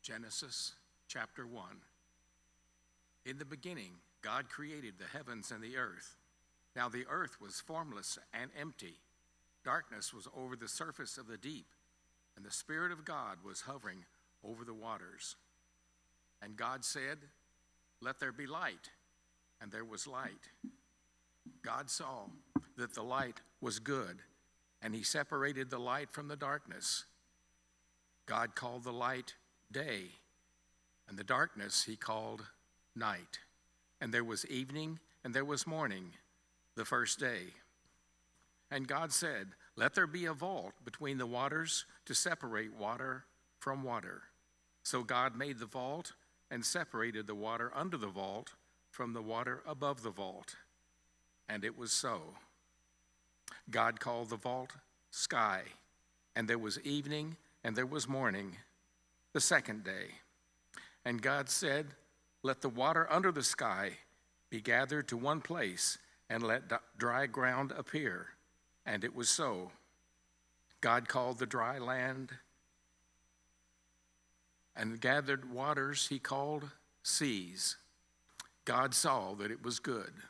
Genesis chapter 1. In the beginning, God created the heavens and the earth. Now the earth was formless and empty. Darkness was over the surface of the deep, and the Spirit of God was hovering over the waters. And God said, "Let there be light," and there was light. God saw that the light was good, and he separated the light from the darkness. God called the light day, and the darkness he called night. And there was evening, and there was morning, the first day. And God said, "Let there be a vault between the waters to separate water from water." So God made the vault and separated the water under the vault from the water above the vault. And it was so. God called the vault sky, and there was evening, and there was morning, the second day. And God said, "Let the water under the sky be gathered to one place, and let dry ground appear." And it was so. God called the dry land and gathered waters he called seas. God saw that it was good.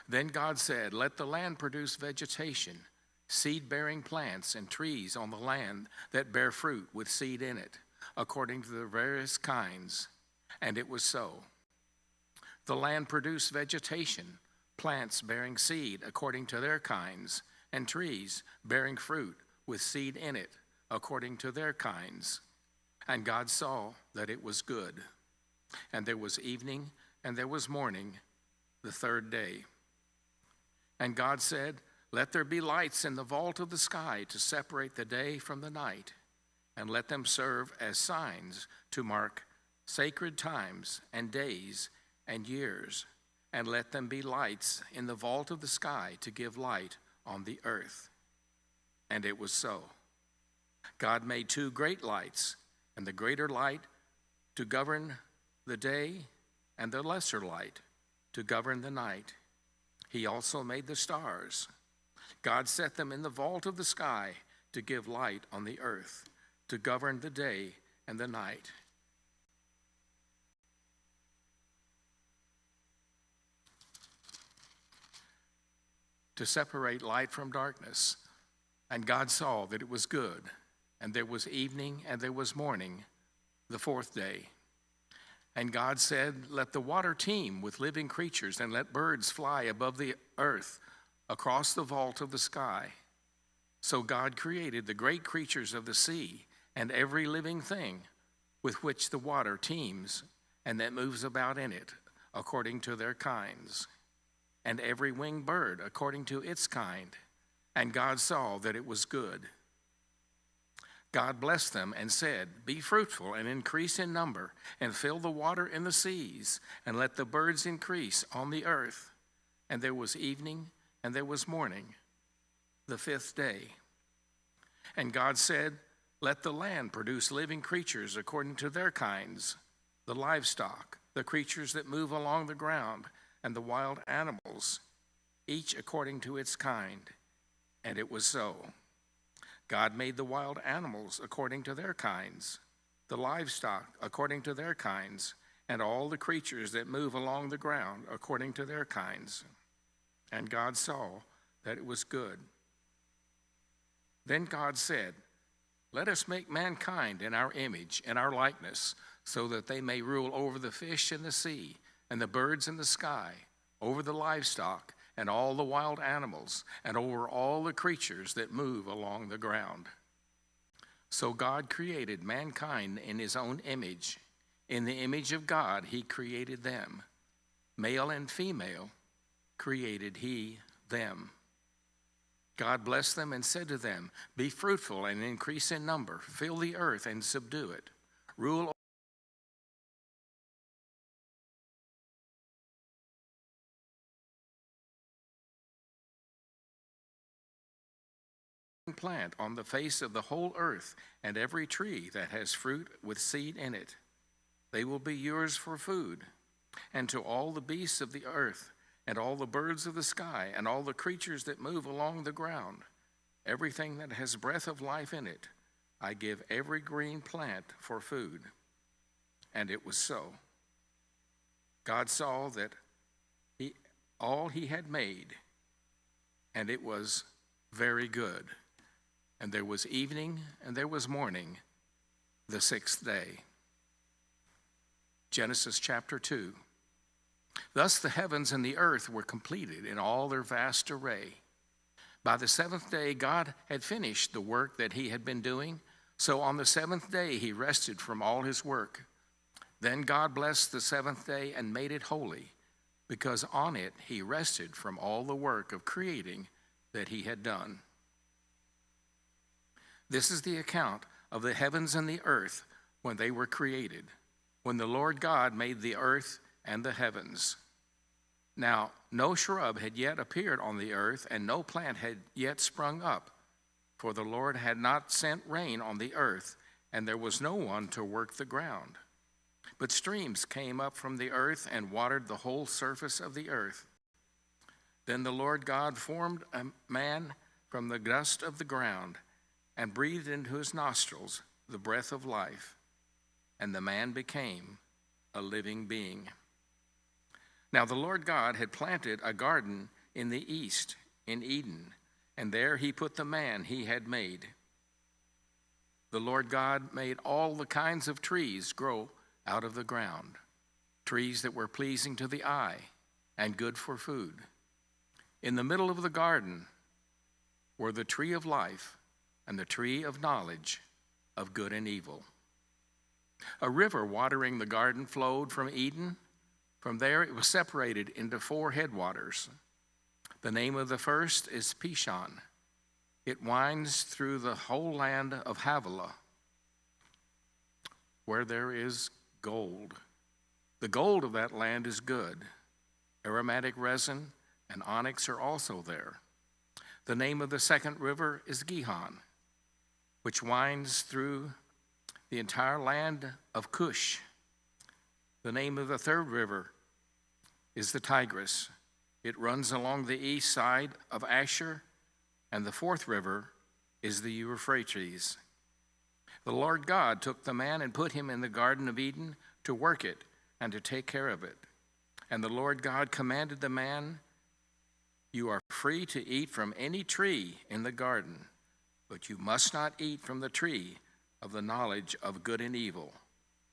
Then God said, "Let the land produce vegetation, seed-bearing plants and trees on the land that bear fruit with seed in it, according to their various kinds." And it was so. The land produced vegetation, plants bearing seed according to their kinds, and trees bearing fruit with seed in it according to their kinds. And God saw that it was good. And there was evening, and there was morning, the third day. And God said, "Let there be lights in the vault of the sky to separate the day from the night, and let them serve as signs to mark sacred times and days and years, and let them be lights in the vault of the sky to give light on the earth." And it was so. God made two great lights, and the greater light to govern the day, and the lesser light to govern the night. He also made the stars. God set them in the vault of the sky to give light on the earth, to govern the day and the night. To separate light from darkness. And God saw that it was good. And there was evening, and there was morning, the fourth day. And God said, "Let the water teem with living creatures, and let birds fly above the earth across the vault of the sky." So God created the great creatures of the sea, and every living thing with which the water teems, and that moves about in it, according to their kinds, and every winged bird according to its kind. And God saw that it was good. God blessed them and said, "Be fruitful and increase in number, and fill the water in the seas, and let the birds increase on the earth." And there was evening, and there was morning, the fifth day. And God said, "Let the land produce living creatures according to their kinds, the livestock, the creatures that move along the ground, and the wild animals, each according to its kind." And it was so. God made the wild animals according to their kinds, the livestock according to their kinds, and all the creatures that move along the ground according to their kinds. And God saw that it was good. Then God said, "Let us make mankind in our image, in our likeness, so that they may rule over the fish in the sea, and the birds in the sky, over the livestock, and all the wild animals, and over all the creatures that move along the ground." So God created mankind in his own image. In the image of God he created them. Male and female created he them. God blessed them and said to them, "Be fruitful and increase in number, fill the earth and subdue it. Rule plant on the face of the whole earth, and every tree that has fruit with seed in it. They will be yours for food. And to all the beasts of the earth, and all the birds of the sky, and all the creatures that move along the ground, everything that has breath of life in it, I give every green plant for food." and it was so. God saw that all he had made, and it was very good. And there was evening and there was morning, the sixth day. Genesis chapter 2. Thus the heavens and the earth were completed in all their vast array. By the seventh day, God had finished the work that he had been doing. So on the seventh day, he rested from all his work. Then God blessed the seventh day and made it holy, because on it he rested from all the work of creating that he had done. This is the account of the heavens and the earth when they were created, when the Lord God made the earth and the heavens. Now, no shrub had yet appeared on the earth, and no plant had yet sprung up, for the Lord had not sent rain on the earth, and there was no one to work the ground. But streams came up from the earth and watered the whole surface of the earth. Then the Lord God formed a man from the dust of the ground and breathed into his nostrils the breath of life, and the man became a living being. Now the Lord God had planted a garden in the east, in Eden, and there he put the man he had made. The Lord God made all the kinds of trees grow out of the ground, trees that were pleasing to the eye and good for food. In the middle of the garden were the tree of life and the tree of knowledge of good and evil. A river watering the garden flowed from Eden. From there it was separated into 4 headwaters. The name of the first is Pishon. It winds through the whole land of Havilah, where there is gold. The gold of that land is good. Aromatic resin and onyx are also there. The name of the second river is Gihon, which winds through the entire land of Cush. The name of the third river is the Tigris. It runs along the east side of Asher, and the fourth river is the Euphrates. The Lord God took the man and put him in the Garden of Eden to work it and to take care of it. And the Lord God commanded the man, "You are free to eat from any tree in the garden, but you must not eat from the tree of the knowledge of good and evil,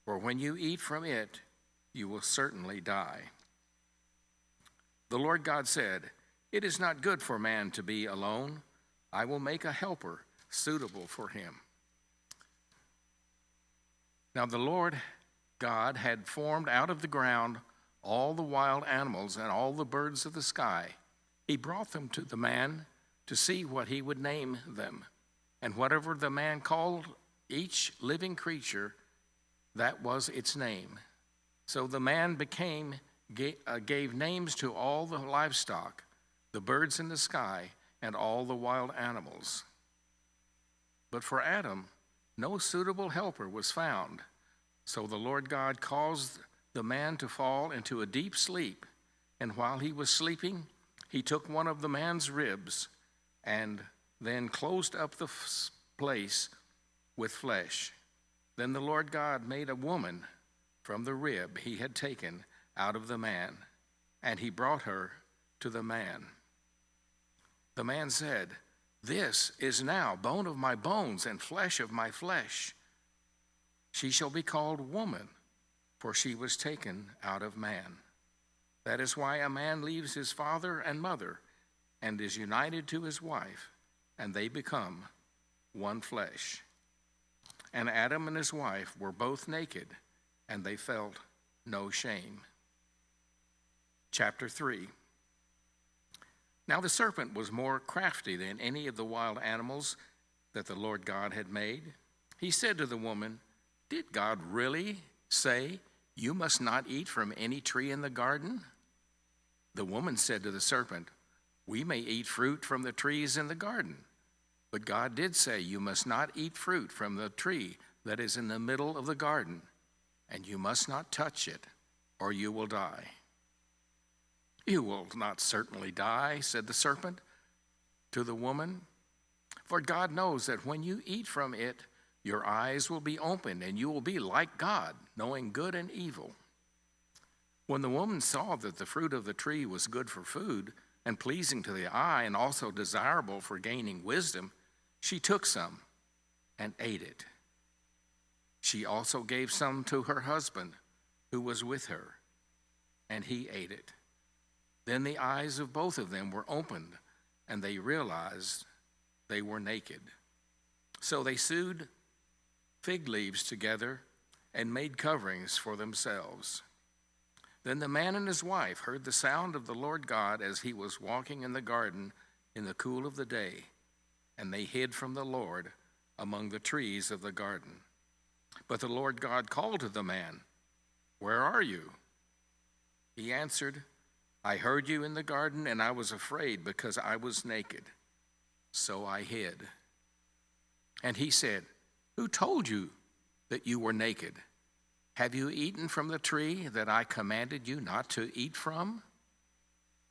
for when you eat from it, you will certainly die." The Lord God said, "It is not good for man to be alone. I will make a helper suitable for him." Now the Lord God had formed out of the ground all the wild animals and all the birds of the sky. He brought them to the man to see what he would name them. And whatever the man called each living creature, that was its name. So the man gave names to all the livestock, the birds in the sky, and all the wild animals. But for Adam, no suitable helper was found. So the Lord God caused the man to fall into a deep sleep. And while he was sleeping, he took one of the man's ribs and then closed up the place with flesh. Then the Lord God made a woman from the rib he had taken out of the man, and he brought her to the man. The man said, "This is now bone of my bones and flesh of my flesh. She shall be called woman, for she was taken out of man. That is why a man leaves his father and mother and is united to his wife, and they become one flesh." And Adam and his wife were both naked, and they felt no shame. Chapter 3. Now the serpent was more crafty than any of the wild animals that the Lord God had made. He said to the woman, "Did God really say, 'You must not eat from any tree in the garden'?" The woman said to the serpent, "We may eat fruit from the trees in the garden. But God did say, 'You must not eat fruit from the tree that is in the middle of the garden, and you must not touch it, or you will die.'" "You will not certainly die," said the serpent to the woman, "for God knows that when you eat from it, Your eyes will be opened, and you will be like God, knowing good and evil." When the woman saw that the fruit of the tree was good for food and pleasing to the eye and also desirable for gaining wisdom, she took some and ate it. She also gave some to her husband who was with her, and he ate it. Then the eyes of both of them were opened, and they realized they were naked. So they sewed fig leaves together and made coverings for themselves. Then the man and his wife heard the sound of the Lord God as he was walking in the garden in the cool of the day, and they hid from the Lord among the trees of the garden. But the Lord God called to the man, "Where are you?" He answered, "I heard you in the garden, and I was afraid because I was naked, so I hid." And he said, "Who told you that you were naked? Have you eaten from the tree that I commanded you not to eat from?"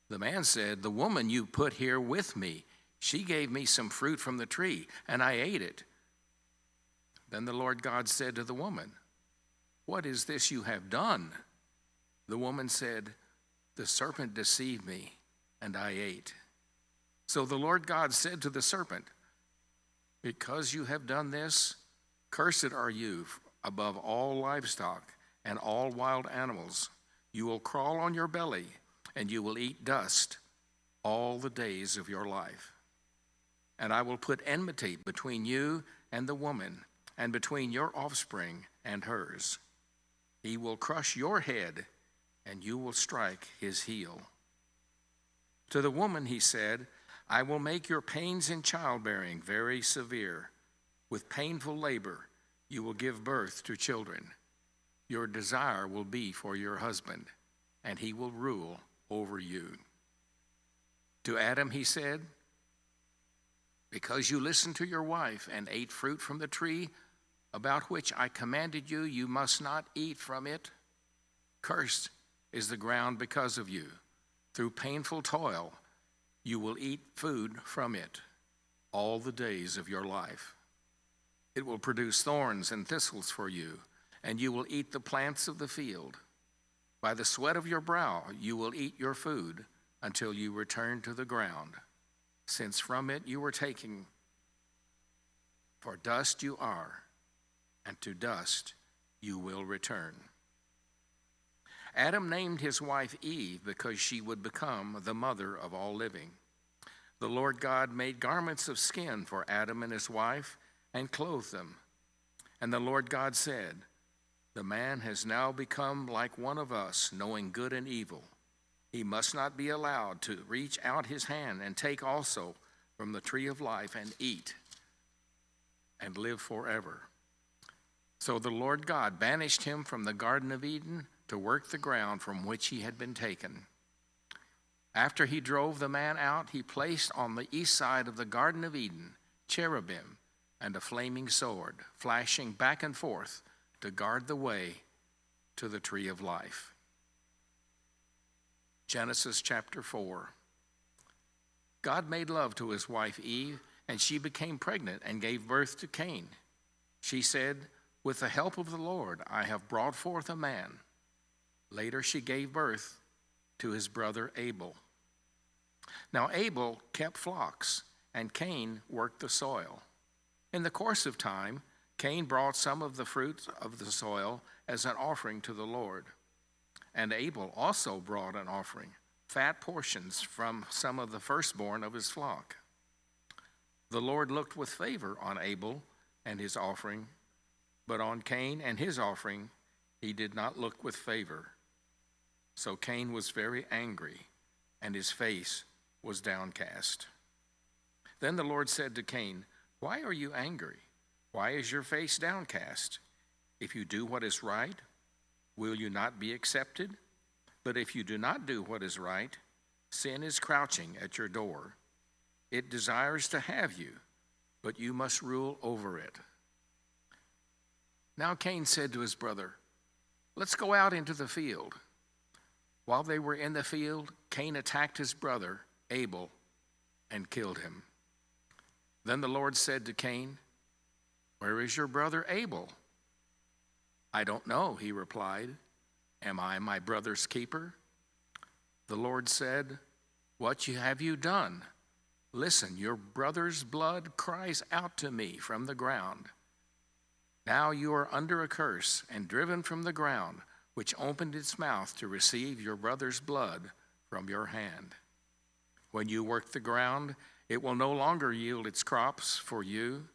The man said, "The woman you put here with me, she gave me some fruit from the tree, and I ate it." Then the Lord God said to the woman, "What is this you have done?" The woman said, "The serpent deceived me, and I ate." So the Lord God said to the serpent, "Because you have done this, cursed are you above all livestock and all wild animals. You will crawl on your belly, and you will eat dust all the days of your life. And I will put enmity between you and the woman, and between your offspring and hers. He will crush your head, and you will strike his heel." To the woman he said, "I will make your pains in childbearing very severe. With painful labor you will give birth to children. Your desire will be for your husband, and he will rule over you." To Adam he said, "Because you listened to your wife and ate fruit from the tree about which I commanded you, you must not eat from it. Cursed is the ground because of you. Through painful toil you will eat food from it all the days of your life. It will produce thorns and thistles for you, and you will eat the plants of the field. By the sweat of your brow you will eat your food until you return to the ground, since from it you were taken. For dust you are, and to dust you will return." Adam named his wife Eve because she would become the mother of all living. The Lord God made garments of skin for Adam and his wife and clothed them. And the Lord God said, "The man has now become like one of us, knowing good and evil. He must not be allowed to reach out his hand and take also from the tree of life and eat and live forever." So the Lord God banished him from the Garden of Eden to work the ground from which he had been taken. After he drove the man out, he placed on the east side of the Garden of Eden cherubim and a flaming sword, flashing back and forth to guard the way to the tree of life. Genesis chapter 4. God made love to his wife Eve, and she became pregnant and gave birth to Cain. She said, "With the help of the Lord, I have brought forth a man." Later she gave birth to his brother Abel. Now Abel kept flocks, and Cain worked the soil. In the course of time, Cain brought some of the fruit of the soil as an offering to the Lord. And Abel also brought an offering, fat portions from some of the firstborn of his flock. The Lord looked with favor on Abel and his offering, but on Cain and his offering he did not look with favor. So Cain was very angry, and his face was downcast. Then the Lord said to Cain, "Why are you angry? Why is your face downcast? If you do what is right, will you not be accepted? But if you do not do what is right, sin is crouching at your door. It desires to have you, but you must rule over it." Now Cain said to his brother, "Let's go out into the field." While they were in the field, Cain attacked his brother Abel and killed him. Then the Lord said to Cain, Where is your brother Abel?" "I don't know," he replied. "Am I my brother's keeper?" The Lord said, "What have you done? Listen, your brother's blood cries out to me from the ground. Now you are under a curse and driven from the ground, which opened its mouth to receive your brother's blood from your hand. When you work the ground, it will no longer yield its crops for you.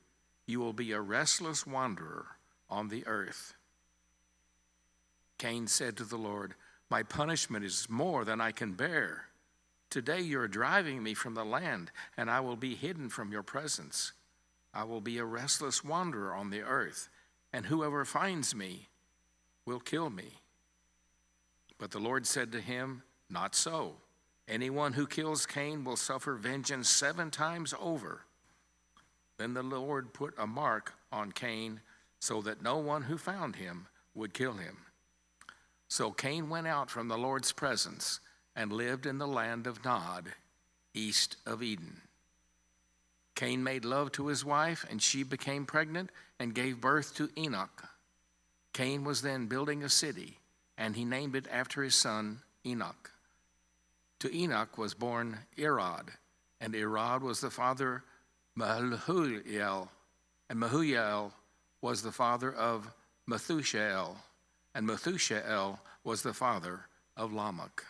You will be a restless wanderer on the earth." Cain said to the Lord, "My punishment is more than I can bear. Today you are driving me from the land, and I will be hidden from your presence. I will be a restless wanderer on the earth, and whoever finds me will kill me." But the Lord said to him, "Not so. Anyone who kills Cain will suffer vengeance 7 times over." Then the Lord put a mark on Cain so that no one who found him would kill him. So Cain went out from the Lord's presence and lived in the land of Nod, east of Eden. Cain made love to his wife, and she became pregnant and gave birth to Enoch. Cain was then building a city, and he named it after his son Enoch. To Enoch was born Irad, and Irad was the father of Mahujael, and Mahujael was the father of Methushael, and Methushael was the father of Lamech.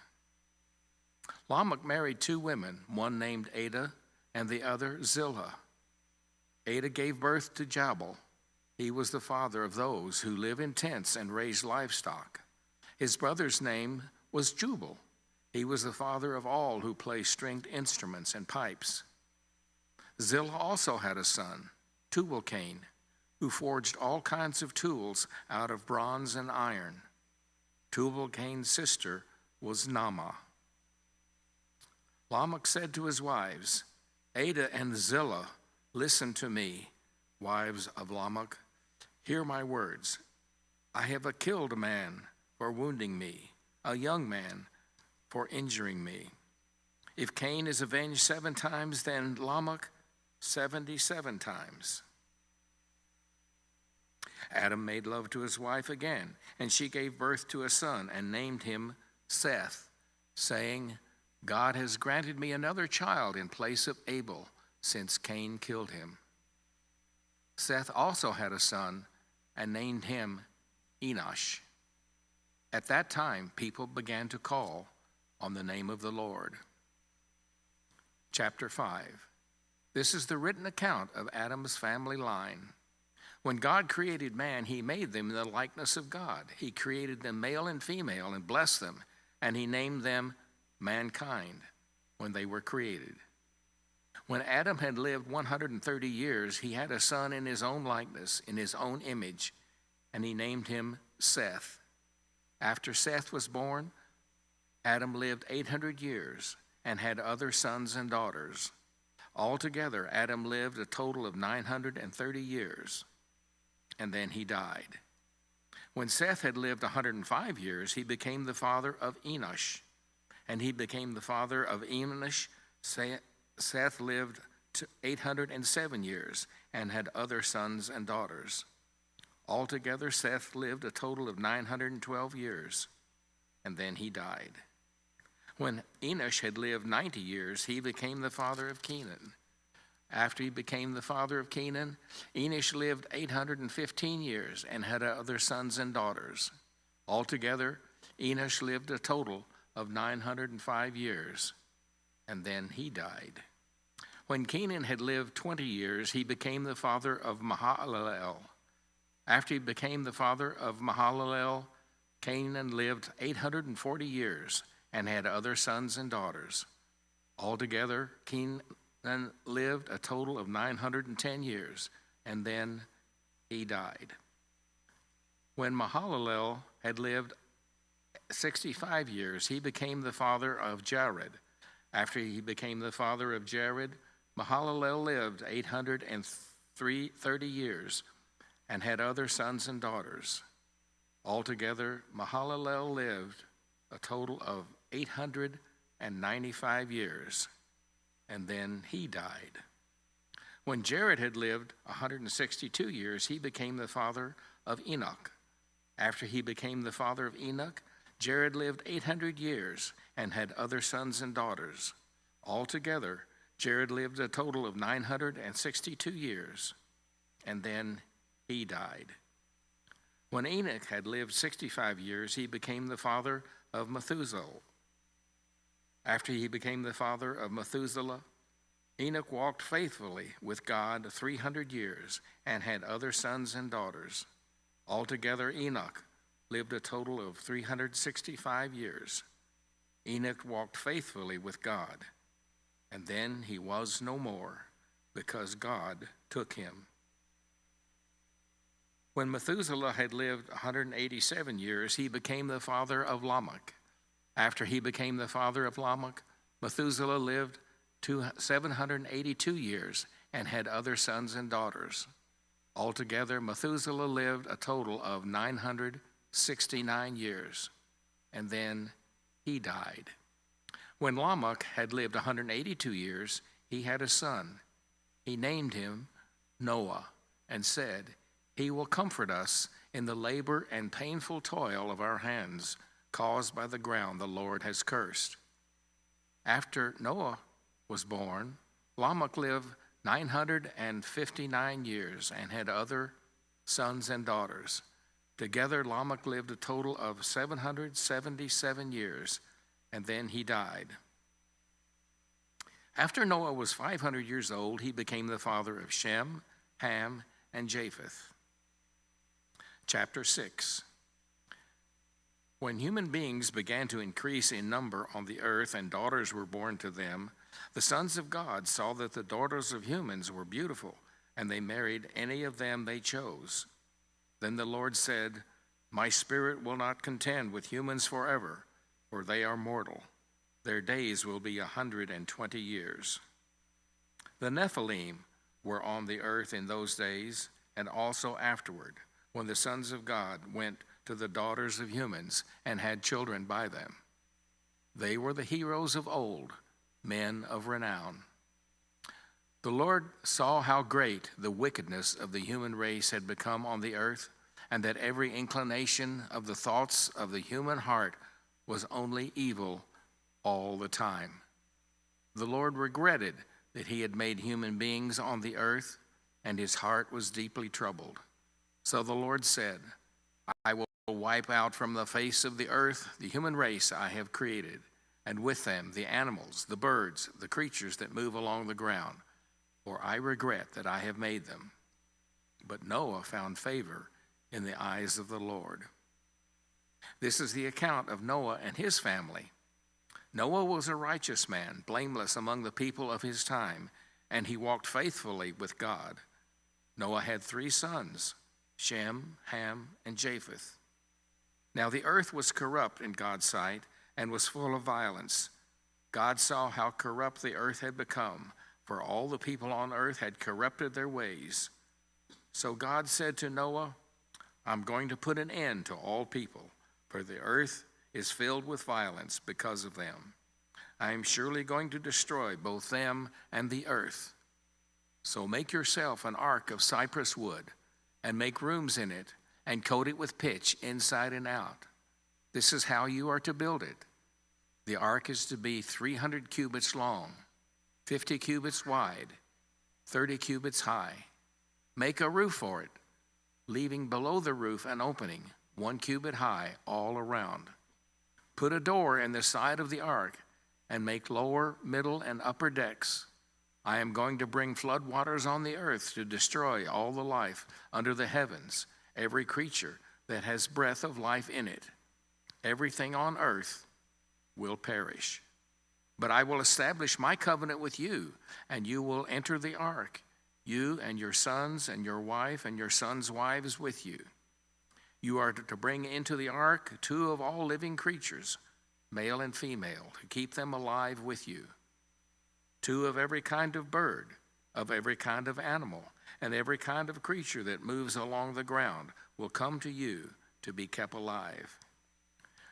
Lamech married 2 women, one named Ada and the other Zillah. Ada gave birth to Jabal. He was the father of those who live in tents and raise livestock. His brother's name was Jubal. He was the father of all who play stringed instruments and pipes. Zillah also had a son, Tubal-Cain, who forged all kinds of tools out of bronze and iron. Tubal-Cain's sister was Naamah. Lamech said to his wives, "Ada and Zillah, listen to me, wives of Lamech. Hear my words. I have killed a man for wounding me, a young man for injuring me. If Cain is avenged 7 times, then Lamech 77 times. Adam made love to his wife again, and she gave birth to a son and named him Seth, saying, God has granted me another child in place of Abel, since Cain killed him. Seth also had a son and named him Enosh. At that time, people began to call on the name of the Lord. Chapter 5. This is the written account of Adam's family line. When God created man, he made them in the likeness of God. He created them male and female and blessed them, and he named them mankind when they were created. When Adam had lived 130 years, he had a son in his own likeness, in his own image, and he named him Seth. After Seth was born, Adam lived 800 years and had other sons and daughters. Altogether, Adam lived a total of 930 years, and then he died. When Seth had lived 105 years, he became the father of Enosh, and he became the father of Enosh. Seth lived 807 years and had other sons and daughters. Altogether, Seth lived a total of 912 years, and then he died. When Enosh had lived 90 years, he became the father of Kenan. After he became the father of Kenan, Enosh lived 815 years and had other sons and daughters. Altogether, Enosh lived a total of 905 years, and then he died. When Kenan had lived 20 years, he became the father of Mahalalel. After he became the father of Mahalalel, Canaan lived 840 years and had other sons and daughters. Altogether, Kenan lived a total of 910 years, and then he died. When Mahalalel had lived 65 years, he became the father of Jared. After he became the father of Jared, Mahalalel lived 830 years and had other sons and daughters. Altogether, Mahalalel lived a total of 895 years, and then he died. When Jared had lived 162 years, he became the father of Enoch. After he became the father of Enoch, Jared lived 800 years and had other sons and daughters. Altogether, Jared lived a total of 962 years, and then he died. When Enoch had lived 65 years, he became the father of Methuselah. After he became the father of Methuselah, Enoch walked faithfully with God 300 years and had other sons and daughters. Altogether, Enoch lived a total of 365 years. Enoch walked faithfully with God, and then he was no more, because God took him. When Methuselah had lived 187 years, he became the father of Lamech. After he became the father of Lamech, Methuselah lived 782 years and had other sons and daughters. Altogether, Methuselah lived a total of 969 years, and then he died. When Lamech had lived 182 years, he had a son. He named him Noah and said, "He will comfort us in the labor and painful toil of our hands, caused by the ground the Lord has cursed." After Noah was born, Lamech lived 959 years and had other sons and daughters. Together, Lamech lived a total of 777 years, and then he died. After Noah was 500 years old, he became the father of Shem, Ham, and Japheth. Chapter 6. When human beings began to increase in number on the earth and daughters were born to them, the sons of God saw that the daughters of humans were beautiful, and they married any of them they chose. Then the Lord said, "My spirit will not contend with humans forever, for they are mortal. Their days will be 120 years. The Nephilim were on the earth in those days, and also afterward, when the sons of God went to the daughters of humans and had children by them. They were the heroes of old, men of renown. The Lord saw how great the wickedness of the human race had become on the earth, and that every inclination of the thoughts of the human heart was only evil all the time. The Lord regretted that he had made human beings on the earth, and his heart was deeply troubled. So the Lord said, "I will wipe out from the face of the earth the human race I have created, and with them the animals, the birds, the creatures that move along the ground, for I regret that I have made them." But Noah found favor in the eyes of the Lord. This is the account of Noah and his family. Noah was a righteous man, blameless among the people of his time, and he walked faithfully with God. Noah had 3 sons, Shem, Ham, and Japheth. Now the earth was corrupt in God's sight and was full of violence. God saw how corrupt the earth had become, for all the people on earth had corrupted their ways. So God said to Noah, "I'm going to put an end to all people, for the earth is filled with violence because of them. I am surely going to destroy both them and the earth. So make yourself an ark of cypress wood, and make rooms in it, and coat it with pitch inside and out. This is how you are to build it. The ark is to be 300 cubits long, 50 cubits wide, 30 cubits high. Make a roof for it, leaving below the roof an opening, 1 cubit high all around. Put a door in the side of the ark, and make lower, middle, and upper decks. I am going to bring flood waters on the earth to destroy all the life under the heavens, every creature that has breath of life in it. Everything on earth will perish. But I will establish my covenant with you, and you will enter the ark, you and your sons and your wife and your sons' wives with you. You are to bring into the ark 2 of all living creatures, male and female, to keep them alive with you. 2 of every kind of bird, of every kind of animal, and every kind of creature that moves along the ground will come to you to be kept alive.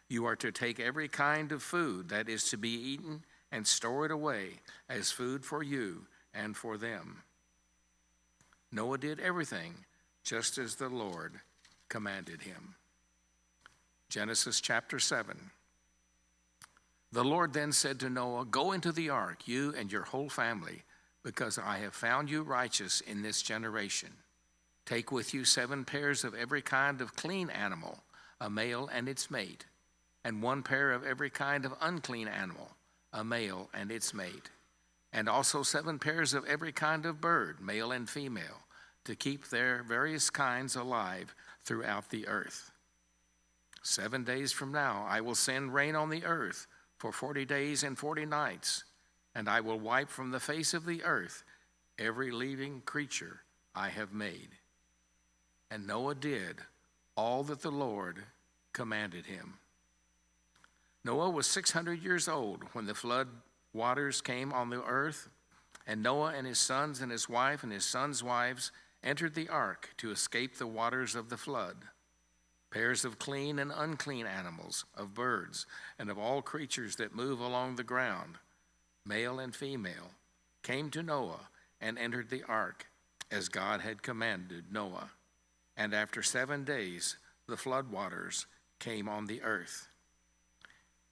You are to take every kind of food that is to be eaten and store it away as food for you and for them. Noah did everything just as the Lord commanded him. Genesis chapter 7. The Lord then said to Noah, "Go into the ark, you and your whole family, because I have found you righteous in this generation. Take with you 7 pairs of every kind of clean animal, a male and its mate, and 1 pair of every kind of unclean animal, a male and its mate, and also 7 pairs of every kind of bird, male and female, to keep their various kinds alive throughout the earth. 7 days from now I will send rain on the earth for 40 days and 40 nights, and I will wipe from the face of the earth every living creature I have made." And Noah did all that the Lord commanded him. Noah was 600 years old when the flood waters came on the earth, and Noah and his sons and his wife and his sons' wives entered the ark to escape the waters of the flood. Pairs of clean and unclean animals, of birds, and of all creatures that move along the ground, male and female, came to Noah and entered the ark as God had commanded Noah. And after 7 days, the flood waters came on the earth.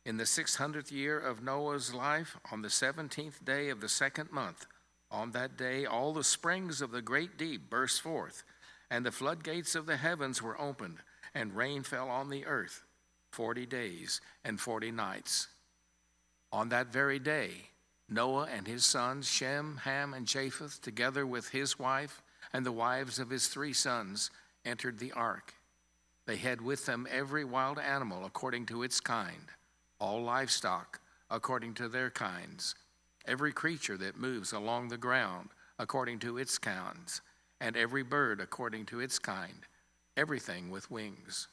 In the 600th year of Noah's life, on the 17th day of the 2nd month, on that day all the springs of the great deep burst forth, and the floodgates of the heavens were opened, and rain fell on the earth 40 days and 40 nights. On that very day, Noah and his sons, Shem, Ham, and Japheth, together with his wife and the wives of his 3 sons, entered the ark. They had with them every wild animal according to its kind, all livestock according to their kinds, every creature that moves along the ground according to its kinds, and every bird according to its kind, everything with wings.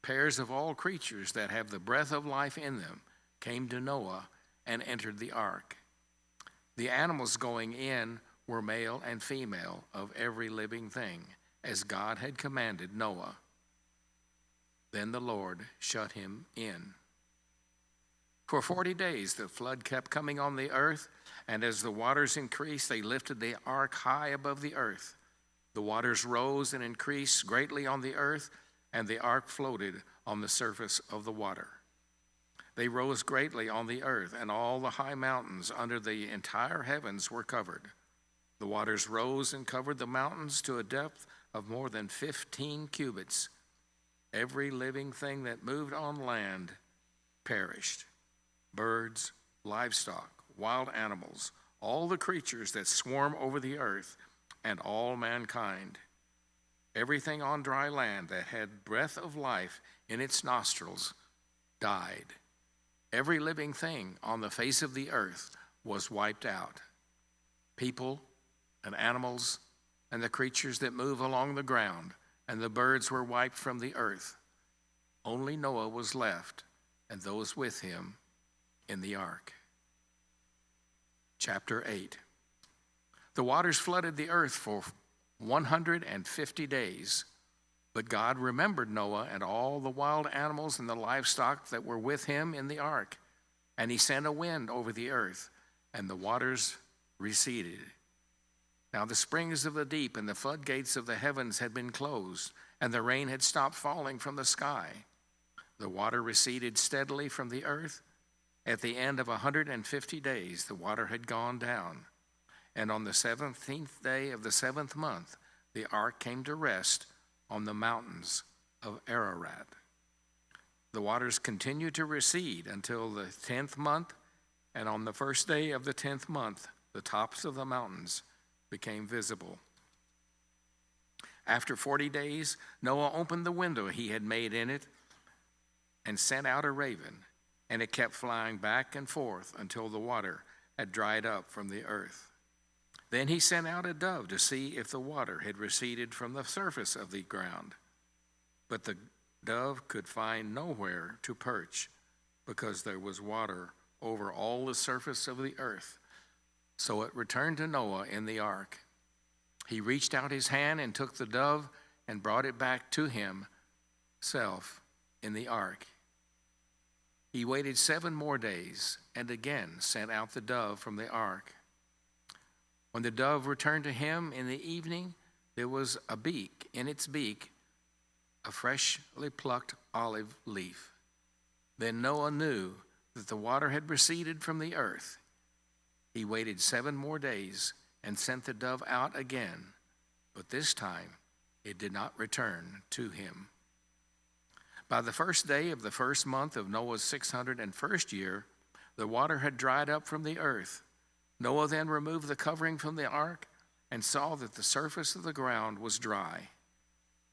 Pairs of all creatures that have the breath of life in them came to Noah and entered the ark. The animals going in were male and female of every living thing, as God had commanded Noah. Then the Lord shut him in. For 40 days the flood kept coming on the earth, and as the waters increased, they lifted the ark high above the earth. The waters rose and increased greatly on the earth, and the ark floated on the surface of the water. They rose greatly on the earth, and all the high mountains under the entire heavens were covered. The waters rose and covered the mountains to a depth of more than 15 cubits. Every living thing that moved on land perished. Birds, livestock, wild animals, all the creatures that swarm over the earth, and all mankind. Everything on dry land that had breath of life in its nostrils died. Every living thing on the face of the earth was wiped out. People and animals and the creatures that move along the ground and the birds were wiped from the earth. Only Noah was left, and those with him in the ark. Chapter 8. The waters flooded the earth for 150 days, but God remembered Noah and all the wild animals and the livestock that were with him in the ark, and he sent a wind over the earth, and the waters receded. Now the springs of the deep and the floodgates of the heavens had been closed, and the rain had stopped falling from the sky. The water receded steadily from the earth. At the end of 150 days, the water had gone down. And on the 17th day of the 7th month, the ark came to rest on the mountains of Ararat. The waters continued to recede until the 10th month, and on the first day of the 10th month, the tops of the mountains became visible. After 40 days, Noah opened the window he had made in it and sent out a raven, and it kept flying back and forth until the water had dried up from the earth. Then he sent out a dove to see if the water had receded from the surface of the ground. But the dove could find nowhere to perch, because there was water over all the surface of the earth. So it returned to Noah in the ark. He reached out his hand and took the dove and brought it back to himself in the ark. He waited 7 more days and again sent out the dove from the ark. When the dove returned to him in the evening, there was in its beak, a freshly plucked olive leaf. Then Noah knew that the water had receded from the earth. He waited 7 more days and sent the dove out again, but this time it did not return to him. By the first day of the first month of Noah's 601st year, the water had dried up from the earth. Noah then removed the covering from the ark and saw that the surface of the ground was dry.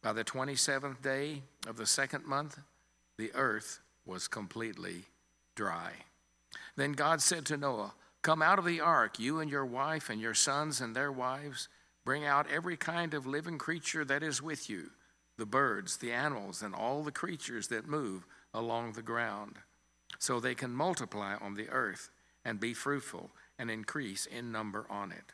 By the 27th day of the second month, the earth was completely dry. Then God said to Noah, "Come out of the ark, you and your wife and your sons and their wives. Bring out every kind of living creature that is with you, the birds, the animals, and all the creatures that move along the ground, so they can multiply on the earth and be fruitful and increase in number on it."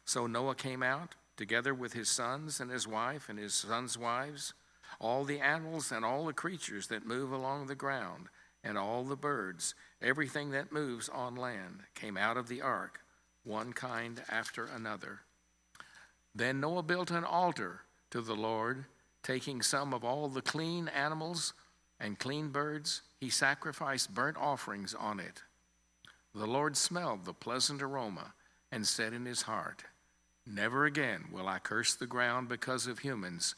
So Noah came out, together with his sons and his wife and his sons' wives, all the animals and all the creatures that move along the ground, and all the birds, everything that moves on land, came out of the ark, one kind after another. Then Noah built an altar to the Lord, taking some of all the clean animals and clean birds. He sacrificed burnt offerings on it. The Lord smelled the pleasant aroma and said in his heart, "Never again will I curse the ground because of humans,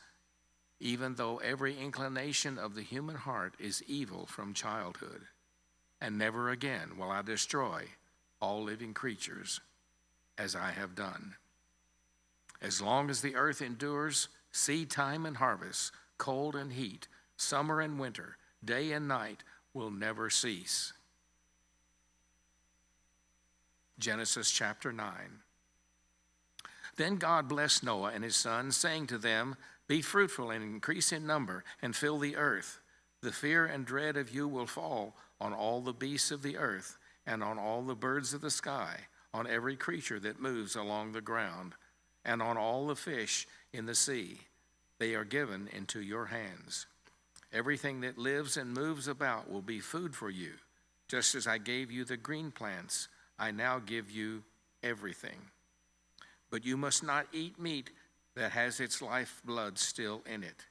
even though every inclination of the human heart is evil from childhood. And never again will I destroy all living creatures as I have done. As long as the earth endures, seed time and harvest, cold and heat, summer and winter, day and night will never cease." Genesis chapter 9. Then God blessed Noah and his sons, saying to them, "Be fruitful and increase in number and fill the earth. The fear and dread of you will fall on all the beasts of the earth and on all the birds of the sky, on every creature that moves along the ground, and on all the fish in the sea. They are given into your hands. Everything that lives and moves about will be food for you. Just as I gave you the green plants, I now give you everything. But you must not eat meat that has its lifeblood still in it.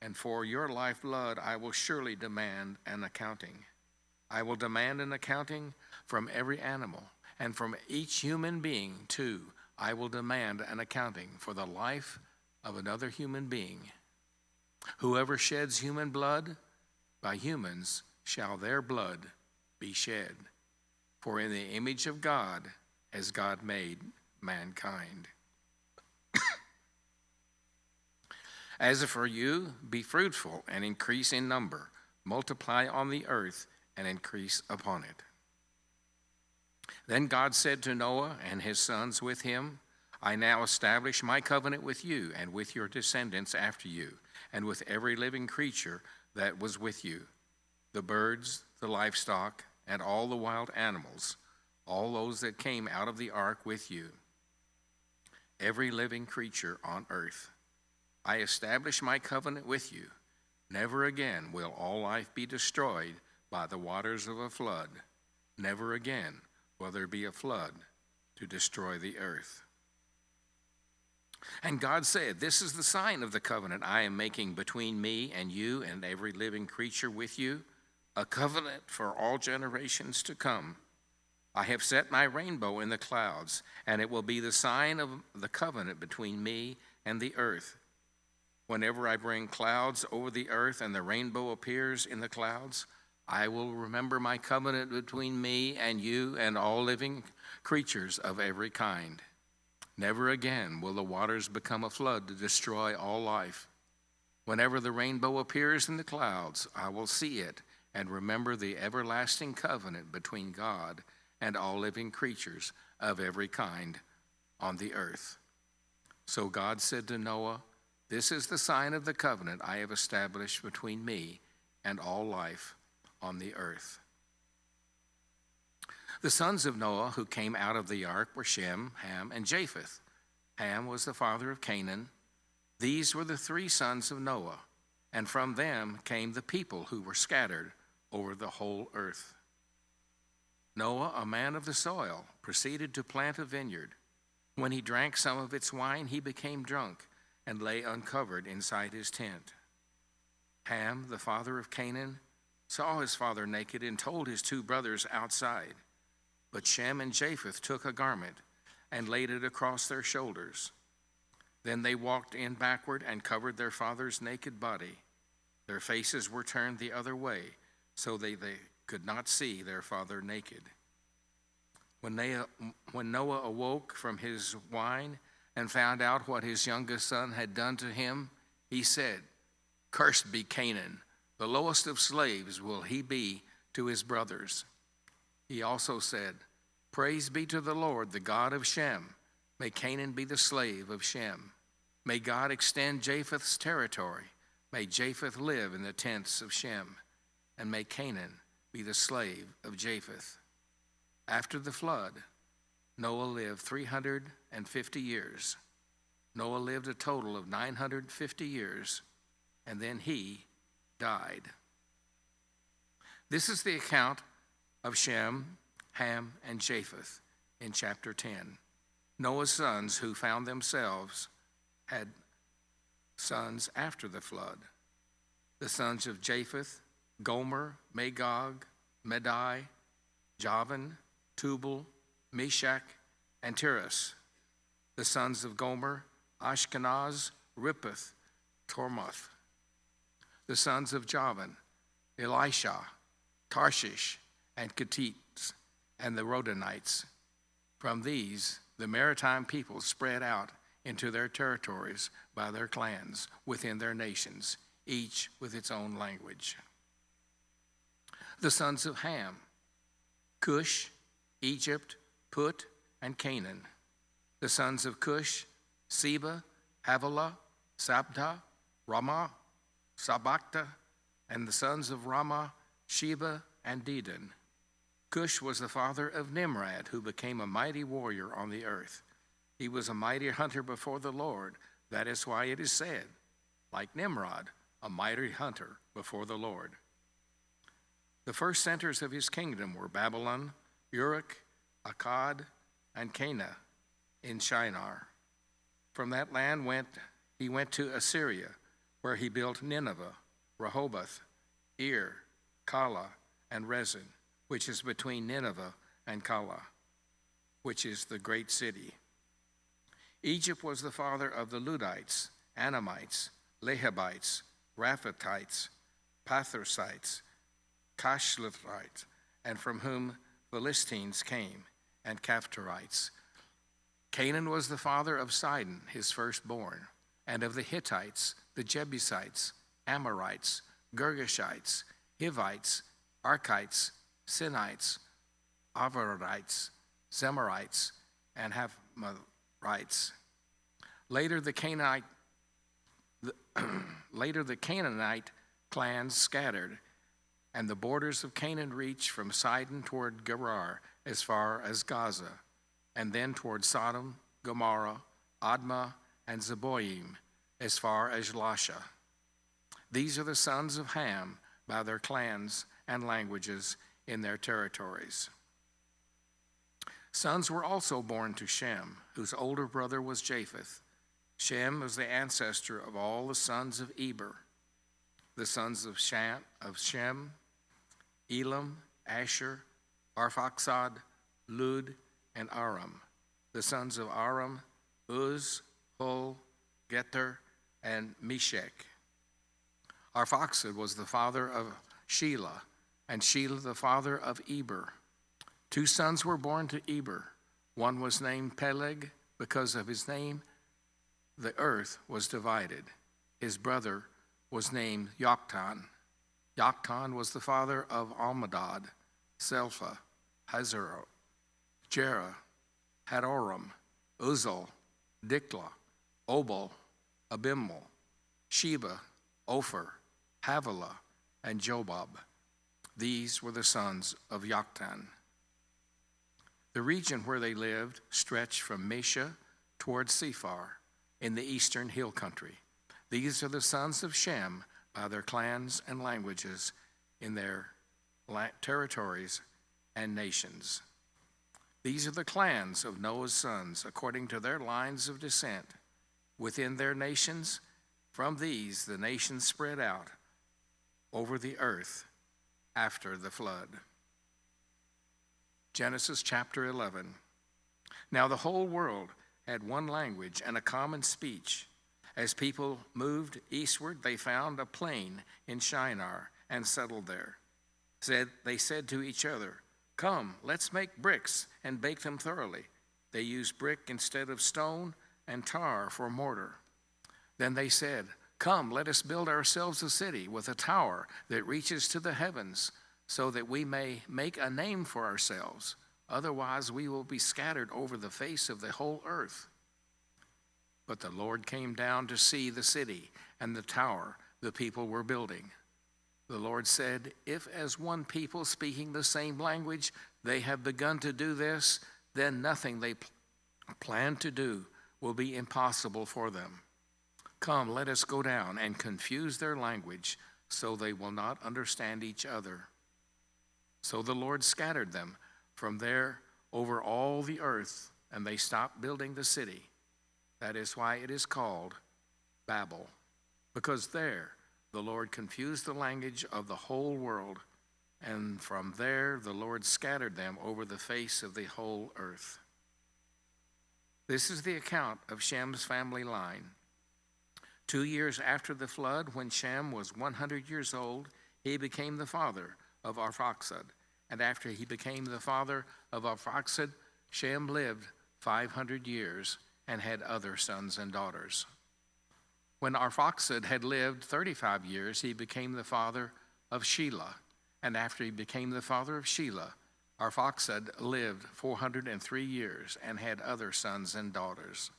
And for your lifeblood I will surely demand an accounting. I will demand an accounting from every animal, and from each human being too. I will demand an accounting for the life of another human being. Whoever sheds human blood, by humans shall their blood be shed. For in the image of God has God made mankind. As for you, be fruitful and increase in number, multiply on the earth and increase upon it." Then God said to Noah and his sons with him, "I now establish my covenant with you and with your descendants after you, and with every living creature that was with you, the birds, the livestock, and all the wild animals, all those that came out of the ark with you, every living creature on earth. I establish my covenant with you. Never again will all life be destroyed by the waters of a flood. Never again will there be a flood to destroy the earth." And God said, "This is the sign of the covenant I am making between me and you and every living creature with you, a covenant for all generations to come. I have set my rainbow in the clouds, and it will be the sign of the covenant between me and the earth. Whenever I bring clouds over the earth and the rainbow appears in the clouds, I will remember my covenant between me and you and all living creatures of every kind. Never again will the waters become a flood to destroy all life. Whenever the rainbow appears in the clouds, I will see it and remember the everlasting covenant between God and all living creatures of every kind on the earth." So God said to Noah, "This is the sign of the covenant I have established between me and all life on the earth." The sons of Noah who came out of the ark were Shem, Ham, and Japheth. Ham was the father of Canaan. These were the 3 sons of Noah, and from them came the people who were scattered over the whole earth. Noah, a man of the soil, proceeded to plant a vineyard. When he drank some of its wine, he became drunk and lay uncovered inside his tent. Ham, the father of Canaan, saw his father naked and told his two brothers outside. But Shem and Japheth took a garment and laid it across their shoulders. Then they walked in backward and covered their father's naked body. Their faces were turned the other way, so they could not see their father naked. When Noah awoke from his wine and found out what his youngest son had done to him, he said, "Cursed be Canaan, the lowest of slaves will he be to his brothers." He also said, "Praise be to the Lord, the God of Shem. May Canaan be the slave of Shem. May God extend Japheth's territory. May Japheth live in the tents of Shem, and may Canaan be the slave of Japheth." After the flood, Noah lived 350 years. Noah lived a total of 950 years, and then he died. This is the account of Shem, Ham, and Japheth in chapter 10. Noah's sons, who found themselves, had sons after the flood. The sons of Japheth: Gomer, Magog, Madai, Javan, Tubal, Meshach, and Tiras. The sons of Gomer: Ashkenaz, Riphath, Tormoth. The sons of Javan: Elisha, Tarshish, and Kittites, and the Rodanites. From these, the maritime peoples spread out into their territories by their clans within their nations, each with its own language. The sons of Ham: Cush, Egypt, Put, and Canaan. The sons of Cush: Seba, Havilah, Sabta, Ramah, Sabachta, and the sons of Ramah: Sheba and Dedan. Cush was the father of Nimrod, who became a mighty warrior on the earth. He was a mighty hunter before the Lord. That is why it is said, like Nimrod, a mighty hunter before the Lord. The first centers of his kingdom were Babylon, Uruk, Akkad, and Cana in Shinar. From that land he went to Assyria, where he built Nineveh, Rehoboth, Ir, Kala, and Rezin, which is between Nineveh and Kala, which is the great city. Egypt was the father of the Ludites, Anamites, Lehabites, Raphathites, Pathrosites, Kashlithites, and from whom Philistines came, and Caphtorites. Canaan was the father of Sidon, his firstborn, and of the Hittites, the Jebusites, Amorites, Girgashites, Hivites, Archites, Sinites, Avarites, Zemarites, and Hamathrites. Later the Canaanite clans scattered, and the borders of Canaan reached from Sidon toward Gerar as far as Gaza, and then toward Sodom, Gomorrah, Admah, and Zeboim as far as Lasha. These are the sons of Ham by their clans and languages in their territories. Sons were also born to Shem, whose older brother was Japheth. Shem was the ancestor of all the sons of Eber. The sons of Shem: Elam, Asher, Arphaxad, Lud, and Aram. The sons of Aram: Uz, Hul, Geter, and Meshech. Arphaxad was the father of Shelah, and Shelah the father of Eber. 2 sons were born to Eber. One was named Peleg. Because of his name, the earth was divided. His brother was named Yoktan. Yoktan was the father of Almadad, Selpha, Hazar, Jerah, Hadoram, Uzal, Dikla, Obal, Abimal, Sheba, Ophir, Havilah, and Jobab. These were the sons of Yoktan. The region where they lived stretched from Mesha toward Sephar in the eastern hill country. These are the sons of Shem by their clans and languages in their territories and nations. These are the clans of Noah's sons, according to their lines of descent. Within their nations, from these the nations spread out over the earth after the flood. Genesis chapter 11. Now the whole world had one language and a common speech. As people moved eastward, they found a plain in Shinar and settled there. They said to each other, "Come, let's make bricks and bake them thoroughly." They used brick instead of stone and tar for mortar. Then they said, "Come, let us build ourselves a city with a tower that reaches to the heavens, so that we may make a name for ourselves. Otherwise we will be scattered over the face of the whole earth." But the Lord came down to see the city and the tower the people were building. The Lord said, "If as one people speaking the same language they have begun to do this, then nothing they plan to do will be impossible for them. Come, let us go down and confuse their language, so they will not understand each other." So the Lord scattered them from there over all the earth, and they stopped building the city. That is why it is called Babel, because there the Lord confused the language of the whole world, and from there the Lord scattered them over the face of the whole earth. This is the account of Shem's family line. 2 years after the flood, when Shem was 100 years old, he became the father of Arphaxad. And after he became the father of Arphaxad, Shem lived 500 years and had other sons and daughters. When Arphaxad had lived 35 years, he became the father of Shelah. And after he became the father of Shelah, Arphaxad lived 403 years and had other sons and daughters.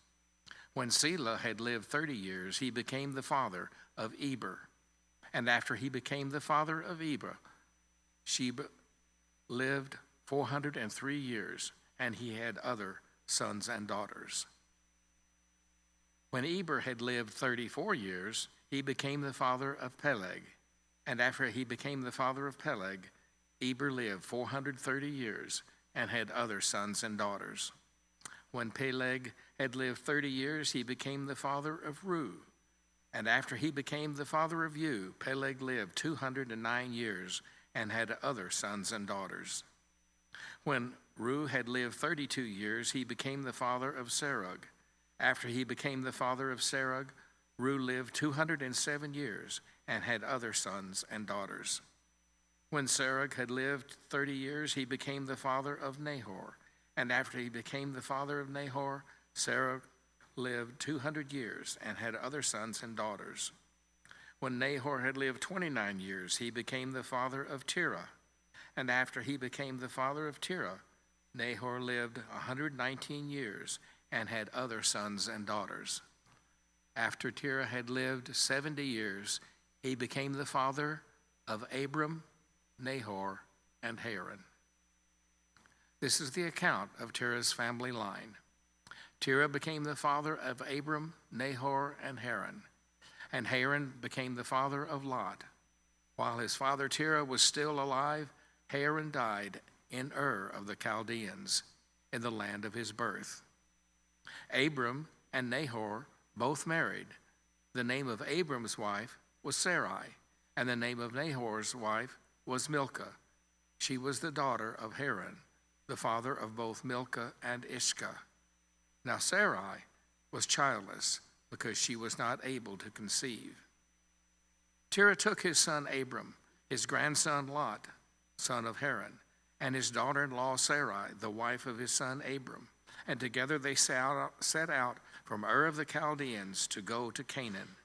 When Selah had lived 30 years, he became the father of Eber. And after he became the father of Eber, Sheba lived 403 years, and he had other sons and daughters. When Eber had lived 34 years, he became the father of Peleg. And after he became the father of Peleg, Eber lived 430 years and had other sons and daughters. When Peleg had lived 30 years, he became the father of Reu. And after he became the father of Reu, Peleg lived 209 years and had other sons and daughters. When Reu had lived 32 years, he became the father of Serug. After he became the father of Serug, Reu lived 207 years and had other sons and daughters. When Serug had lived 30 years, he became the father of Nahor. And after he became the father of Nahor, Serug lived 200 years and had other sons and daughters. When Nahor had lived 29 years, he became the father of Terah. And after he became the father of Terah, Nahor lived 119 years and had other sons and daughters. After Terah had lived 70 years, he became the father of Abram, Nahor, and Haran. This is the account of Terah's family line. Terah became the father of Abram, Nahor, and Haran. And Haran became the father of Lot. While his father Terah was still alive, Haran died in Ur of the Chaldeans, in the land of his birth. Abram and Nahor both married. The name of Abram's wife was Sarai, and the name of Nahor's wife was Milcah. She was the daughter of Haran, the father of both Milcah and Ishcah. Now Sarai was childless because she was not able to conceive. Terah took his son Abram, his grandson Lot, son of Haran, and his daughter-in-law Sarai, the wife of his son Abram, and together they set out from Ur of the Chaldeans to go to Canaan.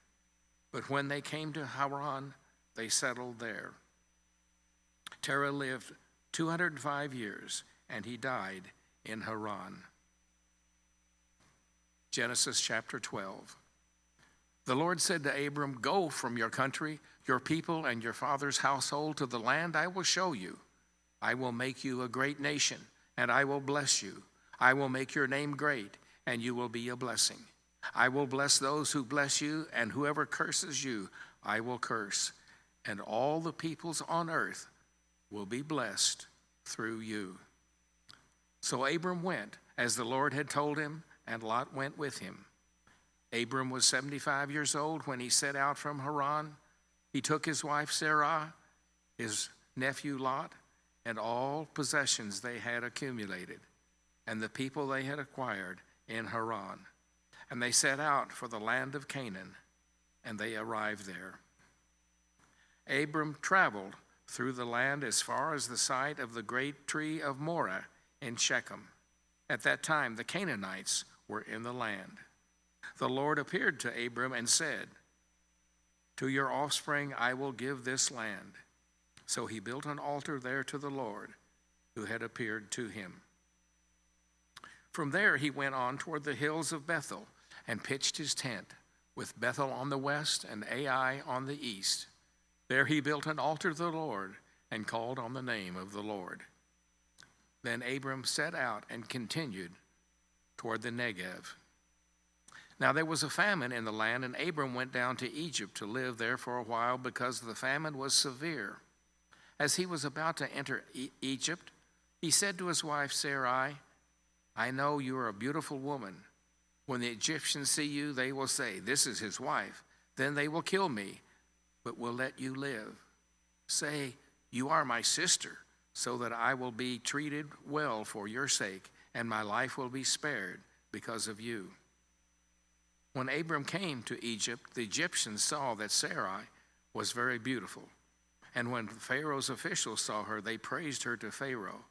But when they came to Haran, they settled there. Terah lived 205 years, and he died in Haran. Genesis chapter 12. The Lord said to Abram, "Go from your country, your people, and your father's household to the land I will show you. I will make you a great nation, and I will bless you. I will make your name great, and you will be a blessing. I will bless those who bless you, and whoever curses you, I will curse. And all the peoples on earth will be blessed through you." So Abram went, as the Lord had told him, and Lot went with him. Abram was 75 years old when he set out from Haran. He took his wife Sarah, his nephew Lot, and all possessions they had accumulated, and the people they had acquired in Haran. And they set out for the land of Canaan, and they arrived there. Abram traveled through the land as far as the site of the great tree of Moreh in Shechem. At that time, the Canaanites were in the land. The Lord appeared to Abram and said, "To your offspring I will give this land." So he built an altar there to the Lord, who had appeared to him. From there he went on toward the hills of Bethel and pitched his tent, with Bethel on the west and Ai on the east. There he built an altar to the Lord and called on the name of the Lord. Then Abram set out and continued toward the Negev. Now there was a famine in the land, and Abram went down to Egypt to live there for a while because the famine was severe. As he was about to enter Egypt, he said to his wife Sarai, "I know you are a beautiful woman. When the Egyptians see you, they will say, 'This is his wife.' Then they will kill me, but will let you live. Say, 'You are my sister,' so that I will be treated well for your sake, and my life will be spared because of you." When Abram came to Egypt, the Egyptians saw that Sarai was very beautiful. And when Pharaoh's officials saw her, they praised her to Pharaoh,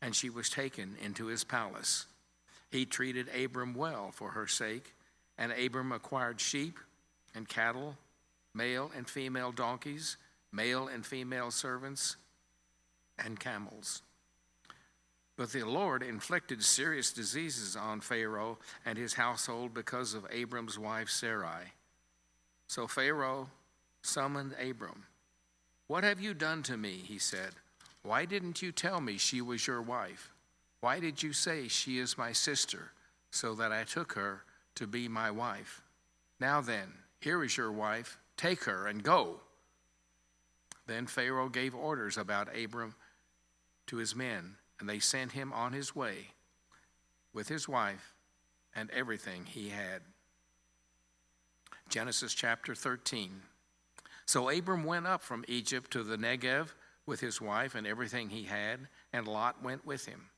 and she was taken into his palace. He treated Abram well for her sake, and Abram acquired sheep and cattle, male and female donkeys, male and female servants, and camels. But the Lord inflicted serious diseases on Pharaoh and his household because of Abram's wife Sarai. So Pharaoh summoned Abram. "What have you done to me?" he said. "Why didn't you tell me she was your wife? Why did you say she is my sister, so that I took her to be my wife? Now then, here is your wife. Take her and go." Then Pharaoh gave orders about Abram to his men, and they sent him on his way with his wife and everything he had. Genesis chapter 13. So Abram went up from Egypt to the Negev with his wife and everything he had, and Lot went with him.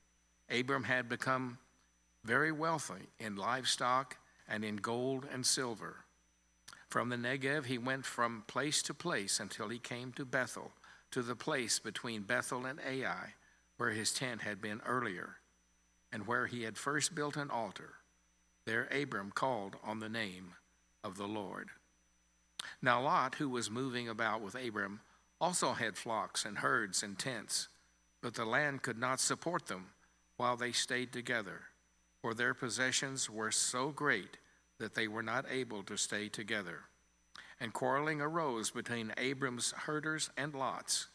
Abram had become very wealthy in livestock and in gold and silver. From the Negev he went from place to place until he came to Bethel, to the place between Bethel and Ai, where his tent had been earlier, and where he had first built an altar. There Abram called on the name of the Lord. Now Lot, who was moving about with Abram, also had flocks and herds and tents, but the land could not support them while they stayed together, for their possessions were so great that they were not able to stay together. And quarreling arose between Abram's herders and Lot's.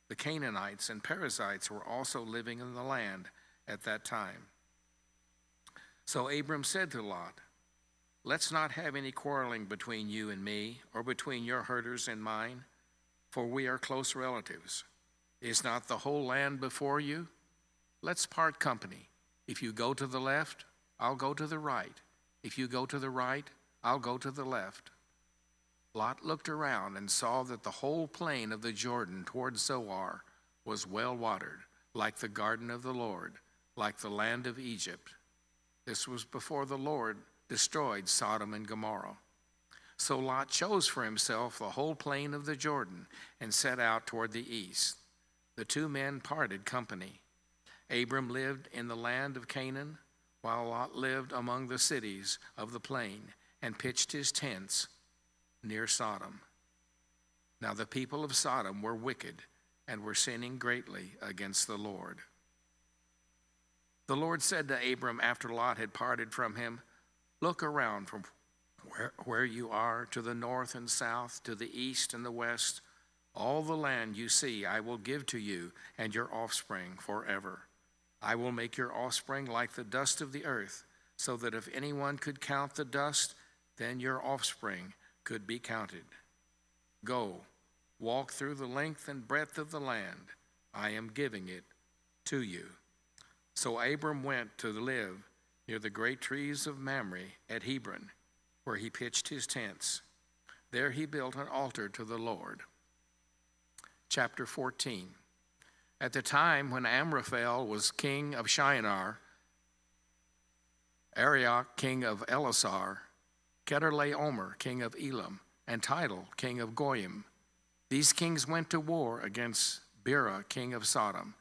The Canaanites and Perizzites were also living in the land at that time. So Abram said to Lot, "Let's not have any quarreling between you and me, or between your herders and mine, for we are close relatives. Is not the whole land before you? Let's part company. If you go to the left, I'll go to the right. If you go to the right, I'll go to the left." Lot looked around and saw that the whole plain of the Jordan toward Zoar was well watered, like the garden of the Lord, like the land of Egypt. This was before the Lord destroyed Sodom and Gomorrah. So Lot chose for himself the whole plain of the Jordan and set out toward the east. The two men parted company. Abram lived in the land of Canaan, while Lot lived among the cities of the plain and pitched his tents near Sodom. Now the people of Sodom were wicked and were sinning greatly against the Lord. The Lord said to Abram after Lot had parted from him, "Look around from where you are to the north and south, to the east and the west. All the land you see I will give to you and your offspring forever. I will make your offspring like the dust of the earth, so that if anyone could count the dust, then your offspring could be counted. Go, walk through the length and breadth of the land. I am giving it to you." So Abram went to live near the great trees of Mamre at Hebron, where he pitched his tents. There he built an altar to the Lord. Chapter 14. At the time when Amraphel was king of Shinar, Arioch king of Elasar, Kedorlaomer king of Elam, and Tidal king of Goyim, these kings went to war against Bera king of Sodom,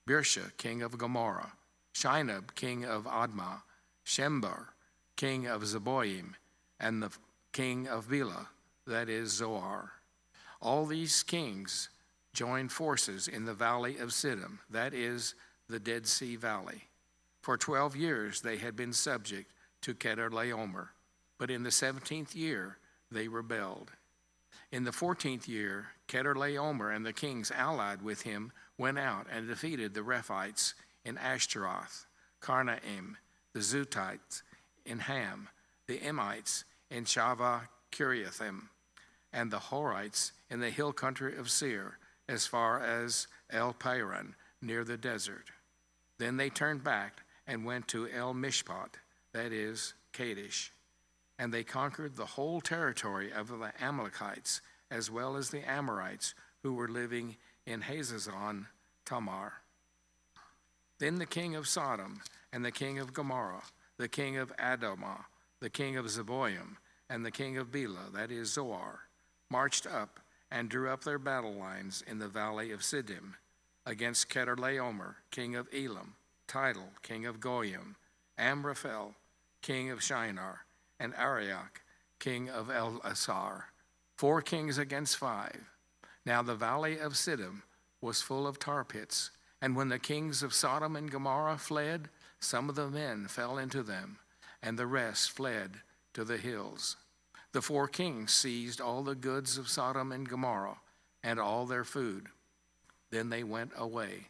Birsha king of Gomorrah, Shinab king of Admah, Shembar king of Zeboim, and the king of Bela, that is Zoar. All these kings joined forces in the valley of Siddim, that is the Dead Sea Valley. For 12 years they had been subject to Kedorlaomer, but in the 17th year they rebelled. In the 14th year, Kedorlaomer and the kings allied with him went out and defeated the Rephites in Ashtaroth, Karnaim, the Zutites in Ham, the Emites in Shavah Kiriathim, and the Horites in the hill country of Seir, as far as El Paran, near the desert. Then they turned back and went to El Mishpat, that is, Kadesh, and they conquered the whole territory of the Amalekites, as well as the Amorites who were living in Hazazon Tamar. Then the king of Sodom and the king of Gomorrah, the king of Adamah, the king of Zeboim, and the king of Bela, that is Zoar, marched up and drew up their battle lines in the valley of Siddim against Kedorlaomer, king of Elam, Tidal, king of Goyim, Amraphel, king of Shinar, and Arioch, king of Elasar, 4 kings against 5. Now the valley of Siddim was full of tar pits, and when the kings of Sodom and Gomorrah fled, some of the men fell into them, and the rest fled to the hills. The 4 kings seized all the goods of Sodom and Gomorrah and all their food. Then they went away.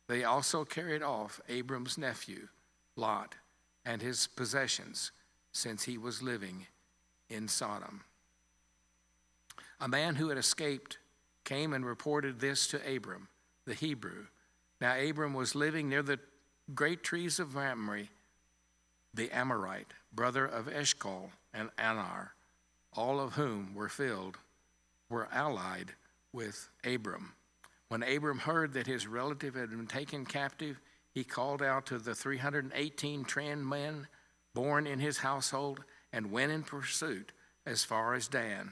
They also carried off Abram's nephew, Lot, and his possessions, since he was living in Sodom. A man who had escaped came and reported this to Abram, the Hebrew. Now Abram was living near the great trees of Mamre, the Amorite, brother of Eshcol and Anar, all of whom were allied with Abram. When Abram heard that his relative had been taken captive, he called out to the 318 trained men born in his household and went in pursuit as far as Dan.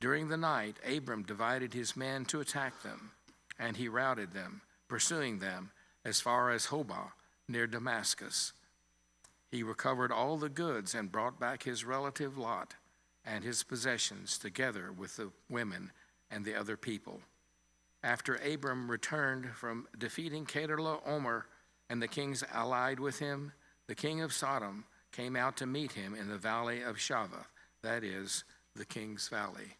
During the night, Abram divided his men to attack them, and he routed them, pursuing them as far as Hobah near Damascus. He recovered all the goods and brought back his relative Lot and his possessions together with the women and the other people. After Abram returned from defeating Kedorlaomer and the kings allied with him, the king of Sodom came out to meet him in the valley of Shavah, that is, the king's valley.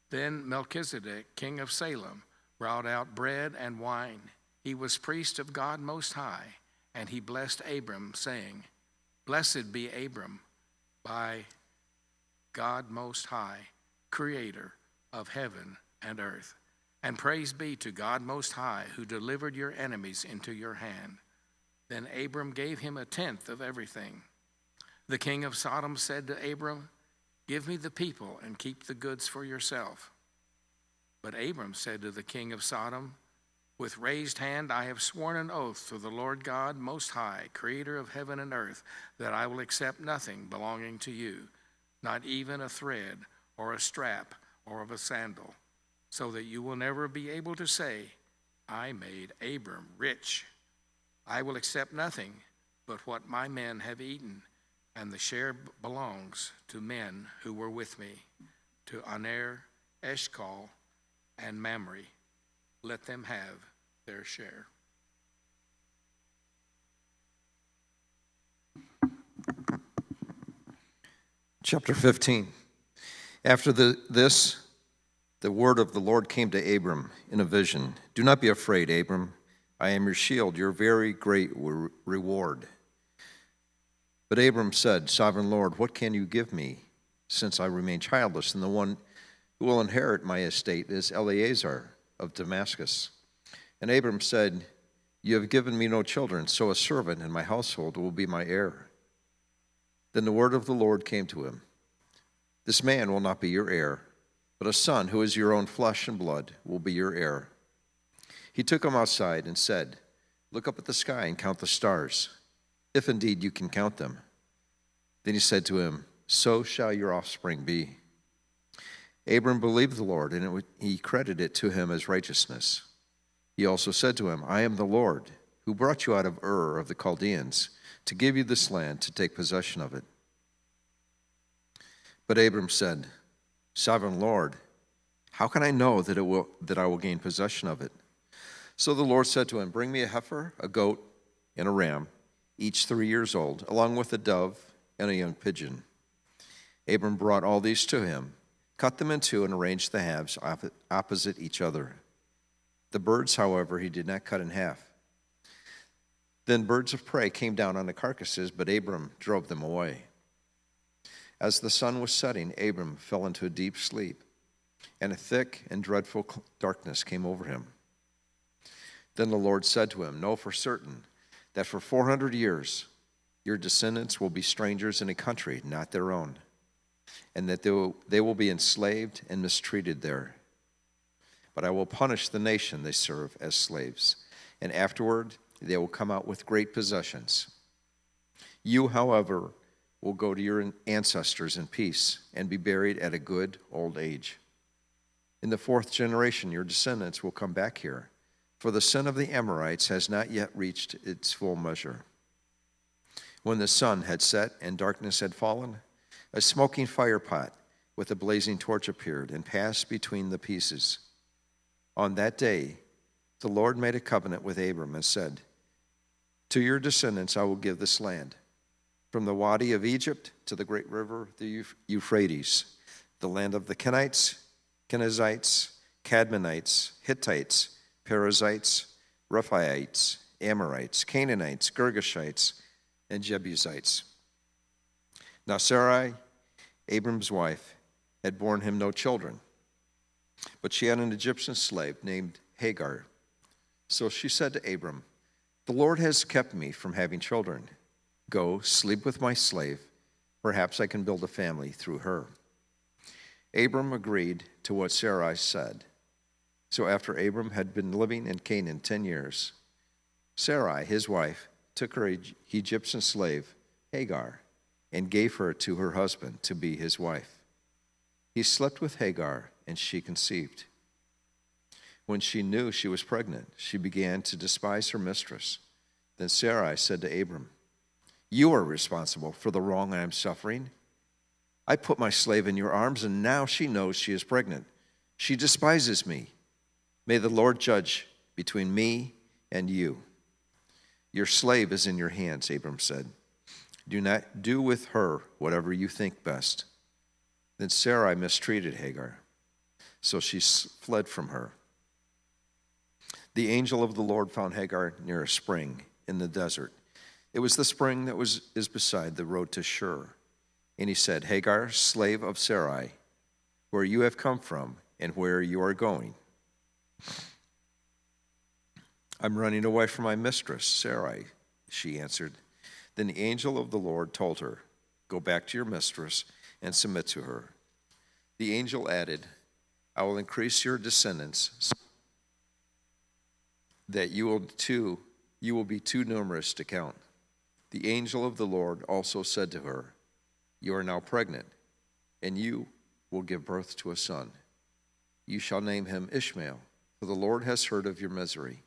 Then Melchizedek, king of Salem, brought out bread and wine. He was priest of God Most High, and he blessed Abram, saying, "Blessed be Abram by God Most High, creator of heaven and earth. And praise be to God Most High, who delivered your enemies into your hand." Then Abram gave him 1/10 of everything. The king of Sodom said to Abram, "Give me the people and keep the goods for yourself." But Abram said to the king of Sodom, "With raised hand I have sworn an oath to the Lord God Most High, creator of heaven and earth, that I will accept nothing belonging to you, not even a thread or a strap or of a sandal, so that you will never be able to say, 'I made Abram rich.' I will accept nothing but what my men have eaten, and the share belongs to men who were with me, to Aner, Eshcol, and Mamre. Let them have their share." Chapter 15. After this, the word of the Lord came to Abram in a vision. "Do not be afraid, Abram. I am your shield, your very great reward." But Abram said, "Sovereign Lord, what can you give me, since I remain childless, and the one who will inherit my estate is Eleazar of Damascus?" And Abram said, "You have given me no children, so a servant in my household will be my heir." Then the word of the Lord came to him, "This man will not be your heir, but a son who is your own flesh and blood will be your heir." He took him outside and said, "Look up at the sky and count the stars, if indeed you can count them." Then he said to him, "So shall your offspring be." Abram believed the Lord, and he credited it to him as righteousness. He also said to him, "I am the Lord, who brought you out of Ur of the Chaldeans, to give you this land to take possession of it." But Abram said, "Sovereign Lord, how can I know that I will gain possession of it?" So the Lord said to him, "Bring me a heifer, a goat, and a ram, each 3 years old, along with a dove and a young pigeon." Abram brought all these to him, cut them in two, and arranged the halves opposite each other. The birds, however, he did not cut in half. Then birds of prey came down on the carcasses, but Abram drove them away. As the sun was setting, Abram fell into a deep sleep, and a thick and dreadful darkness came over him. Then the Lord said to him, "Know for certain that for 400 years your descendants will be strangers in a country not their own, and that they will be enslaved and mistreated there. But I will punish the nation they serve as slaves, and afterward they will come out with great possessions. You, however, will go to your ancestors in peace and be buried at a good old age. In the 4th generation your descendants will come back here, for the sin of the Amorites has not yet reached its full measure." When the sun had set and darkness had fallen, a smoking firepot with a blazing torch appeared and passed between the pieces. On that day, the Lord made a covenant with Abram and said, "To your descendants I will give this land, from the Wadi of Egypt to the great river, the Euphrates, the land of the Kenites, Kenizzites, Cadmonites, Hittites, Perizzites, Rephaites, Amorites, Canaanites, Girgashites, and Jebusites." Now Sarai, Abram's wife, had borne him no children, but she had an Egyptian slave named Hagar. So she said to Abram, "The Lord has kept me from having children. Go, sleep with my slave. Perhaps I can build a family through her." Abram agreed to what Sarai said. So after Abram had been living in Canaan 10 years, Sarai, his wife, took her Egyptian slave, Hagar, and gave her to her husband to be his wife. He slept with Hagar, and she conceived. When she knew she was pregnant, she began to despise her mistress. Then Sarai said to Abram, "You are responsible for the wrong I am suffering. I put my slave in your arms, and now she knows she is pregnant. She despises me. May the Lord judge between me and you." "Your slave is in your hands," Abram said. Do with her whatever you think best." Then Sarai mistreated Hagar, so she fled from her. The angel of the Lord found Hagar near a spring in the desert. It was the spring that is beside the road to Shur. And he said, "Hagar, slave of Sarai, where you have come from and where you are going?" "I'm running away from my mistress, Sarai," she answered. Then the angel of the Lord told her, "Go back to your mistress and submit to her." The angel added, "I will increase your descendants so that you will be too numerous to count." The angel of the Lord also said to her, "You are now pregnant, and you will give birth to a son. You shall name him Ishmael, for the Lord has heard of your misery.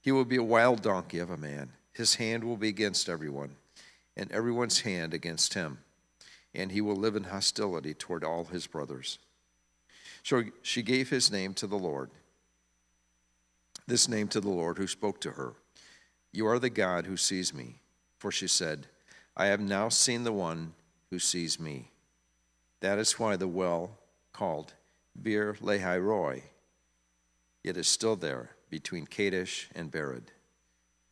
He will be a wild donkey of a man. His hand will be against everyone, and everyone's hand against him, and he will live in hostility toward all his brothers." So she gave this name to the Lord who spoke to her, "You are the God who sees me." For she said, "I have now seen the one who sees me." That is why the well called Bir Lahai Roi, it is still there between Kadesh and Bered.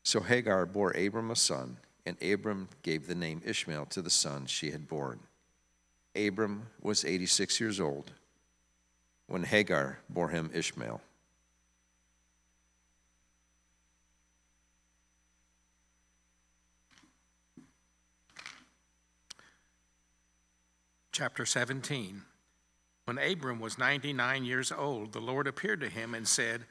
So Hagar bore Abram a son, and Abram gave the name Ishmael to the son she had born. Abram was 86 years old when Hagar bore him Ishmael. Chapter 17. When Abram was 99 years old, the Lord appeared to him and said,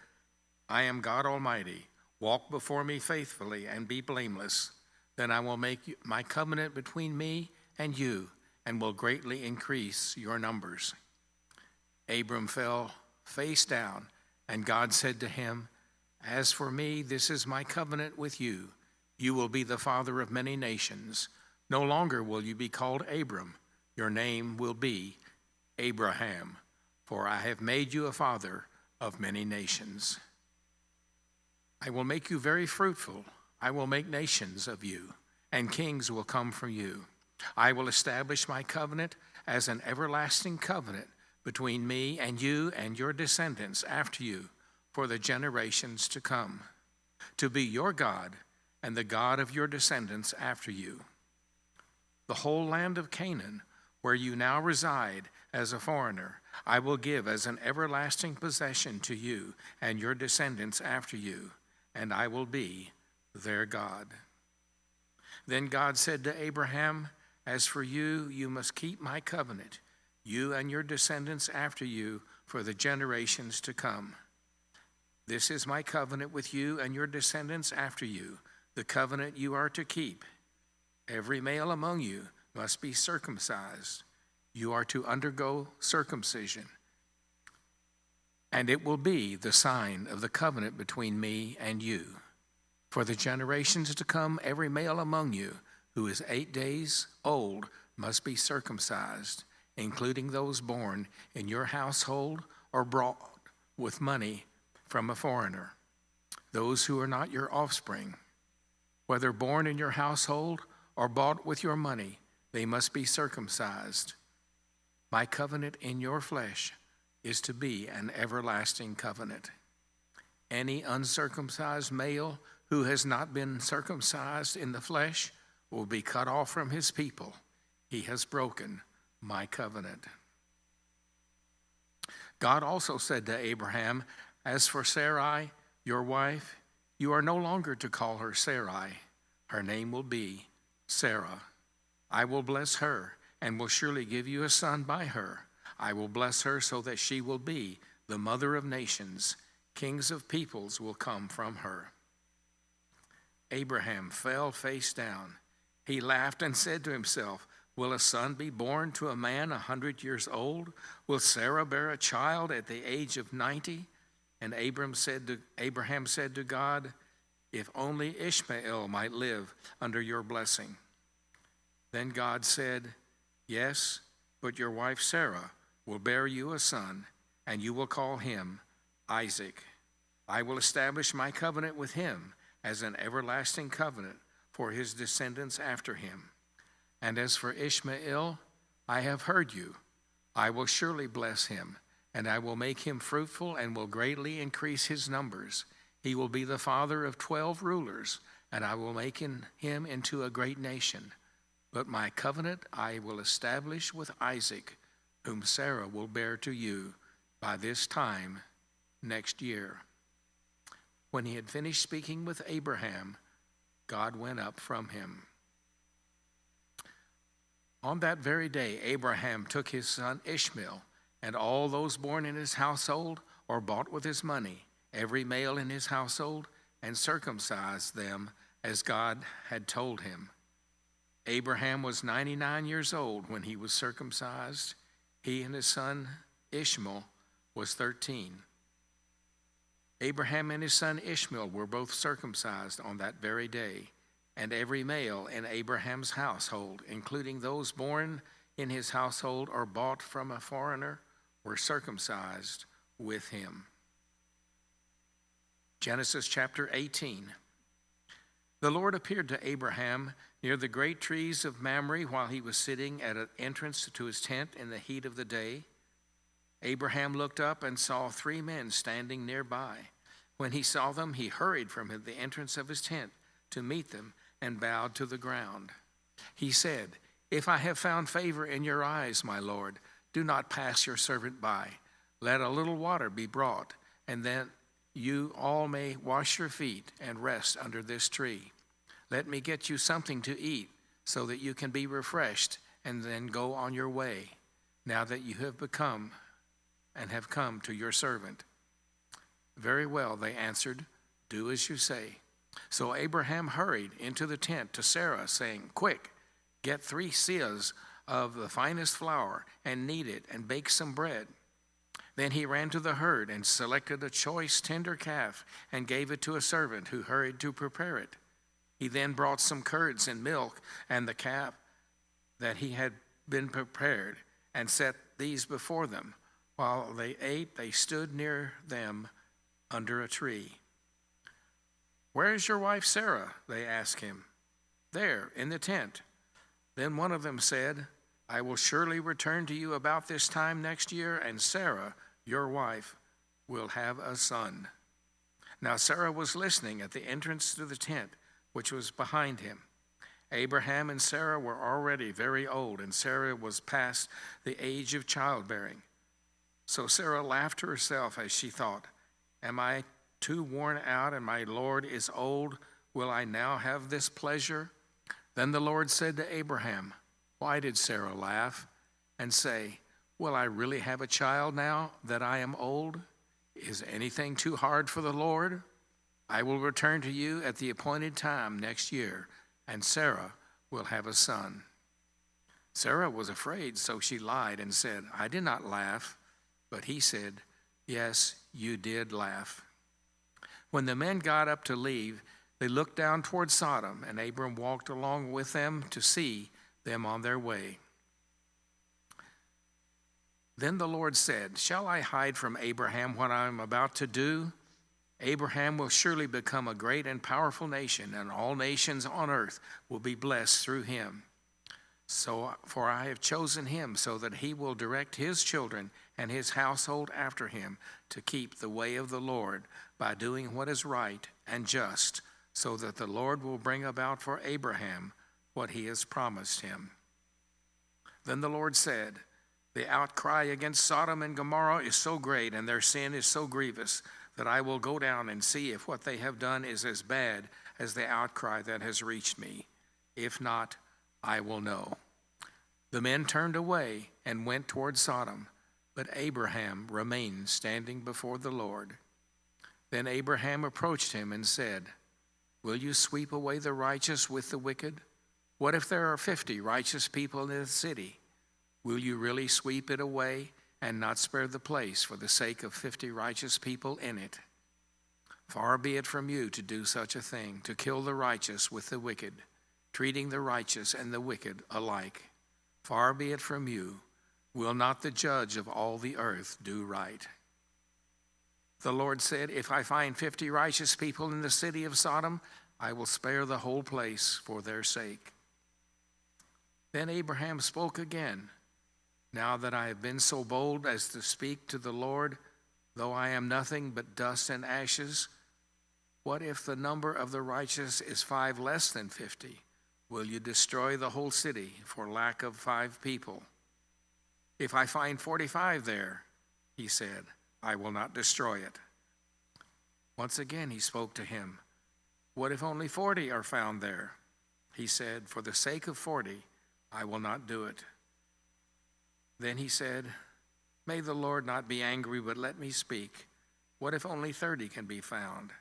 I am God Almighty. Walk before me faithfully and be blameless. Then I will make my covenant between me and you, and will greatly increase your numbers. Abram fell face down, and God said to him, As for me, this is my covenant with you. You will be the father of many nations. No longer will you be called Abram. Your name will be Abraham, for I have made you a father of many nations. I will make you very fruitful. I will make nations of you, and kings will come from you. I will establish my covenant as an everlasting covenant between me and you and your descendants after you for the generations to come, to be your God and the God of your descendants after you. The whole land of Canaan, where you now reside as a foreigner, I will give as an everlasting possession to you and your descendants after you, and I will be their God. Then God said to Abraham, As for you, you must keep my covenant, you and your descendants after you, for the generations to come. This is my covenant with you and your descendants after you, the covenant you are to keep. Every male among you must be circumcised. You are to undergo circumcision, and it will be the sign of the covenant between me and you. For the generations to come, every male among you who is 8 days old must be circumcised, including those born in your household or brought with money from a foreigner, those who are not your offspring. Whether born in your household or bought with your money, they must be circumcised. My covenant in your flesh is to be an everlasting covenant. Any uncircumcised male who has not been circumcised in the flesh will be cut off from his people. He has broken my covenant. God also said to Abraham, As for Sarai, your wife, you are no longer to call her Sarai. Her name will be Sarah. I will bless her and will surely give you a son by her. I will bless her so that she will be the mother of nations. Kings of peoples will come from her. Abraham fell face down. He laughed and said to himself, Will a son be born to a man 100 years old? Will Sarah bear a child at the age of 90? And Abraham said to God, If only Ishmael might live under your blessing. Then God said, Yes, but your wife Sarah will bear you a son, and you will call him Isaac. I will establish my covenant with him as an everlasting covenant for his descendants after him. And as for Ishmael, I have heard you. I will surely bless him, and I will make him fruitful and will greatly increase his numbers. He will be the father of 12 rulers, and I will make him into a great nation. But my covenant I will establish with Isaac, whom Sarah will bear to you by this time next year. When he had finished speaking with Abraham, God went up from him. On that very day, Abraham took his son Ishmael and all those born in his household or bought with his money, every male in his household, and circumcised them as God had told him. Abraham was 99 years old when he was circumcised. He and his son Ishmael was 13. Abraham and his son Ishmael were both circumcised on that very day, and every male in Abraham's household, including those born in his household or bought from a foreigner, were circumcised with him. Genesis chapter 18. The Lord appeared to Abraham near the great trees of Mamre while he was sitting at an entrance to his tent in the heat of the day. Abraham looked up and saw 3 men standing nearby. When he saw them, he hurried from the entrance of his tent to meet them and bowed to the ground. He said, If I have found favor in your eyes, my Lord, do not pass your servant by. Let a little water be brought, and then you all may wash your feet and rest under this tree. Let me get you something to eat so that you can be refreshed and then go on your way, now that you have become and have come to your servant." "Very well," they answered, "do as you say." So Abraham hurried into the tent to Sarah, saying, "Quick, get 3 seahs of the finest flour and knead it and bake some bread." Then he ran to the herd and selected a choice tender calf and gave it to a servant who hurried to prepare it. He then brought some curds and milk and the calf that he had been prepared and set these before them. While they ate, they stood near them under a tree. "Where is your wife Sarah?" they asked him. "There, in the tent." Then one of them said, "I will surely return to you about this time next year, and Sarah, your wife, will have a son." Now Sarah was listening at the entrance to the tent, which was behind him. Abraham and Sarah were already very old, and Sarah was past the age of childbearing. So Sarah laughed to herself as she thought, "Am I too worn out, and my Lord is old? Will I now have this pleasure?" Then the Lord said to Abraham, "Why did Sarah laugh and say, 'Will I really have a child now that I am old?' Is anything too hard for the Lord? I will return to you at the appointed time next year, and Sarah will have a son." Sarah was afraid, so she lied and said, "I did not laugh." But he said, "Yes, you did laugh." When the men got up to leave, they looked down toward Sodom, and Abram walked along with them to see them on their way. Then the Lord said, "Shall I hide from Abraham what I am about to do? Abraham will surely become a great and powerful nation, and all nations on earth will be blessed through him. For I have chosen him so that he will direct his children and his household after him to keep the way of the Lord by doing what is right and just, so that the Lord will bring about for Abraham what he has promised him." Then the Lord said, "The outcry against Sodom and Gomorrah is so great, and their sin is so grievous, that I will go down and see if what they have done is as bad as the outcry that has reached me. If not, I will know." The men turned away and went toward Sodom, but Abraham remained standing before the Lord. Then Abraham approached him and said, "Will you sweep away the righteous with the wicked? What if there are 50 righteous people in the city? Will you really sweep it away and not spare the place for the sake of 50 righteous people in it? Far be it from you to do such a thing, to kill the righteous with the wicked, treating the righteous and the wicked alike. Far be it from you. Will not the judge of all the earth do right?" The Lord said, "If I find 50 righteous people in the city of Sodom, I will spare the whole place for their sake." Then Abraham spoke again, "Now that I have been so bold as to speak to the Lord, though I am nothing but dust and ashes, what if the number of the righteous is 5 less than 50? Will you destroy the whole city for lack of 5 people? If I find 45 there," he said, "I will not destroy it." Once again he spoke to him, "What if only 40 are found there?" He said, "For the sake of 40, I will not do it." Then he said, "May the Lord not be angry, but let me speak. What if only 30 can be found?"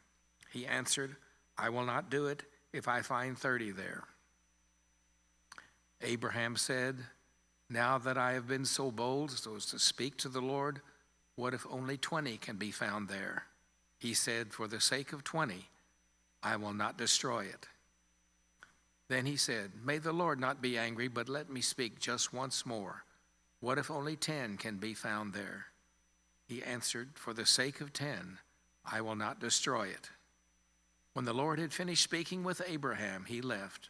He answered, "I will not do it if I find 30 there." Abraham said, "Now that I have been so bold so as to speak to the Lord, what if only 20 can be found there?" He said, "For the sake of 20, I will not destroy it." Then he said, "May the Lord not be angry, but let me speak just once more. What if only 10 can be found there?" He answered, "For the sake of 10, I will not destroy it." When the Lord had finished speaking with Abraham, he left,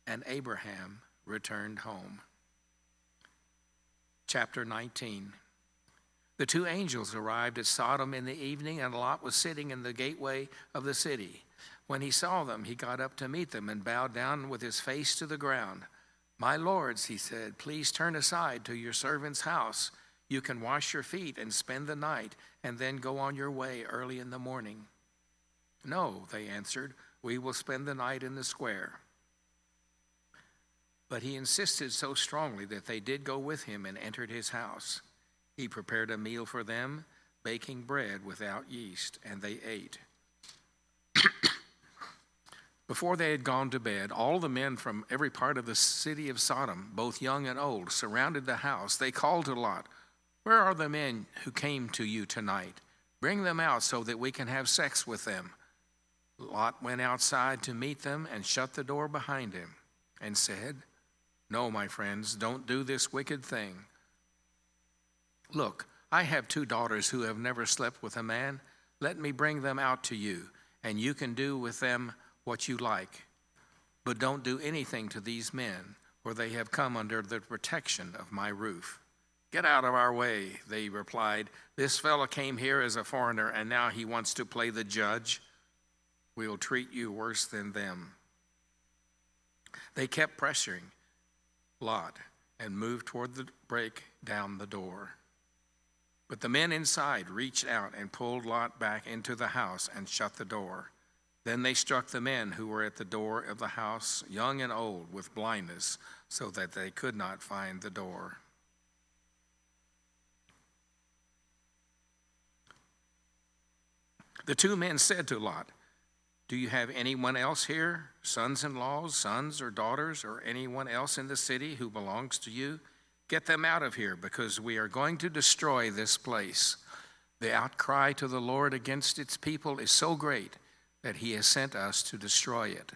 and Abraham returned home. Chapter 19. The 2 angels arrived at Sodom in the evening, and Lot was sitting in the gateway of the city. When he saw them, he got up to meet them and bowed down with his face to the ground. "My lords," he said, "please turn aside to your servant's house. You can wash your feet and spend the night, and then go on your way early in the morning." "No," they answered, "we will spend the night in the square." But he insisted so strongly that they did go with him and entered his house. He prepared a meal for them, baking bread without yeast, and they ate. Before they had gone to bed, all the men from every part of the city of Sodom, both young and old, surrounded the house. They called to Lot, "Where are the men who came to you tonight? Bring them out so that we can have sex with them." Lot went outside to meet them and shut the door behind him and said, "No, my friends, don't do this wicked thing. Look, I have 2 daughters who have never slept with a man. Let me bring them out to you, and you can do with them what you like. But don't do anything to these men, for they have come under the protection of my roof." "Get out of our way," they replied. "This fellow came here as a foreigner, and now he wants to play the judge. We will treat you worse than them." They kept pressuring Lot and moved toward the break down the door. But the men inside reached out and pulled Lot back into the house and shut the door. Then they struck the men who were at the door of the house, young and old, with blindness, so that they could not find the door. The 2 men said to Lot, "Do you have anyone else here, sons-in-laws, sons or daughters, or anyone else in the city who belongs to you? Get them out of here, because we are going to destroy this place. The outcry to the Lord against its people is so great that he has sent us to destroy it."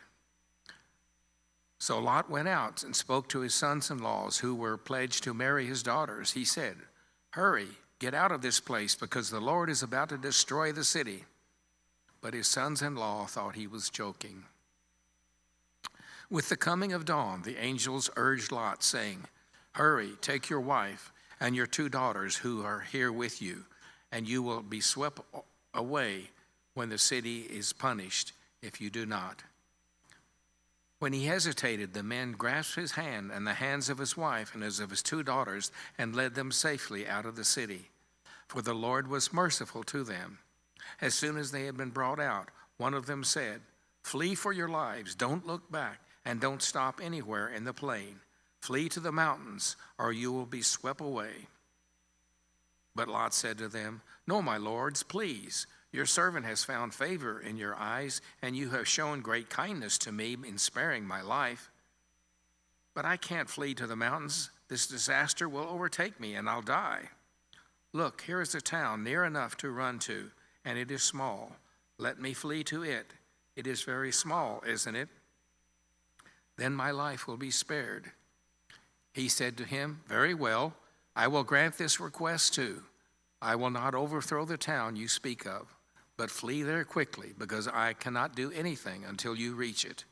So Lot went out and spoke to his sons-in-laws who were pledged to marry his daughters. He said, "Hurry, get out of this place, because the Lord is about to destroy the city." But his sons-in-law thought he was joking. With the coming of dawn, the angels urged Lot, saying, "Hurry, take your wife and your 2 daughters who are here with you, and you will be swept away when the city is punished if you do not." When he hesitated, the men grasped his hand and the hands of his wife and of his 2 daughters and led them safely out of the city. For the Lord was merciful to them. As soon as they had been brought out, one of them said, "Flee for your lives, don't look back, and don't stop anywhere in the plain. Flee to the mountains, or you will be swept away." But Lot said to them, "No, my lords, please. Your servant has found favor in your eyes, and you have shown great kindness to me in sparing my life. But I can't flee to the mountains. This disaster will overtake me, and I'll die. Look, here is a town near enough to run to, and it is small. Let me flee to it. It is very small, isn't it? Then my life will be spared." He said to him, "Very well, I will grant this request too. I will not overthrow the town you speak of, but flee there quickly, because I cannot do anything until you reach it.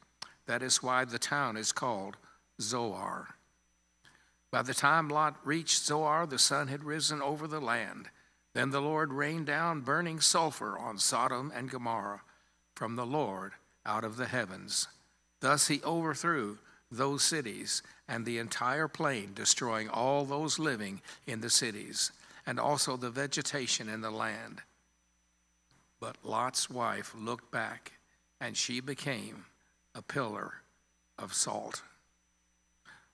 That is why the town is called Zoar." By the time Lot reached Zoar, the sun had risen over the land. Then the Lord rained down burning sulfur on Sodom and Gomorrah from the Lord out of the heavens. Thus he overthrew those cities and the entire plain, destroying all those living in the cities, and also the vegetation in the land. But Lot's wife looked back, and she became a pillar of salt.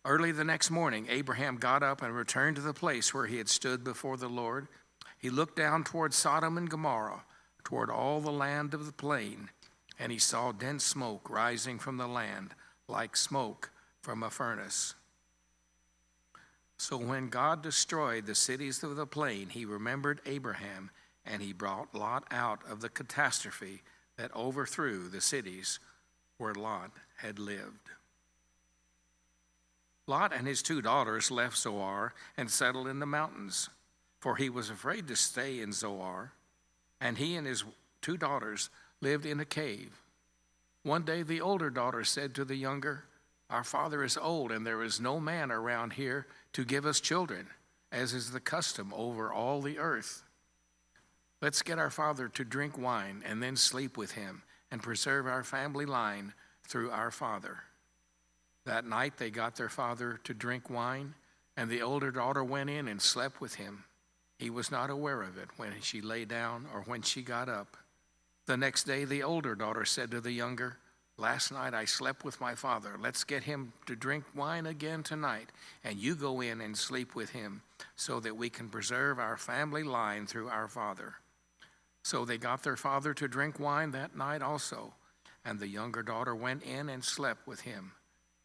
Early the next morning, Abraham got up and returned to the place where he had stood before the Lord. He looked down toward Sodom and Gomorrah, toward all the land of the plain, and he saw dense smoke rising from the land, like smoke from a furnace. So when God destroyed the cities of the plain, he remembered Abraham, and he brought Lot out of the catastrophe that overthrew the cities where Lot had lived. Lot and his 2 daughters left Zoar and settled in the mountains, for he was afraid to stay in Zoar, and he and his 2 daughters lived in a cave. One day the older daughter said to the younger, "Our father is old, and there is no man around here to give us children, as is the custom over all the earth. Let's get our father to drink wine and then sleep with him and preserve our family line through our father." That night they got their father to drink wine, and the older daughter went in and slept with him. He was not aware of it when she lay down or when she got up. The next day the older daughter said to the younger, Last night I slept with my father. Let's get him to drink wine again tonight, and you go in and sleep with him so that we can preserve our family line through our father." So they got their father to drink wine that night also, and the younger daughter went in and slept with him.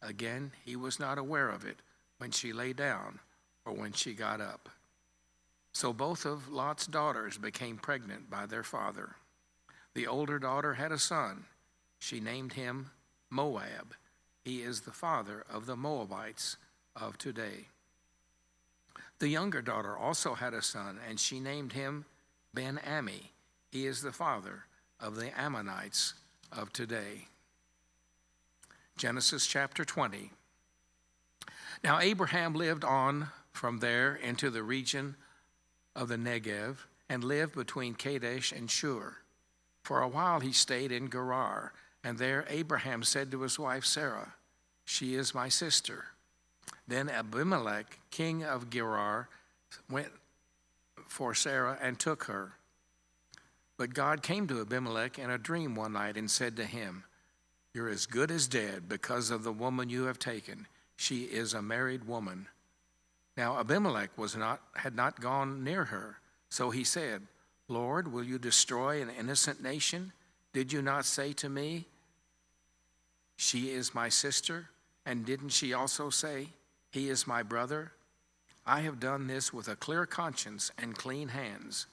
Again, he was not aware of it when she lay down or when she got up. So both of Lot's daughters became pregnant by their father. The older daughter had a son. She named him Moab. He is the father of the Moabites of today. The younger daughter also had a son, and she named him Ben-Ammi. He is the father of the Ammonites of today. Genesis chapter 20. Now Abraham lived on from there into the region of the Negev and lived between Kadesh and Shur. For a while he stayed in Gerar, and there Abraham said to his wife Sarah, "She is my sister." Then Abimelech, king of Gerar, went for Sarah and took her. But God came to Abimelech in a dream one night and said to him, "You're as good as dead because of the woman you have taken. She is a married woman." Now Abimelech had not gone near her. So he said, "Lord, will you destroy an innocent nation? Did you not say to me, 'She is my sister'? And didn't she also say, 'He is my brother'? I have done this with a clear conscience and clean hands."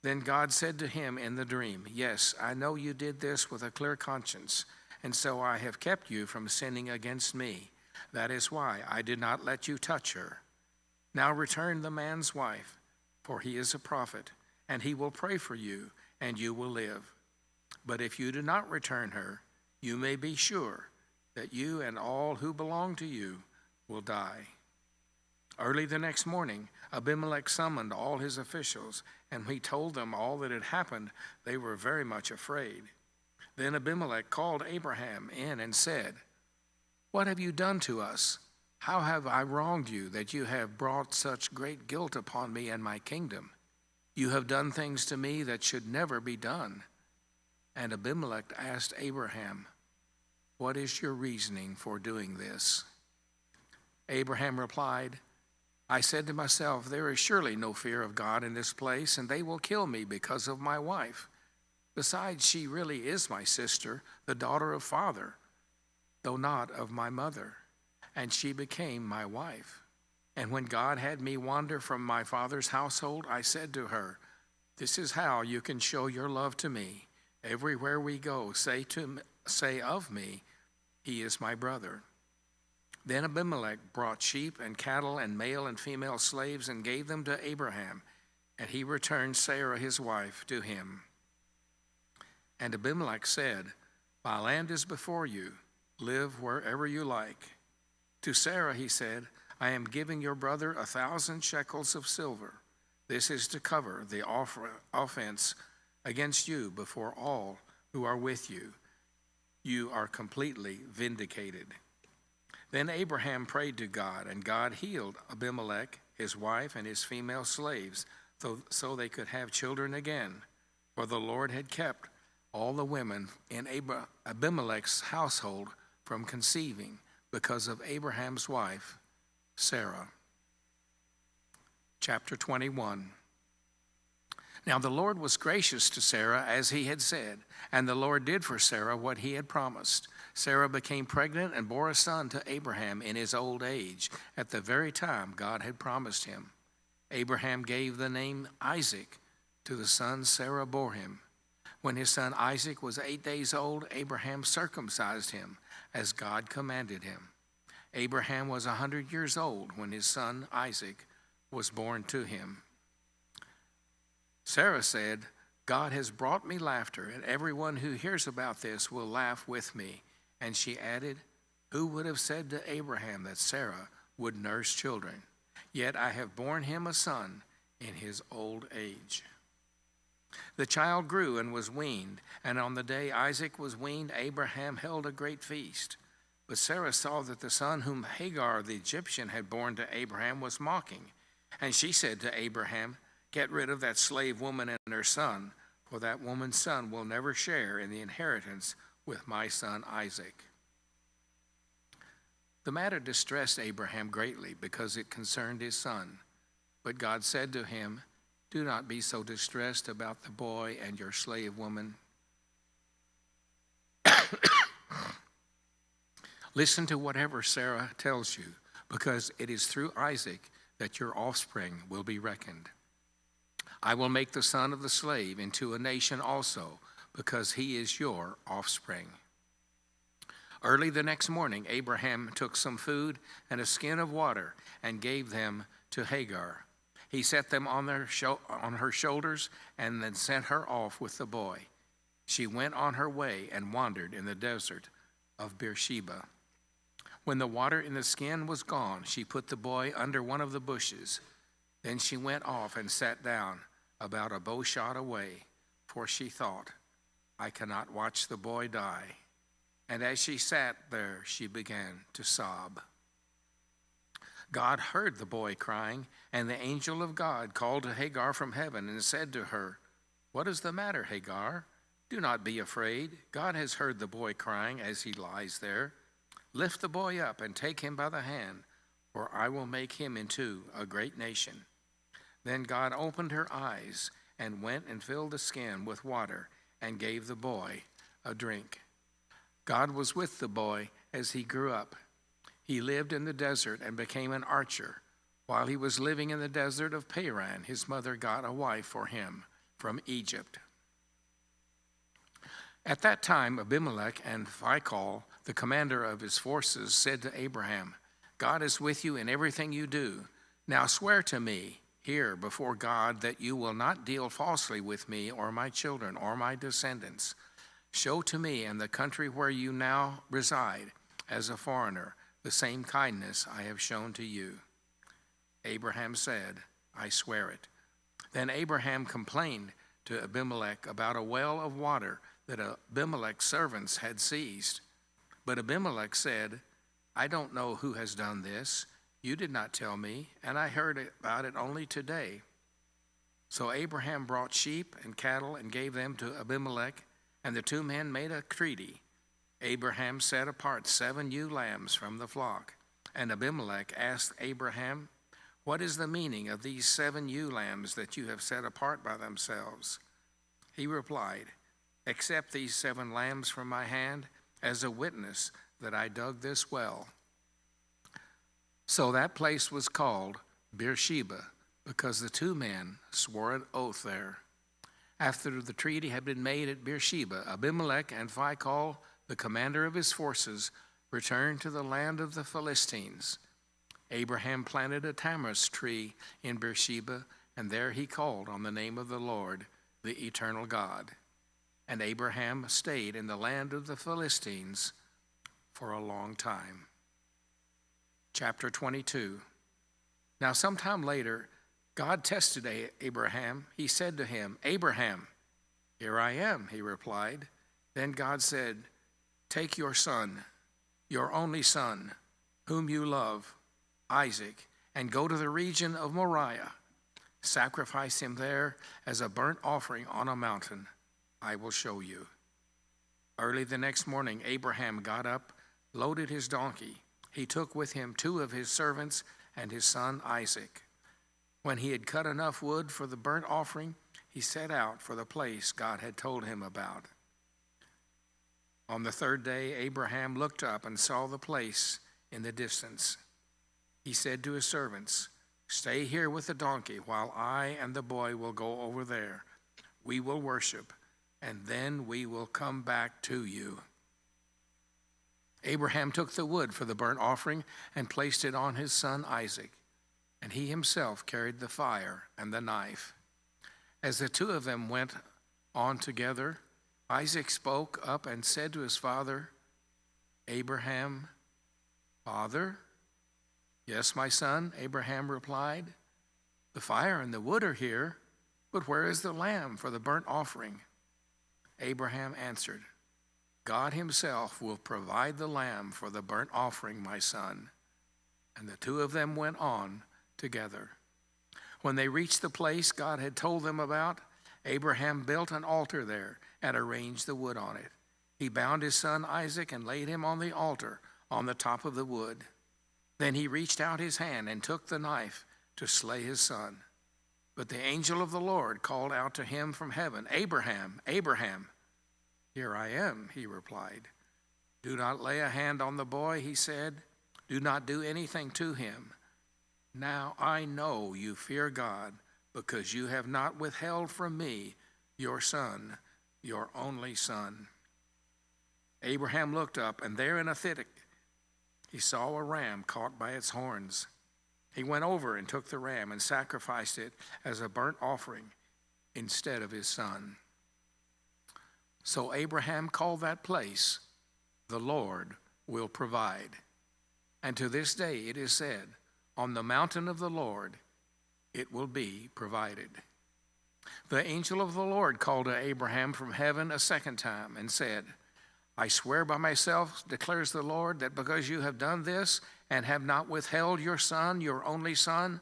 Then God said to him in the dream, "Yes, I know you did this with a clear conscience, and so I have kept you from sinning against me. That is why I did not let you touch her. Now return the man's wife, for he is a prophet, and he will pray for you, and you will live. But if you do not return her, you may be sure that you and all who belong to you will die." Early the next morning, Abimelech summoned all his officials, and when he told them all that had happened, they were very much afraid. Then Abimelech called Abraham in and said, "What have you done to us? How have I wronged you that you have brought such great guilt upon me and my kingdom? You have done things to me that should never be done." And Abimelech asked Abraham, "What is your reasoning for doing this?" Abraham replied, "I said to myself, there is surely no fear of God in this place, and they will kill me because of my wife. Besides, she really is my sister, the daughter of father, though not of my mother, and she became my wife. And when God had me wander from my father's household, I said to her, 'This is how you can show your love to me. Everywhere we go, say of me, he is my brother.' Then Abimelech brought sheep and cattle and male and female slaves and gave them to Abraham, and he returned Sarah his wife to him. And Abimelech said, 'My land is before you. Live wherever you like.' To Sarah he said, 'I am giving your brother 1,000 shekels of silver. This is to cover the offense against you before all who are with you. You are completely vindicated.' Then Abraham prayed to God, and God healed Abimelech, his wife, and his female slaves, so they could have children again. For the Lord had kept all the women in Abimelech's household from conceiving because of Abraham's wife, Sarah." Chapter 21. Now the Lord was gracious to Sarah as he had said, and the Lord did for Sarah what he had promised. Sarah became pregnant and bore a son to Abraham in his old age, at the very time God had promised him. Abraham gave the name Isaac to the son Sarah bore him. When his son Isaac was 8 days old, Abraham circumcised him, as God commanded him. Abraham was 100 years old when his son Isaac was born to him. Sarah said, "God has brought me laughter, and everyone who hears about this will laugh with me." And she added, "Who would have said to Abraham that Sarah would nurse children? Yet I have borne him a son in his old age." The child grew and was weaned, and on the day Isaac was weaned, Abraham held a great feast. But Sarah saw that the son whom Hagar the Egyptian had borne to Abraham was mocking. And she said to Abraham, "Get rid of that slave woman and her son, for that woman's son will never share in the inheritance with my son Isaac." The matter distressed Abraham greatly because it concerned his son. But God said to him, "Do not be so distressed about the boy and your slave woman. Listen to whatever Sarah tells you, because it is through Isaac that your offspring will be reckoned. I will make the son of the slave into a nation also, because he is your offspring." Early the next morning, Abraham took some food and a skin of water and gave them to Hagar. He set them on her shoulders and then sent her off with the boy. She went on her way and wandered in the desert of Beersheba. When the water in the skin was gone, she put the boy under one of the bushes. Then she went off and sat down about a bow shot away, for she thought, "I cannot watch the boy die." And as she sat there, she began to sob. God heard the boy crying, and the angel of God called to Hagar from heaven and said to her, "What is the matter, Hagar? Do not be afraid. God has heard the boy crying as he lies there. Lift the boy up and take him by the hand, for I will make him into a great nation." Then God opened her eyes and went and filled the skin with water and gave the boy a drink. God was with the boy as he grew up. He lived in the desert and became an archer. While he was living in the desert of Paran, his mother got a wife for him from Egypt. At that time, Abimelech and Phicol, the commander of his forces, said to Abraham, "God is with you in everything you do. Now swear to me here before God that you will not deal falsely with me or my children or my descendants. Show to me and the country where you now reside as a foreigner the same kindness I have shown to you." Abraham said, "I swear it." Then Abraham complained to Abimelech about a well of water that Abimelech's servants had seized. But Abimelech said, "I don't know who has done this. You did not tell me, and I heard about it only today." So Abraham brought sheep and cattle and gave them to Abimelech, and the two men made a treaty. Abraham set apart 7 ewe lambs from the flock, and Abimelech asked Abraham, "What is the meaning of these 7 ewe lambs that you have set apart by themselves?" He replied, "Accept these 7 lambs from my hand as a witness that I dug this well." So that place was called Beersheba, because the two men swore an oath there. After the treaty had been made at Beersheba, Abimelech and Phicol, the commander of his forces, returned to the land of the Philistines. Abraham planted a tamarisk tree in Beersheba, and there he called on the name of the Lord, the eternal God. And Abraham stayed in the land of the Philistines for a long time. Chapter 22. Now sometime later, God tested Abraham. He said to him, "Abraham." "Here I am," he replied. Then God said, "Take your son, your only son, whom you love, Isaac, and go to the region of Moriah. Sacrifice him there as a burnt offering on a mountain I will show you." Early the next morning, Abraham got up, loaded his donkey. He took with him 2 of his servants and his son Isaac. When he had cut enough wood for the burnt offering, he set out for the place God had told him about. On the 3rd day, Abraham looked up and saw the place in the distance. He said to his servants, "Stay here with the donkey while I and the boy will go over there. We will worship, and then we will come back to you." Abraham took the wood for the burnt offering and placed it on his son Isaac, and he himself carried the fire and the knife. As the 2 of them went on together, Isaac spoke up and said to his father, "Abraham." "Father?" "Yes, my son," Abraham replied. "The fire and the wood are here, but where is the lamb for the burnt offering?" Abraham answered, "God himself will provide the lamb for the burnt offering, my son." And the 2 of them went on together. When they reached the place God had told them about, Abraham built an altar there and arranged the wood on it. He bound his son Isaac and laid him on the altar on the top of the wood. Then he reached out his hand and took the knife to slay his son. But the angel of the Lord called out to him from heaven, "Abraham, Abraham." "Here I am," he replied. "Do not lay a hand on the boy," he said. "Do not do anything to him. Now I know you fear God, because you have not withheld from me your son, your only son." Abraham looked up, and there in a thicket he saw a ram caught by its horns. He went over and took the ram and sacrificed it as a burnt offering instead of his son. So Abraham called that place, "The Lord will provide." And to this day it is said, "On the mountain of the Lord it will be provided." The angel of the Lord called to Abraham from heaven a second time and said, "I swear by myself, declares the Lord, that because you have done this and have not withheld your son, your only son,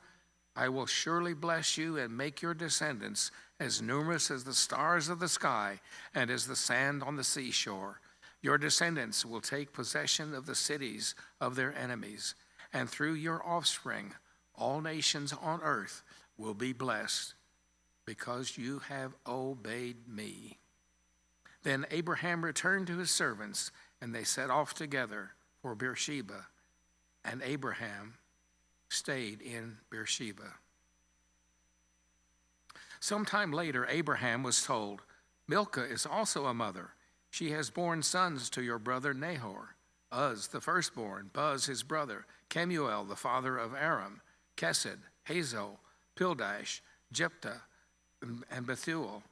I will surely bless you and make your descendants as numerous as the stars of the sky and as the sand on the seashore. Your descendants will take possession of the cities of their enemies, and through your offspring, all nations on earth will be blessed, because you have obeyed me." Then Abraham returned to his servants, and they set off together for Beersheba, and Abraham stayed in Beersheba. Sometime later, Abraham was told, "Milcah is also a mother. She has borne sons to your brother Nahor, Uz the firstborn, Buz his brother, Kemuel the father of Aram, Kesed, Hazo, Pildash, Jephthah, and Bethuel.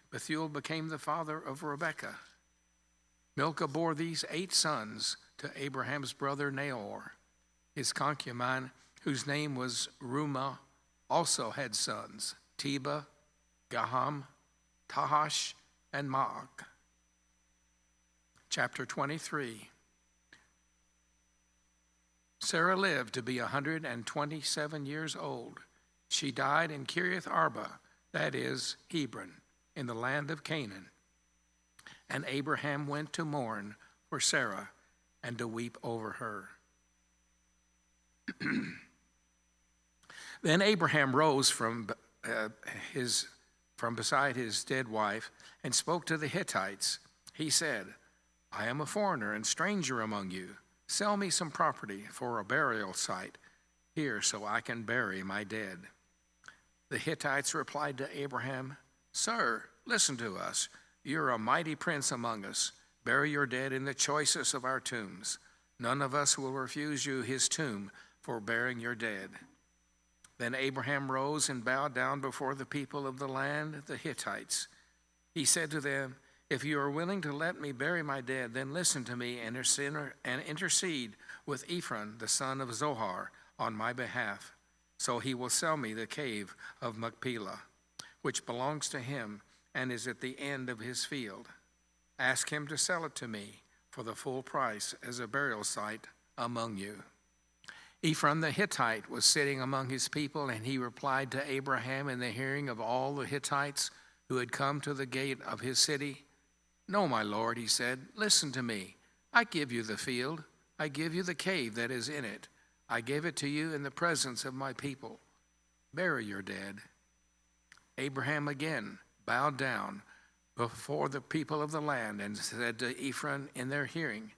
Bethuel became the father of Rebekah. Milcah bore these 8 sons to Abraham's brother Nahor. His concubine, whose name was Reumah, also had sons, Teba, Gaham, Tahash, and Maach. Chapter 23. Sarah lived to be 127 years old. She died in Kiriath Arba, that is, Hebron, in the land of Canaan. And Abraham went to mourn for Sarah and to weep over her. Then Abraham rose from beside his dead wife and spoke to the Hittites. He said, "I am a foreigner and stranger among you. Sell me some property for a burial site here so I can bury my dead." The Hittites replied to Abraham, "Sir, listen to us. You're a mighty prince among us. Bury your dead in the choicest of our tombs. None of us will refuse you his tomb for burying your dead." Then Abraham rose and bowed down before the people of the land, the Hittites. He said to them, "If you are willing to let me bury my dead, then listen to me and intercede with Ephron, the son of Zohar, on my behalf. So he will sell me the cave of Machpelah, which belongs to him and is at the end of his field. Ask him to sell it to me for the full price as a burial site among you." Ephron the Hittite was sitting among his people, and he replied to Abraham in the hearing of all the Hittites who had come to the gate of his city. "No, my lord," he said, "listen to me. I give you the field. I give you the cave that is in it. I gave it to you in the presence of my people. Bury your dead." Abraham again bowed down before the people of the land and said to Ephron in their hearing,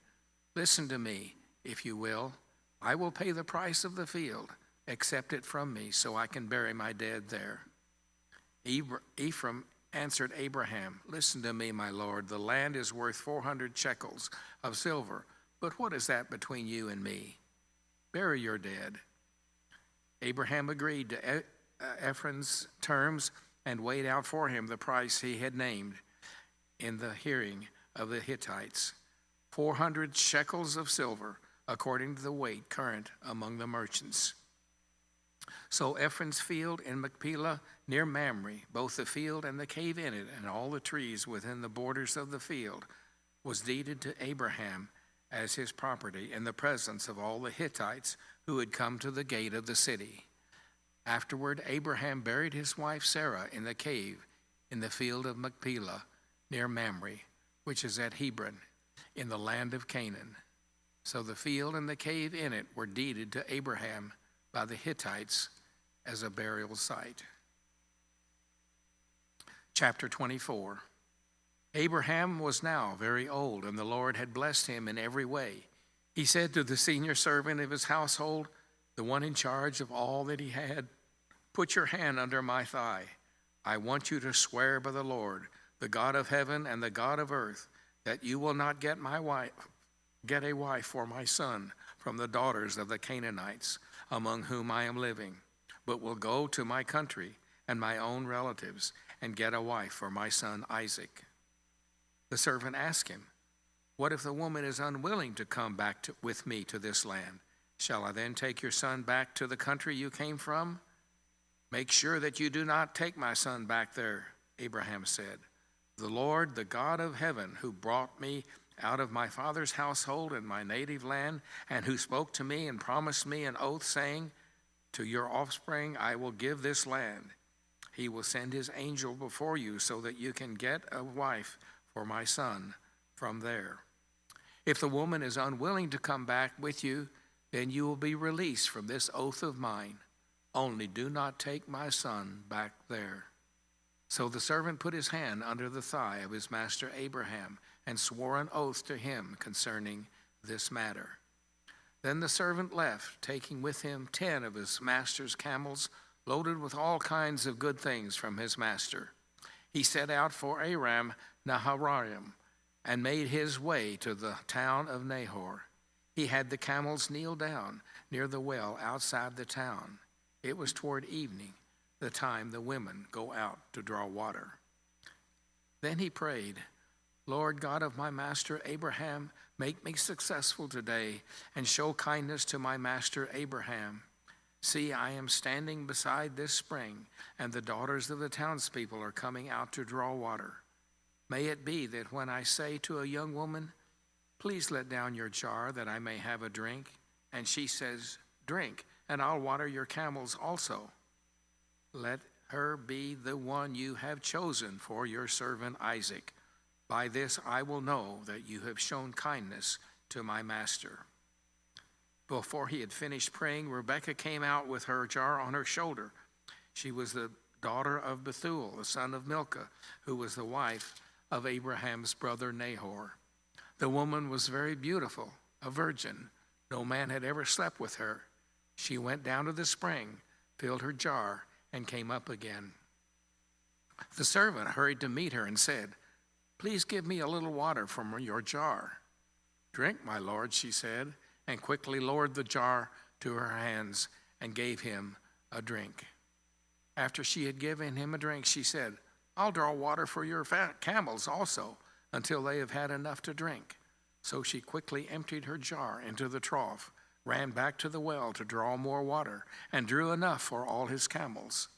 "Listen to me, if you will. I will pay the price of the field. Accept it from me so I can bury my dead there." Ephraim answered Abraham, "Listen to me, my lord. The land is worth 400 shekels of silver, but what is that between you and me? Bury your dead." Abraham agreed to Ephron's terms and weighed out for him the price he had named in the hearing of the Hittites, 400 shekels of silver, according to the weight current among the merchants. So Ephron's field in Machpelah near Mamre, both the field and the cave in it, and all the trees within the borders of the field, was deeded to Abraham as his property in the presence of all the Hittites who had come to the gate of the city. Afterward, Abraham buried his wife Sarah in the cave in the field of Machpelah near Mamre, which is at Hebron, in the land of Canaan. So the field and the cave in it were deeded to Abraham by the Hittites as a burial site. Chapter 24. Abraham was now very old, and the Lord had blessed him in every way. He said to the senior servant of his household, the one in charge of all that he had, "Put your hand under my thigh. I want you to swear by the Lord, the God of heaven and the God of earth, that you will not get a wife for my son from the daughters of the Canaanites, among whom I am living, but will go to my country and my own relatives and get a wife for my son Isaac." The servant asked him, "What if the woman is unwilling to come back with me to this land? Shall I then take your son back to the country you came from?" "Make sure that you do not take my son back there," Abraham said. "The Lord, the God of heaven, who brought me out of my father's household and my native land, and who spoke to me and promised me an oath, saying, 'To your offspring I will give this land.' He will send his angel before you so that you can get a wife for my son from there. If the woman is unwilling to come back with you, then you will be released from this oath of mine. Only do not take my son back there." So the servant put his hand under the thigh of his master Abraham and swore an oath to him concerning this matter. Then the servant left, taking with him 10 of his master's camels, loaded with all kinds of good things from his master. He set out for Aram Naharaim and made his way to the town of Nahor. He had the camels kneel down near the well outside the town. It was toward evening, the time the women go out to draw water. Then he prayed, "Lord God of my master Abraham, make me successful today and show kindness to my master Abraham. See, I am standing beside this spring, and the daughters of the townspeople are coming out to draw water. May it be that when I say to a young woman, 'Please let down your jar that I may have a drink,' and she says, 'Drink, and I'll water your camels also,' let her be the one you have chosen for your servant Isaac. By this I will know that you have shown kindness to my master." Before he had finished praying, Rebekah came out with her jar on her shoulder. She was the daughter of Bethuel, the son of Milcah, who was the wife of Abraham's brother Nahor. The woman was very beautiful, a virgin. No man had ever slept with her. She went down to the spring, filled her jar, and came up again. The servant hurried to meet her and said, "Please give me a little water from your jar." "Drink, my lord," she said, and quickly lowered the jar to her hands and gave him a drink. After she had given him a drink, she said, "I'll draw water for your camels also, until they have had enough to drink." So she quickly emptied her jar into the trough, ran back to the well to draw more water, and drew enough for all his camels.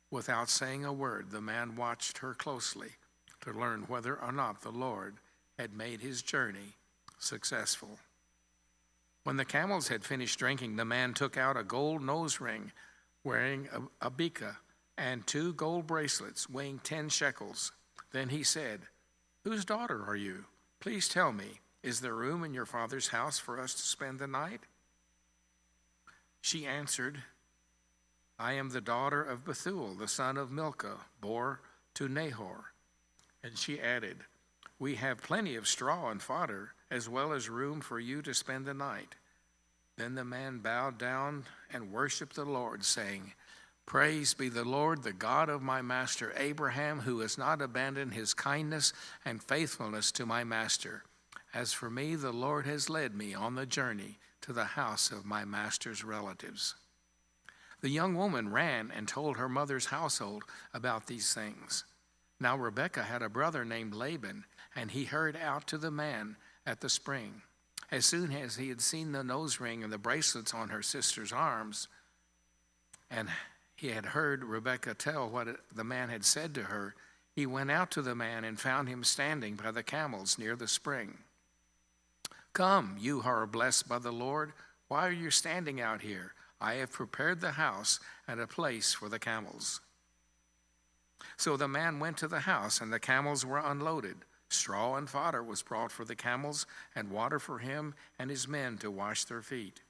Without saying a word, the man watched her closely to learn whether or not the Lord had made his journey successful. When the camels had finished drinking, the man took out a gold nose ring wearing a beka and 2 gold bracelets weighing 10 shekels. Then he said, "Whose daughter are you? Please tell me, is there room in your father's house for us to spend the night?" She answered, "I am the daughter of Bethuel, the son of Milcah, bore to Nahor." And she added, "We have plenty of straw and fodder, as well as room for you to spend the night." Then the man bowed down and worshiped the Lord, saying, "Praise be the Lord, the God of my master Abraham, who has not abandoned his kindness and faithfulness to my master. As for me, the Lord has led me on the journey to the house of my master's relatives." The young woman ran and told her mother's household about these things. Now Rebekah had a brother named Laban, and he hurried out to the man at the spring. As soon as he had seen the nose ring and the bracelets on her sister's arms, and he had heard Rebekah tell what the man had said to her, he went out to the man and found him standing by the camels near the spring. "Come, you who are blessed by the Lord, why are you standing out here? I have prepared the house and a place for the camels." So the man went to the house, and the camels were unloaded. Straw and fodder was brought for the camels, and water for him and his men to wash their feet.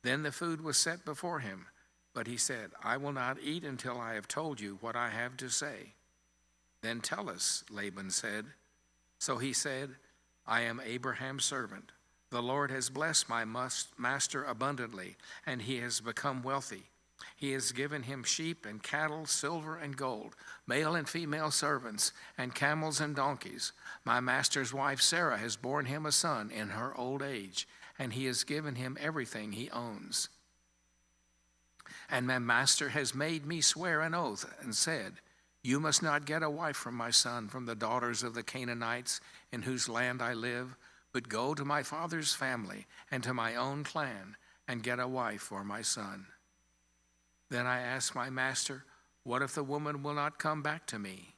Then the food was set before him, but he said, I will not eat until I have told you what I have to say. Then tell us, Laban said. So he said, I am Abraham's servant. The Lord has blessed my master abundantly, and he has become wealthy. He has given him sheep and cattle, silver and gold, male and female servants, and camels and donkeys. My master's wife Sarah has borne him a son in her old age, and he has given him everything he owns. And my master has made me swear an oath and said, you must not get a wife from my son from the daughters of the Canaanites in whose land I live, but go to my father's family and to my own clan and get a wife for my son. Then I asked my master, what if the woman will not come back to me?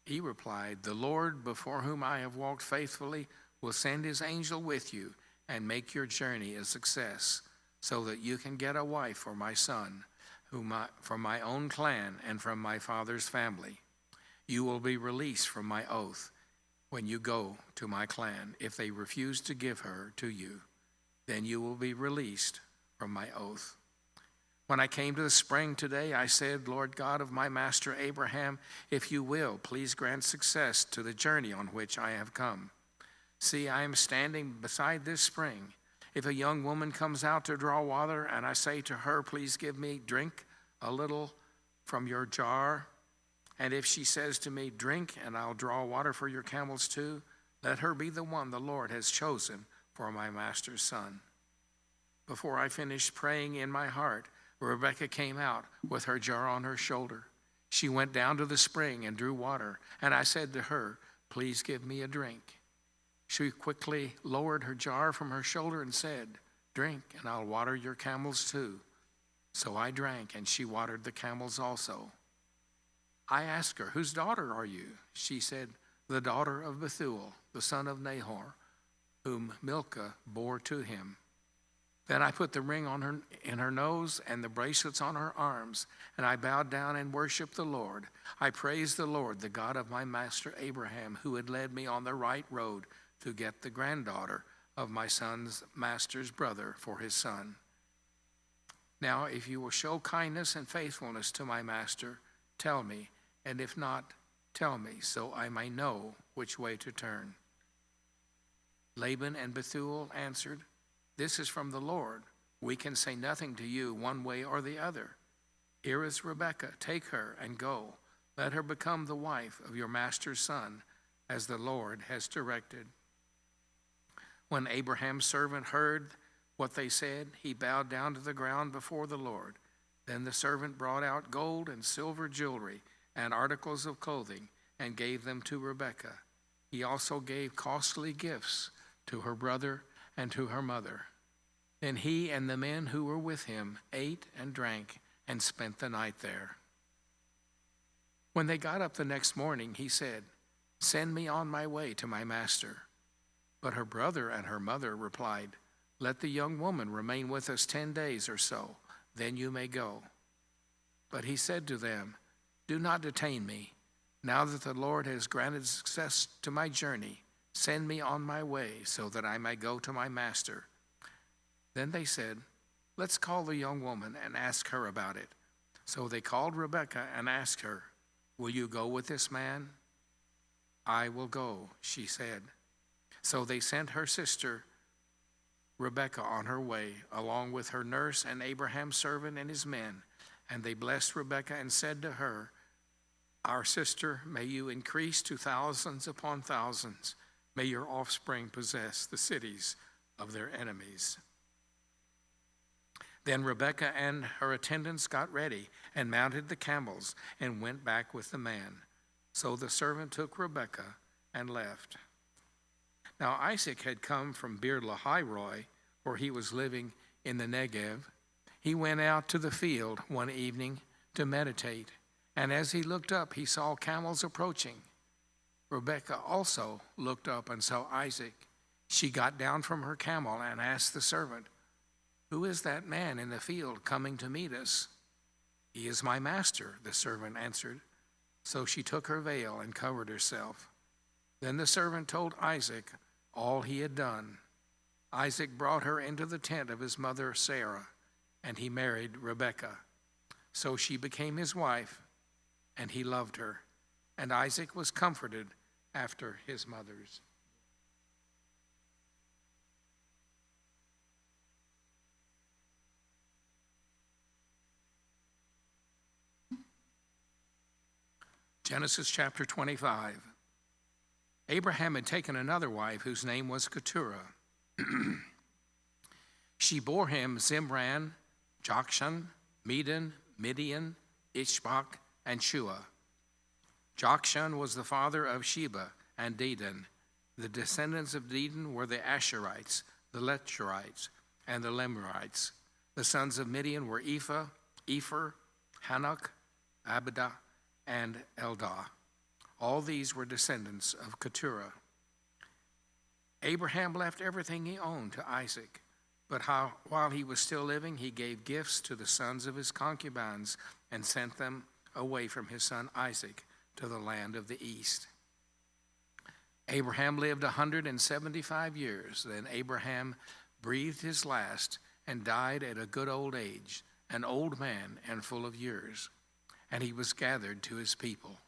He replied, the Lord before whom I have walked faithfully will send his angel with you and make your journey a success, so that you can get a wife for my son, from my own clan and from my father's family. You will be released from my oath when you go to my clan. If they refuse to give her to you, then you will be released from my oath. When I came to the spring today, I said, Lord God of my master Abraham, if you will, please grant success to the journey on which I have come. See, I am standing beside this spring. If a young woman comes out to draw water, and I say to her, please give me drink a little from your jar, and if she says to me, drink, and I'll draw water for your camels too, let her be the one the Lord has chosen for my master's son. Before I finished praying in my heart, Rebekah came out with her jar on her shoulder. She went down to the spring and drew water, and I said to her, please give me a drink. She quickly lowered her jar from her shoulder and said, drink, and I'll water your camels too. So I drank, and she watered the camels also. I asked her, whose daughter are you? She said, the daughter of Bethuel, the son of Nahor, whom Milcah bore to him. Then I put the ring in her nose and the bracelets on her arms, and I bowed down and worshiped the Lord. I praised the Lord, the God of my master Abraham, who had led me on the right road to get the granddaughter of my son's master's brother for his son. Now, if you will show kindness and faithfulness to my master, tell me, and if not, tell me, so I may know which way to turn. Laban and Bethuel answered, this is from the Lord. We can say nothing to you one way or the other. Here is Rebekah. Take her and go. Let her become the wife of your master's son, as the Lord has directed. When Abraham's servant heard what they said, he bowed down to the ground before the Lord. Then the servant brought out gold and silver jewelry and articles of clothing and gave them to Rebekah. He also gave costly gifts to her brother and to her mother. Then he and the men who were with him ate and drank and spent the night there. When they got up the next morning, he said, send me on my way to my master. But her brother and her mother replied, let the young woman remain with us 10 days or so, then you may go. But he said to them, do not detain me. Now that the Lord has granted success to my journey, send me on my way so that I may go to my master. Then they said, let's call the young woman and ask her about it. So they called Rebekah and asked her, will you go with this man? I will go, she said. So they sent her sister Rebekah on her way, along with her nurse and Abraham's servant and his men. And they blessed Rebekah and said to her, our sister, may you increase to thousands upon thousands. May your offspring possess the cities of their enemies. Then Rebekah and her attendants got ready and mounted the camels and went back with the man. So the servant took Rebekah and left. Now Isaac had come from Beer-lahai-roi, where he was living in the Negev. He went out to the field one evening to meditate, and as he looked up, he saw camels approaching. Rebekah also looked up and saw Isaac. She got down from her camel and asked the servant, who is that man in the field coming to meet us? He is my master, the servant answered. So she took her veil and covered herself. Then the servant told Isaac all he had done. Isaac brought her into the tent of his mother Sarah, and he married Rebekah. So she became his wife, and he loved her. And Isaac was comforted after his mother's. Genesis chapter 25. Abraham had taken another wife whose name was Keturah. She bore him Zimran, Jokshan, Medan, Midian, Ishbak, and Shua. Jokshan was the father of Sheba and Dedan. The descendants of Dedan were the Asherites, the Lecherites, and the Lemurites. The sons of Midian were Ephah, Epher, Hanok, Abidah, and Eldah. All these were descendants of Keturah. Abraham left everything he owned to Isaac, but while he was still living, he gave gifts to the sons of his concubines and sent them away from his son Isaac to the land of the east. Abraham lived 175 years. Then Abraham breathed his last and died at a good old age, an old man and full of years. And he was gathered to his people.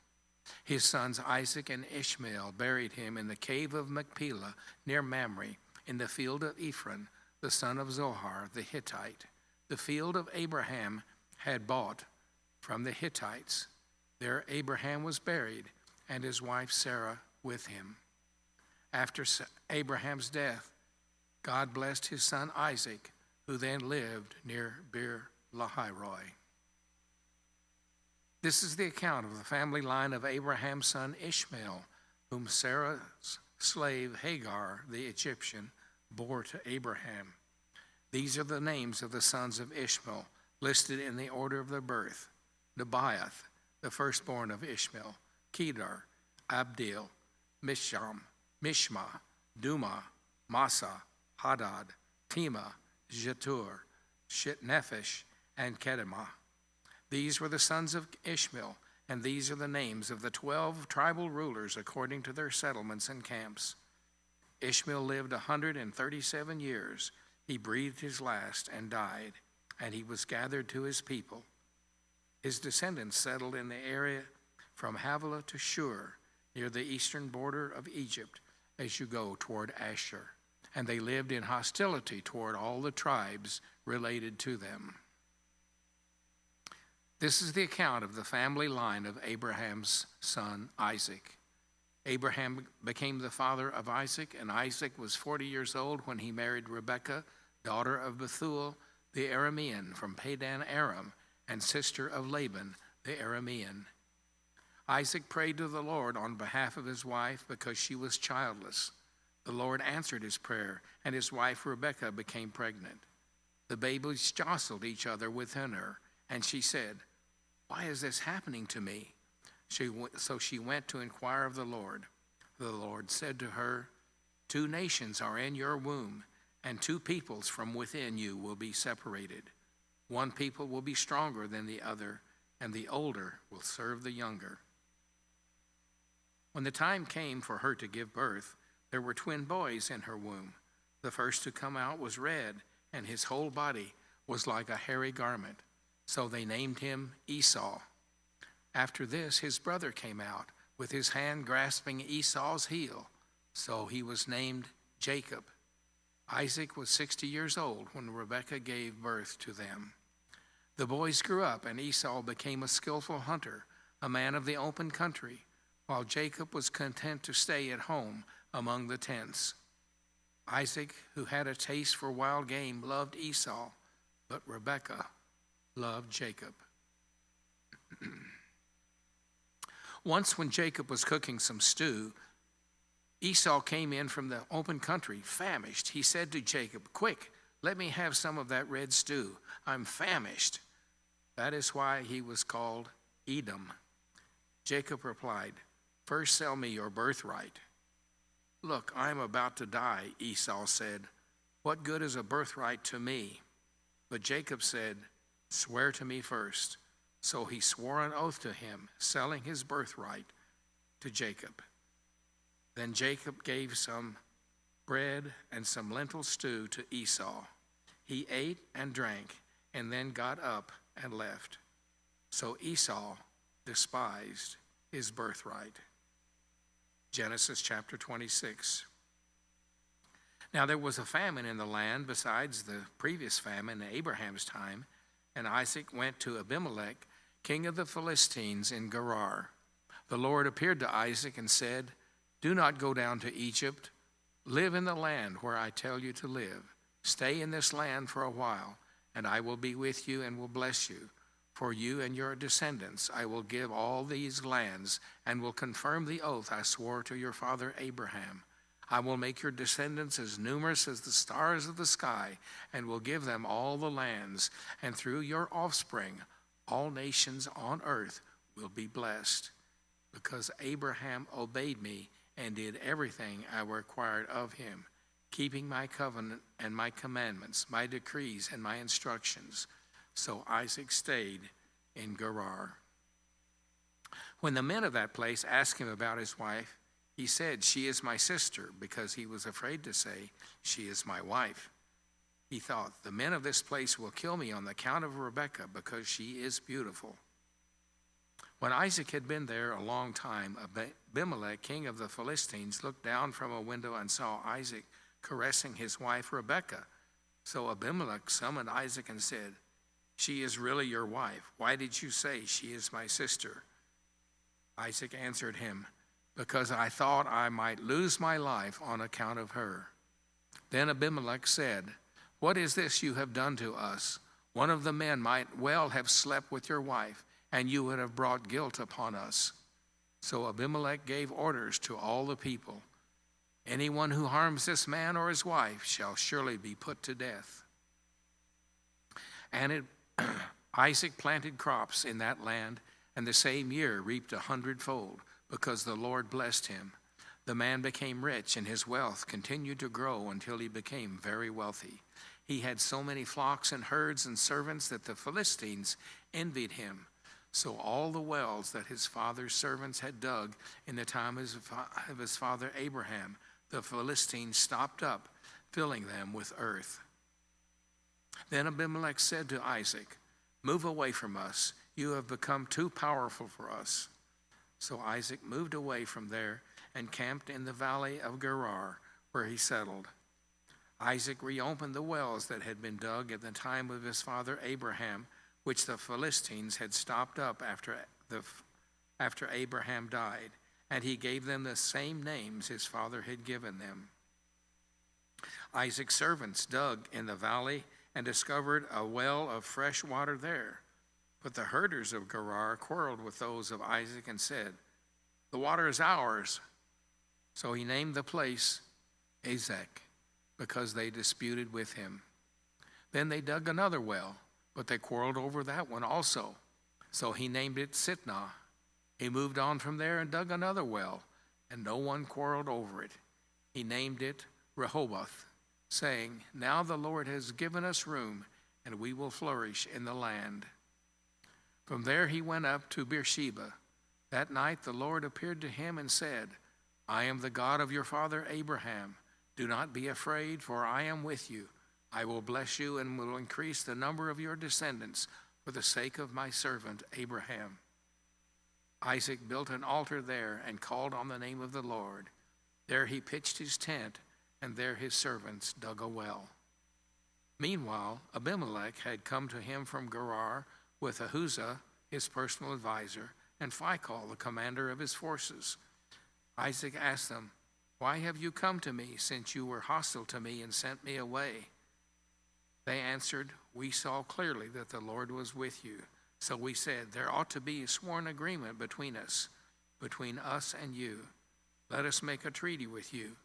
His sons Isaac and Ishmael buried him in the cave of Machpelah near Mamre, in the field of Ephron, the son of Zohar the Hittite. The field of Abraham had bought from the Hittites. There Abraham was buried, and his wife Sarah with him. After Abraham's death, God blessed his son Isaac, who then lived near Beer Lahai-roi. This is the account of the family line of Abraham's son Ishmael, whom Sarah's slave Hagar the Egyptian bore to Abraham. These are the names of the sons of Ishmael, listed in the order of their birth: Nebaioth, the firstborn of Ishmael; Kedar, Abdil, Mishma, Duma, Massa, Hadad, Tema, Jetur, Shitnephesh, and Kedemah. These were the sons of Ishmael, and these are the names of the 12 tribal rulers according to their settlements and camps. Ishmael lived 137 years. He breathed his last and died, and he was gathered to his people. His descendants settled in the area from Havilah to Shur, near the eastern border of Egypt, as you go toward Asher. And they lived in hostility toward all the tribes related to them. This is the account of the family line of Abraham's son Isaac. Abraham became the father of Isaac, and Isaac was 40 years old when he married Rebekah, daughter of Bethuel the Aramean from Padan Aram, and sister of Laban the Aramean. Isaac prayed to the Lord on behalf of his wife because she was childless. The Lord answered his prayer, and his wife Rebekah became pregnant. The babies jostled each other within her, and she said, "Why is this happening to me?" So she went to inquire of the Lord. The Lord said to her, "Two nations are in your womb, and two peoples from within you will be separated. One people will be stronger than the other, and the older will serve the younger." When the time came for her to give birth, there were twin boys in her womb. The first to come out was red, and his whole body was like a hairy garment. So they named him Esau. After this, his brother came out, with his hand grasping Esau's heel. So he was named Jacob. Isaac was 60 years old when Rebekah gave birth to them. The boys grew up, and Esau became a skillful hunter, a man of the open country, while Jacob was content to stay at home among the tents. Isaac, who had a taste for wild game, loved Esau, but Rebekah loved Jacob. Once when Jacob was cooking some stew, Esau came in from the open country, famished. He said to Jacob, "Quick, let me have some of that red stew. I'm famished." That is why he was called Edom. Jacob replied, "First sell me your birthright." "Look, I am about to die," Esau said. "What good is a birthright to me?" But Jacob said, "Swear to me first." So he swore an oath to him, selling his birthright to Jacob. Then Jacob gave some bread and some lentil stew to Esau. He ate and drank, and then got up and left. So Esau despised his birthright. Genesis chapter 26. Now there was a famine in the land besides the previous famine in Abraham's time, and Isaac went to Abimelech, king of the Philistines, in Gerar. The Lord appeared to Isaac and said, "Do not go down to Egypt. Live in the land where I tell you to live. Stay in this land for a while, and I will be with you and will bless you. For you and your descendants I will give all these lands, and will confirm the oath I swore to your father Abraham. I will make your descendants as numerous as the stars of the sky, and will give them all the lands, and through your offspring all nations on earth will be blessed. Because Abraham obeyed me and did everything I required of him, keeping my covenant and my commandments, my decrees and my instructions." So Isaac stayed in Gerar. When the men of that place asked him about his wife, he said, "She is my sister," because he was afraid to say, "She is my wife." He thought, "The men of this place will kill me on the account of Rebekah, because she is beautiful." When Isaac had been there a long time, Abimelech, king of the Philistines, looked down from a window and saw Isaac caressing his wife Rebekah. So Abimelech summoned Isaac and said, "She is really your wife. Why did you say she is my sister?" Isaac answered him, "Because I thought I might lose my life on account of her." Then Abimelech said, "What is this you have done to us? One of the men might well have slept with your wife, and you would have brought guilt upon us." So Abimelech gave orders to all the people, "Anyone who harms this man or his wife shall surely be put to death." And Isaac planted crops in that land, and the same year reaped 100-fold, because the Lord blessed him. The man became rich, and his wealth continued to grow until he became very wealthy. He had so many flocks and herds and servants that the Philistines envied him. So all the wells that his father's servants had dug in the time of his father Abraham, the Philistines stopped up, filling them with earth. Then Abimelech said to Isaac, "Move away from us. You have become too powerful for us." So Isaac moved away from there and camped in the valley of Gerar, where he settled. Isaac reopened the wells that had been dug at the time of his father Abraham, which the Philistines had stopped up after Abraham died, and he gave them the same names his father had given them. Isaac's servants dug in the valley and discovered a well of fresh water there. But the herders of Gerar quarreled with those of Isaac and said, "The water is ours." So he named the place Ezek, because they disputed with him. Then they dug another well, but they quarreled over that one also. So he named it Sitnah. He moved on from there and dug another well, and no one quarreled over it. He named it Rehoboth, saying, "Now the Lord has given us room, and we will flourish in the land." From there he went up to Beersheba. That night the Lord appeared to him and said, "I am the God of your father Abraham. Do not be afraid, for I am with you. I will bless you and will increase the number of your descendants for the sake of my servant Abraham." Isaac built an altar there and called on the name of the Lord. There he pitched his tent, and there his servants dug a well. Meanwhile, Abimelech had come to him from Gerar with Ahuzah, his personal advisor, and Phicol, the commander of his forces. Isaac asked them, "Why have you come to me, since you were hostile to me and sent me away?" They answered, "We saw clearly that the Lord was with you. So we said, there ought to be a sworn agreement between us and you. Let us make a treaty with you,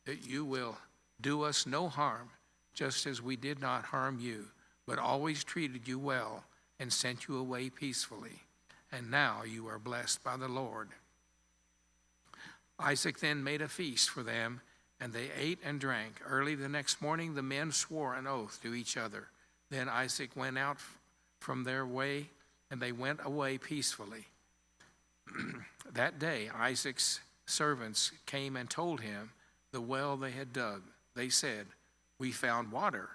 that you will do us no harm, just as we did not harm you, but always treated you well and sent you away peacefully. And now you are blessed by the Lord." Isaac then made a feast for them, and they ate and drank. Early the next morning the men swore an oath to each other. Then Isaac went out from their way, and they went away peacefully. That day Isaac servants came and told him the well they had dug. They said, "We found water."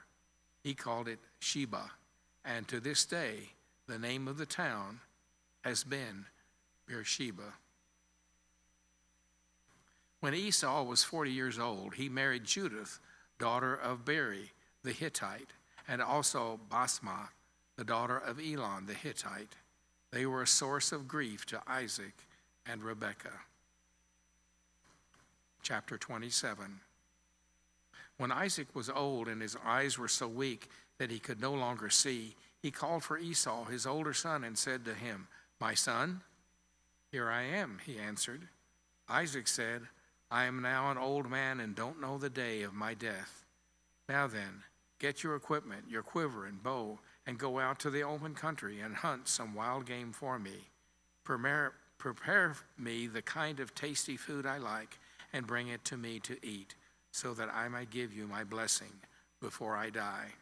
He called it Sheba, and to this day the name of the town has been Beersheba. When Esau was 40 years old, he married Judith, daughter of Beri the Hittite, and also Basmath, the daughter of Elon the Hittite. They were a source of grief to Isaac and Rebekah. Chapter 27. When Isaac was old and his eyes were so weak that he could no longer see, he called for Esau, his older son, and said to him, "My son?" "Here I am," he answered. Isaac said, "I am now an old man and don't know the day of my death. Now then, get your equipment, your quiver and bow, and go out to the open country and hunt some wild game for me. Prepare me the kind of tasty food I like and bring it to me to eat, so that I might give you my blessing before I die."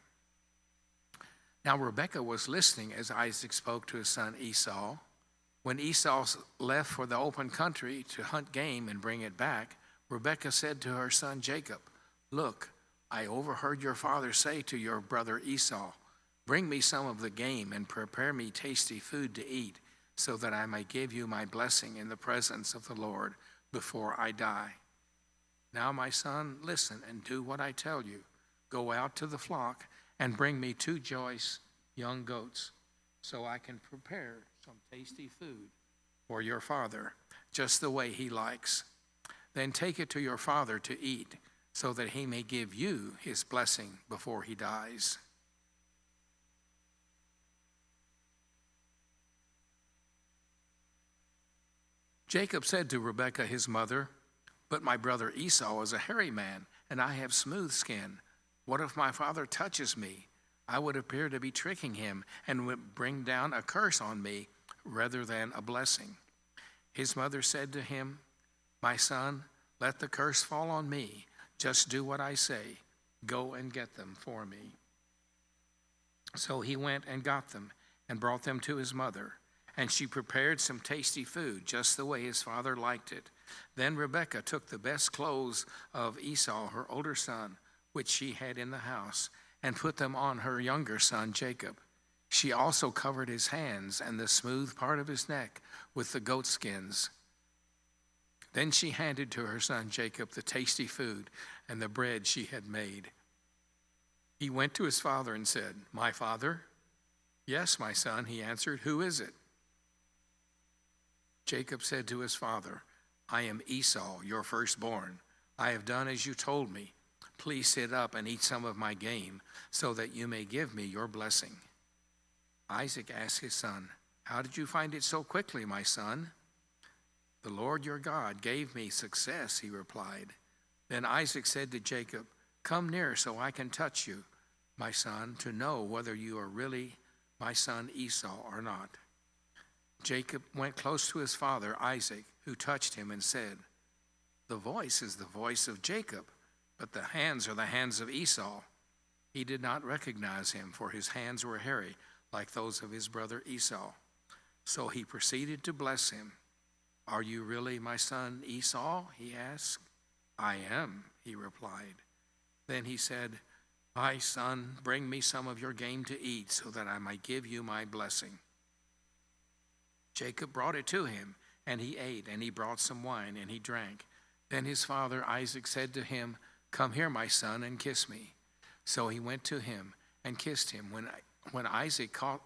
Now Rebekah was listening as Isaac spoke to his son Esau. When Esau left for the open country to hunt game and bring it back, Rebekah said to her son Jacob, "Look, I overheard your father say to your brother Esau, 'Bring me some of the game and prepare me tasty food to eat, so that I may give you my blessing in the presence of the Lord before I die.' Now, my son, listen and do what I tell you. Go out to the flock and bring me 2 choice young goats, so I can prepare some tasty food for your father, just the way he likes. Then take it to your father to eat, so that he may give you his blessing before he dies." Jacob said to Rebekah his mother, "But my brother Esau is a hairy man, and I have smooth skin. What if my father touches me? I would appear to be tricking him and would bring down a curse on me rather than a blessing." His mother said to him, "My son, let the curse fall on me. Just do what I say. Go and get them for me." So he went and got them and brought them to his mother. And she prepared some tasty food, just the way his father liked it. Then Rebekah took the best clothes of Esau, her older son, which she had in the house, and put them on her younger son Jacob. She also covered his hands and the smooth part of his neck with the goat skins. Then she handed to her son Jacob the tasty food and the bread she had made. He went to his father and said, "My father?" "Yes, my son," he answered. "Who is it?" Jacob said to his father, "I am Esau, your firstborn. I have done as you told me. Please sit up and eat some of my game, so that you may give me your blessing." Isaac asked his son, "How did you find it so quickly, my son?" "The Lord your God gave me success," he replied. Then Isaac said to Jacob, "Come near so I can touch you, my son, to know whether you are really my son Esau or not." Jacob went close to his father Isaac, who touched him and said, "The voice is the voice of Jacob, but the hands are the hands of Esau." He did not recognize him, for his hands were hairy like those of his brother Esau. So he proceeded to bless him. "Are you really my son Esau?" he asked. "I am," he replied. Then he said, "My son, bring me some of your game to eat, so that I might give you my blessing." Jacob brought it to him, and he ate, and he brought some wine, and he drank. Then his father Isaac said to him, "Come here, my son, and kiss me." So he went to him and kissed him. When Isaac caught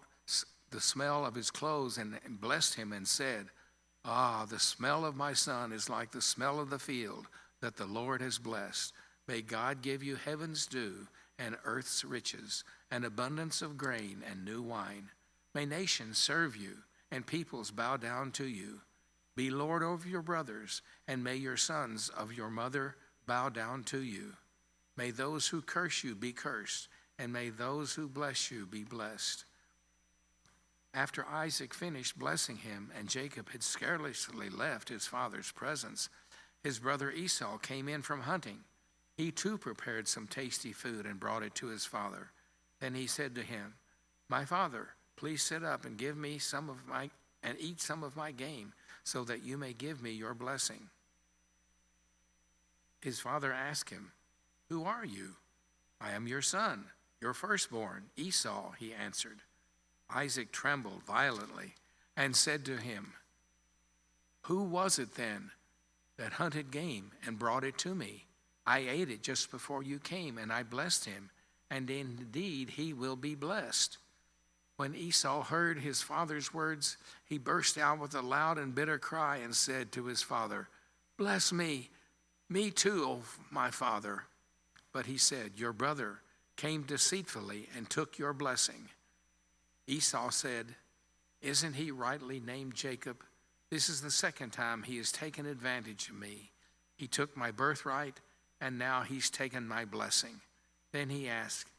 the smell of his clothes and blessed him and said, "Ah, the smell of my son is like the smell of the field that the Lord has blessed. May God give you heaven's dew and earth's riches, an abundance of grain and new wine. May nations serve you and peoples bow down to you. Be Lord over your brothers, and may your sons of your mother bow down to you. May those who curse you be cursed, and may those who bless you be blessed." After Isaac finished blessing him, and Jacob had scarcely left his father's presence, his brother Esau came in from hunting. He too prepared some tasty food and brought it to his father. Then he said to him, "My father, please sit up and eat some of my game, so that you may give me your blessing." His father asked him, "Who are you?" "I am your son, your firstborn, Esau," he answered. Isaac trembled violently and said to him, "Who was it then that hunted game and brought it to me? I ate it just before you came, and I blessed him, and indeed he will be blessed." When Esau heard his father's words, he burst out with a loud and bitter cry and said to his father, "Bless me too, O my father." But he said, "Your brother came deceitfully and took your blessing." Esau said, "Isn't he rightly named Jacob? This is the second time he has taken advantage of me. He took my birthright, and now he's taken my blessing." Then he asked,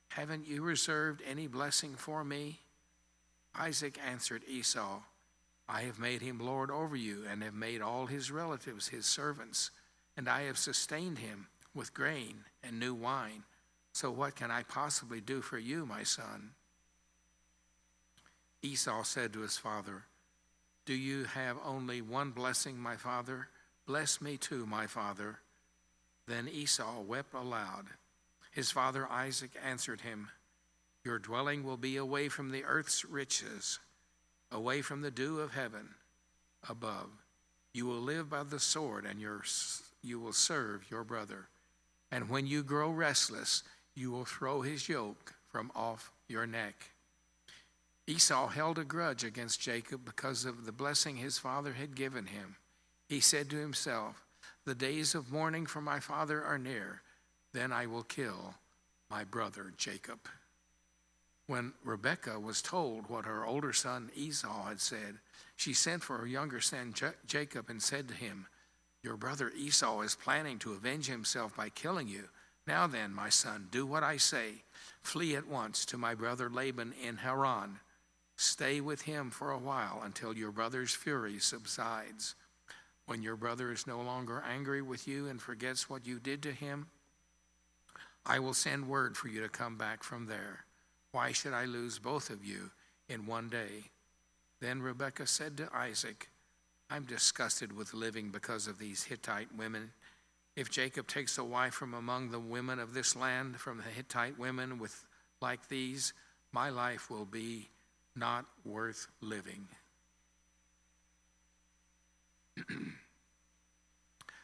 "Haven't you reserved any blessing for me?" Isaac answered Esau, "I have made him lord over you, and have made all his relatives his servants, and I have sustained him with grain and new wine. So what can I possibly do for you, my son?" Esau said to his father, "Do you have only one blessing, my father? Bless me too, my father." Then Esau wept aloud. His father Isaac answered him, "Your dwelling will be away from the earth's riches, away from the dew of heaven above. You will live by the sword, and you will serve your brother. And when you grow restless, you will throw his yoke from off your neck." Esau held a grudge against Jacob because of the blessing his father had given him. He said to himself, "The days of mourning for my father are near. Then I will kill my brother Jacob." When Rebekah was told what her older son Esau had said, she sent for her younger son Jacob and said to him, "Your brother Esau is planning to avenge himself by killing you. Now then, my son, do what I say. Flee at once to my brother Laban in Haran. Stay with him for a while until your brother's fury subsides. When your brother is no longer angry with you and forgets what you did to him, I will send word for you to come back from there. Why should I lose both of you in one day?" Then Rebekah said to Isaac, "I'm disgusted with living because of these Hittite women. If Jacob takes a wife from among the women of this land, from the Hittite women with like these, my life will be not worth living."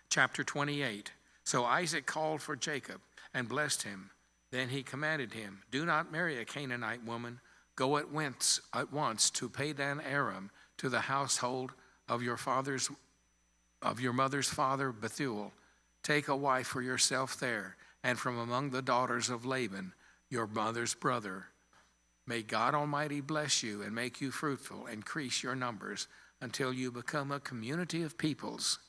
Chapter 28. So Isaac called for Jacob and blessed him. Then he commanded him, "Do not marry a Canaanite woman. Go at once to Padan Aram, to the household of your mother's father Bethuel. Take a wife for yourself there, and from among the daughters of Laban, your mother's brother. May God Almighty bless you and make you fruitful, increase your numbers until you become a community of peoples.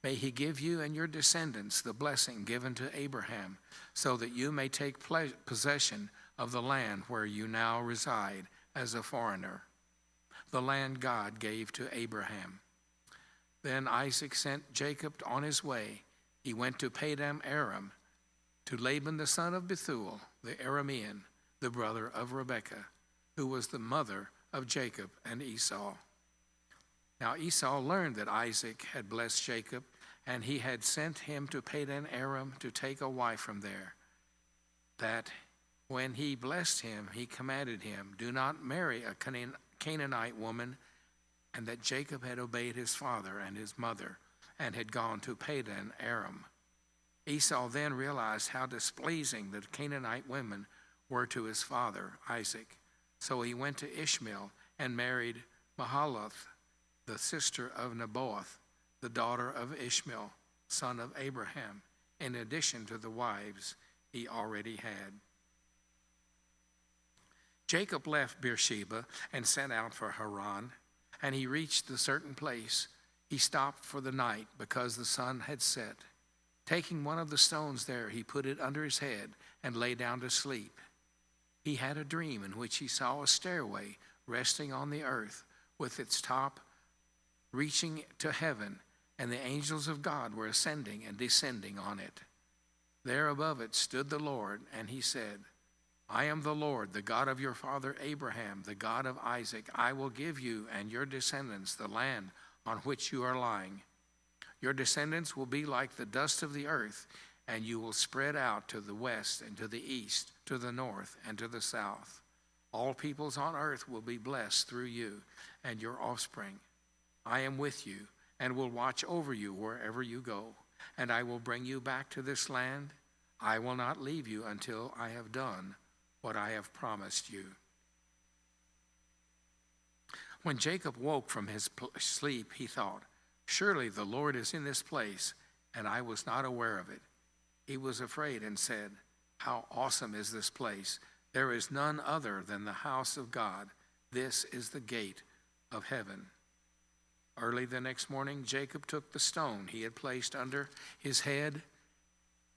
May he give you and your descendants the blessing given to Abraham, so that you may take possession of the land where you now reside as a foreigner, the land God gave to Abraham." Then Isaac sent Jacob on his way. He went to Padan Aram, to Laban the son of Bethuel, the Aramean, the brother of Rebekah, who was the mother of Jacob and Esau. Now Esau learned that Isaac had blessed Jacob, and he had sent him to Padan Aram to take a wife from there. That when he blessed him, he commanded him, "Do not marry a Canaanite woman," and that Jacob had obeyed his father and his mother and had gone to Padan Aram. Esau then realized how displeasing the Canaanite women were to his father Isaac. So he went to Ishmael and married Mahalath, the sister of Naboth, the daughter of Ishmael, son of Abraham, in addition to the wives he already had. Jacob left Beersheba and set out for Haran, and he reached a certain place. He stopped for the night because the sun had set. Taking one of the stones there, he put it under his head and lay down to sleep. He had a dream in which he saw a stairway resting on the earth with its top reaching to heaven, and the angels of God were ascending and descending on it. There above it stood the Lord, and he said, "I am the Lord, the God of your father Abraham, the God of Isaac. I will give you and your descendants the land on which you are lying. Your descendants will be like the dust of the earth, and you will spread out to the west and to the east, to the north and to the south. All peoples on earth will be blessed through you and your offspring. I am with you and will watch over you wherever you go, and I will bring you back to this land. I will not leave you until I have done what I have promised you." When Jacob woke from his sleep, he thought, "Surely the Lord is in this place, and I was not aware of it." He was afraid and said, "How awesome is this place! There is none other than the house of God. This is the gate of heaven." Early the next morning, Jacob took the stone he had placed under his head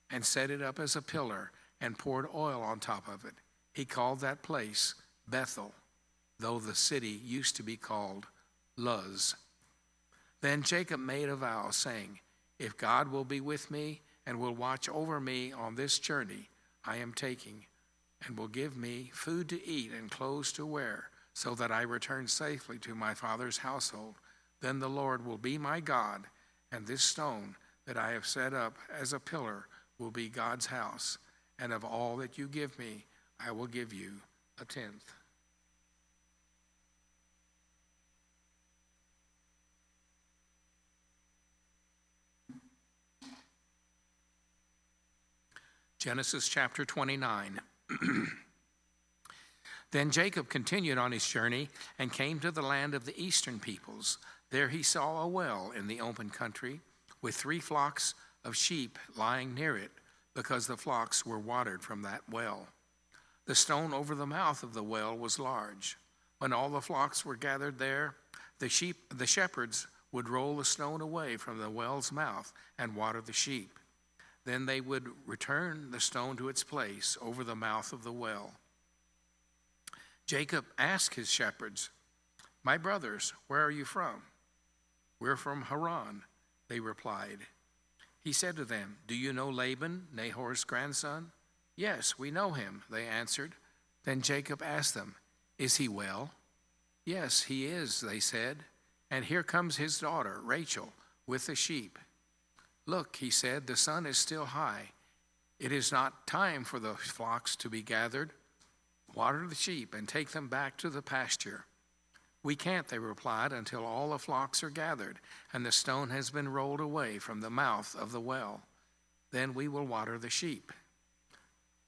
and set it up as a pillar and poured oil on top of it. He called that place Bethel, though the city used to be called Luz. Then Jacob made a vow, saying, "If God will be with me and will watch over me on this journey I am taking, and will give me food to eat and clothes to wear, so that I return safely to my father's household, then the Lord will be my God, and this stone that I have set up as a pillar will be God's house, and of all that you give me, I will give you a tenth." Genesis chapter 29. Then Jacob continued on his journey and came to the land of the eastern peoples. There he saw a well in the open country with 3 flocks of sheep lying near it, because the flocks were watered from that well. The stone over the mouth of the well was large. When all the flocks were gathered there, the shepherds would roll the stone away from the well's mouth and water the sheep. Then they would return the stone to its place over the mouth of the well. Jacob asked his shepherds, "My brothers, where are you from?" "We're from Haran," they replied. He said to them, "Do you know Laban, Nahor's grandson?" "Yes, we know him," they answered. Then Jacob asked them, "Is he well?" "Yes, he is," they said. "And here comes his daughter, Rachel, with the sheep." "Look," he said, "the sun is still high. It is not time for the flocks to be gathered. Water the sheep and take them back to the pasture." "We can't," they replied, "until all the flocks are gathered and the stone has been rolled away from the mouth of the well. Then we will water the sheep."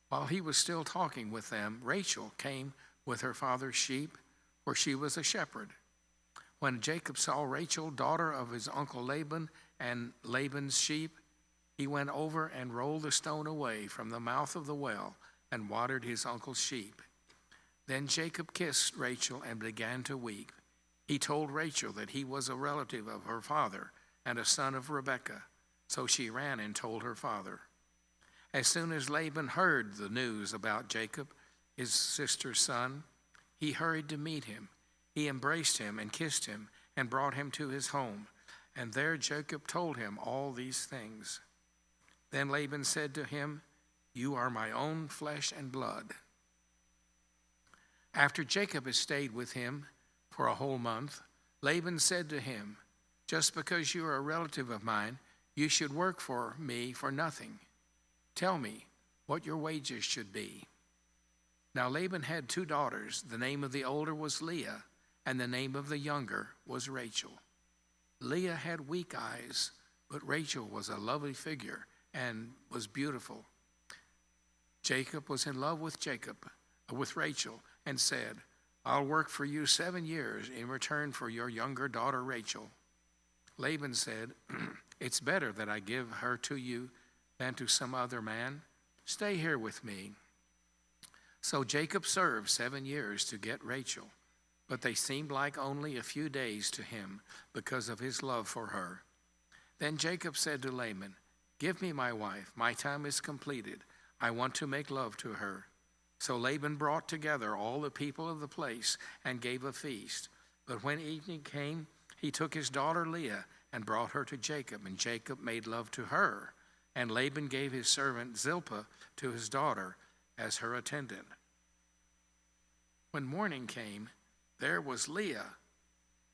While he was still talking with them, Rachel came with her father's sheep, for she was a shepherd. When Jacob saw Rachel, daughter of his uncle Laban, and Laban's sheep, he went over and rolled the stone away from the mouth of the well and watered his uncle's sheep. Then Jacob kissed Rachel and began to weep. He told Rachel that he was a relative of her father and a son of Rebekah, so she ran and told her father. As soon as Laban heard the news about Jacob, his sister's son, he hurried to meet him. He embraced him and kissed him and brought him to his home. And there Jacob told him all these things. Then Laban said to him, "You are my own flesh and blood." After Jacob had stayed with him for a whole month, Laban said to him, "Just because you are a relative of mine, you should work for me for nothing. Tell me what your wages should be." Now Laban had 2 daughters. The name of the older was Leah, and the name of the younger was Rachel. Leah had weak eyes, but Rachel was a lovely figure and was beautiful. Jacob was in love with Rachel, and said, "I'll work for you 7 years in return for your younger daughter Rachel." Laban said, "It's better that I give her to you than to some other man. Stay here with me." So Jacob served 7 years to get Rachel, but they seemed like only a few days to him because of his love for her. Then Jacob said to Laban, "Give me my wife. My time is completed. I want to make love to her." So Laban brought together all the people of the place and gave a feast. But when evening came, he took his daughter Leah and brought her to Jacob, and Jacob made love to her. And Laban gave his servant Zilpah to his daughter as her attendant. When morning came, there was Leah.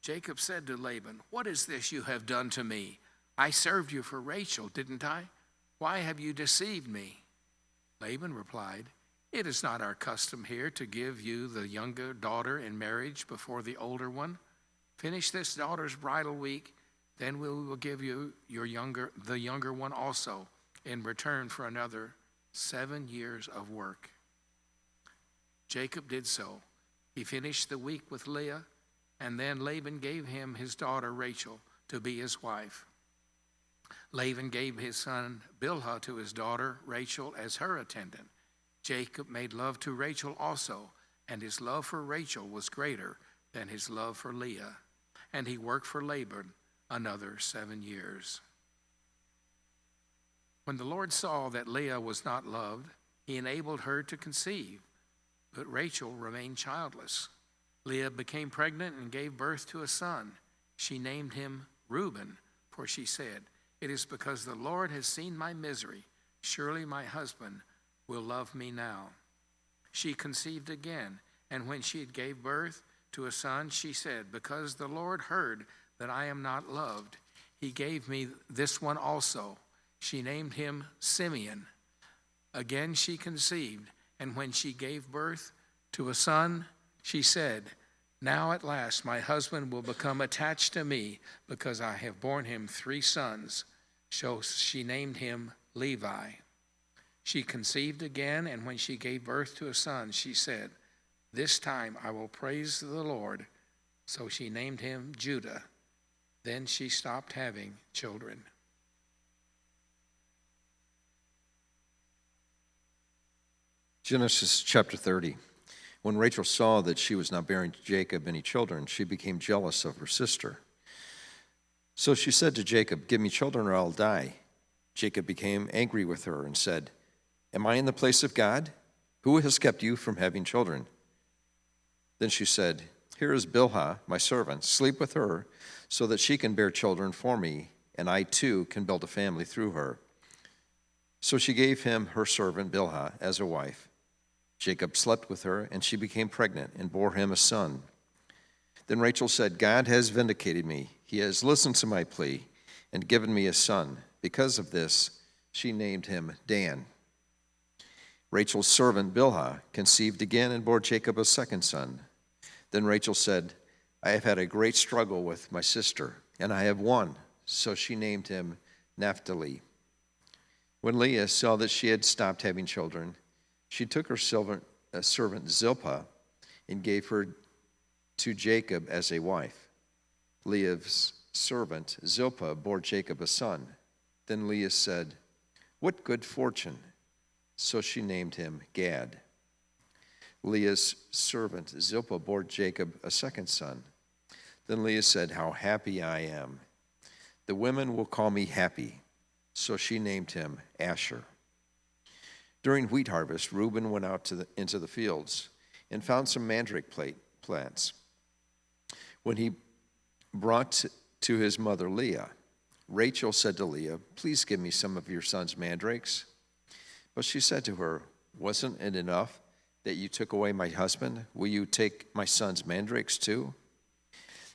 Jacob said to Laban, "What is this you have done to me? I served you for Rachel, didn't I? Why have you deceived me?" Laban replied, "It is not our custom here to give you the younger daughter in marriage before the older one. Finish this daughter's bridal week, then we will give you the younger one also in return for another 7 years of work." Jacob did so. He finished the week with Leah, and then Laban gave him his daughter Rachel to be his wife. Laban gave his son Bilhah to his daughter Rachel as her attendant. Jacob made love to Rachel also, and his love for Rachel was greater than his love for Leah. And he worked for Laban another 7 years. When the Lord saw that Leah was not loved, he enabled her to conceive, but Rachel remained childless. Leah became pregnant and gave birth to a son. She named him Reuben, for she said, "It is because the Lord has seen my misery. Surely my husband will love me now." She conceived again, and when she had gave birth to a son, she said, "Because the Lord heard that I am not loved, he gave me this one also." She named him Simeon. Again she conceived, and when she gave birth to a son, she said, "Now at last my husband will become attached to me, because I have borne him 3 sons." So she named him Levi. She conceived again, and when she gave birth to a son, she said, "This time I will praise the Lord." So she named him Judah. Then she stopped having children. Genesis chapter 30. When Rachel saw that she was not bearing Jacob any children, she became jealous of her sister. So she said to Jacob, "Give me children or I'll die." Jacob became angry with her and said, "Am I in the place of God? Who has kept you from having children?" Then she said, "Here is Bilhah, my servant. Sleep with her so that she can bear children for me, and I too can build a family through her." So she gave him her servant Bilhah as a wife. Jacob slept with her, and she became pregnant and bore him a son. Then Rachel said, "God has vindicated me. He has listened to my plea and given me a son." Because of this, she named him Dan. Rachel's servant Bilhah conceived again and bore Jacob a second son. Then Rachel said, "I have had a great struggle with my sister, and I have won." So she named him Naphtali. When Leah saw that she had stopped having children, she took her servant Zilpah and gave her to Jacob as a wife. Leah's servant Zilpah bore Jacob a son. Then Leah said, "What good fortune!" So she named him Gad. Leah's servant Zilpah bore Jacob a second son. Then Leah said, "How happy I am! The women will call me happy." So she named him Asher. During wheat harvest, Reuben went out into the fields and found some mandrake plants. When he brought to his mother Leah, Rachel said to Leah, "Please give me some of your son's mandrakes." But she said to her, "Wasn't it enough that you took away my husband? Will you take my son's mandrakes too?"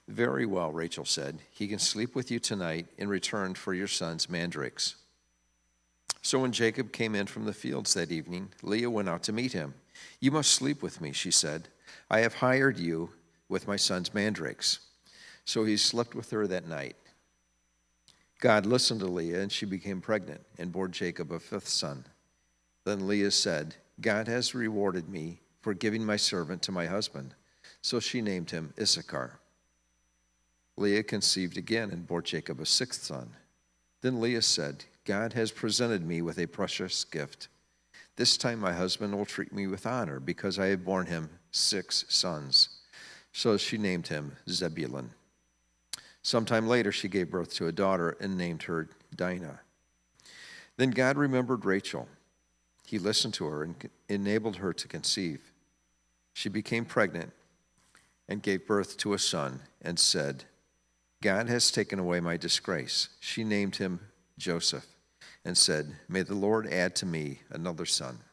"Very well," Rachel said. "He can sleep with you tonight in return for your son's mandrakes." So when Jacob came in from the fields that evening, Leah went out to meet him. "You must sleep with me," she said. "I have hired you with my son's mandrakes." So he slept with her that night. God listened to Leah, and she became pregnant and bore Jacob a 5th son. Then Leah said, "God has rewarded me for giving my servant to my husband." So she named him Issachar. Leah conceived again and bore Jacob a 6th son. Then Leah said, "God has presented me with a precious gift. This time my husband will treat me with honor because I have borne him 6 sons." So she named him Zebulun. Sometime later she gave birth to a daughter and named her Dinah. Then God remembered Rachel. He listened to her and enabled her to conceive. She became pregnant and gave birth to a son and said, "God has taken away my disgrace." She named him Joseph and said, "May the Lord add to me another son."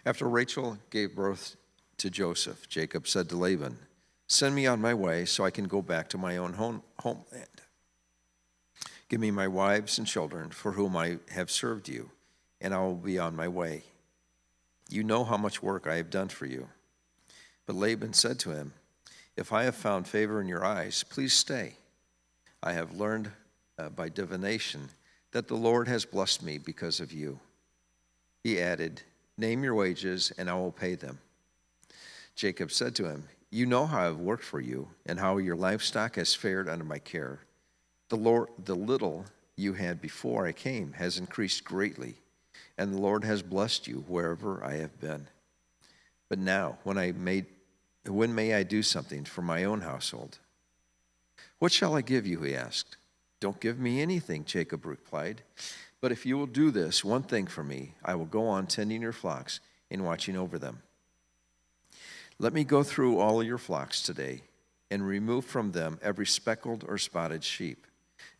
After Rachel gave birth to Joseph, Jacob said to Laban, "Send me on my way so I can go back to my own homeland." Give me my wives and children for whom I have served you, and I will be on my way. You know how much work I have done for you." But Laban said to him, "If I have found favor in your eyes, please stay. I have learned by divination that the Lord has blessed me because of you." He added, "Name your wages, and I will pay them." Jacob said to him, "You know how I have worked for you, and how your livestock has fared under my care. The little you had before I came has increased greatly, and the Lord has blessed you wherever I have been. But now, when may I do something for my own household?" "What shall I give you?" he asked. "Don't give me anything," Jacob replied. "But if you will do this one thing for me, I will go on tending your flocks and watching over them. Let me go through all your flocks today and remove from them every speckled or spotted sheep,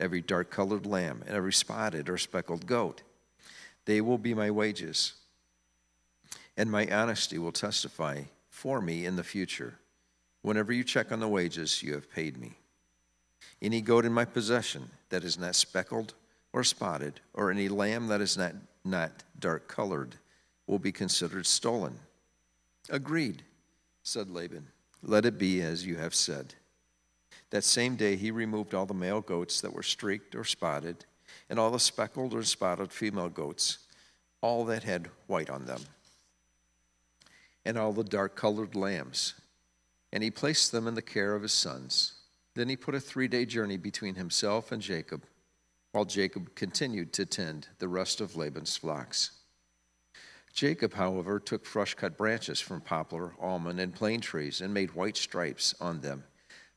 every dark-colored lamb, and every spotted or speckled goat. They will be my wages, and my honesty will testify for me in the future. Whenever you check on the wages, you have paid me. Any goat in my possession that is not speckled or spotted, or any lamb that is not dark-colored, will be considered stolen." "Agreed," said Laban. "Let it be as you have said." That same day he removed all the male goats that were streaked or spotted, and all the speckled or spotted female goats, all that had white on them, and all the dark-colored lambs, and he placed them in the care of his sons. Then he put a 3-day journey between himself and Jacob, while Jacob continued to tend the rest of Laban's flocks. Jacob, however, took fresh-cut branches from poplar, almond, and plane trees and made white stripes on them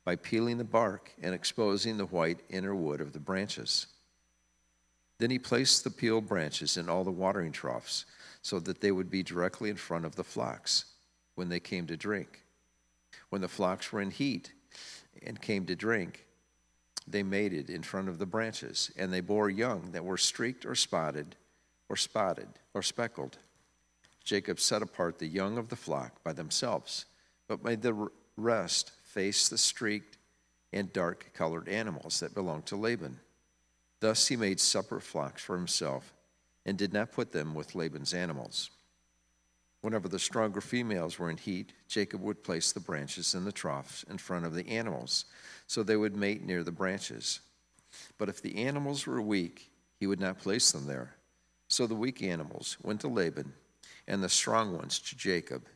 by peeling the bark and exposing the white inner wood of the branches. Then he placed the peeled branches in all the watering troughs so that they would be directly in front of the flocks when they came to drink. When the flocks were in heat and came to drink, they mated in front of the branches, and they bore young that were streaked or spotted or speckled. Jacob set apart the young of the flock by themselves, but made the rest face the streaked and dark-colored animals that belonged to Laban. Thus he made separate flocks for himself and did not put them with Laban's animals. Whenever the stronger females were in heat, Jacob would place the branches in the troughs in front of the animals, so they would mate near the branches. But if the animals were weak, he would not place them there. So the weak animals went to Laban, and the strong ones to Jacob.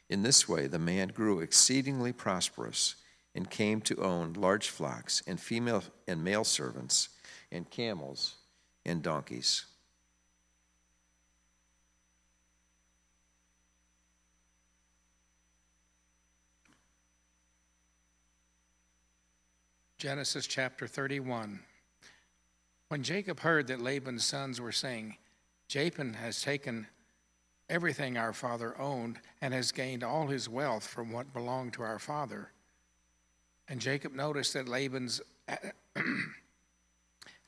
In this way the man grew exceedingly prosperous and came to own large flocks and female and male servants and camels and donkeys. Genesis chapter 31. When Jacob heard that Laban's sons were saying, "Jacob has taken everything our father owned and has gained all his wealth from what belonged to our father," and Jacob noticed that Laban's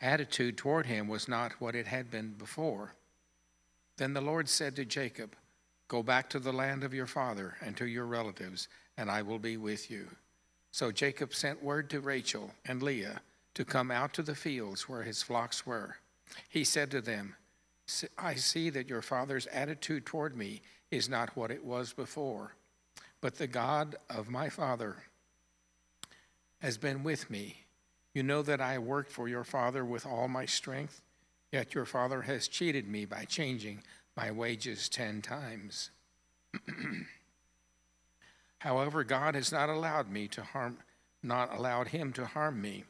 attitude toward him was not what it had been before. Then the Lord said to Jacob, "Go back to the land of your father and to your relatives, and I will be with you." So Jacob sent word to Rachel and Leah to come out to the fields where his flocks were. He said to them, "I see that your father's attitude toward me is not what it was before, but the God of my father has been with me. You know that I worked for your father with all my strength, yet your father has cheated me by changing my wages 10 times. However, God has not allowed him to harm me.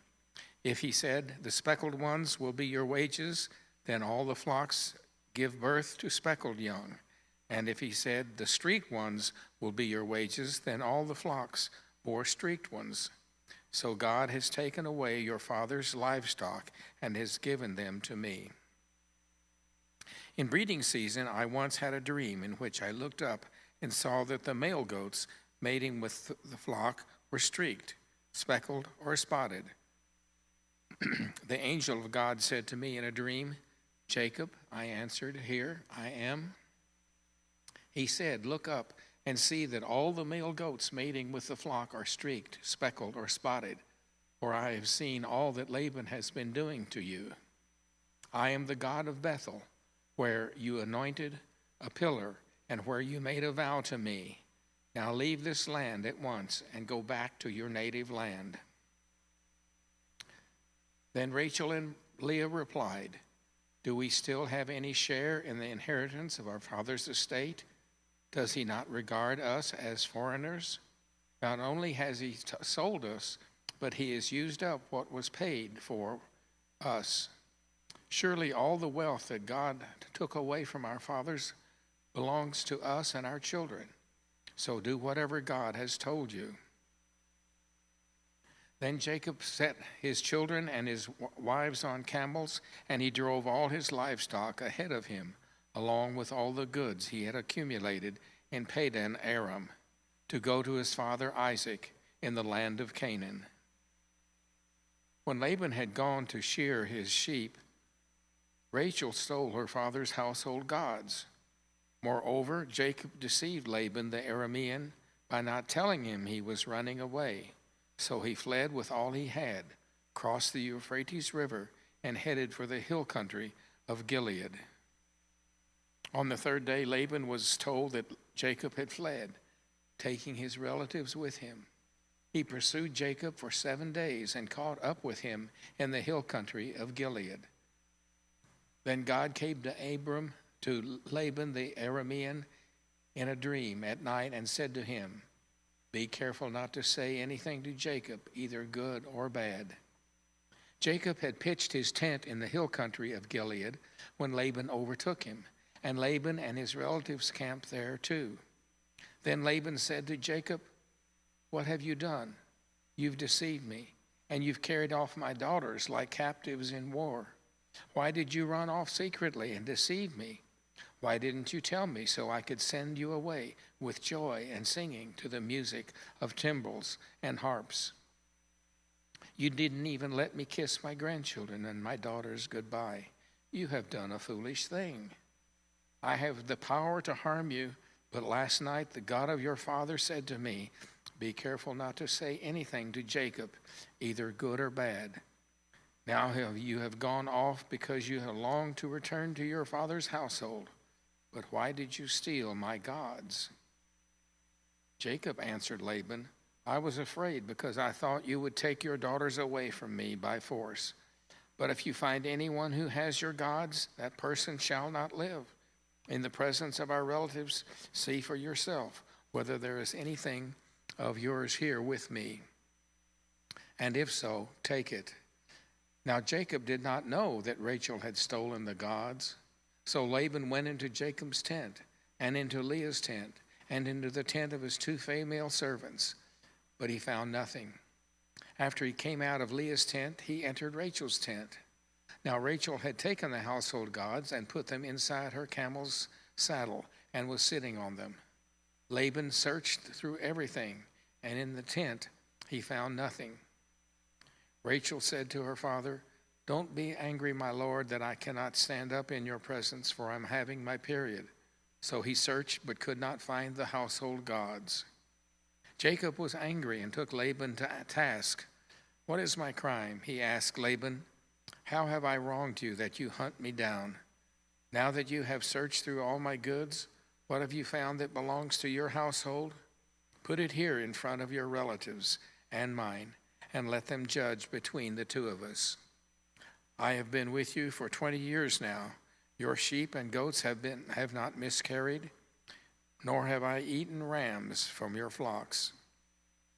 If he said, 'The speckled ones will be your wages,' then all the flocks give birth to speckled young. And if he said, 'The streaked ones will be your wages,' then all the flocks bore streaked ones. So God has taken away your father's livestock and has given them to me." In breeding season, I once had a dream in which I looked up and saw that the male goats mating with the flock were streaked, speckled, or spotted. The angel of God said to me in a dream, "Jacob," I answered, "Here I am." He said, "Look up and see that all the male goats mating with the flock are streaked, speckled, or spotted. for I have seen all that Laban has been doing to you. I am the God of Bethel, where you anointed a pillar and where you made a vow to me. Now leave this land at once and go back to your native land." Then Rachel and Leah replied, "Do we still have any share in the inheritance of our father's estate? Does he not regard us as foreigners? Not only has he sold us, but he has used up what was paid for us. Surely all the wealth that God took away from our fathers belongs to us and our children. So do whatever God has told you." Then Jacob set his children and his wives on camels, and he drove all his livestock ahead of him, along with all the goods he had accumulated in Padan Aram, to go to his father Isaac in the land of Canaan. When Laban had gone to shear his sheep, Rachel stole her father's household gods. Moreover, Jacob deceived Laban the Aramean by not telling him he was running away. So he fled with all he had, crossed the Euphrates River, and headed for the hill country of Gilead. On the third day, Laban was told that Jacob had fled, taking his relatives with him. He pursued Jacob for 7 days and caught up with him in the hill country of Gilead. Then God came to Laban the Aramean in a dream at night and said to him, "Be careful not to say anything to Jacob, either good or bad." Jacob had pitched his tent in the hill country of Gilead when Laban overtook him, and Laban and his relatives camped there too. Then Laban said to Jacob, "What have you done? You've deceived me, and you've carried off my daughters like captives in war. Why did you run off secretly and deceive me? Why didn't you tell me so I could send you away with joy and singing to the music of timbrels and harps? You didn't even let me kiss my grandchildren and my daughters goodbye. You have done a foolish thing. I have the power to harm you, but last night the God of your father said to me, 'Be careful not to say anything to Jacob, either good or bad.' Now you have gone off because you have longed to return to your father's household. But why did you steal my gods?" Jacob answered Laban, "I was afraid because I thought you would take your daughters away from me by force. But if you find anyone who has your gods, that person shall not live. In the presence of our relatives, see for yourself whether there is anything of yours here with me. And if so, take it." Now Jacob did not know that Rachel had stolen the gods. So Laban went into Jacob's tent, and into Leah's tent, and into the tent of his 2 female servants, but he found nothing. After he came out of Leah's tent, he entered Rachel's tent. Now Rachel had taken the household gods and put them inside her camel's saddle, and was sitting on them. Laban searched through everything, and in the tent he found nothing. Rachel said to her father, "Don't be angry, my lord, that I cannot stand up in your presence, for I'm having my period." So he searched but could not find the household gods. Jacob was angry and took Laban to task. "What is my crime?" he asked Laban. "How have I wronged you that you hunt me down? Now that you have searched through all my goods, what have you found that belongs to your household? Put it here in front of your relatives and mine, and let them judge between the two of us. I have been with you for 20 years now. Your sheep and goats have not miscarried, nor have I eaten rams from your flocks.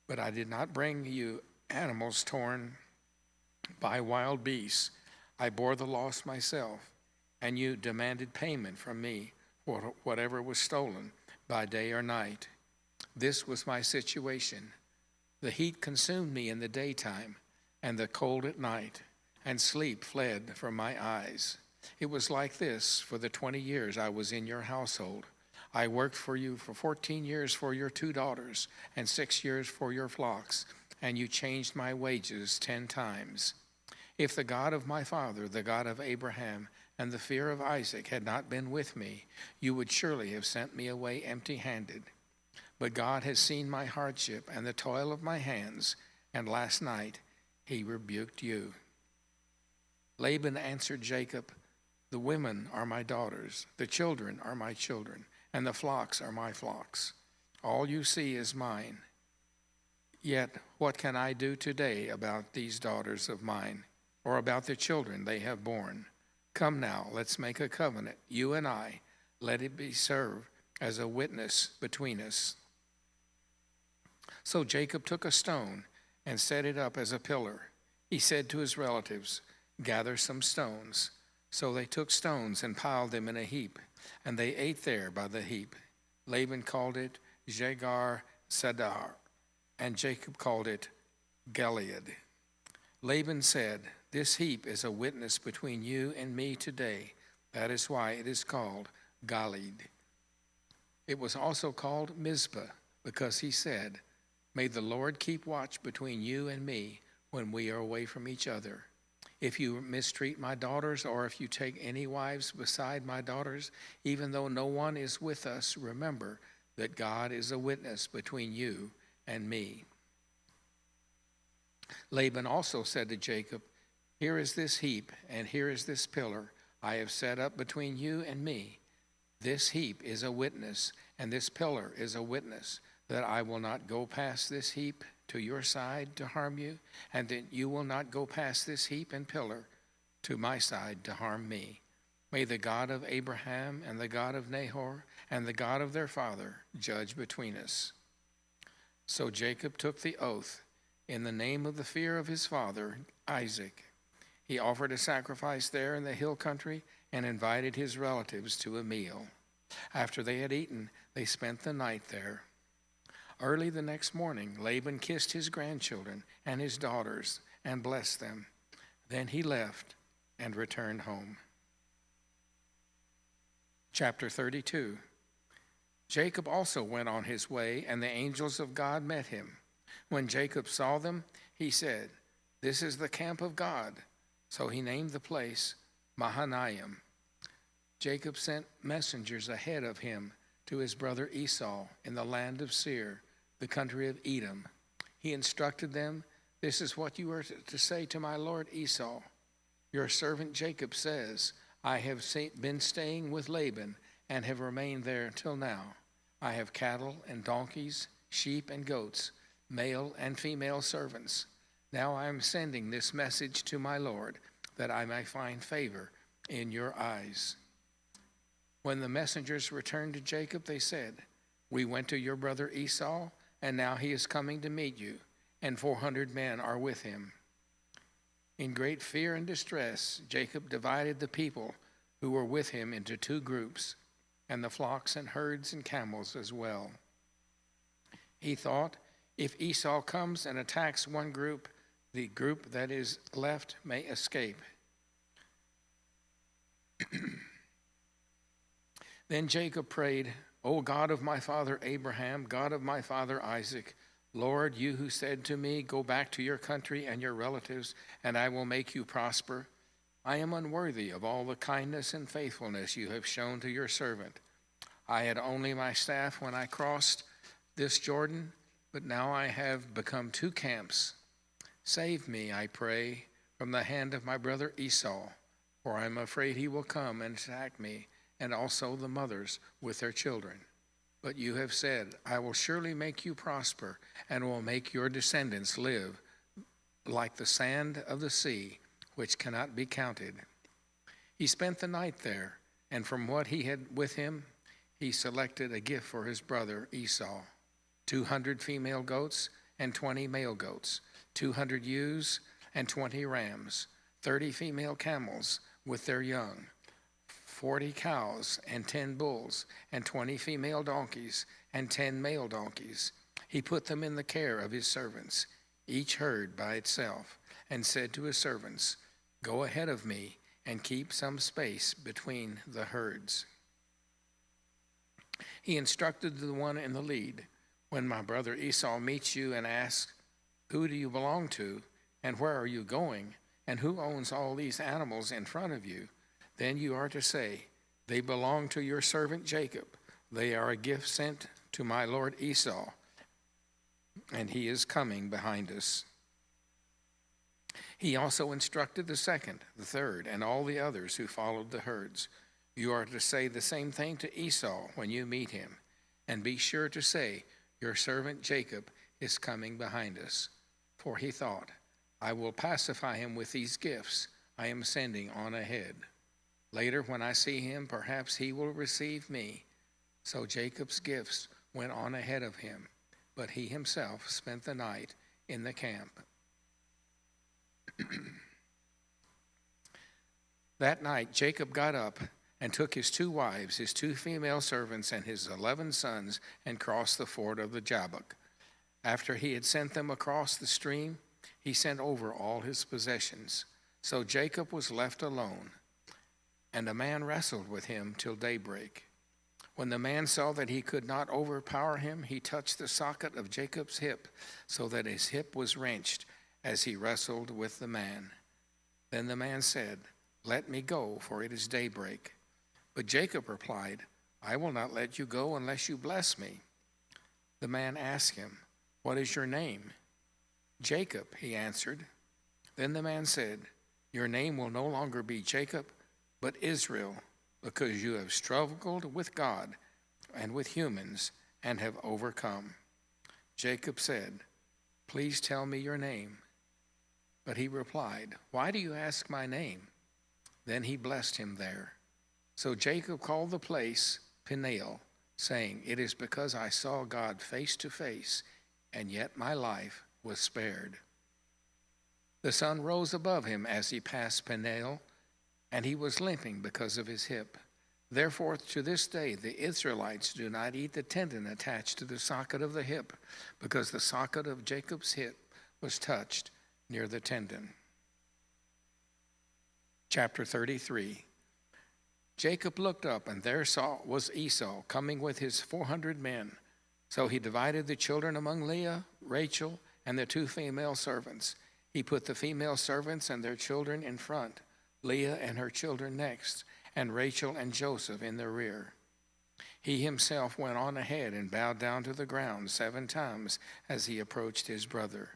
But I did not bring you animals torn by wild beasts. I bore the loss myself, and you demanded payment from me for whatever was stolen by day or night. This was my situation. The heat consumed me in the daytime, and the cold at night, and sleep fled from my eyes. It was like this for the 20 years I was in your household. I worked for you for 14 years for your 2 daughters, and 6 years for your flocks, and you changed my wages 10 times. If the God of my father, the God of Abraham, and the fear of Isaac had not been with me, you would surely have sent me away empty-handed. But God has seen my hardship and the toil of my hands, and last night he rebuked you." Laban answered Jacob, "The women are my daughters, the children are my children, and the flocks are my flocks. All you see is mine. Yet what can I do today about these daughters of mine, or about the children they have borne? Come now, let's make a covenant, you and I. Let it be served as a witness between us." So Jacob took a stone and set it up as a pillar. He said to his relatives, "Gather some stones." So they took stones and piled them in a heap, and they ate there by the heap. Laban called it Jegar Sadar, and Jacob called it Gilead. Laban said, "This heap is a witness between you and me today. That is why it is called Gilead." It was also called Mizpah, because he said, "May the Lord keep watch between you and me when we are away from each other. If you mistreat my daughters, or if you take any wives beside my daughters, even though no one is with us, remember that God is a witness between you and me." Laban also said to Jacob, "Here is this heap, and here is this pillar I have set up between you and me. This heap is a witness, and this pillar is a witness, that I will not go past this heap to your side to harm you, and that you will not go past this heap and pillar to my side to harm me. May the God of Abraham and the God of Nahor and the God of their father judge between us." So Jacob took the oath in the name of the fear of his father Isaac. He offered a sacrifice there in the hill country and invited his relatives to a meal. After they had eaten, they spent the night there. Early the next morning, Laban kissed his grandchildren and his daughters and blessed them. Then he left and returned home. Chapter 32. Jacob also went on his way, and the angels of God met him. When Jacob saw them, he said, "This is the camp of God." So he named the place Mahanaim. Jacob sent messengers ahead of him to his brother Esau in the land of Seir, the country of Edom. He instructed them, "This is what you are to say to my lord Esau. Your servant Jacob says, I have been staying with Laban and have remained there until now. I have cattle and donkeys, sheep and goats, male and female servants. Now I am sending this message to my lord, that I may find favor in your eyes." When the messengers returned to Jacob, they said, "We went to your brother Esau, and now he is coming to meet you, and 400 men are with him." In great fear and distress, Jacob divided the people who were with him into 2 groups, and the flocks and herds and camels as well. He thought, if Esau comes and attacks one group, the group that is left may escape. Then Jacob prayed, "O God of my father Abraham, God of my father Isaac, Lord, you who said to me, 'Go back to your country and your relatives, and I will make you prosper,' I am unworthy of all the kindness and faithfulness you have shown to your servant. I had only my staff when I crossed this Jordan, but now I have become 2 camps. Save me, I pray, from the hand of my brother Esau, for I am afraid he will come and attack me, and also the mothers with their children. But you have said, I will surely make you prosper, and will make your descendants live like the sand of the sea, which cannot be counted." He spent the night there, and from what he had with him, he selected a gift for his brother Esau: 200 female goats and 20 male goats, 200 ewes and 20 rams, 30 female camels with their young, 40 cows and 10 bulls, and 20 female donkeys and 10 male donkeys. He put them in the care of his servants, each herd by itself, and said to his servants, "Go ahead of me and keep some space between the herds." He instructed the one in the lead, "When my brother Esau meets you and asks, 'Who do you belong to, and where are you going, and who owns all these animals in front of you?' then you are to say, 'They belong to your servant Jacob. They are a gift sent to my lord Esau, and he is coming behind us.'" He also instructed the second, the third, and all the others who followed the herds. You are to say the same thing to Esau when you meet him, and be sure to say, your servant Jacob is coming behind us. For he thought, I will pacify him with these gifts I am sending on ahead. Later, when I see him, perhaps he will receive me. So Jacob's gifts went on ahead of him, but he himself spent the night in the camp. That night, Jacob got up and took his 2 wives, his 2 female servants, and his 11 sons, and crossed the ford of the Jabbok. After he had sent them across the stream, he sent over all his possessions. So Jacob was left alone, and a man wrestled with him till daybreak. When the man saw that he could not overpower him, he touched the socket of Jacob's hip, so that his hip was wrenched as he wrestled with the man. Then the man said, Let me go, for it is daybreak. But Jacob replied, I will not let you go unless you bless me. The man asked him, What is your name? Jacob, he answered. Then the man said, Your name will no longer be Jacob, but Israel, because you have struggled with God and with humans and have overcome. Jacob said, Please tell me your name. But he replied, Why do you ask my name? Then he blessed him there. So Jacob called the place Peniel, saying, It is because I saw God face to face, and yet my life was spared. The sun rose above him as he passed Peniel, and he was limping because of his hip. Therefore, to this day, the Israelites do not eat the tendon attached to the socket of the hip, because the socket of Jacob's hip was touched near the tendon. Chapter 33. Jacob looked up, and there was Esau coming with his 400 men. So he divided the children among Leah, Rachel, and the 2 female servants. He put the female servants and their children in front, Leah and her children next, and Rachel and Joseph in the rear. He himself went on ahead and bowed down to the ground 7 times as he approached his brother.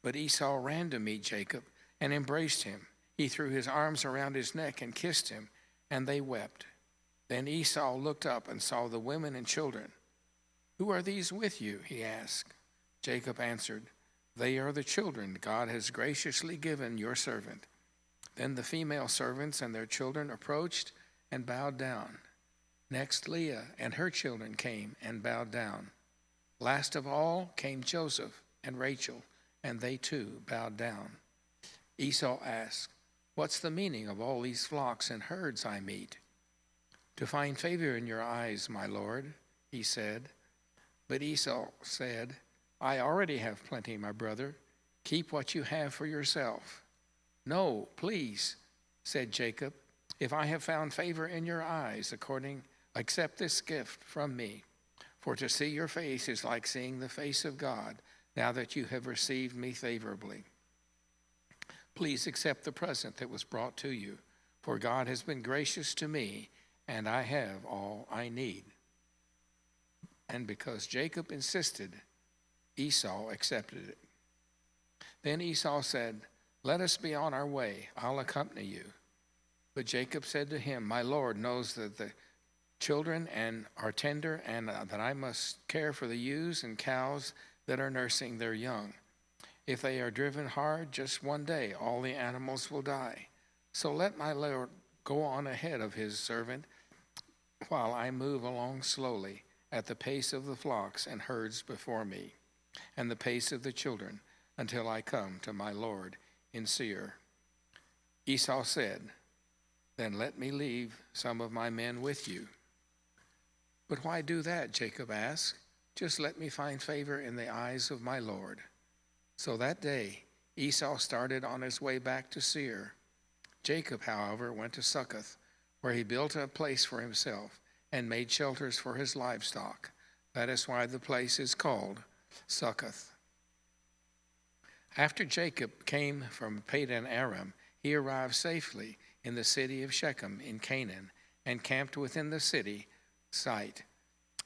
But Esau ran to meet Jacob and embraced him. He threw his arms around his neck and kissed him, and they wept. Then Esau looked up and saw the women and children. Who are these with you? He asked. Jacob answered, They are the children God has graciously given your servant. Then the female servants and their children approached and bowed down. Next Leah and her children came and bowed down. Last of all came Joseph and Rachel, and they too bowed down. Esau asked, What's the meaning of all these flocks and herds I meet? To find favor in your eyes, my lord, he said. But Esau said, I already have plenty, my brother. Keep what you have for yourself. No, please, said Jacob. If I have found favor in your eyes, accept this gift from me. For to see your face is like seeing the face of God, now that you have received me favorably. Please accept the present that was brought to you, for God has been gracious to me, and I have all I need. And because Jacob insisted, Esau accepted it. Then Esau said, Let us be on our way. I'll accompany you. But Jacob said to him, My Lord knows that the children are tender, and that I must care for the ewes and cows that are nursing their young. If they are driven hard, just one day all the animals will die. So let my Lord go on ahead of his servant while I move along slowly at the pace of the flocks and herds before me, and the pace of the children, until I come to my Lord in Seir. Esau said, Then let me leave some of my men with you. But why do that? Jacob asked. Just let me find favor in the eyes of my Lord. So that day Esau started on his way back to Seir. Jacob, however, went to Succoth, where he built a place for himself and made shelters for his livestock. That is why the place is called Succoth. After Jacob came from Padan Aram, he arrived safely in the city of Shechem in Canaan and camped within the city site.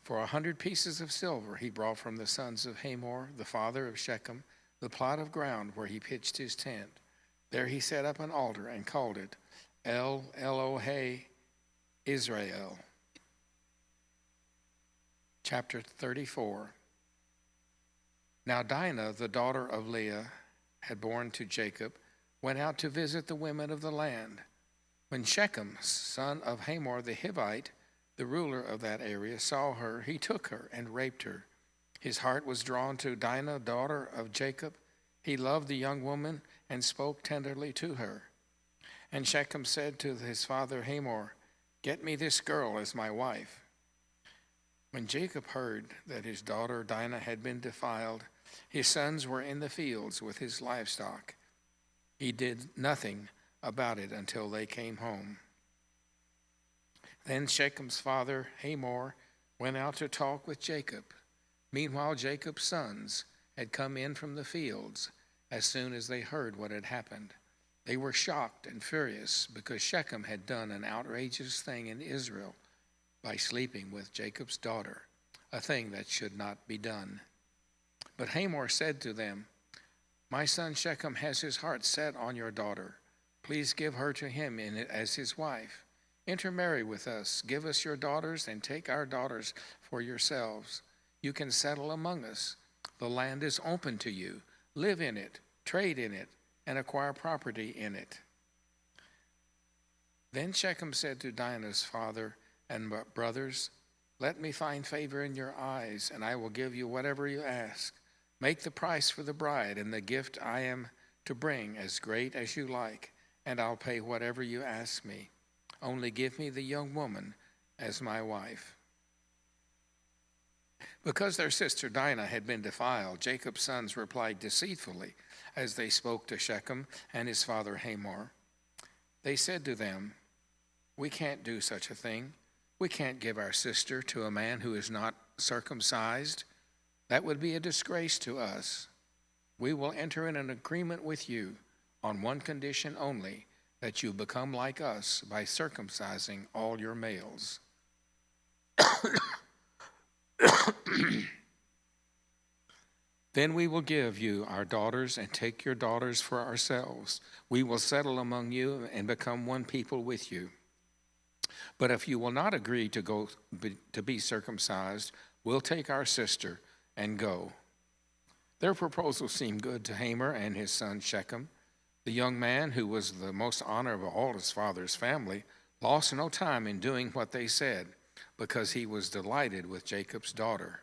For 100 pieces of silver he brought from the sons of Hamor, the father of Shechem, the plot of ground where he pitched his tent. There he set up an altar and called it El Elohe Israel. Chapter 34. Now Dinah, the daughter of Leah, had borne to Jacob, went out to visit the women of the land. When Shechem, son of Hamor the Hivite, the ruler of that area, saw her, he took her and raped her. His heart was drawn to Dinah, daughter of Jacob. He loved the young woman and spoke tenderly to her. And Shechem said to his father Hamor, "Get me this girl as my wife." When Jacob heard that his daughter Dinah had been defiled, his sons were in the fields with his livestock. He did nothing about it until they came home. Then Shechem's father Hamor went out to talk with Jacob. Meanwhile, Jacob's sons had come in from the fields as soon as they heard what had happened. They were shocked and furious because Shechem had done an outrageous thing in Israel by sleeping with Jacob's daughter, a thing that should not be done. But Hamor said to them, "My son Shechem has his heart set on your daughter. Please give her to him as his wife. Intermarry with us, give us your daughters, and take our daughters for yourselves. You can settle among us. The land is open to you. Live in it, trade in it, and acquire property in it." Then Shechem said to Dinah's father and brothers, "Let me find favor in your eyes, and I will give you whatever you ask. Make the price for the bride and the gift I am to bring as great as you like, and I'll pay whatever you ask me. Only give me the young woman as my wife." Because their sister Dinah had been defiled, Jacob's sons replied deceitfully as they spoke to Shechem and his father Hamor. They said to them, "We can't do such a thing. We can't give our sister to a man who is not circumcised. That would be a disgrace to us. We will enter in an agreement with you on one condition only, that you become like us by circumcising all your males." "Then we will give you our daughters and take your daughters for ourselves. We will settle among you and become one people with you. But if you will not agree to be circumcised, we'll take our sister and go." Their proposal seemed good to Hamor and his son Shechem. The young man, who was the most honorable of all his father's family, lost no time in doing what they said, because he was delighted with Jacob's daughter.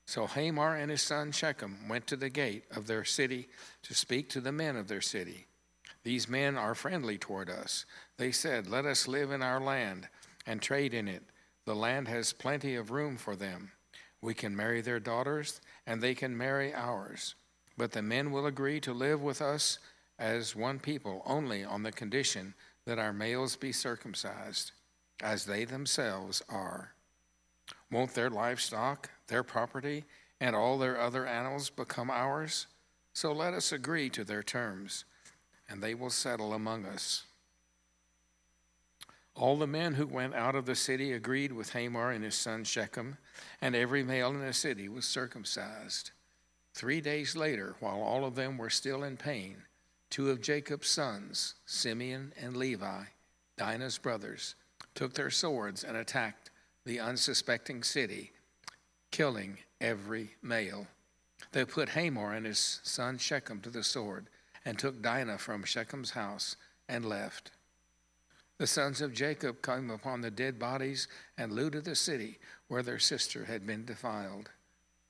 So Hamor and his son Shechem went to the gate of their city to speak to the men of their city. "These men are friendly toward us," they said. "Let us live in our land and trade in it. The land has plenty of room for them. We can marry their daughters, and they can marry ours. But the men will agree to live with us as one people only on the condition that our males be circumcised, as they themselves are. Won't their livestock, their property, and all their other animals become ours? So let us agree to their terms, and they will settle among us." All the men who went out of the city agreed with Hamor and his son Shechem, and every male in the city was circumcised. 3 days later, while all of them were still in pain, 2 of Jacob's sons, Simeon and Levi, Dinah's brothers, took their swords and attacked the unsuspecting city, killing every male. They put Hamor and his son Shechem to the sword and took Dinah from Shechem's house and left. The sons of Jacob came upon the dead bodies and looted the city where their sister had been defiled.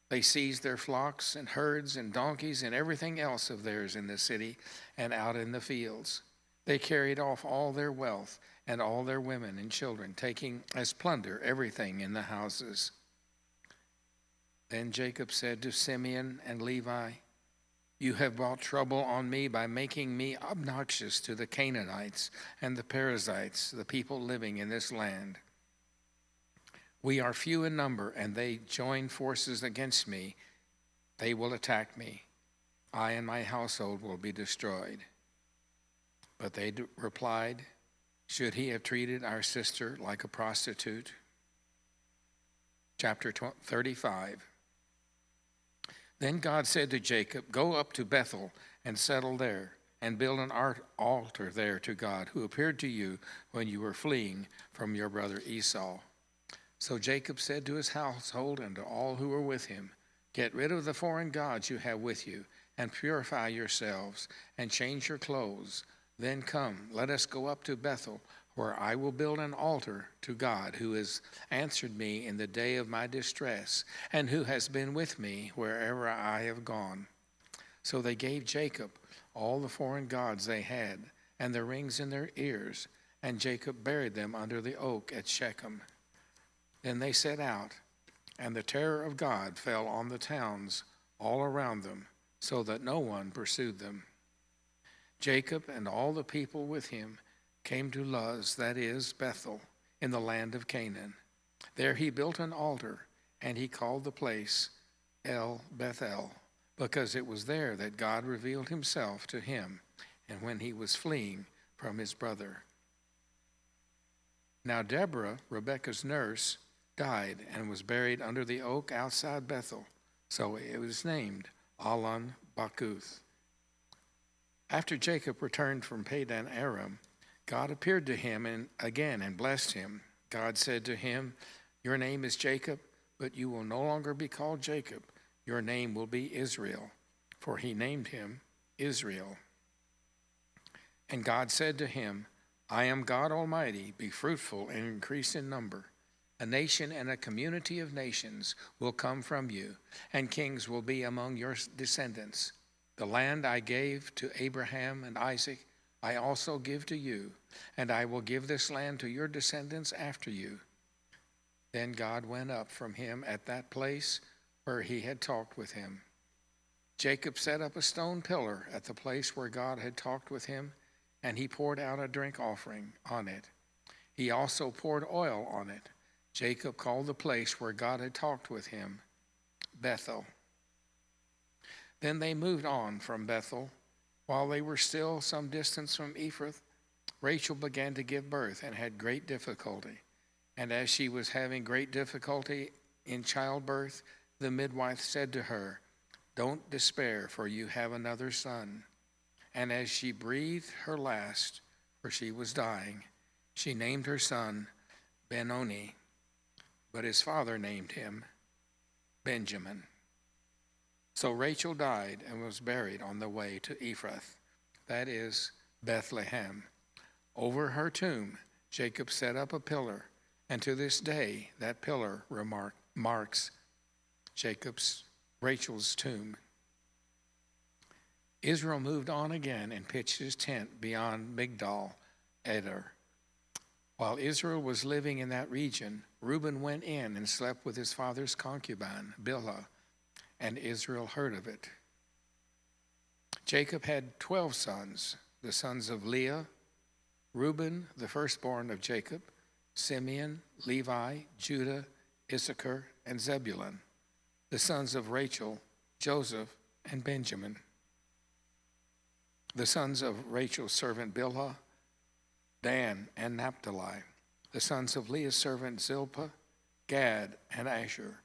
They seized their flocks and herds and donkeys and everything else of theirs in the city and out in the fields. They carried off all their wealth and all their women and children, taking as plunder everything in the houses. Then Jacob said to Simeon and Levi, "You have brought trouble on me by making me obnoxious to the Canaanites and the Perizzites, the people living in this land. We are few in number, and they join forces against me. They will attack me. I and my household will be destroyed." But they replied, "Should he have treated our sister like a prostitute?" Chapter 35. Then God said to Jacob, "Go up to Bethel and settle there, and build an altar there to God, who appeared to you when you were fleeing from your brother Esau." So Jacob said to his household and to all who were with him, "Get rid of the foreign gods you have with you, and purify yourselves, and change your clothes. Then come, let us go up to Bethel, where I will build an altar to God, who has answered me in the day of my distress, and who has been with me wherever I have gone." So they gave Jacob all the foreign gods they had, and the rings in their ears, and Jacob buried them under the oak at Shechem. Then they set out, and the terror of God fell on the towns all around them, so that no one pursued them. Jacob and all the people with him came to Luz, that is, Bethel, in the land of Canaan. There he built an altar, and he called the place El Bethel, because it was there that God revealed himself to him, and when he was fleeing from his brother. Now Deborah, Rebekah's nurse, died and was buried under the oak outside Bethel, so it was named Allon Bakuth. After Jacob returned from Padan Aram, God appeared to him again and blessed him. God said to him, "Your name is Jacob, but you will no longer be called Jacob. Your name will be Israel," for he named him Israel. And God said to him, "I am God Almighty. Be fruitful and increase in number. A nation and a community of nations will come from you, and kings will be among your descendants. The land I gave to Abraham and Isaac, I also give to you, and I will give this land to your descendants after you." Then God went up from him at that place where he had talked with him. Jacob set up a stone pillar at the place where God had talked with him, and he poured out a drink offering on it. He also poured oil on it. Jacob called the place where God had talked with him Bethel. Then they moved on from Bethel. While they were still some distance from Ephrath, Rachel began to give birth and had great difficulty. And as she was having great difficulty in childbirth, the midwife said to her, "Don't despair, for you have another son." And as she breathed her last, for she was dying, she named her son Benoni, but his father named him Benjamin. So Rachel died and was buried on the way to Ephrath, that is, Bethlehem. Over her tomb, Jacob set up a pillar, and to this day that pillar marks Rachel's tomb. Israel moved on again and pitched his tent beyond Migdal Eder. While Israel was living in that region, Reuben went in and slept with his father's concubine, Bilhah, and Israel heard of it. Jacob had 12 sons, the sons of Leah, Reuben, the firstborn of Jacob, Simeon, Levi, Judah, Issachar, and Zebulun, the sons of Rachel, Joseph, and Benjamin. The sons of Rachel's servant Bilhah, Dan, and Naphtali. The sons of Leah's servant Zilpah, Gad, and Asher.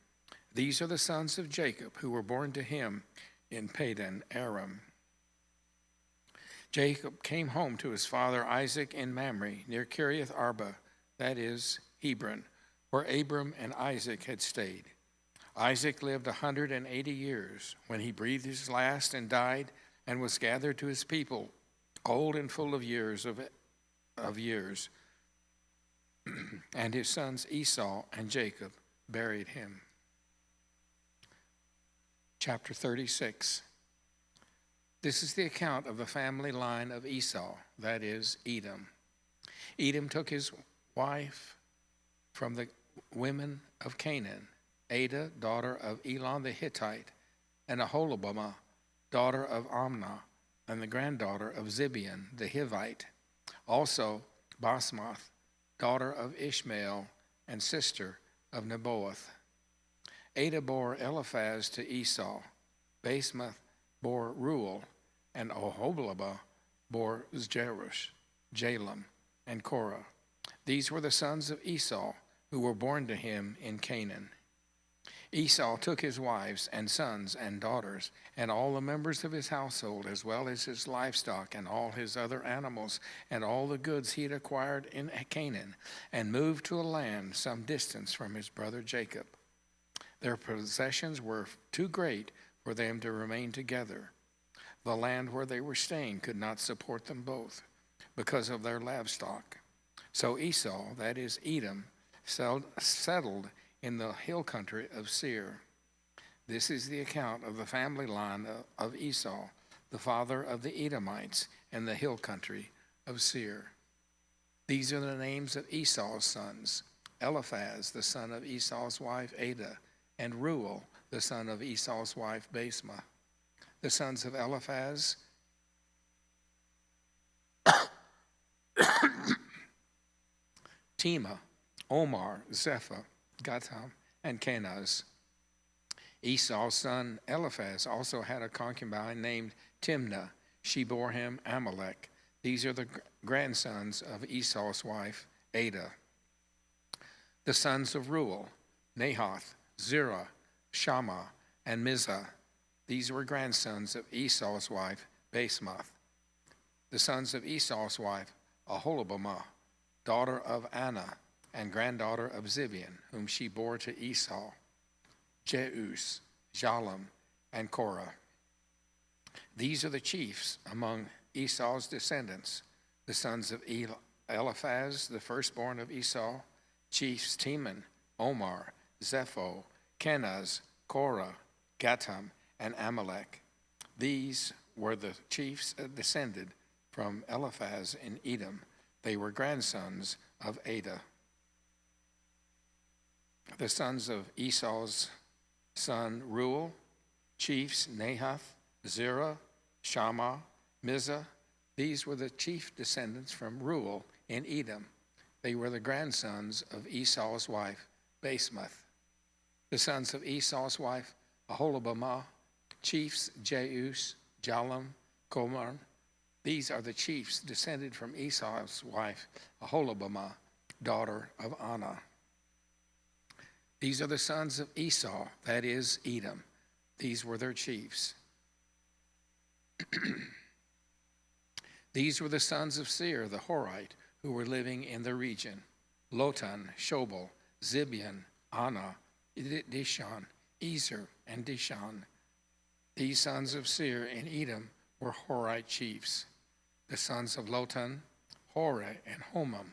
These are the sons of Jacob who were born to him in Padan Aram. Jacob came home to his father Isaac in Mamre, near Kiriath Arba, that is, Hebron, where Abram and Isaac had stayed. Isaac lived 180 years when he breathed his last and died and was gathered to his people, old and full of years. And his sons Esau and Jacob buried him. Chapter 36. This is the account of the family line of Esau, that is, Edom. Edom took his wife from the women of Canaan, Ada, daughter of Elon the Hittite, and Aholibamah, daughter of Amnah, and the granddaughter of Zibeon the Hivite. Also Basmath, daughter of Ishmael, and sister of Nebaioth. Ada bore Eliphaz to Esau. Basmath bore Reuel, and Oholibamah bore Jerush, Jalem, and Korah. These were the sons of Esau who were born to him in Canaan. Esau took his wives and sons and daughters and all the members of his household, as well as his livestock and all his other animals and all the goods he had acquired in Canaan, and moved to a land some distance from his brother Jacob. Their possessions were too great for them to remain together. The land where they were staying could not support them both because of their livestock. So Esau, that is Edom, settled in the hill country of Seir. This is the account of the family line of Esau, the father of the Edomites, in the hill country of Seir. These are the names of Esau's sons: Eliphaz, the son of Esau's wife Adah, and Reuel, the son of Esau's wife Basemath. The sons of Eliphaz, Tema, Omar, Zepha, Gatam, and Kenaz. Esau's son Eliphaz also had a concubine named Timnah. She bore him Amalek. These are the grandsons of Esau's wife Adah. The sons of Reuel, Nahath, Zerah, Shammah, and Mizah. These were grandsons of Esau's wife Basemath. The sons of Esau's wife Aholibamah, daughter of Anna, and granddaughter of Zibeon, whom she bore to Esau: Jeus, Jalem, and Korah. These are the chiefs among Esau's descendants: the sons of Eliphaz, the firstborn of Esau, chiefs Teman, Omar, Zepho, Kenaz, Korah, Gatam, and Amalek. These were the chiefs descended from Eliphaz in Edom. They were grandsons of Adah. The sons of Esau's son Reuel, chiefs Nahath, Zerah, Shammah, Mizah. These were the chief descendants from Reuel in Edom. They were the grandsons of Esau's wife Basemath. The sons of Esau's wife Aholibamah, chiefs Jeus, Jalem, Komar. These are the chiefs descended from Esau's wife Aholibamah, daughter of Anna. These are the sons of Esau, that is Edom. These were their chiefs. These were the sons of Seir, the Horite, who were living in the region: Lotan, Shobal, Zibeon, Anna, Dishon, Ezer, and Dishon. These sons of Seir in Edom were Horite chiefs. The sons of Lotan, Hore and Homam,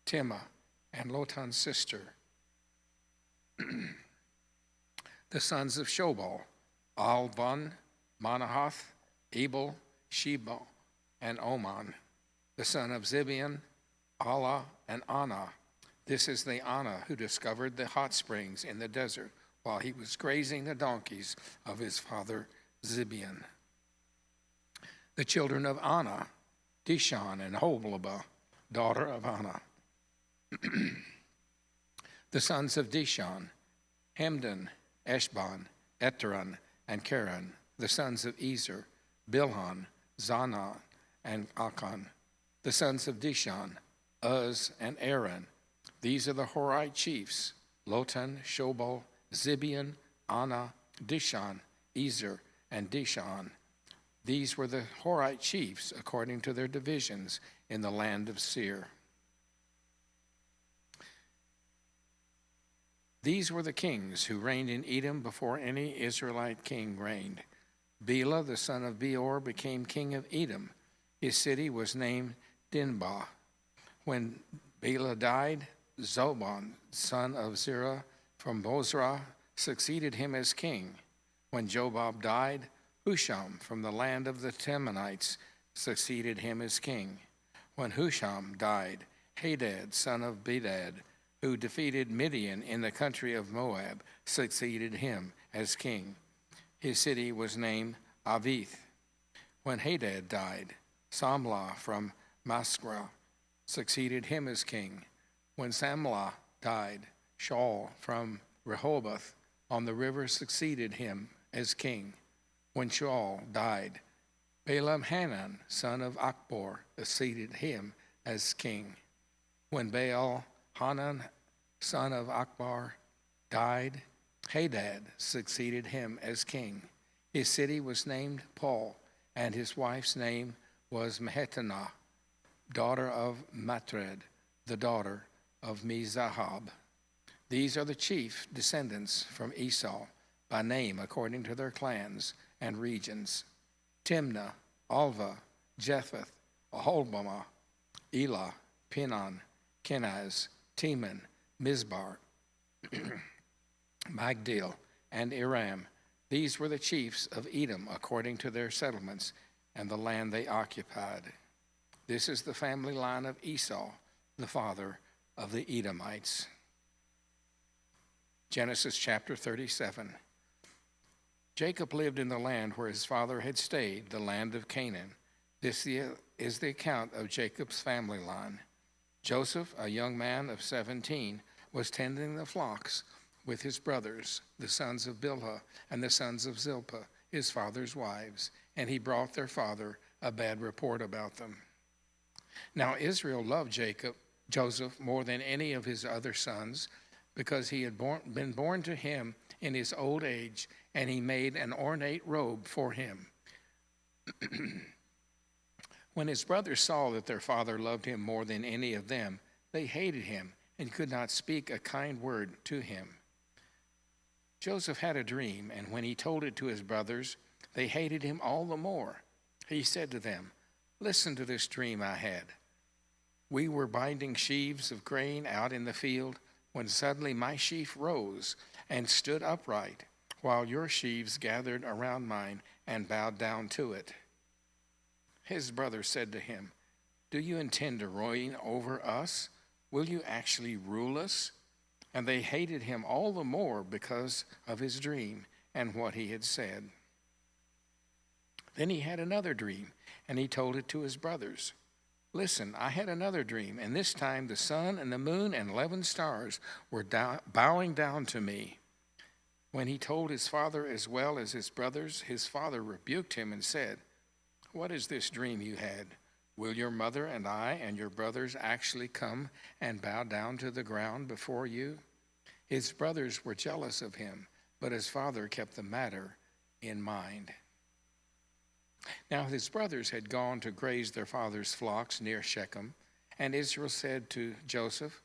Timah, and Lotan's sister. The sons of Shobal, Alvan, Manahath, Abel, Sheba, and Oman. The son of Zibeon, Allah, and Anna. This is the Anna who discovered the hot springs in the desert while he was grazing the donkeys of his father Zibeon. The children of Anna, Dishon and Holibah, daughter of Anna. The sons of Dishon, Hemdan, Eshban, Eteran, and Karan. The sons of Ezer, Bilhan, Zana, and Akan. The sons of Dishon, Uz, and Aaron. These are the Horite chiefs: Lotan, Shobal, Zibeon, Anna, Dishon, Ezer, and Dishon. These were the Horite chiefs according to their divisions in the land of Seir. These were the kings who reigned in Edom before any Israelite king reigned. Bela, the son of Beor, became king of Edom. His city was named Dinbah. When Bela died, Zobon, son of Zerah from Bozrah, succeeded him as king. When Jobab died, Husham from the land of the Temanites succeeded him as king. When Husham died, Hadad, son of Bedad, who defeated Midian in the country of Moab, succeeded him as king. His city was named Avith. When Hadad died, Samlah from Masrah succeeded him as king. When Samlah died, Shaul from Rehoboth on the river succeeded him as king. When Shaul died, Baalam-Hanan, son of Akbor, succeeded him as king. When Baal-Hanan, son of Akbar, died, Hadad succeeded him as king. His city was named Paul, and his wife's name was Mehetanah, daughter of Matred, the daughter of Mezahab. These are the chief descendants from Esau, by name according to their clans and regions: Timnah, Alva, Japheth, Aholbamah, Elah, Pinon, Kenaz, Teman, Mizbar, Magdil, and Iram. These were the chiefs of Edom according to their settlements and the land they occupied. This is the family line of Esau, the father of the Edomites. Genesis chapter 37. Jacob lived in the land where his father had stayed, the land of Canaan. This is the account of Jacob's family line. Joseph, a young man of 17, was tending the flocks with his brothers, the sons of Bilhah and the sons of Zilpah, his father's wives, and he brought their father a bad report about them. Now Israel loved Joseph more than any of his other sons, because he had been born to him in his old age, and he made an ornate robe for him. When his brothers saw that their father loved him more than any of them, they hated him and could not speak a kind word to him. Joseph had a dream, and when he told it to his brothers, they hated him all the more. He said to them, "Listen to this dream I had. We were binding sheaves of grain out in the field, when suddenly my sheaf rose and stood upright, while your sheaves gathered around mine and bowed down to it." His brothers said to him, "Do you intend to reign over us? Will you actually rule us?" And they hated him all the more because of his dream and what he had said. Then he had another dream, and he told it to his brothers. "Listen, I had another dream, and this time the sun and the moon and 11 stars were bowing down to me." When he told his father as well as his brothers, his father rebuked him and said, "What is this dream you had? Will your mother and I and your brothers actually come and bow down to the ground before you?" His brothers were jealous of him, but his father kept the matter in mind. Now his brothers had gone to graze their father's flocks near Shechem, and Israel said to Joseph,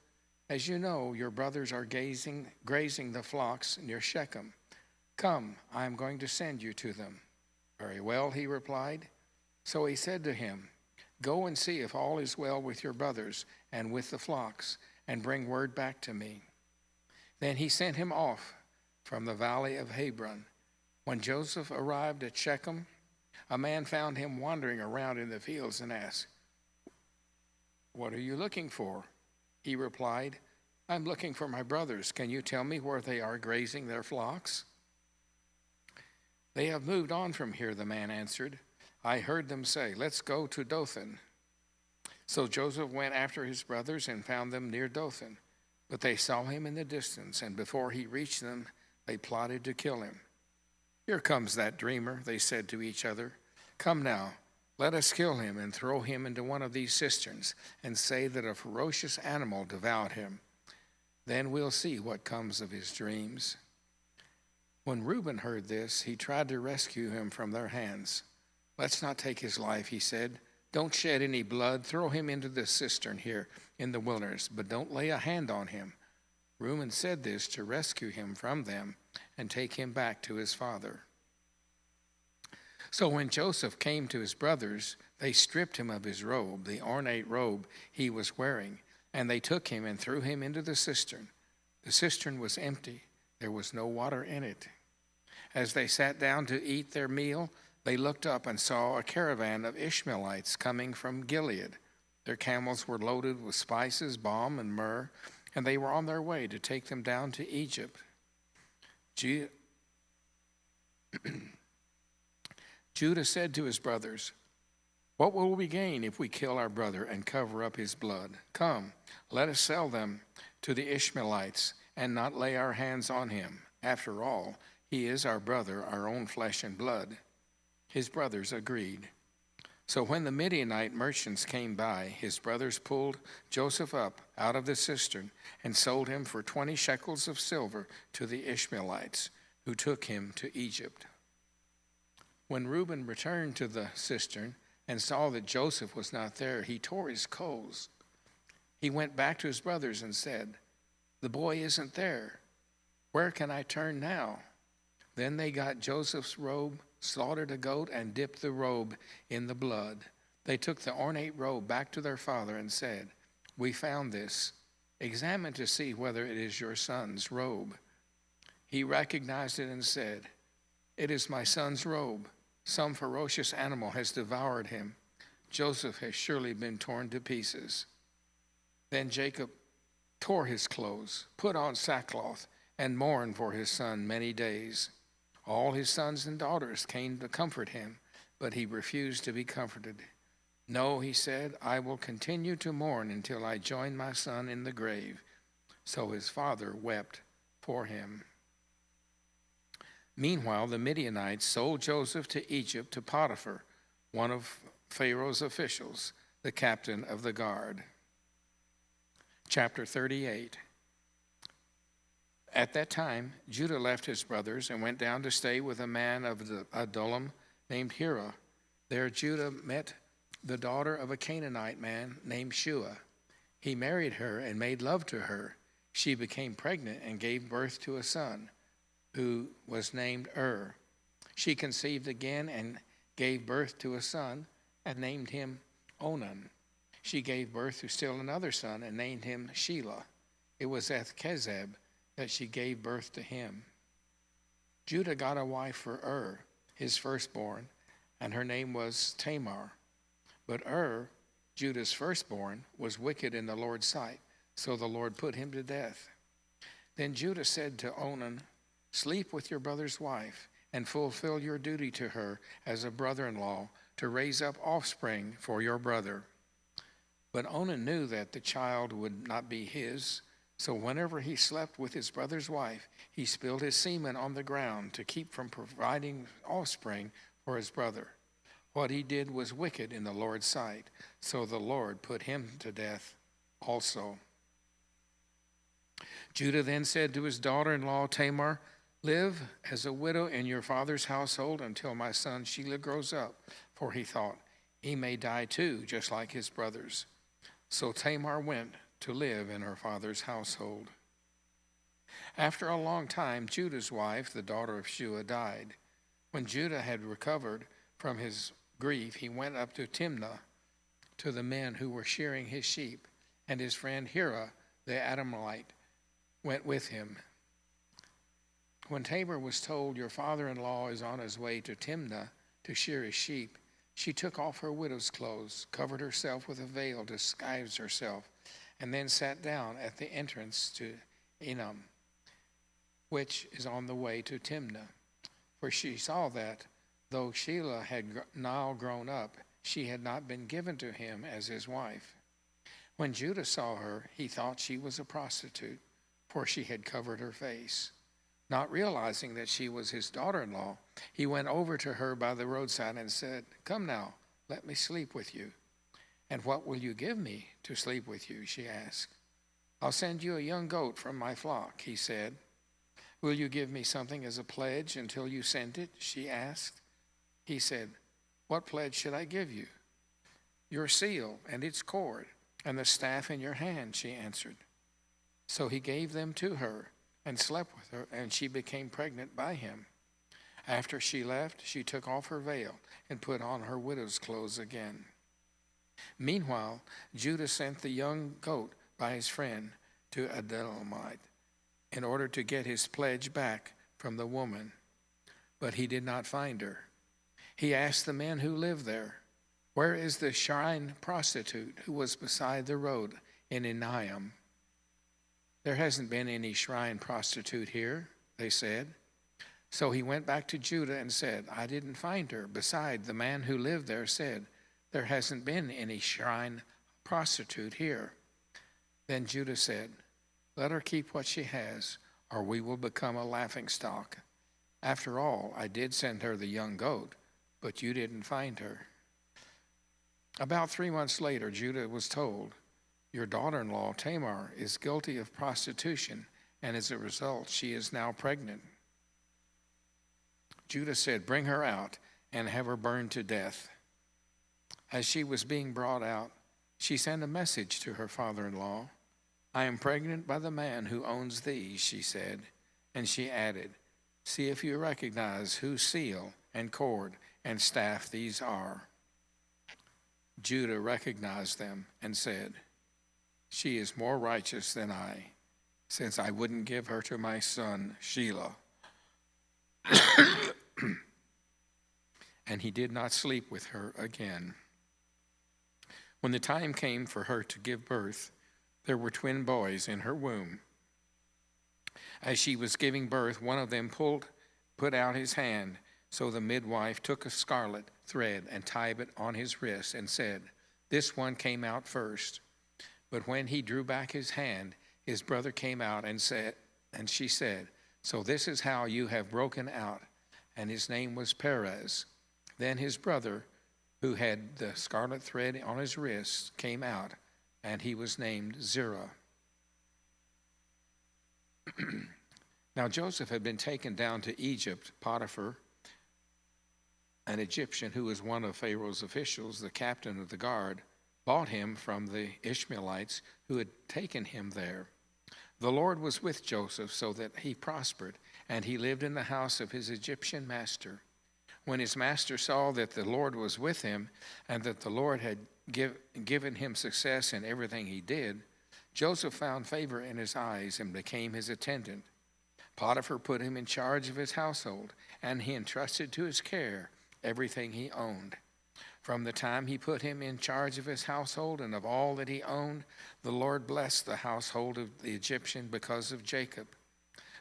"As you know, your brothers are grazing the flocks near Shechem. Come, I am going to send you to them." "Very well," he replied. So he said to him, "Go and see if all is well with your brothers and with the flocks, and bring word back to me." Then he sent him off from the valley of Hebron. When Joseph arrived at Shechem, a man found him wandering around in the fields and asked, "What are you looking for?" He replied, "I'm looking for my brothers. Can you tell me where they are grazing their flocks?" "They have moved on from here," the man answered. "I heard them say, 'Let's go to Dothan.'" So Joseph went after his brothers and found them near Dothan. But they saw him in the distance, and before he reached them, they plotted to kill him. "Here comes that dreamer," they said to each other. "Come now, let us kill him and throw him into one of these cisterns, and say that a ferocious animal devoured him. Then we'll see what comes of his dreams." When Reuben heard this, he tried to rescue him from their hands. "Let's not take his life," he said. "Don't shed any blood. Throw him into the cistern here in the wilderness, but don't lay a hand on him." Reuben said this to rescue him from them and take him back to his father. So when Joseph came to his brothers, they stripped him of his robe, the ornate robe he was wearing, and they took him and threw him into the cistern. The cistern was empty. There was no water in it. As they sat down to eat their meal, they looked up and saw a caravan of Ishmaelites coming from Gilead. Their camels were loaded with spices, balm, and myrrh, and they were on their way to take them down to Egypt. Judah said to his brothers, "What will we gain if we kill our brother and cover up his blood? Come, let us sell them to the Ishmaelites and not lay our hands on him. After all, he is our brother, our own flesh and blood." His brothers agreed. So when the Midianite merchants came by, his brothers pulled Joseph up out of the cistern and sold him for 20 shekels of silver to the Ishmaelites, who took him to Egypt. When Reuben returned to the cistern and saw that Joseph was not there, he tore his clothes. He went back to his brothers and said, "The boy isn't there. Where can I turn now?" Then they got Joseph's robe, slaughtered a goat, and dipped the robe in the blood. They took the ornate robe back to their father and said, "We found this. Examine to see whether it is your son's robe." He recognized it and said, "It is my son's robe. Some ferocious animal has devoured him. Joseph has surely been torn to pieces." Then Jacob tore his clothes, put on sackcloth, and mourned for his son many days. All his sons and daughters came to comfort him, but he refused to be comforted. "No," he said, "I will continue to mourn until I join my son in the grave." So his father wept for him. Meanwhile, the Midianites sold Joseph to Egypt to Potiphar, one of Pharaoh's officials, the captain of the guard. Chapter 38. At that time, Judah left his brothers and went down to stay with a man of Adullam named Hira. There Judah met the daughter of a Canaanite man named Shua. He married her and made love to her. She became pregnant and gave birth to a son, who was named She conceived again and gave birth to a son and named him Onan. She gave birth to still another son and named him Shelah. It was at Kezeb that she gave birth to him. Judah got a wife for his firstborn, and her name was Tamar. But Judah's firstborn, was wicked in the Lord's sight, so the Lord put him to death. Then Judah said to Onan, "Sleep with your brother's wife, and fulfill your duty to her as a brother-in-law to raise up offspring for your brother." But Onan knew that the child would not be his, so whenever he slept with his brother's wife, he spilled his semen on the ground to keep from providing offspring for his brother. What he did was wicked in the Lord's sight, so the Lord put him to death also. Judah then said to his daughter-in-law Tamar, "Live as a widow in your father's household until my son Shelah grows up," for he thought, "He may die too, just like his brothers." So Tamar went to live in her father's household. After a long time, Judah's wife, the daughter of Shua, died. When Judah had recovered from his grief, he went up to Timnah to the men who were shearing his sheep, and his friend Hira, the Adamite, went with him. When Tamar was told, "Your father-in-law is on his way to Timnah to shear his sheep," she took off her widow's clothes, covered herself with a veil, disguised herself, and then sat down at the entrance to Enam, which is on the way to Timnah. For she saw that, though Shelah had now grown up, she had not been given to him as his wife. When Judah saw her, he thought she was a prostitute, for she had covered her face. Not realizing that she was his daughter-in-law, he went over to her by the roadside and said, "Come now, let me sleep with you." "And what will you give me to sleep with you?" she asked. "I'll send you a young goat from my flock," he said. "Will you give me something as a pledge until you send it?" she asked. He said, "What pledge should I give you?" "Your seal and its cord and the staff in your hand," she answered. So he gave them to her and slept with her, and she became pregnant by him. After she left, she took off her veil and put on her widow's clothes again. Meanwhile, Judah sent the young goat by his friend to Adullamite in order to get his pledge back from the woman, but he did not find her. He asked the men who lived there, "Where is the shrine prostitute who was beside the road in Enam?" "There hasn't been any shrine prostitute here," they said. So he went back to Judah and said, "I didn't find her. Besides, the man who lived there said, 'There hasn't been any shrine prostitute here.'" Then Judah said, "Let her keep what she has, or we will become a laughingstock. After all, I did send her the young goat, but you didn't find her." About 3 months later, Judah was told, "Your daughter-in-law, Tamar, is guilty of prostitution, and as a result, she is now pregnant." Judah said, "Bring her out and have her burned to death." As she was being brought out, she sent a message to her father-in-law. "I am pregnant by the man who owns these," she said. And she added, "See if you recognize whose seal and cord and staff these are." Judah recognized them and said, "She is more righteous than I, since I wouldn't give her to my son Shelah." And he did not sleep with her again. When the time came for her to give birth, there were twin boys in her womb. As she was giving birth, one of them put out his hand. So the midwife took a scarlet thread and tied it on his wrist and said, "This one came out first." But when he drew back his hand, his brother came out and she said, "So this is how you have broken out." And his name was Perez. Then his brother, who had the scarlet thread on his wrist, came out, and he was named Zerah. Now Joseph had been taken down to Egypt. Potiphar, an Egyptian who was one of Pharaoh's officials, the captain of the guard, bought him from the Ishmaelites who had taken him there. The Lord was with Joseph so that he prospered, and he lived in the house of his Egyptian master. When his master saw that the Lord was with him and that the Lord had given him success in everything he did, Joseph found favor in his eyes and became his attendant. Potiphar put him in charge of his household, and he entrusted to his care everything he owned. From the time he put him in charge of his household and of all that he owned, the Lord blessed the household of the Egyptian because of Jacob.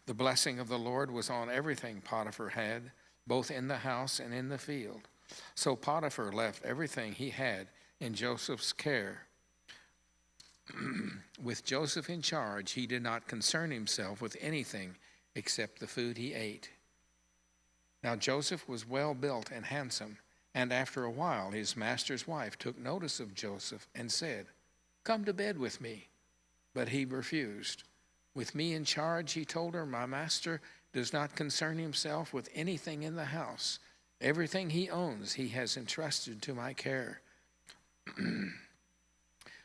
The blessing of the Lord was on everything Potiphar had, both in the house and in the field. So Potiphar left everything he had in Joseph's care. With Joseph in charge, he did not concern himself with anything except the food he ate. Now Joseph was well built and handsome, and after a while his master's wife took notice of Joseph and said, "Come to bed with me." But he refused. "With me in charge," he told her, "my master does not concern himself with anything in the house. Everything he owns he has entrusted to my care.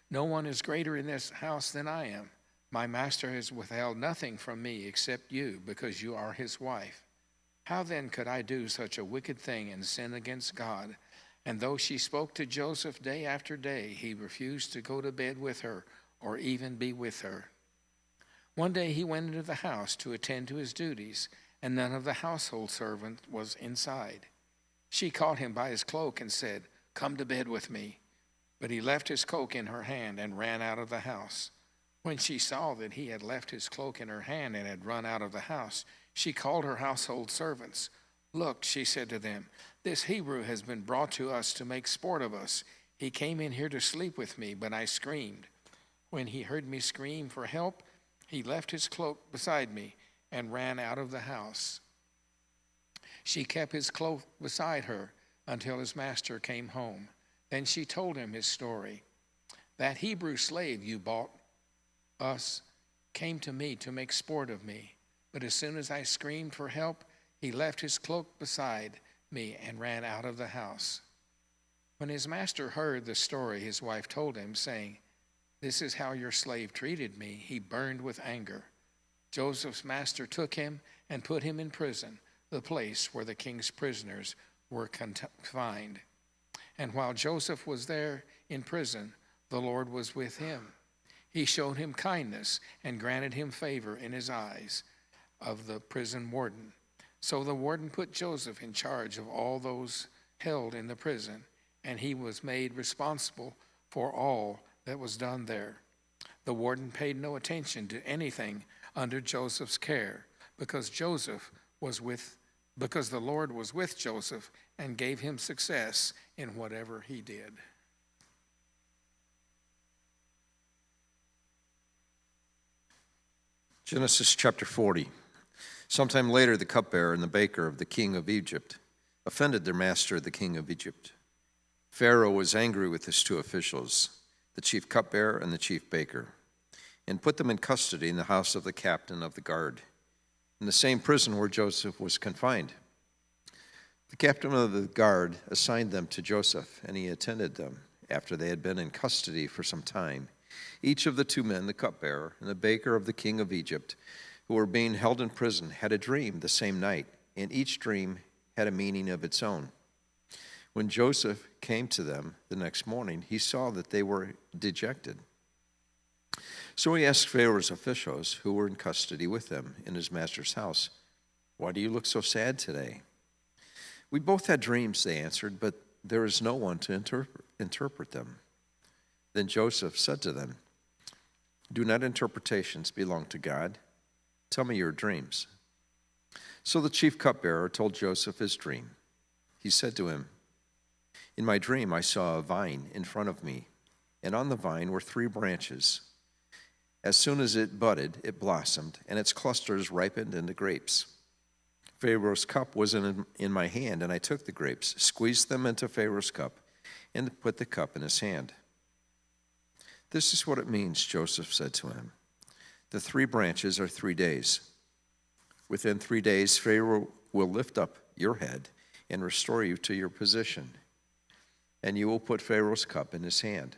No one is greater in this house than I am. My master has withheld nothing from me except you, because you are his wife. How then could I do such a wicked thing and sin against God?" And though she spoke to Joseph day after day, he refused to go to bed with her or even be with her. One day he went into the house to attend to his duties, and none of the household servant was inside. She caught him by his cloak and said, "Come to bed with me." But he left his cloak in her hand and ran out of the house. When she saw that he had left his cloak in her hand and had run out of the house, she called her household servants. "Look," she said to them, "this Hebrew has been brought to us to make sport of us. He came in here to sleep with me, but I screamed. When he heard me scream for help, he left his cloak beside me and ran out of the house." She kept his cloak beside her until his master came home. Then she told him his story. "That Hebrew slave you bought us came to me to make sport of me, but as soon as I screamed for help, he left his cloak beside me and ran out of the house." When his master heard the story his wife told him, saying, "This is how your slave treated me," he burned with anger. Joseph's master took him and put him in prison, the place where the king's prisoners were confined. And while Joseph was there in prison, the Lord was with him. He showed him kindness and granted him favor in his eyes of the prison warden. So the warden put Joseph in charge of all those held in the prison, and he was made responsible for all that was done there. The warden paid no attention to anything under Joseph's care, because the Lord was with Joseph and gave him success in whatever he did. Genesis chapter 40. Sometime later, the cupbearer and the baker of the king of Egypt offended their master, the king of Egypt. Pharaoh was angry with his two officials, the chief cupbearer and the chief baker, and put them in custody in the house of the captain of the guard, in the same prison where Joseph was confined. The captain of the guard assigned them to Joseph, and he attended them after they had been in custody for some time. Each of the two men, the cupbearer and the baker of the king of Egypt, who were being held in prison, had a dream the same night, and each dream had a meaning of its own. When Joseph came to them the next morning, he saw that they were dejected. So he asked Pharaoh's officials, who were in custody with him in his master's house, "Why do you look so sad today?" "We both had dreams," they answered, "but there is no one to interpret them." Then Joseph said to them, "Do not interpretations belong to God? Tell me your dreams." So the chief cupbearer told Joseph his dream. He said to him, "In my dream I saw a vine in front of me, and on the vine were 3 branches. As soon as it budded, it blossomed, and its clusters ripened into grapes. Pharaoh's cup was in my hand, and I took the grapes, squeezed them into Pharaoh's cup, and put the cup in his hand." "This is what it means," Joseph said to him. "The 3 branches are 3 days. Within 3 days, Pharaoh will lift up your head and restore you to your position, and you will put Pharaoh's cup in his hand,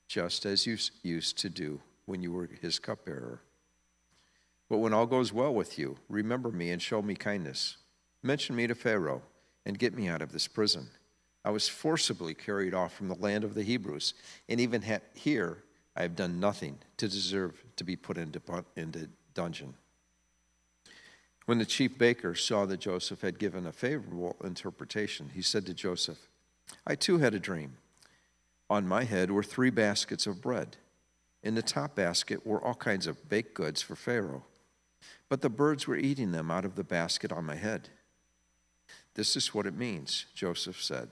just as you used to do when you were his cupbearer. But when all goes well with you, remember me and show me kindness. Mention me to Pharaoh and get me out of this prison. I was forcibly carried off from the land of the Hebrews, and even here I have done nothing to deserve to be put into dungeon." When the chief baker saw that Joseph had given a favorable interpretation, he said to Joseph, "I too had a dream. On my head were 3 baskets of bread. In the top basket were all kinds of baked goods for Pharaoh, but the birds were eating them out of the basket on my head." "This is what it means," Joseph said.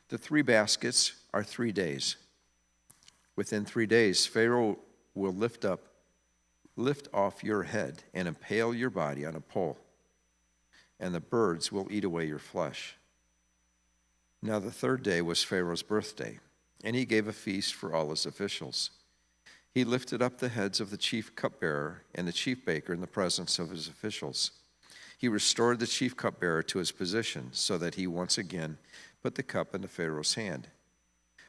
"The 3 baskets are 3 days. Within 3 days, Pharaoh will lift off your head and impale your body on a pole, and the birds will eat away your flesh." Now the 3rd day was Pharaoh's birthday, and he gave a feast for all his officials. He lifted up the heads of the chief cupbearer and the chief baker in the presence of his officials. He restored the chief cupbearer to his position so that he once again put the cup into Pharaoh's hand.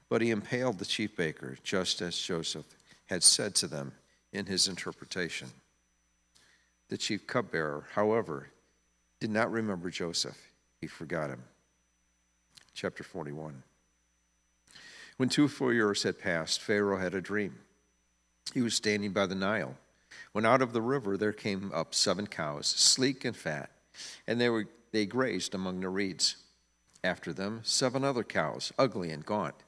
But he impaled the chief baker, just as Joseph had said to them in his interpretation. The chief cupbearer, however, did not remember Joseph. He forgot him. Chapter 41. When 2 full years had passed, Pharaoh had a dream. He was standing by the Nile, when out of the river there came up 7 cows, sleek and fat, and they grazed among the reeds. After them 7 other cows, ugly and gaunt,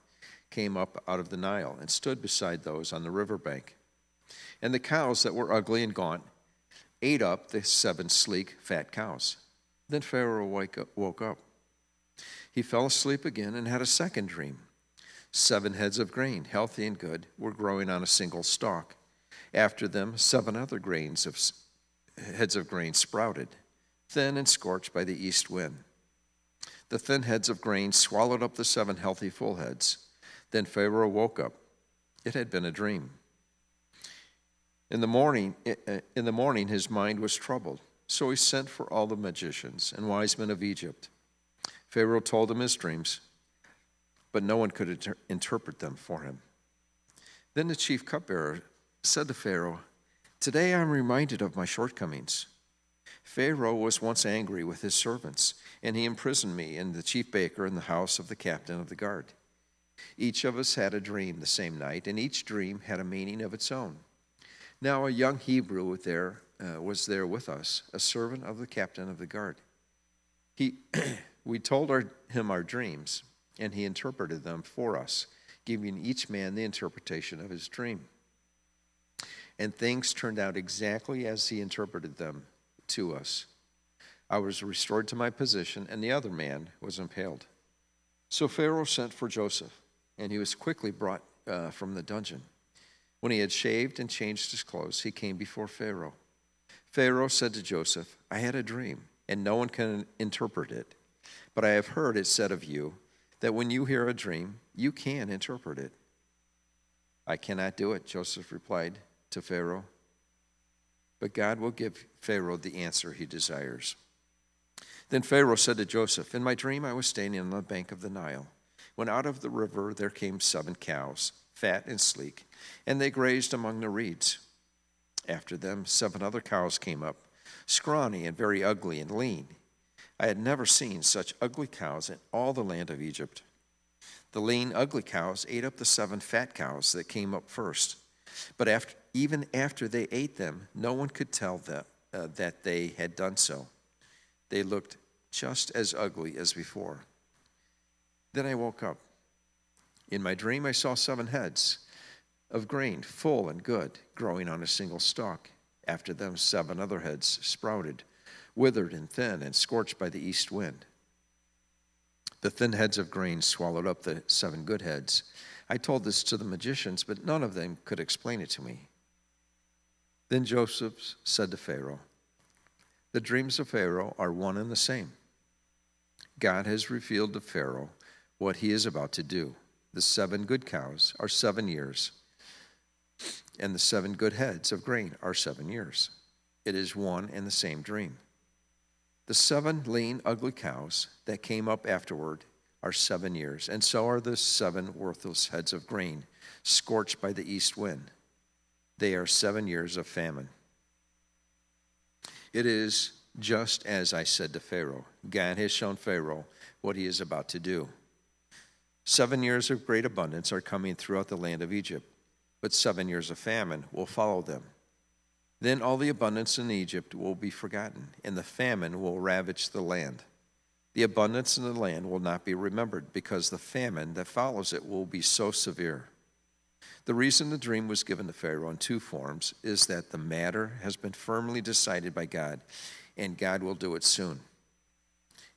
came up out of the Nile and stood beside those on the riverbank. And the cows that were ugly and gaunt ate up the 7 sleek, fat cows. Then Pharaoh woke up. He fell asleep again and had a second dream. 7 heads of grain, healthy and good, were growing on a single stalk. After them 7 other heads of grain sprouted, thin and scorched by the east wind. The thin heads of grain swallowed up the 7 healthy full heads. Then Pharaoh woke up. It had been a dream. In the morning, his mind was troubled, so he sent for all the magicians and wise men of Egypt. Pharaoh told him his dreams, but no one could interpret them for him. Then the chief cupbearer said to Pharaoh, "Today I am reminded of my shortcomings. Pharaoh was once angry with his servants, and he imprisoned me and the chief baker in the house of the captain of the guard. Each of us had a dream the same night, and each dream had a meaning of its own. Now a young Hebrew was there with us, a servant of the captain of the guard. We told him our dreams, and he interpreted them for us, giving each man the interpretation of his dream. And things turned out exactly as he interpreted them to us. I was restored to my position, and the other man was impaled." So Pharaoh sent for Joseph, and he was quickly brought from the dungeon. When he had shaved and changed his clothes, he came before Pharaoh. Pharaoh said to Joseph, "I had a dream, and no one can interpret it. But I have heard it said of you that when you hear a dream, you can interpret it. I cannot do it, Joseph replied to Pharaoh. But God will give Pharaoh the answer he desires. Then Pharaoh said to Joseph, in my dream I was standing on the bank of the Nile, when out of the river there came 7 cows, fat and sleek, and they grazed among the reeds. After them 7 other cows came up, scrawny and very ugly and lean. I had never seen such ugly cows in all the land of Egypt. The lean, ugly cows ate up the 7 fat cows that came up first. But even after they ate them, no one could tell that they had done so. They looked just as ugly as before. Then I woke up. In my dream, I saw 7 heads of grain, full and good, growing on a single stalk. After them, 7 other heads sprouted, withered and thin, and scorched by the east wind. The thin heads of grain swallowed up the 7 good heads. I told this to the magicians, but none of them could explain it to me. Then Joseph said to Pharaoh, the dreams of Pharaoh are one and the same. God has revealed to Pharaoh what he is about to do. The 7 good cows are 7 years, and the 7 good heads of grain are 7 years. It is one and the same dream. The 7 lean, ugly cows that came up afterward are 7 years, and so are the 7 worthless heads of grain, scorched by the east wind. They are 7 years of famine. It is just as I said to Pharaoh. God has shown Pharaoh what he is about to do. 7 years of great abundance are coming throughout the land of Egypt, but 7 years of famine will follow them. Then all the abundance in Egypt will be forgotten, and the famine will ravage the land. The abundance in the land will not be remembered, because the famine that follows it will be so severe. The reason the dream was given to Pharaoh in 2 forms is that the matter has been firmly decided by God, and God will do it soon.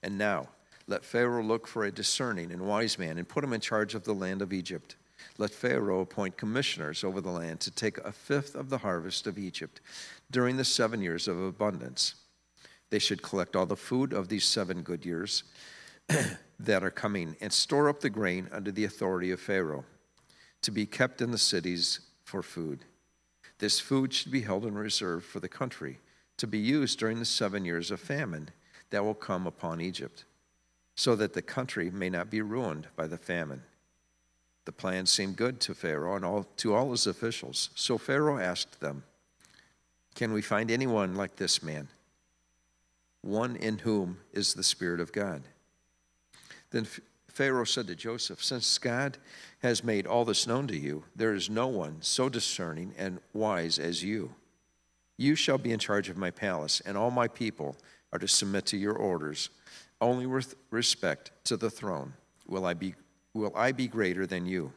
And now, let Pharaoh look for a discerning and wise man and put him in charge of the land of Egypt. Let Pharaoh appoint commissioners over the land to take 1/5 of the harvest of Egypt during the 7 years of abundance. They should collect all the food of these 7 good years that are coming and store up the grain under the authority of Pharaoh, to be kept in the cities for food. This food should be held in reserve for the country, to be used during the 7 years of famine that will come upon Egypt, so that the country may not be ruined by the famine. The plan seemed good to Pharaoh and to all his officials. So Pharaoh asked them, can we find anyone like this man, one in whom is the Spirit of God? Then Pharaoh said to Joseph, since God has made all this known to you, there is no one so discerning and wise as you. You shall be in charge of my palace, and all my people are to submit to your orders. Only with respect to the throne will I be greater than you.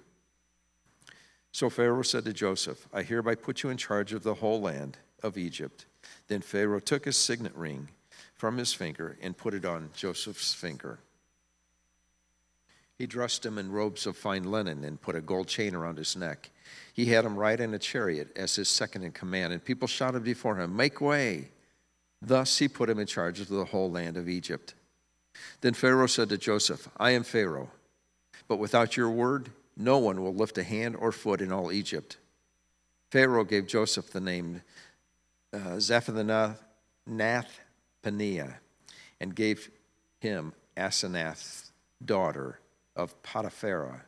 So Pharaoh said to Joseph, I hereby put you in charge of the whole land of Egypt. Then Pharaoh took his signet ring from his finger and put it on Joseph's finger. He dressed him in robes of fine linen and put a gold chain around his neck. He had him ride in a chariot as his second in command, and people shouted before him, make way! Thus he put him in charge of the whole land of Egypt. Then Pharaoh said to Joseph, I am Pharaoh, but without your word, no one will lift a hand or foot in all Egypt. Pharaoh gave Joseph the name Zaphnath-Paneah, and gave him Asenath's daughter of Potiphera,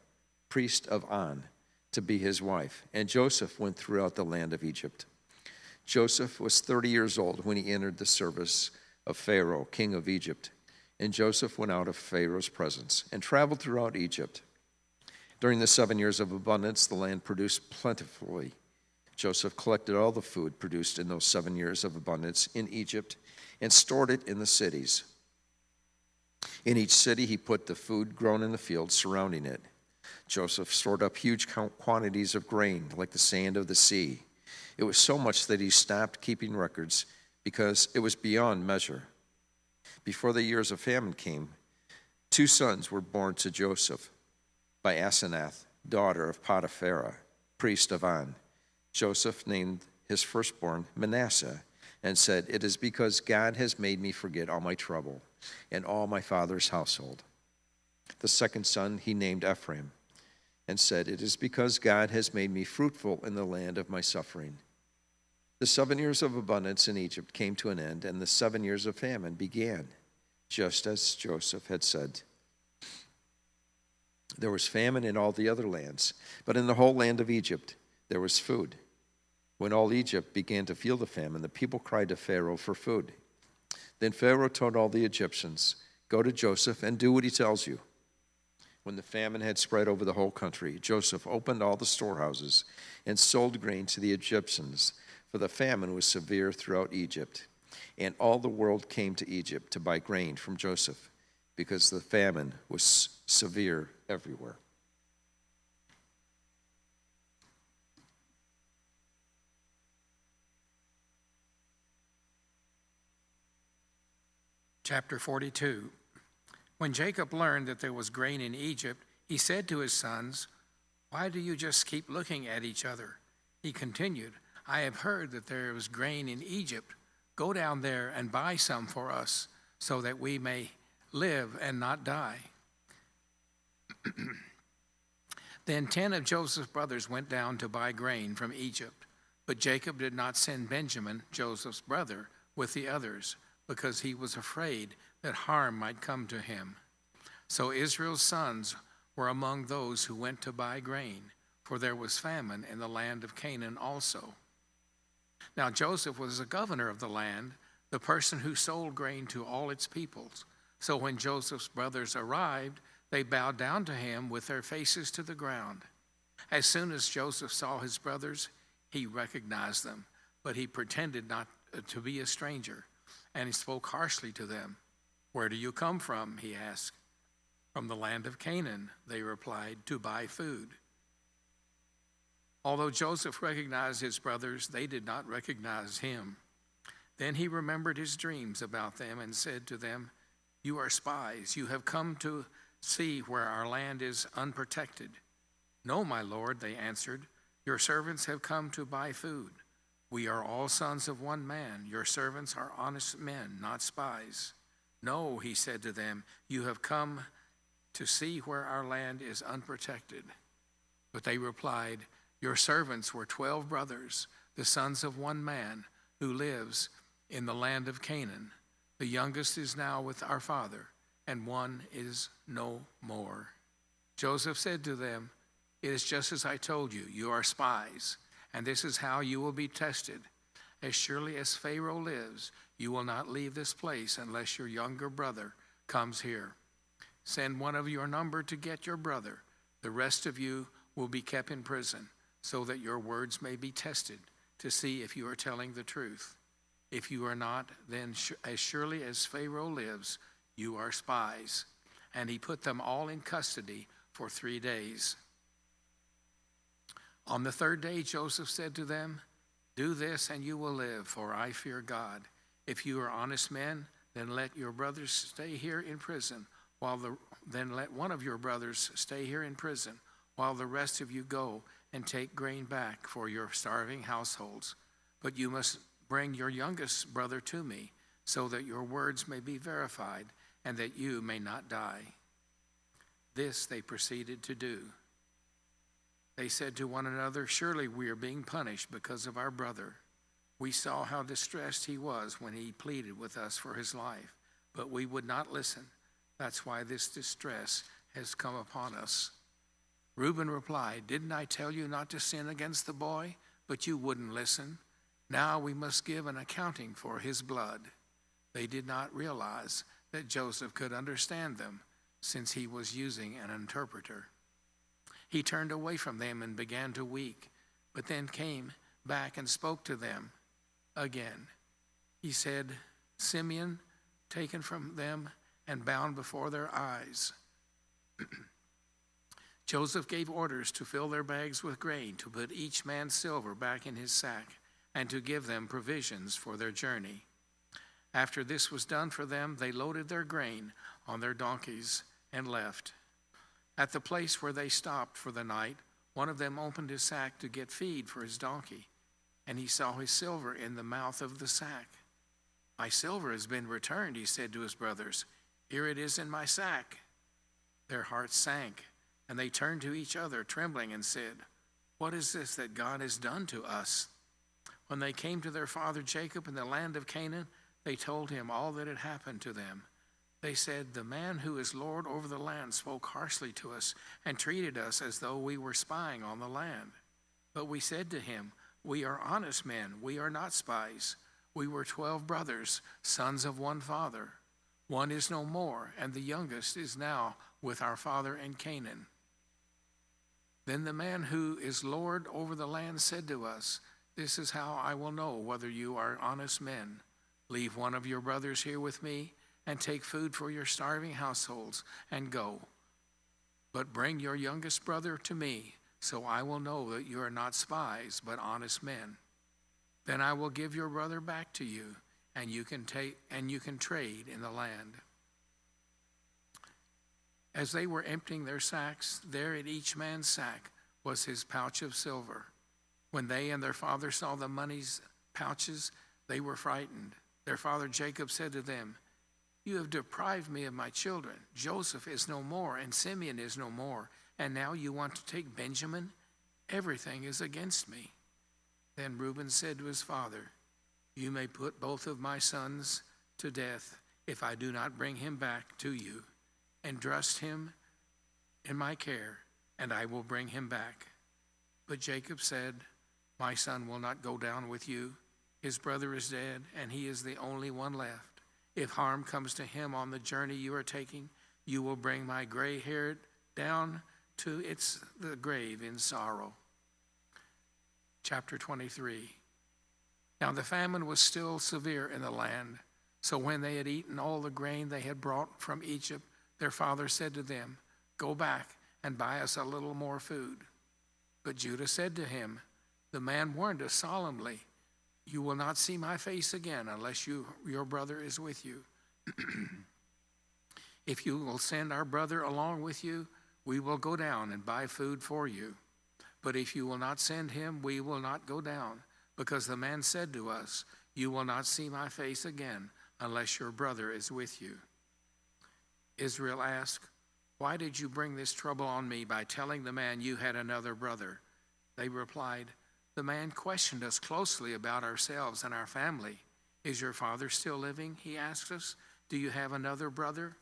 priest of On, to be his wife. And Joseph went throughout the land of Egypt. Joseph was 30 years old when he entered the service of Pharaoh, king of Egypt. And Joseph went out of Pharaoh's presence and traveled throughout Egypt. During the 7 years of abundance, the land produced plentifully. Joseph collected all the food produced in those 7 years of abundance in Egypt and stored it in the cities. In each city, he put the food grown in the fields surrounding it. Joseph stored up huge quantities of grain, like the sand of the sea. It was so much that he stopped keeping records because it was beyond measure. Before the years of famine came, 2 sons were born to Joseph by Asenath, daughter of Potiphera, priest of On. Joseph named his firstborn Manasseh and said, it is because God has made me forget all my trouble and all my father's household. The second son he named Ephraim, and said, "It is because God has made me fruitful in the land of my suffering." The 7 years of abundance in Egypt came to an end, and the 7 years of famine began, just as Joseph had said. There was famine in all the other lands, but in the whole land of Egypt there was food. When all Egypt began to feel the famine, the people cried to Pharaoh for food. Then Pharaoh told all the Egyptians, "Go to Joseph and do what he tells you." When the famine had spread over the whole country, Joseph opened all the storehouses and sold grain to the Egyptians, for the famine was severe throughout Egypt. And all the world came to Egypt to buy grain from Joseph, because the famine was severe everywhere. Chapter 42. When Jacob learned that there was grain in Egypt, he said to his sons, "Why do you just keep looking at each other?" He continued, "I have heard that there is grain in Egypt. Go down there and buy some for us, so that we may live and not die." Then 10 of Joseph's brothers went down to buy grain from Egypt. But Jacob did not send Benjamin, Joseph's brother, with the others, because he was afraid that harm might come to him. So Israel's sons were among those who went to buy grain, for there was famine in the land of Canaan also. Now Joseph was the governor of the land, the person who sold grain to all its peoples. So when Joseph's brothers arrived, they bowed down to him with their faces to the ground. As soon as Joseph saw his brothers, he recognized them, but he pretended not to be a stranger, and he spoke harshly to them. "Where do you come from?" he asked. "From the land of Canaan," they replied, "to buy food." Although Joseph recognized his brothers, they did not recognize him. Then he remembered his dreams about them and said to them, "You are spies. You have come to see where our land is unprotected." "No, my lord," they answered. "Your servants have come to buy food. We are all sons of one man. Your servants are honest men, not spies." "No," he said to them, "you have come to see where our land is unprotected." But they replied, "Your servants were 12 brothers, the sons of one man, who lives in the land of Canaan. The youngest is now with our father, and one is no more." Joseph said to them, "It is just as I told you. You are spies, and this is how you will be tested. As surely as Pharaoh lives, you will not leave this place unless your younger brother comes here. Send one of your number to get your brother. The rest of you will be kept in prison, so that your words may be tested to see if you are telling the truth. If you are not, then as surely as Pharaoh lives, you are spies." And he put them all in custody for 3 days. On the 3rd day, Joseph said to them, "Do this and you will live, for I fear God. If you are honest men, then let your brothers stay here in prison, then let one of your brothers stay here in prison, while the rest of you go and take grain back for your starving households. But you must bring your youngest brother to me, so that your words may be verified and that you may not die." This they proceeded to do. They said to one another, "Surely we are being punished because of our brother. We saw how distressed he was when he pleaded with us for his life, but we would not listen. That's why this distress has come upon us." Reuben replied, "Didn't I tell you not to sin against the boy? But you wouldn't listen. Now we must give an accounting for his blood." They did not realize that Joseph could understand them, since he was using an interpreter. He turned away from them and began to weep, but then came back and spoke to them again. He said, "Simeon, taken from them and bound before their eyes." Joseph gave orders to fill their bags with grain, to put each man's silver back in his sack, and to give them provisions for their journey. After this was done for them, they loaded their grain on their donkeys and left. At the place where they stopped for the night, one of them opened his sack to get feed for his donkey, and he saw his silver in the mouth of the sack. "My silver has been returned," he said to his brothers. "Here it is in my sack." Their hearts sank, and they turned to each other, trembling, and said, "What is this that God has done to us?" When they came to their father Jacob in the land of Canaan, they told him all that had happened to them. They said, "The man who is Lord over the land spoke harshly to us and treated us as though we were spying on the land. But we said to him, 'We are honest men, we are not spies. We were 12 brothers, sons of one father. One is no more, and the youngest is now with our father in Canaan.' Then the man who is Lord over the land said to us, 'This is how I will know whether you are honest men. Leave one of your brothers here with me, and take food for your starving households, and go. But bring your youngest brother to me, so I will know that you are not spies, but honest men. Then I will give your brother back to you, and you can trade in the land.' As they were emptying their sacks, there in each man's sack was his pouch of silver. When they and their father saw the money's pouches, they were frightened. Their father Jacob said to them, 'You have deprived me of my children. Joseph is no more, and Simeon is no more, and now you want to take Benjamin? Everything is against me.' Then Reuben said to his father, 'You may put both of my sons to death if I do not bring him back to you. Entrust him in my care, and I will bring him back.' But Jacob said, 'My son will not go down with you. His brother is dead, and he is the only one left. If harm comes to him on the journey you are taking, you will bring my gray hair down to the grave in sorrow.'" Chapter 23. Now the famine was still severe in the land. So when they had eaten all the grain they had brought from Egypt, their father said to them, "Go back and buy us a little more food." But Judah said to him, "The man warned us solemnly, 'You will not see my face again unless your brother is with you.' If you will send our brother along with you, we will go down and buy food for you. But if you will not send him, we will not go down, because the man said to us, 'You will not see my face again unless your brother is with you.'" Israel asked, "Why did you bring this trouble on me by telling the man you had another brother?" They replied, "The man questioned us closely about ourselves and our family. 'Is your father still living?' he asked us. 'Do you have another brother?'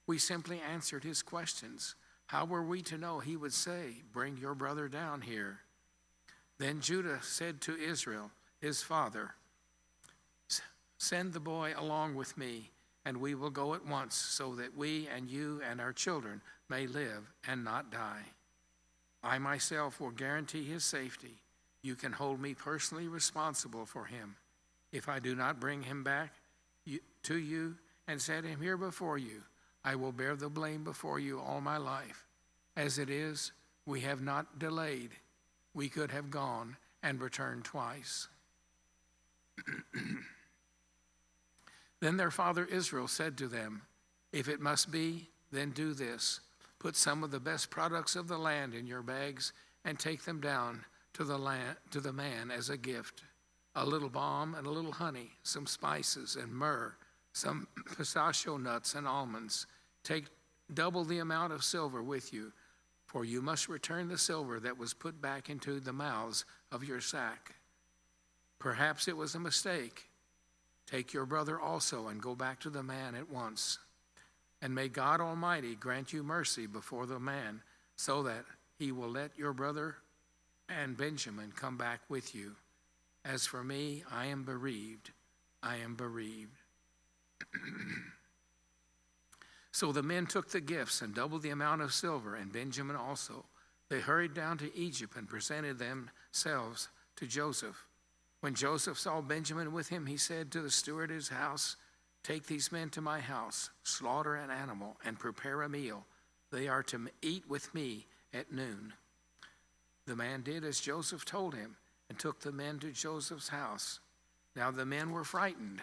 We simply answered his questions. How were we to know he would say, 'Bring your brother down here'?" Then Judah said to Israel, his father, "Send the boy along with me, and we will go at once, so that we and you and our children may live and not die. I myself will guarantee his safety. You can hold me personally responsible for him. If I do not bring him back to you and set him here before you, I will bear the blame before you all my life. As it is, we have not delayed. We could have gone and returned twice." Then their father Israel said to them, "If it must be, then do this. Put some of the best products of the land in your bags and take them down to the man as a gift. A little balm and a little honey, some spices and myrrh, some pistachio nuts and almonds. Take double the amount of silver with you, for you must return the silver that was put back into the mouths of your sack. Perhaps it was a mistake. Take your brother also and go back to the man at once. And may God Almighty grant you mercy before the man, so that he will let your brother and Benjamin come back with you. As for me, I am bereaved. I am bereaved." So the men took the gifts and doubled the amount of silver, and Benjamin also. They hurried down to Egypt and presented themselves to Joseph. When Joseph saw Benjamin with him, he said to the steward of his house, "Take these men to my house, slaughter an animal, and prepare a meal. They are to eat with me at noon." The man did as Joseph told him and took the men to Joseph's house. Now the men were frightened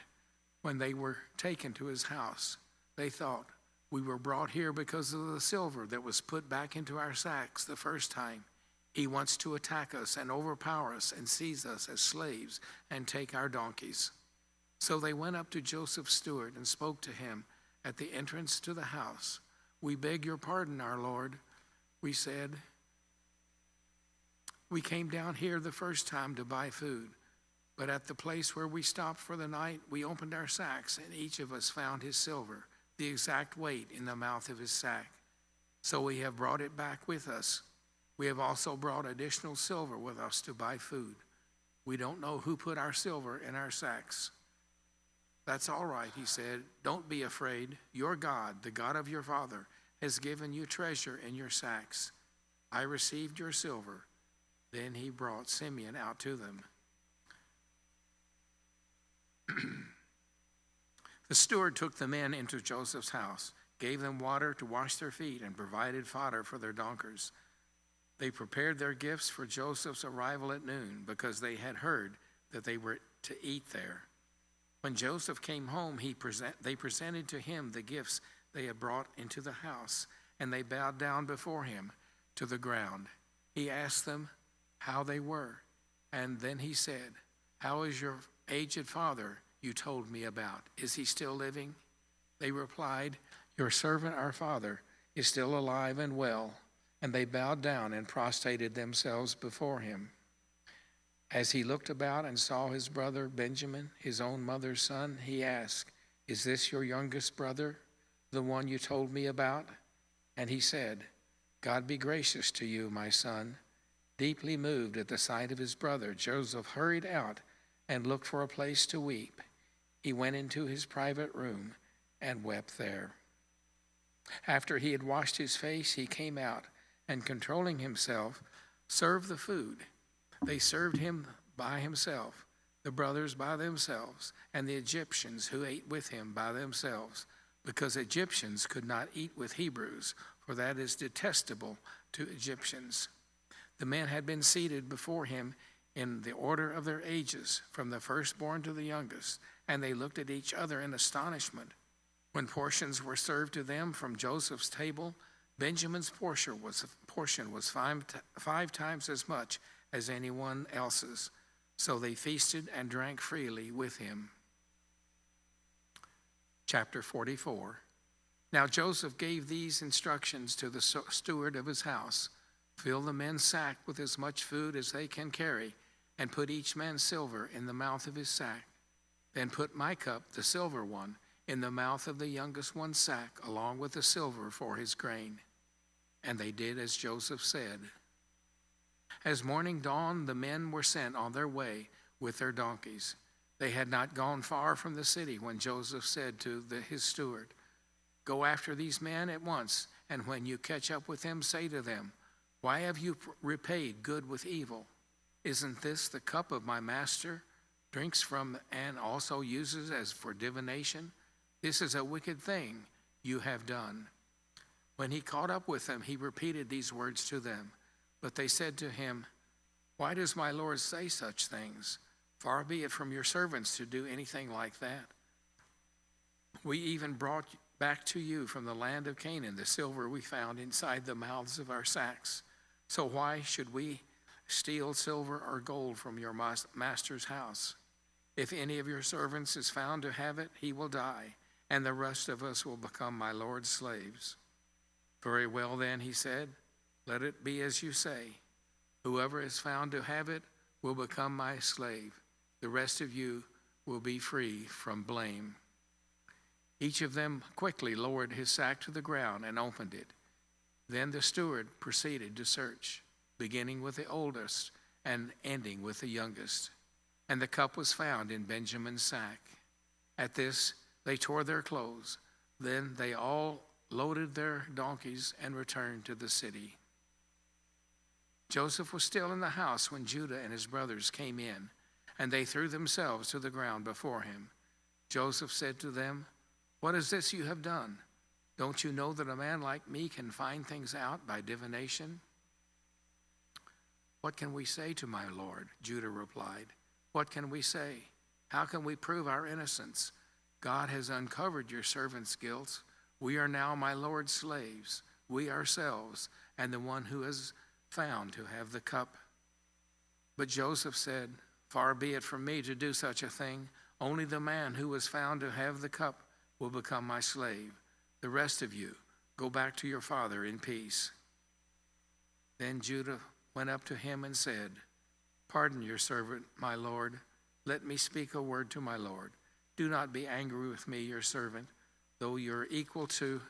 when they were taken to his house. They thought, "We were brought here because of the silver that was put back into our sacks the first time. He wants to attack us and overpower us and seize us as slaves and take our donkeys." So they went up to Joseph's steward and spoke to him at the entrance to the house. "We beg your pardon, our Lord," we said. "We came down here the first time to buy food, but at the place where we stopped for the night, we opened our sacks, and each of us found his silver, the exact weight, in the mouth of his sack. So we have brought it back with us. We have also brought additional silver with us to buy food. We don't know who put our silver in our sacks." "That's all right," he said. "Don't be afraid. Your God, the God of your father, has given you treasure in your sacks. I received your silver." Then he brought Simeon out to them. The steward took the men into Joseph's house, gave them water to wash their feet, and provided fodder for their donkeys. They prepared their gifts for Joseph's arrival at noon, because they had heard that they were to eat there. When Joseph came home, they presented to him the gifts they had brought into the house, and they bowed down before him to the ground. He asked them how they were, and then he said, "How is your aged father you told me about? Is he still living?" They replied, "Your servant, our father, is still alive and well." And they bowed down and prostrated themselves before him. As he looked about and saw his brother Benjamin, his own mother's son, he asked, "Is this your youngest brother, the one you told me about?" And he said, "God be gracious to you, my son." Deeply moved at the sight of his brother, Joseph hurried out and looked for a place to weep. He went into his private room and wept there. After he had washed his face, he came out and, controlling himself, served the food. They served him by himself, the brothers by themselves, and the Egyptians who ate with him by themselves, because Egyptians could not eat with Hebrews, for that is detestable to Egyptians. The men had been seated before him in the order of their ages, from the firstborn to the youngest, and they looked at each other in astonishment. When portions were served to them from Joseph's table, Benjamin's portion was five times as much as anyone else's. So they feasted and drank freely with him. Chapter 44. Now Joseph gave these instructions to the steward of his house: "Fill the men's sack with as much food as they can carry, and put each man's silver in the mouth of his sack. Then put my cup, the silver one, in the mouth of the youngest one's sack, along with the silver for his grain." And they did as Joseph said. As morning dawned, the men were sent on their way with their donkeys. They had not gone far from the city when Joseph said to his steward, "Go after these men at once, and when you catch up with them, say to them, 'Why have you repaid good with evil? Isn't this the cup of my master drinks from and also uses as for divination? This is a wicked thing you have done.'" When he caught up with them, he repeated these words to them. But they said to him, "Why does my Lord say such things? Far be it from your servants to do anything like that. We even brought back to you from the land of Canaan the silver we found inside the mouths of our sacks. So why should we steal silver or gold from your master's house? If any of your servants is found to have it, he will die, and the rest of us will become my Lord's slaves." "Very well then," he said, "let it be as you say. Whoever is found to have it will become my slave. The rest of you will be free from blame." Each of them quickly lowered his sack to the ground and opened it. Then the steward proceeded to search, beginning with the oldest and ending with the youngest. And the cup was found in Benjamin's sack. At this, they tore their clothes. Then they all loaded their donkeys and returned to the city. Joseph was still in the house when Judah and his brothers came in, and they threw themselves to the ground before him. Joseph said to them, "What is this you have done? Don't you know that a man like me can find things out by divination?" "What can we say to my lord?" Judah replied. "What can we say? How can we prove our innocence? God has uncovered your servant's guilt. We are now my lord's slaves, we ourselves, and the one who is found to have the cup." But Joseph said, "Far be it from me to do such a thing. Only the man who was found to have the cup will become my slave. The rest of you, go Go back to your father in peace." Then Judah went up to him and said, "Pardon your servant, my lord. Let me speak a word to my lord. Do not be angry with me, your servant, though you're equal to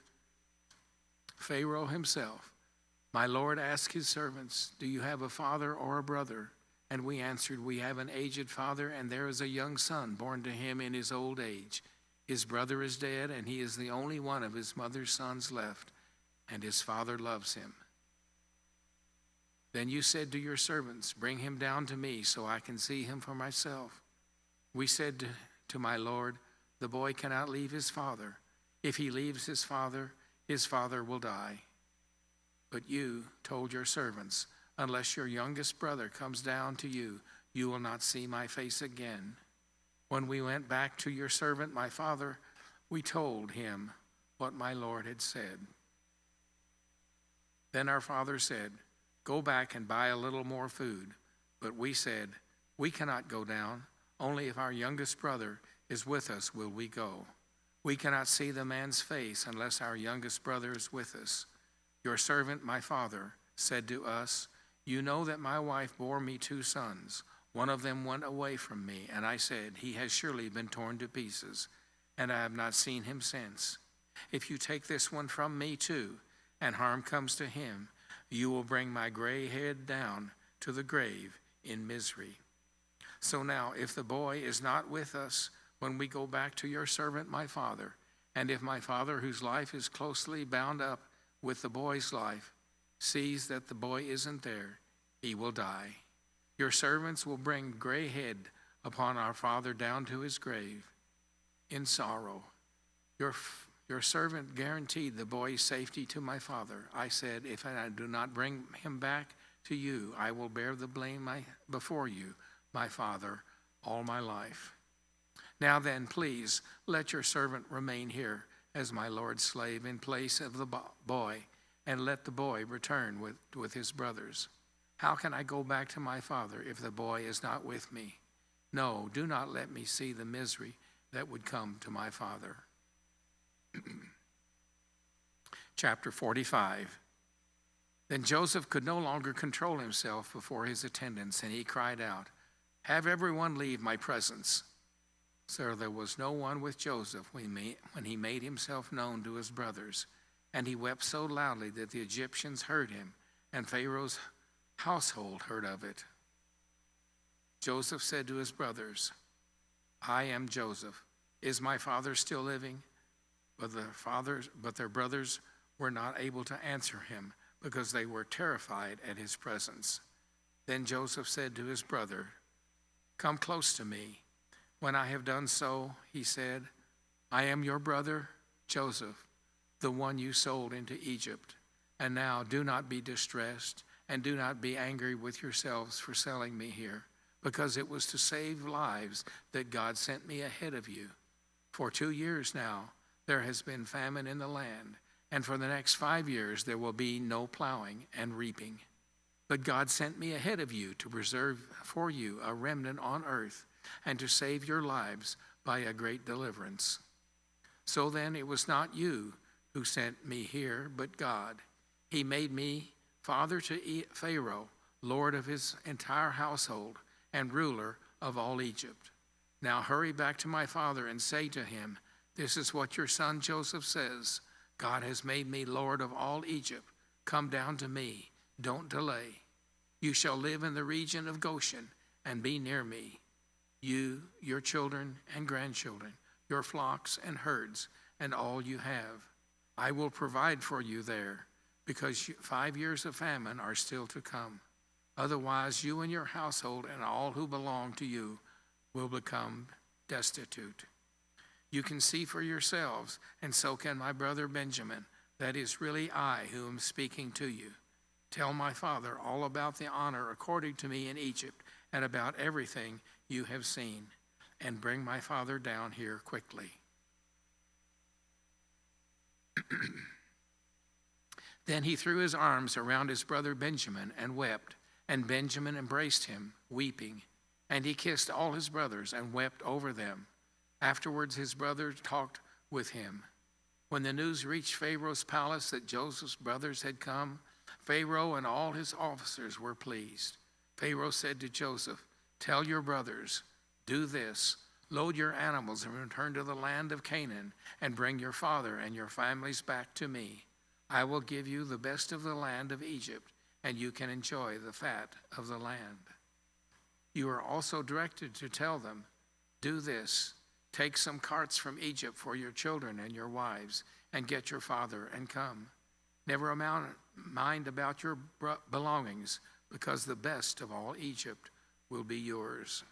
Pharaoh himself. My lord asked his servants, 'Do you have a father or a brother?' And we answered, 'We have an aged father, and there is a young son born to him in his old age. His brother is dead, and he is the only one of his mother's sons left, and his father loves him.' Then you said to your servants, 'Bring him down to me so I can see him for myself.' We said to my lord, 'The boy cannot leave his father. If he leaves his father will die.' But you told your servants, 'Unless your youngest brother comes down to you, you will not see my face again.' When we went back to your servant, my father, we told him what my lord had said. Then our father said, 'Go back and buy a little more food.' But we said, 'We cannot go down. Only if our youngest brother is with us will we go. We cannot see the man's face unless our youngest brother is with us.' Your servant, my father, said to us, 'You know that my wife bore me 2 sons. One of them went away from me, and I said, he has surely been torn to pieces, and I have not seen him since. If you take this one from me too, and harm comes to him, you will bring my gray head down to the grave in misery. So now, if the boy is not with us when we go back to your servant, my father, and if my father, whose life is closely bound up with the boy's life, sees that the boy isn't there, he will die. Your servants will bring gray head upon our father down to his grave in sorrow. Your servant guaranteed the boy's safety to my father. I said, if I do not bring him back to you, I will bear the blame before you, my father, all my life. Now then, please, let your servant remain here as my lord's slave in place of the boy, and let the boy return with his brothers. How can I go back to my father if the boy is not with me? No, do not let me see the misery that would come to my father." Chapter 45. Then Joseph could no longer control himself before his attendants, and he cried out, "Have everyone leave my presence." So there was no one with Joseph when he made himself known to his brothers, and he wept so loudly that the Egyptians heard him, and Pharaoh's household heard of it. Joseph said to his brothers, "I am Joseph. Is my father still living?" But their brothers were not able to answer him because they were terrified at his presence. Then Joseph said to his brother, "Come close to me." When I have done so, he said, "I am your brother, Joseph, the one you sold into Egypt. And now do not be distressed, and do not be angry with yourselves for selling me here, because it was to save lives that God sent me ahead of you. For 2 years now there has been famine in the land, and for the next 5 years there will be no plowing and reaping. But God sent me ahead of you to preserve for you a remnant on earth, and to save your lives by a great deliverance. So then it was not you who sent me here, but God. He made me father to Pharaoh, lord of his entire household, and ruler of all Egypt. Now hurry back to my father and say to him, 'This is what your son Joseph says. God has made me lord of all Egypt. Come down to me. Don't delay. You shall live in the region of Goshen and be near me. You, your children and grandchildren, your flocks and herds, and all you have. I will provide for you there, because 5 years of famine are still to come. Otherwise, you and your household and all who belong to you will become destitute. You can see for yourselves, and so can my brother Benjamin, that is really I who am speaking to you. Tell my father all about the honor accorded to me in Egypt, and about everything you have seen, and bring my father down here quickly.' Then he threw his arms around his brother Benjamin and wept, and Benjamin embraced him, weeping. And he kissed all his brothers and wept over them. Afterwards his brothers talked with him. When the news reached Pharaoh's palace that Joseph's brothers had come, Pharaoh and all his officers were pleased. Pharaoh said to Joseph, "Tell your brothers, do this. Load your animals and return to the land of Canaan, and bring your father and your families back to me. I will give you the best of the land of Egypt, and you can enjoy the fat of the land." You are also directed to tell them, "Do this. Take some carts from Egypt for your children and your wives, and get your father and come. Never mind about your belongings, because the best of all Egypt will be yours."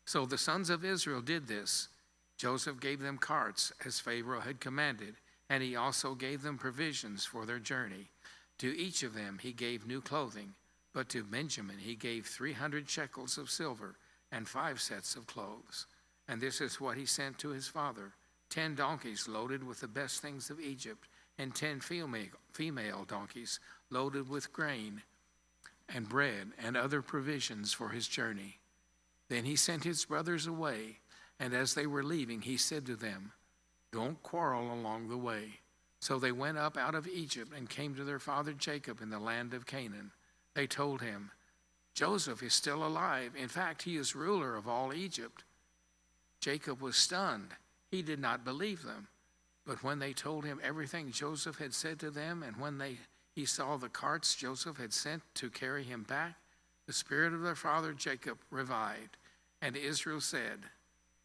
So the sons of Israel did this. Joseph gave them carts, as Pharaoh had commanded, and he also gave them provisions for their journey. To each of them he gave new clothing, but to Benjamin he gave 300 shekels of silver and 5 sets of clothes. And this is what he sent to his father: 10 donkeys loaded with the best things of Egypt, and 10 female donkeys loaded with grain and bread and other provisions for his journey. Then he sent his brothers away, and as they were leaving, he said to them, "Don't quarrel along the way." So they went up out of Egypt and came to their father Jacob in the land of Canaan. They told him, "Joseph is still alive. In fact, he is ruler of all Egypt." Jacob was stunned. He did not believe them. But when they told him everything Joseph had said to them, and when he saw the carts Joseph had sent to carry him back, the spirit of their father Jacob revived. And Israel said,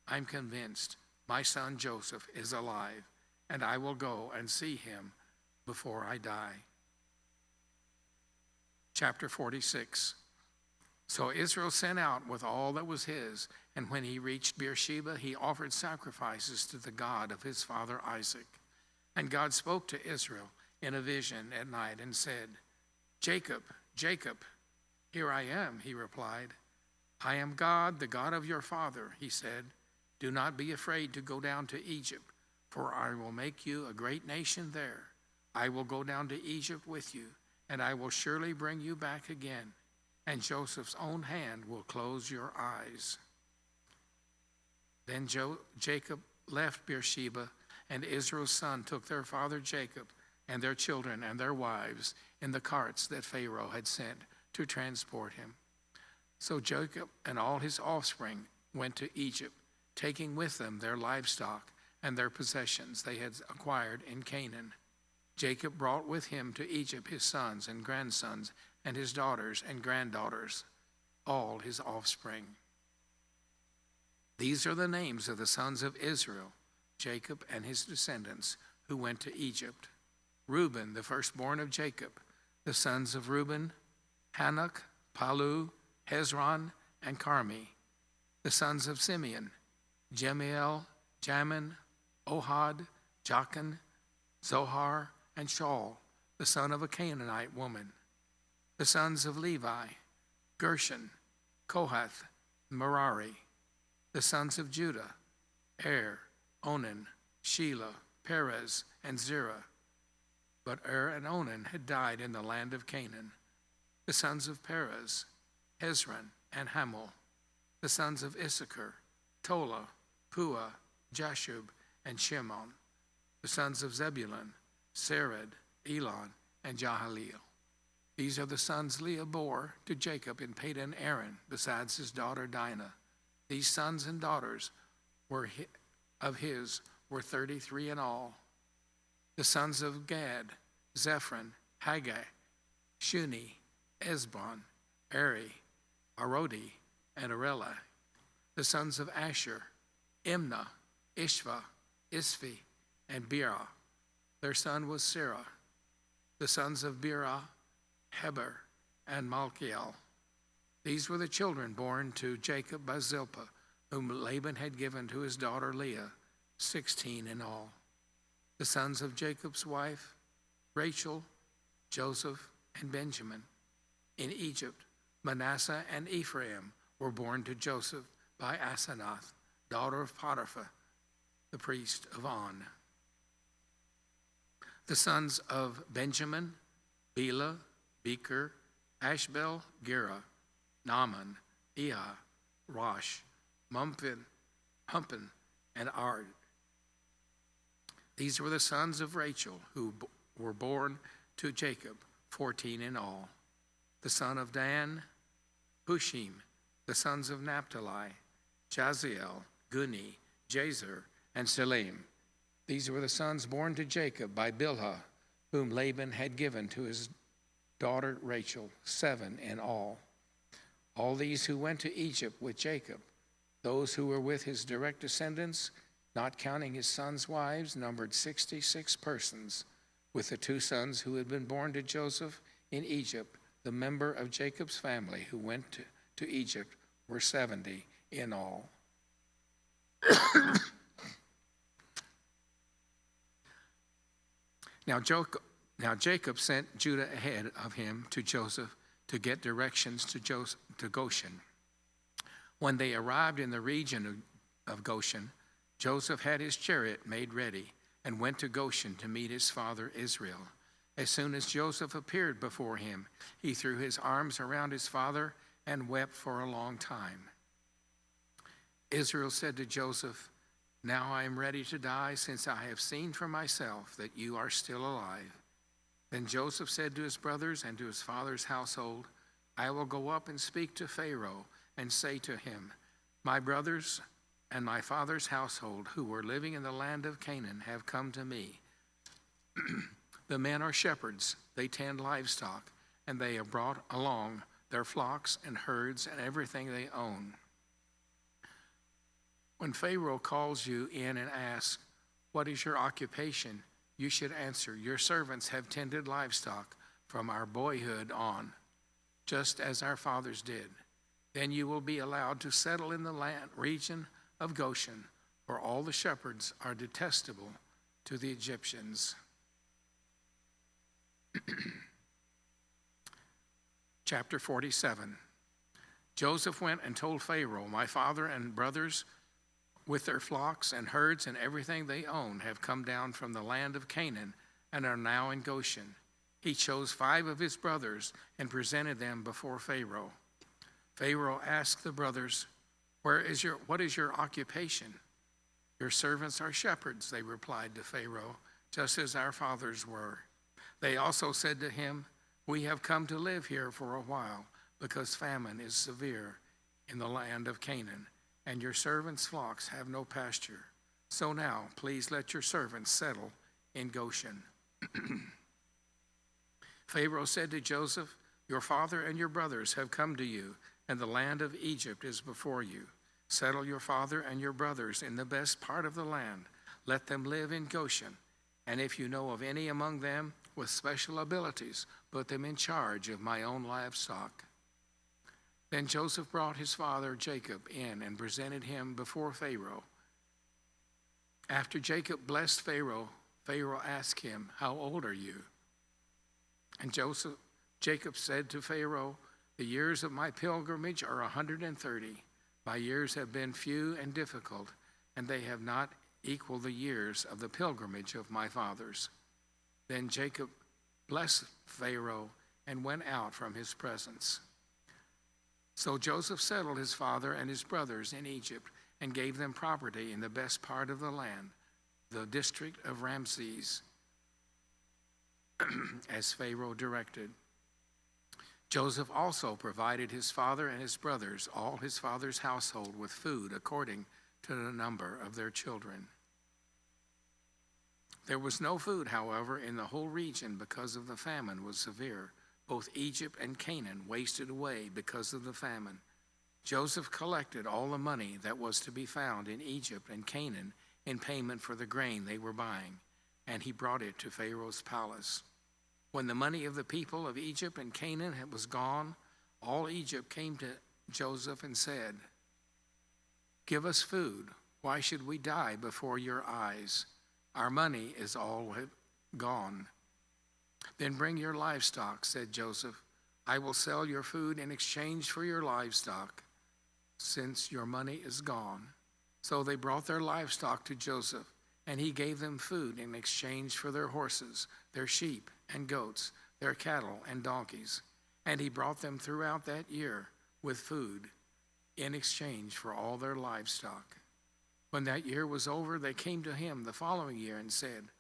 "I'm convinced my son Joseph is alive, and I will go and see him before I die." Chapter 46. So Israel sent out with all that was his, and when he reached Beersheba, he offered sacrifices to the God of his father Isaac. And God spoke to Israel in a vision at night and said, "Jacob, Jacob." "Here I am," he replied. "I am God, the God of your father," he said. "Do not be afraid to go down to Egypt, for I will make you a great nation there. I will go down to Egypt with you, and I will surely bring you back again, and Joseph's own hand will close your eyes." Then Jacob left Beersheba, and Israel's son took their father Jacob and their children and their wives in the carts that Pharaoh had sent to transport him. So Jacob and all his offspring went to Egypt, taking with them their livestock and their possessions they had acquired in Canaan. Jacob brought with him to Egypt his sons and grandsons and his daughters and granddaughters, all his offspring. These are the names of the sons of Israel, Jacob and his descendants, who went to Egypt. Reuben, the firstborn of Jacob. The sons of Reuben, Hanok, Palu, Hezron, and Carmi. The sons of Simeon, Jemiel, Jamin, Ohad, Jachin, Zohar, and Shaul, the son of a Canaanite woman. The sons of Levi, Gershon, Kohath, Merari. The sons of Judah, Onan, Shelah, Perez, and Zerah. But and Onan had died in the land of Canaan. The sons of Perez, Hezron, and Hamul. The sons of Issachar, Tola, Puah, Jashub, and Shimon. The sons of Zebulun, Sered, Elon, and Jahaleel. These are the sons Leah bore to Jacob in Padan Aram, besides his daughter Dinah. These sons and daughters were 33 in all. The sons of Gad, Zephron, Haggai, Shuni, Esbon, Eri, Arodi, and Areli. The sons of Asher, Imnah, Ishva, Isvi, and Beerah. Their son was Serah. The sons of Beerah, Heber, and Malchiel. These were the children born to Jacob by Zilpah, whom Laban had given to his daughter Leah, 16 in all. The sons of Jacob's wife, Rachel, Joseph, and Benjamin. In Egypt, Manasseh and Ephraim were born to Joseph by Asenath, daughter of Potiphar, the priest of On. The sons of Benjamin, Bela, Becher, Ashbel, Gera, Naaman, Rosh, Humpin, and Ard. These were the sons of Rachel who were born to Jacob, 14 in all. The son of Dan, Hushim. The sons of Naphtali, Jaziel, Guni, Jazer, and Salim. These were the sons born to Jacob by Bilhah, whom Laban had given to his daughter Rachel, 7 in all. All these who went to Egypt with Jacob, those who were with his direct descendants, not counting his sons' wives, numbered 66 persons, with the 2 sons who had been born to Joseph in Egypt, the member of Jacob's family who went to Egypt, were 70 in all. Now Jacob sent Judah ahead of him to Joseph to get directions to Goshen. When they arrived in the region of Goshen, Joseph had his chariot made ready and went to Goshen to meet his father Israel. As soon as Joseph appeared before him, he threw his arms around his father and wept for a long time. Israel said to Joseph, "Now I am ready to die, since I have seen for myself that you are still alive." Then Joseph said to his brothers and to his father's household, "I will go up and speak to Pharaoh and say to him, 'My brothers and my father's household who were living in the land of Canaan have come to me. The men are shepherds, they tend livestock, and they have brought along their flocks and herds and everything they own. When Pharaoh calls you in and asks, "What is your occupation?" you should answer, "Your servants have tended livestock from our boyhood on, just as our fathers did." Then you will be allowed to settle in the region of Goshen, for all the shepherds are detestable to the Egyptians. Chapter 47. Joseph went and told Pharaoh, "My father and brothers with their flocks and herds and everything they own have come down from the land of Canaan and are now in Goshen." He chose 5 of his brothers and presented them before Pharaoh. Pharaoh asked the brothers, what is your occupation?" "Your servants are shepherds," they replied to Pharaoh, "just as our fathers were." They also said to him, "We have come to live here for a while, because famine is severe in the land of Canaan, and your servants' flocks have no pasture. So now, please let your servants settle in Goshen." Pharaoh said to Joseph, "Your father and your brothers have come to you, and the land of Egypt is before you. Settle your father and your brothers in the best part of the land. Let them live in Goshen. And if you know of any among them with special abilities, put them in charge of my own livestock." Then Joseph brought his father Jacob in and presented him before Pharaoh. After Jacob blessed Pharaoh, Pharaoh asked him, "How old are you?" And Jacob said to Pharaoh, "The years of my pilgrimage are 130. My years have been few and difficult, and they have not equaled the years of the pilgrimage of my fathers." Then Jacob blessed Pharaoh and went out from his presence. So Joseph settled his father and his brothers in Egypt and gave them property in the best part of the land, the district of Ramses, as Pharaoh directed. Joseph also provided his father and his brothers, all his father's household, with food according to the number of their children. There was no food, however, in the whole region because of the famine was severe. Both Egypt and Canaan wasted away because of the famine. Joseph collected all the money that was to be found in Egypt and Canaan in payment for the grain they were buying, and he brought it to Pharaoh's palace. When the money of the people of Egypt and Canaan was gone, all Egypt came to Joseph and said, "Give us food. Why should we die before your eyes? Our money is all gone." "Then bring your livestock," said Joseph. "I will sell your food in exchange for your livestock, since your money is gone." So they brought their livestock to Joseph, and he gave them food in exchange for their horses, their sheep and goats, their cattle and donkeys. And he brought them throughout that year with food in exchange for all their livestock. When that year was over, they came to him the following year and said,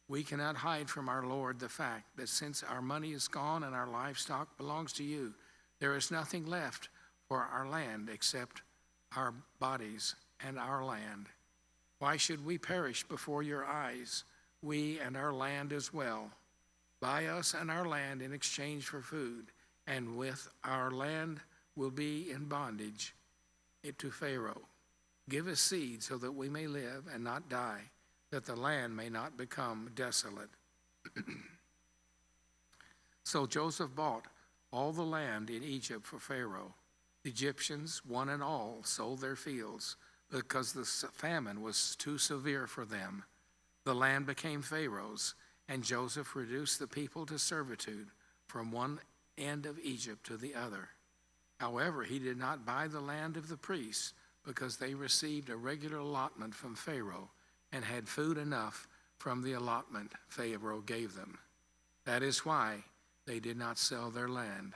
"We cannot hide from our Lord the fact that since our money is gone and our livestock belongs to you, there is nothing left for our land except our bodies and our land. Why should we perish before your eyes, we and our land as well? Buy us and our land in exchange for food, and with our land will be in bondage to Pharaoh. Give us seed so that we may live and not die, that the land may not become desolate." So Joseph bought all the land in Egypt for Pharaoh. The Egyptians, one and all, sold their fields because the famine was too severe for them. The land became Pharaoh's, and Joseph reduced the people to servitude from one end of Egypt to the other. However, he did not buy the land of the priests, because they received a regular allotment from Pharaoh and had food enough from the allotment Pharaoh gave them. That is why they did not sell their land.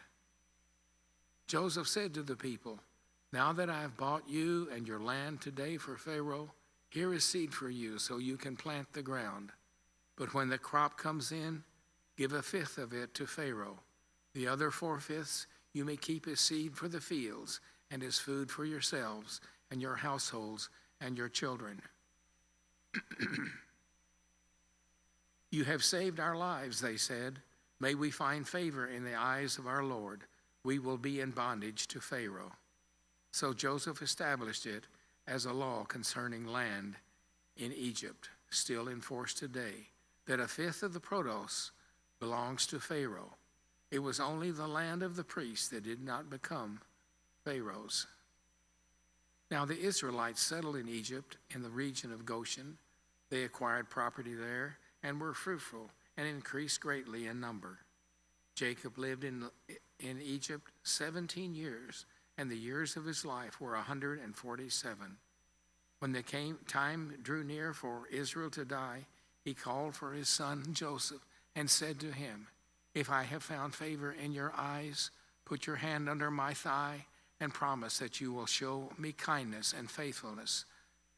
Joseph said to the people, "Now that I have bought you and your land today for Pharaoh, here is seed for you so you can plant the ground. But when the crop comes in, give a fifth of it to Pharaoh. The other 4/5 you may keep as seed for the fields and as food for yourselves and your households and your children." "You have saved our lives," they said. "May we find favor in the eyes of our Lord. We will be in bondage to Pharaoh." So Joseph established it as a law concerning land in Egypt, still in force today, that a fifth of the produce belongs to Pharaoh. It was only the land of the priests that did not become Pharaoh's. Now the Israelites settled in Egypt in the region of Goshen. They acquired property there and were fruitful and increased greatly in number. Jacob lived in Egypt 17 years, and the years of his life were 147. When the time drew near for Israel to die, he called for his son Joseph and said to him, "If I have found favor in your eyes, put your hand under my thigh and promise that you will show me kindness and faithfulness.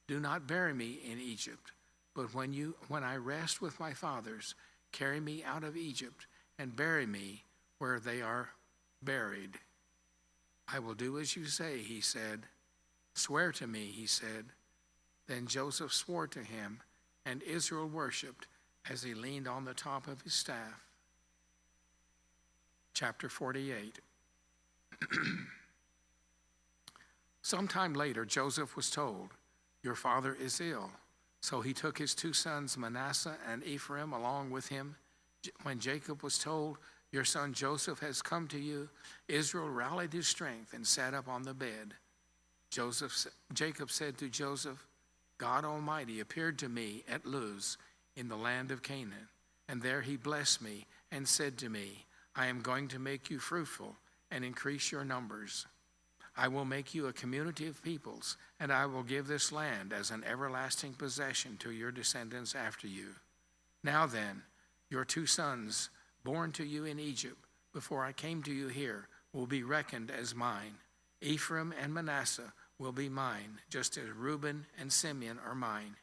Do not bury me in Egypt, but when I rest with my fathers, carry me out of Egypt and bury me where they are buried." "I will do as you say," he said. "Swear to me," he said. Then Joseph swore to him, and Israel worshiped as he leaned on the top of his staff. Chapter 48. Sometime later, Joseph was told, "Your father is ill." So he took his 2 sons, Manasseh and Ephraim, along with him. When Jacob was told, "Your son Joseph has come to you," Israel rallied his strength and sat up on the bed. Jacob said to Joseph, "God Almighty appeared to me at Luz in the land of Canaan, and there he blessed me and said to me, 'I am going to make you fruitful and increase your numbers. I will make you a community of peoples, and I will give this land as an everlasting possession to your descendants after you.' Now then, your 2 sons, born to you in Egypt before I came to you here, will be reckoned as mine. Ephraim and Manasseh will be mine, just as Reuben and Simeon are mine.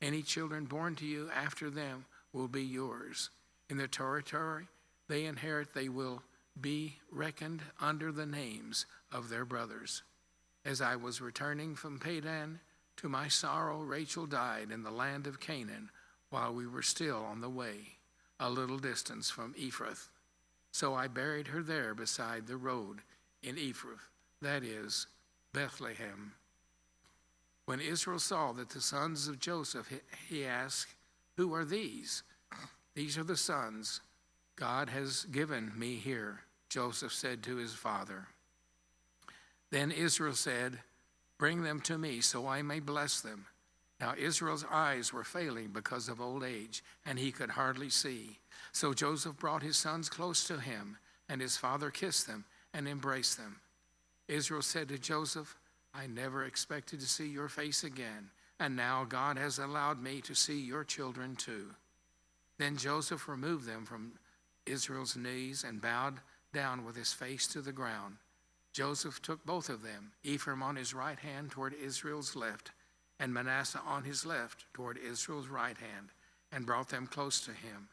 Any children born to you after them will be yours. In the territory they inherit, they will be reckoned under the names of their brothers. As I was returning from Padan, to my sorrow Rachel died in the land of Canaan while we were still on the way, a little distance from Ephrath. So I buried her there beside the road in Ephrath, that is, Bethlehem." When Israel saw that the sons of Joseph, he asked, "Who are these?" "These are the sons God has given me here," Joseph said to his father. Then Israel said, "Bring them to me so I may bless them." Now Israel's eyes were failing because of old age, and he could hardly see. So Joseph brought his sons close to him, and his father kissed them and embraced them. Israel said to Joseph, "I never expected to see your face again, and now God has allowed me to see your children too." Then Joseph removed them from Israel's knees and bowed down with his face to the ground. Joseph took both of them, Ephraim on his right hand toward Israel's left, and Manasseh on his left toward Israel's right hand, and brought them close to him.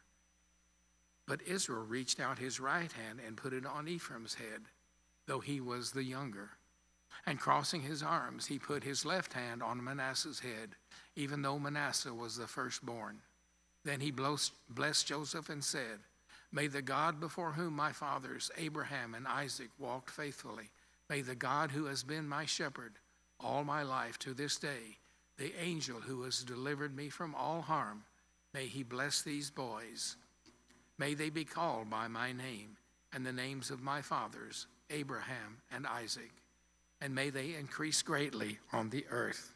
But Israel reached out his right hand and put it on Ephraim's head, though he was the younger. And crossing his arms, he put his left hand on Manasseh's head, even though Manasseh was the firstborn. Then he blessed Joseph and said, "May the God before whom my fathers Abraham and Isaac walked faithfully, may the God who has been my shepherd all my life to this day, the angel who has delivered me from all harm, may he bless these boys. May they be called by my name and the names of my fathers, Abraham and Isaac, and may they increase greatly on the earth."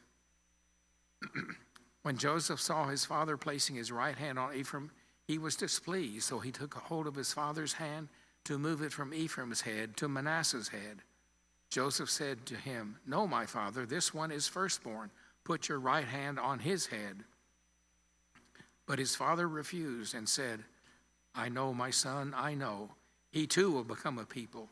When Joseph saw his father placing his right hand on Ephraim, he was displeased, so he took hold of his father's hand to move it from Ephraim's head to Manasseh's head. Joseph said to him, "No, my father, this one is firstborn. Put your right hand on his head." But his father refused and said, "I know, my son, I know. He too will become a people.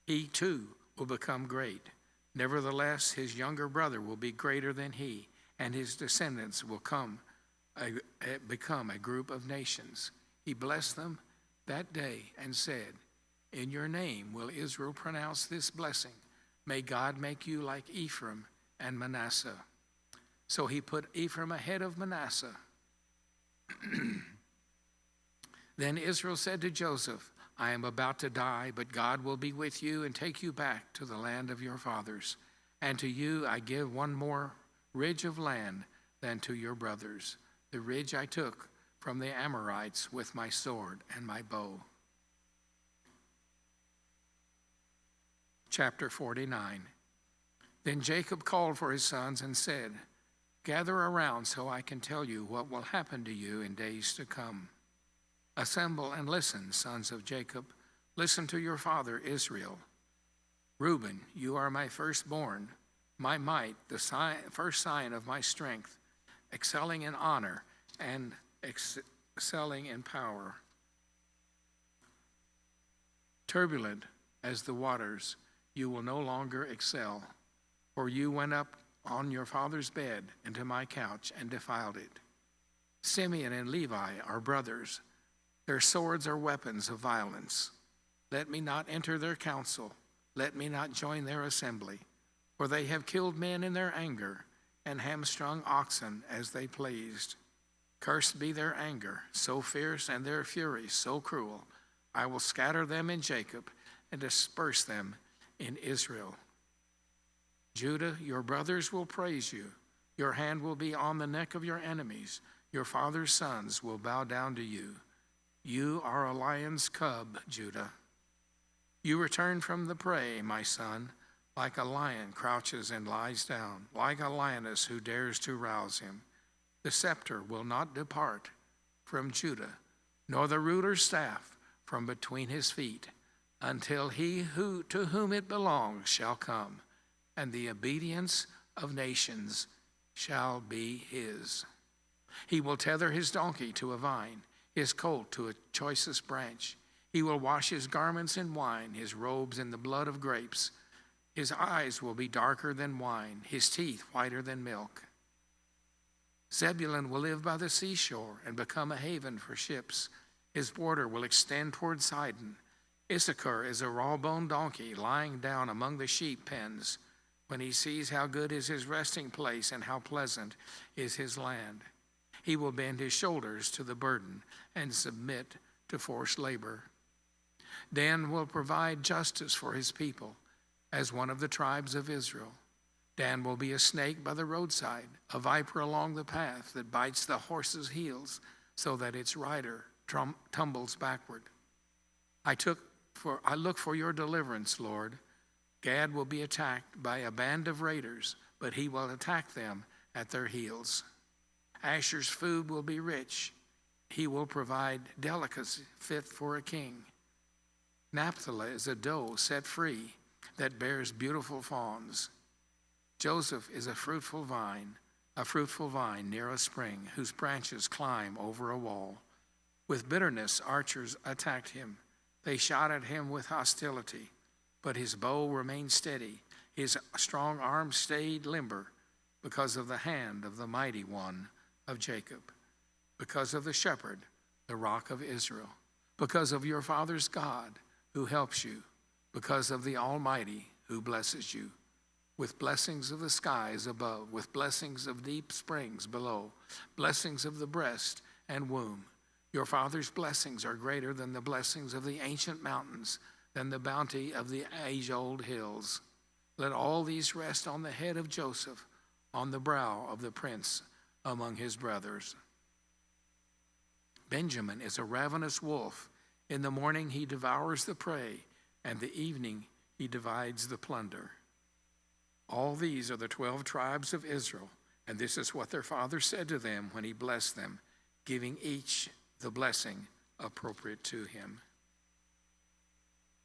He too will become great. Nevertheless, his younger brother will be greater than he, and his descendants will become a group of nations." He blessed them that day and said, "In your name will Israel pronounce this blessing. May God make you like Ephraim and Manasseh." So he put Ephraim ahead of Manasseh. Then Israel said to Joseph, "I am about to die, but God will be with you and take you back to the land of your fathers. And to you I give one more ridge of land than to your brothers, the ridge I took from the Amorites with my sword and my bow." Chapter 49. Then Jacob called for his sons and said, "Gather around so I can tell you what will happen to you in days to come. Assemble and listen, sons of Jacob. Listen to your father Israel. Reuben, you are my firstborn, my might, the first sign of my strength, excelling in honor and excelling in power. Turbulent as the waters, you will no longer excel, for you went up on your father's bed into my couch and defiled it. Simeon and Levi are brothers. Their swords are weapons of violence. Let me not enter their council. Let me not join their assembly. For they have killed men in their anger and hamstrung oxen as they pleased. Cursed be their anger, so fierce, and their fury so cruel. I will scatter them in Jacob and disperse them in Israel. Judah, your brothers will praise you. Your hand will be on the neck of your enemies. Your father's sons will bow down to you. You are a lion's cub, Judah. You return from the prey, my son, like a lion crouches and lies down, like a lioness who dares to rouse him. The scepter will not depart from Judah, nor the ruler's staff from between his feet, until he to whom it belongs shall come, and the obedience of nations shall be his. He will tether his donkey to a vine, his colt to a choicest branch. He will wash his garments in wine, his robes in the blood of grapes. His eyes will be darker than wine, his teeth whiter than milk. Zebulun will live by the seashore and become a haven for ships. His border will extend toward Sidon. Issachar is a raw-boned donkey lying down among the sheep pens when he sees how good is his resting place and how pleasant is his land. He will bend his shoulders to the burden and submit to forced labor. Dan will provide justice for his people as one of the tribes of Israel. Dan will be a snake by the roadside, a viper along the path that bites the horse's heels so that its rider tumbles backward. I look for your deliverance, Lord. Gad will be attacked by a band of raiders, but he will attack them at their heels. Asher's food will be rich. He will provide delicacy fit for a king. Naphtali is a doe set free that bears beautiful fawns. Joseph is a fruitful vine near a spring, whose branches climb over a wall. With bitterness, archers attacked him. They shot at him with hostility, but his bow remained steady. His strong arm stayed limber. because of the hand of the mighty one of Jacob, because of the shepherd, the rock of Israel, because of your father's God who helps you, because of the Almighty who blesses you, with blessings of the skies above, with blessings of deep springs below, blessings of the breast and womb. Your father's blessings are greater than the blessings of the ancient mountains, than the bounty of the age-old hills. Let all these rest on the head of Joseph, on the brow of the prince among his brothers. Benjamin is a ravenous wolf. In the morning he devours the prey, and the evening he divides the plunder. All these are the 12 tribes of Israel, and this is what their father said to them when he blessed them, giving each the blessing appropriate to him.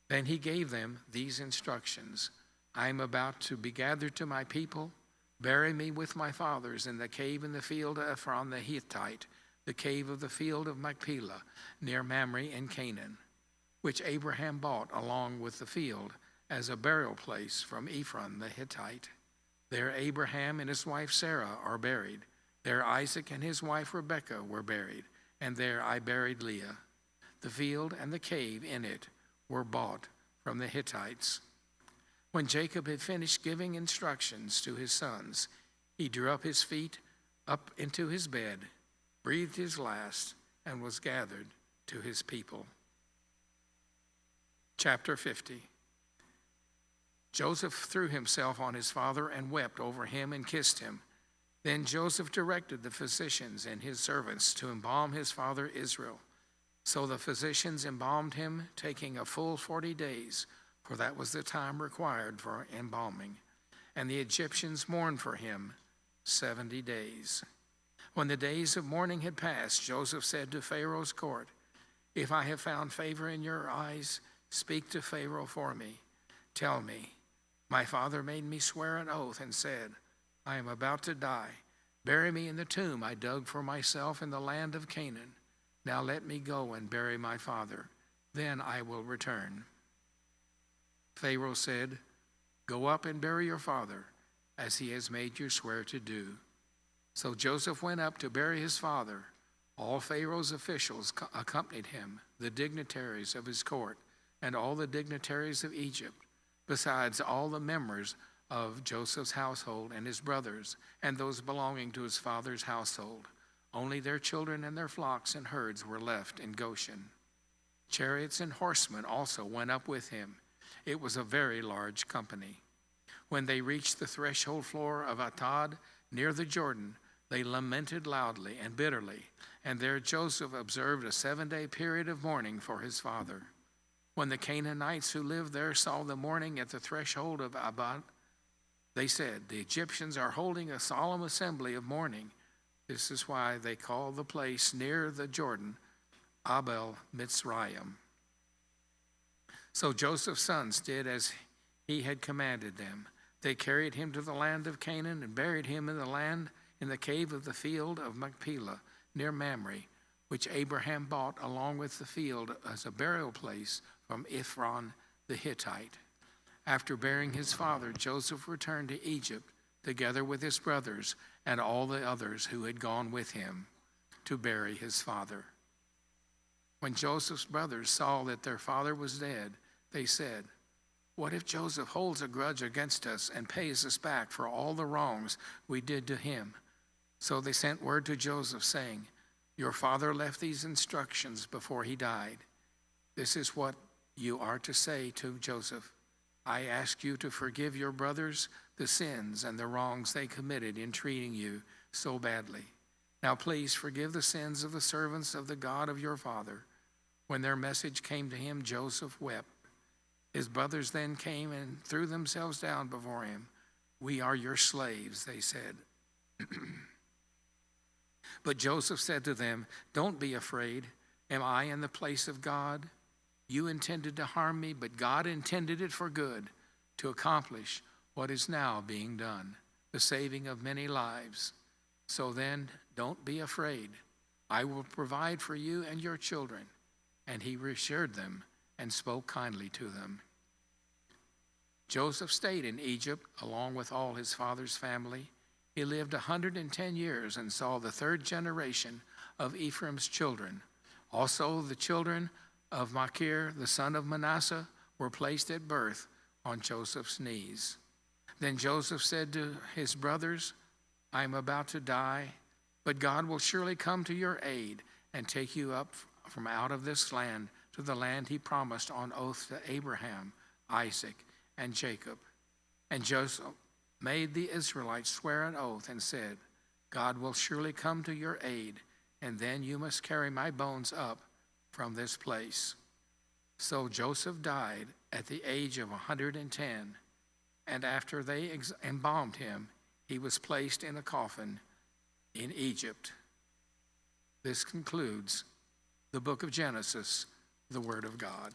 Then he gave them these instructions. I am about to be gathered to my people. Bury me with my fathers in the cave in the field of Ephron the Hittite, the cave of the field of Machpelah, near Mamre in Canaan, which Abraham bought along with the field as a burial place from Ephron the Hittite. There Abraham and his wife Sarah are buried. There Isaac and his wife Rebekah were buried, and there I buried Leah. The field and the cave in it were bought from the Hittites. When Jacob had finished giving instructions to his sons, he drew up his feet up into his bed, breathed his last, and was gathered to his people. Chapter 50. Joseph threw himself on his father and wept over him and kissed him. Then Joseph directed the physicians and his servants to embalm his father Israel. So the physicians embalmed him, taking a full 40 days, for that was the time required for embalming. And the Egyptians mourned for him 70 days. When the days of mourning had passed, Joseph said to Pharaoh's court, If I have found favor in your eyes, speak to Pharaoh for me. Tell me, my father made me swear an oath and said, I am about to die. Bury me in the tomb I dug for myself in the land of Canaan. Now let me go and bury my father. Then I will return. Pharaoh said, Go up and bury your father, as he has made you swear to do. So Joseph went up to bury his father. All Pharaoh's officials accompanied him, the dignitaries of his court, and all the dignitaries of Egypt, besides all the members of Joseph's household and his brothers, and those belonging to his father's household. Only their children and their flocks and herds were left in Goshen. Chariots and horsemen also went up with him. It was a very large company. When they reached the threshold floor of Atad, near the Jordan, they lamented loudly and bitterly, and there Joseph observed a 7-day period of mourning for his father. When the Canaanites who lived there saw the mourning at the threshold of Abad, they said, The Egyptians are holding a solemn assembly of mourning. This is why they call the place near the Jordan Abel Mitzrayim. So Joseph's sons did as he had commanded them. They carried him to the land of Canaan and buried him in the cave of the field of Machpelah near Mamre, which Abraham bought along with the field as a burial place from Ephron the Hittite. After burying his father, Joseph returned to Egypt together with his brothers and all the others who had gone with him to bury his father. When Joseph's brothers saw that their father was dead, they said, What if Joseph holds a grudge against us and pays us back for all the wrongs we did to him? So they sent word to Joseph saying, Your father left these instructions before he died. This is what you are to say to Joseph. I ask you to forgive your brothers the sins and the wrongs they committed in treating you so badly. Now please forgive the sins of the servants of the God of your father. When their message came to him, Joseph wept. His brothers then came and threw themselves down before him. We are your slaves, they said. But Joseph said to them, Don't be afraid. Am I in the place of God? You intended to harm me, but God intended it for good, to accomplish what is now being done, the saving of many lives. So then, don't be afraid. I will provide for you and your children. And he reassured them and spoke kindly to them. Joseph stayed in Egypt along with all his father's family. He lived 110 years and saw the third generation of Ephraim's children. Also the children of Machir, the son of Manasseh, were placed at birth on Joseph's knees. Then Joseph said to his brothers, I am about to die, but God will surely come to your aid and take you up from out of this land to the land he promised on oath to Abraham, Isaac, and Jacob. And Joseph made the Israelites swear an oath and said, God will surely come to your aid, and then you must carry my bones up from this place. So Joseph died at the age of 110, and after they embalmed him, he was placed in a coffin in Egypt. This concludes the book of Genesis, the word of God.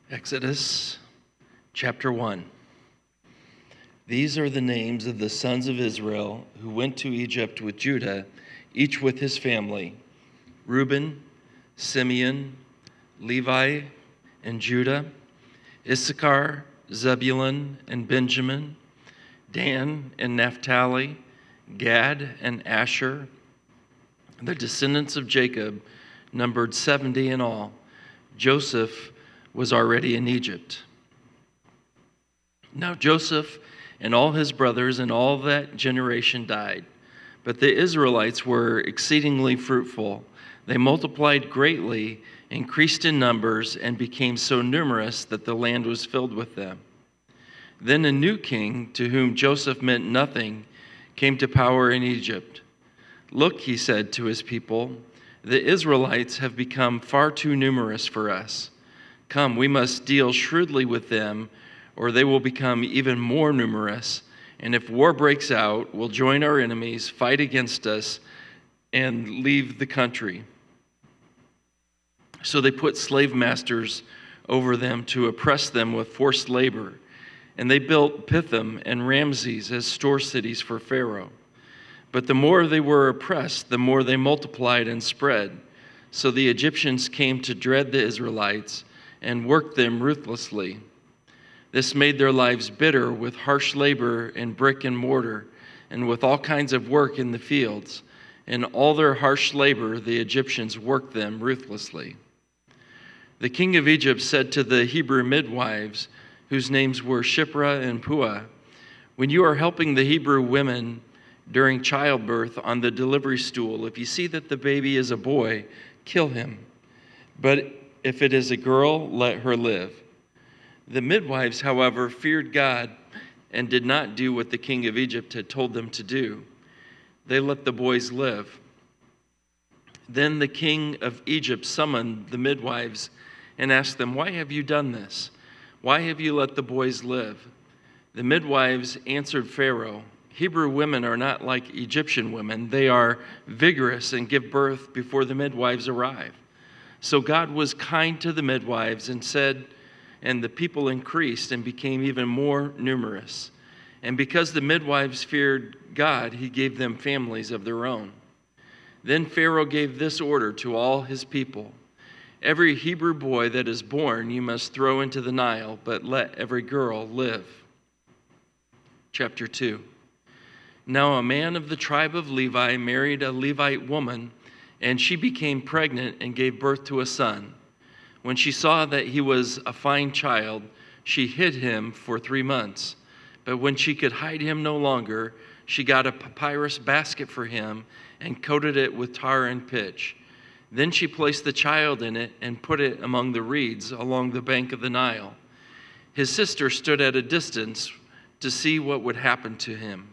Exodus chapter 1. These are the names of the sons of Israel who went to Egypt with Judah, each with his family: Reuben, Simeon, Levi, and Judah; Issachar, Zebulun, and Benjamin; Dan and Naphtali; Gad and Asher. The descendants of Jacob numbered 70 in all. Joseph was already in Egypt. Now Joseph and all his brothers and all that generation died, but the Israelites were exceedingly fruitful. They multiplied greatly, increased in numbers, and became so numerous that the land was filled with them. Then a new king, to whom Joseph meant nothing, came to power in Egypt. Look, he said to his people, the Israelites have become far too numerous for us. Come, we must deal shrewdly with them, or they will become even more numerous. And if war breaks out, we'll join our enemies, fight against us, and leave the country. So they put slave masters over them to oppress them with forced labor. And they built Pithom and Ramses as store cities for Pharaoh. But the more they were oppressed, the more they multiplied and spread. So the Egyptians came to dread the Israelites and worked them ruthlessly. This made their lives bitter with harsh labor and brick and mortar, and with all kinds of work in the fields. In all their harsh labor, the Egyptians worked them ruthlessly. The king of Egypt said to the Hebrew midwives, whose names were Shiphrah and Puah, when you are helping the Hebrew women during childbirth on the delivery stool, if you see that the baby is a boy, kill him. But if it is a girl, let her live. The midwives, however, feared God and did not do what the king of Egypt had told them to do. They let the boys live. Then the king of Egypt summoned the midwives and asked them, why have you done this? Why have you let the boys live? The midwives answered Pharaoh, Hebrew women are not like Egyptian women. They are vigorous and give birth before the midwives arrive. So God was kind to the midwives and the people increased and became even more numerous. And because the midwives feared God, he gave them families of their own. Then Pharaoh gave this order to all his people: every Hebrew boy that is born you must throw into the Nile, but let every girl live. Chapter 2. Now a man of the tribe of Levi married a Levite woman, and she became pregnant and gave birth to a son. When she saw that he was a fine child, she hid him for 3 months. But when she could hide him no longer, she got a papyrus basket for him and coated it with tar and pitch. Then she placed the child in it and put it among the reeds along the bank of the Nile. His sister stood at a distance to see what would happen to him.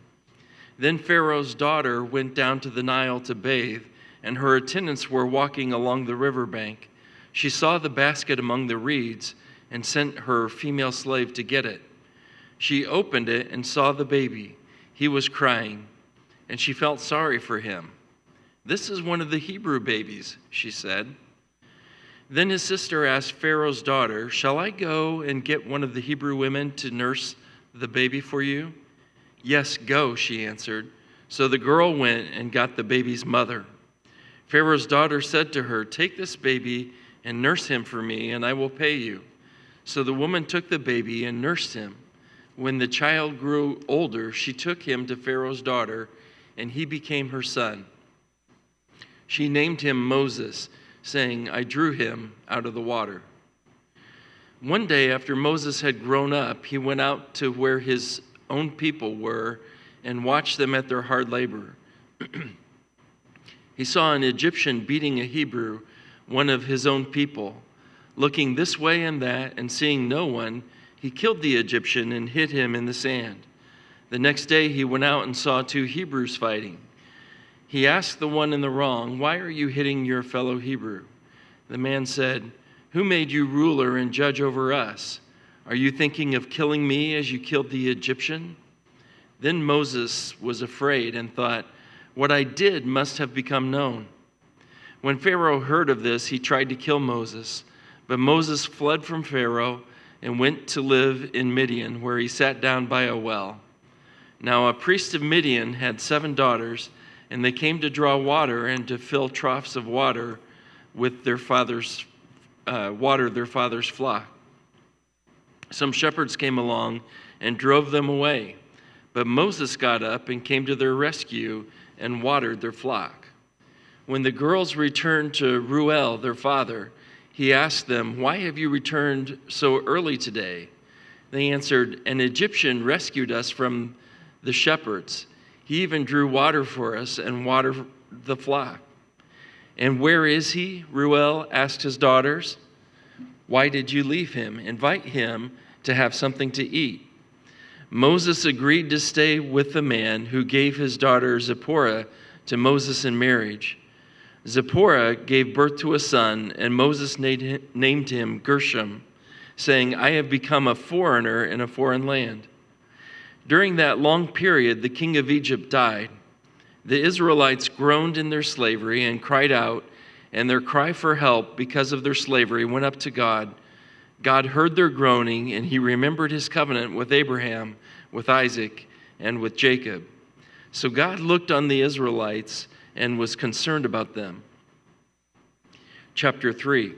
Then Pharaoh's daughter went down to the Nile to bathe, and her attendants were walking along the riverbank. She saw the basket among the reeds and sent her female slave to get it. She opened it and saw the baby. He was crying, and she felt sorry for him. "This is one of the Hebrew babies," she said. Then his sister asked Pharaoh's daughter, "Shall I go and get one of the Hebrew women to nurse the baby for you?" "Yes, go," she answered. So the girl went and got the baby's mother. Pharaoh's daughter said to her, "Take this baby and nurse him for me, and I will pay you." So the woman took the baby and nursed him. When the child grew older, she took him to Pharaoh's daughter, and he became her son. She named him Moses, saying, "I drew him out of the water." One day after Moses had grown up, he went out to where his own people were and watched them at their hard labor. He saw an Egyptian beating a Hebrew, one of his own people. Looking this way and that and seeing no one, he killed the Egyptian and hid him in the sand. The next day he went out and saw two Hebrews fighting. He asked the one in the wrong, "Why are you hitting your fellow Hebrew?" The man said, "Who made you ruler and judge over us? Are you thinking of killing me as you killed the Egyptian?" Then Moses was afraid and thought, "What I did must have become known." When Pharaoh heard of this, he tried to kill Moses. But Moses fled from Pharaoh and went to live in Midian, where he sat down by a well. Now a priest of Midian had 7 daughters, and they came to draw water and to fill troughs of water with their father's flock. Some shepherds came along and drove them away, but Moses got up and came to their rescue and watered their flock. When the girls returned to Reuel, their father, he asked them, "Why have you returned so early today?" They answered, "An Egyptian rescued us from the shepherds. He even drew water for us and watered the flock." "And where is he?" Reuel asked his daughters. "Why did you leave him? Invite him to have something to eat." Moses agreed to stay with the man who gave his daughter Zipporah to Moses in marriage. Zipporah gave birth to a son, and Moses named him Gershom, saying, "I have become a foreigner in a foreign land." During that long period, the king of Egypt died. The Israelites groaned in their slavery and cried out, and their cry for help because of their slavery went up to God. God heard their groaning, and he remembered his covenant with Abraham, with Isaac, and with Jacob. So God looked on the Israelites and was concerned about them. Chapter 3.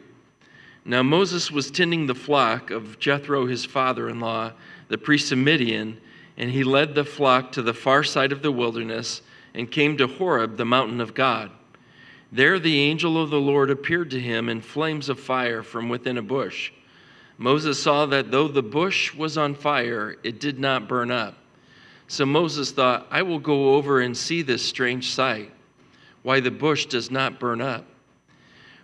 Now Moses was tending the flock of Jethro, his father-in-law, the priest of Midian, and he led the flock to the far side of the wilderness and came to Horeb, the mountain of God. There the angel of the Lord appeared to him in flames of fire from within a bush. Moses saw that though the bush was on fire, it did not burn up. So Moses thought, "I will go over and see this strange sight, why the bush does not burn up."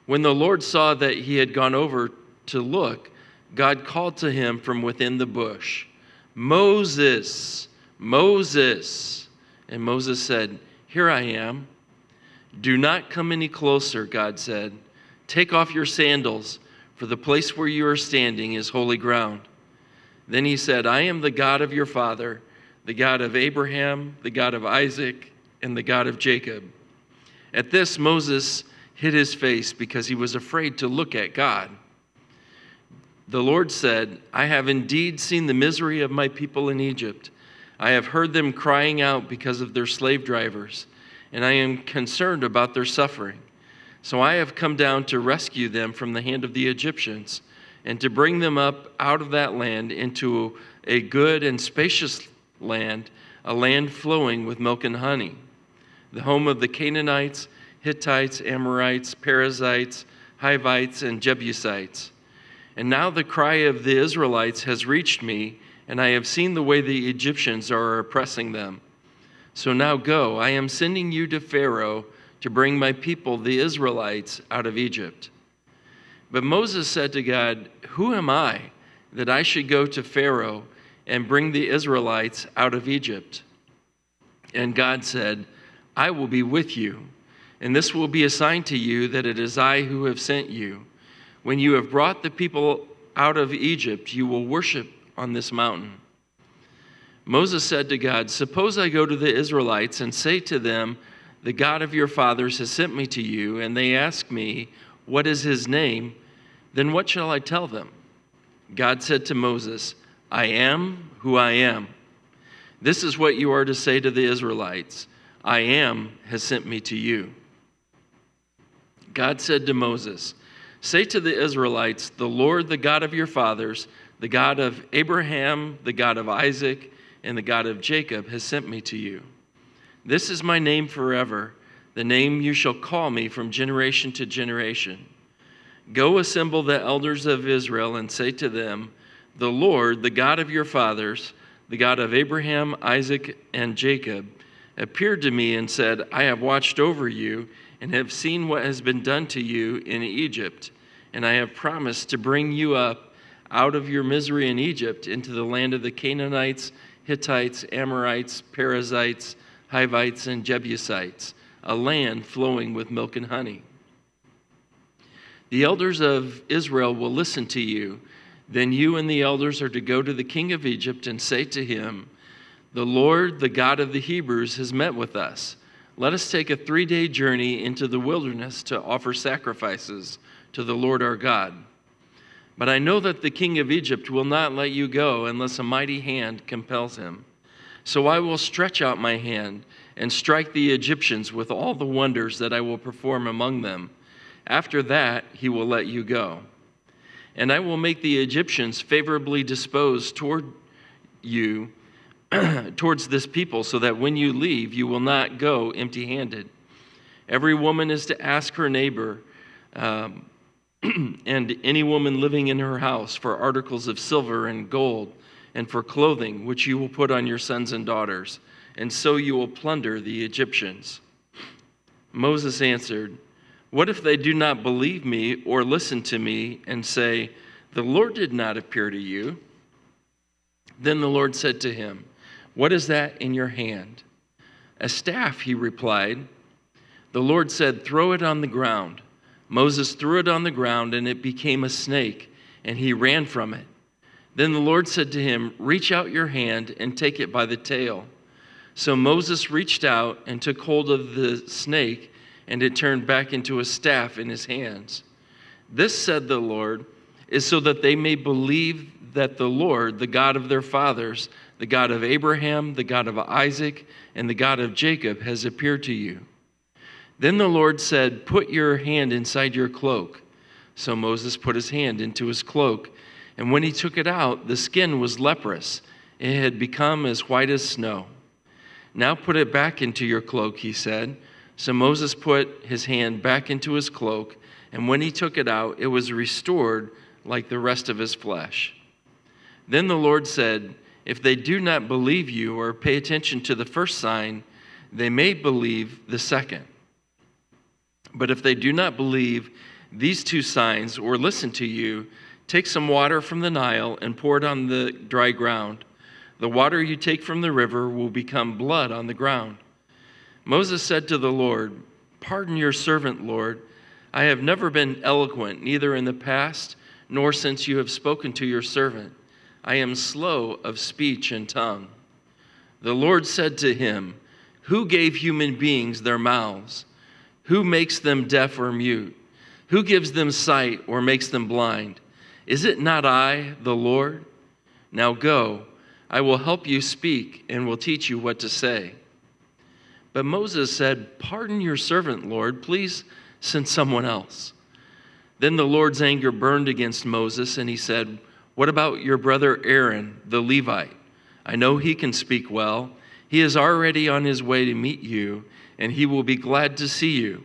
When the Lord saw that he had gone over to look, God called to him from within the bush, "Moses, Moses." And Moses said, "Here I am." "Do not come any closer," God said. "Take off your sandals, for the place where you are standing is holy ground." Then he said, "I am the God of your father, the God of Abraham, the God of Isaac, and the God of Jacob." At this, Moses hid his face because he was afraid to look at God. The Lord said, "I have indeed seen the misery of my people in Egypt. I have heard them crying out because of their slave drivers, and I am concerned about their suffering. So I have come down to rescue them from the hand of the Egyptians and to bring them up out of that land into a good and spacious land, a land flowing with milk and honey, the home of the Canaanites, Hittites, Amorites, Perizzites, Hivites, and Jebusites. And now the cry of the Israelites has reached me, and I have seen the way the Egyptians are oppressing them. So now go, I am sending you to Pharaoh to bring my people, the Israelites, out of Egypt." But Moses said to God, "Who am I that I should go to Pharaoh and bring the Israelites out of Egypt?" And God said, "I will be with you, and this will be a sign to you that it is I who have sent you. When you have brought the people out of Egypt, you will worship on this mountain." Moses said to God, "Suppose I go to the Israelites and say to them, 'The God of your fathers has sent me to you,' and they ask me, 'What is his name?' Then what shall I tell them?" God said to Moses, "I am who I am. This is what you are to say to the Israelites. 'I am has sent me to you.'" God said to Moses, "Say to the Israelites, 'The Lord, the God of your fathers, the God of Abraham, the God of Isaac, and the God of Jacob has sent me to you. This is my name forever, the name you shall call me from generation to generation. Go assemble the elders of Israel and say to them, 'The Lord, the God of your fathers, the God of Abraham, Isaac, and Jacob, appeared to me and said, I have watched over you and have seen what has been done to you in Egypt, and I have promised to bring you up out of your misery in Egypt into the land of the Canaanites, Hittites, Amorites, Perizzites, Hivites, and Jebusites, a land flowing with milk and honey. The elders of Israel will listen to you. Then you and the elders are to go to the king of Egypt and say to him, 'The Lord, the God of the Hebrews, has met with us. Let us take a 3-day journey into the wilderness to offer sacrifices to the Lord our God. But I know that the king of Egypt will not let you go unless a mighty hand compels him. So I will stretch out my hand and strike the Egyptians with all the wonders that I will perform among them. After that, he will let you go. And I will make the Egyptians favorably disposed toward you, towards this people, so that when you leave, you will not go empty-handed. Every woman is to ask her neighbor, and any woman living in her house, for articles of silver and gold, and for clothing, which you will put on your sons and daughters, and so you will plunder the Egyptians." Moses answered, "What if they do not believe me or listen to me and say, 'The Lord did not appear to you'?" Then the Lord said to him, "What is that in your hand?" "A staff," he replied. The Lord said, "Throw it on the ground." Moses threw it on the ground, and it became a snake, and he ran from it. Then the Lord said to him, "Reach out your hand and take it by the tail." So Moses reached out and took hold of the snake, and it turned back into a staff in his hands. "This," said the Lord, "is so that they may believe that the Lord, the God of their fathers, the God of Abraham, the God of Isaac, and the God of Jacob, has appeared to you." Then the Lord said, "Put your hand inside your cloak." So Moses put his hand into his cloak, and when he took it out, the skin was leprous. It had become as white as snow. "Now put it back into your cloak," he said. So Moses put his hand back into his cloak, and when he took it out, it was restored like the rest of his flesh. Then the Lord said, "If they do not believe you or pay attention to the first sign, they may believe the second. But if they do not believe these 2 signs or listen to you, take some water from the Nile and pour it on the dry ground. The water you take from the river will become blood on the ground." Moses said to the Lord, "Pardon your servant, Lord. I have never been eloquent, neither in the past nor since you have spoken to your servant. I am slow of speech and tongue." The Lord said to him, "Who gave human beings their mouths? Who makes them deaf or mute? Who gives them sight or makes them blind? Is it not I, the Lord? Now go, I will help you speak and will teach you what to say." But Moses said, "Pardon your servant, Lord. Please send someone else." Then the Lord's anger burned against Moses, and he said, "What about your brother Aaron, the Levite? I know he can speak well. He is already on his way to meet you, and he will be glad to see you.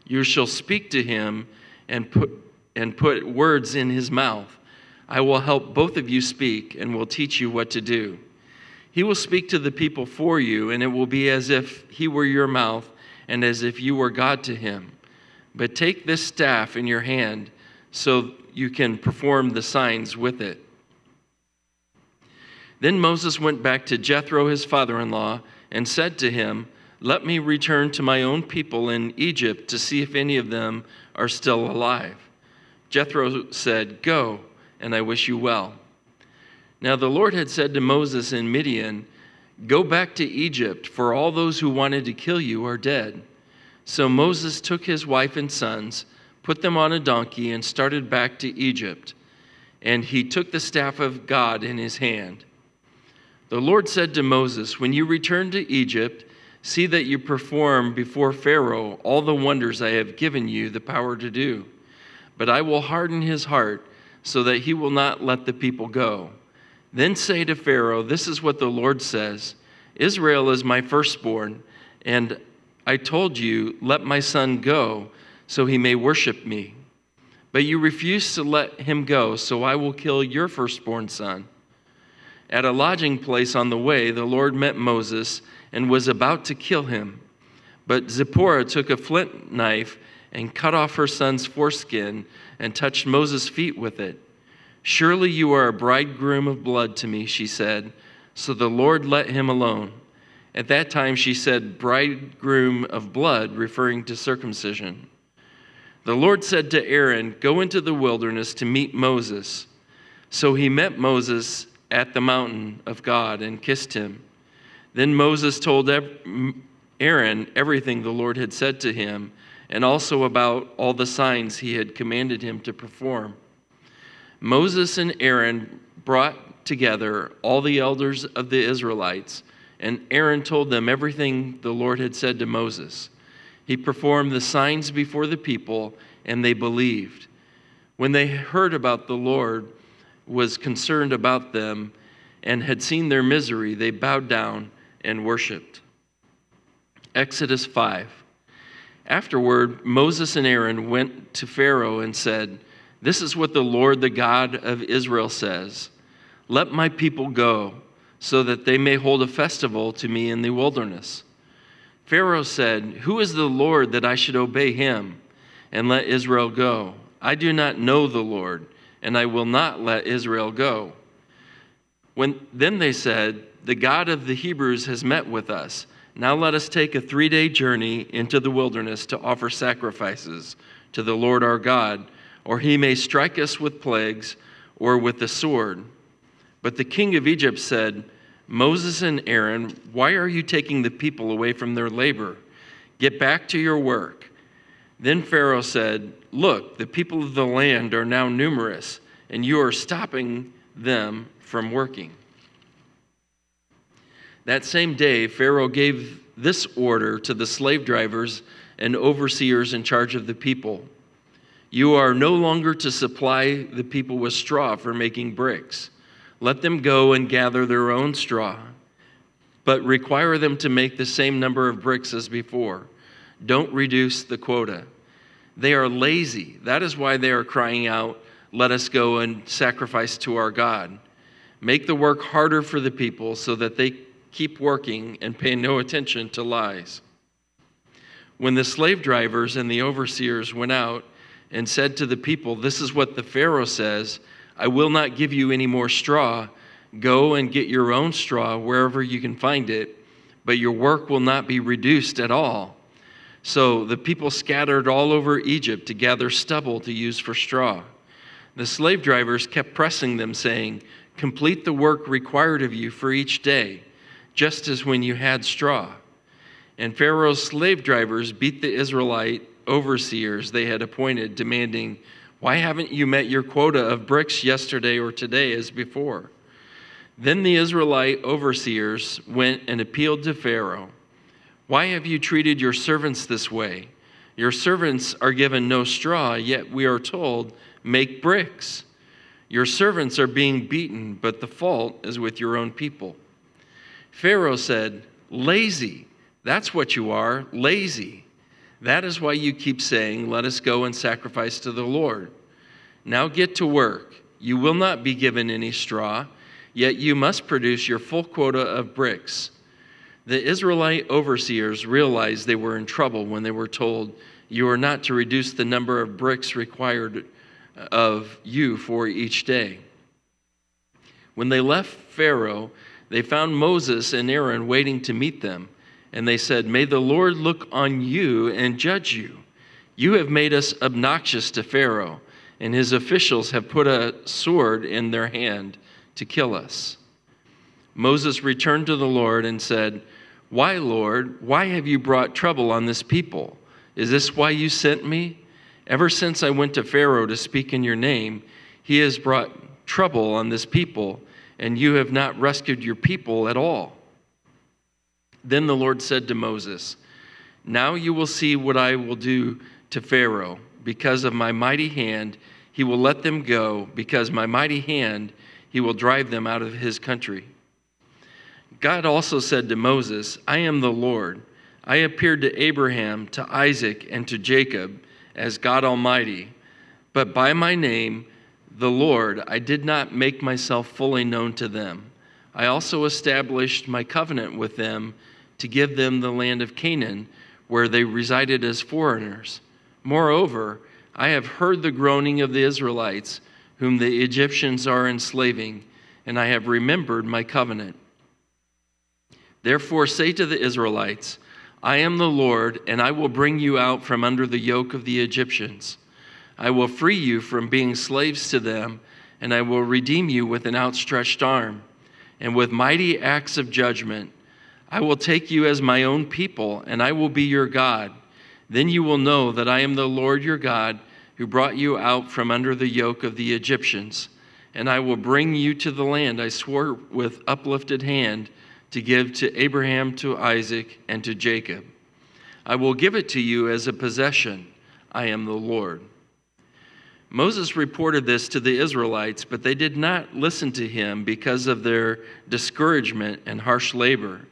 You shall speak to him and put words in his mouth. I will help both of you speak and will teach you what to do. He will speak to the people for you, and it will be as if he were your mouth and as if you were God to him. But take this staff in your hand so you can perform the signs with it." Then Moses went back to Jethro, his father-in-law, and said to him, "Let me return to my own people in Egypt to see if any of them are still alive." Jethro said, "Go, and I wish you well." Now the Lord had said to Moses in Midian, "Go back to Egypt, for all those who wanted to kill you are dead." So Moses took his wife and sons, put them on a donkey, and started back to Egypt. And he took the staff of God in his hand. The Lord said to Moses, "When you return to Egypt, see that you perform before Pharaoh all the wonders I have given you the power to do. But I will harden his heart so that he will not let the people go. Then say to Pharaoh, 'This is what the Lord says: Israel is my firstborn, and I told you, let my son go so he may worship me. But you refused to let him go, so I will kill your firstborn son.' At a lodging place on the way, the Lord met Moses and was about to kill him. But Zipporah took a flint knife and cut off her son's foreskin and touched Moses' feet with it. 'Surely you are a bridegroom of blood to me,' she said. So the Lord let him alone. At that time she said, 'bridegroom of blood,' referring to circumcision. The Lord said to Aaron, 'Go into the wilderness to meet Moses.' So he met Moses at the mountain of God and kissed him. Then Moses told Aaron everything the Lord had said to him, and also about all the signs he had commanded him to perform. Moses and Aaron brought together all the elders of the Israelites, and Aaron told them everything the Lord had said to Moses. He performed the signs before the people, and they believed. When they heard about the Lord was concerned about them and had seen their misery, they bowed down and worshiped. Exodus 5. Afterward, Moses and Aaron went to Pharaoh and said, "This is what the Lord, the God of Israel, says: Let my people go, so that they may hold a festival to me in the wilderness." Pharaoh said, "Who is the Lord that I should obey him and let Israel go? I do not know the Lord, and I will not let Israel go." Then they said, "The God of the Hebrews has met with us. Now let us take a 3-day journey into the wilderness to offer sacrifices to the Lord our God, or he may strike us with plagues or with the sword." But the king of Egypt said, "Moses and Aaron, why are you taking the people away from their labor? Get back to your work." Then Pharaoh said, "Look, the people of the land are now numerous, and you are stopping them from working." That same day, Pharaoh gave this order to the slave drivers and overseers in charge of the people: "You are no longer to supply the people with straw for making bricks. Let them go and gather their own straw, but require them to make the same number of bricks as before. Don't reduce the quota. They are lazy. That is why they are crying out, 'Let us go and sacrifice to our God.' Make the work harder for the people so that they keep working and pay no attention to lies." When the slave drivers and the overseers went out and said to the people, "This is what the Pharaoh says: I will not give you any more straw. Go and get your own straw wherever you can find it, but your work will not be reduced at all." So the people scattered all over Egypt to gather stubble to use for straw. The slave drivers kept pressing them, saying, "Complete the work required of you for each day, just as when you had straw." And Pharaoh's slave drivers beat the Israelite overseers they had appointed, demanding, "Why haven't you met your quota of bricks yesterday or today as before?" Then the Israelite overseers went and appealed to Pharaoh. "Why have you treated your servants this way? Your servants are given no straw, yet we are told, 'Make bricks.' Your servants are being beaten, but the fault is with your own people." Pharaoh said, "Lazy, that's what you are, lazy. That is why you keep saying, 'Let us go and sacrifice to the Lord.' Now get to work. You will not be given any straw, yet you must produce your full quota of bricks." The Israelite overseers realized they were in trouble when they were told, "You are not to reduce the number of bricks required of you for each day." When they left Pharaoh, they found Moses and Aaron waiting to meet them. And they said, "May the Lord look on you and judge you. You have made us obnoxious to Pharaoh, and his officials have put a sword in their hand to kill us." Moses returned to the Lord and said, "Why, Lord, why have you brought trouble on this people? Is this why you sent me? Ever since I went to Pharaoh to speak in your name, he has brought trouble on this people, and you have not rescued your people at all." Then the Lord said to Moses, "Now you will see what I will do to Pharaoh. Because of my mighty hand, he will let them go. Because my mighty hand, he will drive them out of his country." God also said to Moses, "I am the Lord. I appeared to Abraham, to Isaac, and to Jacob as God Almighty. But by my name, the Lord, I did not make myself fully known to them. I also established my covenant with them to give them the land of Canaan, where they resided as foreigners. Moreover, I have heard the groaning of the Israelites, whom the Egyptians are enslaving, and I have remembered my covenant. Therefore say to the Israelites, I am the Lord, and I will bring you out from under the yoke of the Egyptians. I will free you from being slaves to them, and I will redeem you with an outstretched arm, and with mighty acts of judgment. I will take you as my own people, and I will be your God. Then you will know that I am the Lord your God, who brought you out from under the yoke of the Egyptians. And I will bring you to the land I swore with uplifted hand to give to Abraham, to Isaac, and to Jacob. I will give it to you as a possession. I am the Lord." Moses reported this to the Israelites, but they did not listen to him because of their discouragement and harsh labor.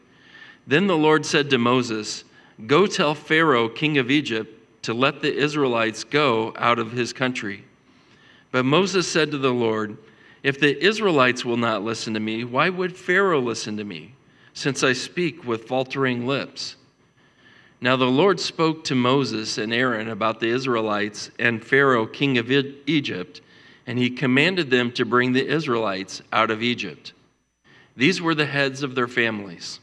Then the Lord said to Moses, "Go tell Pharaoh, king of Egypt, to let the Israelites go out of his country." But Moses said to the Lord, "If the Israelites will not listen to me, why would Pharaoh listen to me, since I speak with faltering lips?" Now the Lord spoke to Moses and Aaron about the Israelites and Pharaoh, king of Egypt, and he commanded them to bring the Israelites out of Egypt. These were the heads of their families.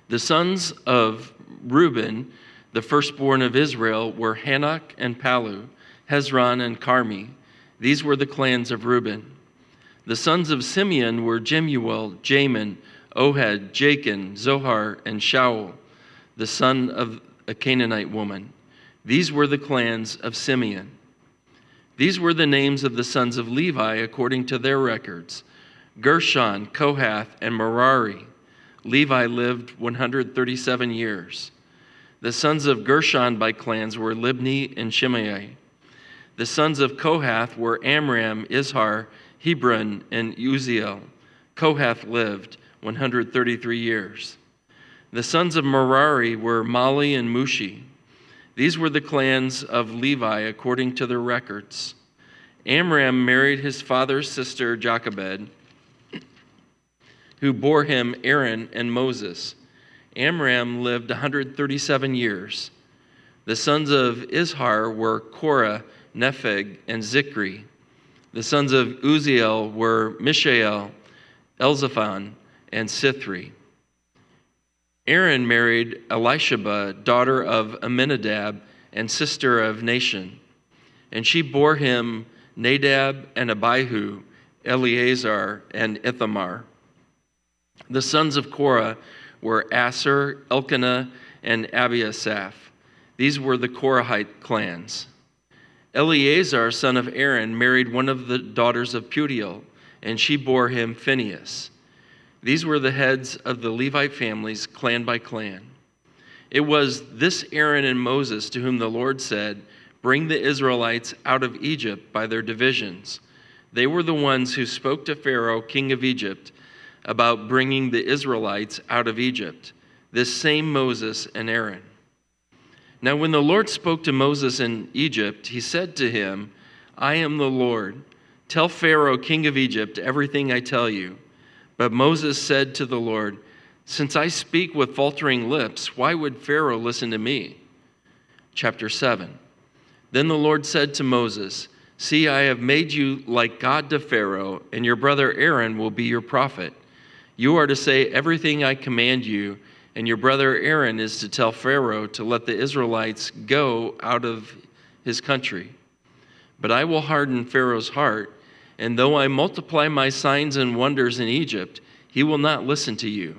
The sons of Reuben, the firstborn of Israel, were Hanok and Palu, Hezron and Carmi. These were the clans of Reuben. The sons of Simeon were Jemuel, Jamin, Ohad, Jachin, Zohar, and Shaul, the son of a Canaanite woman. These were the clans of Simeon. These were the names of the sons of Levi according to their records: Gershon, Kohath, and Merari. Levi lived 137 years. The sons of Gershon by clans were Libni and Shimei. The sons of Kohath were Amram, Izhar, Hebron, and Uziel. Kohath lived 133 years. The sons of Merari were Mali and Mushi. These were the clans of Levi according to their records. Amram married his father's sister Jochebed, who bore him Aaron and Moses. Amram lived 137 years. The sons of Izhar were Korah, Nepheg, and Zikri. The sons of Uziel were Mishael, Elzaphan, and Sithri. Aaron married Elisheba, daughter of Amminadab and sister of Nahshon, and she bore him Nadab and Abihu, Eleazar, and Ithamar. The sons of Korah were Asher, Elkanah, and Abiasaph. These were the Korahite clans. Eleazar, son of Aaron, married one of the daughters of Putiel, and she bore him Phinehas. These were the heads of the Levite families, clan by clan. It was this Aaron and Moses to whom the Lord said, "Bring the Israelites out of Egypt by their divisions." They were the ones who spoke to Pharaoh, king of Egypt, about bringing the Israelites out of Egypt, this same Moses and Aaron. Now when the Lord spoke to Moses in Egypt, he said to him, "I am the Lord. Tell Pharaoh, king of Egypt, everything I tell you." But Moses said to the Lord, "Since I speak with faltering lips, why would Pharaoh listen to me?" Chapter 7. Then the Lord said to Moses, "See, I have made you like God to Pharaoh, and your brother Aaron will be your prophet. You are to say everything I command you, and your brother Aaron is to tell Pharaoh to let the Israelites go out of his country." But I will harden Pharaoh's heart, and though I multiply my signs and wonders in Egypt, he will not listen to you.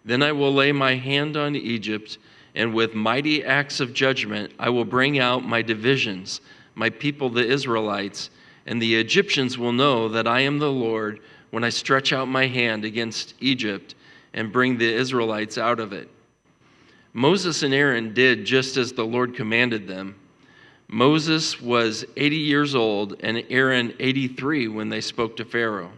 Then I will lay my hand on Egypt, and with mighty acts of judgment I will bring out my divisions, my people the Israelites, and the Egyptians will know that I am the Lord when I stretch out my hand against Egypt and bring the Israelites out of it." Moses and Aaron did just as the Lord commanded them. Moses was 80 years old and Aaron 83 when they spoke to Pharaoh.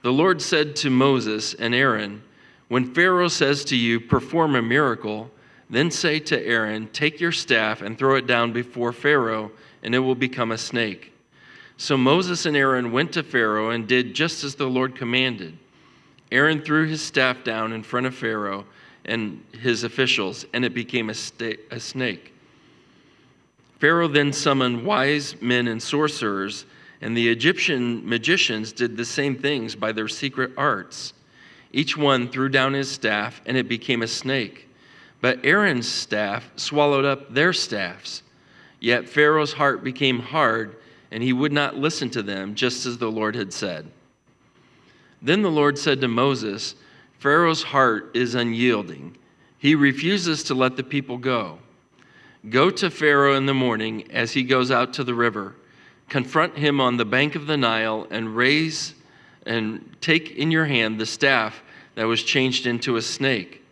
The Lord said to Moses and Aaron, "When Pharaoh says to you, 'Perform a miracle,' then say to Aaron, 'Take your staff and throw it down before Pharaoh, and it will become a snake.'" So Moses and Aaron went to Pharaoh and did just as the Lord commanded. Aaron threw his staff down in front of Pharaoh and his officials, and it became a snake. Pharaoh then summoned wise men and sorcerers, and the Egyptian magicians did the same things by their secret arts. Each one threw down his staff, and it became a snake. But Aaron's staff swallowed up their staffs. Yet Pharaoh's heart became hard, and he would not listen to them, just as the Lord had said. Then the Lord said to Moses, "Pharaoh's heart is unyielding. He refuses to let the people go. Go to Pharaoh in the morning as he goes out to the river. Confront him on the bank of the Nile and take in your hand the staff that was changed into a snake.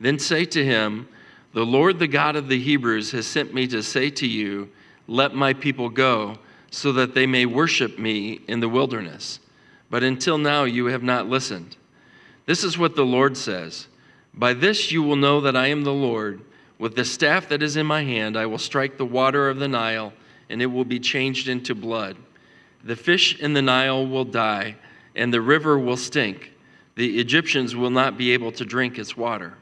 Then say to him, 'The Lord, the God of the Hebrews, has sent me to say to you, let my people go, so that they may worship me in the wilderness. But until now you have not listened. This is what the Lord says. By this you will know that I am the Lord. With the staff that is in my hand, I will strike the water of the Nile, and it will be changed into blood. The fish in the Nile will die, and the river will stink. The Egyptians will not be able to drink its water.'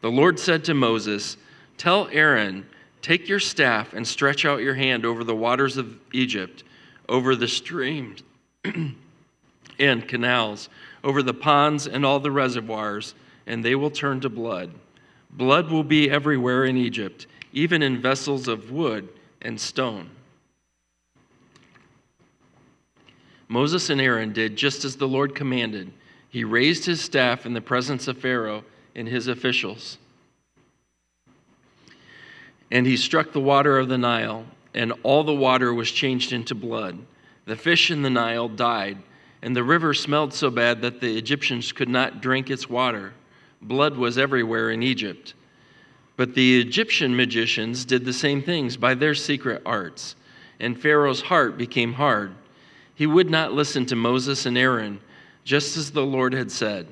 The Lord said to Moses, 'Tell Aaron, take your staff and stretch out your hand over the waters of Egypt, over the streams and canals, over the ponds and all the reservoirs, and they will turn to blood. Blood will be everywhere in Egypt, even in vessels of wood and stone.' Moses and Aaron did just as the Lord commanded. He raised his staff in the presence of Pharaoh and his officials. And he struck the water of the Nile, and all the water was changed into blood. The fish in the Nile died, and the river smelled so bad that the Egyptians could not drink its water. Blood was everywhere in Egypt. But the Egyptian magicians did the same things by their secret arts, and Pharaoh's heart became hard. He would not listen to Moses and Aaron, just as the Lord had said.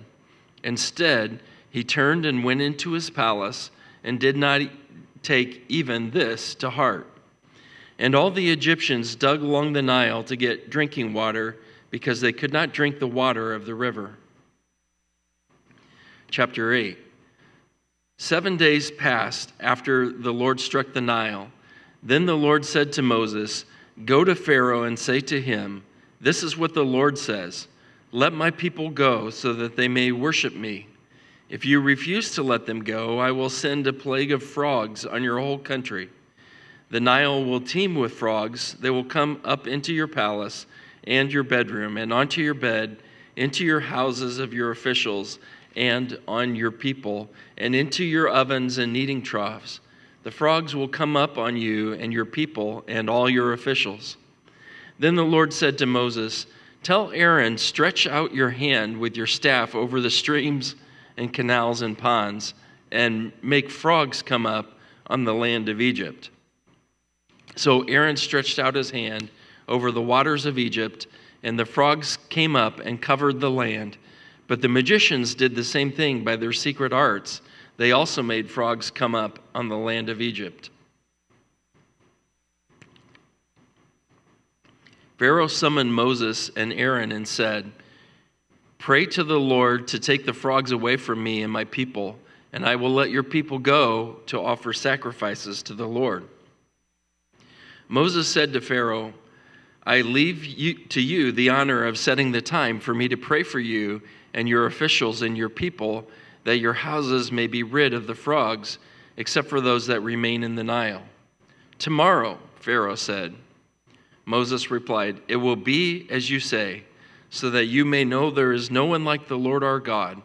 Instead, he turned and went into his palace and did not take even this to heart. And all the Egyptians dug along the Nile to get drinking water because they could not drink the water of the river. Chapter 8. 7 days passed after the Lord struck the Nile. Then the Lord said to Moses, "Go to Pharaoh and say to him, 'This is what the Lord says. Let my people go so that they may worship me. If you refuse to let them go, I will send a plague of frogs on your whole country. The Nile will teem with frogs. They will come up into your palace and your bedroom, and onto your bed, into your houses of your officials, and on your people, and into your ovens and kneading troughs. The frogs will come up on you and your people and all your officials.' Then the Lord said to Moses, 'Tell Aaron, stretch out your hand with your staff over the streams and canals and ponds, and make frogs come up on the land of Egypt.' So Aaron stretched out his hand over the waters of Egypt, and the frogs came up and covered the land. But the magicians did the same thing by their secret arts. They also made frogs come up on the land of Egypt. Pharaoh summoned Moses and Aaron and said, 'Pray to the Lord to take the frogs away from me and my people, and I will let your people go to offer sacrifices to the Lord.' Moses said to Pharaoh, 'I leave to you the honor of setting the time for me to pray for you and your officials and your people, that your houses may be rid of the frogs, except for those that remain in the Nile.' Tomorrow, Pharaoh said. Moses replied, "It will be as you say, so that you may know there is no one like the Lord our God.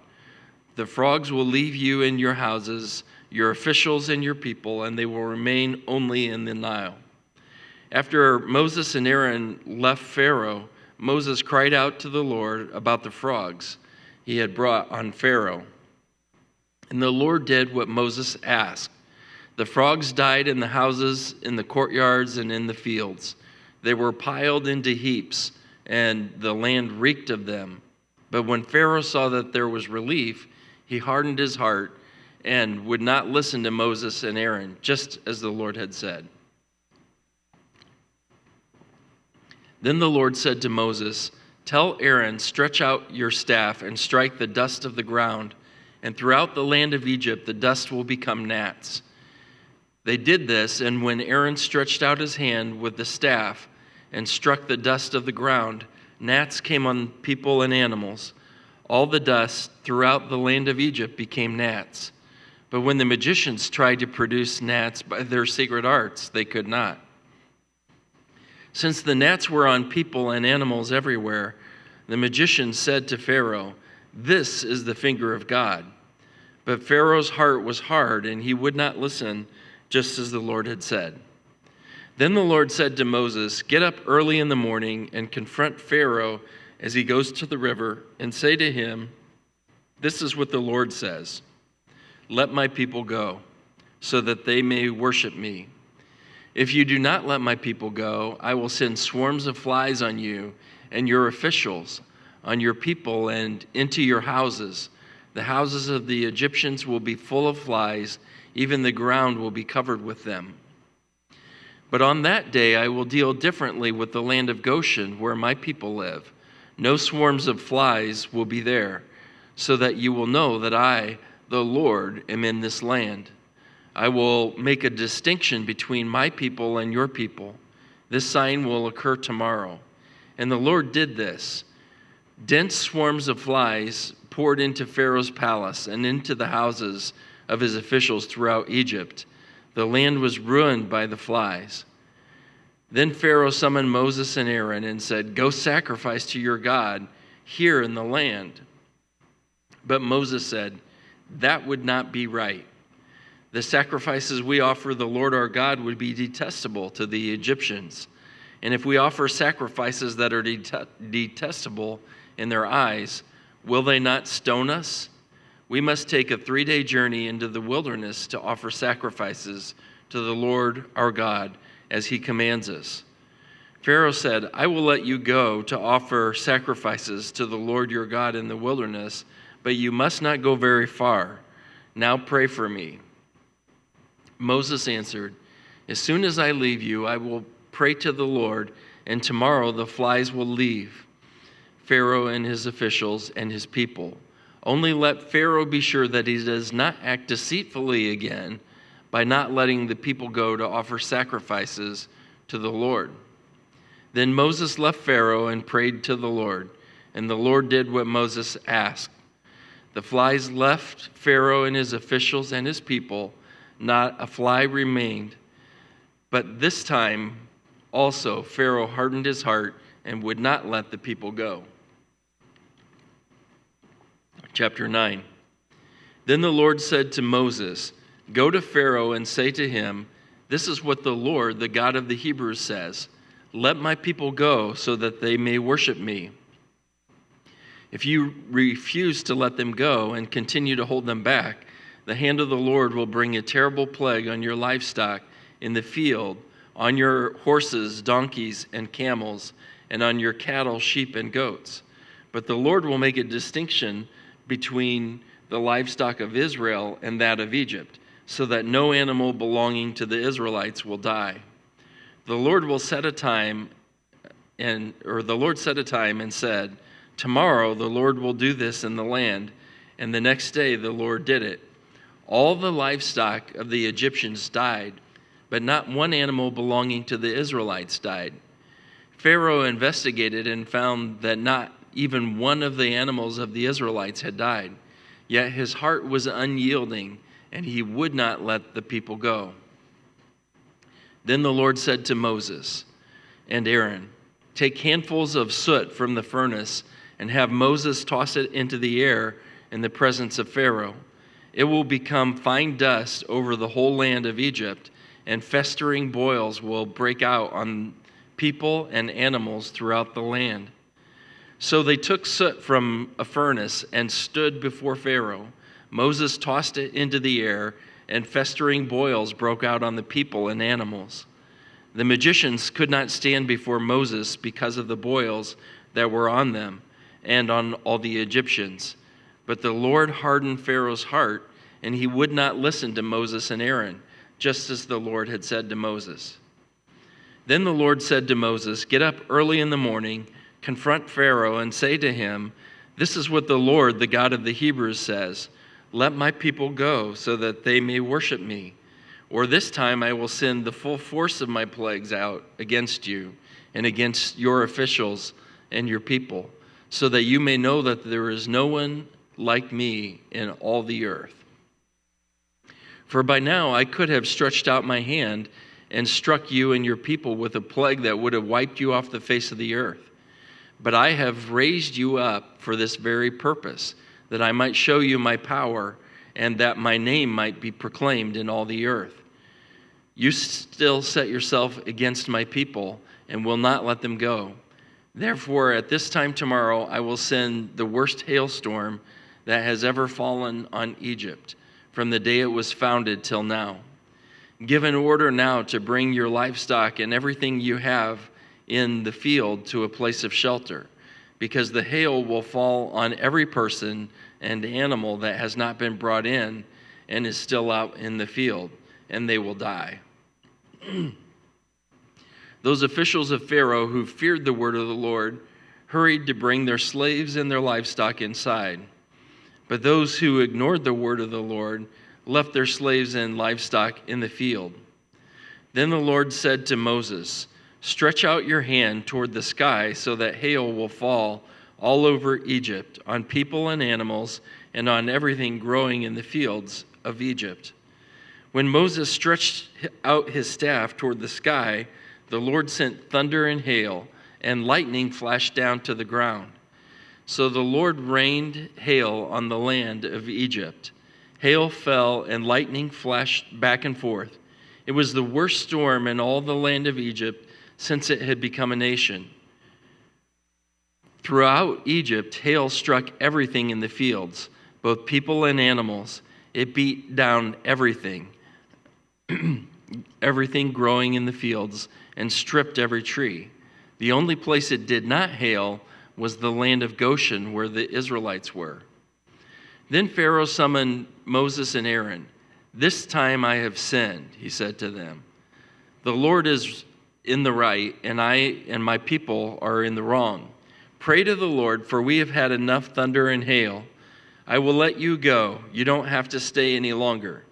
The frogs will leave you in your houses, your officials and your people, and they will remain only in the Nile." After Moses and Aaron left Pharaoh, Moses cried out to the Lord about the frogs he had brought on Pharaoh. And the Lord did what Moses asked. The frogs died in the houses, in the courtyards, and in the fields. They were piled into heaps, and the land reeked of them. But when Pharaoh saw that there was relief, he hardened his heart and would not listen to Moses and Aaron, just as the Lord had said. Then the Lord said to Moses, "Tell Aaron, stretch out your staff and strike the dust of the ground, and throughout the land of Egypt the dust will become gnats." They did this, and when Aaron stretched out his hand with the staff and struck the dust of the ground, gnats came on people and animals. All the dust throughout the land of Egypt became gnats. But when the magicians tried to produce gnats by their secret arts, they could not. Since the gnats were on people and animals everywhere, the magicians said to Pharaoh, "This is the finger of God." But Pharaoh's heart was hard, and he would not listen, just as the Lord had said. Then the Lord said to Moses, "Get up early in the morning and confront Pharaoh as he goes to the river, and say to him, 'This is what the Lord says. Let my people go, so that they may worship me. If you do not let my people go, I will send swarms of flies on you and your officials, on your people, and into your houses. The houses of the Egyptians will be full of flies, even the ground will be covered with them. But on that day I will deal differently with the land of Goshen, where my people live. No swarms of flies will be there, so that you will know that I, the Lord, am in this land. I will make a distinction between my people and your people. This sign will occur tomorrow." And the Lord did this. Dense swarms of flies poured into Pharaoh's palace and into the houses of his officials throughout Egypt. The land was ruined by the flies. Then Pharaoh summoned Moses and Aaron and said, "Go sacrifice to your God here in the land." But Moses said, "That would not be right. The sacrifices we offer the Lord our God would be detestable to the Egyptians. And if we offer sacrifices that are detestable in their eyes, will they not stone us? We must take a 3-day journey into the wilderness to offer sacrifices to the Lord our God, as he commands us." Pharaoh said, "I will let you go to offer sacrifices to the Lord your God in the wilderness, but you must not go very far. Now pray for me." Moses answered, "As soon as I leave you, I will pray to the Lord, and tomorrow the flies will leave Pharaoh and his officials and his people. Only let Pharaoh be sure that he does not act deceitfully again by not letting the people go to offer sacrifices to the Lord." Then Moses left Pharaoh and prayed to the Lord, and the Lord did what Moses asked. The flies left Pharaoh and his officials and his people. Not a fly remained. But this time also Pharaoh hardened his heart and would not let the people go. Chapter 9. Then the Lord said to Moses, "Go to Pharaoh and say to him, 'This is what the Lord, the God of the Hebrews, says. Let my people go so that they may worship me. If you refuse to let them go and continue to hold them back, the hand of the Lord will bring a terrible plague on your livestock in the field, on your horses, donkeys, and camels, and on your cattle, sheep, and goats. But the Lord will make a distinction between the livestock of Israel and that of Egypt, so that no animal belonging to the Israelites will die. The Lord set a time and said, 'Tomorrow the Lord will do this in the land,' and the next day the Lord did it. All the livestock of the Egyptians died, but not one animal belonging to the Israelites died. Pharaoh investigated and found that not even one of the animals of the Israelites had died. Yet his heart was unyielding, and he would not let the people go. Then the Lord said to Moses and Aaron, "Take handfuls of soot from the furnace and have Moses toss it into the air in the presence of Pharaoh. It will become fine dust over the whole land of Egypt, and festering boils will break out on people and animals throughout the land." So they took soot from a furnace and stood before Pharaoh. Moses tossed it into the air, and festering boils broke out on the people and animals. The magicians could not stand before Moses because of the boils that were on them and on all the Egyptians. But the Lord hardened Pharaoh's heart, and he would not listen to Moses and Aaron, just as the Lord had said to Moses. Then the Lord said to Moses, "Get up early in the morning, confront Pharaoh, and say to him, 'This is what the Lord, the God of the Hebrews, says. Let my people go so that they may worship me. Or this time I will send the full force of my plagues out against you and against your officials and your people, so that you may know that there is no one like me in all the earth. For by now I could have stretched out my hand and struck you and your people with a plague that would have wiped you off the face of the earth. But I have raised you up for this very purpose, that I might show you my power and that my name might be proclaimed in all the earth. You still set yourself against my people and will not let them go. Therefore, at this time tomorrow, I will send the worst hailstorm that has ever fallen on Egypt from the day it was founded till now. Give an order now to bring your livestock and everything you have in the field to a place of shelter, because the hail will fall on every person and animal that has not been brought in and is still out in the field, and they will die." Those officials of Pharaoh who feared the word of the Lord hurried to bring their slaves and their livestock inside. But those who ignored the word of the Lord left their slaves and livestock in the field. Then the Lord said to Moses, "Stretch out your hand toward the sky so that hail will fall all over Egypt, on people and animals, and on everything growing in the fields of Egypt." When Moses stretched out his staff toward the sky, the Lord sent thunder and hail, and lightning flashed down to the ground. So the Lord rained hail on the land of Egypt. Hail fell and lightning flashed back and forth. It was the worst storm in all the land of Egypt since it had become a nation. Throughout Egypt, hail struck everything in the fields, both people and animals. It beat down everything, everything growing in the fields, and stripped every tree. The only place it did not hail was the land of Goshen, where the Israelites were. Then Pharaoh summoned Moses and Aaron. "This time I have sinned," he said to them. "The Lord is in the right, and I and my people are in the wrong. Pray to the Lord, for we have had enough thunder and hail. I will let you go. You don't have to stay any longer."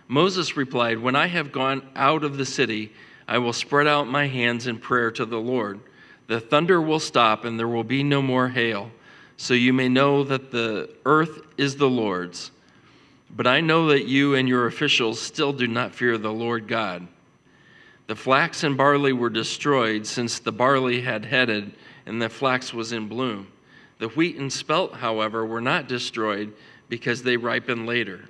Moses replied, "When I have gone out of the city, I will spread out my hands in prayer to the Lord. The thunder will stop, and there will be no more hail, so you may know that the earth is the Lord's. But I know that you and your officials still do not fear the Lord God." The flax and barley were destroyed, since the barley had headed and the flax was in bloom. The wheat and spelt, however, were not destroyed, because they ripened later.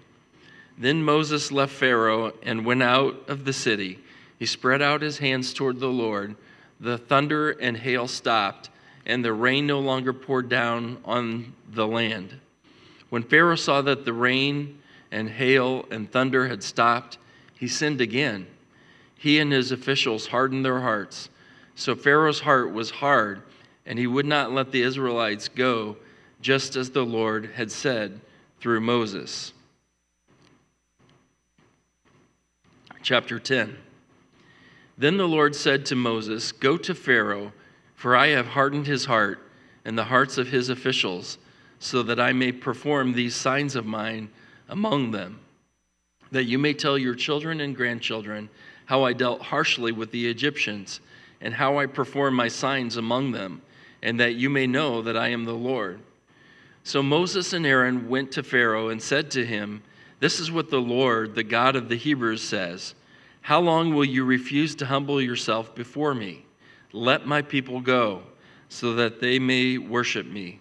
Then Moses left Pharaoh and went out of the city. He spread out his hands toward the Lord. The thunder and hail stopped, and the rain no longer poured down on the land. When Pharaoh saw that the rain and hail and thunder had stopped, he sinned again. He and his officials hardened their hearts. So Pharaoh's heart was hard, and he would not let the Israelites go, just as the Lord had said through Moses. Chapter 10. Then the Lord said to Moses, "Go to Pharaoh, for I have hardened his heart and the hearts of his officials, so that I may perform these signs of mine among them, that you may tell your children and grandchildren how I dealt harshly with the Egyptians, and how I performed my signs among them, and that you may know that I am the Lord." So Moses and Aaron went to Pharaoh and said to him, "This is what the Lord, the God of the Hebrews, says. How long will you refuse to humble yourself before me? Let my people go, so that they may worship me.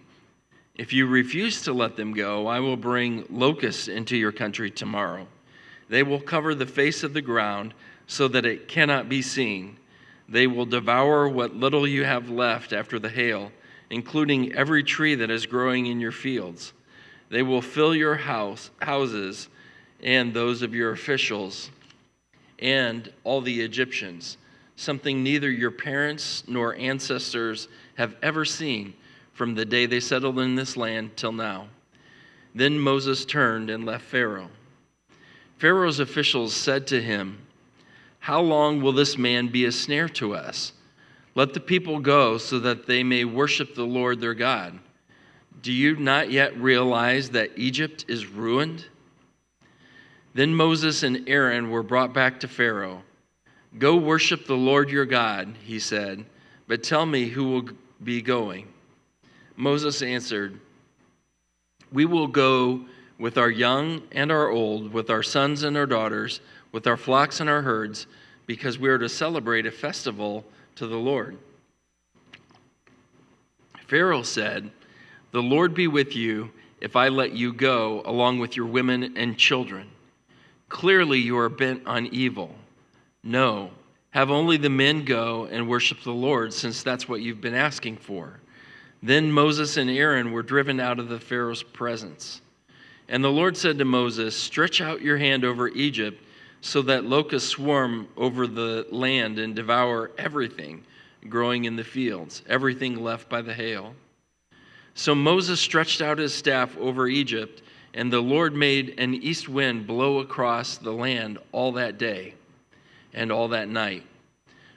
If you refuse to let them go, I will bring locusts into your country tomorrow. They will cover the face of the ground so that it cannot be seen. They will devour what little you have left after the hail, including every tree that is growing in your fields. They will fill your houses and those of your officials and all the Egyptians, something neither your parents nor ancestors have ever seen from the day they settled in this land till now. Then Moses turned and left Pharaoh. Pharaoh's officials said to him, "How long will this man be a snare to us? Let the people go so that they may worship the Lord their God. Do you not yet realize that Egypt is ruined?" Then Moses and Aaron were brought back to Pharaoh. "Go worship the Lord your God," he said, "but tell me who will be going." Moses answered, "We will go with our young and our old, with our sons and our daughters, with our flocks and our herds, because we are to celebrate a festival to the Lord." Pharaoh said, "The Lord be with you if I let you go along with your women and children. Clearly you are bent on evil. No, have only the men go and worship the Lord, since that's what you've been asking for." Then Moses and Aaron were driven out of the Pharaoh's presence. And the Lord said to Moses, "Stretch out your hand over Egypt so that locusts swarm over the land and devour everything growing in the fields, everything left by the hail." So Moses stretched out his staff over Egypt, and the Lord made an east wind blow across the land all that day and all that night.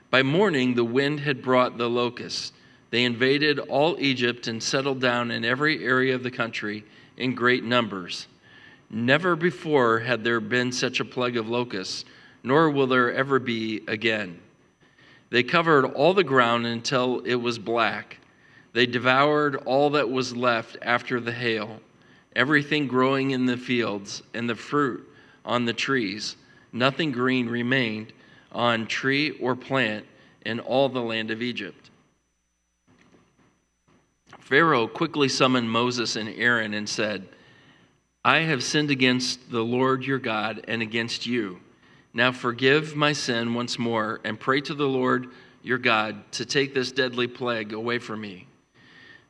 By morning, the wind had brought the locusts. They invaded all Egypt and settled down in every area of the country in great numbers. Never before had there been such a plague of locusts, nor will there ever be again. They covered all the ground until it was black. They devoured all that was left after the hail, everything growing in the fields and the fruit on the trees. Nothing green remained on tree or plant in all the land of Egypt. Pharaoh quickly summoned Moses and Aaron and said, "I have sinned against the Lord your God and against you. Now forgive my sin once more and pray to the Lord your God to take this deadly plague away from me."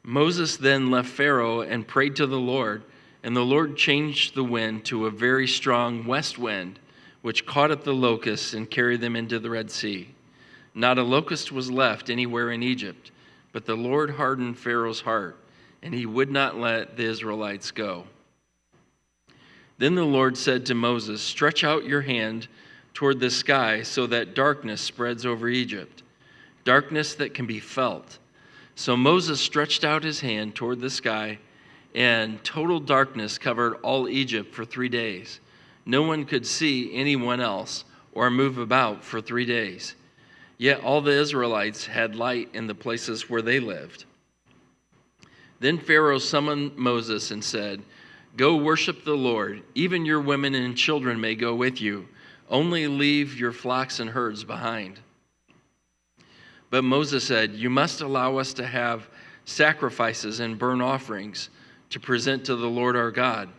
Moses then left Pharaoh and prayed to the Lord, and the Lord changed the wind to a very strong west wind, which caught up the locusts and carried them into the Red Sea. Not a locust was left anywhere in Egypt, but the Lord hardened Pharaoh's heart, and he would not let the Israelites go. Then the Lord said to Moses, "Stretch out your hand toward the sky so that darkness spreads over Egypt, darkness that can be felt." So Moses stretched out his hand toward the sky, and total darkness covered all Egypt for 3 days. No one could see anyone else or move about for 3 days. Yet all the Israelites had light in the places where they lived. Then Pharaoh summoned Moses and said, "Go worship the Lord. Even your women and children may go with you. Only leave your flocks and herds behind." But Moses said, "You must allow us to have sacrifices and burnt offerings to present to the Lord our God.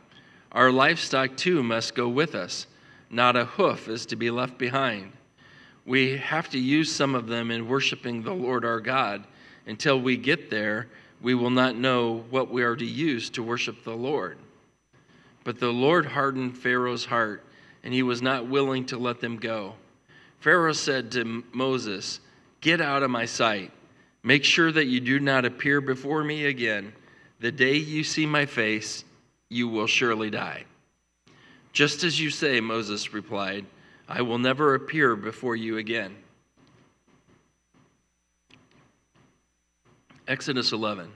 Our livestock too must go with us. Not a hoof is to be left behind. We have to use some of them in worshiping the Lord our God. Until we get there, we will not know what we are to use to worship the Lord." But the Lord hardened Pharaoh's heart, and he was not willing to let them go. Pharaoh said to Moses, "Get out of my sight. Make sure that you do not appear before me again. The day you see my face, you will surely die." "Just as you say," Moses replied, "I will never appear before you again." Exodus 11.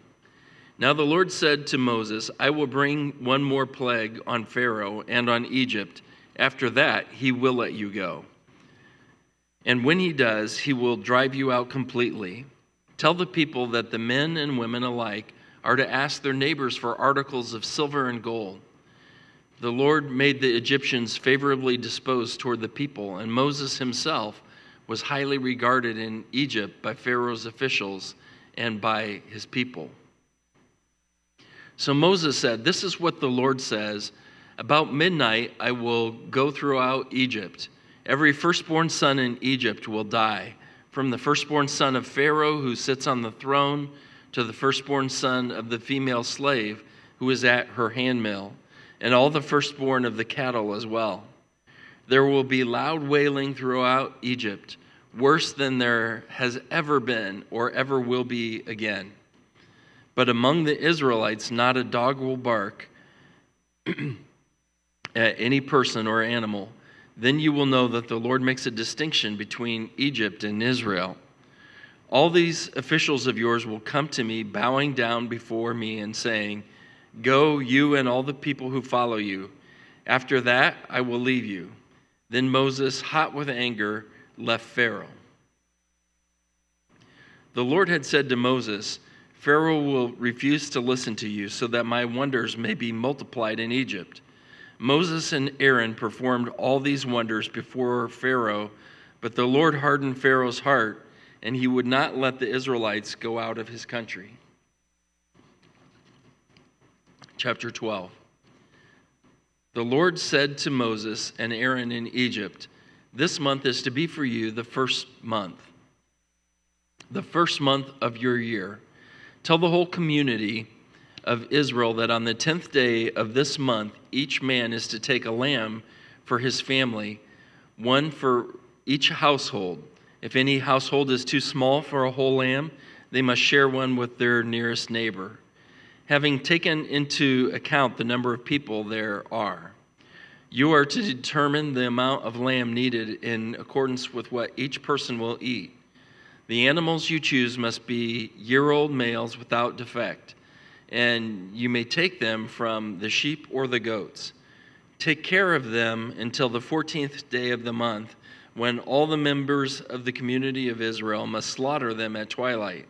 Now the Lord said to Moses, "I will bring one more plague on Pharaoh and on Egypt. After that, he will let you go. And when he does, he will drive you out completely. Tell the people that the men and women alike are to ask their neighbors for articles of silver and gold. The Lord made the Egyptians favorably disposed toward the people, and Moses himself was highly regarded in Egypt by Pharaoh's officials and by his people. So Moses said, "This is what the Lord says, about midnight I will go throughout Egypt. Every firstborn son in Egypt will die, from the firstborn son of Pharaoh who sits on the throne to the firstborn son of the female slave who is at her handmill, and all the firstborn of the cattle as well. There will be loud wailing throughout Egypt, worse than there has ever been or ever will be again. But among the Israelites, not a dog will bark at any person or animal. Then you will know that the Lord makes a distinction between Egypt and Israel. All these officials of yours will come to me, bowing down before me and saying, 'Go, you and all the people who follow you. After that, I will leave you.' Then Moses, hot with anger, left Pharaoh. The Lord had said to Moses, 'Pharaoh will refuse to listen to you, so that my wonders may be multiplied in Egypt.' Moses and Aaron performed all these wonders before Pharaoh, but the Lord hardened Pharaoh's heart, and he would not let the Israelites go out of his country." Chapter 12. The Lord said to Moses and Aaron in Egypt, "This month is to be for you the first month of your year. Tell the whole community of Israel that on the 10th day of this month, each man is to take a lamb for his family, one for each household. If any household is too small for a whole lamb, they must share one with their nearest neighbor, having taken into account the number of people there are. You are to determine the amount of lamb needed in accordance with what each person will eat. The animals you choose must be year-old males without defect, and you may take them from the sheep or the goats. Take care of them until the 14th day of the month, when all the members of the community of Israel must slaughter them at twilight.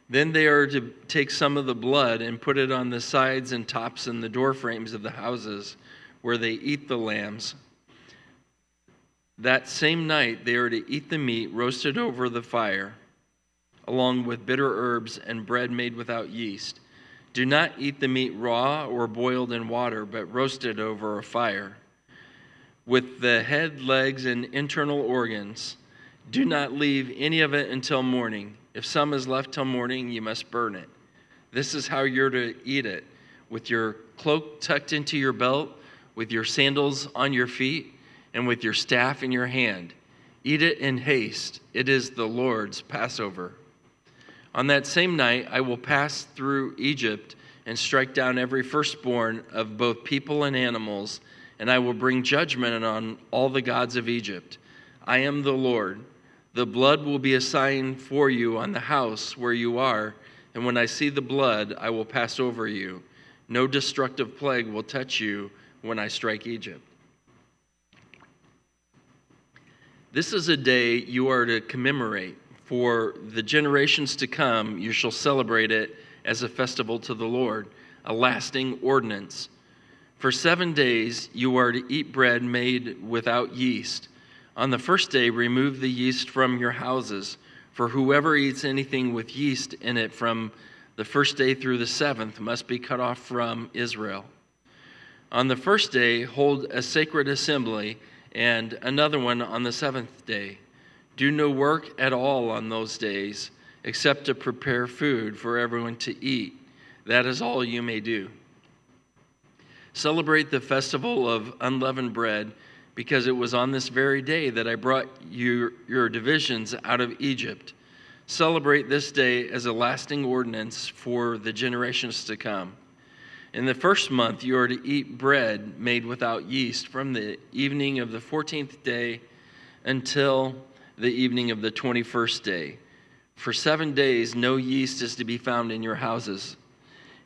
Then they are to take some of the blood and put it on the sides and tops and the door frames of the houses where they eat the lambs. That same night they are to eat the meat roasted over the fire, along with bitter herbs and bread made without yeast. Do not eat the meat raw or boiled in water, but roasted over a fire, with the head, legs, and internal organs. Do not leave any of it until morning. If some is left till morning, you must burn it. This is how you're to eat it, with your cloak tucked into your belt, with your sandals on your feet, and with your staff in your hand. Eat it in haste. It is the Lord's Passover. On that same night, I will pass through Egypt and strike down every firstborn of both people and animals, and I will bring judgment on all the gods of Egypt. I am the Lord. The blood will be a sign for you on the house where you are, and when I see the blood, I will pass over you. No destructive plague will touch you when I strike Egypt. This is a day you are to commemorate. For the generations to come, you shall celebrate it as a festival to the Lord, a lasting ordinance. For 7 days you are to eat bread made without yeast. On the first day, remove the yeast from your houses, for whoever eats anything with yeast in it from the first day through the 7th must be cut off from Israel. On the first day, hold a sacred assembly, and another one on the 7th day. Do no work at all on those days, except to prepare food for everyone to eat. That is all you may do. Celebrate the festival of unleavened bread, because it was on this very day that I brought your divisions out of Egypt. Celebrate this day as a lasting ordinance for the generations to come. In the first month you are to eat bread made without yeast from the evening of the 14th day until the evening of the 21st day. For 7 days no yeast is to be found in your houses,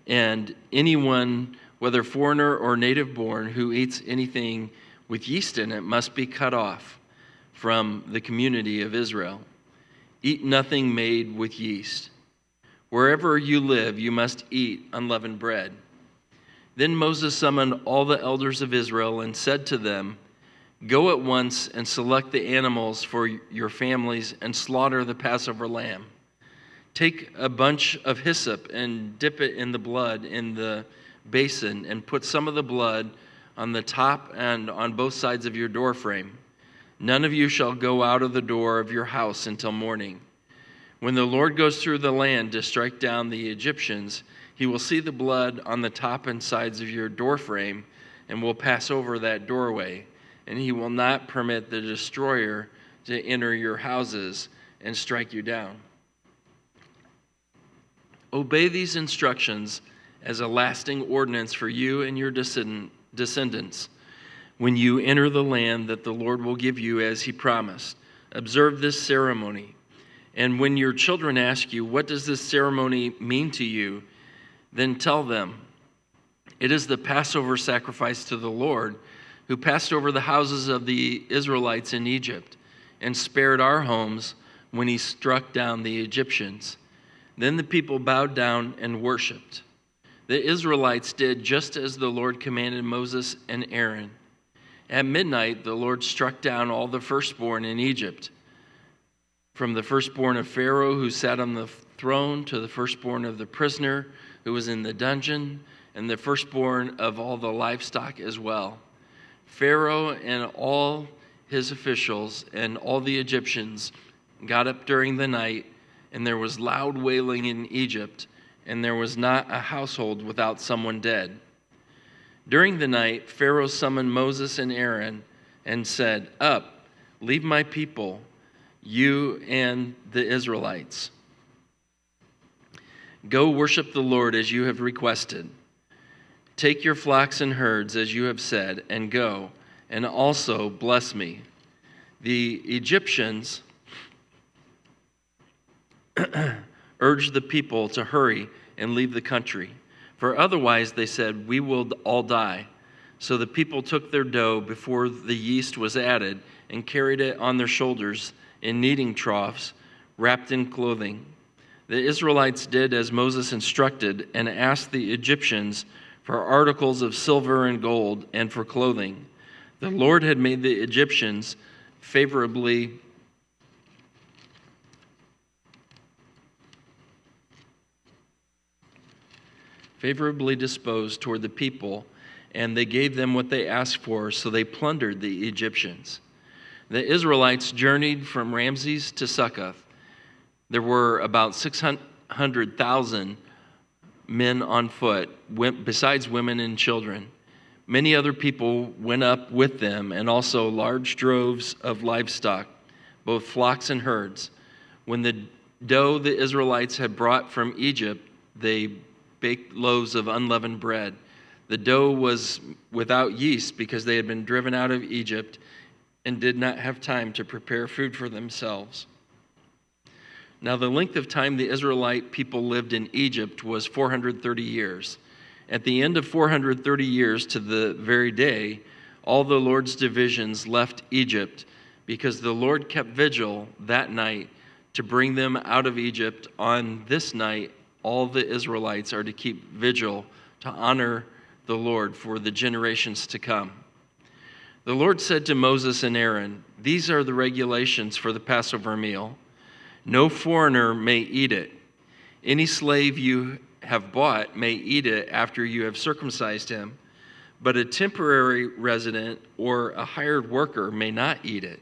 and anyone, whether foreigner or native born, who eats anything with yeast in it must be cut off from the community of Israel. Eat nothing made with yeast. Wherever you live, you must eat unleavened bread. Then Moses summoned all the elders of Israel and said to them, "Go at once and select the animals for your families and slaughter the Passover lamb. Take a bunch of hyssop and dip it in the blood in the basin and put some of the blood on the top and on both sides of your doorframe. None of you shall go out of the door of your house until morning. When the Lord goes through the land to strike down the Egyptians, he will see the blood on the top and sides of your doorframe and will pass over that doorway, and he will not permit the destroyer to enter your houses and strike you down. Obey these instructions as a lasting ordinance for you and your descendants when you enter the land that the Lord will give you as he promised. Observe this ceremony. And when your children ask you, 'What does this ceremony mean to you?' then tell them, 'It is the Passover sacrifice to the Lord, who passed over the houses of the Israelites in Egypt and spared our homes when he struck down the Egyptians.' Then the people bowed down and worshiped. The Israelites did just as the Lord commanded Moses and Aaron. At midnight, the Lord struck down all the firstborn in Egypt, from the firstborn of Pharaoh who sat on the throne to the firstborn of the prisoner who was in the dungeon, and the firstborn of all the livestock as well. Pharaoh and all his officials and all the Egyptians got up during the night, and there was loud wailing in Egypt, and there was not a household without someone dead. During the night, Pharaoh summoned Moses and Aaron and said, 'Up, leave my people, you and the Israelites. Go worship the Lord as you have requested. Take your flocks and herds as you have said, and go, and also bless me.' The Egyptians urged the people to hurry and leave the country, for otherwise, they said, 'We will all die.' So the people took their dough before the yeast was added and carried it on their shoulders in kneading troughs, wrapped in clothing. The Israelites did as Moses instructed and asked the Egyptians for articles of silver and gold and for clothing. The Lord had made the Egyptians favorably disposed toward the people, and they gave them what they asked for, so they plundered the Egyptians. The Israelites journeyed from Ramses to Succoth. There were about 600,000 men on foot, besides women and children. Many other people went up with them, and also large droves of livestock, both flocks and herds. When the dough the Israelites had brought from Egypt, they baked loaves of unleavened bread. The dough was without yeast because they had been driven out of Egypt and did not have time to prepare food for themselves. Now the length of time the Israelite people lived in Egypt was 430 years. At the end of 430 years to the very day, all the Lord's divisions left Egypt because the Lord kept vigil that night to bring them out of Egypt. On this night, all the Israelites are to keep vigil to honor the Lord for the generations to come. The Lord said to Moses and Aaron, "These are the regulations for the Passover meal. No foreigner may eat it. Any slave you have bought may eat it after you have circumcised him, but a temporary resident or a hired worker may not eat it.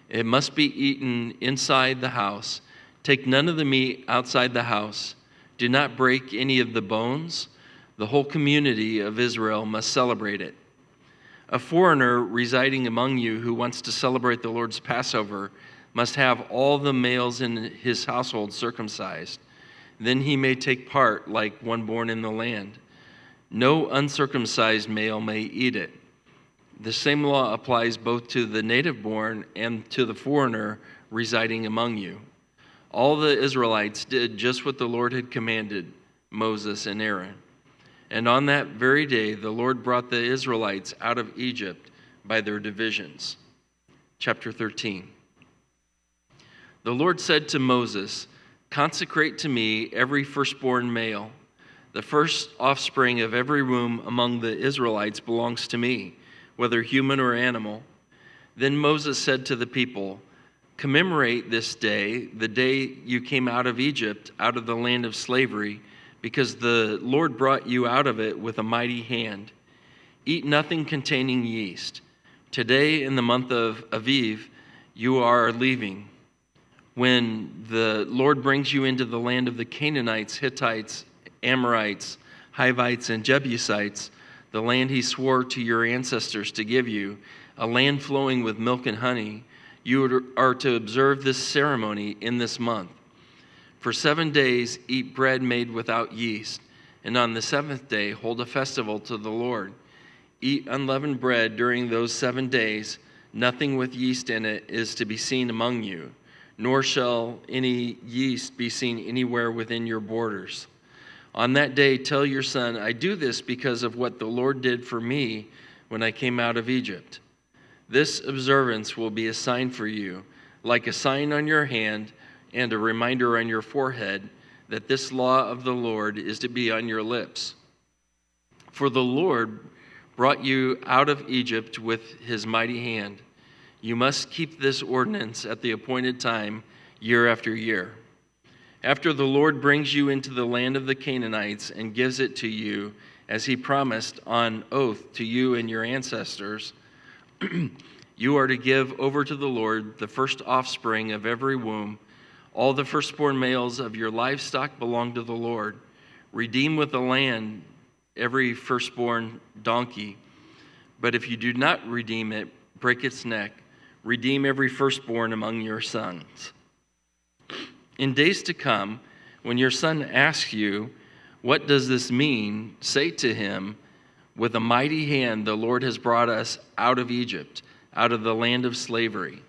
It must be eaten inside the house. Take none of the meat outside the house. Do not break any of the bones. The whole community of Israel must celebrate it. A foreigner residing among you who wants to celebrate the Lord's Passover must have all the males in his household circumcised. Then he may take part like one born in the land. No uncircumcised male may eat it. The same law applies both to the native born and to the foreigner residing among you." All the Israelites did just what the Lord had commanded Moses and Aaron. And on that very day, the Lord brought the Israelites out of Egypt by their divisions. Chapter 13. The Lord said to Moses, "Consecrate to me every firstborn male. The first offspring of every womb among the Israelites belongs to me, whether human or animal." Then Moses said to the people, "Commemorate this day, the day you came out of Egypt, out of the land of slavery, because the Lord brought you out of it with a mighty hand. Eat nothing containing yeast. Today, in the month of Aviv, you are leaving. When the Lord brings you into the land of the Canaanites, Hittites, Amorites, Hivites, and Jebusites, the land he swore to your ancestors to give you, a land flowing with milk and honey, you are to observe this ceremony in this month. For 7 days eat bread made without yeast, and on the seventh day hold a festival to the Lord. Eat unleavened bread during those 7 days. Nothing with yeast in it is to be seen among you, nor shall any yeast be seen anywhere within your borders. On that day tell your son, I do this because of what the Lord did for me when I came out of Egypt. This observance will be a sign for you, like a sign on your hand and a reminder on your forehead that this law of the Lord is to be on your lips. For the Lord brought you out of Egypt with his mighty hand. You must keep this ordinance at the appointed time, year after year. After the Lord brings you into the land of the Canaanites and gives it to you, as he promised on oath to you and your ancestors, you are to give over to the Lord the first offspring of every womb. All the firstborn males of your livestock belong to the Lord. Redeem with the land every firstborn donkey. But if you do not redeem it, break its neck. Redeem every firstborn among your sons. In days to come, when your son asks you, what does this mean? Say to him, with a mighty hand the Lord has brought us out of Egypt, out of the land of slavery.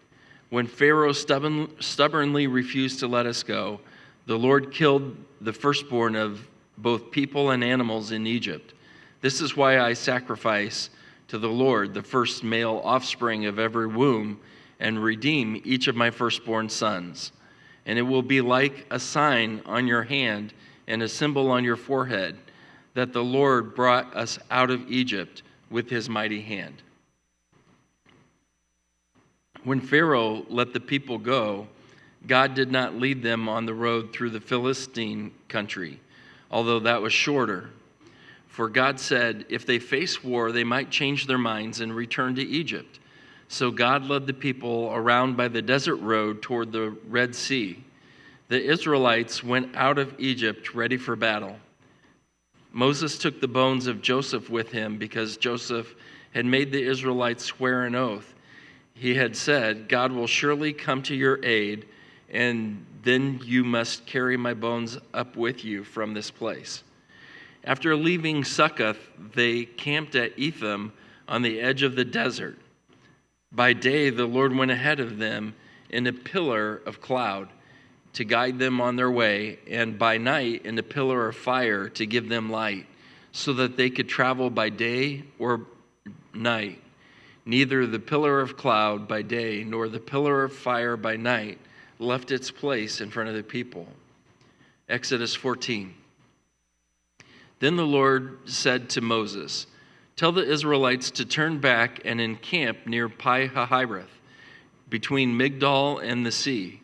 When Pharaoh stubbornly refused to let us go, the Lord killed the firstborn of both people and animals in Egypt. This is why I sacrifice to the Lord the first male offspring of every womb and redeem each of my firstborn sons. And it will be like a sign on your hand and a symbol on your forehead that the Lord brought us out of Egypt with his mighty hand." When Pharaoh let the people go, God did not lead them on the road through the Philistine country, although that was shorter. For God said, if they face war, they might change their minds and return to Egypt. So God led the people around by the desert road toward the Red Sea. The Israelites went out of Egypt ready for battle. Moses took the bones of Joseph with him because Joseph had made the Israelites swear an oath. He had said, God will surely come to your aid, and then you must carry my bones up with you from this place. After leaving Succoth, they camped at Etham on the edge of the desert. By day, the Lord went ahead of them in a pillar of cloud to guide them on their way, and by night in a pillar of fire to give them light, so that they could travel by day or night. Neither the pillar of cloud by day nor the pillar of fire by night left its place in front of the people. Exodus 14. Then the Lord said to Moses, tell the Israelites to turn back and encamp near Pi-hahiroth, between Migdol and the sea.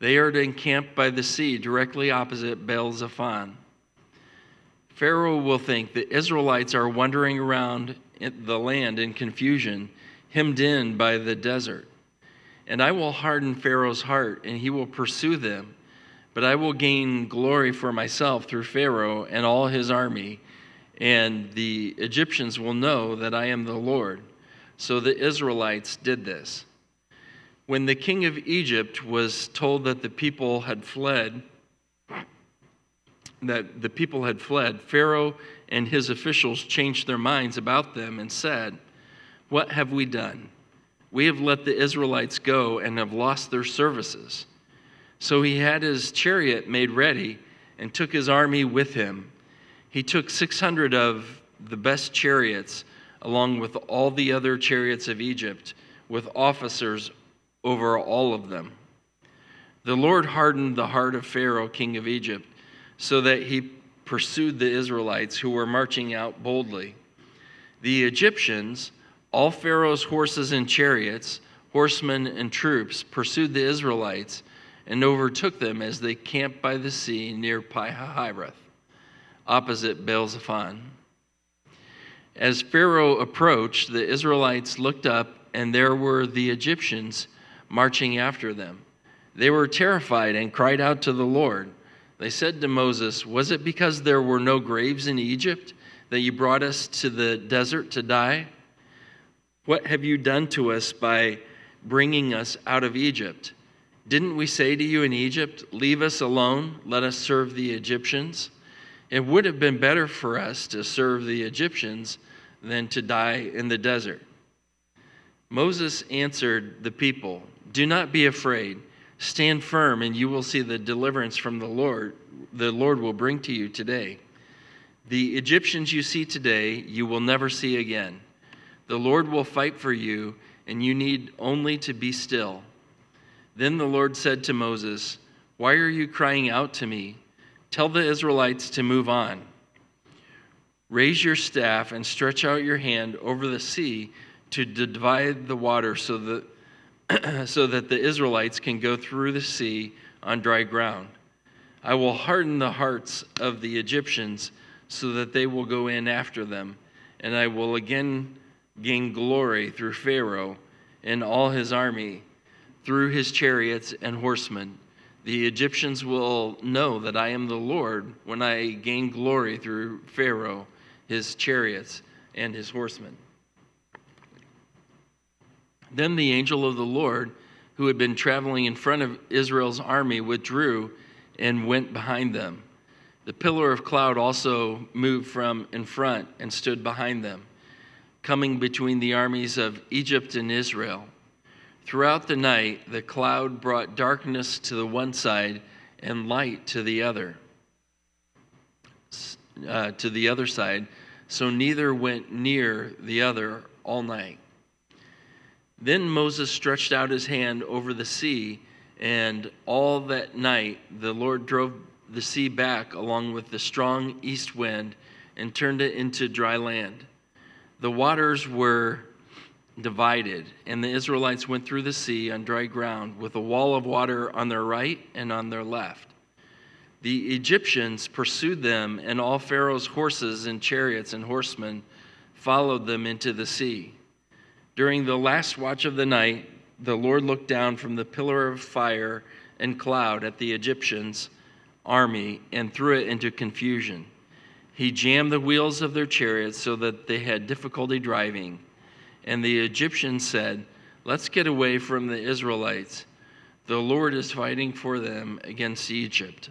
They are to encamp by the sea directly opposite Baal-zephon. Pharaoh will think the Israelites are wandering around the land in confusion, hemmed in by the desert. And I will harden Pharaoh's heart, and he will pursue them. But I will gain glory for myself through Pharaoh and all his army, and the Egyptians will know that I am the Lord. So the Israelites did this. When the king of Egypt was told that the people had fled, Pharaoh and his officials changed their minds about them and said, what have we done? We have let the Israelites go and have lost their services. So he had his chariot made ready and took his army with him. He took 600 of the best chariots, along with all the other chariots of Egypt, with officers over all of them. The Lord hardened the heart of Pharaoh, king of Egypt, so that he pursued the Israelites who were marching out boldly. The Egyptians, all Pharaoh's horses and chariots, horsemen and troops, pursued the Israelites and overtook them as they camped by the sea near Pi-hahiroth, opposite Baal-zephon. As Pharaoh approached, the Israelites looked up, and there were the Egyptians marching after them. They were terrified and cried out to the Lord. They said to Moses, "Was it because there were no graves in Egypt that you brought us to the desert to die? What have you done to us by bringing us out of Egypt? Didn't we say to you in Egypt, 'Leave us alone, let us serve the Egyptians'? It would have been better for us to serve the Egyptians than to die in the desert." Moses answered the people, "Do not be afraid. Stand firm, and you will see the deliverance from the Lord will bring to you today. The Egyptians you see today, you will never see again. The Lord will fight for you, and you need only to be still." Then the Lord said to Moses, "Why are you crying out to me? Tell the Israelites to move on. Raise your staff and stretch out your hand over the sea to divide the water so that the Israelites can go through the sea on dry ground. I will harden the hearts of the Egyptians so that they will go in after them, and I will again gain glory through Pharaoh and all his army, through his chariots and horsemen. The Egyptians will know that I am the Lord when I gain glory through Pharaoh, his chariots, and his horsemen." Then the angel of the Lord, who had been traveling in front of Israel's army, withdrew and went behind them. The pillar of cloud also moved from in front and stood behind them, coming between the armies of Egypt and Israel. Throughout the night, the cloud brought darkness to the one side and light to the other side, so neither went near the other all night. Then Moses stretched out his hand over the sea, and all that night the Lord drove the sea back along with the strong east wind and turned it into dry land. The waters were divided, and the Israelites went through the sea on dry ground with a wall of water on their right and on their left. The Egyptians pursued them, and all Pharaoh's horses and chariots and horsemen followed them into the sea. During the last watch of the night, the Lord looked down from the pillar of fire and cloud at the Egyptians' army and threw it into confusion. He jammed the wheels of their chariots so that they had difficulty driving. And the Egyptians said, "Let's get away from the Israelites. The Lord is fighting for them against Egypt."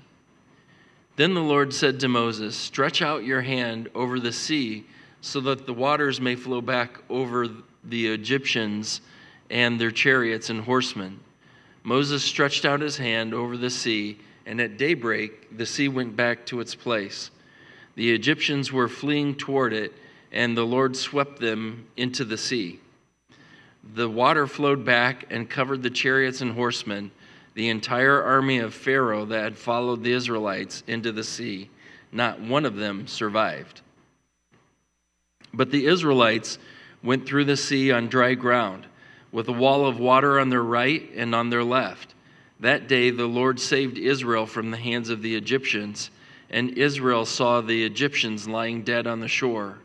Then the Lord said to Moses, "Stretch out your hand over the sea so that the waters may flow back over the Egyptians and their chariots and horsemen." Moses stretched out his hand over the sea, and at daybreak the sea went back to its place. The Egyptians were fleeing toward it, and the Lord swept them into the sea. The water flowed back and covered the chariots and horsemen, the entire army of Pharaoh that had followed the Israelites into the sea. Not one of them survived. But the Israelites went through the sea on dry ground, with a wall of water on their right and on their left. That day the Lord saved Israel from the hands of the Egyptians, and Israel saw the Egyptians lying dead on the shore.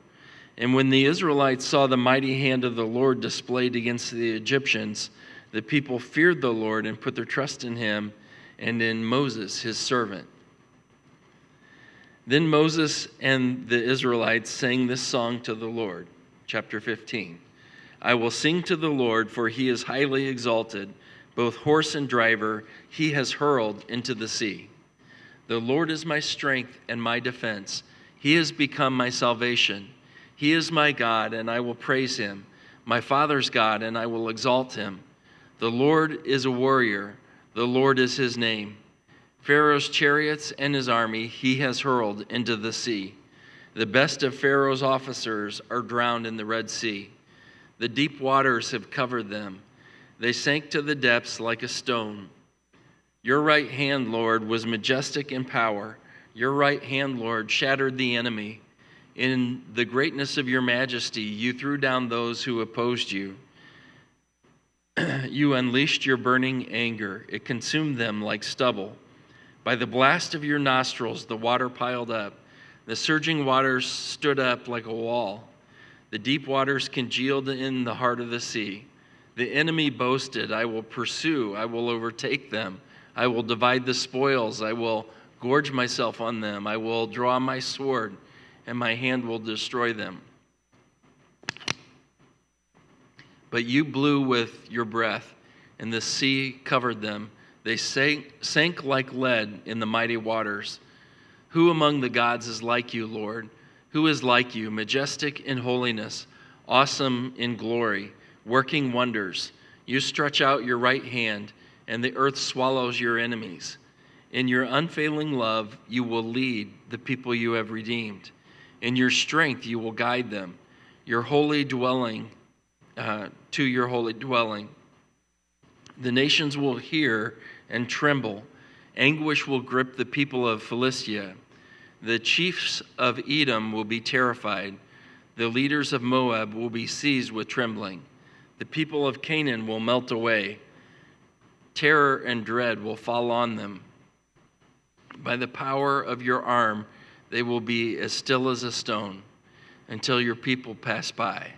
And when the Israelites saw the mighty hand of the Lord displayed against the Egyptians, the people feared the Lord and put their trust in him and in Moses, his servant. Then Moses and the Israelites sang this song to the Lord. Chapter 15. I will sing to the Lord, for he is highly exalted. Both horse and driver he has hurled into the sea. The Lord is my strength and my defense. He has become my salvation. He is my God, and I will praise him, my Father's God, and I will exalt him. The Lord is a warrior. The Lord is his name. Pharaoh's chariots and his army he has hurled into the sea. The best of Pharaoh's officers are drowned in the Red Sea. The deep waters have covered them. They sank to the depths like a stone. Your right hand, Lord, was majestic in power. Your right hand, Lord, shattered the enemy. In the greatness of your majesty, you threw down those who opposed you. You unleashed your burning anger. It consumed them like stubble. By the blast of your nostrils, the water piled up. The surging waters stood up like a wall. The deep waters congealed in the heart of the sea. The enemy boasted, I will pursue, I will overtake them. I will divide the spoils, I will gorge myself on them. I will draw my sword, and my hand will destroy them. But you blew with your breath, and the sea covered them. They sank like lead in the mighty waters. Who among the gods is like you, Lord? Who is like you, majestic in holiness, awesome in glory, working wonders? You stretch out your right hand, and the earth swallows your enemies. In your unfailing love, you will lead the people you have redeemed. In your strength, you will guide them. Your holy dwelling, to your holy dwelling. The nations will hear and tremble. Anguish will grip the people of Philistia. The chiefs of Edom will be terrified. The leaders of Moab will be seized with trembling. The people of Canaan will melt away. Terror and dread will fall on them. By the power of your arm, they will be as still as a stone until your people pass by.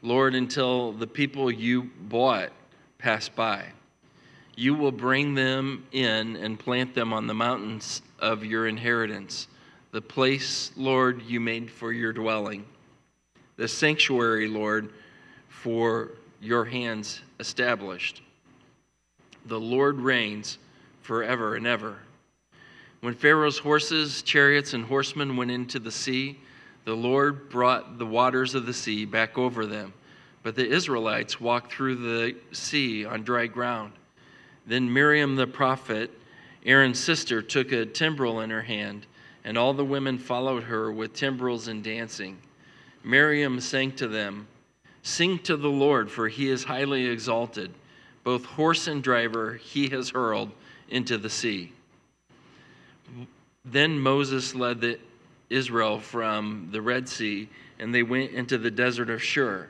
Lord, until the people you bought pass by. You will bring them in and plant them on the mountains of your inheritance, the place, Lord, you made for your dwelling, the sanctuary, Lord, for your hands established. The Lord reigns forever and ever. When Pharaoh's horses, chariots, and horsemen went into the sea, the Lord brought the waters of the sea back over them. But the Israelites walked through the sea on dry ground. Then Miriam the prophet, Aaron's sister, took a timbrel in her hand, and all the women followed her with timbrels and dancing. Miriam sang to them, "Sing to the Lord, for he is highly exalted. Both horse and driver he has hurled into the sea." Then Moses led Israel from the Red Sea, and they went into the desert of Shur.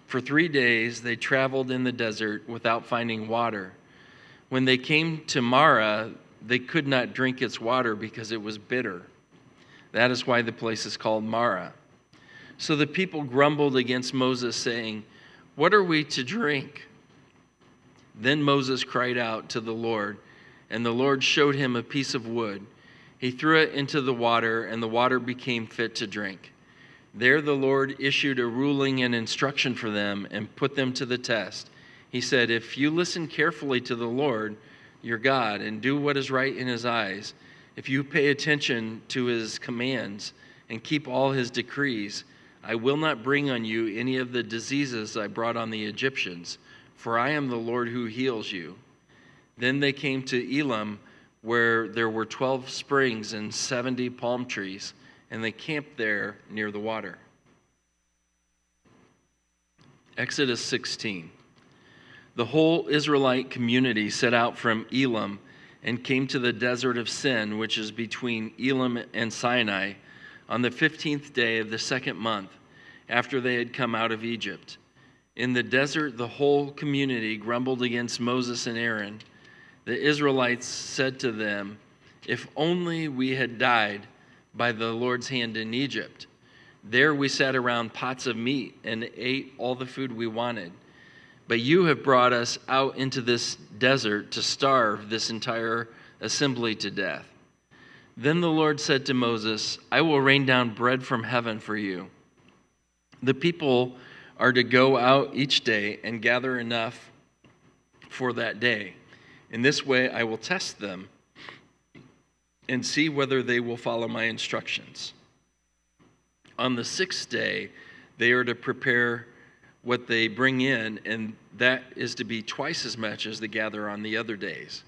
For 3 days they traveled in the desert without finding water. When they came to Marah, they could not drink its water because it was bitter. That is why the place is called Marah. So the people grumbled against Moses, saying, "What are we to drink?" Then Moses cried out to the Lord, and the Lord showed him a piece of wood. He threw it into the water, and the water became fit to drink. There the Lord issued a ruling and instruction for them and put them to the test. He said, "If you listen carefully to the Lord, your God, and do what is right in his eyes, if you pay attention to his commands and keep all his decrees, I will not bring on you any of the diseases I brought on the Egyptians, for I am the Lord who heals you." Then they came to Elim, where there were 12 springs and 70 palm trees, and they camped there near the water. Exodus 16. The whole Israelite community set out from Elim and came to the desert of Sin, which is between Elim and Sinai, on the 15th day of the second month, after they had come out of Egypt. In the desert, the whole community grumbled against Moses and Aaron. The Israelites said to them, "If only we had died by the Lord's hand in Egypt. There we sat around pots of meat and ate all the food we wanted. But you have brought us out into this desert to starve this entire assembly to death." Then the Lord said to Moses, "I will rain down bread from heaven for you. The people are to go out each day and gather enough for that day. In this way I will test them and see whether they will follow my instructions. On the 6th day, they are to prepare what they bring in, and that is to be twice as much as they gather on the other days."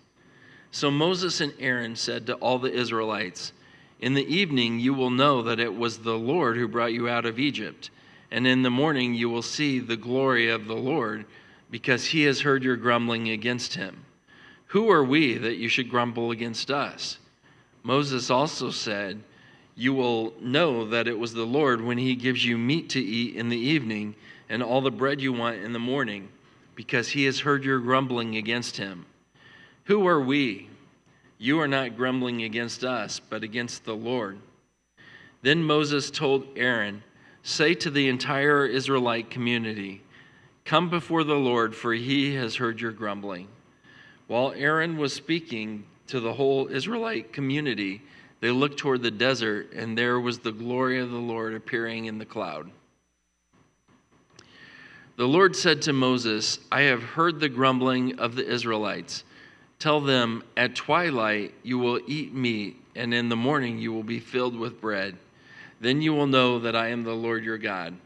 So Moses and Aaron said to all the Israelites, "In the evening you will know that it was the Lord who brought you out of Egypt, and in the morning you will see the glory of the Lord, because he has heard your grumbling against him. Who are we that you should grumble against us?" Moses also said, "You will know that it was the Lord when he gives you meat to eat in the evening and all the bread you want in the morning, because he has heard your grumbling against him. Who are we? You are not grumbling against us, but against the Lord." Then Moses told Aaron, "Say to the entire Israelite community, 'Come before the Lord, for he has heard your grumbling.'" While Aaron was speaking to the whole Israelite community, they looked toward the desert, and there was the glory of the Lord appearing in the cloud. The Lord said to Moses, "I have heard the grumbling of the Israelites. Tell them, at twilight you will eat meat, and in the morning you will be filled with bread. Then you will know that I am the Lord your God."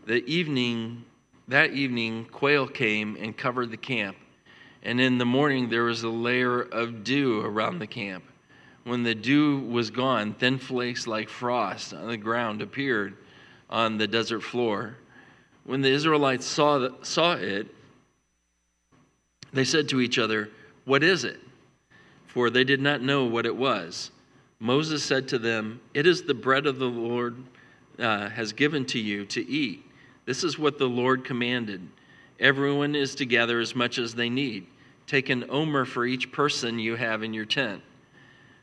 That evening, quail came and covered the camp, and in the morning there was a layer of dew around the camp. When the dew was gone, thin flakes like frost on the ground appeared on the desert floor. When the Israelites saw it, they said to each other, "What is it?" For they did not know what it was. Moses said to them, "It is the bread of the Lord has given to you to eat. This is what the Lord commanded. Everyone is to gather as much as they need. Take an omer for each person you have in your tent."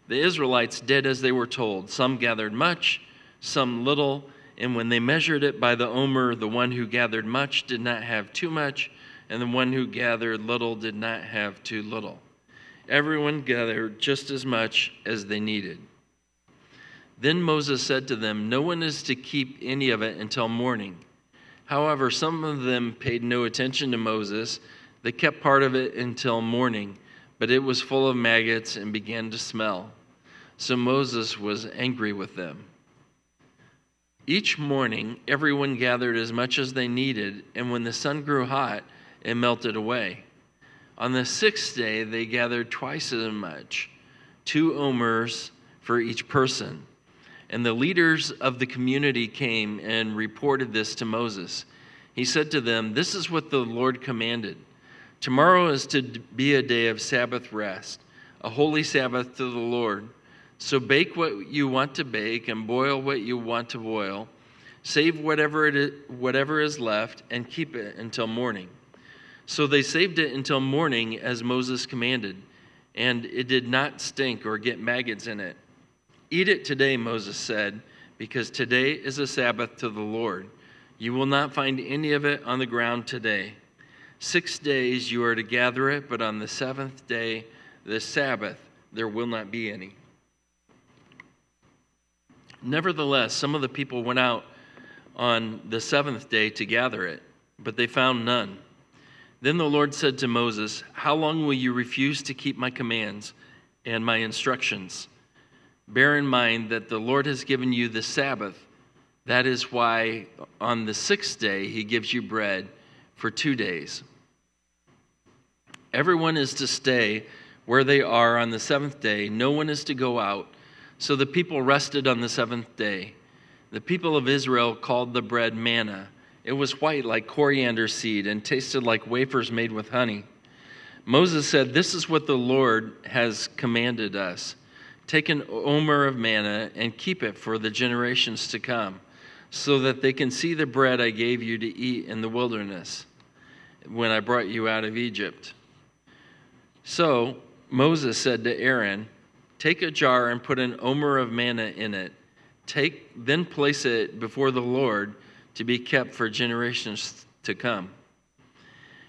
The Israelites did as they were told. Some gathered much, some little, and when they measured it by the omer, the one who gathered much did not have too much, and the one who gathered little did not have too little. Everyone gathered just as much as they needed. Then Moses said to them, "No one is to keep any of it until morning." However, some of them paid no attention to Moses. They kept part of it until morning, but it was full of maggots and began to smell. So Moses was angry with them. Each morning, everyone gathered as much as they needed, and when the sun grew hot, it melted away. On the sixth day, they gathered twice as much, 2 omers for each person. And the leaders of the community came and reported this to Moses. He said to them, "This is what the Lord commanded. Tomorrow is to be a day of Sabbath rest, a holy Sabbath to the Lord. So bake what you want to bake and boil what you want to boil. Save whatever is left and keep it until morning." So they saved it until morning as Moses commanded, and it did not stink or get maggots in it. "Eat it today," Moses said, "because today is a Sabbath to the Lord. You will not find any of it on the ground today. 6 days you are to gather it, but on the seventh day, the Sabbath, there will not be any." Nevertheless, some of the people went out on the seventh day to gather it, but they found none. Then the Lord said to Moses, "How long will you refuse to keep my commands and my instructions? Bear in mind that the Lord has given you the Sabbath. That is why on the sixth day he gives you bread for 2 days. Everyone is to stay where they are on the seventh day. No one is to go out." So the people rested on the seventh day. The people of Israel called the bread manna. It was white like coriander seed and tasted like wafers made with honey. Moses said, "This is what the Lord has commanded us. Take an omer of manna and keep it for the generations to come, so that they can see the bread I gave you to eat in the wilderness when I brought you out of Egypt." So Moses said to Aaron, "Take a jar and put an omer of manna in it. Then place it before the Lord to be kept for generations to come."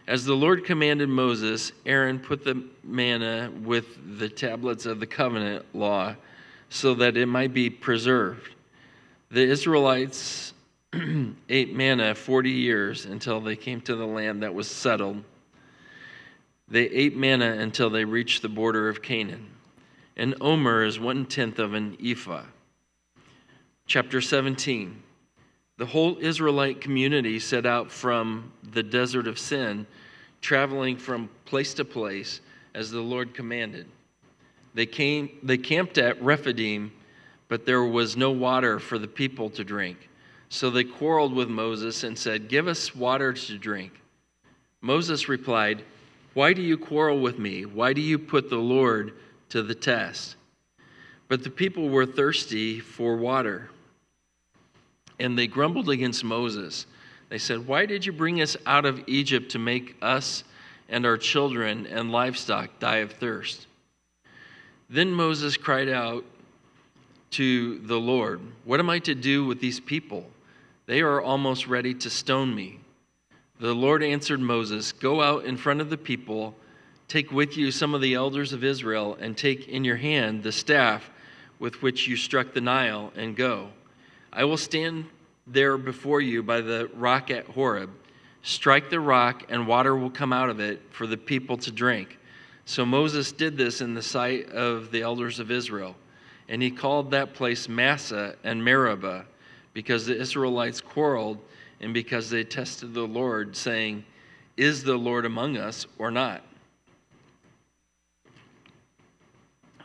As the Lord commanded Moses, Aaron put the manna with the tablets of the covenant law so that it might be preserved. The Israelites ate manna 40 years until they came to the land that was settled. They ate manna until they reached the border of Canaan. An omer is 1/10 of an ephah. Chapter 17. The whole Israelite community set out from the desert of Sin, traveling from place to place as the Lord commanded. They camped at Rephidim, but there was no water for the people to drink. So they quarreled with Moses and said, "Give us water to drink." Moses replied, "Why do you quarrel with me? Why do you put the Lord to the test?" But the people were thirsty for water, and they grumbled against Moses. They said, "Why did you bring us out of Egypt to make us and our children and livestock die of thirst?" Then Moses cried out to the Lord, "What am I to do with these people? They are almost ready to stone me." The Lord answered Moses, "Go out in front of the people, take with you some of the elders of Israel, and take in your hand the staff with which you struck the Nile, and go. I will stand there before you by the rock at Horeb. Strike the rock, and water will come out of it for the people to drink." So Moses did this in the sight of the elders of Israel, and he called that place Massah and Meribah, because the Israelites quarreled and because they tested the Lord, saying, "Is the Lord among us or not?"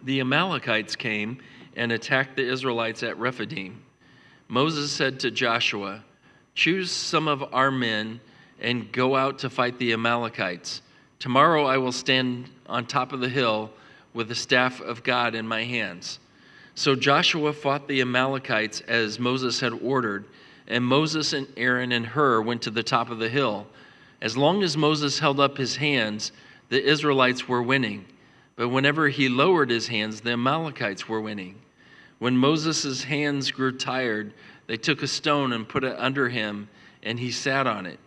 The Amalekites came and attacked the Israelites at Rephidim. Moses said to Joshua, "Choose some of our men and go out to fight the Amalekites. Tomorrow I will stand on top of the hill with the staff of God in my hands." So Joshua fought the Amalekites as Moses had ordered, and Moses and Aaron and Hur went to the top of the hill. As long as Moses held up his hands, the Israelites were winning. But whenever he lowered his hands, the Amalekites were winning. When Moses' hands grew tired, they took a stone and put it under him, and he sat on it.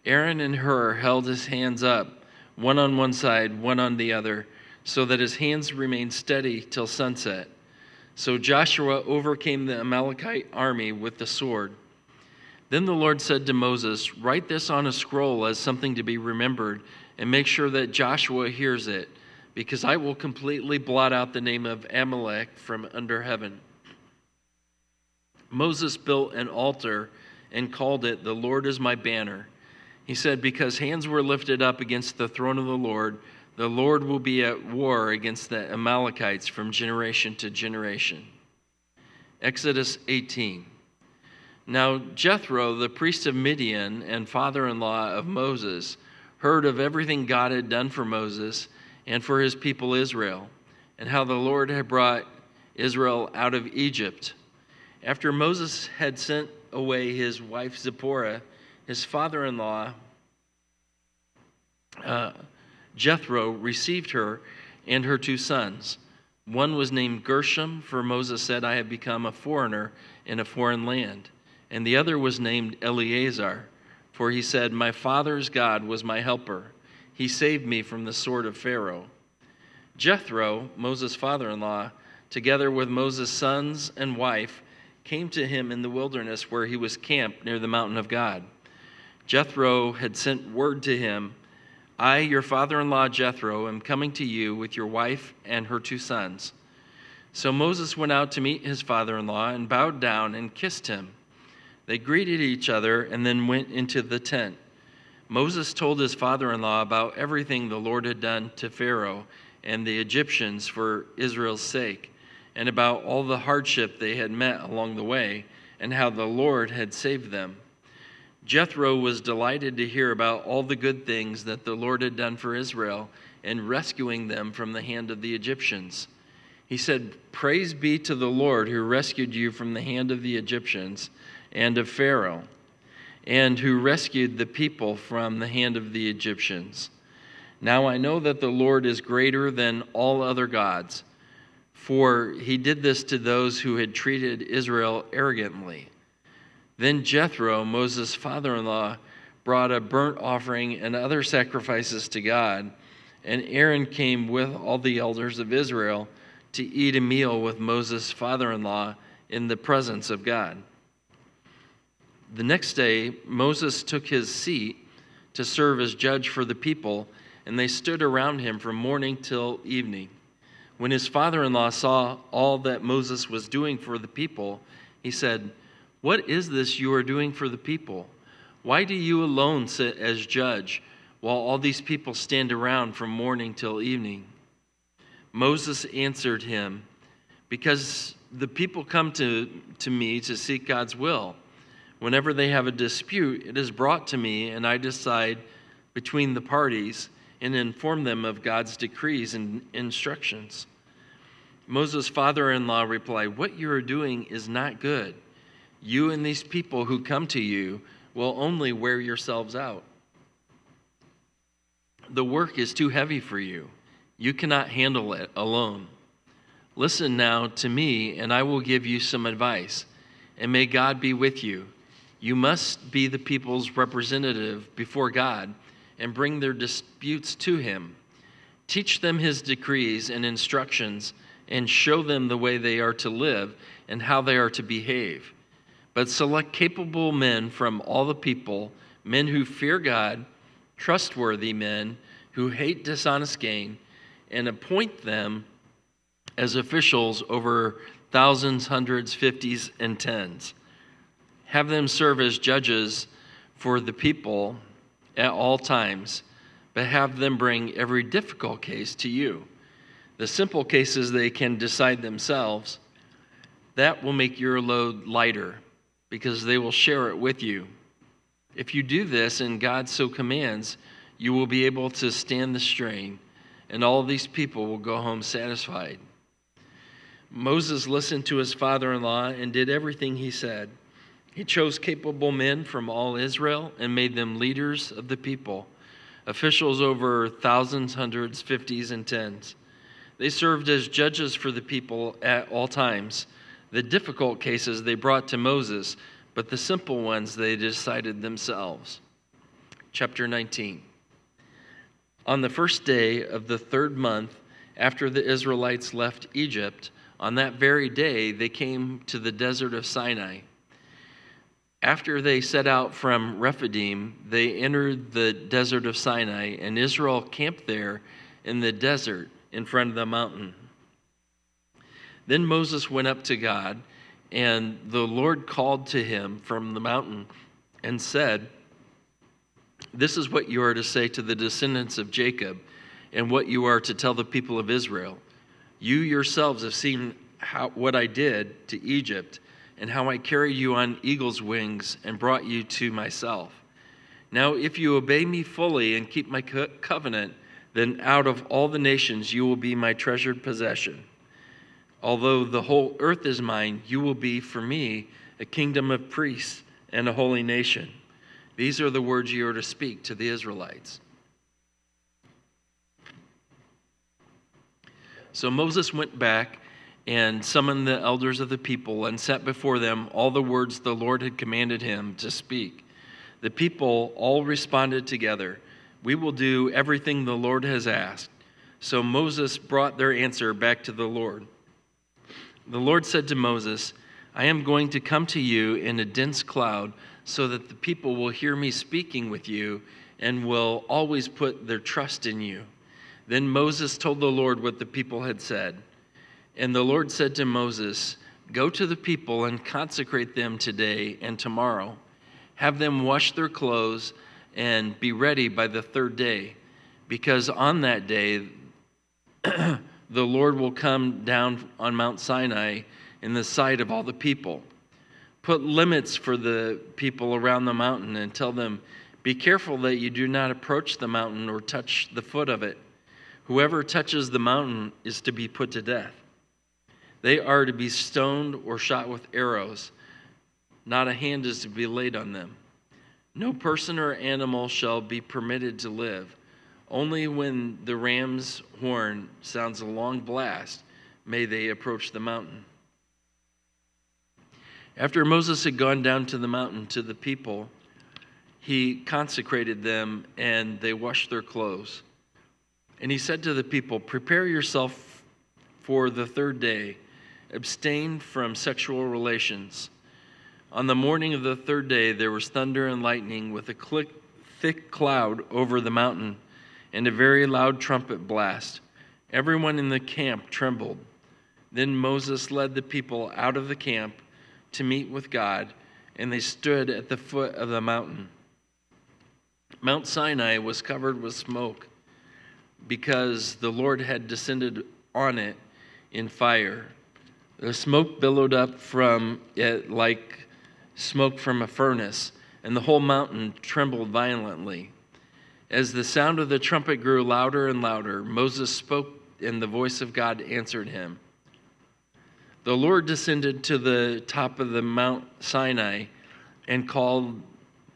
Aaron and Hur held his hands up, one on one side, one on the other, so that his hands remained steady till sunset. So Joshua overcame the Amalekite army with the sword. Then the Lord said to Moses, "Write this on a scroll as something to be remembered, and make sure that Joshua hears it, because I will completely blot out the name of Amalek from under heaven." Moses built an altar and called it, "The Lord is my banner." He said, "Because hands were lifted up against the throne of the Lord will be at war against the Amalekites from generation to generation." Exodus 18. Now Jethro, the priest of Midian and father-in-law of Moses, heard of everything God had done for Moses and for his people Israel, and how the Lord had brought Israel out of Egypt. After Moses had sent away his wife Zipporah, his father-in-law Jethro received her and her 2 sons. One was named Gershom, for Moses said, "I have become a foreigner in a foreign land." And the other was named Eleazar, for he said, "My father's God was my helper. He saved me from the sword of Pharaoh." Jethro, Moses' father-in-law, together with Moses' sons and wife, came to him in the wilderness where he was camped near the mountain of God. Jethro had sent word to him, "I, your father-in-law Jethro, am coming to you with your wife and her 2 sons." So Moses went out to meet his father-in-law and bowed down and kissed him. They greeted each other and then went into the tent. Moses told his father-in-law about everything the Lord had done to Pharaoh and the Egyptians for Israel's sake, and about all the hardship they had met along the way, and how the Lord had saved them. Jethro was delighted to hear about all the good things that the Lord had done for Israel in rescuing them from the hand of the Egyptians. He said, "Praise be to the Lord who rescued you from the hand of the Egyptians and of Pharaoh, and who rescued the people from the hand of the Egyptians. Now I know that the Lord is greater than all other gods, for he did this to those who had treated Israel arrogantly." Then Jethro, Moses' father-in-law, brought a burnt offering and other sacrifices to God, and Aaron came with all the elders of Israel to eat a meal with Moses' father-in-law in the presence of God. The next day, Moses took his seat to serve as judge for the people, and they stood around him from morning till evening. When his father-in-law saw all that Moses was doing for the people, he said, "What is this you are doing for the people? Why do you alone sit as judge, while all these people stand around from morning till evening?" Moses answered him, "Because the people come to me to seek God's will. Whenever they have a dispute, it is brought to me, and I decide between the parties and inform them of God's decrees and instructions." Moses' father-in-law replied, "What you are doing is not good. You and these people who come to you will only wear yourselves out. The work is too heavy for you. You cannot handle it alone. Listen now to me, and I will give you some advice, and may God be with you. You must be the people's representative before God and bring their disputes to him. Teach them his decrees and instructions, and show them the way they are to live and how they are to behave. But select capable men from all the people, men who fear God, trustworthy men who hate dishonest gain, and appoint them as officials over thousands, hundreds, fifties, and tens. Have them serve as judges for the people at all times, but have them bring every difficult case to you. The simple cases they can decide themselves. That will make your load lighter, because they will share it with you. If you do this, and God so commands, you will be able to stand the strain, and all these people will go home satisfied." Moses listened to his father-in-law and did everything he said. He chose capable men from all Israel and made them leaders of the people, officials over thousands, hundreds, fifties, and tens. They served as judges for the people at all times. The difficult cases they brought to Moses, but the simple ones they decided themselves. Chapter 19. On the first day of the 3rd month after the Israelites left Egypt, on that very day they came to the desert of Sinai. After they set out from Rephidim, they entered the desert of Sinai, and Israel camped there in the desert in front of the mountain. Then Moses went up to God, and the Lord called to him from the mountain and said, "This is what you are to say to the descendants of Jacob, and what you are to tell the people of Israel. You yourselves have seen what I did to Egypt, and how I carried you on eagle's wings and brought you to myself. Now if you obey me fully and keep my covenant, then out of all the nations you will be my treasured possession. Although the whole earth is mine, you will be for me a kingdom of priests and a holy nation. These are the words you are to speak to the Israelites." So Moses went back and summoned the elders of the people and set before them all the words the Lord had commanded him to speak. The people all responded together, "We will do everything the Lord has asked." So Moses brought their answer back to the Lord. The Lord said to Moses, "I am going to come to you in a dense cloud, so that the people will hear me speaking with you and will always put their trust in you." Then Moses told the Lord what the people had said. And the Lord said to Moses, "Go to the people and consecrate them today and tomorrow. Have them wash their clothes and be ready by the 3rd day, because on that day the Lord will come down on Mount Sinai in the sight of all the people. Put limits for the people around the mountain and tell them, 'Be careful that you do not approach the mountain or touch the foot of it. Whoever touches the mountain is to be put to death. They are to be stoned or shot with arrows. Not a hand is to be laid on them. No person or animal shall be permitted to live. Only when the ram's horn sounds a long blast may they approach the mountain.'" After Moses had gone down to the mountain to the people, he consecrated them, and they washed their clothes. And he said to the people, "Prepare yourself for the 3rd day. Abstain from sexual relations." On the morning of the 3rd day, there was thunder and lightning with a thick cloud over the mountain and a very loud trumpet blast. Everyone in the camp trembled. Then Moses led the people out of the camp to meet with God, and they stood at the foot of the mountain. Mount Sinai was covered with smoke, because the Lord had descended on it in fire. The smoke billowed up from it like smoke from a furnace, and the whole mountain trembled violently. As the sound of the trumpet grew louder and louder, Moses spoke, and the voice of God answered him, The Lord descended to the top of the Mount Sinai and called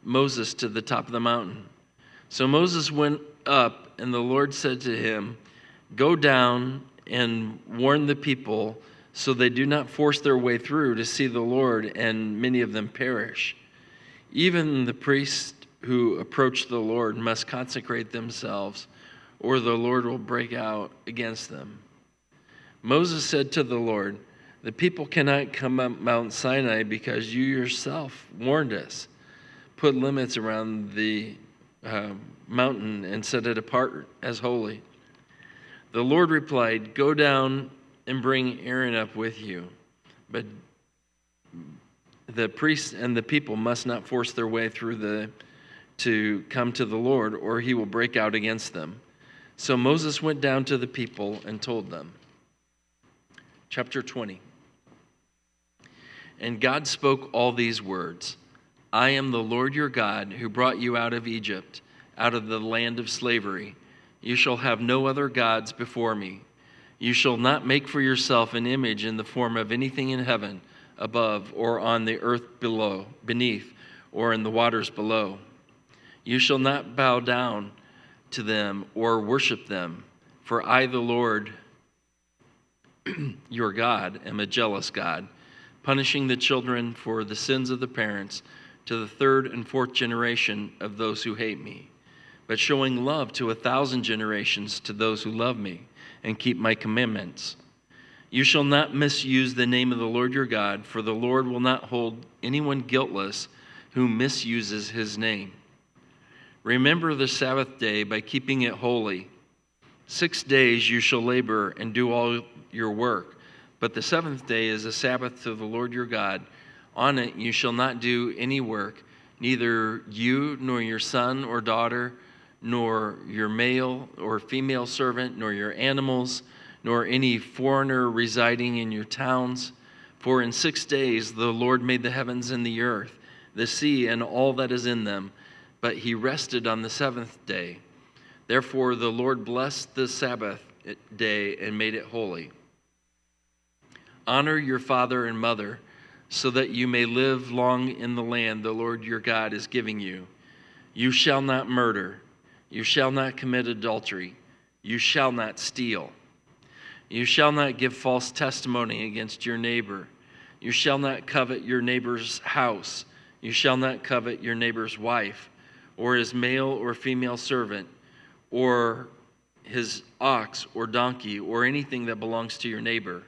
Moses to the top of the mountain. So Moses went up, and the Lord said to him, "Go down and warn the people so they do not force their way through to see the Lord, and many of them perish. Even the priests who approach the Lord must consecrate themselves, or the Lord will break out against them." Moses said to the Lord, "The people cannot come up Mount Sinai because you yourself warned us. Put limits around the mountain and set it apart as holy." The Lord replied, "Go down and bring Aaron up with you. But the priests and the people must not force their way through to come to the Lord, or he will break out against them." So Moses went down to the people and told them. Chapter 20. And God spoke all these words: "I am the Lord your God who brought you out of Egypt, out of the land of slavery. You shall have no other gods before me. You shall not make for yourself an image in the form of anything in heaven above, or on the earth below, beneath, or in the waters below. You shall not bow down to them or worship them, for I, the Lord your God, am a jealous God, punishing the children for the sins of the parents to the third and fourth generation of those who hate me, but showing love to 1,000 generations to those who love me and keep my commandments. You shall not misuse the name of the Lord your God, for the Lord will not hold anyone guiltless who misuses his name. Remember the Sabbath day by keeping it holy. 6 days you shall labor and do all your work, but the seventh day is a Sabbath to the Lord your God. On it you shall not do any work, neither you nor your son or daughter, nor your male or female servant, nor your animals, nor any foreigner residing in your towns. For in 6 days the Lord made the heavens and the earth, the sea and all that is in them, but he rested on the seventh day. Therefore the Lord blessed the Sabbath day and made it holy. Honor your father and mother, so that you may live long in the land the Lord your God is giving you. You shall not murder. You shall not commit adultery. You shall not steal. You shall not give false testimony against your neighbor. You shall not covet your neighbor's house. You shall not covet your neighbor's wife, or his male or female servant, or his ox or donkey, or anything that belongs to your neighbor.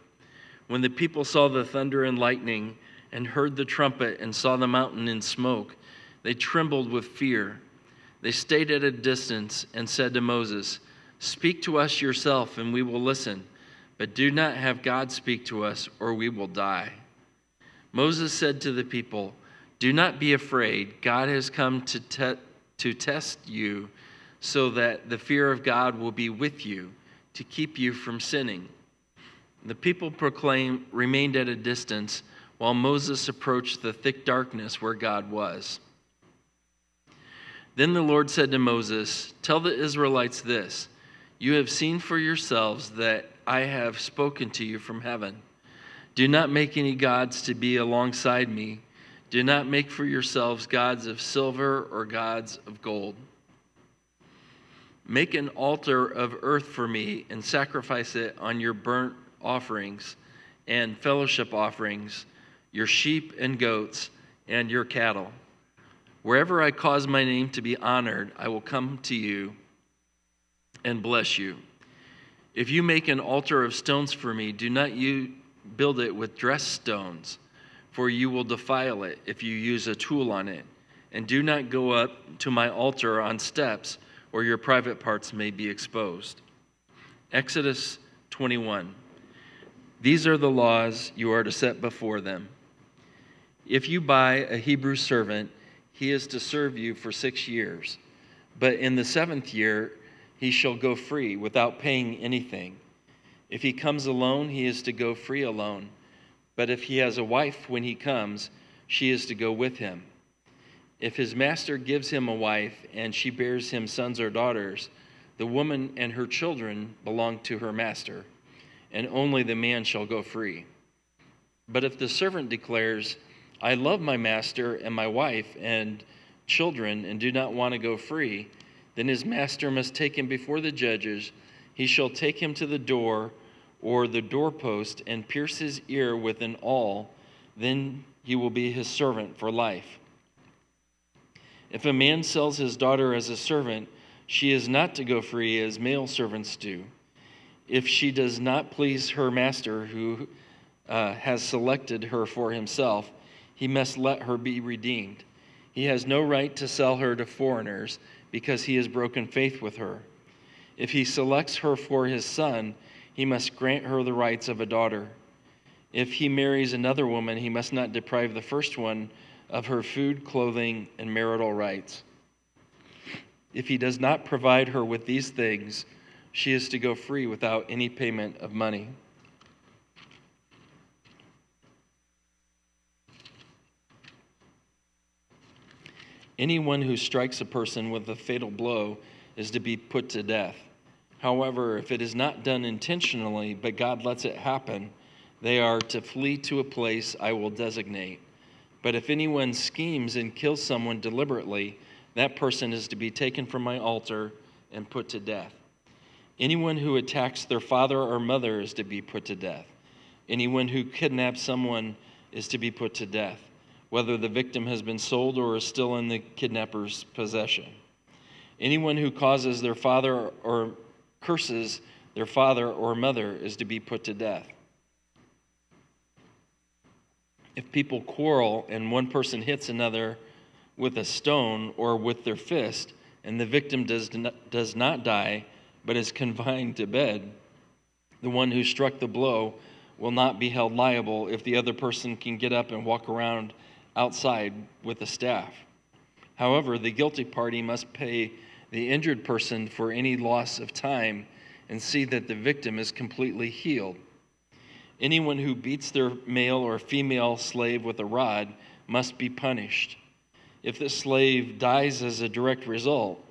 When the people saw the thunder and lightning, and heard the trumpet, and saw the mountain in smoke, they trembled with fear. They stayed at a distance and said to Moses, "Speak to us yourself, and we will listen. But do not have God speak to us, or we will die." Moses said to the people, "Do not be afraid. God has come to test you, so that the fear of God will be with you, to keep you from sinning." The people remained at a distance, while Moses approached the thick darkness where God was. Then the Lord said to Moses, "Tell the Israelites this: you have seen for yourselves that I have spoken to you from heaven. Do not make any gods to be alongside me. Do not make for yourselves gods of silver or gods of gold. Make an altar of earth for me and sacrifice it on your burnt offerings and fellowship offerings, your sheep and goats, and your cattle. Wherever I cause my name to be honored, I will come to you and bless you. If you make an altar of stones for me, do not you build it with dressed stones, for you will defile it if you use a tool on it. And do not go up to my altar on steps, or your private parts may be exposed." Exodus 21. These are the laws you are to set before them. If you buy a Hebrew servant, he is to serve you for 6 years. But in the 7th year, he shall go free without paying anything. If he comes alone, he is to go free alone. But if he has a wife when he comes, she is to go with him. If his master gives him a wife and she bears him sons or daughters, the woman and her children belong to her master, and only the man shall go free. But if the servant declares, I love my master and my wife and children and do not want to go free, then his master must take him before the judges. He shall take him to the door or the doorpost and pierce his ear with an awl. Then he will be his servant for life. If a man sells his daughter as a servant, she is not to go free as male servants do. If she does not please her master who has selected her for himself, he must let her be redeemed. He has no right to sell her to foreigners because he has broken faith with her. If he selects her for his son, he must grant her the rights of a daughter. If he marries another woman, he must not deprive the first one of her food, clothing, and marital rights. If he does not provide her with these things, she is to go free without any payment of money. Anyone who strikes a person with a fatal blow is to be put to death. However, if it is not done intentionally, but God lets it happen, they are to flee to a place I will designate. But if anyone schemes and kills someone deliberately, that person is to be taken from my altar and put to death. Anyone who attacks their father or mother is to be put to death. Anyone who kidnaps someone is to be put to death, whether the victim has been sold or is still in the kidnapper's possession. Anyone who causes their father or curses their father or mother is to be put to death. If people quarrel and one person hits another with a stone or with their fist, and the victim does not die, but is confined to bed, the one who struck the blow will not be held liable if the other person can get up and walk around outside with a staff. However, the guilty party must pay the injured person for any loss of time and see that the victim is completely healed. Anyone who beats their male or female slave with a rod must be punished. If the slave dies as a direct result,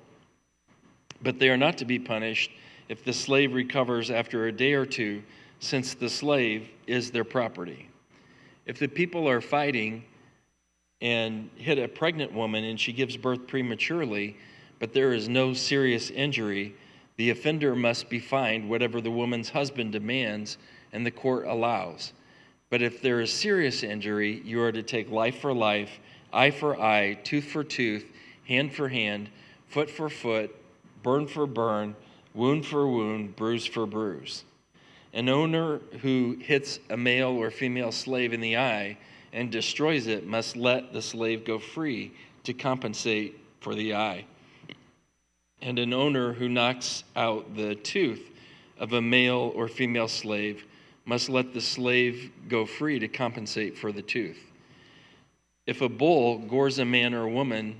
but they are not to be punished if the slave recovers after a day or two, since the slave is their property. If the people are fighting and hit a pregnant woman and she gives birth prematurely, but there is no serious injury, the offender must be fined whatever the woman's husband demands and the court allows. But if there is serious injury, you are to take life for life, eye for eye, tooth for tooth, hand for hand, foot for foot, burn for burn, wound for wound, bruise for bruise. An owner who hits a male or female slave in the eye and destroys it must let the slave go free to compensate for the eye. And an owner who knocks out the tooth of a male or female slave must let the slave go free to compensate for the tooth. If a bull gores a man or a woman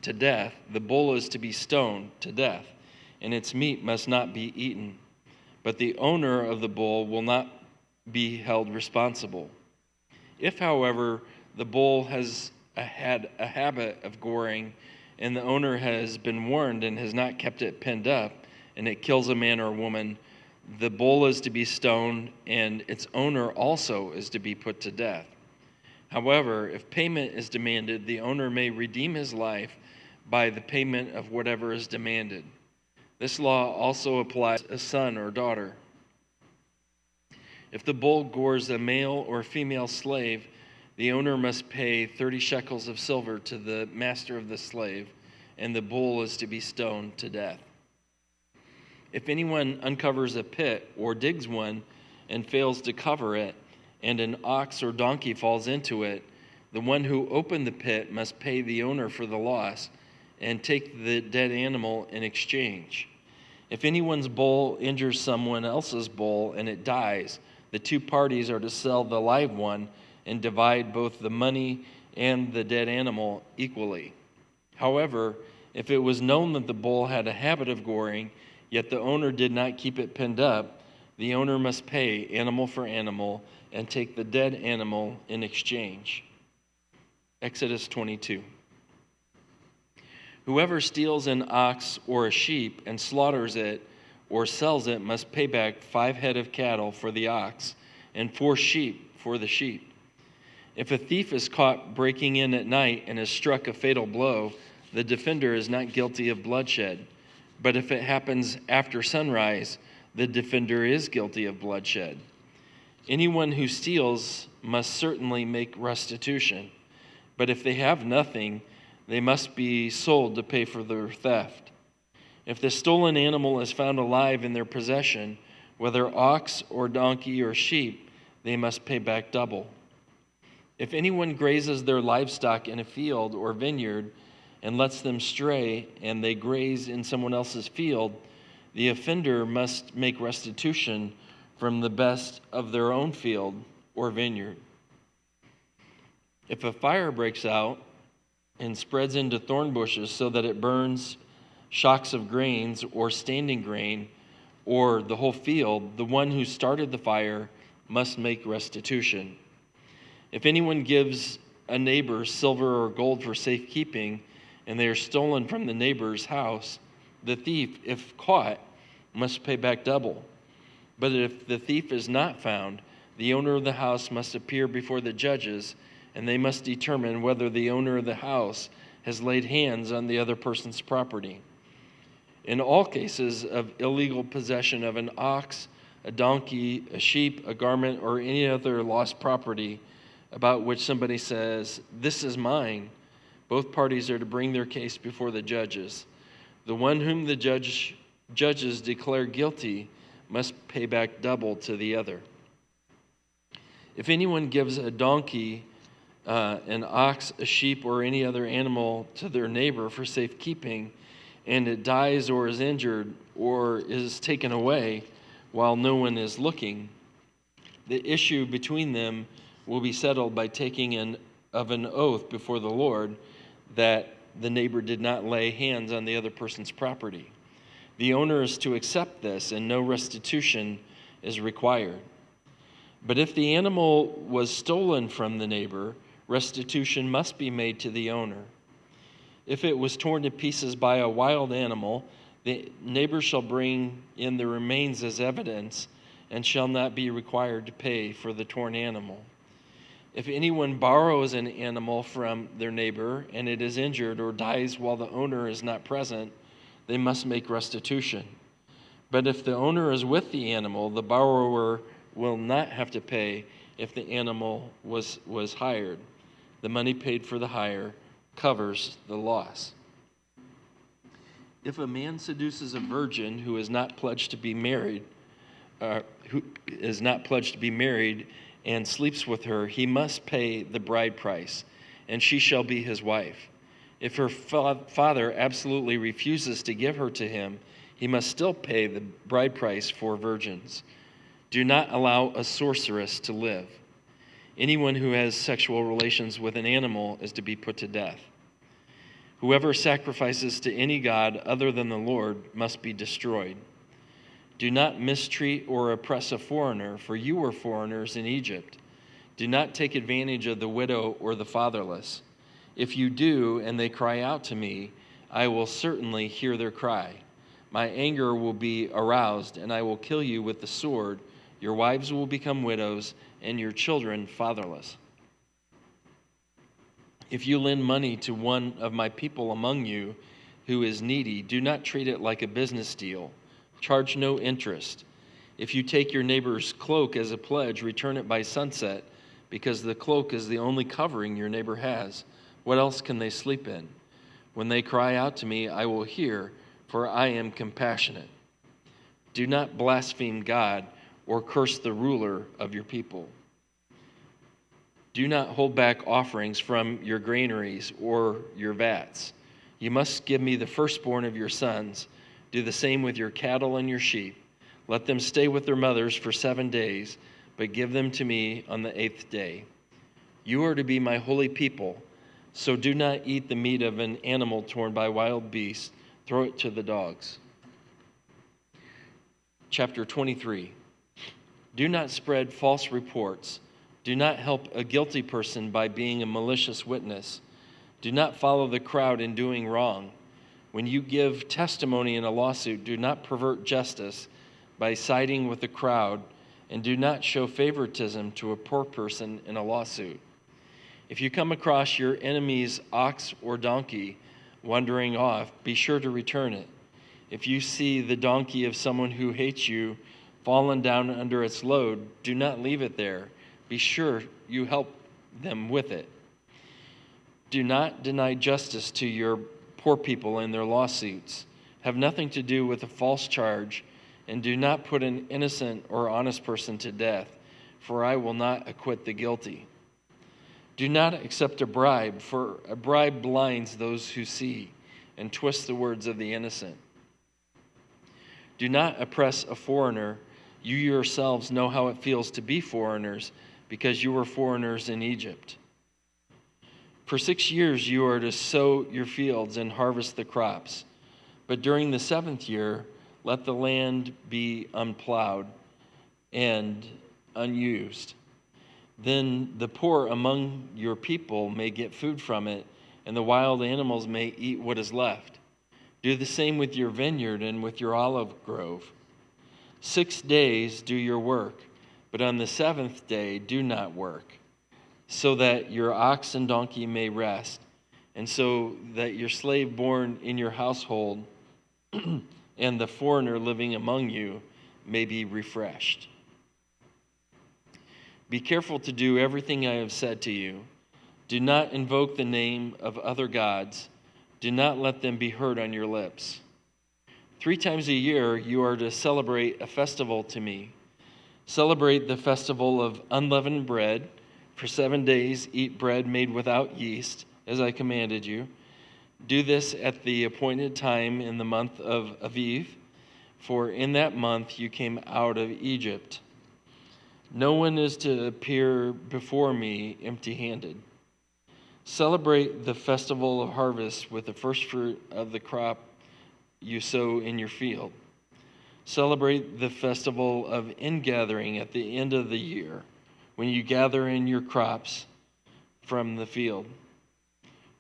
to death, the bull is to be stoned to death, and its meat must not be eaten. But the owner of the bull will not be held responsible. If, however, the bull has had a habit of goring, and the owner has been warned and has not kept it pinned up, and it kills a man or a woman, the bull is to be stoned, and its owner also is to be put to death. However, if payment is demanded, the owner may redeem his life by the payment of whatever is demanded. This law also applies to a son or daughter. If the bull gores a male or female slave, the owner must pay 30 shekels of silver to the master of the slave, and the bull is to be stoned to death. If anyone uncovers a pit or digs one and fails to cover it, and an ox or donkey falls into it, the one who opened the pit must pay the owner for the loss and take the dead animal in exchange. If anyone's bull injures someone else's bull and it dies, the two parties are to sell the live one and divide both the money and the dead animal equally. However, if it was known that the bull had a habit of goring, yet the owner did not keep it pinned up, the owner must pay animal for animal and take the dead animal in exchange. Exodus 22. Whoever steals an ox or a sheep and slaughters it or sells it must pay back 5 head of cattle for the ox and 4 sheep before the sheep. If a thief is caught breaking in at night and is struck a fatal blow, the defender is not guilty of bloodshed. But if it happens after sunrise, the defender is guilty of bloodshed. Anyone who steals must certainly make restitution. But if they have nothing, they must be sold to pay for their theft. If the stolen animal is found alive in their possession, whether ox or donkey or sheep, they must pay back double. If anyone grazes their livestock in a field or vineyard and lets them stray, and they graze in someone else's field, the offender must make restitution from the best of their own field or vineyard. If a fire breaks out and spreads into thorn bushes so that it burns shocks of grains or standing grain or the whole field, the one who started the fire must make restitution. If anyone gives a neighbor silver or gold for safekeeping, and they are stolen from the neighbor's house, the thief, if caught, must pay back double. But if the thief is not found, the owner of the house must appear before the judges, and they must determine whether the owner of the house has laid hands on the other person's property. In all cases of illegal possession of an ox, a donkey, a sheep, a garment, or any other lost property about which somebody says, "This is mine," both parties are to bring their case before the judges. The one whom the judges declare guilty must pay back double to the other. If anyone gives a donkey, an ox, a sheep, or any other animal to their neighbor for safekeeping, and it dies or is injured or is taken away while no one is looking, the issue between them will be settled by taking an oath before the Lord that the neighbor did not lay hands on the other person's property. The owner is to accept this, and no restitution is required. But if the animal was stolen from the neighbor, restitution must be made to the owner. If it was torn to pieces by a wild animal, the neighbor shall bring in the remains as evidence and shall not be required to pay for the torn animal. If anyone borrows an animal from their neighbor and it is injured or dies while the owner is not present, they must make restitution. But if the owner is with the animal, the borrower will not have to pay if the animal was hired. The money paid for the hire covers the loss. If a man seduces a virgin who is not pledged to be married, and sleeps with her, he must pay the bride price, and she shall be his wife. If her father absolutely refuses to give her to him, he must still pay the bride price for virgins. Do not allow a sorceress to live. Anyone who has sexual relations with an animal is to be put to death. Whoever sacrifices to any god other than the Lord must be destroyed. Do not mistreat or oppress a foreigner, for you were foreigners in Egypt. Do not take advantage of the widow or the fatherless. If you do, and they cry out to me, I will certainly hear their cry. My anger will be aroused, and I will kill you with the sword. Your wives will become widows, and your children fatherless. If you lend money to one of my people among you who is needy, do not treat it like a business deal. Charge no interest. If you take your neighbor's cloak as a pledge, return it by sunset, because the cloak is the only covering your neighbor has. What else can they sleep in? When they cry out to me, I will hear, for I am compassionate. Do not blaspheme God or curse the ruler of your people. Do not hold back offerings from your granaries or your vats. You must give me the firstborn of your sons. Do the same with your cattle and your sheep. Let them stay with their mothers for 7 days, but give them to me on the 8th day. You are to be my holy people, so do not eat the meat of an animal torn by wild beasts. Throw it to the dogs. Chapter 23. Do not spread false reports. Do not help a guilty person by being a malicious witness. Do not follow the crowd in doing wrong. When you give testimony in a lawsuit, do not pervert justice by siding with the crowd and do not show favoritism to a poor person in a lawsuit. If you come across your enemy's ox or donkey wandering off, be sure to return it. If you see the donkey of someone who hates you fallen down under its load, do not leave it there. Be sure you help them with it. Do not deny justice to your poor people in their lawsuits. Have nothing to do with a false charge, and do not put an innocent or honest person to death, for I will not acquit the guilty. Do not accept a bribe, for a bribe blinds those who see and twists the words of the innocent. Do not oppress a foreigner. You yourselves know how it feels to be foreigners, because you were foreigners in Egypt. For 6 years you are to sow your fields and harvest the crops, but during the 7th year, let the land be unplowed and unused. Then the poor among your people may get food from it, and the wild animals may eat what is left. Do the same with your vineyard and with your olive grove. 6 days do your work, but on the 7th day do not work, so that your ox and donkey may rest, and so that your slave born in your household and the foreigner living among you may be refreshed. Be careful to do everything I have said to you. Do not invoke the name of other gods. Do not let them be heard on your lips. 3 times a year you are to celebrate a festival to me. Celebrate the festival of unleavened bread. For 7 days eat bread made without yeast, as I commanded you. Do this at the appointed time in the month of Aviv, for in that month you came out of Egypt. No one is to appear before me empty-handed. Celebrate the festival of harvest with the first fruit of the crop you sow in your field. Celebrate the festival of ingathering at the end of the year, when you gather in your crops from the field.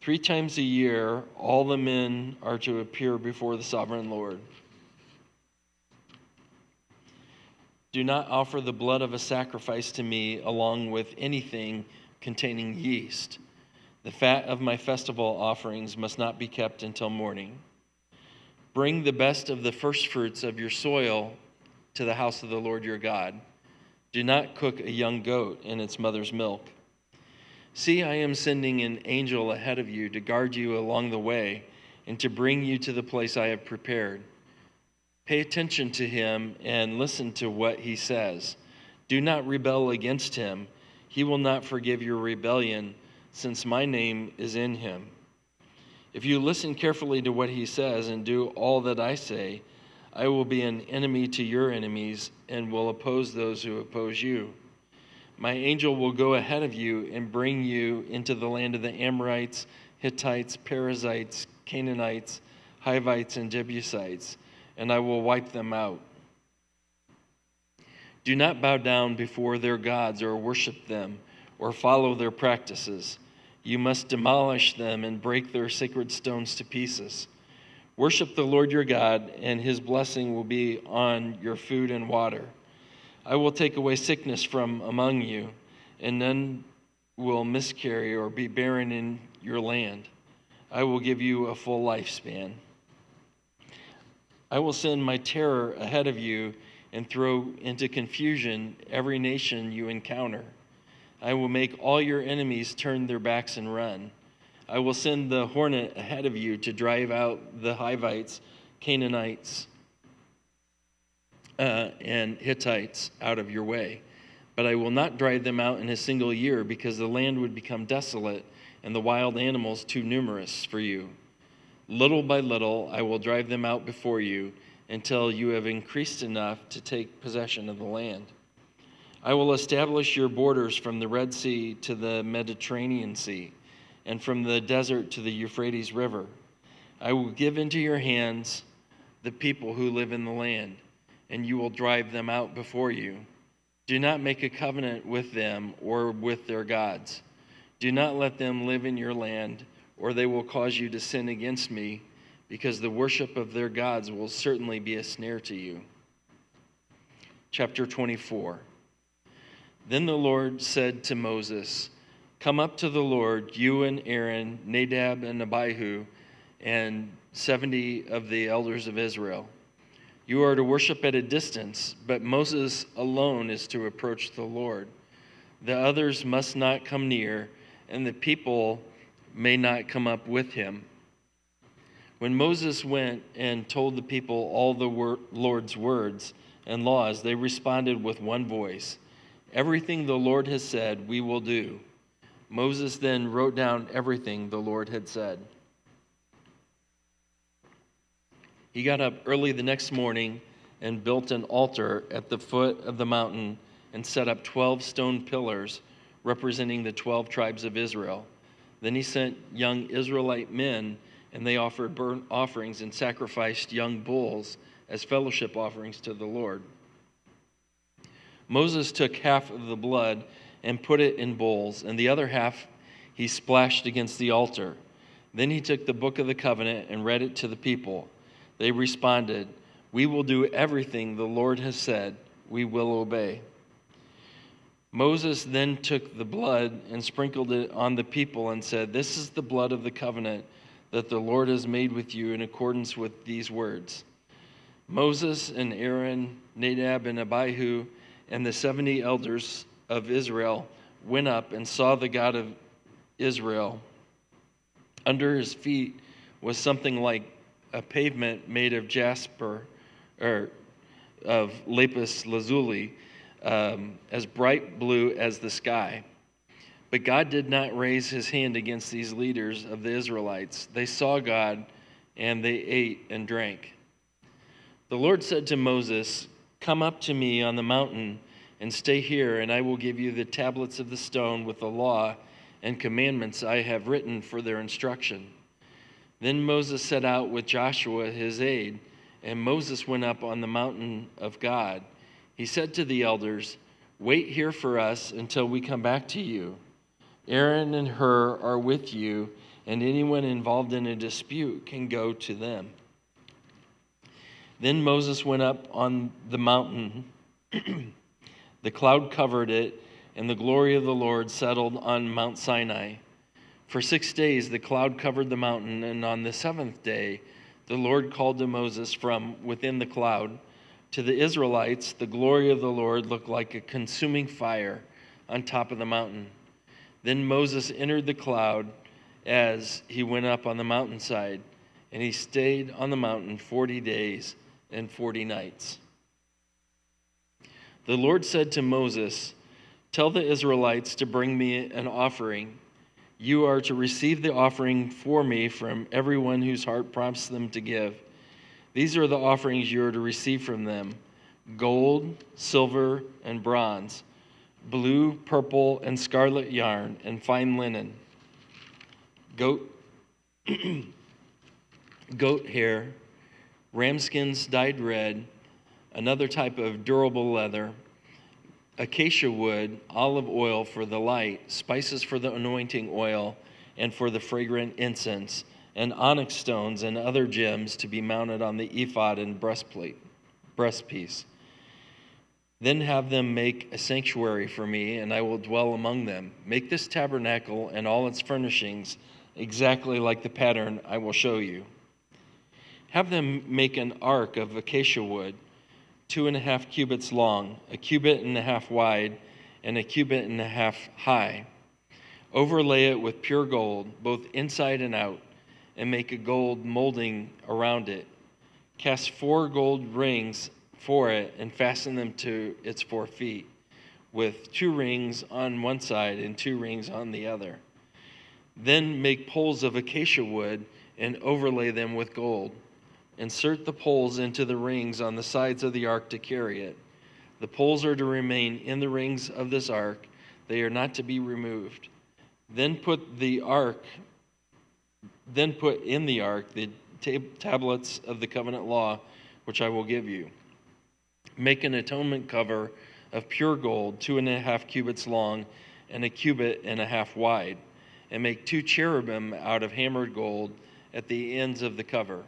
3 times a year, all the men are to appear before the sovereign Lord. Do not offer the blood of a sacrifice to me along with anything containing yeast. The fat of my festival offerings must not be kept until morning. Bring the best of the first fruits of your soil to the house of the Lord your God. Do not cook a young goat in its mother's milk. See, I am sending an angel ahead of you to guard you along the way and to bring you to the place I have prepared. Pay attention to him and listen to what he says. Do not rebel against him. He will not forgive your rebellion, since my name is in him. If you listen carefully to what he says and do all that I say, I will be an enemy to your enemies and will oppose those who oppose you. My angel will go ahead of you and bring you into the land of the Amorites, Hittites, Perizzites, Canaanites, Hivites, and Jebusites, and I will wipe them out. Do not bow down before their gods or worship them or follow their practices. You must demolish them and break their sacred stones to pieces. Worship the Lord your God, and his blessing will be on your food and water. I will take away sickness from among you, and none will miscarry or be barren in your land. I will give you a full lifespan. I will send my terror ahead of you and throw into confusion every nation you encounter. I will make all your enemies turn their backs and run. I will send the hornet ahead of you to drive out the Hivites, Canaanites, and Hittites out of your way. But I will not drive them out in a single year, because the land would become desolate and the wild animals too numerous for you. Little by little I will drive them out before you until you have increased enough to take possession of the land. I will establish your borders from the Red Sea to the Mediterranean Sea, and from the desert to the Euphrates River. I will give into your hands the people who live in the land, and you will drive them out before you. Do not make a covenant with them or with their gods. Do not let them live in your land, or they will cause you to sin against me, because the worship of their gods will certainly be a snare to you. Chapter 24. Then the Lord said to Moses, "Come up to the Lord, you and Aaron, Nadab and Abihu, and 70 of the elders of Israel. You are to worship at a distance, but Moses alone is to approach the Lord. The others must not come near, and the people may not come up with him." When Moses went and told the people all the Lord's words and laws, they responded with one voice, "Everything the Lord has said, we will do." Moses then wrote down everything the Lord had said. He got up early the next morning and built an altar at the foot of the mountain and set up 12 stone pillars representing the 12 tribes of Israel. Then he sent young Israelite men, and they offered burnt offerings and sacrificed young bulls as fellowship offerings to the Lord. Moses took half of the blood and put it in bowls, and the other half he splashed against the altar. Then he took the book of the covenant and read it to the people. They responded, "We will do everything the Lord has said. We will obey." Moses then took the blood and sprinkled it on the people and said, "This is the blood of the covenant that the Lord has made with you in accordance with these words." Moses and Aaron, Nadab and Abihu, and the 70 elders of Israel went up and saw the God of Israel. Under his feet was something like a pavement made of jasper, or of lapis lazuli, as bright blue as the sky. But God did not raise his hand against these leaders of the Israelites. They saw God, and they ate and drank. The Lord said to Moses, "Come up to me on the mountain and stay here, and I will give you the tablets of the stone with the law and commandments I have written for their instruction." Then Moses set out with Joshua his aide, and Moses went up on the mountain of God. He said to the elders, "Wait here for us until we come back to you. Aaron and Hur are with you, and anyone involved in a dispute can go to them." Then Moses went up on the mountain. The cloud covered it, and the glory of the Lord settled on Mount Sinai. For 6 days the cloud covered the mountain, and on the 7th day the Lord called to Moses from within the cloud. To the Israelites, the glory of the Lord looked like a consuming fire on top of the mountain. Then Moses entered the cloud as he went up on the mountainside, and he stayed on the mountain 40 days and 40 nights. The Lord said to Moses, "Tell the Israelites to bring me an offering. You are to receive the offering for me from everyone whose heart prompts them to give. These are the offerings you are to receive from them: gold, silver, and bronze, blue, purple, and scarlet yarn, and fine linen, goat hair, ram skins dyed red, another type of durable leather, acacia wood, olive oil for the light, spices for the anointing oil and for the fragrant incense, and onyx stones and other gems to be mounted on the ephod and breastpiece. Then have them make a sanctuary for me, and I will dwell among them. Make this tabernacle and all its furnishings exactly like the pattern I will show you. Have them make an ark of acacia wood, 2.5 cubits long, 1.5 cubits wide, and 1.5 cubits high. Overlay it with pure gold, both inside and out, and make a gold molding around it. Cast 4 gold rings for it and fasten them to its 4 feet, with 2 rings on one side and 2 rings on the other. Then make poles of acacia wood and overlay them with gold. Insert the poles into the rings on the sides of the ark to carry it. The poles are to remain in the rings of this ark. They are not to be removed. Then put in the ark the tablets of the covenant law, which I will give you. Make an atonement cover of pure gold, 2.5 cubits long and 1.5 cubits wide, and make 2 cherubim out of hammered gold at the ends of the cover.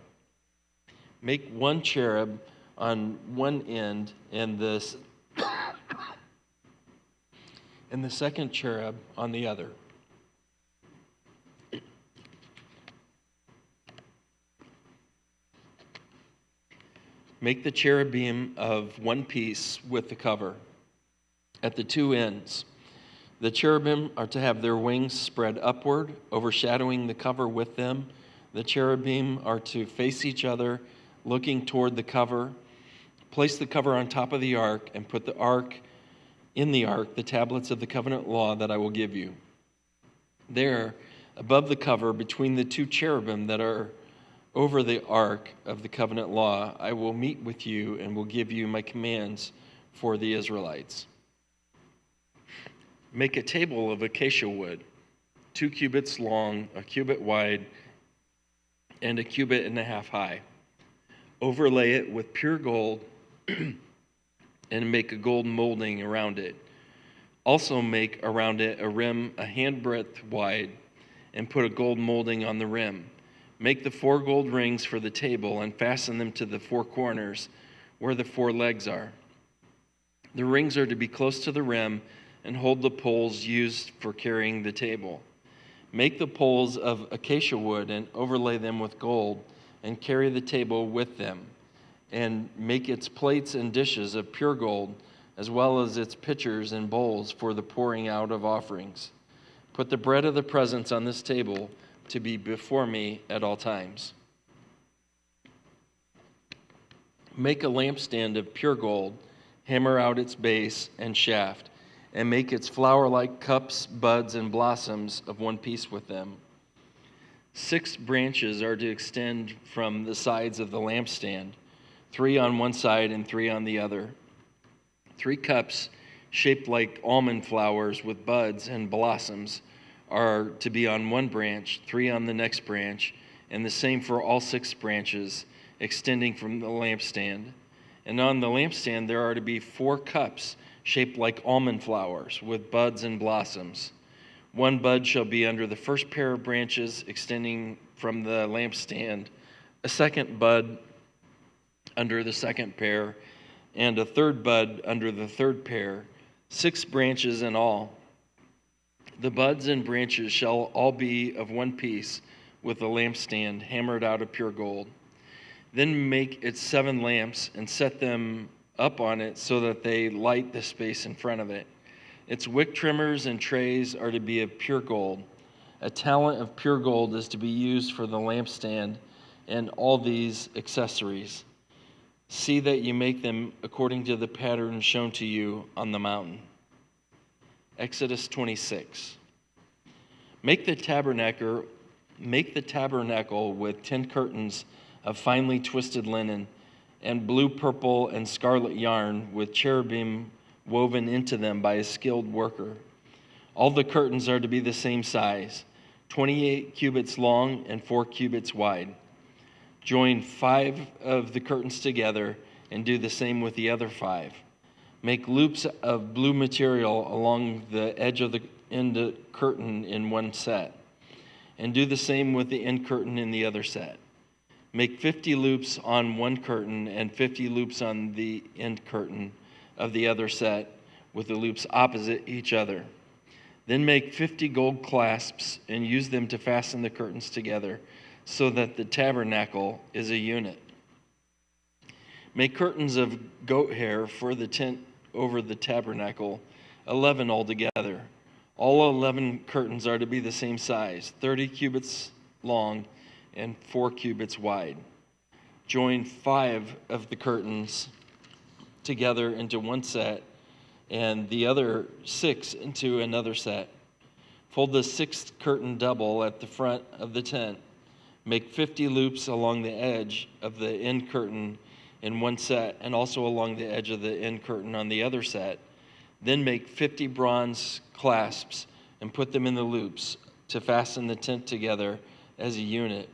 Make 1 cherub on one end and and the second cherub on the other. Make the cherubim of one piece with the cover at the two ends. The cherubim are to have their wings spread upward, overshadowing the cover with them. The cherubim are to face each other, looking toward the cover. Place the cover on top of the ark, and put in the ark the tablets of the covenant law that I will give you. There, above the cover, between the two cherubim that are over the ark of the covenant law, I will meet with you and will give you my commands for the Israelites. Make a table of acacia wood, 2 cubits long, a cubit wide, and a cubit and a half high. Overlay it with pure gold and make a gold molding around it. Also make around it a rim a handbreadth wide and put a gold molding on the rim. Make the 4 gold rings for the table and fasten them to the 4 corners where the 4 legs are. The rings are to be close to the rim and hold the poles used for carrying the table. Make the poles of acacia wood and overlay them with gold and carry the table with them. And make its plates and dishes of pure gold, as well as its pitchers and bowls for the pouring out of offerings. Put the bread of the presence on this table to be before me at all times. Make a lampstand of pure gold, hammer out its base and shaft, and make its flower-like cups, buds, and blossoms of one piece with them. 6 branches are to extend from the sides of the lampstand, 3 on one side and 3 on the other. 3 cups shaped like almond flowers with buds and blossoms are to be on one branch, 3 on the next branch, and the same for all 6 branches extending from the lampstand. And on the lampstand there are to be 4 cups shaped like almond flowers with buds and blossoms. 1 bud shall be under the first pair of branches extending from the lampstand, a second bud under the second pair, and a third bud under the third pair, 6 branches in all. The buds and branches shall all be of one piece with the lampstand hammered out of pure gold. Then make its 7 lamps and set them up on it so that they light the space in front of it. Its wick trimmers and trays are to be of pure gold. A talent of pure gold is to be used for the lampstand and all these accessories. See that you make them according to the pattern shown to you on the mountain. Exodus 26. Make the tabernacle with 10 curtains of finely twisted linen and blue, purple, and scarlet yarn with cherubim woven into them by a skilled worker. All the curtains are to be the same size, 28 cubits long and 4 cubits wide. Join 5 of the curtains together and do the same with the other 5. Make loops of blue material along the edge of the end curtain in one set, and do the same with the end curtain in the other set. Make 50 loops on one curtain and 50 loops on the end curtain of the other set, with the loops opposite each other. Then make 50 gold clasps and use them to fasten the curtains together, so that the tabernacle is a unit. Make curtains of goat hair for the tent over the tabernacle, 11 altogether. All 11 curtains are to be the same size, 30 cubits long and 4 cubits wide. Join 5 of the curtains together into one set, and the other 6 into another set. Fold the 6th curtain double at the front of the tent. Make 50 loops along the edge of the end curtain in one set, and also along the edge of the end curtain on the other set. Then make 50 bronze clasps and put them in the loops to fasten the tent together as a unit.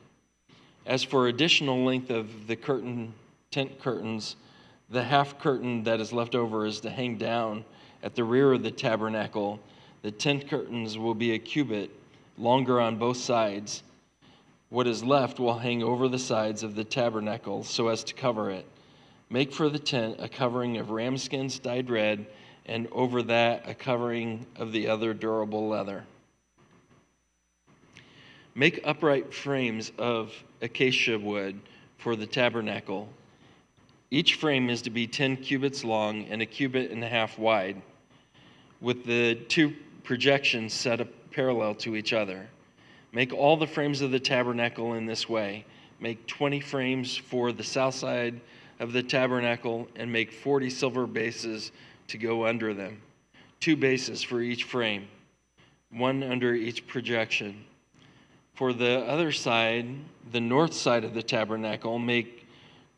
As for additional length of the tent curtains, the half curtain that is left over is to hang down at the rear of the tabernacle. The tent curtains will be a cubit longer on both sides. What is left will hang over the sides of the tabernacle so as to cover it. Make for the tent a covering of ram skins dyed red and over that a covering of the other durable leather. Make upright frames of acacia wood for the tabernacle. Each frame is to be 10 cubits long and a cubit and a half wide, with the two projections set up parallel to each other. Make all the frames of the tabernacle in this way. Make 20 frames for the south side of the tabernacle, and make 40 silver bases to go under them. 2 bases for each frame, 1 under each projection. For the other side, the north side of the tabernacle, make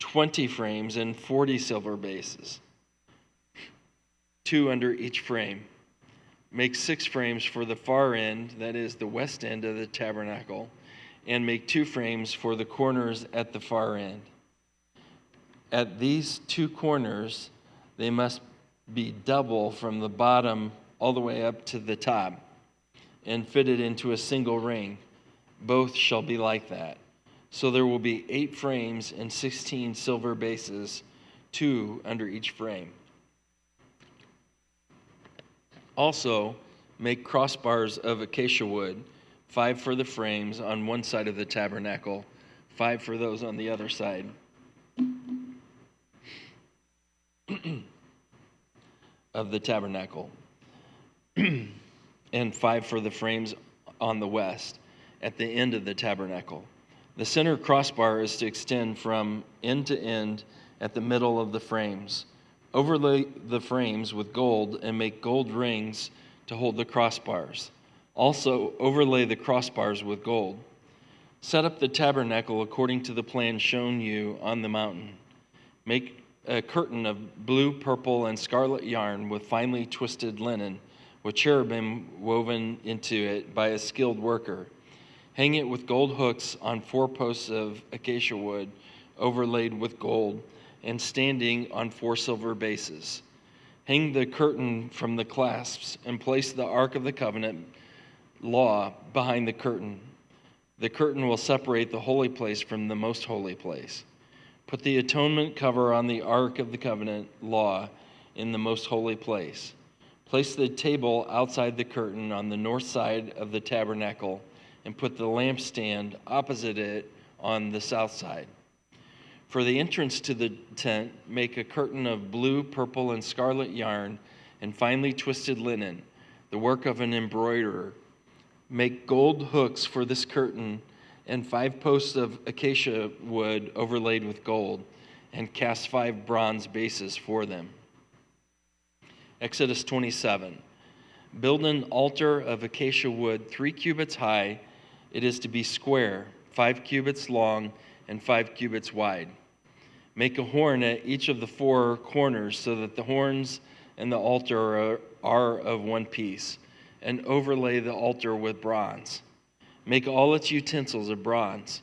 20 frames and 40 silver bases, 2 under each frame. Make 6 frames for the far end, that is the west end of the tabernacle, and make 2 frames for the corners at the far end. At these 2 corners, they must be double from the bottom all the way up to the top and fitted into a single ring. Both shall be like that. So there will be 8 frames and 16 silver bases, 2 under each frame. Also, make crossbars of acacia wood, 5 for the frames on one side of the tabernacle, 5 for those on the other side. Of the tabernacle, and 5 for the frames on the west, at the end of the tabernacle. The center crossbar is to extend from end to end at the middle of the frames. Overlay the frames with gold and make gold rings to hold the crossbars. Also, overlay the crossbars with gold. Set up the tabernacle according to the plan shown you on the mountain. Make a curtain of blue, purple, and scarlet yarn with finely twisted linen, with cherubim woven into it by a skilled worker. Hang it with gold hooks on 4 posts of acacia wood overlaid with gold and standing on 4 silver bases. Hang the curtain from the clasps and place the Ark of the Covenant law behind the curtain. The curtain will separate the holy place from the most holy place. Put the atonement cover on the Ark of the Covenant law in the most holy place. Place the table outside the curtain on the north side of the tabernacle and put the lampstand opposite it on the south side. For the entrance to the tent, make a curtain of blue, purple, and scarlet yarn and finely twisted linen, the work of an embroiderer. Make gold hooks for this curtain and 5 posts of acacia wood overlaid with gold, and cast 5 bronze bases for them. Exodus 27. Build an altar of acacia wood 3 cubits high. It is to be square, 5 cubits long, and 5 cubits wide. Make a horn at each of the 4 corners so that the horns and the altar are of one piece, and overlay the altar with bronze. Make all its utensils of bronze,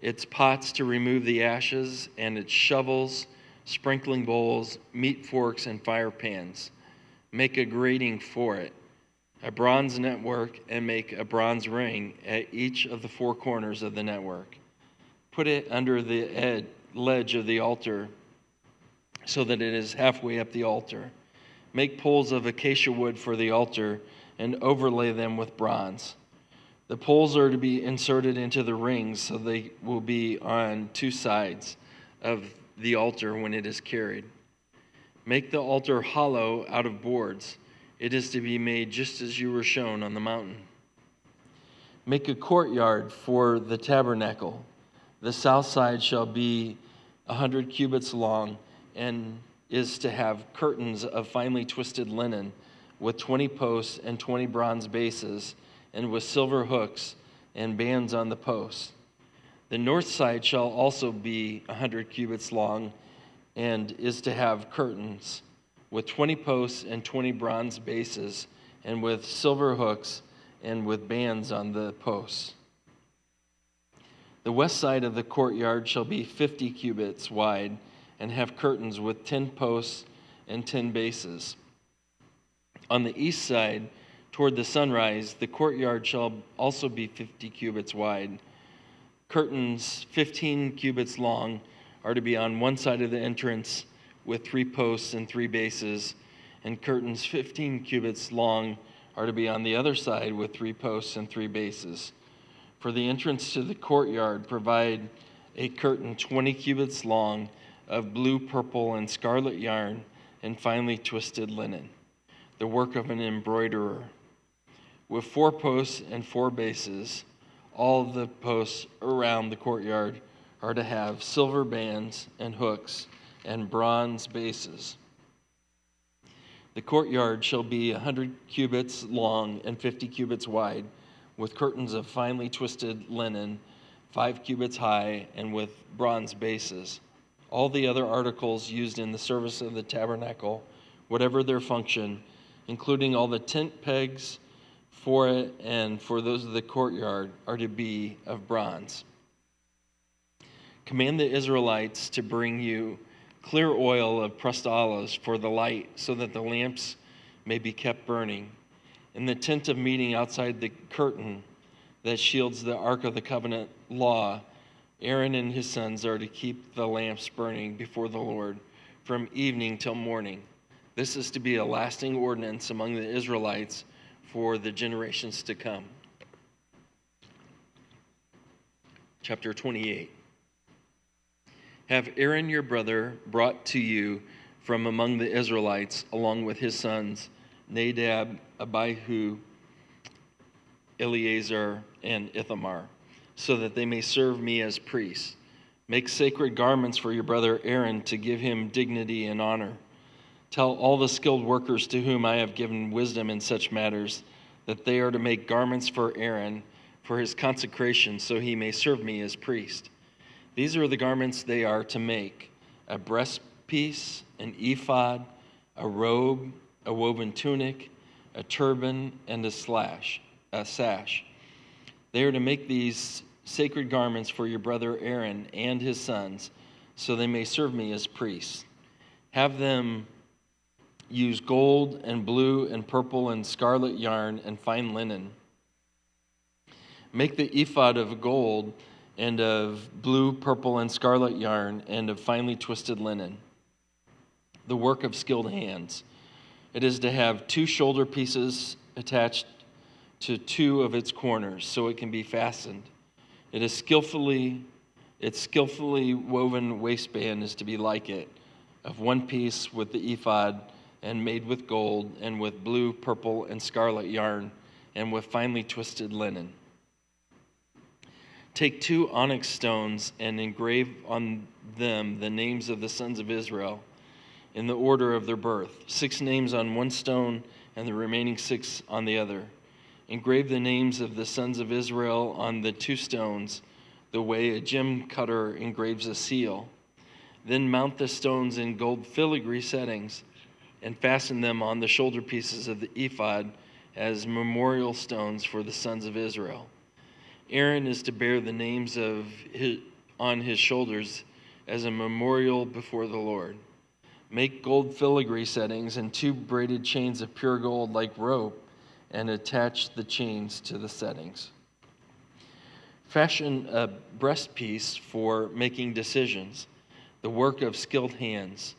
its pots to remove the ashes, and its shovels, sprinkling bowls, meat forks, and fire pans. Make a grating for it, a bronze network, and make a bronze ring at each of the 4 corners of the network. Put it under the ledge of the altar so that it is halfway up the altar. Make poles of acacia wood for the altar and overlay them with bronze. The poles are to be inserted into the rings so they will be on 2 sides of the altar when it is carried. Make the altar hollow out of boards. It is to be made just as you were shown on the mountain. Make a courtyard for the tabernacle. The south side shall be 100 cubits long and is to have curtains of finely twisted linen with 20 posts and 20 bronze bases, and with silver hooks and bands on the posts. The north side shall also be 100 cubits long and is to have curtains with 20 posts and 20 bronze bases, and with silver hooks and with bands on the posts. The west side of the courtyard shall be 50 cubits wide and have curtains with 10 posts and 10 bases. On the east side, toward the sunrise, the courtyard shall also be 50 cubits wide. Curtains 15 cubits long are to be on one side of the entrance with 3 posts and 3 bases, and curtains 15 cubits long are to be on the other side with 3 posts and 3 bases. For the entrance to the courtyard, provide a curtain 20 cubits long of blue, purple, and scarlet yarn and finely twisted linen, the work of an embroiderer. With 4 posts and 4 bases, all the posts around the courtyard are to have silver bands and hooks and bronze bases. The courtyard shall be 100 cubits long and 50 cubits wide, with curtains of finely twisted linen, 5 cubits high, and with bronze bases. All the other articles used in the service of the tabernacle, whatever their function, including all the tent pegs for it and for those of the courtyard, are to be of bronze. Command the Israelites to bring you clear oil of pressed olives for the light, so that the lamps may be kept burning. In the tent of meeting outside the curtain that shields the ark of the covenant law, Aaron and his sons are to keep the lamps burning before the Lord from evening till morning. This is to be a lasting ordinance among the Israelites for the generations to come. Chapter 28. Have Aaron your brother brought to you from among the Israelites, along with his sons Nadab, Abihu, Eleazar, and Ithamar, so that they may serve me as priests. Make sacred garments for your brother Aaron to give him dignity and honor. Tell all the skilled workers to whom I have given wisdom in such matters that they are to make garments for Aaron for his consecration, so he may serve me as priest. These are the garments they are to make: a breastpiece, an ephod, a robe, a woven tunic, a turban, and a sash. They are to make these sacred garments for your brother Aaron and his sons, so they may serve me as priests. Have them use gold and blue and purple and scarlet yarn and fine linen. Make the ephod of gold and of blue, purple, and scarlet yarn and of finely twisted linen, the work of skilled hands. It is to have 2 shoulder pieces attached to 2 of its corners, so it can be fastened. Its skillfully woven waistband is to be like it, of 1 piece with the ephod, and made with gold, and with blue, purple, and scarlet yarn, and with finely twisted linen. Take 2 onyx stones and engrave on them the names of the sons of Israel in the order of their birth, 6 names on 1 stone and the remaining 6 on the other. Engrave the names of the sons of Israel on the 2 stones, the way a gem cutter engraves a seal. Then mount the stones in gold filigree settings and fasten them on the shoulder pieces of the ephod as memorial stones for the sons of Israel. Aaron is to bear the names on his shoulders as a memorial before the Lord. Make gold filigree settings and 2 braided chains of pure gold like rope, and attach the chains to the settings. Fashion a breastpiece for making decisions, the work of skilled hands.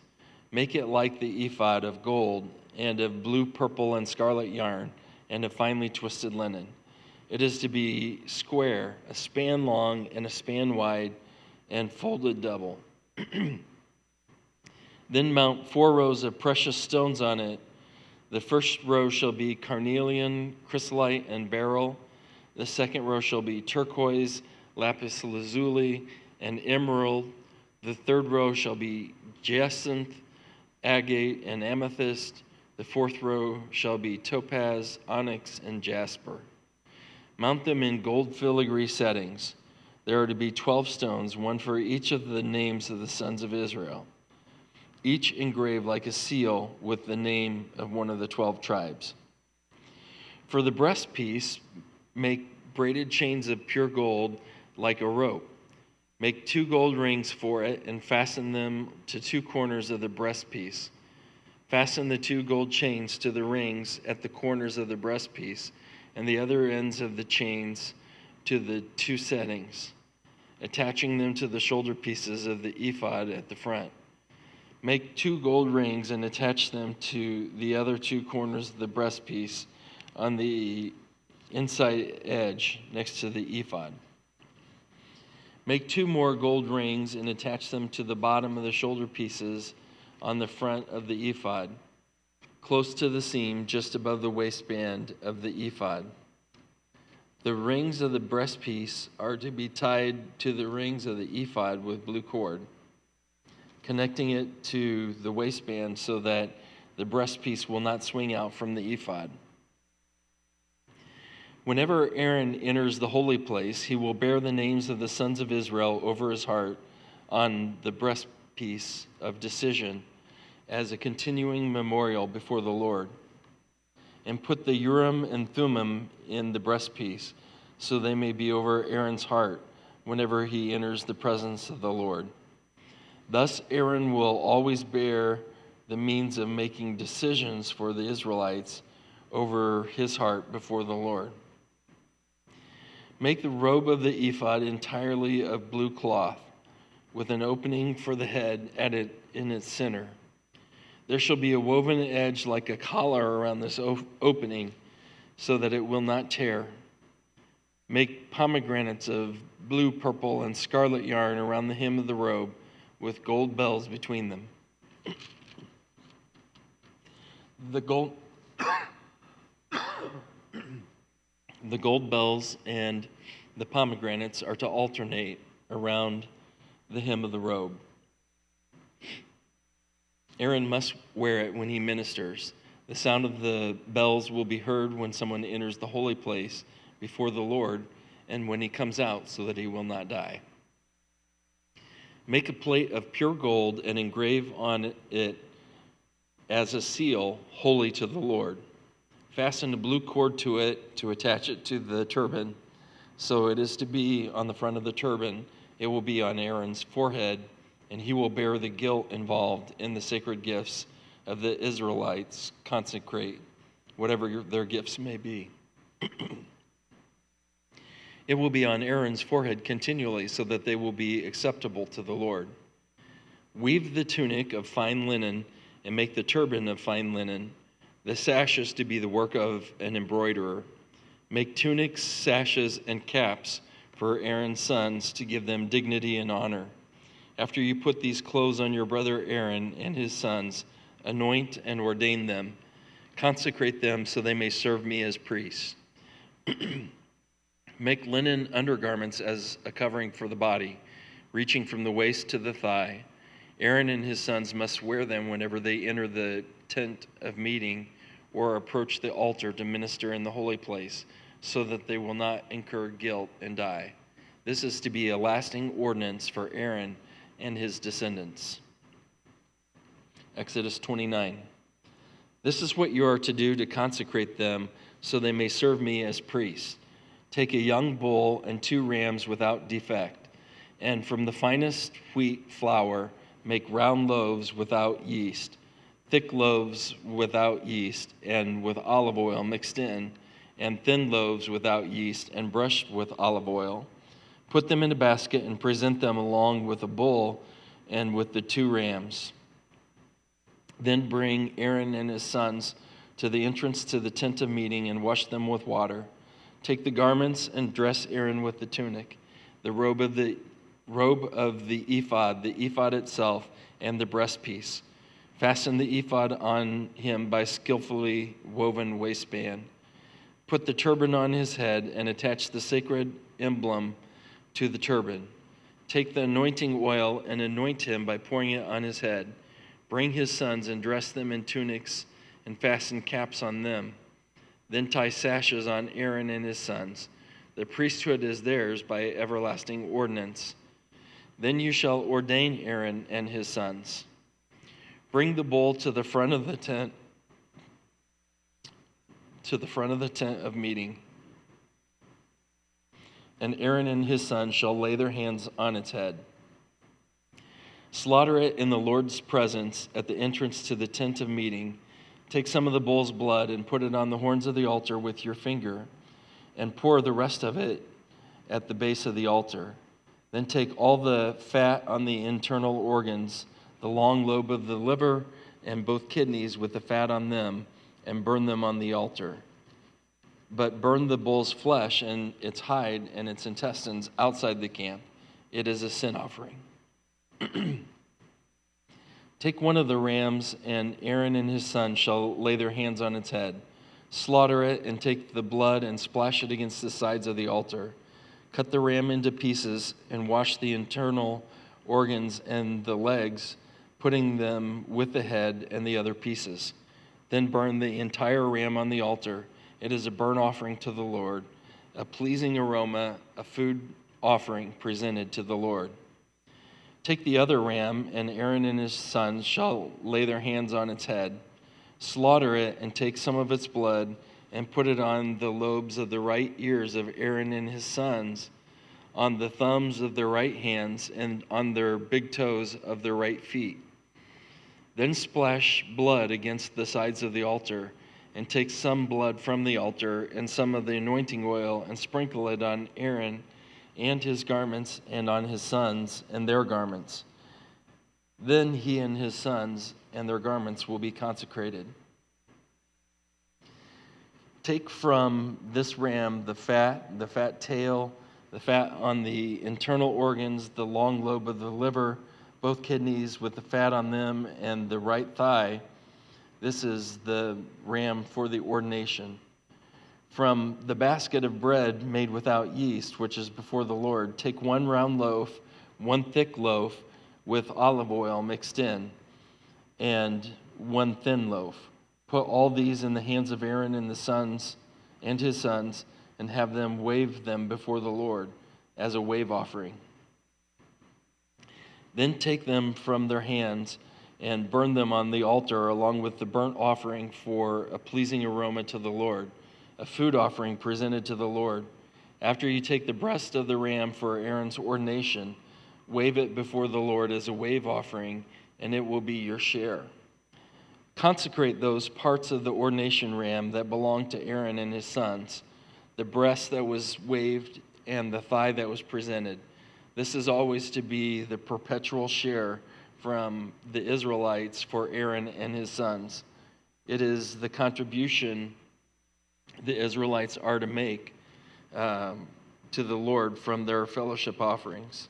Make it like the ephod of gold and of blue, purple, and scarlet yarn, and of finely twisted linen. It is to be square, a span long and a span wide, and folded double. Then mount 4 rows of precious stones on it. The first row shall be carnelian, chrysolite, and beryl. The second row shall be turquoise, lapis lazuli, and emerald. The third row shall be jacinth, agate, and amethyst. The fourth row shall be topaz, onyx, and jasper. Mount them in gold filigree settings. There are to be 12 stones, 1 for each of the names of the sons of Israel, each engraved like a seal with the name of one of the 12 tribes. For the breastpiece, make braided chains of pure gold like a rope. Make 2 gold rings for it and fasten them to 2 corners of the breastpiece. Fasten the 2 gold chains to the rings at the corners of the breastpiece, and the other ends of the chains to the 2 settings, attaching them to the shoulder pieces of the ephod at the front. Make 2 gold rings and attach them to the other 2 corners of the breastpiece on the inside edge next to the ephod. Make 2 more gold rings and attach them to the bottom of the shoulder pieces on the front of the ephod, close to the seam just above the waistband of the ephod. The rings of the breastpiece are to be tied to the rings of the ephod with blue cord, connecting it to the waistband so that the breastpiece will not swing out from the ephod. Whenever Aaron enters the holy place, he will bear the names of the sons of Israel over his heart on the breastpiece of decision as a continuing memorial before the Lord, and put the Urim and Thummim in the breastpiece so they may be over Aaron's heart whenever he enters the presence of the Lord. Thus Aaron will always bear the means of making decisions for the Israelites over his heart before the Lord. Make the robe of the ephod entirely of blue cloth, with an opening for the head in its center. There shall be a woven edge like a collar around this opening, so that it will not tear. Make pomegranates of blue, purple, and scarlet yarn around the hem of the robe, with gold bells between them. The gold bells and the pomegranates are to alternate around the hem of the robe. Aaron must wear it when he ministers. The sound of the bells will be heard when someone enters the holy place before the Lord and when he comes out, so that he will not die. Make a plate of pure gold and engrave on it as a seal, holy to the Lord. Fasten a blue cord to it to attach it to the turban. So it is to be on the front of the turban. It will be on Aaron's forehead, and he will bear the guilt involved in the sacred gifts of the Israelites. Consecrate whatever their gifts may be. It will be on Aaron's forehead continually, so that they will be acceptable to the Lord. Weave the tunic of fine linen and make the turban of fine linen. The sash is to be the work of an embroiderer. Make tunics, sashes, and caps for Aaron's sons to give them dignity and honor. After you put these clothes on your brother Aaron and his sons, anoint and ordain them. Consecrate them so they may serve me as priests. Make linen undergarments as a covering for the body, reaching from the waist to the thigh. Aaron and his sons must wear them whenever they enter the tent of meeting or approach the altar to minister in the holy place, so that they will not incur guilt and die. This is to be a lasting ordinance for Aaron and his descendants. Exodus 29. This is what you are to do to consecrate them, so they may serve me as priests. Take a young bull and 2 rams without defect, and from the finest wheat flour make round loaves without yeast, thick loaves without yeast and with olive oil mixed in, and thin loaves without yeast and brushed with olive oil. Put them in a basket and present them along with a bull and with the 2 rams. Then bring Aaron and his sons to the entrance to the tent of meeting and wash them with water. Take the garments and dress Aaron with the tunic, the robe of the ephod itself, and the breastpiece. Fasten the ephod on him by skillfully woven waistband. Put the turban on his head and attach the sacred emblem to the turban. Take the anointing oil and anoint him by pouring it on his head. Bring his sons and dress them in tunics and fasten caps on them. Then tie sashes on Aaron and his sons. The priesthood is theirs by everlasting ordinance. Then you shall ordain Aaron and his sons. Bring the bull to the front of the tent, of meeting. And Aaron and his sons shall lay their hands on its head. Slaughter it in the Lord's presence at the entrance to the tent of meeting. Take some of the bull's blood and put it on the horns of the altar with your finger, and pour the rest of it at the base of the altar. Then take all the fat on the internal organs, the long lobe of the liver, and both kidneys with the fat on them, and burn them on the altar. But burn the bull's flesh and its hide and its intestines outside the camp. It is a sin offering. Take one of the rams, and Aaron and his son shall lay their hands on its head. Slaughter it, and take the blood and splash it against the sides of the altar. Cut the ram into pieces, and wash the internal organs and the legs, putting them with the head and the other pieces. Then burn the entire ram on the altar. It is a burnt offering to the Lord, a pleasing aroma, a food offering presented to the Lord. Take the other ram, and Aaron and his sons shall lay their hands on its head. Slaughter it, and take some of its blood, and put it on the lobes of the right ears of Aaron and his sons, on the thumbs of their right hands, and on their big toes of their right feet. Then splash blood against the sides of the altar, and take some blood from the altar and some of the anointing oil, and sprinkle it on Aaron and his garments, and on his sons and their garments. Then he and his sons and their garments will be consecrated. Take from this ram the fat tail, the fat on the internal organs, the long lobe of the liver, both kidneys with the fat on them, and the right thigh. This is the ram for the ordination. From the basket of bread made without yeast, which is before the Lord, take one round loaf, one thick loaf with olive oil mixed in, and one thin loaf. Put all these in the hands of Aaron and his sons, and have them wave them before the Lord as a wave offering. Then take them from their hands and burn them on the altar along with the burnt offering for a pleasing aroma to the Lord, a food offering presented to the Lord. After you take the breast of the ram for Aaron's ordination, wave it before the Lord as a wave offering, and it will be your share. Consecrate those parts of the ordination ram that belong to Aaron and his sons, the breast that was waved and the thigh that was presented. This is always to be the perpetual share from the Israelites for Aaron and his sons. It is the contribution the Israelites are to make to the Lord from their fellowship offerings.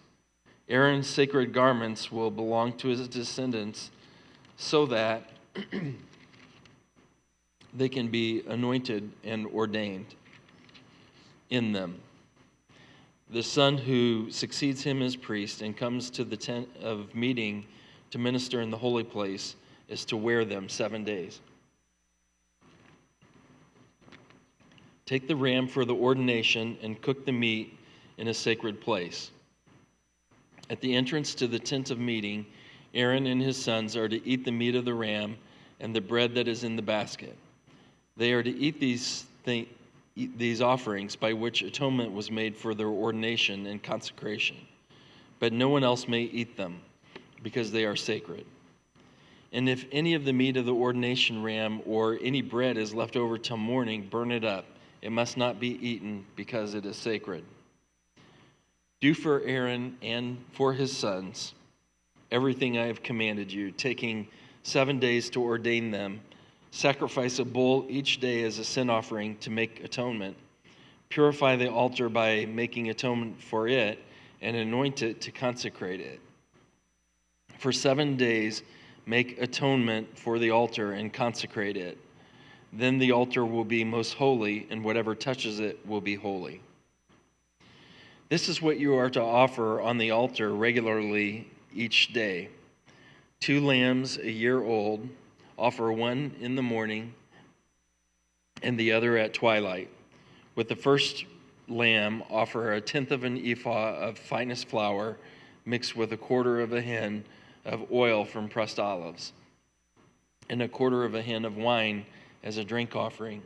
Aaron's sacred garments will belong to his descendants so that they can be anointed and ordained in them. The son who succeeds him as priest and comes to the tent of meeting to minister in the holy place is to wear them 7 days. Take the ram for the ordination and cook the meat in a sacred place. At the entrance to the tent of meeting, Aaron and his sons are to eat the meat of the ram and the bread that is in the basket. They are to eat these offerings by which atonement was made for their ordination and consecration. But no one else may eat them, because they are sacred. And if any of the meat of the ordination ram or any bread is left over till morning, burn it up. It must not be eaten, because it is sacred. Do for Aaron and for his sons everything I have commanded you, taking 7 days to ordain them. Sacrifice a bull each day as a sin offering to make atonement. Purify the altar by making atonement for it, and anoint it to consecrate it. For 7 days, make atonement for the altar and consecrate it. Then the altar will be most holy, and whatever touches it will be holy. This is what you are to offer on the altar regularly each day. 2 lambs a year old, offer one in the morning and the other at twilight. With the first lamb, offer 1/10 of an ephah of finest flour mixed with 1/4 of a hin of oil from pressed olives, and 1/4 of a hin of wine as a drink offering.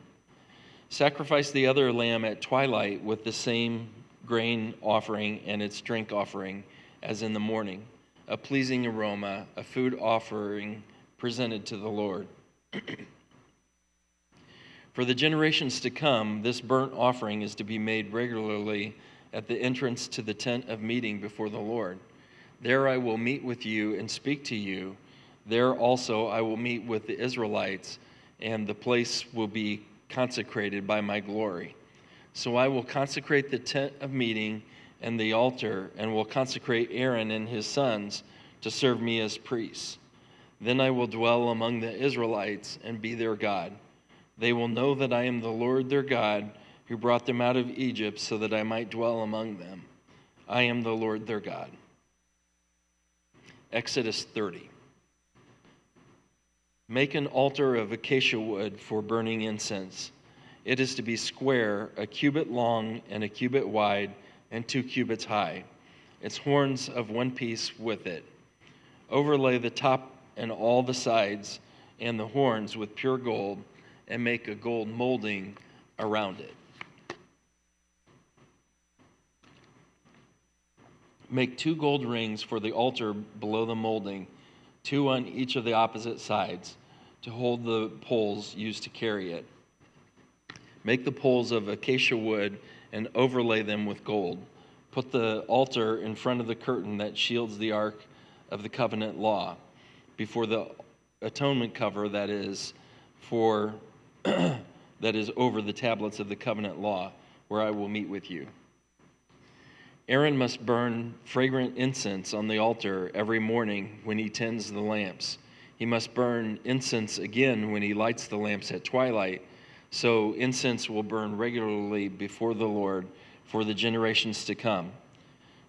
Sacrifice the other lamb at twilight with the same grain offering and its drink offering as in the morning, a pleasing aroma, a food offering presented to the Lord. For the generations to come, this burnt offering is to be made regularly at the entrance to the tent of meeting before the Lord. There I will meet with you and speak to you. There also I will meet with the Israelites, and the place will be consecrated by my glory. So I will consecrate the tent of meeting and the altar, and will consecrate Aaron and his sons to serve me as priests. Then I will dwell among the Israelites and be their God. They will know that I am the Lord their God, who brought them out of Egypt so that I might dwell among them. I am the Lord their God. Exodus 30. Make an altar of acacia wood for burning incense. It is to be square, a cubit long and a cubit wide, and 2 cubits high. Its horns of one piece with it. Overlay the top and all the sides and the horns with pure gold, and make a gold molding around it. Make 2 gold rings for the altar below the molding, 2 on each of the opposite sides, to hold the poles used to carry it. Make the poles of acacia wood and overlay them with gold. Put the altar in front of the curtain that shields the ark of the covenant law, before the atonement cover that is over the tablets of the covenant law, where I will meet with you. Aaron must burn fragrant incense on the altar every morning when he tends the lamps. He must burn incense again when he lights the lamps at twilight, so incense will burn regularly before the Lord for the generations to come.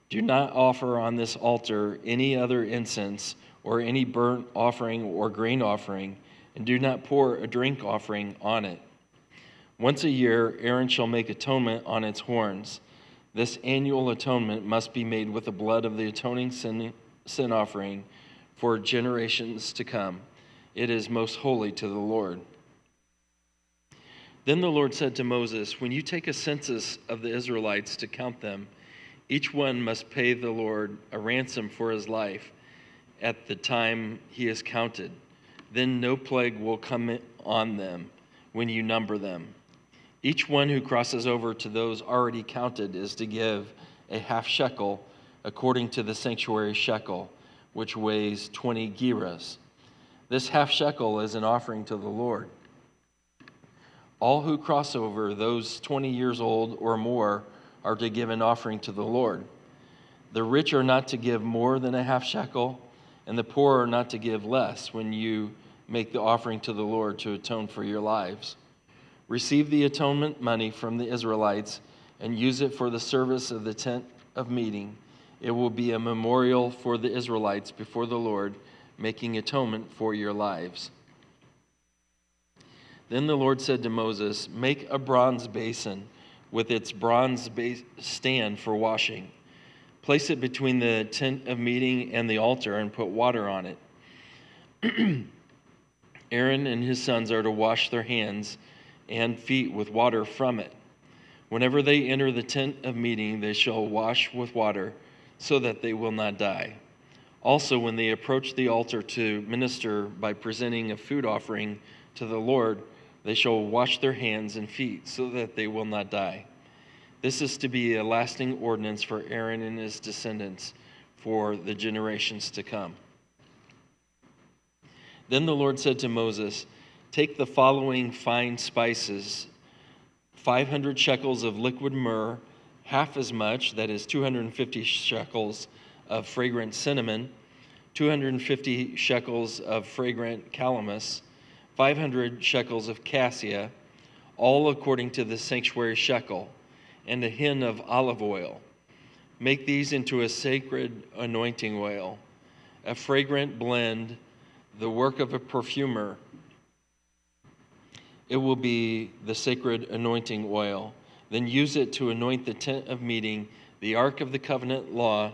Do not offer on this altar any other incense or any burnt offering or grain offering, and do not pour a drink offering on it. Once a year, Aaron shall make atonement on its horns. This annual atonement must be made with the blood of the atoning sin offering for generations to come. It is most holy to the Lord. Then the Lord said to Moses, when you take a census of the Israelites to count them, each one must pay the Lord a ransom for his life at the time he is counted. Then no plague will come on them when you number them. Each one who crosses over to those already counted is to give a half shekel according to the sanctuary shekel, which weighs 20 gerahs. This half shekel is an offering to the Lord. All who cross over, those 20 years old or more, are to give an offering to the Lord. The rich are not to give more than a half shekel, and the poor are not to give less when you make the offering to the Lord to atone for your lives. Receive the atonement money from the Israelites and use it for the service of the tent of meeting. It will be a memorial for the Israelites before the Lord, making atonement for your lives. Then the Lord said to Moses, make a bronze basin with its bronze stand for washing. Place it between the tent of meeting and the altar and put water on it. Aaron and his sons are to wash their hands and feet with water from it. Whenever they enter the tent of meeting, they shall wash with water so that they will not die. Also, when they approach the altar to minister by presenting a food offering to the Lord, they shall wash their hands and feet so that they will not die. This is to be a lasting ordinance for Aaron and his descendants for the generations to come. Then the Lord said to Moses, take the following fine spices, 500 shekels of liquid myrrh, half as much, that is 250 shekels of fragrant cinnamon, 250 shekels of fragrant calamus, 500 shekels of cassia, all according to the sanctuary shekel, and a hin of olive oil. Make these into a sacred anointing oil, a fragrant blend, the work of a perfumer. It will be the sacred anointing oil. Then use it to anoint the tent of meeting, the ark of the covenant law,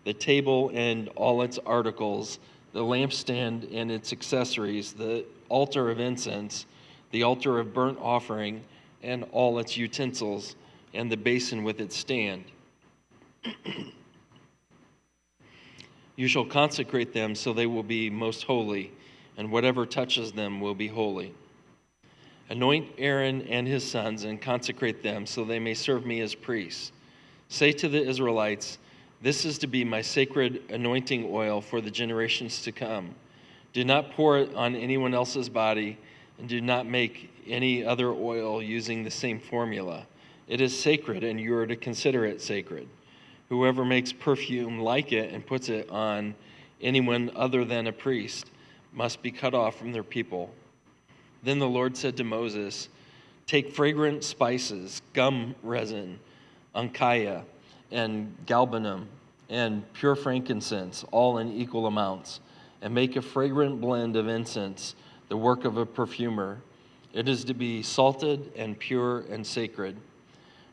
the table and all its articles, the lampstand and its accessories, the altar of incense, the altar of burnt offering, and all its utensils, and the basin with its stand. You shall consecrate them so they will be most holy, and whatever touches them will be holy. Anoint Aaron and his sons and consecrate them so they may serve me as priests. Say to the Israelites, This is to be my sacred anointing oil for the generations to come. Do not pour it on anyone else's body, and do not make any other oil using the same formula. It is sacred, and you are to consider it sacred. Whoever makes perfume like it and puts it on anyone other than a priest must be cut off from their people. Then the Lord said to Moses, take fragrant spices, gum resin, onycha, and galbanum, and pure frankincense, all in equal amounts, and make a fragrant blend of incense, the work of a perfumer. It is to be salted and pure and sacred.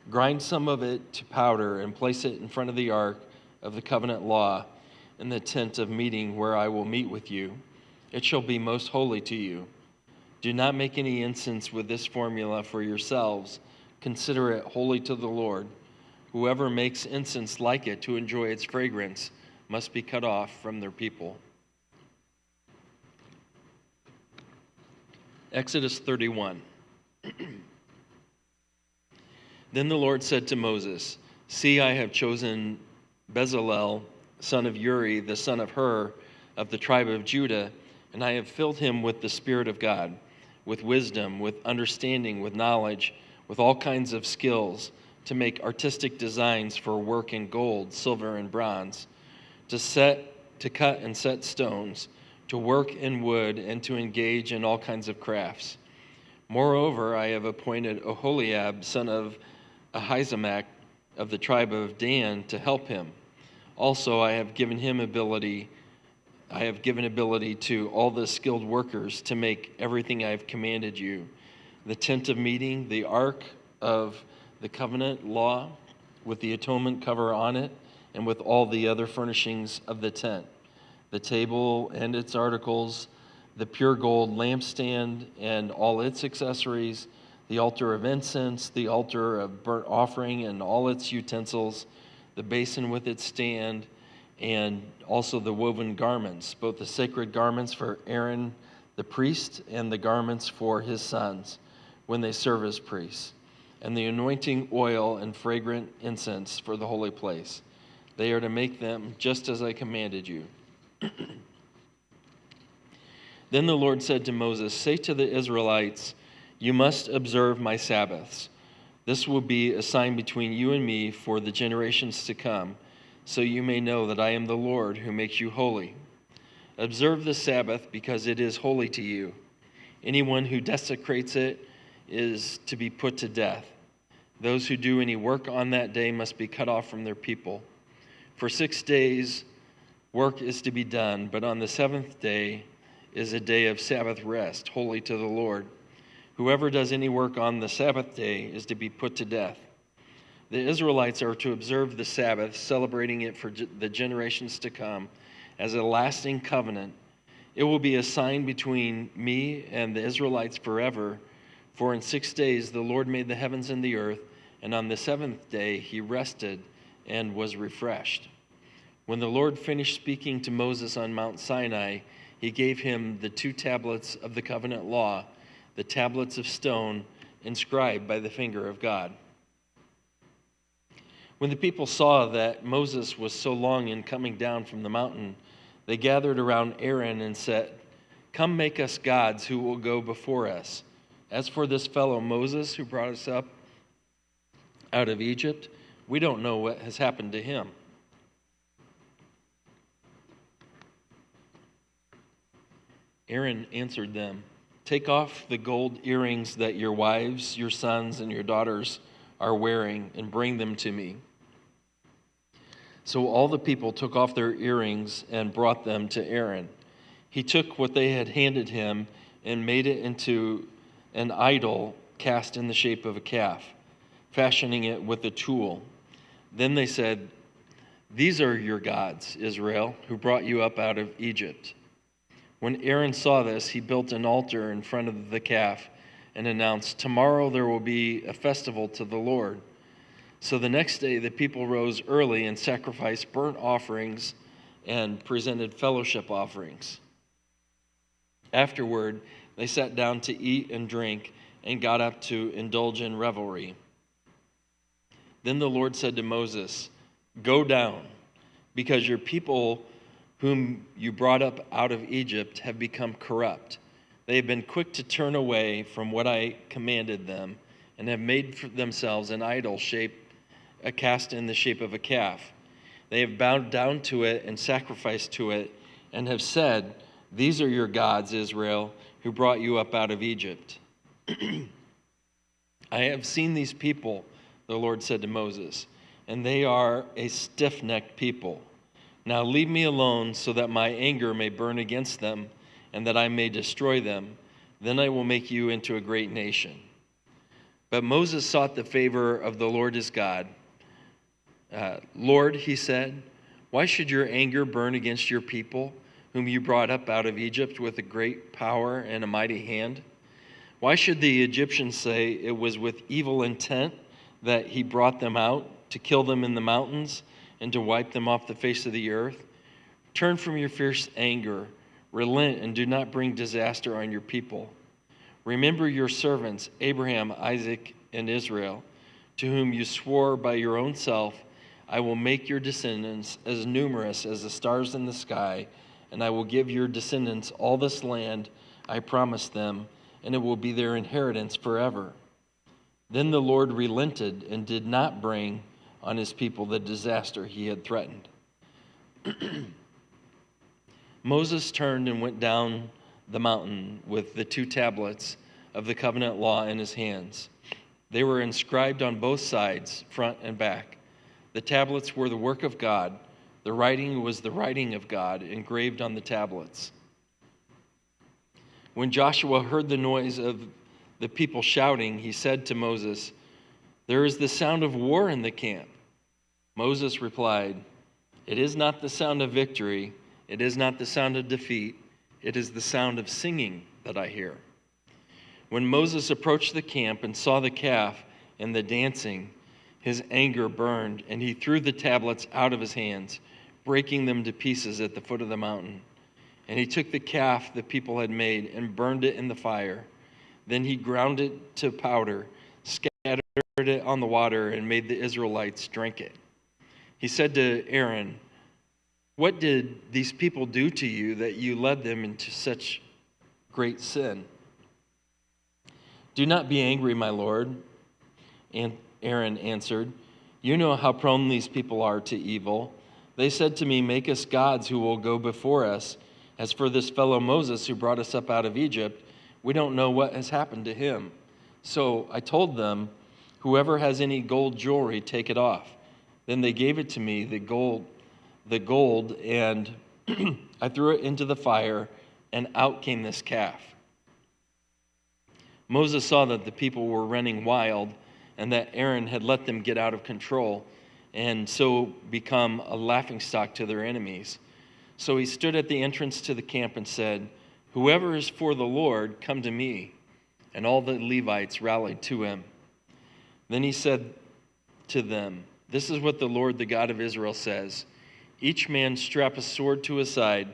Grind some of it to powder and place it in front of the ark of the covenant law in the tent of meeting where I will meet with you. It shall be most holy to you. Do not make any incense with this formula for yourselves. Consider it holy to the Lord. Whoever makes incense like it to enjoy its fragrance must be cut off from their people. Exodus 31. Then the Lord said to Moses, see, I have chosen Bezalel, son of Uri, the son of Hur, of the tribe of Judah, and I have filled him with the Spirit of God, with wisdom, with understanding, with knowledge, with all kinds of skills, to make artistic designs for work in gold, silver, and bronze, to cut and set stones, to work in wood, and to engage in all kinds of crafts. Moreover, I have appointed Oholiab, son of Ahisamach, of the tribe of Dan, to help him. Also, I have given ability to all the skilled workers to make everything I have commanded you: the tent of meeting, the ark of the covenant law, with the atonement cover on it, and with all the other furnishings of the tent, the table and its articles, the pure gold lampstand and all its accessories, the altar of incense, the altar of burnt offering and all its utensils, the basin with its stand, and also the woven garments, both the sacred garments for Aaron the priest and the garments for his sons when they serve as priests, and the anointing oil and fragrant incense for the holy place. They are to make them just as I commanded you. Then the Lord said to Moses, say to the Israelites, you must observe my Sabbaths. This will be a sign between you and me for the generations to come, so you may know that I am the Lord who makes you holy. Observe the Sabbath because it is holy to you. Anyone who desecrates it is to be put to death. Those who do any work on that day must be cut off from their people. For 6 days work is to be done, but on the seventh day is a day of Sabbath rest, holy to the Lord. Whoever does any work on the Sabbath day is to be put to death. The Israelites are to observe the Sabbath, celebrating it for the generations to come as a lasting covenant. It will be a sign between me and the Israelites forever. For in 6 days the Lord made the heavens and the earth, and on the seventh day he rested and was refreshed. When the Lord finished speaking to Moses on Mount Sinai, he gave him the 2 tablets of the covenant law, the tablets of stone inscribed by the finger of God. When the people saw that Moses was so long in coming down from the mountain, they gathered around Aaron and said, come make us gods who will go before us. As for this fellow Moses who brought us up out of Egypt, we don't know what has happened to him. Aaron answered them, take off the gold earrings that your wives, your sons, and your daughters are wearing and bring them to me. So all the people took off their earrings and brought them to Aaron. He took what they had handed him and made it into an idol cast in the shape of a calf, fashioning it with a tool. Then they said, these are your gods, Israel, who brought you up out of Egypt. When Aaron saw this, he built an altar in front of the calf and announced, tomorrow there will be a festival to the Lord. So the next day the people rose early and sacrificed burnt offerings and presented fellowship offerings. Afterward, they sat down to eat and drink and got up to indulge in revelry. Then the Lord said to Moses, go down, because your people whom you brought up out of Egypt have become corrupt. They have been quick to turn away from what I commanded them, and have made for themselves an idol cast in the shape of a calf. They have bowed down to it and sacrificed to it, and have said, 'These are your gods, Israel, who brought you up out of Egypt.' I have seen these people," the Lord said to Moses, "and they are a stiff-necked people. Now leave me alone so that my anger may burn against them, and that I may destroy them. Then I will make you into a great nation." But Moses sought the favor of the Lord his God. "Lord," he said, "why should your anger burn against your people, whom you brought up out of Egypt with a great power and a mighty hand? Why should the Egyptians say it was with evil intent that he brought them out, to kill them in the mountains and to wipe them off the face of the earth? Turn from your fierce anger, relent, and do not bring disaster on your people. Remember your servants, Abraham, Isaac, and Israel, to whom you swore by your own self, 'I will make your descendants as numerous as the stars in the sky, and I will give your descendants all this land I promised them, and it will be their inheritance forever.' Then the Lord relented and did not bring on his people the disaster he had threatened." Moses turned and went down the mountain with the 2 tablets of the covenant law in his hands. They were inscribed on both sides, front and back. The tablets were the work of God. The writing was the writing of God engraved on the tablets. When Joshua heard the noise of the people shouting, he said to Moses, "There is the sound of war in the camp." Moses replied, "It is not the sound of victory. It is not the sound of defeat. It is the sound of singing that I hear." When Moses approached the camp and saw the calf and the dancing, his anger burned, and he threw the tablets out of his hands, breaking them to pieces at the foot of the mountain. And he took the calf the people had made and burned it in the fire. Then he ground it to powder, scattered it on the water, and made the Israelites drink it. He said to Aaron, "What did these people do to you that you led them into such great sin?" "Do not be angry, my lord," and Aaron answered. "You know how prone these people are to evil. They said to me, 'Make us gods who will go before us.' As for this fellow Moses who brought us up out of Egypt, we don't know what has happened to him. So I told them, 'Whoever has any gold jewelry, take it off.' Then they gave it to me, the gold, and I threw it into the fire, and out came this calf." Moses saw that the people were running wild, and that Aaron had let them get out of control, and so become a laughingstock to their enemies. So he stood at the entrance to the camp and said, "Whoever is for the Lord, come to me." And all the Levites rallied to him. Then he said to them, "This is what the Lord, the God of Israel, says. Each man strap a sword to his side,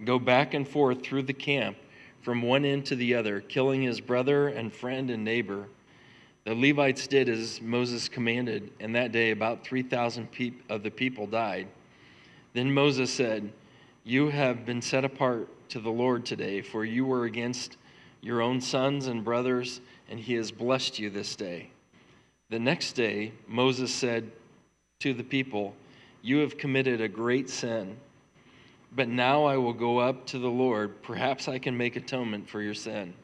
go back and forth through the camp from one end to the other, killing his brother and friend and neighbor." The Levites did as Moses commanded, and that day about 3,000 of the people died. Then Moses said, "You have been set apart to the Lord today, for you were against your own sons and brothers, and he has blessed you this day." The next day, Moses said to the people, "You have committed a great sin, but now I will go up to the Lord. Perhaps I can make atonement for your sin."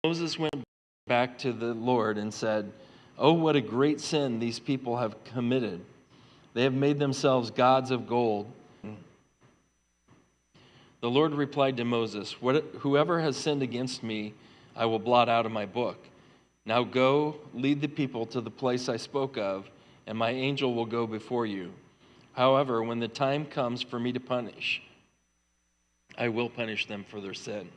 Moses went back to the Lord and said, "Oh, what a great sin these people have committed. They have made themselves gods of gold." The Lord replied to Moses, "Whoever has sinned against me, I will blot out of my book. Now go, lead the people to the place I spoke of, and my angel will go before you. However, when the time comes for me to punish, I will punish them for their sin."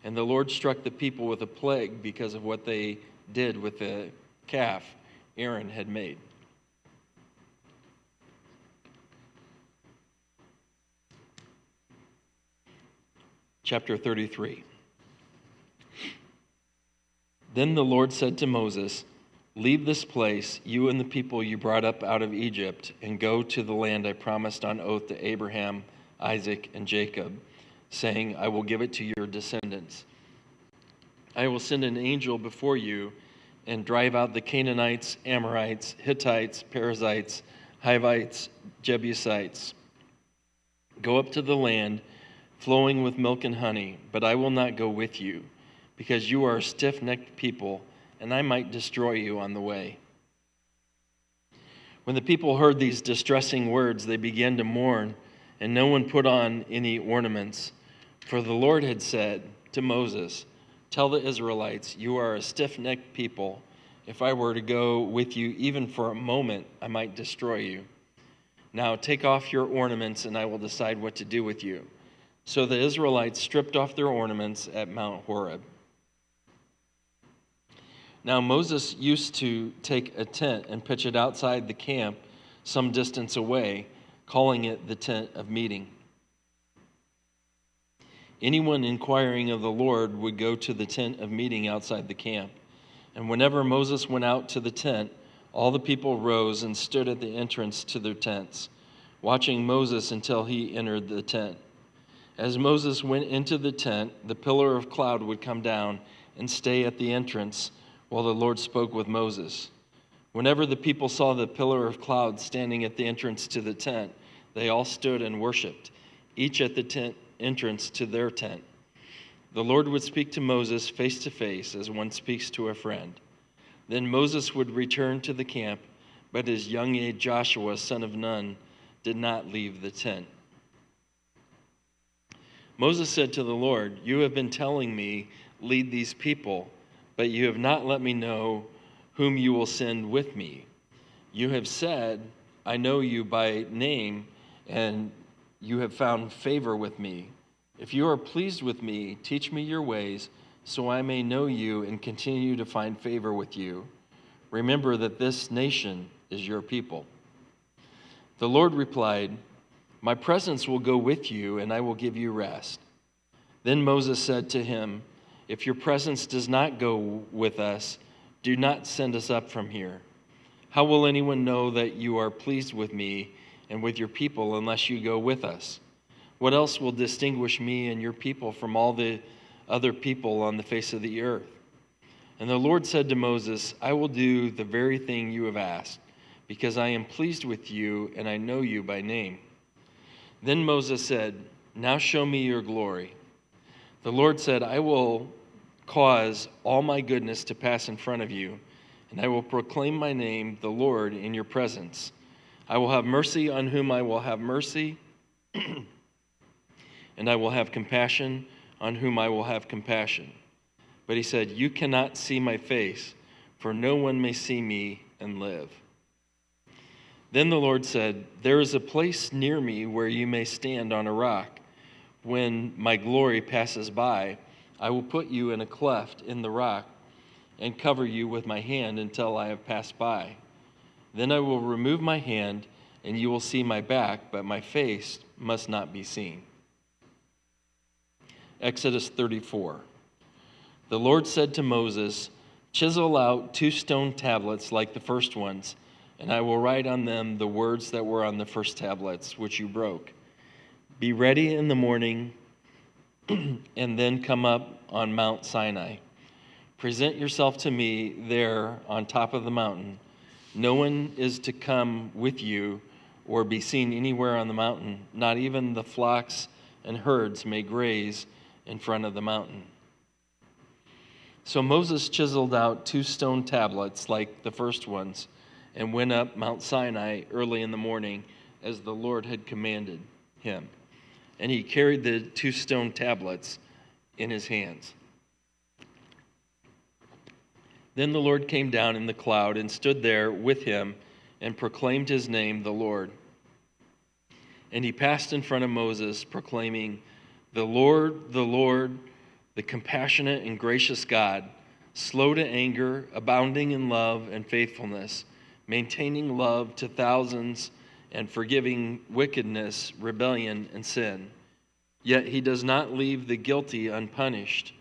And the Lord struck the people with a plague because of what they did with the calf Aaron had made. Chapter 33. Then the Lord said to Moses, Leave this place, you and the people you brought up out of Egypt, and go to the land I promised on oath to Abraham, Isaac, and Jacob, saying, I will give it to your descendants. I will send an angel before you and drive out the Canaanites, Amorites, Hittites, Perizzites, Hivites, Jebusites. Go up to the land flowing with milk and honey, but I will not go with you, because you are a stiff-necked people, and I might destroy you on the way. When the people heard these distressing words, they began to mourn, and no one put on any ornaments. For the Lord had said to Moses, tell the Israelites, you are a stiff-necked people. If I were to go with you even for a moment, I might destroy you. Now take off your ornaments, and I will decide what to do with you. So the Israelites stripped off their ornaments at Mount Horeb. Now Moses used to take a tent and pitch it outside the camp some distance away, calling it the tent of meeting. Anyone inquiring of the Lord would go to the tent of meeting outside the camp. And whenever Moses went out to the tent, all the people rose and stood at the entrance to their tents, watching Moses until he entered the tent. As Moses went into the tent, the pillar of cloud would come down and stay at the entrance while the Lord spoke with Moses. Whenever the people saw the pillar of cloud standing at the entrance to the tent, they all stood and worshiped, each at the tent entrance to their tent. The Lord would speak to Moses face to face as one speaks to a friend. Then Moses would return to the camp, but his young aide Joshua, son of Nun, did not leave the tent. Moses said to the Lord, you have been telling me, lead these people, but you have not let me know whom you will send with me. You have said, I know you by name, and you have found favor with me. If you are pleased with me, teach me your ways, so I may know you and continue to find favor with you. Remember that this nation is your people. The Lord replied, my presence will go with you, and I will give you rest. Then Moses said to him, if your presence does not go with us, do not send us up from here. How will anyone know that you are pleased with me and with your people unless you go with us? What else will distinguish me and your people from all the other people on the face of the earth? And the Lord said to Moses, I will do the very thing you have asked, because I am pleased with you and I know you by name. Then Moses said, now show me your glory. The Lord said, I will cause all my goodness to pass in front of you, and I will proclaim my name, the Lord, in your presence. I will have mercy on whom I will have mercy, and I will have compassion on whom I will have compassion. But he said, you cannot see my face, for no one may see me and live. Then the Lord said, there is a place near me where you may stand on a rock. When my glory passes by, I will put you in a cleft in the rock and cover you with my hand until I have passed by. Then I will remove my hand, and you will see my back, but my face must not be seen. Exodus 34. The Lord said to Moses, chisel out 2 stone tablets like the first ones, and I will write on them the words that were on the first tablets, which you broke. Be ready in the morning, and then come up on Mount Sinai. Present yourself to me there on top of the mountain. No one is to come with you or be seen anywhere on the mountain. Not even the flocks and herds may graze in front of the mountain. So Moses chiseled out 2 stone tablets like the first ones and went up Mount Sinai early in the morning as the Lord had commanded him. And he carried the 2 stone tablets in his hands. Then the Lord came down in the cloud and stood there with him and proclaimed his name, the Lord. And he passed in front of Moses, proclaiming, the Lord, the compassionate and gracious God, slow to anger, abounding in love and faithfulness, maintaining love to thousands, and forgiving wickedness, rebellion, and sin. Yet he does not leave the guilty unpunished.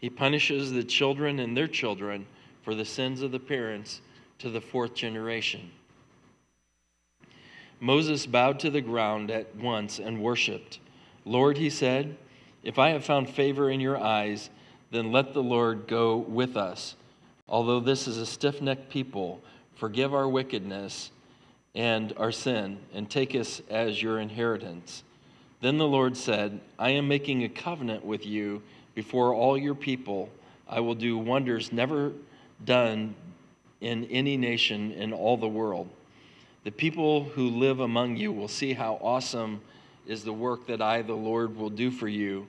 He punishes the children and their children for the sins of the parents to the fourth generation." Moses bowed to the ground at once and worshipped. "Lord," he said, "if I have found favor in your eyes, then let the Lord go with us. Although this is a stiff-necked people, forgive our wickedness and our sin, and take us as your inheritance." Then the Lord said, "I am making a covenant with you before all your people. I will do wonders never done in any nation in all the world. The people who live among you will see how awesome is the work that I, the Lord, will do for you.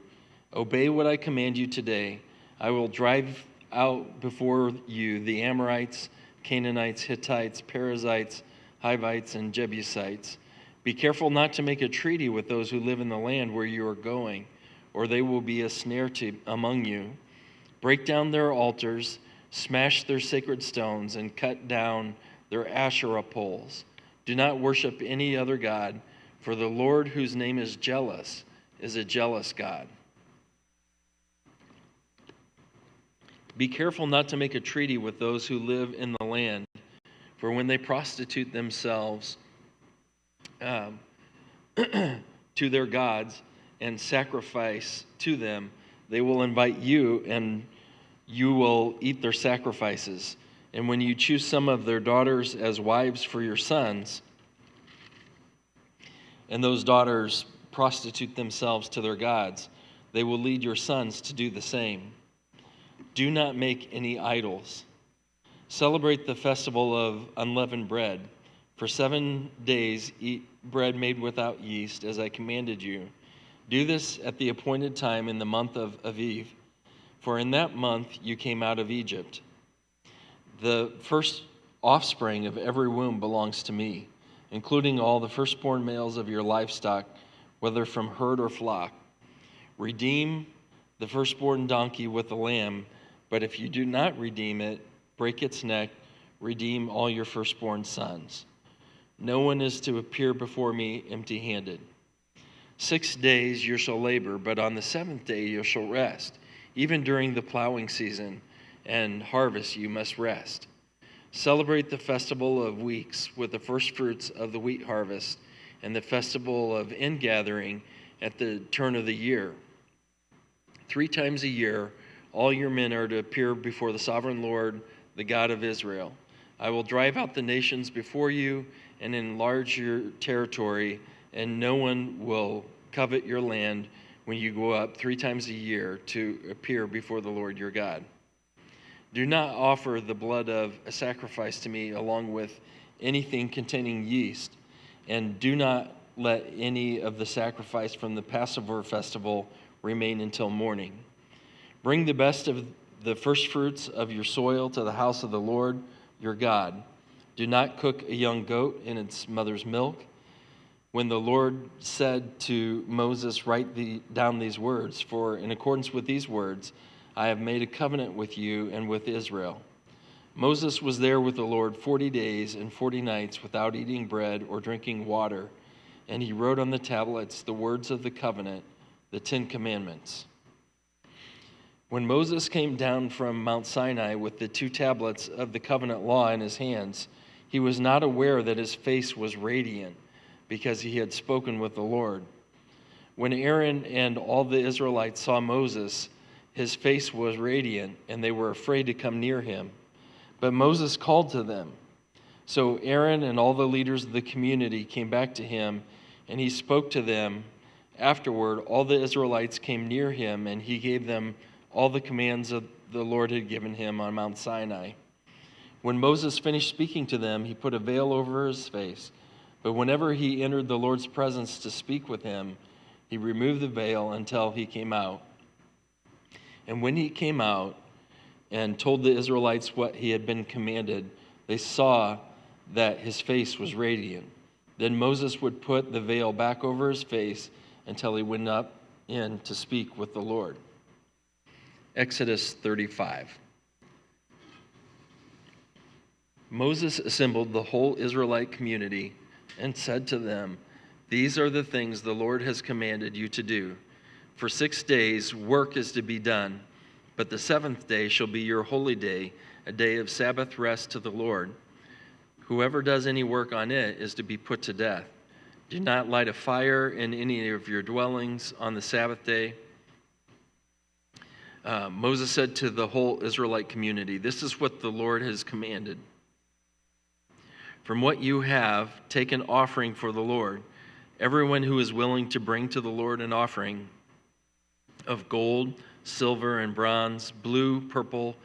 Obey what I command you today. I will drive out before you the Amorites, Canaanites, Hittites, Perizzites, Hivites, and Jebusites. Be careful not to make a treaty with those who live in the land where you are going, or they will be a snare among you. Break down their altars, smash their sacred stones, and cut down their Asherah poles. Do not worship any other god, for the Lord, whose name is jealous, is a jealous God. Be careful not to make a treaty with those who live in the land, for when they prostitute themselves to their gods and sacrifice to them, they will invite you, and you will eat their sacrifices. And when you choose some of their daughters as wives for your sons, and those daughters prostitute themselves to their gods, they will lead your sons to do the same. Do not make any idols. Celebrate the festival of unleavened bread. For 7 days eat bread made without yeast, as I commanded you. Do this at the appointed time in the month of Aviv, for in that month you came out of Egypt. The first offspring of every womb belongs to me, including all the firstborn males of your livestock, whether from herd or flock. Redeem the firstborn donkey with the lamb, but if you do not redeem it, break its neck, redeem all your firstborn sons. No one is to appear before me empty-handed. 6 days you shall labor, but on the seventh day you shall rest. Even during the plowing season and harvest you must rest. Celebrate the festival of weeks with the first fruits of the wheat harvest, and the festival of ingathering at the turn of the year. 3 times a year all your men are to appear before the sovereign Lord, the God of Israel. I will drive out the nations before you and enlarge your territory, and no one will covet your land when you go up 3 times a year to appear before the Lord your God. Do not offer the blood of a sacrifice to me along with anything containing yeast, and do not let any of the sacrifice from the Passover festival remain until morning. Bring the best of the first fruits of your soil to the house of the Lord your God. Do not cook a young goat in its mother's milk. When the Lord said to Moses, "Write down these words, for in accordance with these words, I have made a covenant with you and with Israel." Moses was there with the Lord 40 days and 40 nights without eating bread or drinking water, and he wrote on the tablets the words of the covenant, the 10 Commandments. When Moses came down from Mount Sinai with the 2 tablets of the covenant law in his hands, he was not aware that his face was radiant, because he had spoken with the Lord. When Aaron and all the Israelites saw Moses, his face was radiant, and they were afraid to come near him. But Moses called to them. So Aaron and all the leaders of the community came back to him, and he spoke to them. Afterward, all the Israelites came near him, and he gave them all the commands of the Lord had given him on Mount Sinai. When Moses finished speaking to them, he put a veil over his face. But whenever he entered the Lord's presence to speak with him, he removed the veil until he came out. And when he came out and told the Israelites what he had been commanded, they saw that his face was radiant. Then Moses would put the veil back over his face until he went up in to speak with the Lord. Exodus 35. Moses assembled the whole Israelite community and said to them, "These are the things the Lord has commanded you to do. For 6 days work is to be done, but the 7th day shall be your holy day, a day of Sabbath rest to the Lord. Whoever does any work on it is to be put to death. Do not light a fire in any of your dwellings on the Sabbath day. Moses said to the whole Israelite community, "This is what the Lord has commanded. From what you have, take an offering for the Lord. Everyone who is willing to bring to the Lord an offering of gold, silver, and bronze, blue, purple,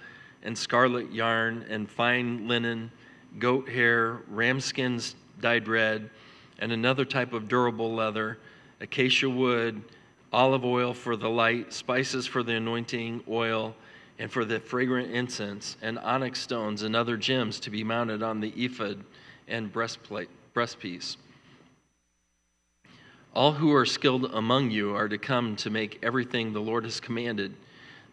and scarlet yarn, and fine linen, goat hair, ram skins dyed red, and another type of durable leather, acacia wood, olive oil for the light, spices for the anointing oil, and for the fragrant incense, and onyx stones and other gems to be mounted on the ephod and breastpiece. All who are skilled among you are to come to make everything the Lord has commanded: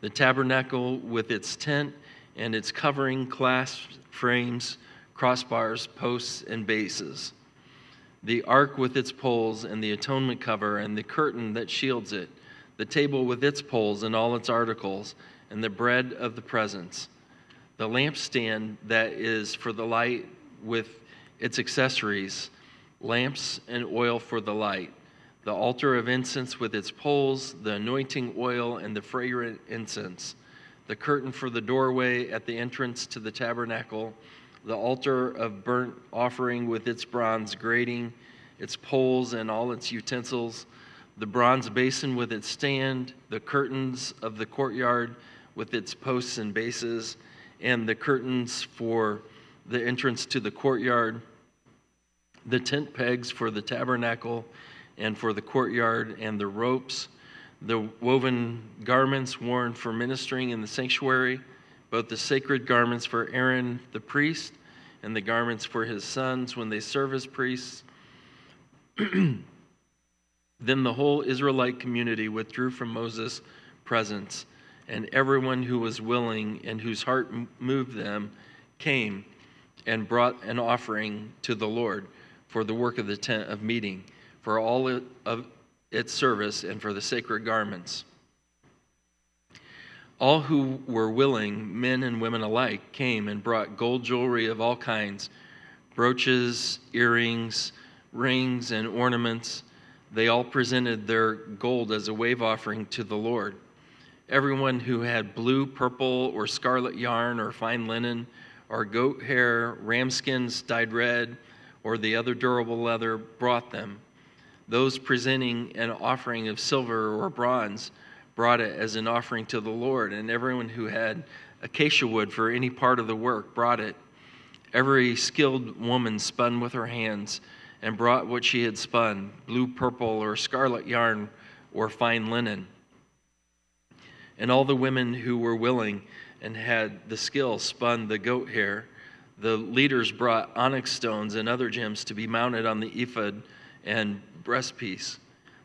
the tabernacle with its tent and its covering, clasps, frames, crossbars, posts, and bases, the ark with its poles and the atonement cover and the curtain that shields it, the table with its poles and all its articles, and the bread of the presence, the lampstand that is for the light with its accessories, lamps and oil for the light, the altar of incense with its poles, the anointing oil and the fragrant incense, the curtain for the doorway at the entrance to the tabernacle, the altar of burnt offering with its bronze grating, its poles and all its utensils, the bronze basin with its stand, the curtains of the courtyard with its posts and bases, and the curtains for the entrance to the courtyard, the tent pegs for the tabernacle and for the courtyard, and the ropes, the woven garments worn for ministering in the sanctuary, both the sacred garments for Aaron the priest and the garments for his sons when they serve as priests. Then the whole Israelite community withdrew from Moses' presence, and everyone who was willing and whose heart moved them came and brought an offering to the Lord for the work of the tent of meeting, for all of its service, and for the sacred garments. All who were willing, men and women alike, came and brought gold jewelry of all kinds, brooches, earrings, rings, and ornaments. They all presented their gold as a wave offering to the Lord. Everyone who had blue, purple, or scarlet yarn, or fine linen, or goat hair, ram skins dyed red, or the other durable leather, brought them. Those presenting an offering of silver or bronze brought it as an offering to the Lord, and everyone who had acacia wood for any part of the work brought it. Every skilled woman spun with her hands and brought what she had spun, blue, purple, or scarlet yarn, or fine linen. And all the women who were willing and had the skill spun the goat hair. The leaders brought onyx stones and other gems to be mounted on the ephod and breastpiece.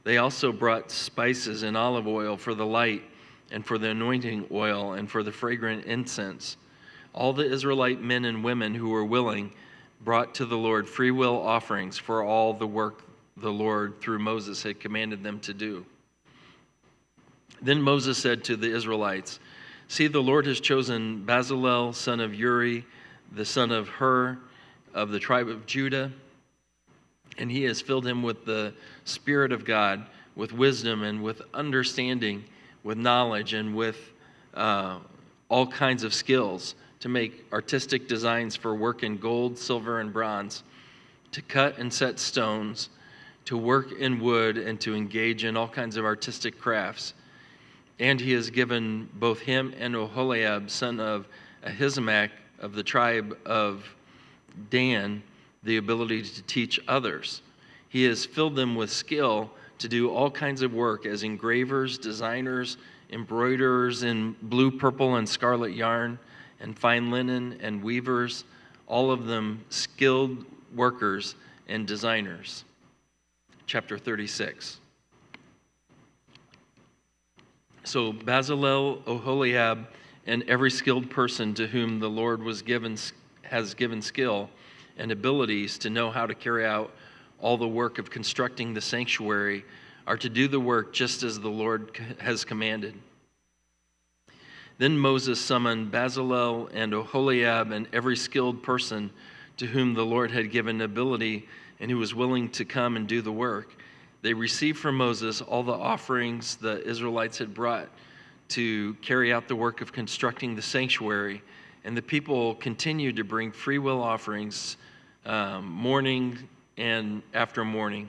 They also brought spices and olive oil for the light, and for the anointing oil, and for the fragrant incense. All the Israelite men and women who were willing brought to the Lord free will offerings for all the work the Lord through Moses had commanded them to do. Then Moses said to the Israelites, "See, the Lord has chosen Bezalel, son of Uri, the son of Hur, of the tribe of Judah, and he has filled him with the Spirit of God, with wisdom and with understanding, with knowledge and with all kinds of skills, to make artistic designs for work in gold, silver, and bronze, to cut and set stones, to work in wood, and to engage in all kinds of artistic crafts. And he has given both him and Oholiab, son of Ahisamach, of the tribe of Dan, the ability to teach others. He has filled them with skill to do all kinds of work as engravers, designers, embroiderers in blue, purple, and scarlet yarn, and fine linen, and weavers, all of them skilled workers and designers." Chapter 36. So Bezalel, Oholiab, and every skilled person to whom the Lord has given skill and abilities to know how to carry out all the work of constructing the sanctuary are to do the work just as the Lord has commanded. Then Moses summoned Bezalel and Oholiab and every skilled person to whom the Lord had given ability and who was willing to come and do the work, they received from Moses all the offerings the Israelites had brought to carry out the work of constructing the sanctuary, and the people continued to bring free will offerings morning and after morning.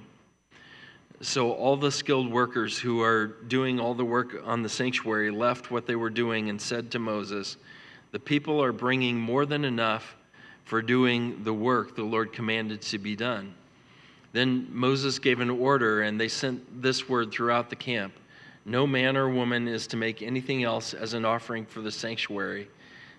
So all the skilled workers who are doing all the work on the sanctuary left what they were doing and said to Moses, "The people are bringing more than enough for doing the work the Lord commanded to be done." Then Moses gave an order, and they sent this word throughout the camp: "No man or woman is to make anything else as an offering for the sanctuary."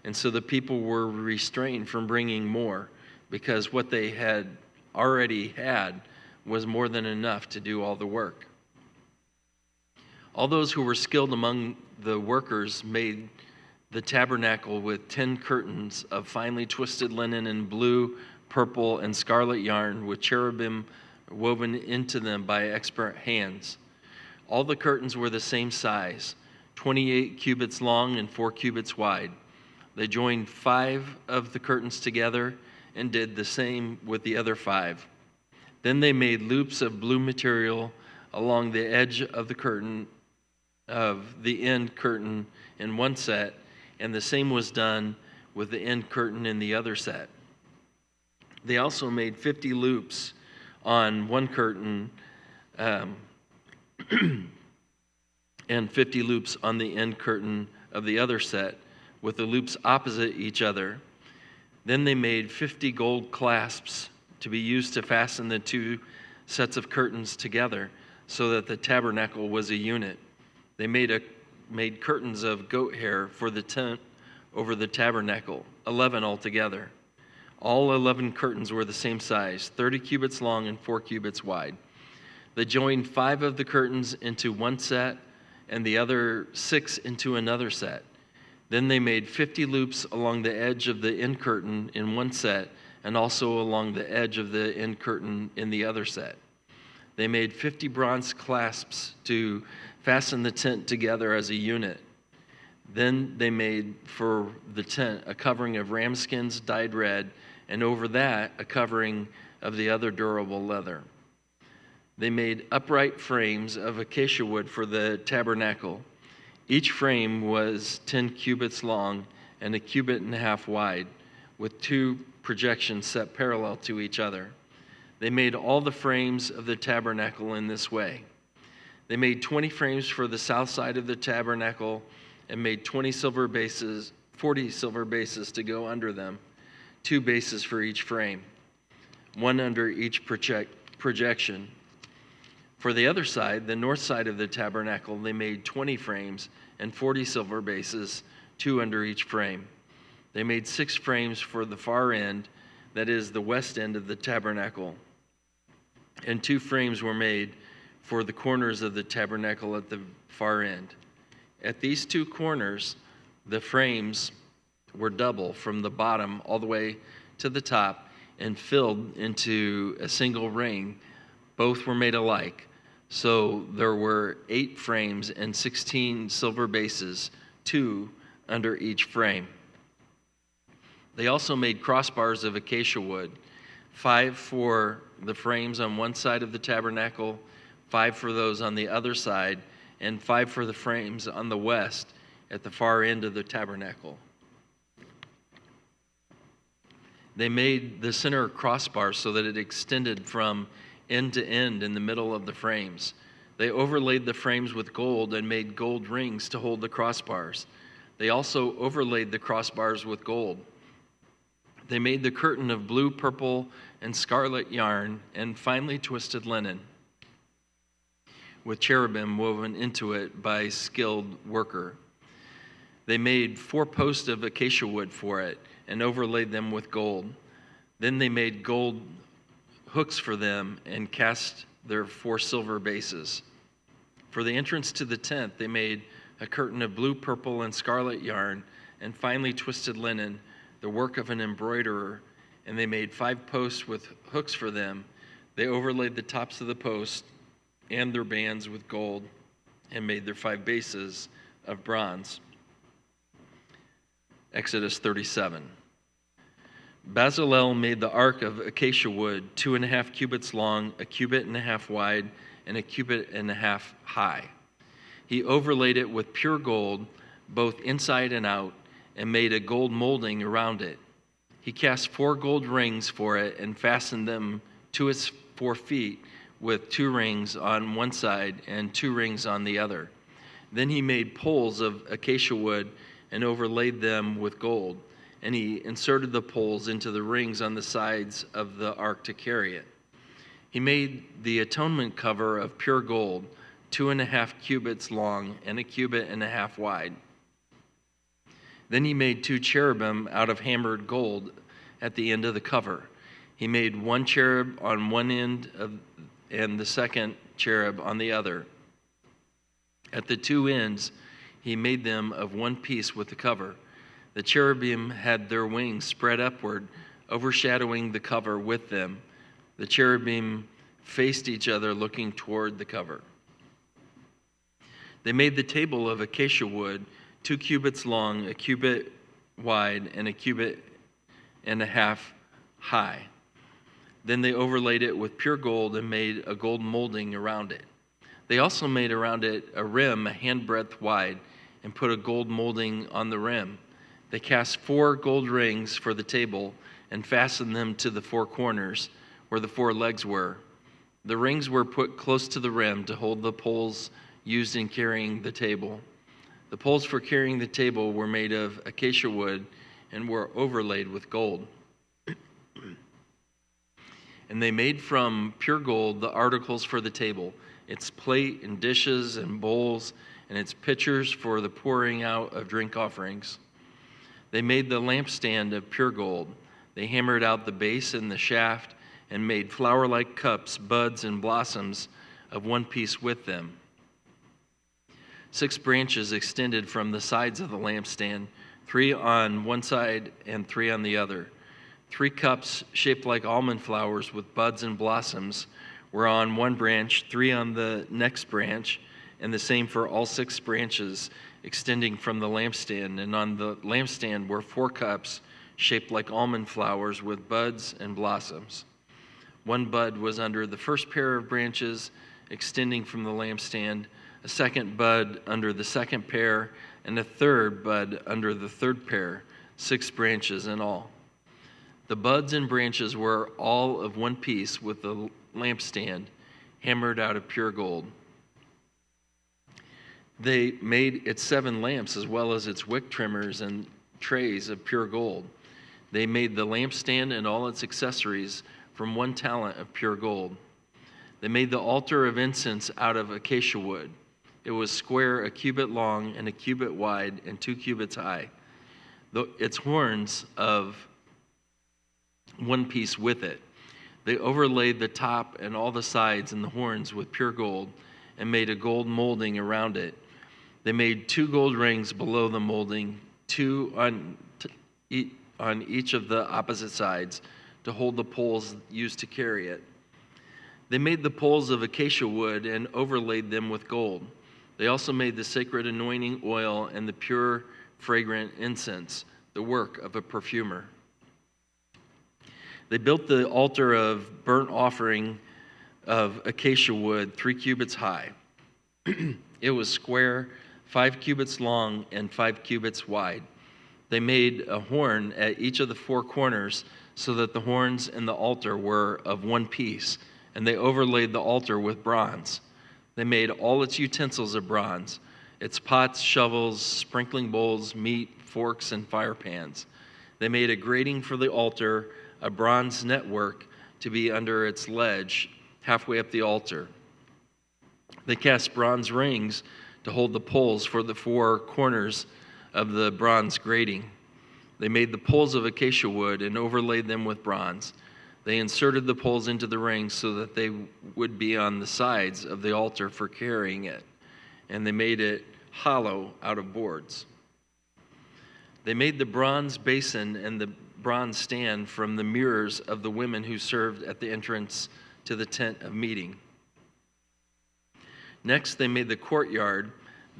And so the people were restrained from bringing more, because what they had already had was more than enough to do all the work. All those who were skilled among the workers made the tabernacle with 10 curtains of finely twisted linen and blue, purple, and scarlet yarn, with cherubim woven into them by expert hands. All the curtains were the same size, 28 cubits long and 4 cubits wide. They joined 5 of the curtains together and did the same with the other 5. Then they made loops of blue material along the edge of the curtain, of the end curtain in one set, and the same was done with the end curtain in the other set. They also made 50 loops on one curtain and 50 loops on the end curtain of the other set, with the loops opposite each other. Then they made 50 gold clasps to be used to fasten the 2 sets of curtains together, so that the tabernacle was a unit. They made curtains of goat hair for the tent over the tabernacle, 11 altogether. All 11 curtains were the same size, 30 cubits long and 4 cubits wide. They joined 5 of the curtains into one set and the other 6 into another set. Then they made 50 loops along the edge of the end curtain in one set, and also along the edge of the end curtain in the other set. They made 50 bronze clasps to fasten the tent together as a unit. Then they made for the tent a covering of ram skins dyed red, and over that a covering of the other durable leather. They made upright frames of acacia wood for the tabernacle. Each frame was 10 cubits long and 1.5 cubits wide, with 2 projections set parallel to each other. They made all the frames of the tabernacle in this way. They made 20 frames for the south side of the tabernacle and made 40 silver bases to go under them, 2 bases for each frame, 1 under each projection. For the other side, the north side of the tabernacle, they made 20 frames and 40 silver bases, 2 under each frame. They made 6 frames for the far end, that is, the west end of the tabernacle. And 2 frames were made for the corners of the tabernacle at the far end. At these 2 corners, the frames were double from the bottom all the way to the top and filled into a single ring. Both were made alike. So there were 8 frames and 16 silver bases, 2 under each frame. They also made crossbars of acacia wood, 5 for the frames on one side of the tabernacle, 5 for those on the other side, and 5 for the frames on the west at the far end of the tabernacle. They made the center crossbar so that it extended from end to end in the middle of the frames. They overlaid the frames with gold and made gold rings to hold the crossbars. They also overlaid the crossbars with gold. They made the curtain of blue, purple, and scarlet yarn and finely twisted linen, with cherubim woven into it by a skilled worker. They made 4 posts of acacia wood for it and overlaid them with gold. Then they made gold hooks for them and cast their 4 silver bases. For the entrance to the tent, they made a curtain of blue, purple, and scarlet yarn and finely twisted linen, the work of an embroiderer, and they made 5 posts with hooks for them. They overlaid the tops of the posts and their bands with gold and made their 5 bases of bronze. Exodus 37. Bezalel made the ark of acacia wood, 2.5 cubits long, 1.5 cubits wide, and 1.5 cubits high. He overlaid it with pure gold, both inside and out, and made a gold molding around it. He cast 4 gold rings for it and fastened them to its 4 feet with 2 rings on one side and 2 rings on the other. Then he made poles of acacia wood and overlaid them with gold. And he inserted the poles into the rings on the sides of the ark to carry it. He made the atonement cover of pure gold, 2.5 cubits long and 1.5 cubits wide. Then he made 2 cherubim out of hammered gold at the end of the cover. He made 1 cherub on one end and the second cherub on the other. At the 2 ends, he made them of one piece with the cover. The cherubim had their wings spread upward, overshadowing the cover with them. The cherubim faced each other, looking toward the cover. They made the table of acacia wood, 2 cubits long, 1 cubit wide, and 1.5 cubits high. Then they overlaid it with pure gold and made a gold molding around it. They also made around it a rim a handbreadth wide and put a gold molding on the rim. They cast 4 gold rings for the table and fastened them to the 4 corners where the 4 legs were. The rings were put close to the rim to hold the poles used in carrying the table. The poles for carrying the table were made of acacia wood and were overlaid with gold. And they made from pure gold the articles for the table, its plate and dishes and bowls, and its pitchers for the pouring out of drink offerings. They made the lampstand of pure gold. They hammered out the base and the shaft and made flower-like cups, buds, and blossoms of one piece with them. 6 branches extended from the sides of the lampstand, 3 on one side and 3 on the other. 3 cups shaped like almond flowers with buds and blossoms were on one branch, 3 on the next branch, and the same for all 6 branches extending from the lampstand. And on the lampstand were 4 cups shaped like almond flowers with buds and blossoms. 1 bud was under the first pair of branches extending from the lampstand, a 2nd bud under the 2nd pair, and a 3rd bud under the 3rd pair, 6 branches in all. The buds and branches were all of one piece with the lampstand, hammered out of pure gold. They made its 7 lamps as well as its wick trimmers and trays of pure gold. They made the lampstand and all its accessories from 1 talent of pure gold. They made the altar of incense out of acacia wood. It was square, 1 cubit long and 1 cubit wide and 2 cubits high. Its horns of one piece with it. They overlaid the top and all the sides and the horns with pure gold and made a gold molding around it. They made 2 gold rings below the molding, 2 on each of the opposite sides to hold the poles used to carry it. They made the poles of acacia wood and overlaid them with gold. They also made the sacred anointing oil and the pure fragrant incense, the work of a perfumer. They built the altar of burnt offering of acacia wood, 3 cubits high. It was square, 5 cubits long and 5 cubits wide. They made a horn at each of the 4 corners so that the horns and the altar were of one piece, and they overlaid the altar with bronze. They made all its utensils of bronze, its pots, shovels, sprinkling bowls, meat, forks, and fire pans. They made a grating for the altar, a bronze network to be under its ledge halfway up the altar. They cast bronze rings to hold the poles for the 4 corners of the bronze grating. They made the poles of acacia wood and overlaid them with bronze. They inserted the poles into the rings so that they would be on the sides of the altar for carrying it, and they made it hollow out of boards. They made the bronze basin and the bronze stand from the mirrors of the women who served at the entrance to the tent of meeting. Next, they made the courtyard.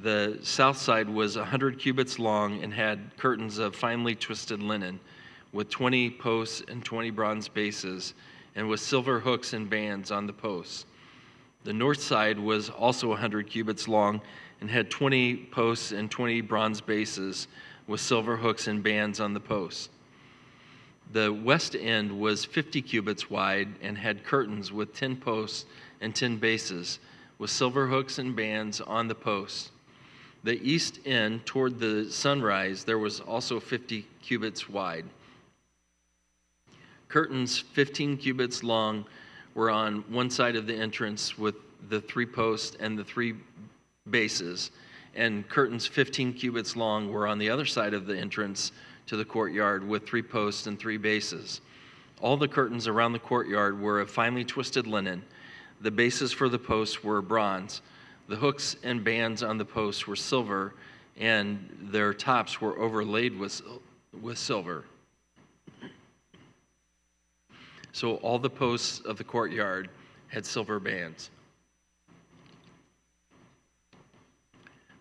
The south side was 100 cubits long and had curtains of finely twisted linen, with 20 posts and 20 bronze bases, and with silver hooks and bands on the posts. The north side was also 100 cubits long and had 20 posts and 20 bronze bases, with silver hooks and bands on the posts. The west end was 50 cubits wide and had curtains with 10 posts and 10 bases, with silver hooks and bands on the posts. The east end, toward the sunrise, there was also 50 cubits wide. Curtains 15 cubits long were on one side of the entrance with the 3 posts and the 3 bases, and curtains 15 cubits long were on the other side of the entrance to the courtyard with 3 posts and 3 bases. All the curtains around the courtyard were of finely twisted linen. The bases for the posts were bronze. The hooks and bands on the posts were silver, and their tops were overlaid with silver. So all the posts of the courtyard had silver bands.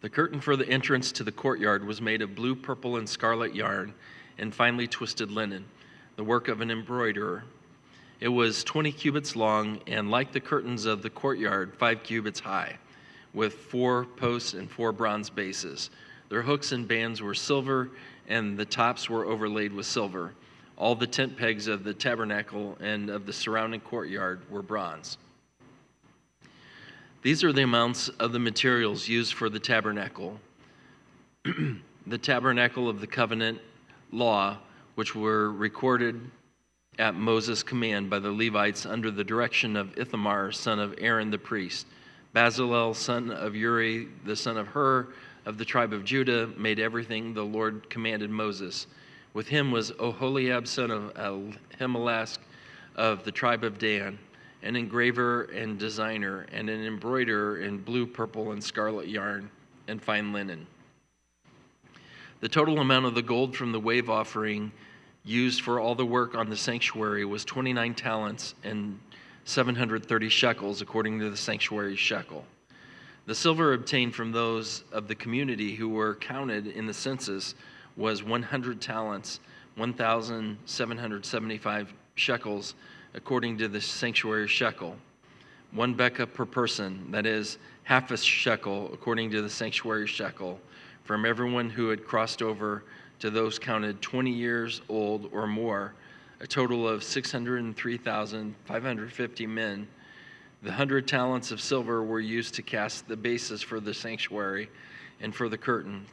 The curtain for the entrance to the courtyard was made of blue, purple, and scarlet yarn and finely twisted linen, the work of an embroiderer. It was 20 cubits long and, like the curtains of the courtyard, 5 cubits high, with 4 posts and 4 bronze bases. Their hooks and bands were silver, and the tops were overlaid with silver. All the tent pegs of the tabernacle and of the surrounding courtyard were bronze. These are the amounts of the materials used for the tabernacle. The tabernacle of the covenant law, which were recorded at Moses' command by the Levites under the direction of Ithamar, son of Aaron the priest. Bezalel, son of Uri, the son of Hur, of the tribe of Judah, made everything the Lord commanded Moses. With him was Oholiab, son of Ahimelech, of the tribe of Dan, an engraver and designer, and an embroiderer in blue, purple, and scarlet yarn and fine linen. The total amount of the gold from the wave offering used for all the work on the sanctuary was 29 talents and 730 shekels, according to the sanctuary shekel. The silver obtained from those of the community who were counted in the census was 100 talents, 1,775 shekels, according to the sanctuary shekel. 1 beka per person, that is, half a shekel, according to the sanctuary shekel, from everyone who had crossed over to those counted 20 years old or more, a total of 603,550 men. The 100 talents of silver were used to cast the bases for the sanctuary and for the curtain.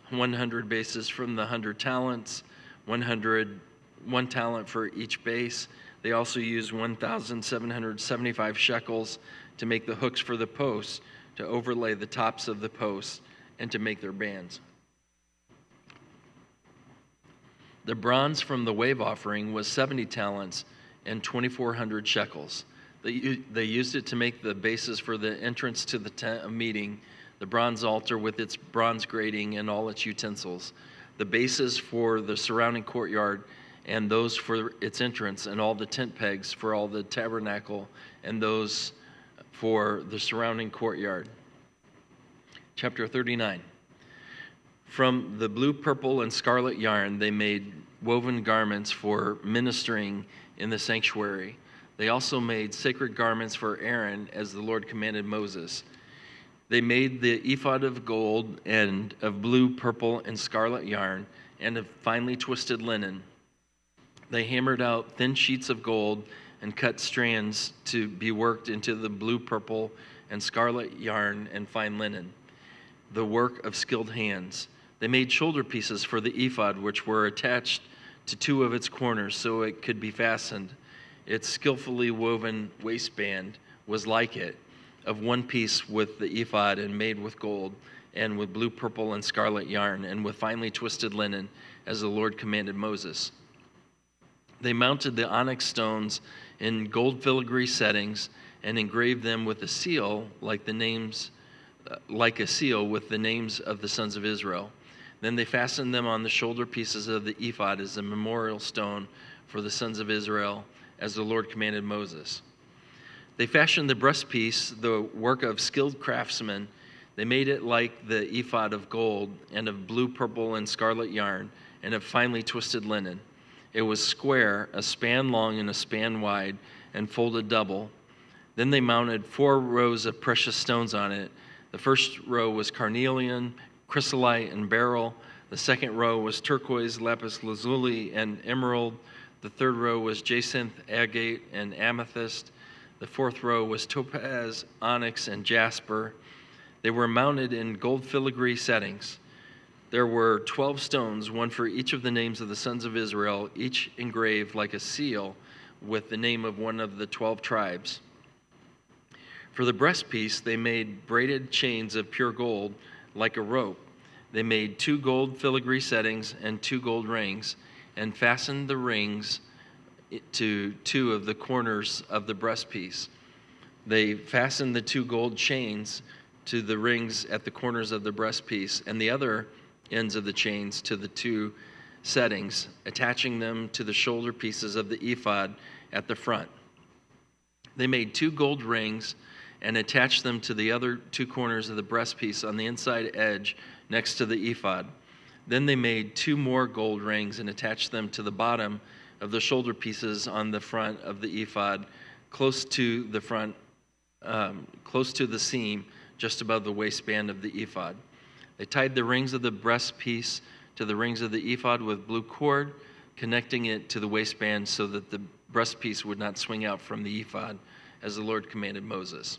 100 bases from the 100 talents, 1 talent for each base. They also used 1,775 shekels to make the hooks for the posts, to overlay the tops of the posts, and to make their bands. The bronze from the wave offering was 70 talents and 2,400 shekels. They used it to make the bases for the entrance to the tent of meeting, the bronze altar with its bronze grating and all its utensils, the bases for the surrounding courtyard and those for its entrance, and all the tent pegs for all the tabernacle and those for the surrounding courtyard. Chapter 39. From the blue, purple, and scarlet yarn, they made woven garments for ministering in the sanctuary. They also made sacred garments for Aaron, as the Lord commanded Moses. They made the ephod of gold and of blue, purple, and scarlet yarn, and of finely twisted linen. They hammered out thin sheets of gold and cut strands to be worked into the blue, purple, and scarlet yarn and fine linen, the work of skilled hands. They made shoulder pieces for the ephod, which were attached to 2 of its corners so it could be fastened. Its skillfully woven waistband was like it, of 1 piece with the ephod and made with gold, and with blue, purple, and scarlet yarn, and with finely twisted linen, as the Lord commanded Moses. They mounted the onyx stones in gold filigree settings and engraved them with a seal, like a seal with the names of the sons of Israel. Then they fastened them on the shoulder pieces of the ephod as a memorial stone for the sons of Israel, as the Lord commanded Moses. They fashioned the breastpiece, the work of skilled craftsmen. They made it like the ephod of gold and of blue, purple, and scarlet yarn, and of finely twisted linen. It was square, a span long and a span wide, and folded double. Then they mounted 4 rows of precious stones on it. The first row was carnelian, chrysolite, and beryl. The second row was turquoise, lapis lazuli, and emerald. The third row was jacinth, agate, and amethyst. The fourth row was topaz, onyx, and jasper. They were mounted in gold filigree settings. There were 12 stones, one for each of the names of the sons of Israel, each engraved like a seal with the name of one of the 12 tribes. For the breastpiece, they made braided chains of pure gold, like a rope. They made 2 gold filigree settings and 2 gold rings, and fastened the rings to 2 of the corners of the breastpiece. They fastened the 2 gold chains to the rings at the corners of the breastpiece, and the other ends of the chains to the 2 settings, attaching them to the shoulder pieces of the ephod at the front. They made 2 gold rings and attached them to the other 2 corners of the breastpiece on the inside edge next to the ephod. Then they made 2 more gold rings and attached them to the bottom of the shoulder pieces on the front of the ephod, close to the front, close to the seam, just above the waistband of the ephod. They tied the rings of the breastpiece to the rings of the ephod with blue cord, connecting it to the waistband so that the breastpiece would not swing out from the ephod, as the Lord commanded Moses.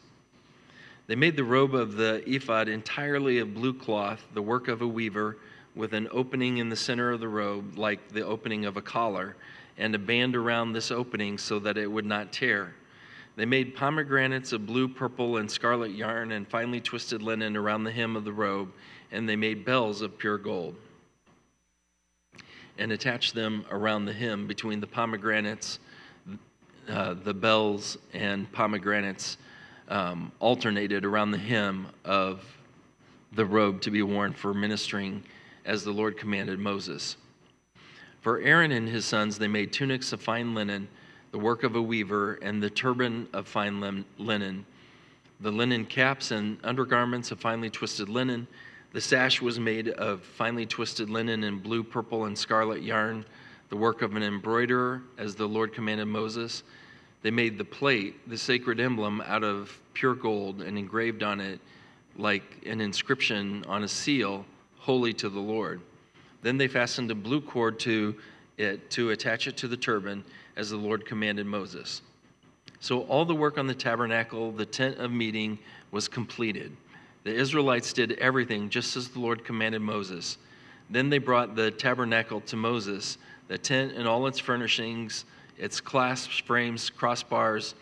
They made the robe of the ephod entirely of blue cloth, the work of a weaver, with an opening in the center of the robe, like the opening of a collar, and a band around this opening so that it would not tear. They made pomegranates of blue, purple, and scarlet yarn and finely twisted linen around the hem of the robe, and they made bells of pure gold and attached them around the hem between the pomegranates. The bells and pomegranates alternated around the hem of the robe to be worn for ministering as the Lord commanded Moses. For Aaron and his sons, they made tunics of fine linen, the work of a weaver, and the turban of fine linen, the linen caps and undergarments of finely twisted linen. The sash was made of finely twisted linen in blue, purple, and scarlet yarn, the work of an embroiderer, as the Lord commanded Moses. They made the plate, the sacred emblem, out of pure gold and engraved on it like an inscription on a seal, holy to the Lord. Then they fastened a blue cord to it to attach it to the turban, as the Lord commanded Moses. So all the work on the tabernacle, the tent of meeting, was completed. The Israelites did everything just as the Lord commanded Moses. Then they brought the tabernacle to Moses, the tent and all its furnishings, its clasps, frames, crossbars,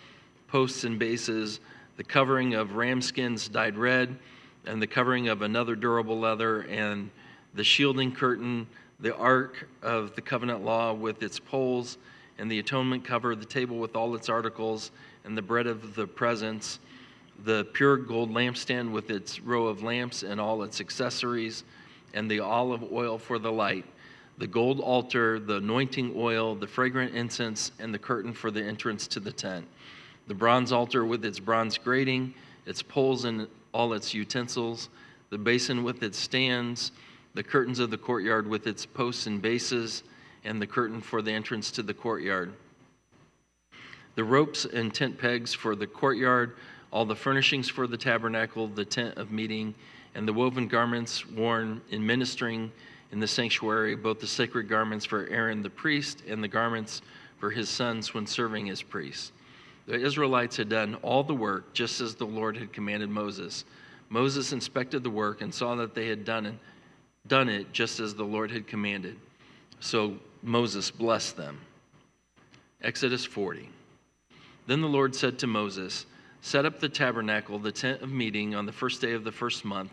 posts, and bases, the covering of ram skins dyed red, and the covering of another durable leather, and the shielding curtain, the ark of the covenant law with its poles, and the atonement cover, the table with all its articles, and the bread of the presence, the pure gold lampstand with its row of lamps and all its accessories, and the olive oil for the light, the gold altar, the anointing oil, the fragrant incense, and the curtain for the entrance to the tent, the bronze altar with its bronze grating, its poles and all its utensils, the basin with its stands, the curtains of the courtyard with its posts and bases, and the curtain for the entrance to the courtyard, the ropes and tent pegs for the courtyard, all the furnishings for the tabernacle, the tent of meeting, and the woven garments worn in ministering in the sanctuary, both the sacred garments for Aaron the priest and the garments for his sons when serving as priests. The Israelites had done all the work just as the Lord had commanded Moses. Moses inspected the work and saw that they had done it just as the Lord had commanded. So Moses blessed them. Exodus 40. Then the Lord said to Moses, "Set up the tabernacle, the tent of meeting, on the first day of the first month.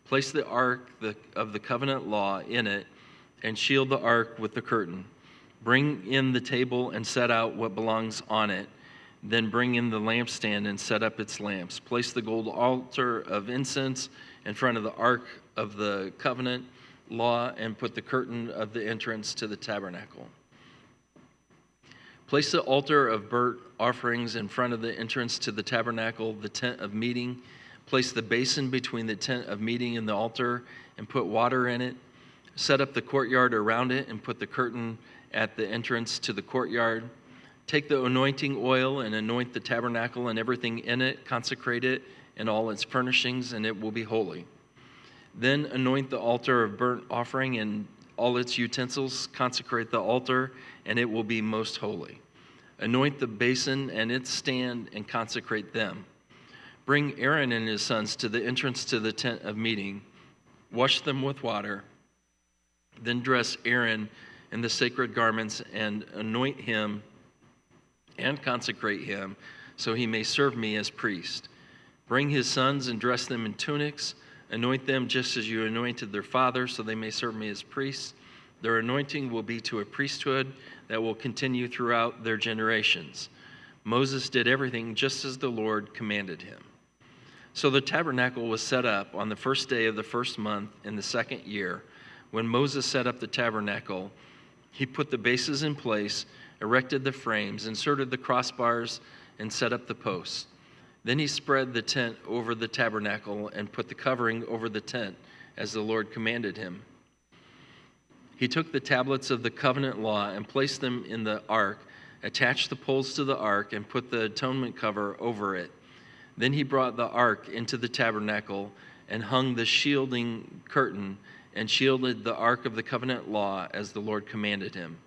Place the ark of the covenant law in it, and shield the ark with the curtain. Bring in the table and set out what belongs on it. Then bring in the lampstand and set up its lamps. Place the gold altar of incense in front of the ark of the covenant law, and put the curtain of the entrance to the tabernacle. Place the altar of burnt offerings in front of the entrance to the tabernacle, the tent of meeting. Place the basin between the tent of meeting and the altar, and put water in it. Set up the courtyard around it, and put the curtain at the entrance to the courtyard. Take the anointing oil and anoint the tabernacle and everything in it, consecrate it and all its furnishings, and it will be holy. Then anoint the altar of burnt offering and all its utensils, consecrate the altar, and it will be most holy. Anoint the basin and its stand and consecrate them. Bring Aaron and his sons to the entrance to the tent of meeting. Wash them with water. Then dress Aaron in the sacred garments and anoint him and consecrate him so he may serve me as priest. Bring his sons and dress them in tunics. Anoint them just as you anointed their father so they may serve me as priests. Their anointing will be to a priesthood that will continue throughout their generations. Moses did everything just as the Lord commanded him. So the tabernacle was set up on the first day of the first month in the second year. When Moses set up the tabernacle, he put the bases in place, erected the frames, inserted the crossbars, and set up the posts. Then he spread the tent over the tabernacle and put the covering over the tent as the Lord commanded him. He took the tablets of the covenant law and placed them in the ark, attached the poles to the ark, and put the atonement cover over it. Then he brought the ark into the tabernacle and hung the shielding curtain and shielded the ark of the covenant law as the Lord commanded him.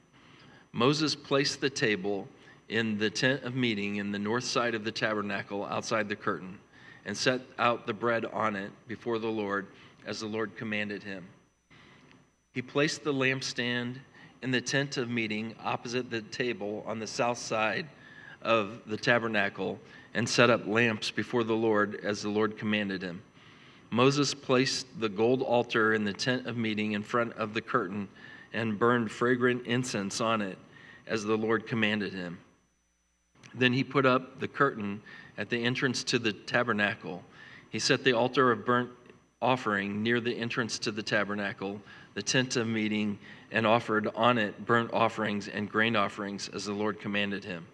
Moses placed the table in the tent of meeting in the north side of the tabernacle outside the curtain and set out the bread on it before the Lord as the Lord commanded him. He placed the lampstand in the tent of meeting opposite the table on the south side of the tabernacle and set up lamps before the Lord as the Lord commanded him. Moses placed the gold altar in the tent of meeting in front of the curtain and burned fragrant incense on it as the Lord commanded him. Then he put up the curtain at the entrance to the tabernacle. He set the altar of burnt offering near the entrance to the tabernacle, the tent of meeting, and offered on it burnt offerings and grain offerings as the Lord commanded him.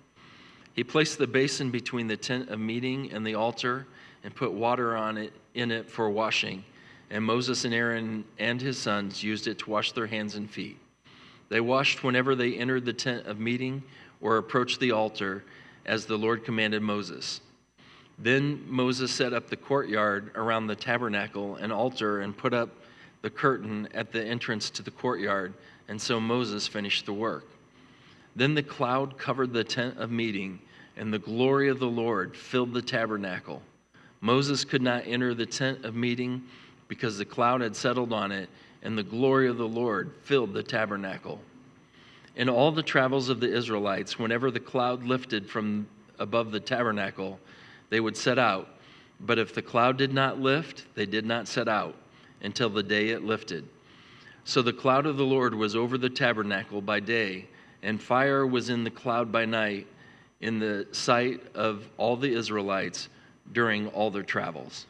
He placed the basin between the tent of meeting and the altar and put water in it for washing. And Moses and Aaron and his sons used it to wash their hands and feet. They washed whenever they entered the tent of meeting or approached the altar, as the Lord commanded Moses. Then Moses set up the courtyard around the tabernacle and altar and put up the curtain at the entrance to the courtyard, and so Moses finished the work. Then the cloud covered the tent of meeting, and the glory of the Lord filled the tabernacle. Moses could not enter the tent of meeting because the cloud had settled on it, and the glory of the Lord filled the tabernacle. In all the travels of the Israelites, whenever the cloud lifted from above the tabernacle, they would set out. But if the cloud did not lift, they did not set out until the day it lifted. So the cloud of the Lord was over the tabernacle by day, and fire was in the cloud by night, in the sight of all the Israelites during all their travels.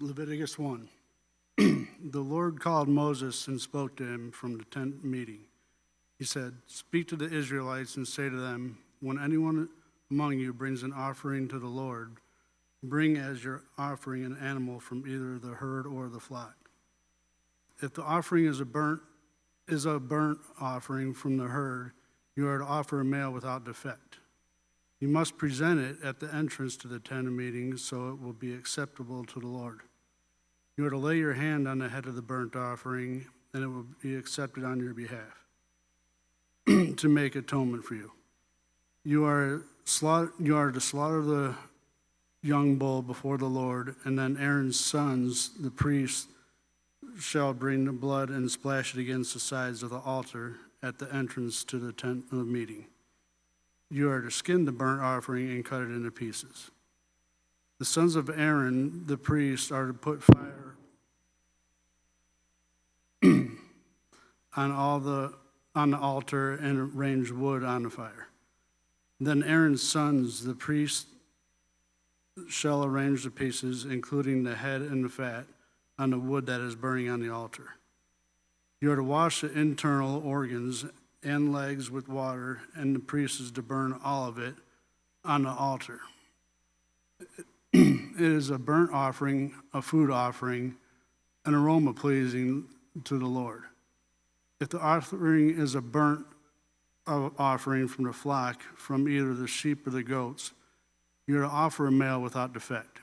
Leviticus 1. The Lord called Moses and spoke to him from the tent meeting. He said, "Speak to the Israelites and say to them, when anyone among you brings an offering to the Lord, bring as your offering an animal from either the herd or the flock. If the offering is a burnt offering from the herd, you are to offer a male without defect. You must present it at the entrance to the tent of meeting so it will be acceptable to the Lord. You are to lay your hand on the head of the burnt offering, and it will be accepted on your behalf to make atonement for you. You are to slaughter the young bull before the Lord, and then Aaron's sons, the priests, shall bring the blood and splash it against the sides of the altar at the entrance to the tent of meeting. You are to skin the burnt offering and cut it into pieces. The sons of Aaron, the priest, are to put fire on the altar and arrange wood on the fire. Then Aaron's sons, the priests, shall arrange the pieces, including the head and the fat, on the wood that is burning on the altar. You are to wash the internal organs and legs with water, and the priest is to burn all of it on the altar. It is a burnt offering, a food offering, an aroma pleasing to the Lord. If the offering is a burnt offering from the flock, from either the sheep or the goats, you are to offer a male without defect.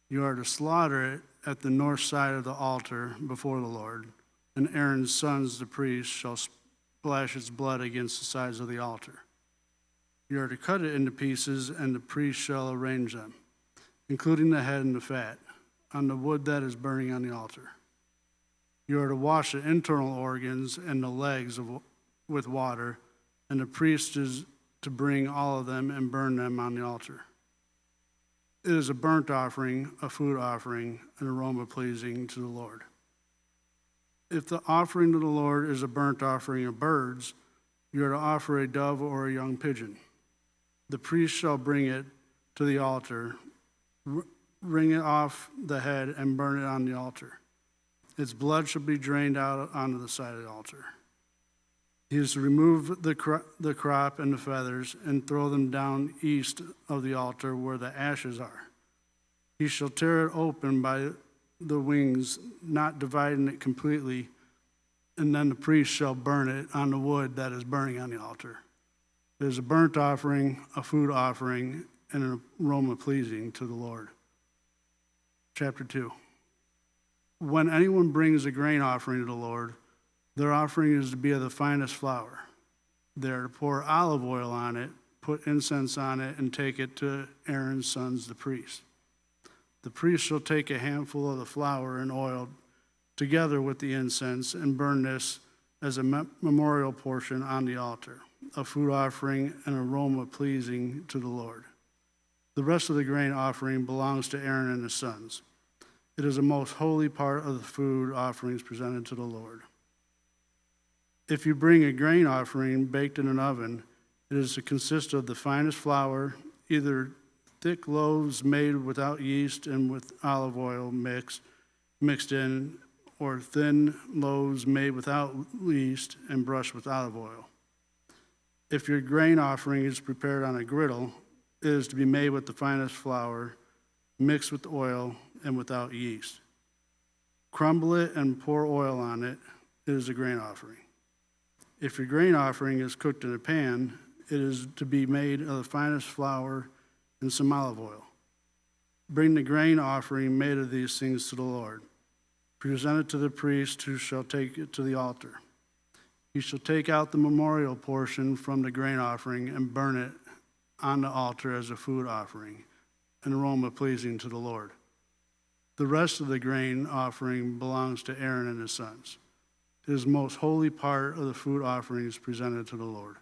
You are to slaughter it at the north side of the altar before the Lord, and Aaron's sons, the priests, shall splash its blood against the sides of the altar. You are to cut it into pieces, and the priest shall arrange them, including the head and the fat, on the wood that is burning on the altar. You are to wash the internal organs and the legs with water, and the priest is to bring all of them and burn them on the altar. It is a burnt offering, a food offering, an aroma pleasing to the Lord. If the offering to the Lord is a burnt offering of birds, you are to offer a dove or a young pigeon. The priest shall bring it to the altar, wring it off the head, and burn it on the altar. Its blood shall be drained out onto the side of the altar. He is to remove the crop and the feathers and throw them down east of the altar where the ashes are. He shall tear it open by the wings, not dividing it completely, and then the priest shall burn it on the wood that is burning on the altar. It is a burnt offering, a food offering, and an aroma pleasing to the Lord. Chapter 2. When anyone brings a grain offering to the Lord, their offering is to be of the finest flour. They are to pour olive oil on it, put incense on it, and take it to Aaron's sons, the priests. The priest shall take a handful of the flour and oil together with the incense and burn this as a memorial portion on the altar, a food offering and aroma pleasing to the Lord. The rest of the grain offering belongs to Aaron and his sons. It is a most holy part of the food offerings presented to the Lord. If you bring a grain offering baked in an oven, it is to consist of the finest flour, either thick loaves made without yeast and with olive oil mixed in, or thin loaves made without yeast and brushed with olive oil. If your grain offering is prepared on a griddle, it is to be made with the finest flour, mixed with oil and without yeast. Crumble it and pour oil on it. It is a grain offering. If your grain offering is cooked in a pan, it is to be made of the finest flour and some olive oil. Bring the grain offering made of these things to the Lord. Present it to the priest, who shall take it to the altar. He shall take out the memorial portion from the grain offering and burn it on the altar as a food offering, an aroma pleasing to the Lord. The rest of the grain offering belongs to Aaron and his sons. It is the most holy part of the food offerings presented to the Lord.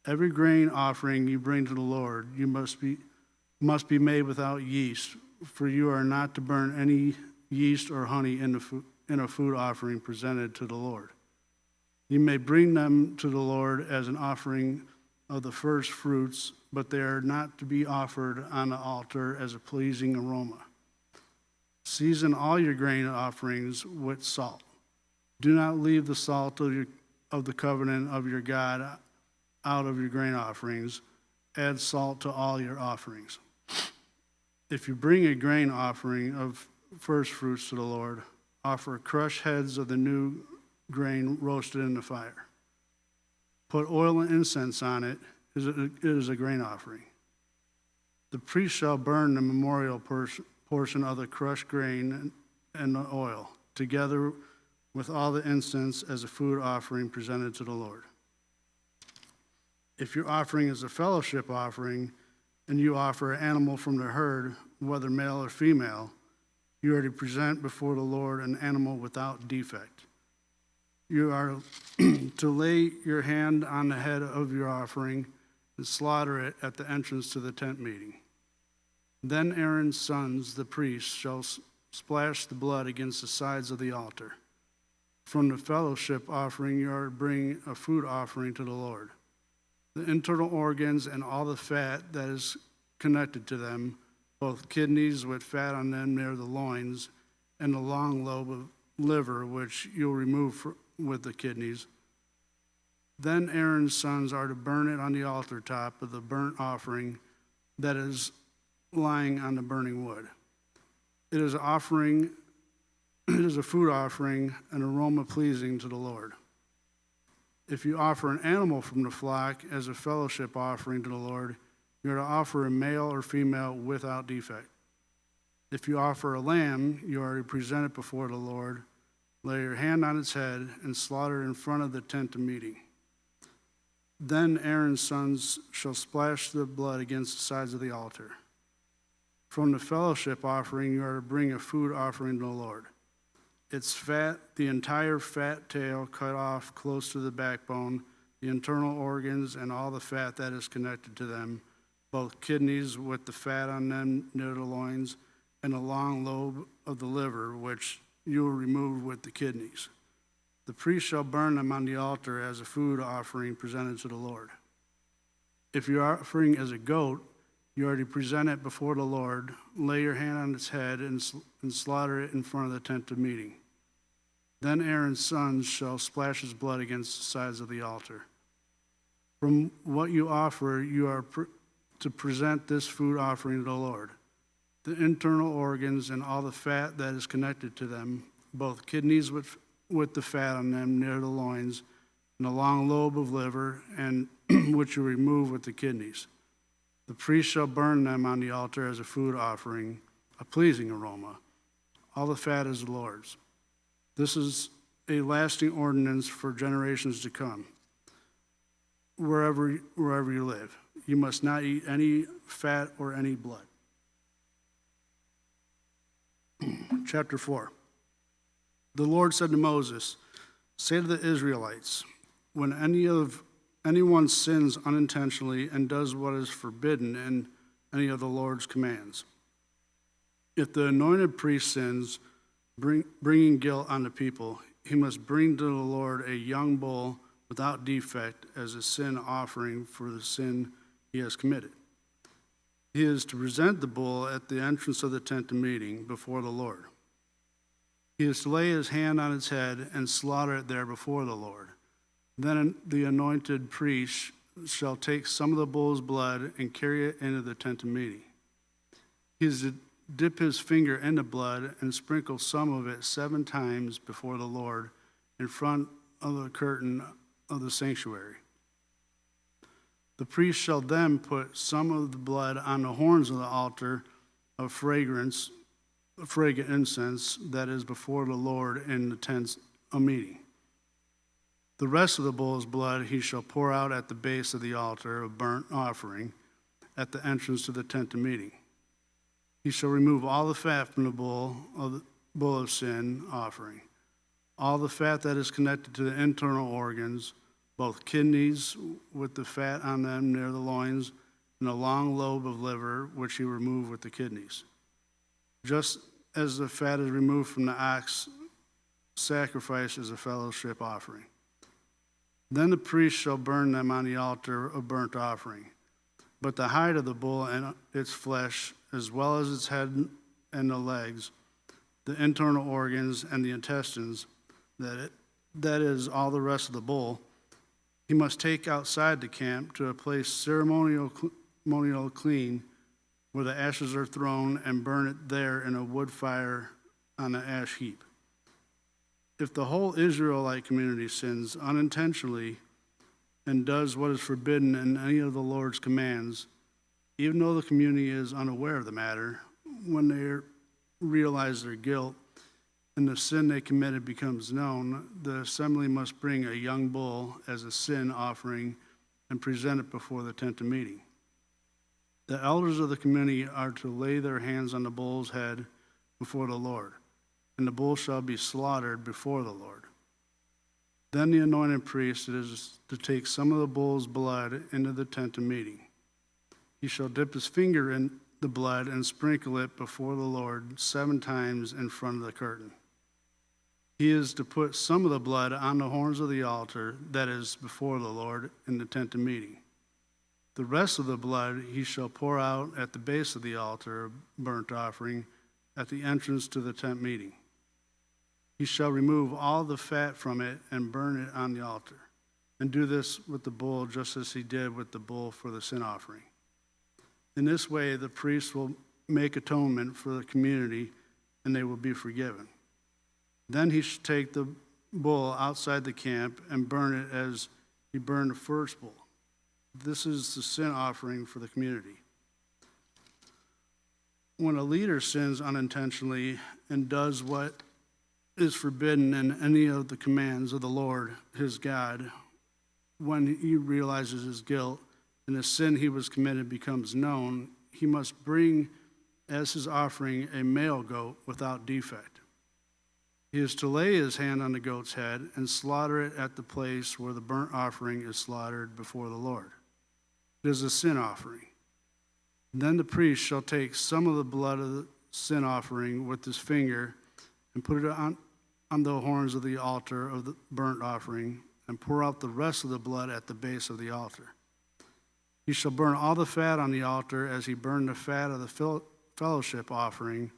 Every grain offering you bring to the Lord, you must be made without yeast, for you are not to burn any yeast or honey in a food offering presented to the Lord. You may bring them to the Lord as an offering of the first fruits, but they are not to be offered on the altar as a pleasing aroma. Season all your grain offerings with salt. Do not leave the salt of the covenant of your God out of your grain offerings. Add salt to all your offerings. If you bring a grain offering of first fruits to the Lord, offer crushed heads of the new grain roasted in the fire. Put oil and incense on it. It is a grain offering. The priest shall burn the memorial portion of the crushed grain and the oil, together with all the incense as a food offering presented to the Lord. If your offering is a fellowship offering, and you offer an animal from the herd, whether male or female, you are to present before the Lord an animal without defect. You are to lay your hand on the head of your offering and slaughter it at the entrance to the tent meeting. Then Aaron's sons, the priests, shall splash the blood against the sides of the altar. From the fellowship offering, you are to bring a food offering to the Lord. The internal organs and all the fat that is connected to them, both kidneys with fat on them near the loins, and the long lobe of liver, which you'll remove with the kidneys. Then Aaron's sons are to burn it on the altar top of the burnt offering that is lying on the burning wood. It is a food offering, an aroma pleasing to the Lord. If you offer an animal from the flock as a fellowship offering to the Lord, you are to offer a male or female without defect. If you offer a lamb, you are to present it before the Lord, lay your hand on its head, and slaughter it in front of the tent of meeting. Then Aaron's sons shall splash the blood against the sides of the altar. From the fellowship offering, you are to bring a food offering to the Lord. Its fat, the entire fat tail cut off close to the backbone, the internal organs, and all the fat that is connected to them, both kidneys with the fat on them near the loins, and the long lobe of the liver, which you will remove with the kidneys. The priest shall burn them on the altar as a food offering presented to the Lord. If your offering is a goat, you are to present it before the Lord, lay your hand on its head, and slaughter it in front of the tent of meeting. Then Aaron's sons shall splash his blood against the sides of the altar. From what you offer, you are to present this food offering to the Lord. The internal organs and all the fat that is connected to them, both kidneys with the fat on them near the loins, and the long lobe of liver, and which you remove with the kidneys. The priest shall burn them on the altar as a food offering, a pleasing aroma. All the fat is the Lord's. This is a lasting ordinance for generations to come. Wherever you live, you must not eat any fat or any blood. Chapter 4. The Lord said to Moses, "Say to the Israelites, when anyone sins unintentionally and does what is forbidden in any of the Lord's commands, if the anointed priest sins, bringing guilt on the people, he must bring to the Lord a young bull without defect as a sin offering for the sin he has committed. He is to present the bull at the entrance of the tent of meeting before the Lord. He is to lay his hand on its head and slaughter it there before the Lord. Then the anointed priest shall take some of the bull's blood and carry it into the tent of meeting. He is to dip his finger in the blood and sprinkle some of it 7 times before the Lord in front of the curtain of the sanctuary. The priest shall then put some of the blood on the horns of the altar of fragrant incense that is before the Lord in the tent of meeting. The rest of the bull's blood he shall pour out at the base of the altar of burnt offering at the entrance to the tent of meeting. He shall remove all the fat from the bull of sin offering, all the fat that is connected to the internal organs, both kidneys with the fat on them near the loins, and a long lobe of liver, which he remove with the kidneys. Just as the fat is removed from the ox sacrifice as a fellowship offering. Then the priest shall burn them on the altar of burnt offering. But the hide of the bull and its flesh, as well as its head and the legs, the internal organs and the intestines, that is all the rest of the bull, he must take outside the camp to a place ceremonial clean, where the ashes are thrown, and burn it there in a wood fire on an ash heap. If the whole Israelite community sins unintentionally and does what is forbidden in any of the Lord's commands, even though the community is unaware of the matter, when they realize their guilt and the sin they committed becomes known, the assembly must bring a young bull as a sin offering and present it before the tent of meeting. The elders of the community are to lay their hands on the bull's head before the Lord, and the bull shall be slaughtered before the Lord. Then the anointed priest is to take some of the bull's blood into the tent of meeting. He shall dip his finger in the blood and sprinkle it before the Lord 7 times in front of the curtain. He is to put some of the blood on the horns of the altar that is before the Lord in the tent of meeting. The rest of the blood he shall pour out at the base of the altar of burnt offering at the entrance to the tent meeting. He shall remove all the fat from it and burn it on the altar, and do this with the bull just as he did with the bull for the sin offering. In this way, the priest will make atonement for the community, and they will be forgiven. Then he should take the bull outside the camp and burn it as he burned the first bull. This is the sin offering for the community. When a leader sins unintentionally and does what is forbidden in any of the commands of the Lord, his God, when he realizes his guilt and the sin he was committed becomes known, he must bring as his offering a male goat without defect. He is to lay his hand on the goat's head and slaughter it at the place where the burnt offering is slaughtered before the Lord. It is a sin offering. Then the priest shall take some of the blood of the sin offering with his finger and put it on the horns of the altar of the burnt offering and pour out the rest of the blood at the base of the altar. He shall burn all the fat on the altar as he burned the fat of the fellowship offering.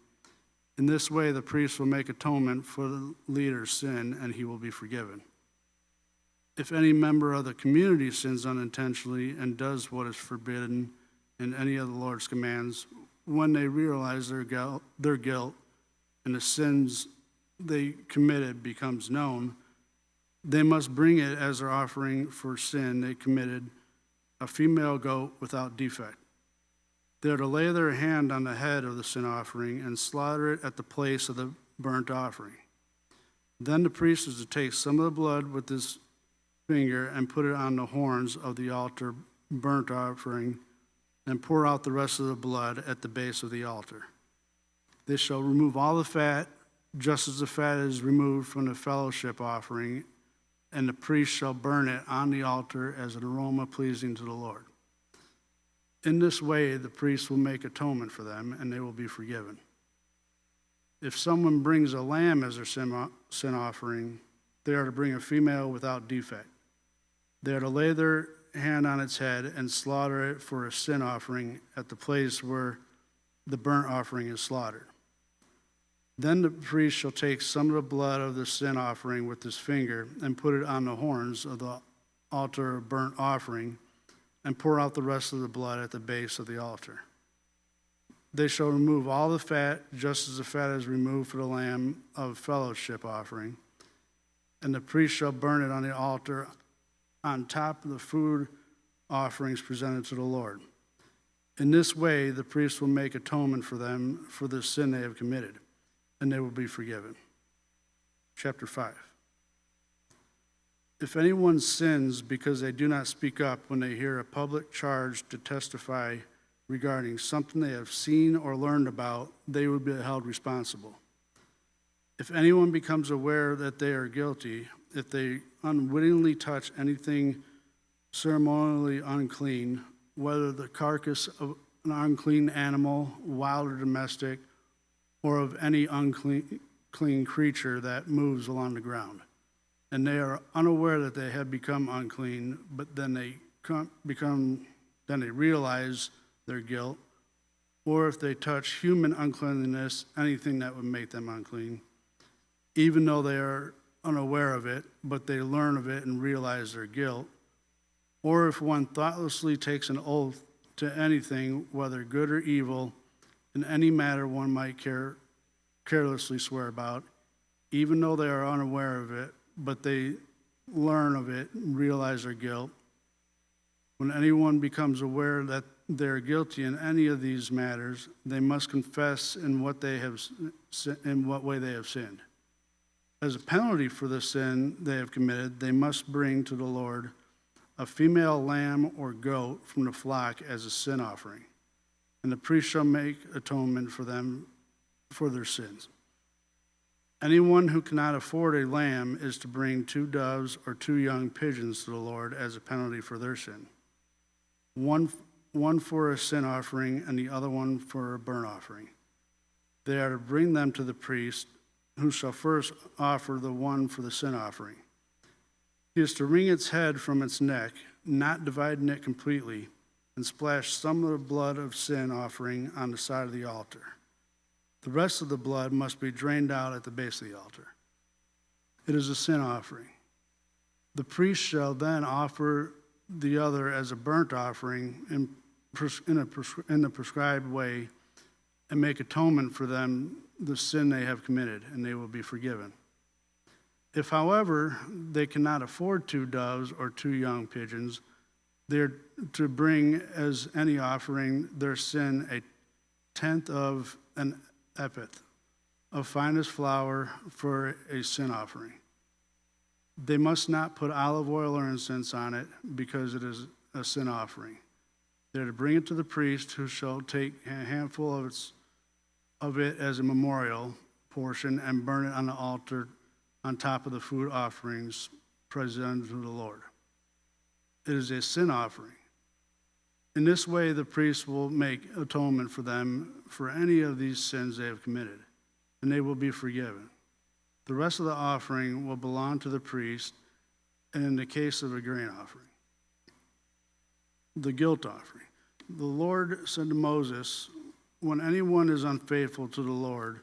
In this way, the priest will make atonement for the leader's sin, and he will be forgiven. If any member of the community sins unintentionally and does what is forbidden in any of the Lord's commands, when they realize their guilt and the sins they committed becomes known, they must bring it as their offering for sin they committed, a female goat without defect. They are to lay their hand on the head of the sin offering and slaughter it at the place of the burnt offering. Then the priest is to take some of the blood with his finger and put it on the horns of the altar burnt offering and pour out the rest of the blood at the base of the altar. They shall remove all the fat, just as the fat is removed from the fellowship offering, and the priest shall burn it on the altar as an aroma pleasing to the Lord. In this way, the priest will make atonement for them, and they will be forgiven. If someone brings a lamb as their sin offering, they are to bring a female without defect. They are to lay their hand on its head and slaughter it for a sin offering at the place where the burnt offering is slaughtered. Then the priest shall take some of the blood of the sin offering with his finger and put it on the horns of the altar of burnt offering and pour out the rest of the blood at the base of the altar. They shall remove all the fat, just as the fat is removed for the lamb of fellowship offering, and the priest shall burn it on the altar on top of the food offerings presented to the Lord. In this way, the priest will make atonement for them for the sin they have committed, and they will be forgiven. Chapter 5. If anyone sins because they do not speak up when they hear a public charge to testify regarding something they have seen or learned about, they will be held responsible. If anyone becomes aware that they are guilty, if they unwittingly touch anything ceremonially unclean, whether the carcass of an unclean animal, wild or domestic, or of any unclean creature that moves along the ground, and they are unaware that they have become unclean, but then they realize their guilt, or if they touch human uncleanliness, anything that would make them unclean, even though they are unaware of it, but they learn of it and realize their guilt, or if one thoughtlessly takes an oath to anything, whether good or evil, in any matter one might carelessly swear about, even though they are unaware of it, but they learn of it and realize their guilt. When anyone becomes aware that they are guilty in any of these matters, they must confess in what way they have sinned. As a penalty for the sin they have committed, they must bring to the Lord a female lamb or goat from the flock as a sin offering, and the priest shall make atonement for them for their sins. Anyone who cannot afford a lamb is to bring 2 doves or 2 young pigeons to the Lord as a penalty for their sin. One for a sin offering and the other one for a burnt offering. They are to bring them to the priest, who shall first offer the one for the sin offering. He is to wring its head from its neck, not dividing it completely, and splash some of the blood of sin offering on the side of the altar. The rest of the blood must be drained out at the base of the altar. It is a sin offering. The priest shall then offer the other as a burnt offering in the prescribed way and make atonement for them the sin they have committed, and they will be forgiven. If, however, they cannot afford 2 doves or 2 young pigeons, they are to bring as any offering their sin 1/10 of an epith of finest flour for a sin offering. They must not put olive oil or incense on it, because it is a sin offering. They are to bring it to the priest, who shall take a handful of it as a memorial portion and burn it on the altar on top of the food offerings presented to the Lord. It is a sin offering. In this way, the priest will make atonement for them for any of these sins they have committed, and they will be forgiven. The rest of the offering will belong to the priest, and in the case of a grain offering. The guilt offering. The Lord said to Moses, when anyone is unfaithful to the Lord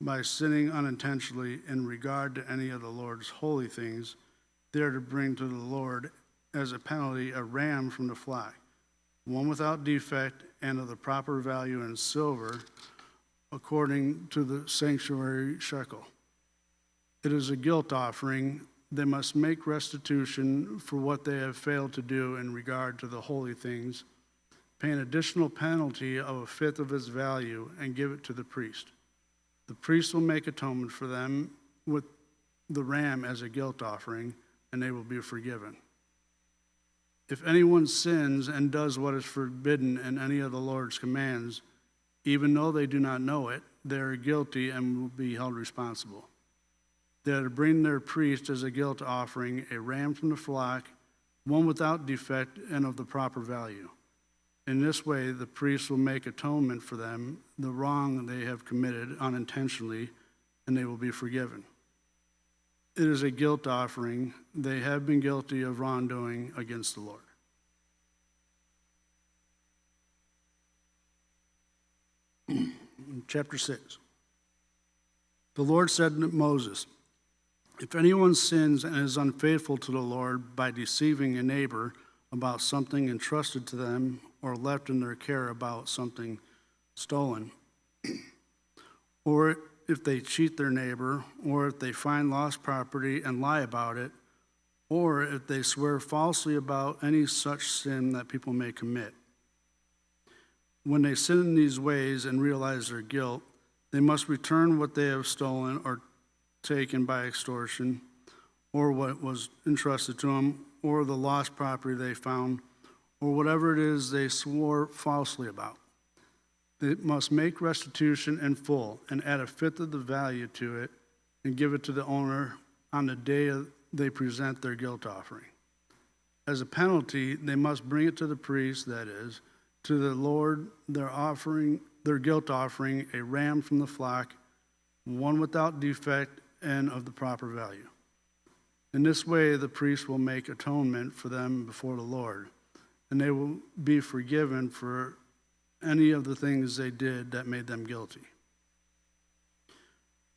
by sinning unintentionally in regard to any of the Lord's holy things, they are to bring to the Lord as a penalty a ram from the flock, one without defect and of the proper value in silver, according to the sanctuary shekel. It is a guilt offering. They must make restitution for what they have failed to do in regard to the holy things, pay an additional penalty of 1/5 of its value, and give it to the priest. The priest will make atonement for them with the ram as a guilt offering, and they will be forgiven. If anyone sins and does what is forbidden in any of the Lord's commands, even though they do not know it, they are guilty and will be held responsible. They are to bring their priest as a guilt offering a ram from the flock, one without defect and of the proper value. In this way, the priest will make atonement for them, the wrong they have committed unintentionally, and they will be forgiven. It is a guilt offering. They have been guilty of wrongdoing against the Lord. Chapter 6. The Lord said to Moses, if anyone sins and is unfaithful to the Lord by deceiving a neighbor about something entrusted to them or left in their care about something stolen, or if they cheat their neighbor, or if they find lost property and lie about it, or if they swear falsely about any such sin that people may commit. When they sin in these ways and realize their guilt, they must return what they have stolen or taken by extortion, or what was entrusted to them, or the lost property they found, or whatever it is they swore falsely about. They must make restitution in full and add 1/5 of the value to it and give it to the owner on the day they present their guilt offering. As a penalty, they must bring it to the priest, that is, to the Lord, their guilt offering, a ram from the flock, one without defect and of the proper value. In this way, the priest will make atonement for them before the Lord, and they will be forgiven for any of the things they did that made them guilty.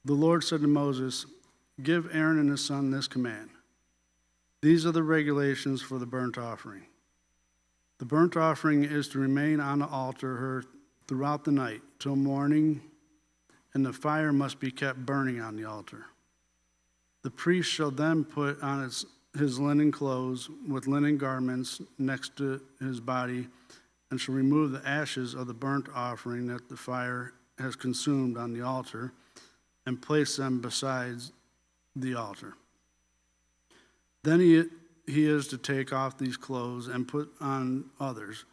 The Lord said to Moses, give Aaron and his son this command. These are the regulations for the burnt offering. The burnt offering is to remain on the altar throughout the night till morning, and the fire must be kept burning on the altar. The priest shall then put on his linen clothes with linen garments next to his body, and shall remove the ashes of the burnt offering that the fire has consumed on the altar, and place them beside the altar. Then he is to take off these clothes and put on others,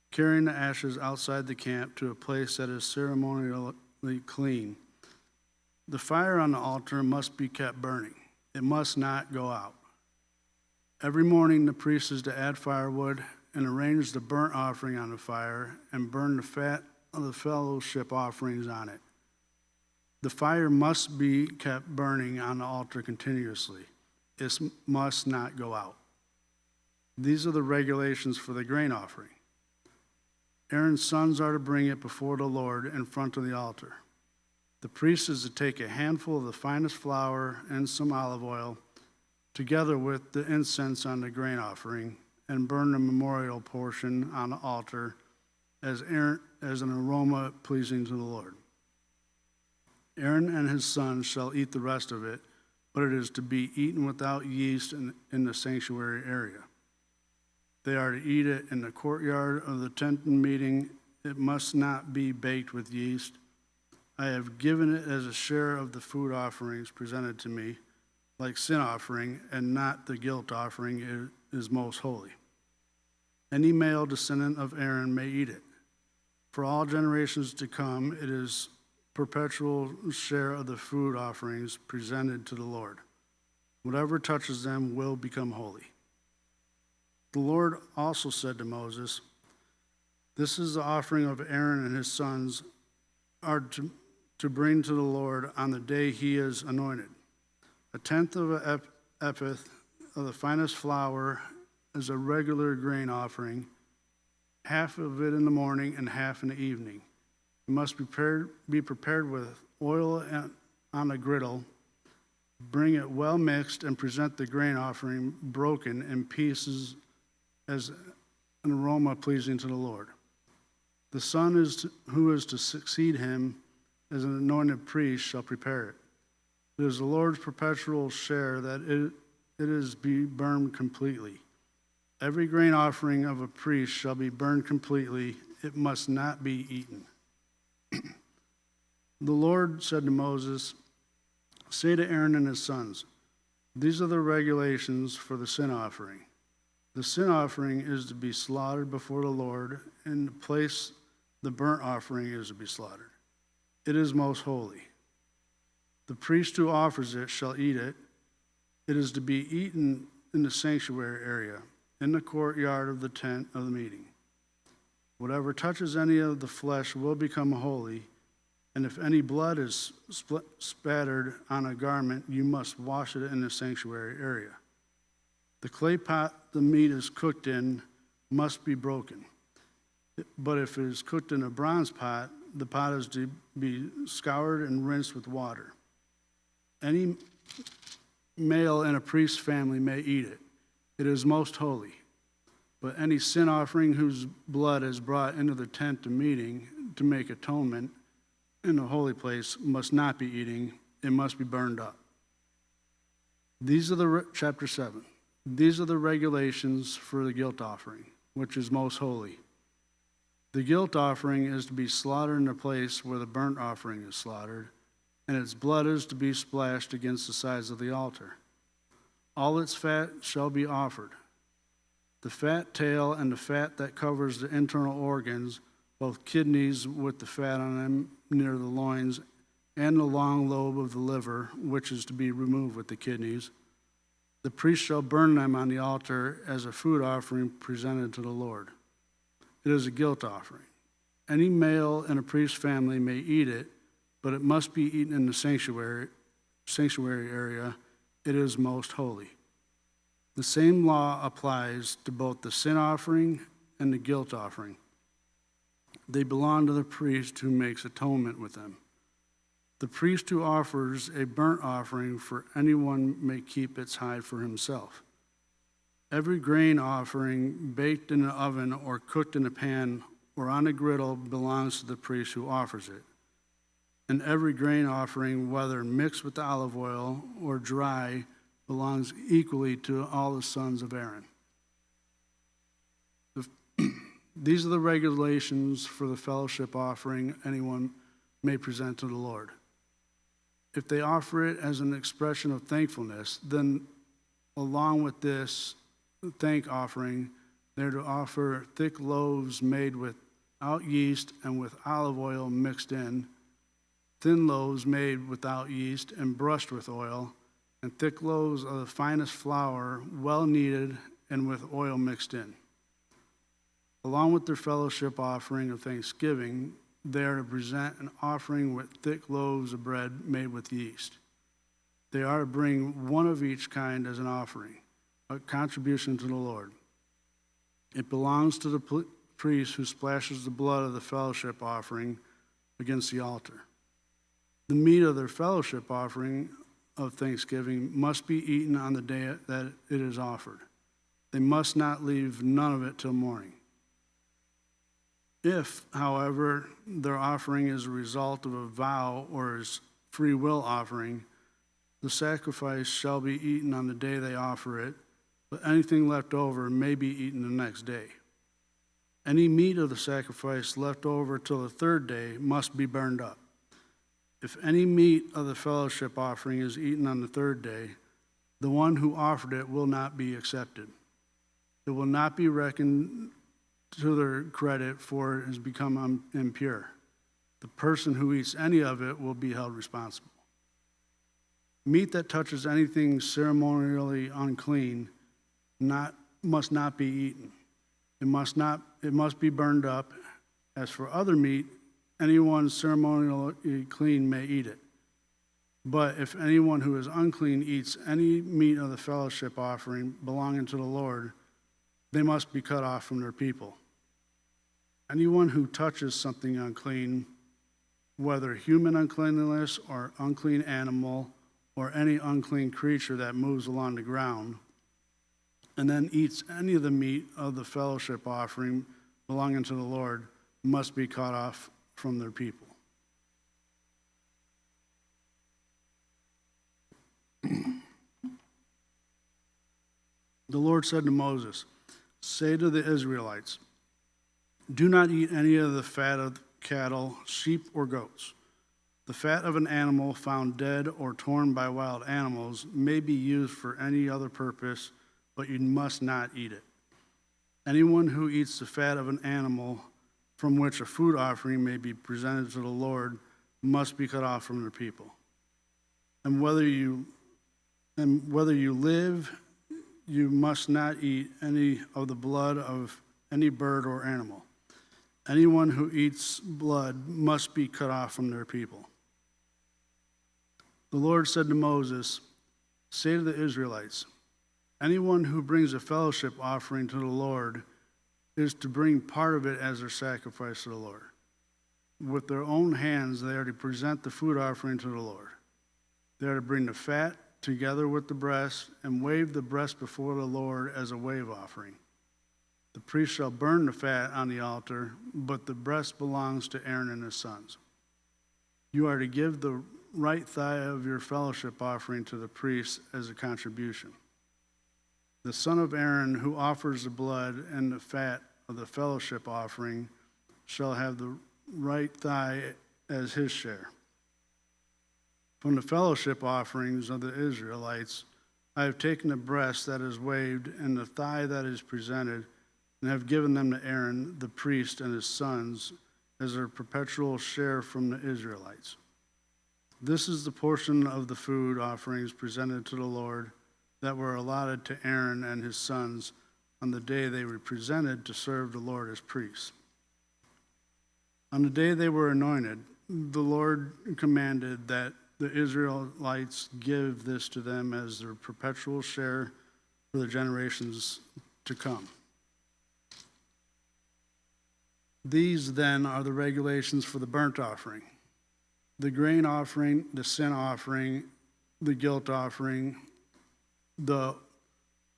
carrying the ashes outside the camp to a place that is ceremonially clean. The fire on the altar must be kept burning. It must not go out. Every morning the priest is to add firewood and arrange the burnt offering on the fire and burn the fat of the fellowship offerings on it. The fire must be kept burning on the altar continuously. It must not go out. These are the regulations for the grain offering. Aaron's sons are to bring it before the Lord in front of the altar. The priest is to take a handful of the finest flour and some olive oil, together with the incense on the grain offering, and burn the memorial portion on the altar as an aroma pleasing to the Lord. Aaron and his sons shall eat the rest of it, but it is to be eaten without yeast in the sanctuary area. They are to eat it in the courtyard of the tent meeting. It must not be baked with yeast. I have given it as a share of the food offerings presented to me, like sin offering, and not the guilt offering is most holy. Any male descendant of Aaron may eat it. For all generations to come, it is perpetual share of the food offerings presented to the Lord. Whatever touches them will become holy. The Lord also said to Moses, "This is the offering of Aaron and his sons are to bring to the Lord on the day he is anointed. A tenth of an ephah of the finest flour is a regular grain offering, half of it in the morning and half in the evening. It must be prepared with oil on a griddle. Bring it well mixed and present the grain offering broken in pieces as an aroma pleasing to the Lord. The son who is to succeed him as an anointed priest shall prepare it. It is the Lord's perpetual share that it is be burned completely. Every grain offering of a priest shall be burned completely. It must not be eaten." The Lord said to Moses, "Say to Aaron and his sons, these are the regulations for the sin offering. The sin offering is to be slaughtered before the Lord in the place the burnt offering is to be slaughtered. It is most holy. The priest who offers it shall eat it. It is to be eaten in the sanctuary area, in the courtyard of the tent of the meeting. Whatever touches any of the flesh will become holy, and if any blood is spattered on a garment, you must wash it in the sanctuary area. The clay pot the meat is cooked in must be broken. But if it is cooked in a bronze pot, the pot is to be scoured and rinsed with water. Any male in a priest's family may eat it. It is most holy. But any sin offering whose blood is brought into the tent of meeting to make atonement in the holy place must not be eating. It must be burned up." Chapter 7. These are the regulations for the guilt offering, which is most holy. The guilt offering is to be slaughtered in the place where the burnt offering is slaughtered, and its blood is to be splashed against the sides of the altar. All its fat shall be offered. The fat tail and the fat that covers the internal organs, both kidneys with the fat on them near the loins, and the long lobe of the liver, which is to be removed with the kidneys. The priest shall burn them on the altar as a food offering presented to the Lord. It is a guilt offering. Any male in a priest's family may eat it, but it must be eaten in the sanctuary area. It is most holy. The same law applies to both the sin offering and the guilt offering. They belong to the priest who makes atonement with them. The priest who offers a burnt offering for anyone may keep its hide for himself. Every grain offering baked in an oven or cooked in a pan or on a griddle belongs to the priest who offers it. And every grain offering, whether mixed with olive oil or dry, belongs equally to all the sons of Aaron. These are the regulations for the fellowship offering anyone may present to the Lord. If they offer it as an expression of thankfulness, then along with this thank offering, they're to offer thick loaves made without yeast and with olive oil mixed in, thin loaves made without yeast and brushed with oil, and thick loaves of the finest flour, well kneaded and with oil mixed in. Along with their fellowship offering of thanksgiving, they are to present an offering with thick loaves of bread made with yeast. They are to bring one of each kind as an offering, a contribution to the Lord. It belongs to the priest who splashes the blood of the fellowship offering against the altar. The meat of their fellowship offering of thanksgiving must be eaten on the day that it is offered. They must not leave none of it till morning. If, however, their offering is a result of a vow or is free will offering, the sacrifice shall be eaten on the day they offer it, but anything left over may be eaten the next day. Any meat of the sacrifice left over till the third day must be burned up. If any meat of the fellowship offering is eaten on the third day, the one who offered it will not be accepted. It will not be reckoned to their credit, for it has become impure. The person who eats any of it will be held responsible. Meat that touches anything ceremonially unclean must not be eaten. It must be burned up. As for other meat, anyone ceremonially clean may eat it. But if anyone who is unclean eats any meat of the fellowship offering belonging to the Lord, they must be cut off from their people. Anyone who touches something unclean, whether human uncleanliness or unclean animal or any unclean creature that moves along the ground, and then eats any of the meat of the fellowship offering belonging to the Lord, must be cut off from their people. The Lord said to Moses, "Say to the Israelites, do not eat any of the fat of cattle, sheep, or goats. The fat of an animal found dead or torn by wild animals may be used for any other purpose, but you must not eat it. Anyone who eats the fat of an animal from which a food offering may be presented to the Lord must be cut off from their people. And whether you live, you must not eat any of the blood of any bird or animal. Anyone who eats blood must be cut off from their people." The Lord said to Moses, "Say to the Israelites, anyone who brings a fellowship offering to the Lord is to bring part of it as their sacrifice to the Lord. With their own hands they are to present the food offering to the Lord. They are to bring the fat together with the breast and wave the breast before the Lord as a wave offering. The priest shall burn the fat on the altar, but the breast belongs to Aaron and his sons. You are to give the right thigh of your fellowship offering to the priest as a contribution. The son of Aaron who offers the blood and the fat of the fellowship offering shall have the right thigh as his share. From the fellowship offerings of the Israelites, I have taken the breast that is waved and the thigh that is presented, and have given them to Aaron, the priest, and his sons as their perpetual share from the Israelites. This is the portion of the food offerings presented to the Lord that were allotted to Aaron and his sons on the day they were presented to serve the Lord as priests. On the day they were anointed, the Lord commanded that the Israelites give this to them as their perpetual share for the generations to come. These, then, are the regulations for the burnt offering, the grain offering, the sin offering, the guilt offering, the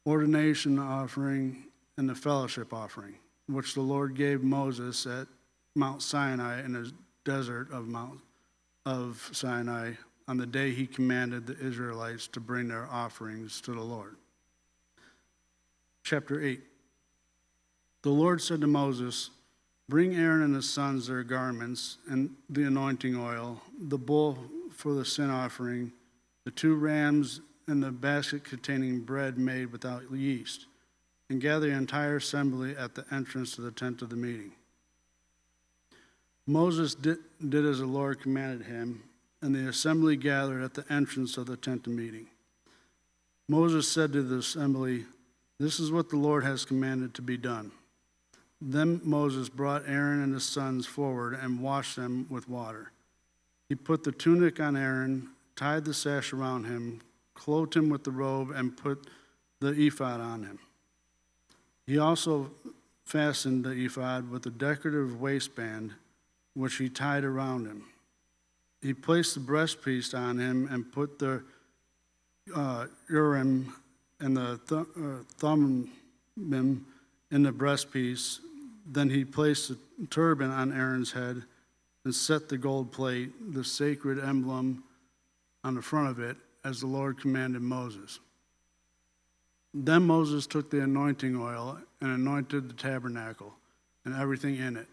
ordination offering, and the fellowship offering, which the Lord gave Moses at Mount Sinai in the desert of Sinai on the day he commanded the Israelites to bring their offerings to the Lord. Chapter 8. The Lord said to Moses, "Bring Aaron and his sons their garments and the anointing oil, the bull for the sin offering, the 2 rams, and the basket containing bread made without yeast, and gather the entire assembly at the entrance to the tent of the meeting." Moses did as the Lord commanded him, and the assembly gathered at the entrance of the tent of meeting. Moses said to the assembly, "This is what the Lord has commanded to be done." Then Moses brought Aaron and his sons forward and washed them with water. He put the tunic on Aaron, tied the sash around him, clothed him with the robe, and put the ephod on him. He also fastened the ephod with a decorative waistband, which he tied around him. He placed the breastpiece on him and put the Urim and the Thummim in the breastpiece. Then he placed the turban on Aaron's head and set the gold plate, the sacred emblem, on the front of it, as the Lord commanded Moses. Then Moses took the anointing oil and anointed the tabernacle and everything in it,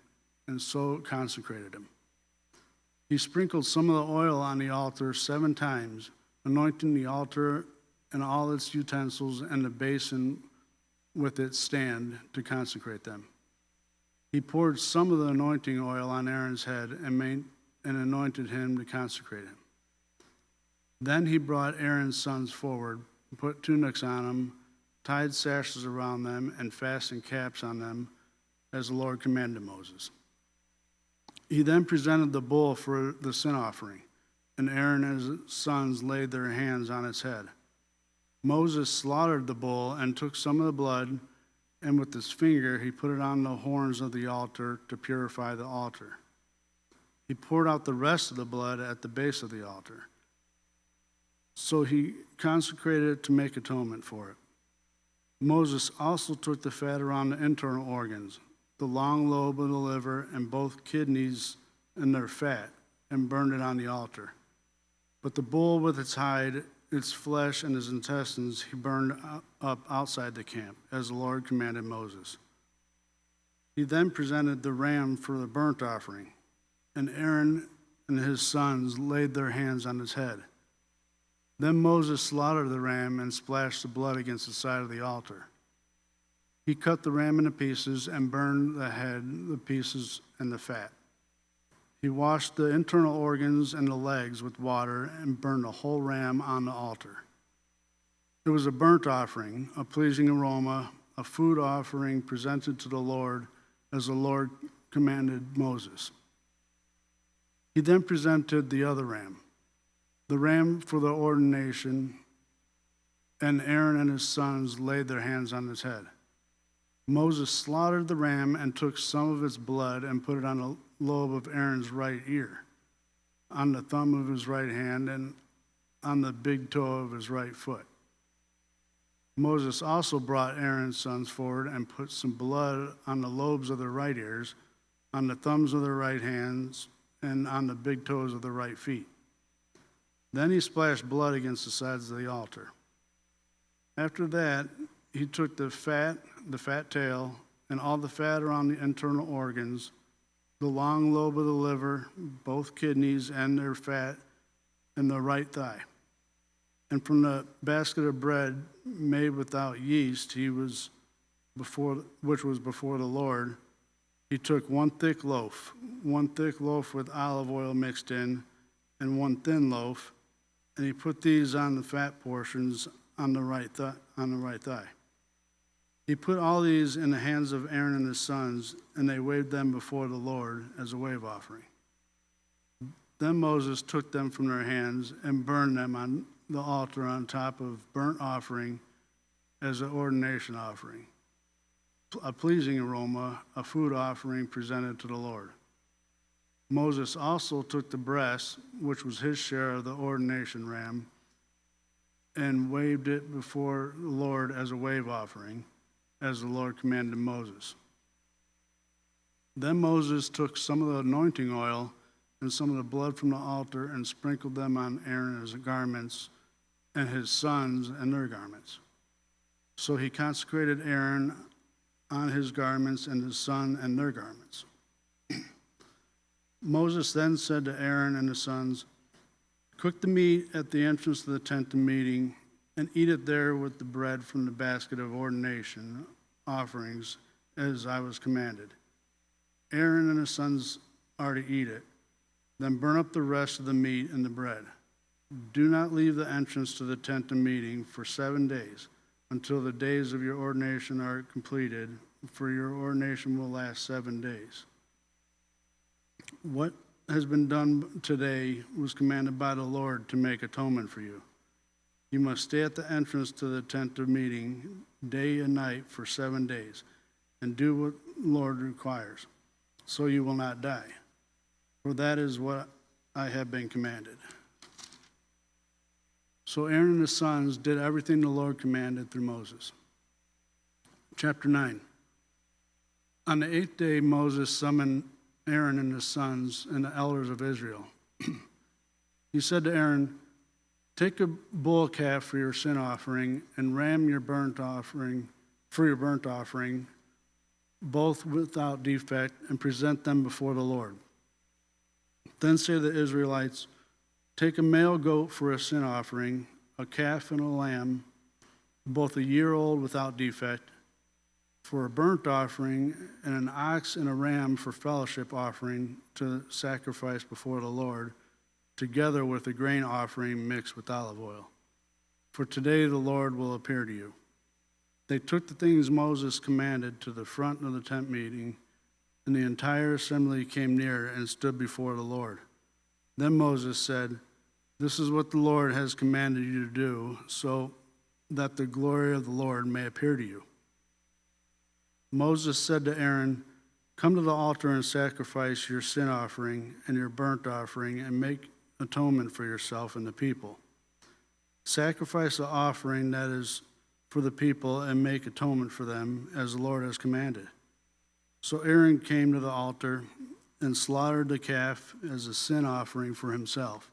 and so consecrated him. He sprinkled some of the oil on the altar 7 times, anointing the altar and all its utensils and the basin with its stand to consecrate them. He poured some of the anointing oil on Aaron's head and anointed him to consecrate him. Then he brought Aaron's sons forward, put tunics on them, tied sashes around them, and fastened caps on them, as the Lord commanded Moses. He then presented the bull for the sin offering, and Aaron and his sons laid their hands on its head. Moses slaughtered the bull and took some of the blood, and with his finger he put it on the horns of the altar to purify the altar. He poured out the rest of the blood at the base of the altar. So he consecrated it to make atonement for it. Moses also took the fat around the internal organs, the long lobe of the liver, and both kidneys and their fat, and burned it on the altar. But the bull with its hide, its flesh, and its intestines he burned up outside the camp, as the Lord commanded Moses. He then presented the ram for the burnt offering, and Aaron and his sons laid their hands on its head. Then Moses slaughtered the ram and splashed the blood against the side of the altar. He cut the ram into pieces and burned the head, the pieces, and the fat. He washed the internal organs and the legs with water and burned the whole ram on the altar. It was a burnt offering, a pleasing aroma, a food offering presented to the Lord as the Lord commanded Moses. He then presented the other ram, the ram for the ordination, and Aaron and his sons laid their hands on its head. Moses slaughtered the ram and took some of its blood and put it on the lobe of Aaron's right ear, on the thumb of his right hand, and on the big toe of his right foot. Moses also brought Aaron's sons forward and put some blood on the lobes of their right ears, on the thumbs of their right hands, and on the big toes of their right feet. Then he splashed blood against the sides of the altar. After that, he took the fat tail, and all the fat around the internal organs, the long lobe of the liver, both kidneys and their fat, and the right thigh. And from the basket of bread made without yeast, which was before the Lord, he took one thick loaf with olive oil mixed in, and one thin loaf, and he put these on the fat portions on the right thigh. He put all these in the hands of Aaron and his sons, and they waved them before the Lord as a wave offering. Then Moses took them from their hands and burned them on the altar on top of burnt offering as an ordination offering, a pleasing aroma, a food offering presented to the Lord. Moses also took the breast, which was his share of the ordination ram, and waved it before the Lord as a wave offering, as the Lord commanded Moses. Then Moses took some of the anointing oil and some of the blood from the altar and sprinkled them on Aaron's garments and his sons and their garments. So he consecrated Aaron on his garments and his son and their garments. Moses then said to Aaron and his sons, "Cook the meat at the entrance of the tent of meeting and eat it there with the bread from the basket of ordination offerings, as I was commanded. Aaron and his sons are to eat it. Then burn up the rest of the meat and the bread. Do not leave the entrance to the tent of meeting for 7 days, until the days of your ordination are completed, for your ordination will last 7 days. What has been done today was commanded by the Lord to make atonement for you. You must stay at the entrance to the tent of meeting day and night for 7 days, and do what the Lord requires, so you will not die. For that is what I have been commanded. So Aaron and his sons did everything the Lord commanded through Moses. Chapter 9. On the 8th day, Moses summoned Aaron and his sons and the elders of Israel. He said to Aaron, "Take a bull calf for your sin offering and ram your burnt offering for your burnt offering, both without defect, and present them before the Lord. Then say to the Israelites, take a male goat for a sin offering, a calf and a lamb, both a year old without defect, for a burnt offering, and an ox and a ram for fellowship offering to sacrifice before the Lord, together with a grain offering mixed with olive oil. For today the Lord will appear to you." They took the things Moses commanded to the front of the tent meeting, and the entire assembly came near and stood before the Lord. Then Moses said, "This is what the Lord has commanded you to do, so that the glory of the Lord may appear to you." Moses said to Aaron, "Come to the altar and sacrifice your sin offering and your burnt offering, and make atonement for yourself and the people. Sacrifice the offering that is for the people and make atonement for them, as the Lord has commanded." So Aaron came to the altar and slaughtered the calf as a sin offering for himself.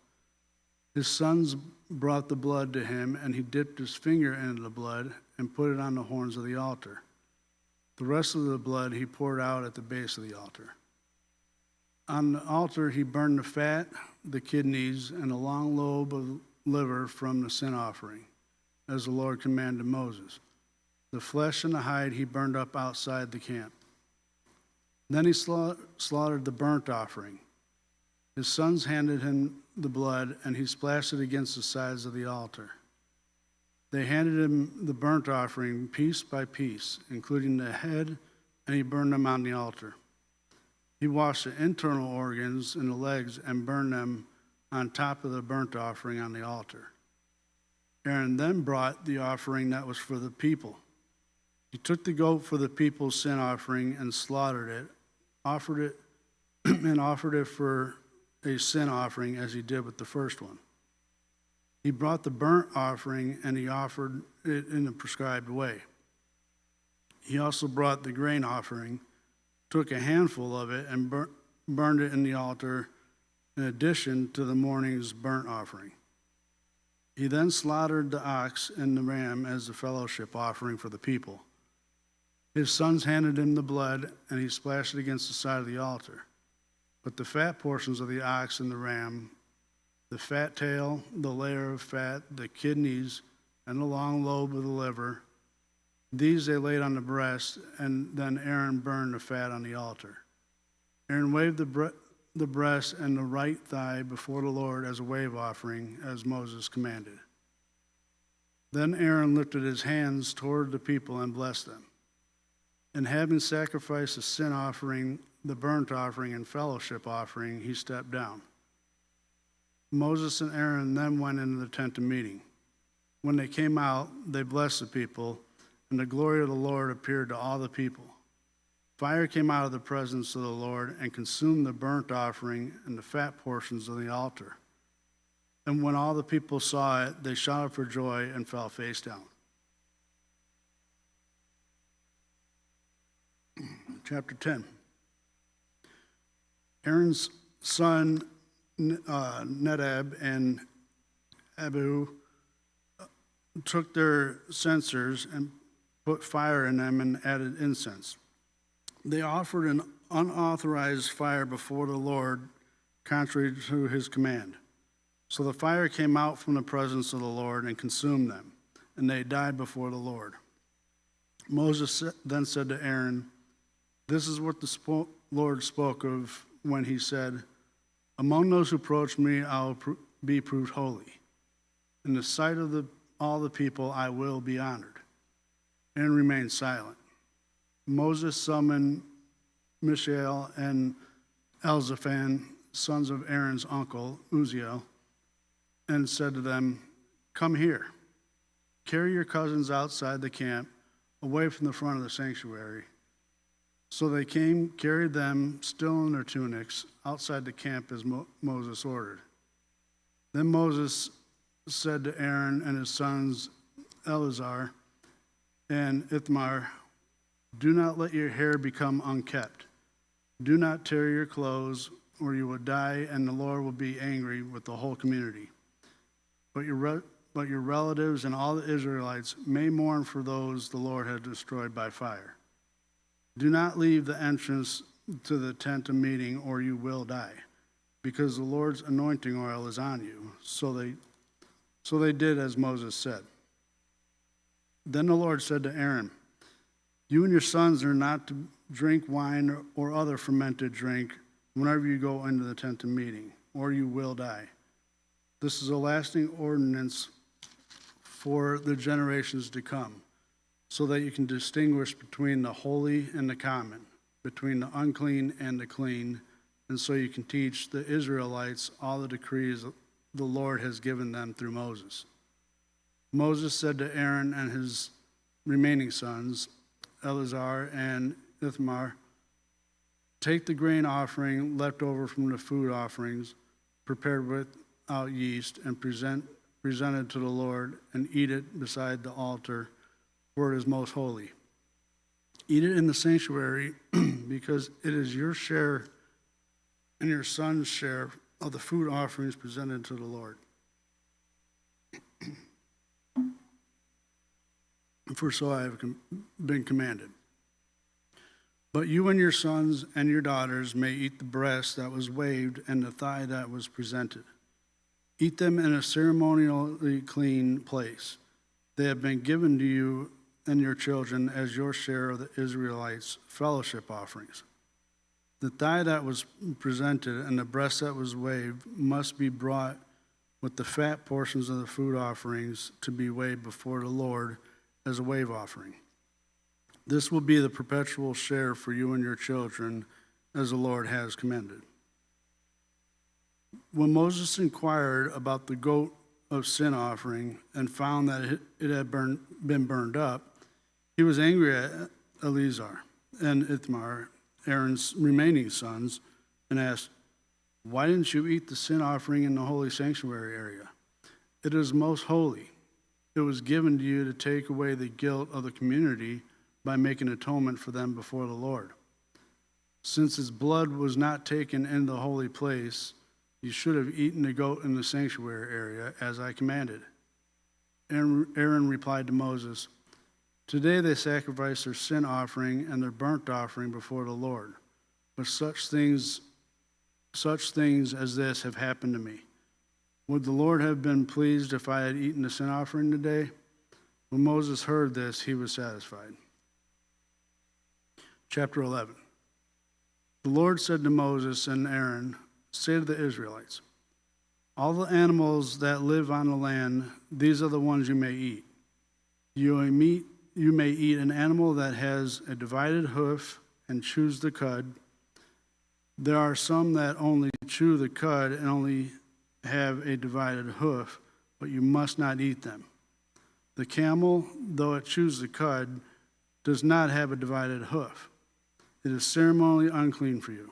His sons brought the blood to him, and he dipped his finger into the blood and put it on the horns of the altar. The rest of the blood he poured out at the base of the altar. On the altar he burned the fat, the kidneys, and a long lobe of liver from the sin offering, as the Lord commanded Moses. The flesh and the hide he burned up outside the camp. Then he slaughtered the burnt offering. His sons handed him the blood, and he splashed it against the sides of the altar. They handed him the burnt offering piece by piece, including the head, and he burned them on the altar. He washed the internal organs and the legs and burned them on top of the burnt offering on the altar. Aaron then brought the offering that was for the people. He took the goat for the people's sin offering and slaughtered it, offered it for a sin offering as he did with the first one. He brought the burnt offering and he offered it in the prescribed way. He also brought the grain offering, took a handful of it, and burned it in the altar in addition to the morning's burnt offering. He then slaughtered the ox and the ram as a fellowship offering for the people. His sons handed him the blood, and he splashed it against the side of the altar. But the fat portions of the ox and the ram, the fat tail, the layer of fat, the kidneys, and the long lobe of the liver, these they laid on the breast, and then Aaron burned the fat on the altar. Aaron waved the breast and the right thigh before the Lord as a wave offering, as Moses commanded. Then Aaron lifted his hands toward the people and blessed them. And having sacrificed the sin offering, the burnt offering, and fellowship offering, he stepped down. Moses and Aaron then went into the tent of meeting. When they came out, they blessed the people, and the glory of the Lord appeared to all the people. Fire came out of the presence of the Lord and consumed the burnt offering and the fat portions of the altar. And when all the people saw it, they shouted for joy and fell face down. Chapter 10. Aaron's son Nadab and Abihu took their censers and put fire in them and added incense. They offered an unauthorized fire before the Lord, contrary to his command. So the fire came out from the presence of the Lord and consumed them, and they died before the Lord. Moses then said to Aaron, "This is what the Lord spoke of when he said, Among those who approach me, I will be proved holy. In the sight of all the people, I will be honored. Aaron remained silent. Moses summoned Mishael and Elzaphan, sons of Aaron's uncle, Uzziel, and said to them, "Come here. Carry your cousins outside the camp, away from the front of the sanctuary." So they came, carried them, still in their tunics, outside the camp as Moses ordered. Then Moses said to Aaron and his sons, Eleazar and Ithamar, "Do not let your hair become unkempt. Do not tear your clothes, or you will die, and the Lord will be angry with the whole community. But your relatives and all the Israelites may mourn for those the Lord has destroyed by fire. Do not leave the entrance to the tent of meeting, or you will die, because the Lord's anointing oil is on you." So they did as Moses said. Then the Lord said to Aaron, "You and your sons are not to drink wine or other fermented drink whenever you go into the tent of meeting, or you will die. This is a lasting ordinance for the generations to come, so that you can distinguish between the holy and the common, between the unclean and the clean, and so you can teach the Israelites all the decrees the Lord has given them through Moses." Moses said to Aaron and his remaining sons, Eleazar and Ithamar, "Take the grain offering left over from the food offerings, prepared without yeast, and presented to the Lord, and eat it beside the altar, for it is most holy. Eat it in the sanctuary, because it is your share and your son's share of the food offerings presented to the Lord. For so I have been commanded. But you and your sons and your daughters may eat the breast that was waved and the thigh that was presented. Eat them in a ceremonially clean place. They have been given to you and your children as your share of the Israelites' fellowship offerings. The thigh that was presented and the breast that was waved must be brought with the fat portions of the food offerings to be waved before the Lord as a wave offering. This will be the perpetual share for you and your children, as the Lord has commanded." When Moses inquired about the goat of sin offering and found that it had been burned up, he was angry at Eleazar and Ithamar, Aaron's remaining sons, and asked, "Why didn't you eat the sin offering in the holy sanctuary area? It is most holy. It was given to you to take away the guilt of the community by making atonement for them before the Lord. Since its blood was not taken in the holy place, you should have eaten the goat in the sanctuary area, as I commanded." Aaron replied to Moses, "Today they sacrifice their sin offering and their burnt offering before the Lord. But such things as this have happened to me. Would the Lord have been pleased if I had eaten the sin offering today?" When Moses heard this, he was satisfied. Chapter 11. The Lord said to Moses and Aaron, "Say to the Israelites, all the animals that live on the land, these are the ones you may eat. You may eat an animal that has a divided hoof and chews the cud. There are some that only chew the cud and only have a divided hoof, but you must not eat them. The camel, though it chews the cud, does not have a divided hoof. It is ceremonially unclean for you.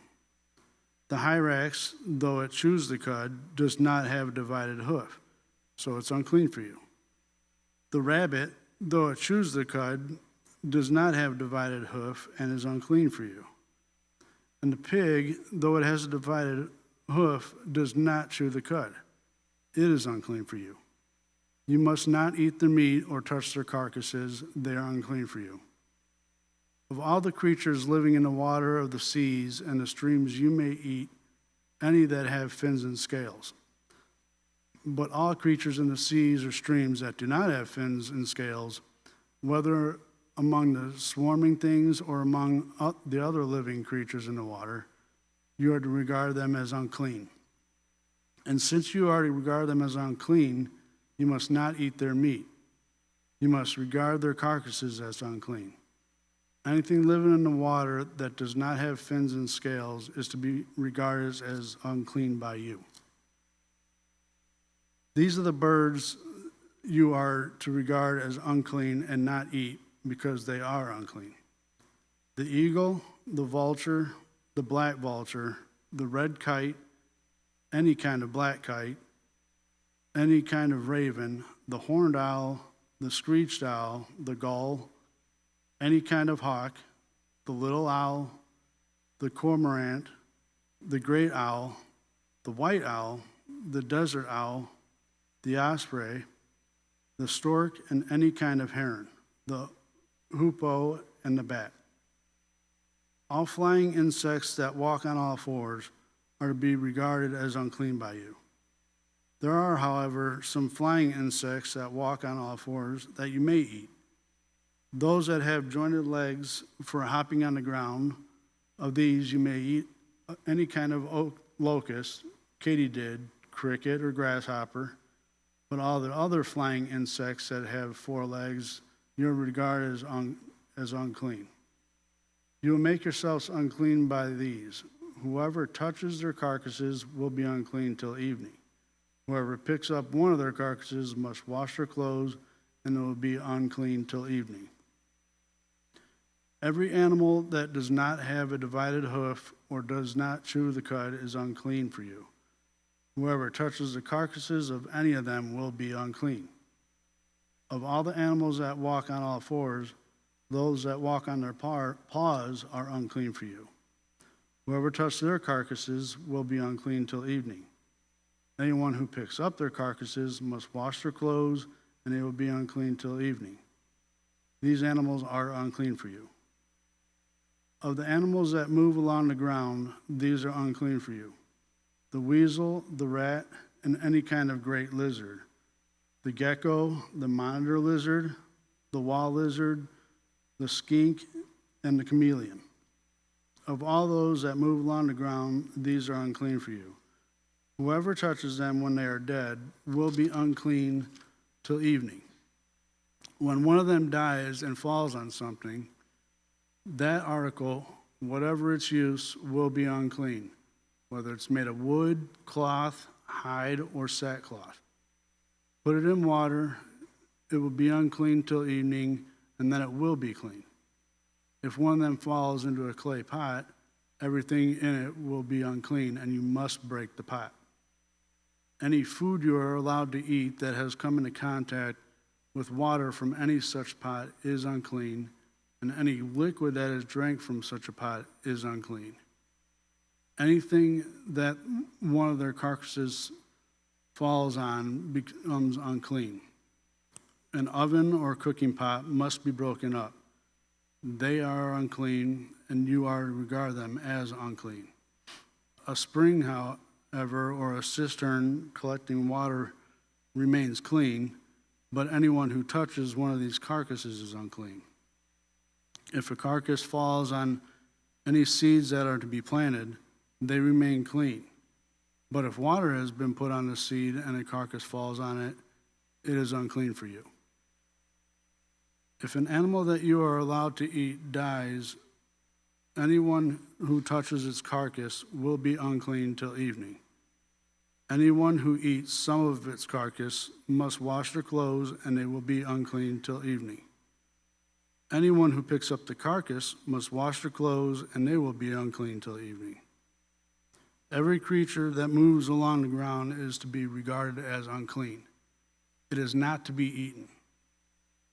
The hyrax, though it chews the cud, does not have a divided hoof, so it's unclean for you. The rabbit, though it chews the cud, does not have a divided hoof and is unclean for you. And the pig, though it has a divided hoof, does not chew the cud. It is unclean for you. You must not eat their meat or touch their carcasses. They are unclean for you. Of all the creatures living in the water of the seas and the streams, you may eat any that have fins and scales. But all creatures in the seas or streams that do not have fins and scales, whether among the swarming things or among the other living creatures in the water, you are to regard them as unclean. And since you already regard them as unclean, you must not eat their meat. You must regard their carcasses as unclean. Anything living in the water that does not have fins and scales is to be regarded as unclean by you. These are the birds you are to regard as unclean and not eat, because they are unclean: the eagle, the vulture, the black vulture, the red kite, any kind of black kite, any kind of raven, the horned owl, the screeched owl, the gull, any kind of hawk, the little owl, the cormorant, the great owl, the white owl, the desert owl, the osprey, the stork, and any kind of heron, the hoopoe, and the bat. All flying insects that walk on all fours are to be regarded as unclean by you. There are, however, some flying insects that walk on all fours that you may eat. Those that have jointed legs for hopping on the ground, of these you may eat any kind of locust, katydid, cricket, or grasshopper, but all the other flying insects that have 4 legs you're regarded as unclean. You will make yourselves unclean by these. Whoever touches their carcasses will be unclean till evening. Whoever picks up one of their carcasses must wash their clothes, and it will be unclean till evening. Every animal that does not have a divided hoof or does not chew the cud is unclean for you. Whoever touches the carcasses of any of them will be unclean. Of all the animals that walk on all fours, those that walk on their paws are unclean for you. Whoever touches their carcasses will be unclean till evening. Anyone who picks up their carcasses must wash their clothes, and they will be unclean till evening. These animals are unclean for you. Of the animals that move along the ground, these are unclean for you: the weasel, the rat, and any kind of great lizard, the gecko, the monitor lizard, the wall lizard, the skink, and the chameleon. Of all those that move along the ground, these are unclean for you. Whoever touches them when they are dead will be unclean till evening. When one of them dies and falls on something, that article, whatever its use, will be unclean, whether it's made of wood, cloth, hide, or sackcloth. Put it in water, it will be unclean till evening, and then it will be clean. If one of them falls into a clay pot, everything in it will be unclean, and you must break the pot. Any food you are allowed to eat that has come into contact with water from any such pot is unclean, and any liquid that is drank from such a pot is unclean. Anything that one of their carcasses falls on becomes unclean. An oven or cooking pot must be broken up. They are unclean, and you are to regard them as unclean. A spring, however, or a cistern collecting water remains clean, but anyone who touches one of these carcasses is unclean. If a carcass falls on any seeds that are to be planted, they remain clean. But if water has been put on the seed and a carcass falls on it, it is unclean for you. If an animal that you are allowed to eat dies, anyone who touches its carcass will be unclean till evening. Anyone who eats some of its carcass must wash their clothes, and they will be unclean till evening. Anyone who picks up the carcass must wash their clothes, and they will be unclean till evening. Every creature that moves along the ground is to be regarded as unclean. It is not to be eaten.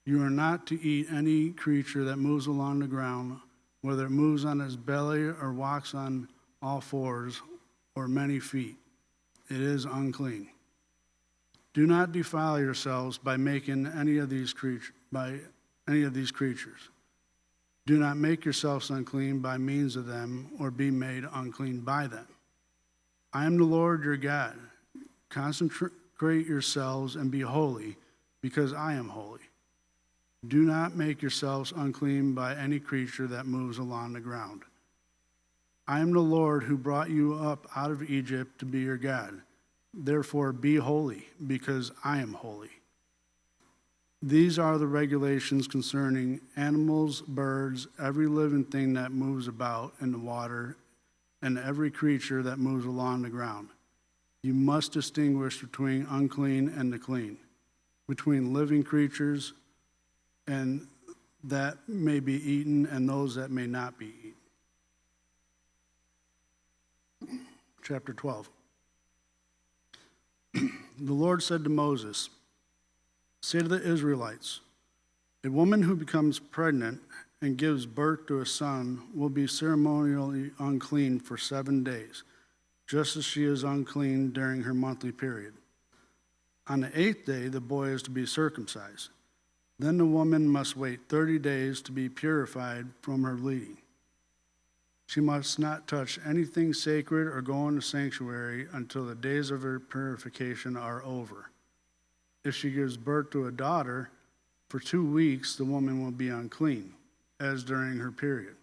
You are not to eat any creature that moves along the ground, whether it moves on its belly or walks on all fours or many feet. It is unclean. Do not defile yourselves by making any of these creatures. Do not make yourselves unclean by means of them, or be made unclean by them. I am the Lord your God. Consecrate yourselves and be holy, because I am holy. Do not make yourselves unclean by any creature that moves along the ground. I am the Lord who brought you up out of Egypt to be your God. Therefore be holy, because I am holy. These are the regulations concerning animals, birds, every living thing that moves about in the water, and every creature that moves along the ground. You must distinguish between unclean and the clean, between living creatures and that may be eaten and those that may not be eaten. Chapter 12. The Lord said to Moses, say to the Israelites, a woman who becomes pregnant and gives birth to a son will be ceremonially unclean for 7 days, just as she is unclean during her monthly period. On the 8th day, the boy is to be circumcised. Then the woman must wait 30 days to be purified from her bleeding. She must not touch anything sacred or go in the sanctuary until the days of her purification are over. If she gives birth to a daughter, for 2 weeks the woman will be unclean, as during her period.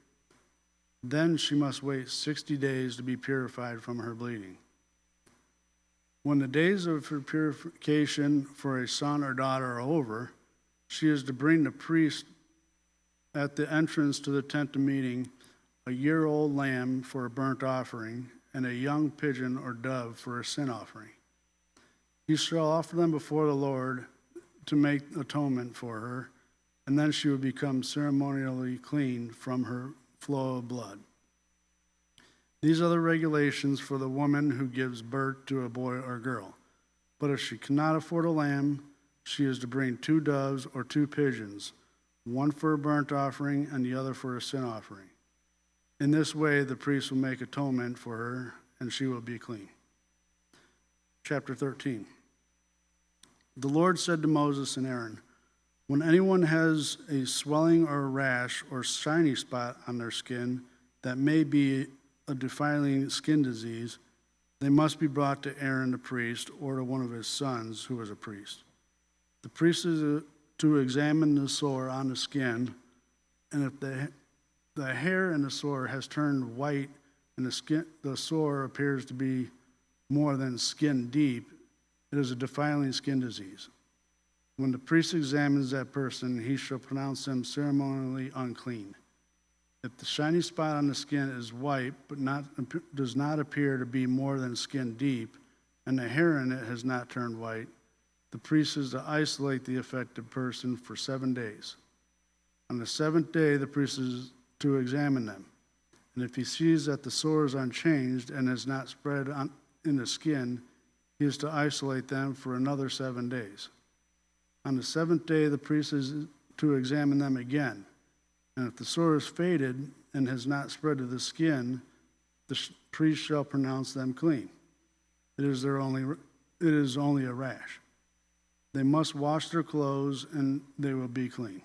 Then she must wait 60 days to be purified from her bleeding. When the days of her purification for a son or daughter are over, she is to bring the priest at the entrance to the tent of meeting a year-old lamb for a burnt offering and a young pigeon or dove for a sin offering. He shall offer them before the Lord to make atonement for her, and then she will become ceremonially clean from her flow of blood. These are the regulations for the woman who gives birth to a boy or girl. But if she cannot afford a lamb, she is to bring 2 doves or 2 pigeons, one for a burnt offering and the other for a sin offering. In this way, the priest will make atonement for her, and she will be clean. Chapter 13. The Lord said to Moses and Aaron, when anyone has a swelling or a rash or shiny spot on their skin that may be a defiling skin disease, they must be brought to Aaron the priest or to one of his sons who is a priest. The priest is to examine the sore on the skin, and if the hair in the sore has turned white and the sore appears to be more than skin deep, it is a defiling skin disease. When the priest examines that person, he shall pronounce them ceremonially unclean. If the shiny spot on the skin is white but does not appear to be more than skin deep, and the hair in it has not turned white, the priest is to isolate the affected person for 7 days. On the 7th day, the priest is to examine them. And if he sees that the sore is unchanged and has not spread in the skin, he is to isolate them for another 7 days. On the 7th day, the priest is to examine them again. And if the sore is faded and has not spread to the skin, the priest shall pronounce them clean. It is only a rash. They must wash their clothes, and they will be clean.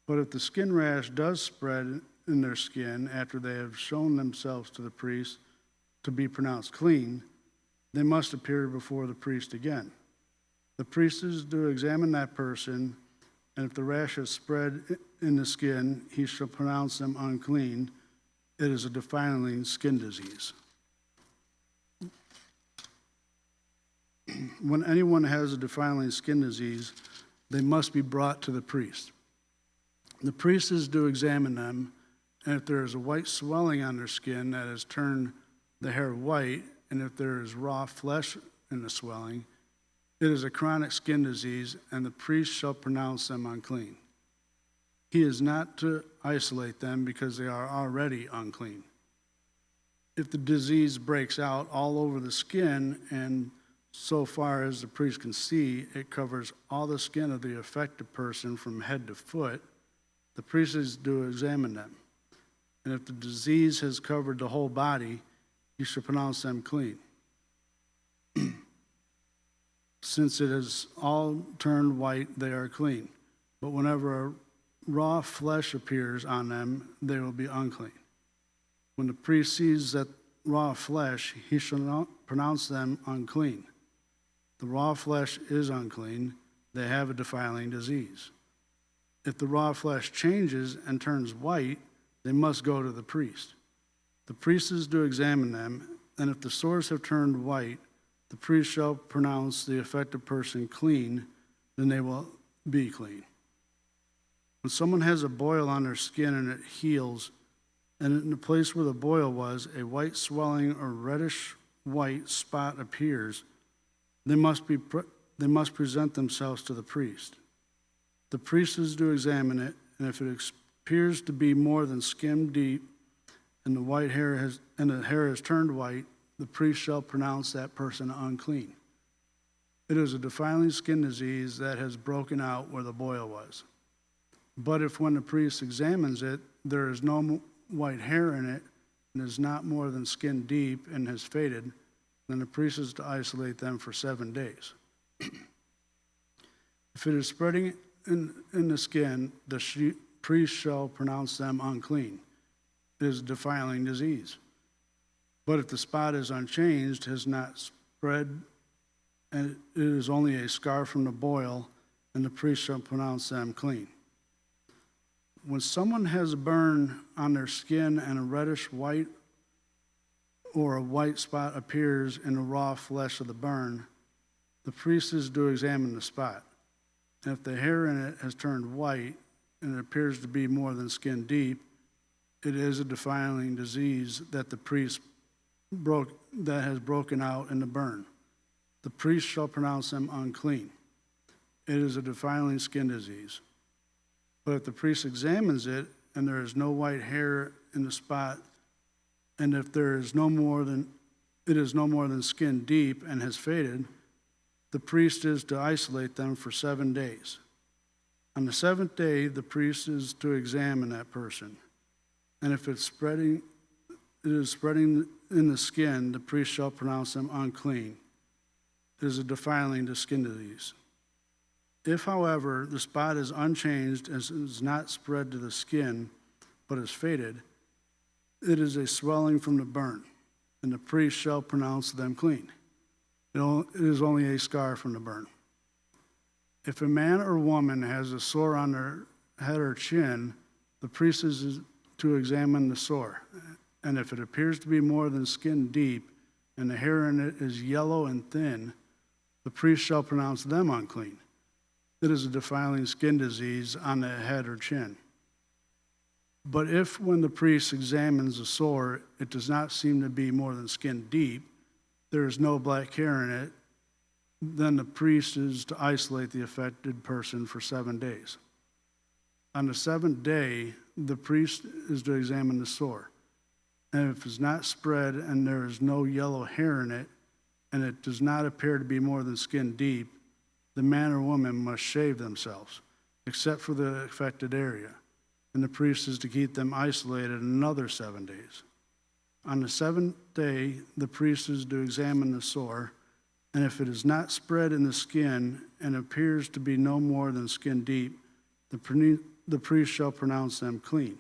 But if the skin rash does spread in their skin after they have shown themselves to the priest to be pronounced clean, they must appear before the priest again. The priest is to examine that person, and if the rash has spread in the skin, he shall pronounce them unclean. It is a defiling skin disease. When anyone has a defiling skin disease, they must be brought to the priest. The priest is to examine them, and if there is a white swelling on their skin that has turned the hair white, and if there is raw flesh in the swelling, it is a chronic skin disease, and the priest shall pronounce them unclean. He is not to isolate them because they are already unclean. If the disease breaks out all over the skin, and so far as the priest can see, it covers all the skin of the affected person from head to foot, the priest is to examine them. And if the disease has covered the whole body, you shall pronounce them clean. Since it has all turned white, they are clean. But whenever raw flesh appears on them, they will be unclean. When the priest sees that raw flesh, he shall not pronounce them unclean. The raw flesh is unclean. They have a defiling disease. If the raw flesh changes and turns white, they must go to the priest. The priest is to examine them, and if the sores have turned white, The priest shall pronounce the affected person clean, then they will be clean. When someone has a boil on their skin and it heals, and in the place where the boil was, a white swelling or reddish white spot appears, they must present themselves to the priest. The priest is to examine it, and if it appears to be more than skin deep, and the hair has turned white, the priest shall pronounce that person unclean. It is a defiling skin disease that has broken out where the boil was. But if when the priest examines it, there is no white hair in it, and is not more than skin deep and has faded, then the priest is to isolate them for 7 days. If it is spreading in the skin, the priest shall pronounce them unclean. It is a defiling disease. But if the spot is unchanged, has not spread, and it is only a scar from the boil, then the priest shall pronounce them clean. When someone has a burn on their skin and a reddish white or a white spot appears in the raw flesh of the burn, the priest is to examine the spot. And if the hair in it has turned white and it appears to be more than skin deep, it is a defiling disease that the priest that has broken out in the burn. The priest shall pronounce them unclean. It is a defiling skin disease. But if the priest examines it and there is no white hair in the spot, and if there is no more than skin deep and has faded, the priest is to isolate them for 7 days. On the 7th day, the priest is to examine that person. And if it is spreading in the skin, the priest shall pronounce them unclean. It is a defiling skin disease. If, however, the spot is unchanged and is not spread to the skin, but is faded, it is a swelling from the burn, and the priest shall pronounce them clean. It is only a scar from the burn. If a man or woman has a sore on their head or chin, the priest is to examine the sore. And if it appears to be more than skin deep, and the hair in it is yellow and thin, the priest shall pronounce them unclean. It is a defiling skin disease on the head or chin. But if, when the priest examines the sore, it does not seem to be more than skin deep, there is no black hair in it, then the priest is to isolate the affected person for 7 days. On the 7th day, the priest is to examine the sore. And if it is not spread and there is no yellow hair in it, and it does not appear to be more than skin deep, the man or woman must shave themselves, except for the affected area, and the priest is to keep them isolated another 7 days. On the 7th day, the priest is to examine the sore, and if it is not spread in the skin and appears to be no more than skin deep, the priest shall pronounce them clean.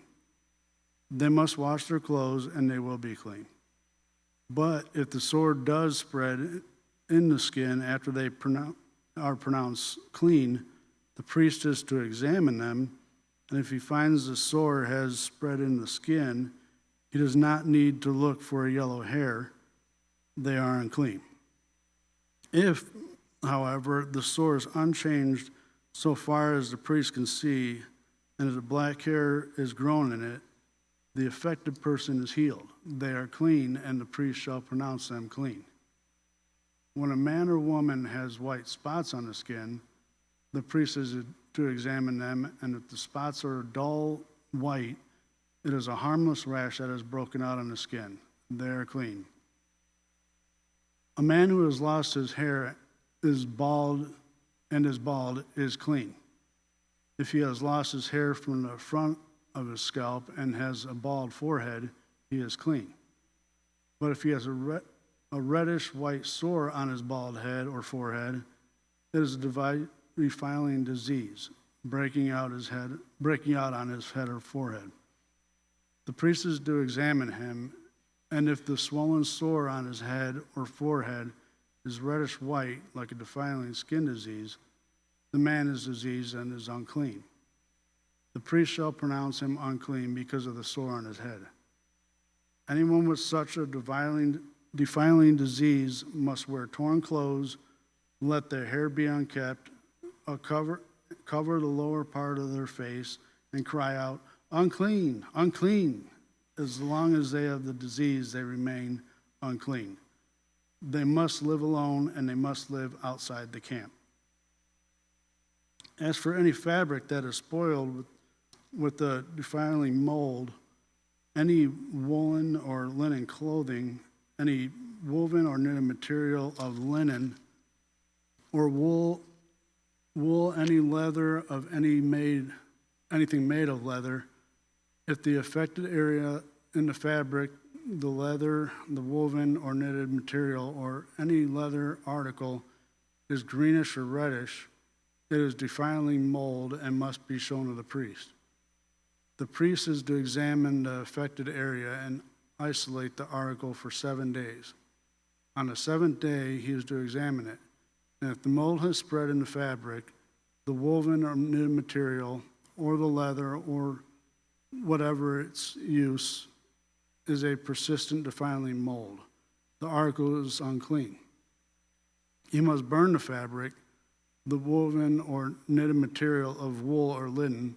They must wash their clothes, and they will be clean. But if the sore does spread in the skin after they are pronounced clean, the priest is to examine them, and if he finds the sore has spread in the skin, he does not need to look for a yellow hair. They are unclean. If, however, the sore is unchanged so far as the priest can see, and if the black hair is grown in it, the affected person is healed. They are clean, and the priest shall pronounce them clean. When a man or woman has white spots on the skin, the priest is to examine them, and if the spots are dull white, it is a harmless rash that has broken out on the skin. They are clean. A man who has lost his hair is bald is clean. If he has lost his hair from the front of his scalp and has a bald forehead, he is clean. But if he has a reddish white sore on his bald head or forehead, it is a defiling disease, breaking out on his head or forehead. The priest is to examine him, and if the swollen sore on his head or forehead is reddish white, like a defiling skin disease, the man is diseased and is unclean. The priest shall pronounce him unclean because of the sore on his head. Anyone with such a defiling defiling disease must wear torn clothes, let their hair be unkempt, cover the lower part of their face, and cry out, unclean, unclean. As long as they have the disease, they remain unclean. They must live alone, and they must live outside the camp. As for any fabric that is spoiled with the defiling mold, any woolen or linen clothing, any woven or knitted material of linen, or wool, any leather of anything made of leather, if the affected area in the fabric, the leather, the woven or knitted material, or any leather article is greenish or reddish, it is defiling mold and must be shown to the priest. The priest is to examine the affected area and isolate the article for 7 days. On the seventh day, he is to examine it. And if the mold has spread in the fabric, the woven or knitted material, or the leather, or whatever its use, is a persistent defiling mold, the article is unclean. He must burn the fabric, the woven or knitted material of wool or linen,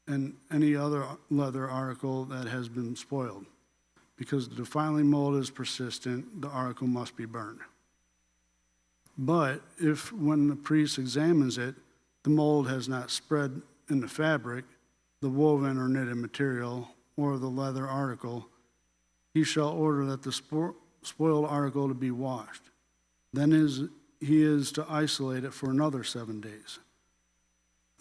and any other leather article that has been spoiled. Because the defiling mold is persistent, the article must be burned. But if, when the priest examines it, the mold has not spread in the fabric, the woven or knitted material, or the leather article, he shall order that the spoiled article to be washed. Then he is to isolate it for another 7 days.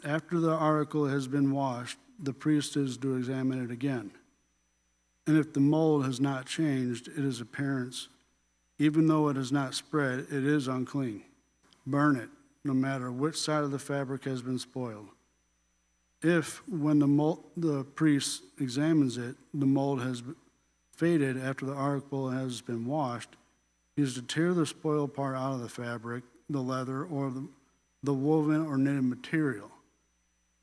After the article has been washed, the priest is to examine it again. And if the mold has not changed, it is appearance. Even though it has not spread, it is unclean. Burn it, no matter which side of the fabric has been spoiled. If, when the priest examines it, the mold has faded after the article has been washed, he is to tear the spoiled part out of the fabric, the leather, or the woven or knitted material.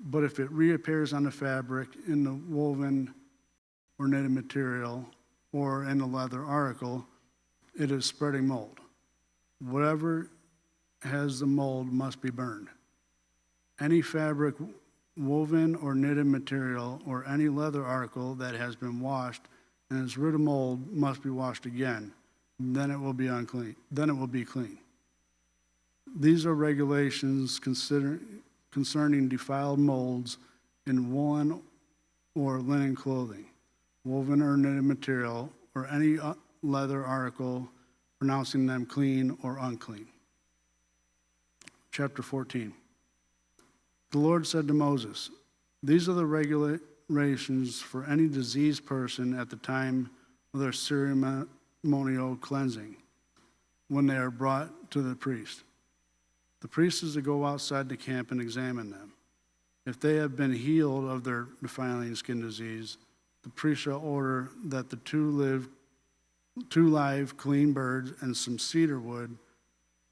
But if it reappears on the fabric, in the woven or knitted material, or in the leather article, it is spreading mold. Whatever has the mold must be burned. Any fabric, woven or knitted material, or any leather article that has been washed and is rid of mold must be washed again. Then it will be unclean. Then it will be clean. These are regulations concerning defiled molds in woolen or linen clothing, woven or knitted material, or any leather article, pronouncing them clean or unclean. Chapter 14. The Lord said to Moses, "These are the regulations for any diseased person at the time of their ceremonial cleansing, when they are brought to the priest. The priest is to go outside the camp and examine them. If they have been healed of their defiling skin disease, the priest shall order that the two live clean birds and some cedar wood,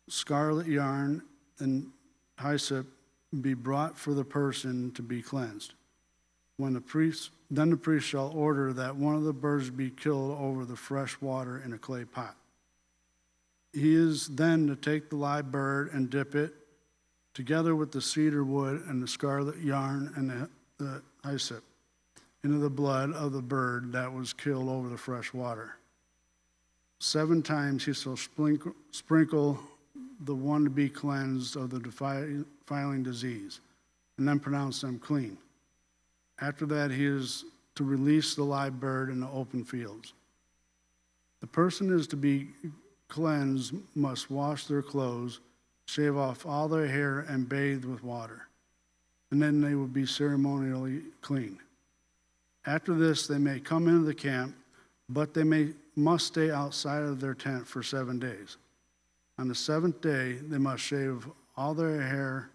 scarlet yarn, and hyssop be brought for the person to be cleansed. Then the priest shall order that one of the birds be killed over the fresh water in a clay pot. He is then to take the live bird and dip it, together with the cedar wood and the scarlet yarn and the hyssop, into the blood of the bird that was killed over the fresh water. 7 times he shall sprinkle the one to be cleansed of the defiling disease, and then pronounce them clean. After that, he is to release the live bird in the open fields. The person is to be cleansed must wash their clothes, shave off all their hair, and bathe with water, and then they will be ceremonially clean. After this, they may come into the camp, but they must stay outside of their tent for 7 days. On the 7th day, they must shave all their hair,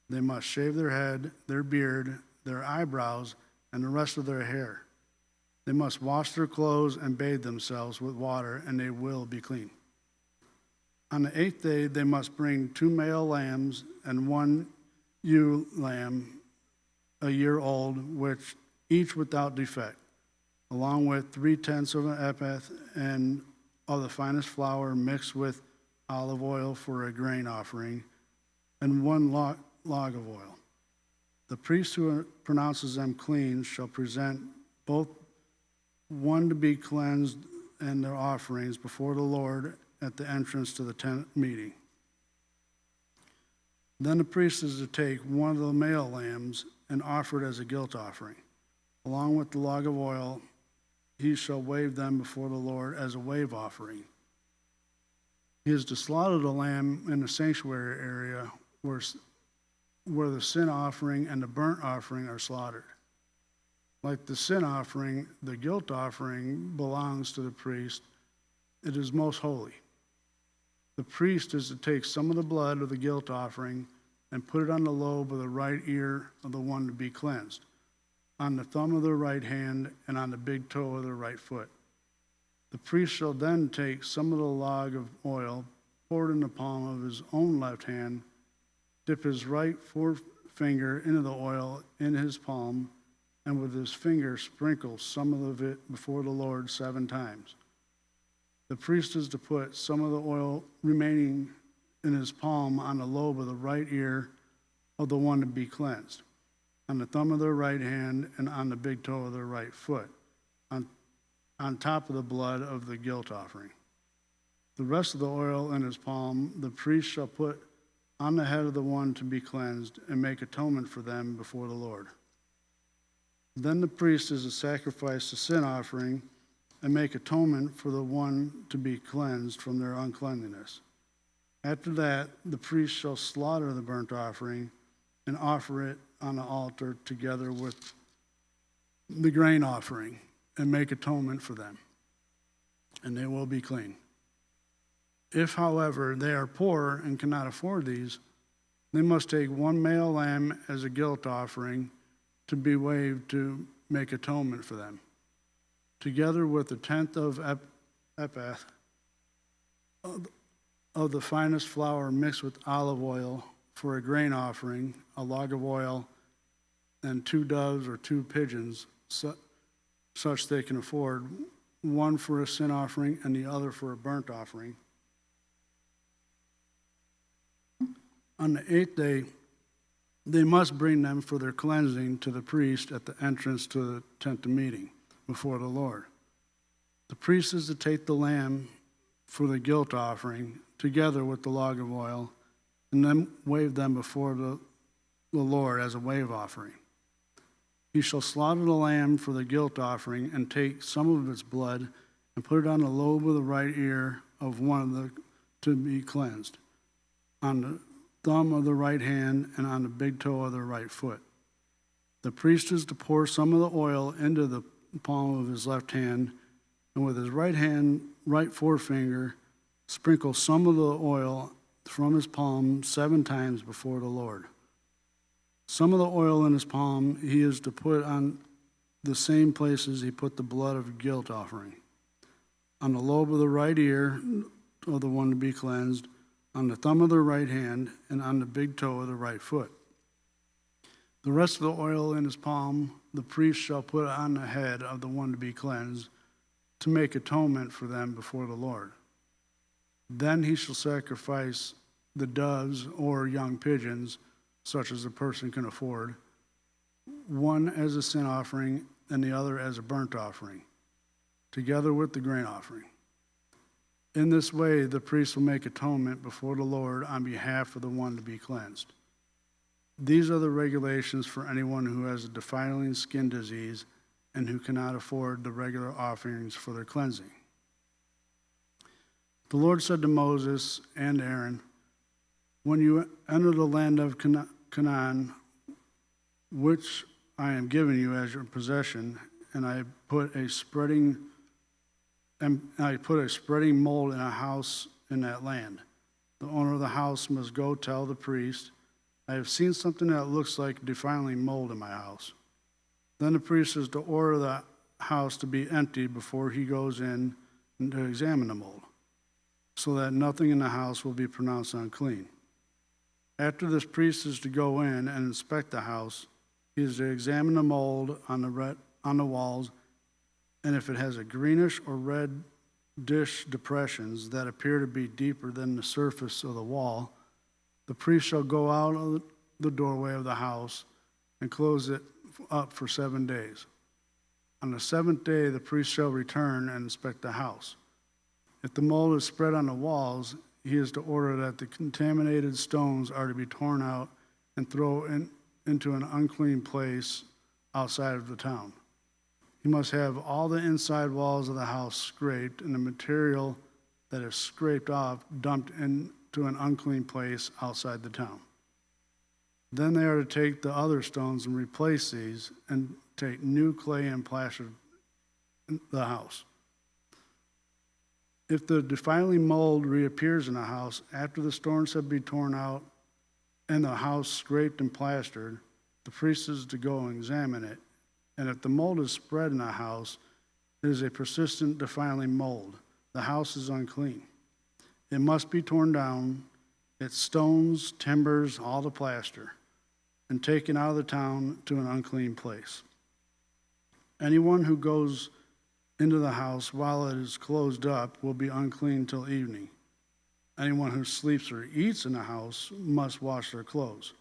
they must shave their head, their beard, their eyebrows, and the rest of their hair. They must wash their clothes and bathe themselves with water, and they will be clean. On the 8th day, they must bring 2 male lambs and 1 ewe lamb, a year old, which each without defect, along with 3/10 of an ephah and of the finest flour mixed with olive oil for a grain offering, and 1 log of oil. The priest who pronounces them clean shall present both one to be cleansed and their offerings before the Lord at the entrance to the tent meeting. Then the priest is to take one of the male lambs and offer it as a guilt offering. Along with the log of oil, he shall wave them before the Lord as a wave offering. He is to slaughter the lamb in the sanctuary area where the sin offering and the burnt offering are slaughtered. Like the sin offering, the guilt offering belongs to the priest. It is most holy. The priest is to take some of the blood of the guilt offering and put it on the lobe of the right ear of the one to be cleansed, on the thumb of the right hand, and on the big toe of the right foot. The priest shall then take some of the log of oil, pour it in the palm of his own left hand, dip his right forefinger into the oil in his palm, and with his finger sprinkle some of it before the Lord 7 times. The priest is to put some of the oil remaining in his palm on the lobe of the right ear of the one to be cleansed, on the thumb of their right hand, and on the big toe of their right foot, on top of the blood of the guilt offering. The rest of the oil in his palm the priest shall put on the head of the one to be cleansed and make atonement for them before the Lord. Then the priest is to sacrifice the sin offering and make atonement for the one to be cleansed from their uncleanliness. After that, the priest shall slaughter the burnt offering and offer it on the altar together with the grain offering and make atonement for them, and they will be clean. If, however, they are poor and cannot afford these, they must take 1 male lamb as a guilt offering to be waved to make atonement for them, together with 1/10 of ephah of the finest flour mixed with olive oil for a grain offering, a log of oil, and 2 doves or 2 pigeons, such they can afford, one for a sin offering and the other for a burnt offering. On the 8th day, they must bring them for their cleansing to the priest at the entrance to the tent of meeting before the Lord. The priest is to take the lamb for the guilt offering together with the log of oil and then wave them before the Lord as a wave offering. He shall slaughter the lamb for the guilt offering and take some of its blood and put it on the lobe of the right ear of one of the to be cleansed, on the thumb of the right hand, and on the big toe of the right foot. The priest is to pour some of the oil into the palm of his left hand, and with his right forefinger, sprinkle some of the oil from his palm 7 times before the Lord. Some of the oil in his palm he is to put on the same places he put the blood of guilt offering, on the lobe of the right ear of the one to be cleansed, on the thumb of the right hand, and on the big toe of the right foot. The rest of the oil in his palm the priest shall put on the head of the one to be cleansed to make atonement for them before the Lord. Then he shall sacrifice the doves or young pigeons, such as a person can afford, one as a sin offering and the other as a burnt offering, together with the grain offering. In this way, the priest will make atonement before the Lord on behalf of the one to be cleansed. These are the regulations for anyone who has a defiling skin disease and who cannot afford the regular offerings for their cleansing. The Lord said to Moses and Aaron, "When you enter the land of Canaan, which I am giving you as your possession, and I put a spreading mold in a house in that land, the owner of the house must go tell the priest, I have seen something that looks like defiling mold in my house. Then the priest is to order the house to be emptied before he goes in to examine the mold, so that nothing in the house will be pronounced unclean. After this priest is to go in and inspect the house, he is to examine the mold on the walls, and if it has a greenish or red dish depressions that appear to be deeper than the surface of the wall, the priest shall go out of the doorway of the house and close it up for 7 days. On the seventh day, the priest shall return and inspect the house. If the mold is spread on the walls, he is to order that the contaminated stones are to be torn out and thrown into an unclean place outside of the town. He must have all the inside walls of the house scraped, and the material that is scraped off dumped into an unclean place outside the town. Then they are to take the other stones and replace these, and take new clay and plaster the house. If the defiling mold reappears in the house after the stones have been torn out and the house scraped and plastered, the priest is to go and examine it. And if the mold is spread in the house, it is a persistent defiling mold. The house is unclean. It must be torn down, its stones, timbers, all the plaster, and taken out of the town to an unclean place. Anyone who goes into the house while it is closed up will be unclean till evening. Anyone who sleeps or eats in the house must wash their clothes.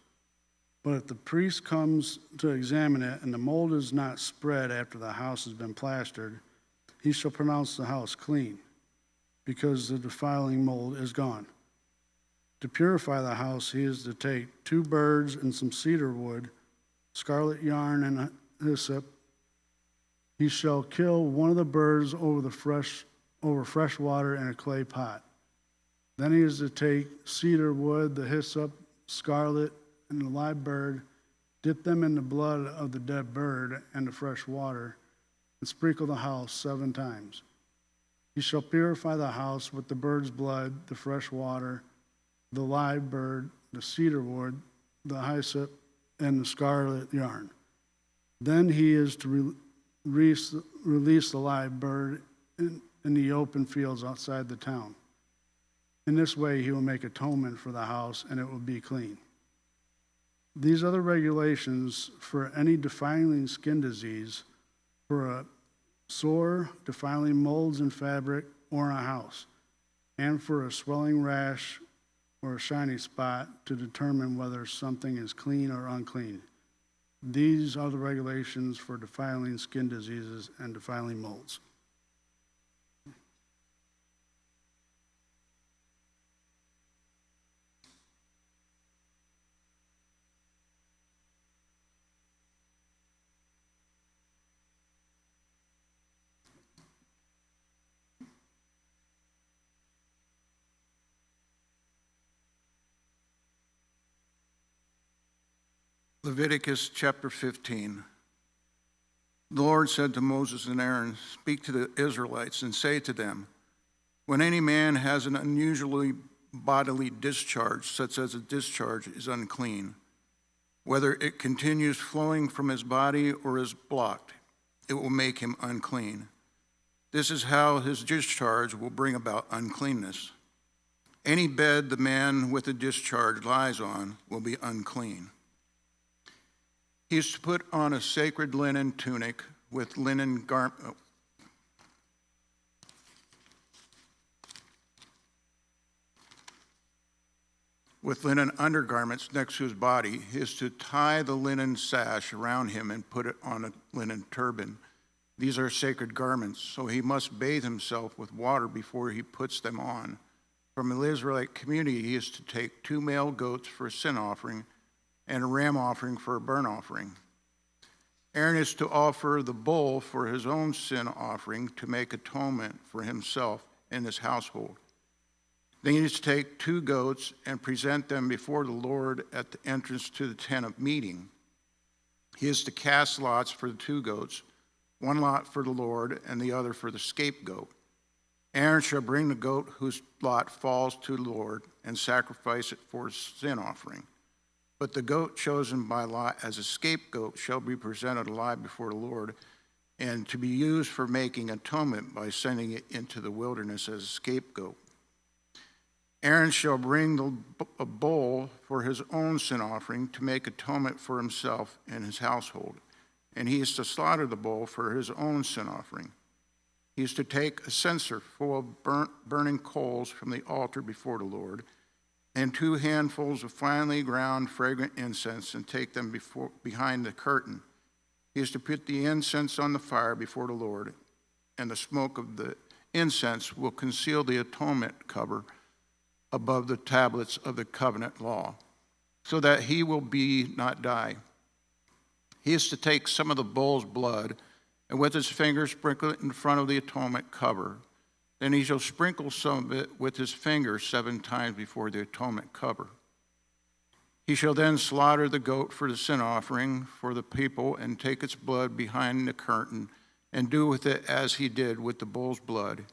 But if the priest comes to examine it and the mold is not spread after the house has been plastered, he shall pronounce the house clean, because the defiling mold is gone. To purify the house, he is to take 2 birds and some cedar wood, scarlet yarn and hyssop. He shall kill one of the birds over fresh water in a clay pot. Then he is to take cedar wood, the hyssop, scarlet, and the live bird, dip them in the blood of the dead bird and the fresh water, and sprinkle the house 7 times. He shall purify the house with the bird's blood, the fresh water, the live bird, the cedar wood, the hyssop, and the scarlet yarn. Then he is to release the live bird in the open fields outside the town. In this way he will make atonement for the house, and it will be clean. These are the regulations for any defiling skin disease, for a sore, defiling molds in fabric or in a house, and for a swelling rash or a shiny spot to determine whether something is clean or unclean. These are the regulations for defiling skin diseases and defiling molds. Leviticus chapter 15. The Lord said to Moses and Aaron, "Speak to the Israelites and say to them, when any man has an unusually bodily discharge, such as a discharge is unclean, whether it continues flowing from his body or is blocked, it will make him unclean. This is how his discharge will bring about uncleanness. Any bed the man with a discharge lies on will be unclean. He is to put on a sacred linen tunic with linen undergarments next to his body. He is to tie the linen sash around him and put it on a linen turban. These are sacred garments, so he must bathe himself with water before he puts them on. From the Israelite community, he is to take 2 male goats for a sin offering and a ram offering for a burnt offering. Aaron is to offer the bull for his own sin offering to make atonement for himself and his household. Then he is to take 2 goats and present them before the Lord at the entrance to the tent of meeting. He is to cast lots for the 2 goats, 1 lot for the Lord and the other for the scapegoat. Aaron shall bring the goat whose lot falls to the Lord and sacrifice it for his sin offering. But the goat chosen by lot as a scapegoat shall be presented alive before the Lord, and to be used for making atonement by sending it into the wilderness as a scapegoat. Aaron shall bring a bull for his own sin offering to make atonement for himself and his household, and he is to slaughter the bull for his own sin offering. He is to take a censer full of burning coals from the altar before the Lord, and 2 handfuls of finely ground fragrant incense, and take them behind the curtain. He is to put the incense on the fire before the Lord, and the smoke of the incense will conceal the atonement cover above the tablets of the covenant law, so that he will not die. He is to take some of the bull's blood, and with his finger sprinkle it in front of the atonement cover. Then he shall sprinkle some of it with his finger 7 times before the atonement cover. He shall then slaughter the goat for the sin offering for the people, and take its blood behind the curtain, and do with it as he did with the bull's blood.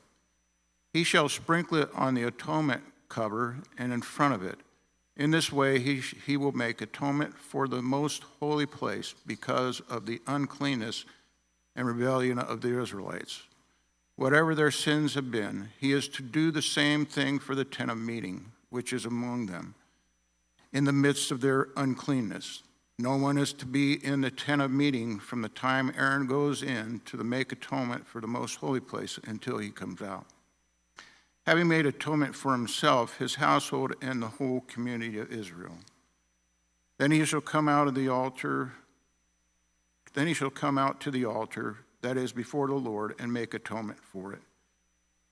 He shall sprinkle it on the atonement cover and in front of it. In this way he will make atonement for the most holy place because of the uncleanness and rebellion of the Israelites. Whatever their sins have been, he is to do the same thing for the tent of meeting, which is among them, in the midst of their uncleanness. No one is to be in the tent of meeting from the time Aaron goes in to make atonement for the most holy place until he comes out, having made atonement for himself, his household, and the whole community of Israel. Then he shall come out of the altar. Then he shall come out to the altar, that is before the Lord, and make atonement for it.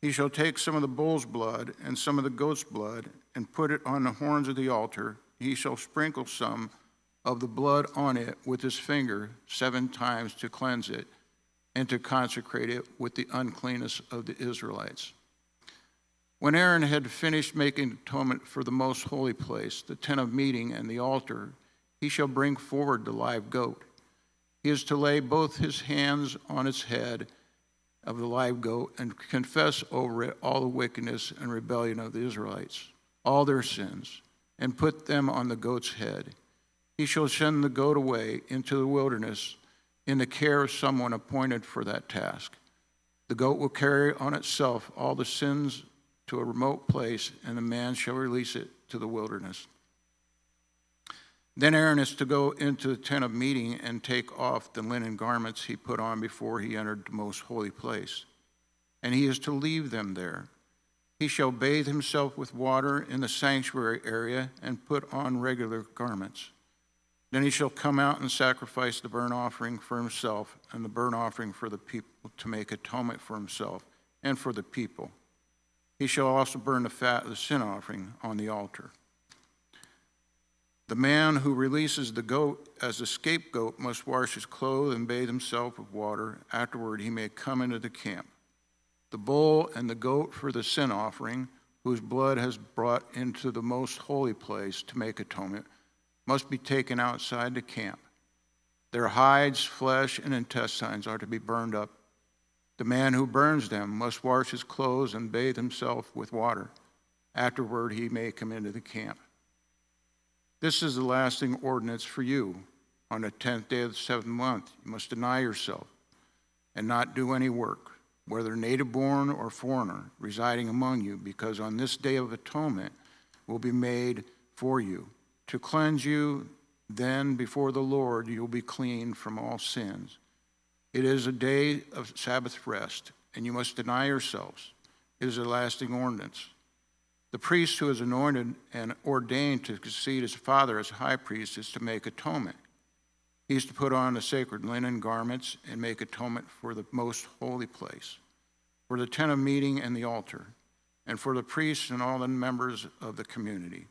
He shall take some of the bull's blood and some of the goat's blood and put it on the horns of the altar. He shall sprinkle some of the blood on it with his finger 7 times to cleanse it and to consecrate it with the uncleanness of the Israelites. When Aaron had finished making atonement for the most holy place, the tent of meeting and the altar, he shall bring forward the live goat. He is to lay both his hands on its head of the live goat and confess over it all the wickedness and rebellion of the Israelites, all their sins, and put them on the goat's head. He shall send the goat away into the wilderness in the care of someone appointed for that task. The goat will carry on itself all the sins to a remote place, and the man shall release it to the wilderness. Then Aaron is to go into the tent of meeting and take off the linen garments he put on before he entered the most holy place, and he is to leave them there. He shall bathe himself with water in the sanctuary area and put on regular garments. Then he shall come out and sacrifice the burnt offering for himself and the burnt offering for the people to make atonement for himself and for the people. He shall also burn the fat of the sin offering on the altar. The man who releases the goat as the scapegoat must wash his clothes and bathe himself with water. Afterward he may come into the camp. The bull and the goat for the sin offering, whose blood has brought into the most holy place to make atonement, must be taken outside the camp. Their hides, flesh, and intestines are to be burned up. The man who burns them must wash his clothes and bathe himself with water. Afterward he may come into the camp. This is the lasting ordinance for you. On the 10th day of the 7th month, you must deny yourself and not do any work, whether native-born or foreigner, residing among you, because on this day of atonement will be made for you. To cleanse you, then before the Lord you'll be clean from all sins. It is a day of Sabbath rest, and you must deny yourselves. It is a lasting ordinance. The priest who is anointed and ordained to succeed his father as high priest is to make atonement. He is to put on the sacred linen garments and make atonement for the most holy place, for the tent of meeting and the altar, and for the priests and all the members of the community.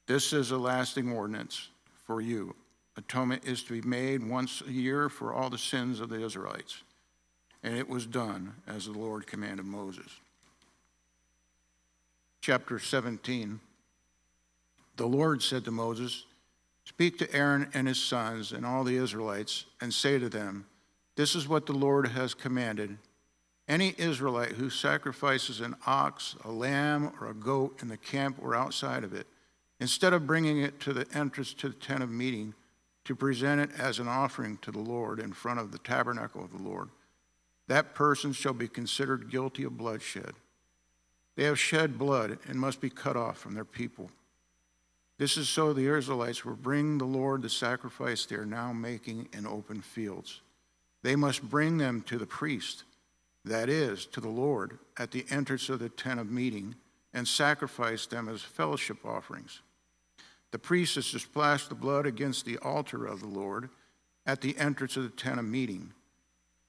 This is a lasting ordinance for you. Atonement is to be made once a year for all the sins of the Israelites. And it was done as the Lord commanded Moses. Chapter 17. The Lord said to Moses, "Speak to Aaron and his sons and all the Israelites, and say to them, this is what the Lord has commanded. Any Israelite who sacrifices an ox, a lamb, or a goat in the camp or outside of it, instead of bringing it to the entrance to the tent of meeting to present it as an offering to the Lord in front of the tabernacle of the Lord, that person shall be considered guilty of bloodshed. They have shed blood and must be cut off from their people. This is so the Israelites will bring the Lord the sacrifice they are now making in open fields. They must bring them to the priest. that is, to the Lord, at the entrance of the tent of meeting, and sacrifice them as fellowship offerings. The priest is to splash the blood against the altar of the Lord at the entrance of the tent of meeting,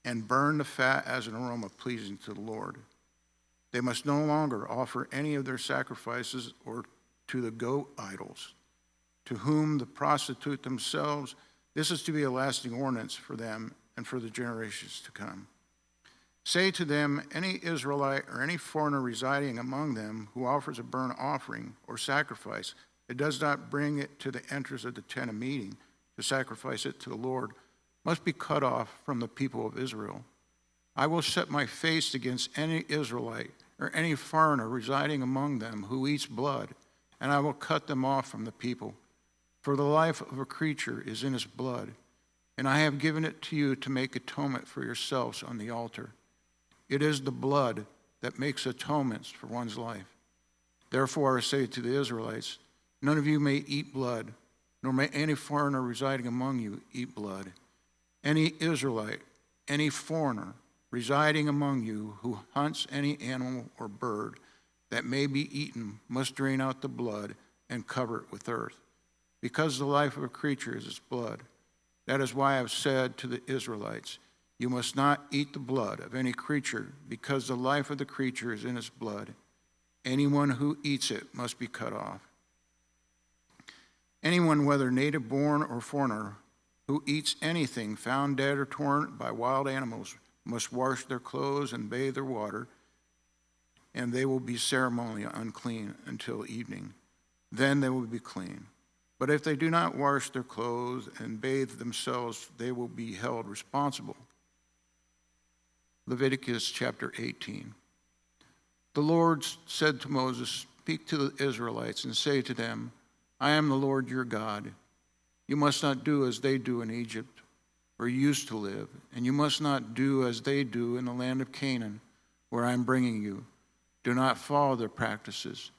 and burn the fat as an aroma pleasing to the Lord. They must no longer offer any of their sacrifices or to the goat idols, to whom the prostitute themselves. This is to be a lasting ordinance for them and for the generations to come. Say to them, any Israelite or any foreigner residing among them who offers a burnt offering or sacrifice that does not bring it to the entrance of the tent of meeting to sacrifice it to the Lord must be cut off from the people of Israel. I will set my face against any Israelite or any foreigner residing among them who eats blood, and I will cut them off from the people. For the life of a creature is in its blood, and I have given it to you to make atonement for yourselves on the altar. It is the blood that makes atonements for one's life. Therefore I say to the Israelites, none of you may eat blood, nor may any foreigner residing among you eat blood. Any Israelite, any foreigner residing among you who hunts any animal or bird that may be eaten must drain out the blood and cover it with earth, because the life of a creature is its blood. That is why I have said to the Israelites, you must not eat the blood of any creature, because the life of the creature is in its blood. Anyone who eats it must be cut off. Anyone, whether native born or foreigner, who eats anything found dead or torn by wild animals must wash their clothes and bathe their water, and they will be ceremonially unclean until evening. Then they will be clean. But if they do not wash their clothes and bathe themselves, they will be held responsible. Leviticus chapter 18. The Lord said to Moses, speak to the Israelites and say to them, I am the Lord your God. You must not do as they do in Egypt, where you used to live, and you must not do as they do in the land of Canaan, where I am bringing you. Do not follow their practices.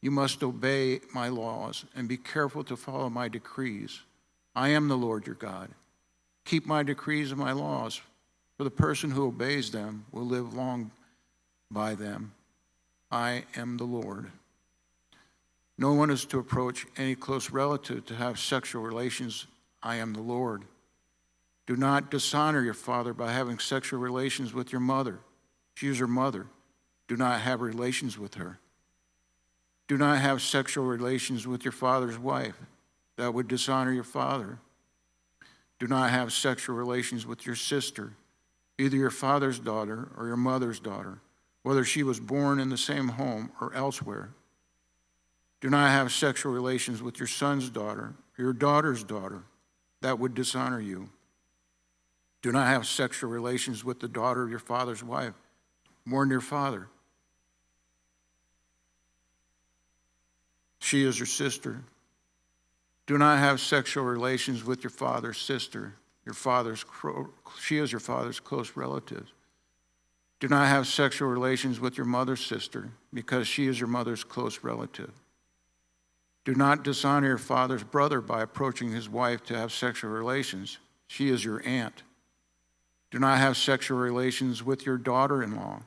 You must obey my laws and be careful to follow my decrees. I am the Lord your God. Keep my decrees and my laws, for the person who obeys them will live long by them. I am the Lord. No one is to approach any close relative to have sexual relations. I am the Lord. Do not dishonor your father by having sexual relations with your mother. She is your mother. Do not have relations with her. Do not have sexual relations with your father's wife. That would dishonor your father. Do not have sexual relations with your sister, either your father's daughter or your mother's daughter, whether she was born in the same home or elsewhere. Do not have sexual relations with your son's daughter or your daughter's daughter. That would dishonor you. Do not have sexual relations with the daughter of your father's wife, born your father. She is your sister. Do not have sexual relations with your father's sister. She is your father's close relative. Do not have sexual relations with your mother's sister, because she is your mother's close relative. Do not dishonor your father's brother by approaching his wife to have sexual relations. She is your aunt. Do not have sexual relations with your daughter-in-law.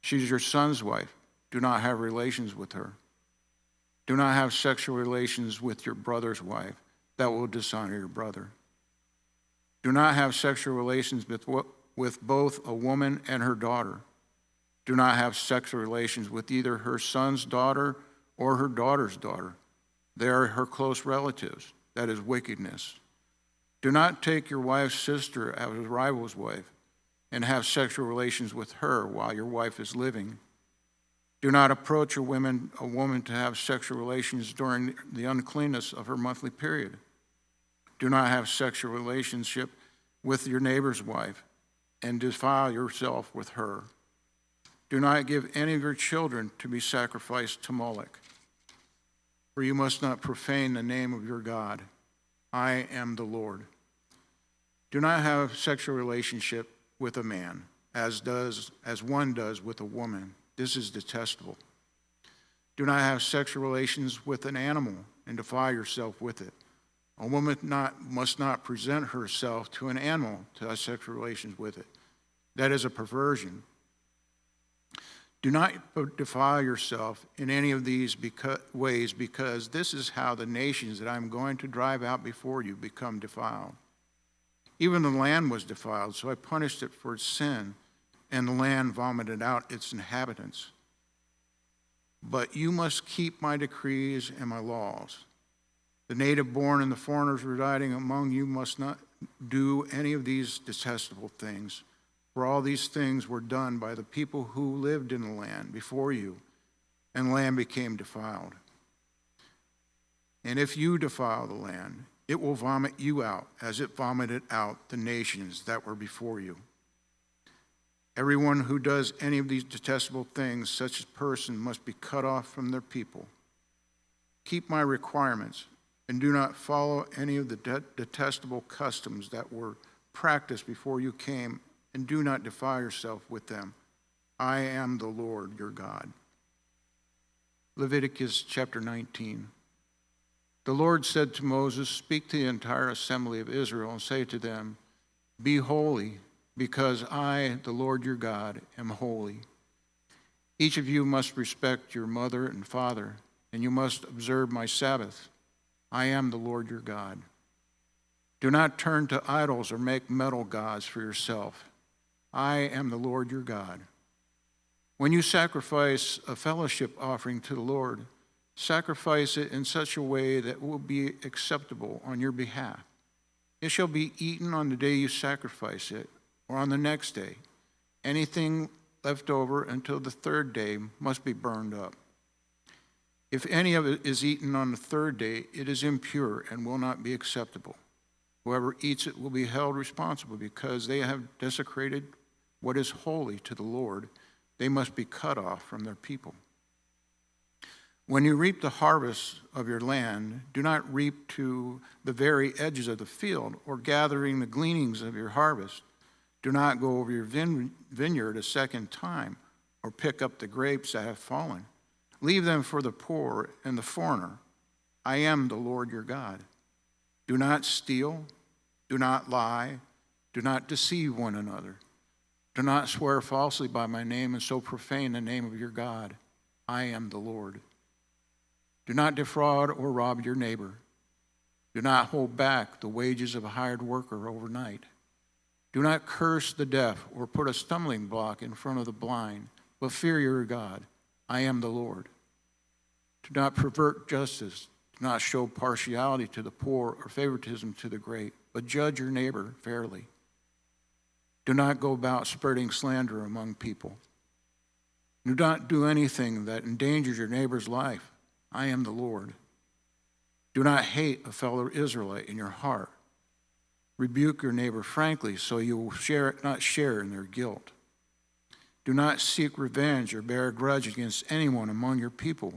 She is your son's wife. Do not have relations with her. Do not have sexual relations with your brother's wife. That will dishonor your brother. Do not have sexual relations with both a woman and her daughter. Do not have sexual relations with either her son's daughter or her daughter's daughter. They are her close relatives. That is wickedness. Do not take your wife's sister as a rival's wife and have sexual relations with her while your wife is living. Do not approach a woman to have sexual relations during the uncleanness of her monthly period. Do not have sexual relationship with your neighbor's wife and defile yourself with her. Do not give any of your children to be sacrificed to Moloch, for you must not profane the name of your God. I am the Lord. Do not have sexual relationship with a man, as one does with a woman. This is detestable. Do not have sexual relations with an animal and defile yourself with it. A woman must not present herself to an animal to have sexual relations with it. That is a perversion. Do not defile yourself in any of these ways, because this is how the nations that I'm going to drive out before you become defiled. Even the land was defiled, so I punished it for its sin, and the land vomited out its inhabitants. But you must keep my decrees and my laws. The native born and the foreigners residing among you must not do any of these detestable things. For all these things were done by the people who lived in the land before you, and the land became defiled. And if you defile the land, it will vomit you out, as it vomited out the nations that were before you. Everyone who does any of these detestable things, such a person must be cut off from their people. Keep my requirements, and do not follow any of the detestable customs that were practiced before you came, and do not defile yourself with them. I am the Lord your God. Leviticus chapter 19. The Lord said to Moses, speak to the entire assembly of Israel and say to them, be holy, because I, the Lord your God, am holy. Each of you must respect your mother and father, and you must observe my Sabbath. I am the Lord your God. Do not turn to idols or make metal gods for yourself. I am the Lord your God. When you sacrifice a fellowship offering to the Lord, sacrifice it in such a way that it will be acceptable on your behalf. It shall be eaten on the day you sacrifice it, or on the next day. Anything left over until the third day must be burned up. If any of it is eaten on the third day, it is impure and will not be acceptable. Whoever eats it will be held responsible, because they have desecrated what is holy to the Lord. They must be cut off from their people. When you reap the harvest of your land, do not reap to the very edges of the field, or gathering the gleanings of your harvest. Do not go over your vineyard a second time, or pick up the grapes that have fallen. Leave them for the poor and the foreigner. I am the Lord your God. Do not steal, do not lie, do not deceive one another. Do not swear falsely by my name and so profane the name of your God. I am the Lord. Do not defraud or rob your neighbor. Do not hold back the wages of a hired worker overnight. Do not curse the deaf or put a stumbling block in front of the blind, but fear your God. I am the Lord. Do not pervert justice. Do not show partiality to the poor or favoritism to the great, but judge your neighbor fairly. Do not go about spreading slander among people. Do not do anything that endangers your neighbor's life. I am the Lord. Do not hate a fellow Israelite in your heart. Rebuke your neighbor frankly, so you will not share in their guilt. Do not seek revenge or bear a grudge against anyone among your people,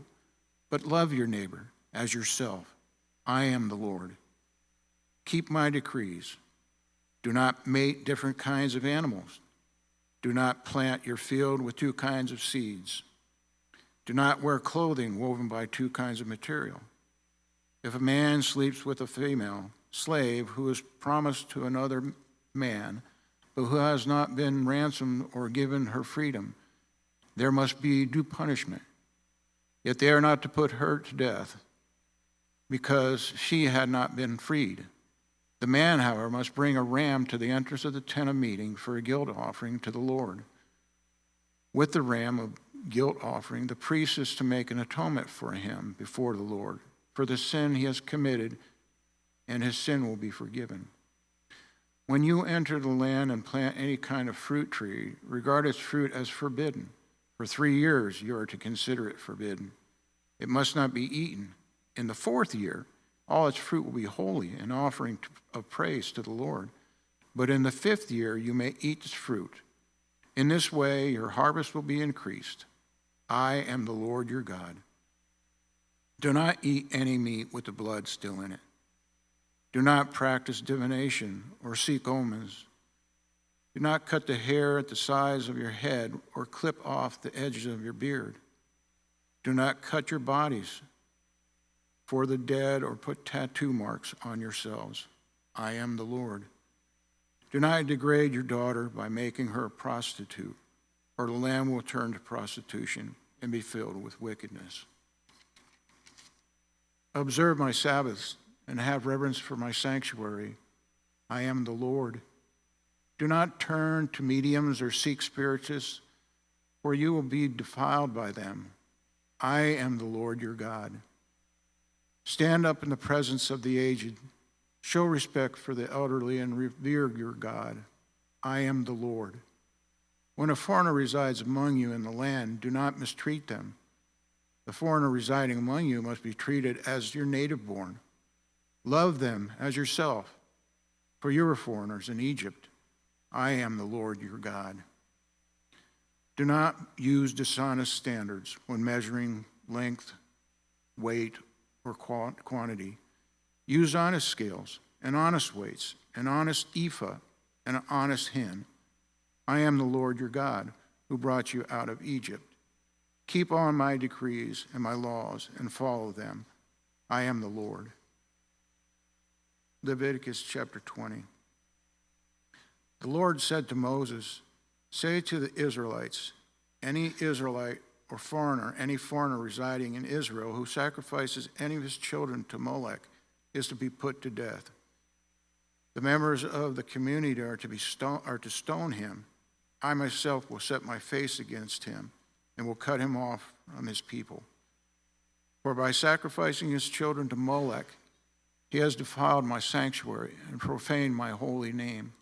but love your neighbor as yourself. I am the Lord. Keep my decrees. Do not mate different kinds of animals. Do not plant your field with two kinds of seeds. Do not wear clothing woven by two kinds of material. If a man sleeps with a female slave who is promised to another man, but who has not been ransomed or given her freedom, there must be due punishment. Yet they are not to put her to death, because she had not been freed. The man, however, must bring a ram to the entrance of the tent of meeting for a guilt offering to the Lord. With the ram of guilt offering, the priest is to make an atonement for him before the Lord for the sin he has committed, and his sin will be forgiven. When you enter the land and plant any kind of fruit tree, regard its fruit as forbidden. For 3 years you are to consider it forbidden. It must not be eaten. In the 4th year, all its fruit will be holy, an offering of praise to the Lord. But in the 5th year you may eat its fruit. In this way your harvest will be increased. I am the Lord your God. Do not eat any meat with the blood still in it. Do not practice divination or seek omens. Do not cut the hair at the sides of your head or clip off the edges of your beard. Do not cut your bodies for the dead or put tattoo marks on yourselves. I am the Lord. Do not degrade your daughter by making her a prostitute. or the land will turn to prostitution and be filled with wickedness. Observe my Sabbaths and have reverence for my sanctuary. I am the Lord. Do not turn to mediums or seek spiritists, for you will be defiled by them. I am the Lord your God. Stand up in the presence of the aged. Show respect for the elderly and revere your God. I am the Lord. When a foreigner resides among you in the land, do not mistreat them. The foreigner residing among you must be treated as your native born. Love them as yourself, for you were foreigners in Egypt. I am the Lord your God. Do not use dishonest standards when measuring length, weight, or quantity. Use honest scales and honest weights, an honest ephah and an honest hin. I am the Lord your God, who brought you out of Egypt. Keep on my decrees and my laws and follow them. I am the Lord. Leviticus chapter 20. The Lord said to Moses, say to the Israelites, any Israelite or foreigner, any foreigner residing in Israel who sacrifices any of his children to Molech is to be put to death. The members of the community are to stone him. I myself will set my face against him and will cut him off from his people. For by sacrificing his children to Molech, he has defiled my sanctuary and profaned my holy name.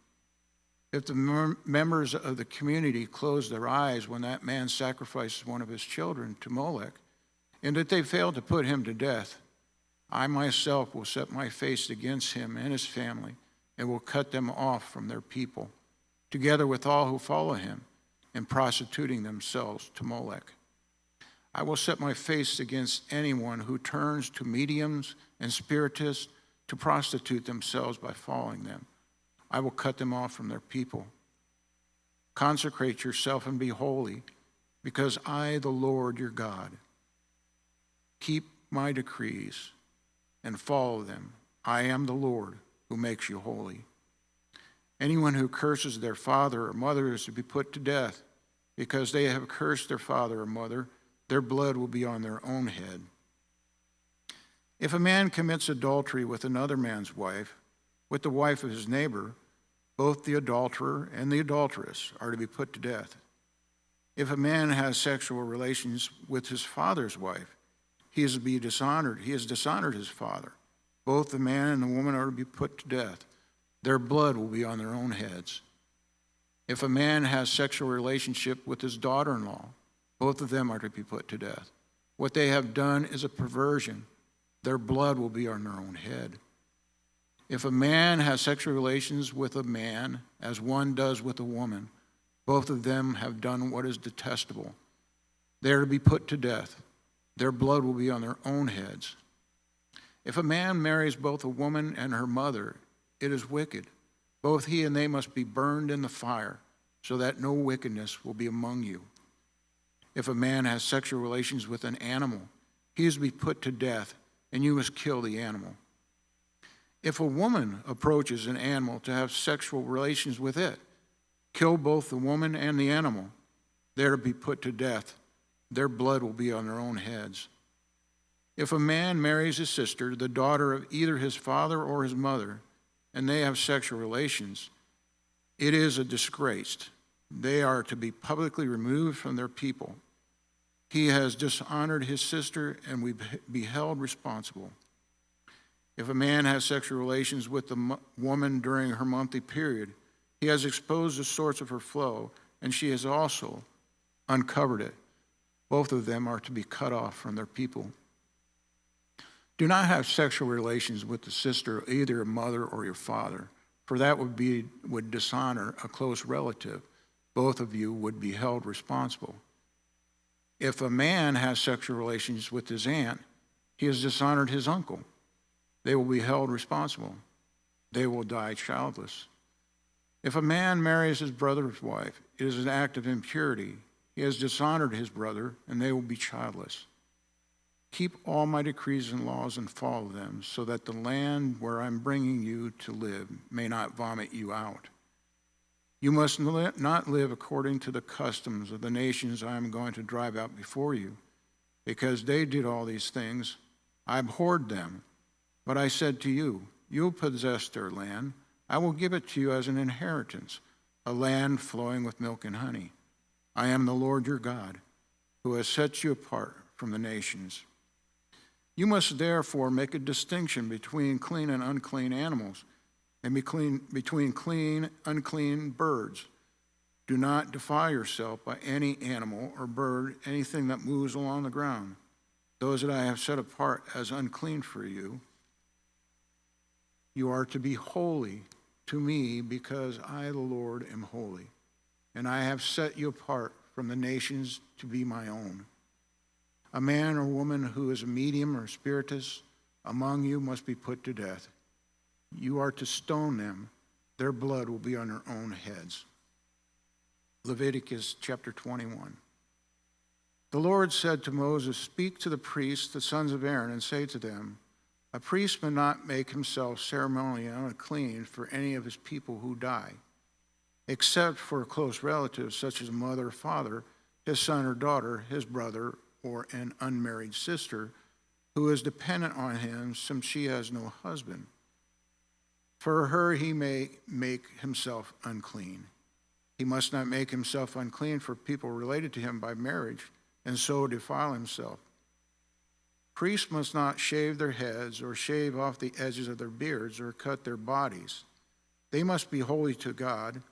If the members of the community close their eyes when that man sacrifices one of his children to Molech, and that they fail to put him to death, I myself will set my face against him and his family and will cut them off from their people, together with all who follow him in prostituting themselves to Molech. I will set my face against anyone who turns to mediums and spiritists to prostitute themselves by following them. I will cut them off from their people. Consecrate yourself and be holy, because I, the Lord your God, keep my decrees and follow them. I am the Lord who makes you holy. Anyone who curses their father or mother is to be put to death. Because they have cursed their father or mother, their blood will be on their own head. If a man commits adultery with another man's wife, with the wife of his neighbor, both the adulterer and the adulteress are to be put to death. If a man has sexual relations with his father's wife, he is to be dishonored. He has dishonored his father. Both the man and the woman are to be put to death. Their blood will be on their own heads. If a man has sexual relationship with his daughter-in-law, both of them are to be put to death. What they have done is a perversion. Their blood will be on their own head. If a man has sexual relations with a man, as one does with a woman, both of them have done what is detestable. They are to be put to death. Their blood will be on their own heads. If a man marries both a woman and her mother, it is wicked. Both he and they must be burned in the fire, so that no wickedness will be among you. If a man has sexual relations with an animal, he is to be put to death, and you must kill the animal. If a woman approaches an animal to have sexual relations with it, kill both the woman and the animal. They are to be put to death. Their blood will be on their own heads. If a man marries his sister, the daughter of either his father or his mother, and they have sexual relations, it is a disgrace. They are to be publicly removed from their people. He has dishonored his sister and will be held responsible. If a man has sexual relations with the woman during her monthly period, he has exposed the source of her flow, and she has also uncovered it. Both of them are to be cut off from their people. Do not have sexual relations with the sister of either your mother or your father, for that would dishonor a close relative. Both of you would be held responsible. If a man has sexual relations with his aunt, he has dishonored his uncle. They will be held responsible. They will die childless. If a man marries his brother's wife, it is an act of impurity. He has dishonored his brother, and they will be childless. Keep all my decrees and laws and follow them, so that the land where I'm bringing you to live may not vomit you out. You must not live according to the customs of the nations I am going to drive out before you, because they did all these things. I abhorred them. But I said to you, you'll possess their land. I will give it to you as an inheritance, a land flowing with milk and honey. I am the Lord your God, who has set you apart from the nations. You must therefore make a distinction between clean and unclean animals, and between clean, unclean birds. Do not defile yourself by any animal or bird, anything that moves along the ground. Those that I have set apart as unclean for you, you are to be holy to me, because I, the Lord, am holy, and I have set you apart from the nations to be my own. A man or woman who is a medium or spiritus among you must be put to death. You are to stone them. Their blood will be on their own heads. Leviticus chapter 21. The Lord said to Moses, speak to the priests, the sons of Aaron, and say to them, a priest may not make himself ceremonially unclean for any of his people who die, except for a close relative such as a mother or father, his son or daughter, his brother, or an unmarried sister who is dependent on him since she has no husband. For her he may make himself unclean. He must not make himself unclean for people related to him by marriage, and so defile himself. Priests must not shave their heads or shave off the edges of their beards or cut their bodies. They must be holy to God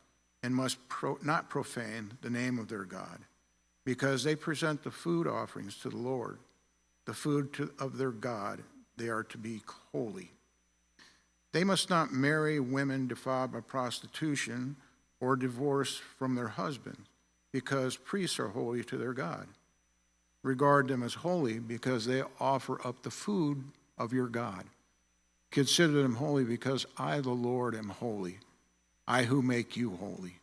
and must not profane the name of their God, because they present the food offerings to the Lord, the food of their God. They are to be holy. They must not marry women defiled by prostitution or divorced from their husbands, because priests are holy to their God. Regard them as holy because they offer up the food of your God. Consider them holy because I, the Lord, am holy, I who make you holy.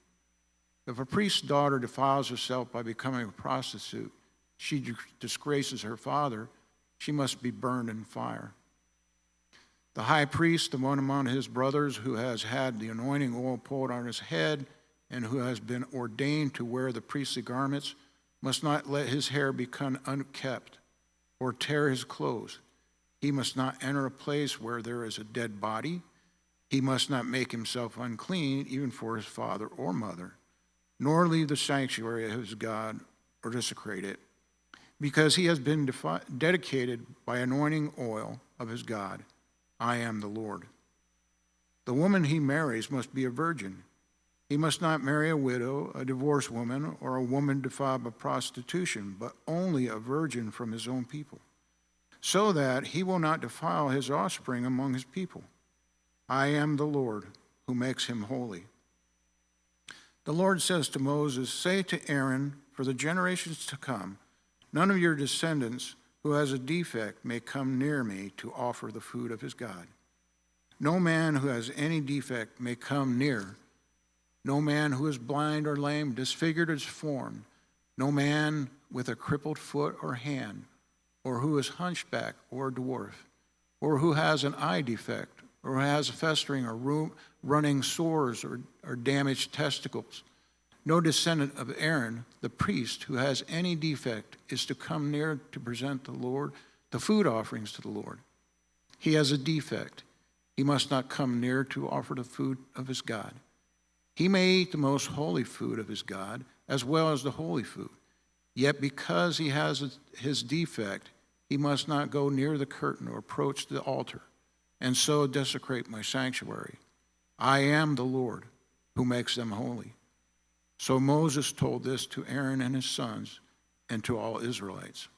If a priest's daughter defiles herself by becoming a prostitute, she disgraces her father, she must be burned in fire. The high priest, the one among his brothers who has had the anointing oil poured on his head and who has been ordained to wear the priestly garments, must not let his hair become unkept or tear his clothes. He must not enter a place where there is a dead body. He must not make himself unclean, even for his father or mother, nor leave the sanctuary of his God or desecrate it, because he has been dedicated by anointing oil of his God. I am the Lord. The woman he marries must be a virgin. He must not marry a widow, a divorced woman, or a woman defiled by prostitution, but only a virgin from his own people, so that he will not defile his offspring among his people. I am the Lord who makes him holy. The Lord says to Moses, say to Aaron, for the generations to come, none of your descendants who has a defect may come near me to offer the food of his God. No man who has any defect may come near. No man who is blind or lame, disfigured or deformed, no man with a crippled foot or hand, or who is hunchback or dwarf, or who has an eye defect, or who has festering or running sores or damaged testicles. No descendant of Aaron, the priest, who has any defect is to come near to present the Lord the food offerings to the Lord. He has a defect. He must not come near to offer the food of his God. He may eat the most holy food of his God, as well as the holy food. Yet because he has his defect, he must not go near the curtain or approach the altar, and so desecrate my sanctuary. I am the Lord who makes them holy. So Moses told this to Aaron and his sons and to all Israelites.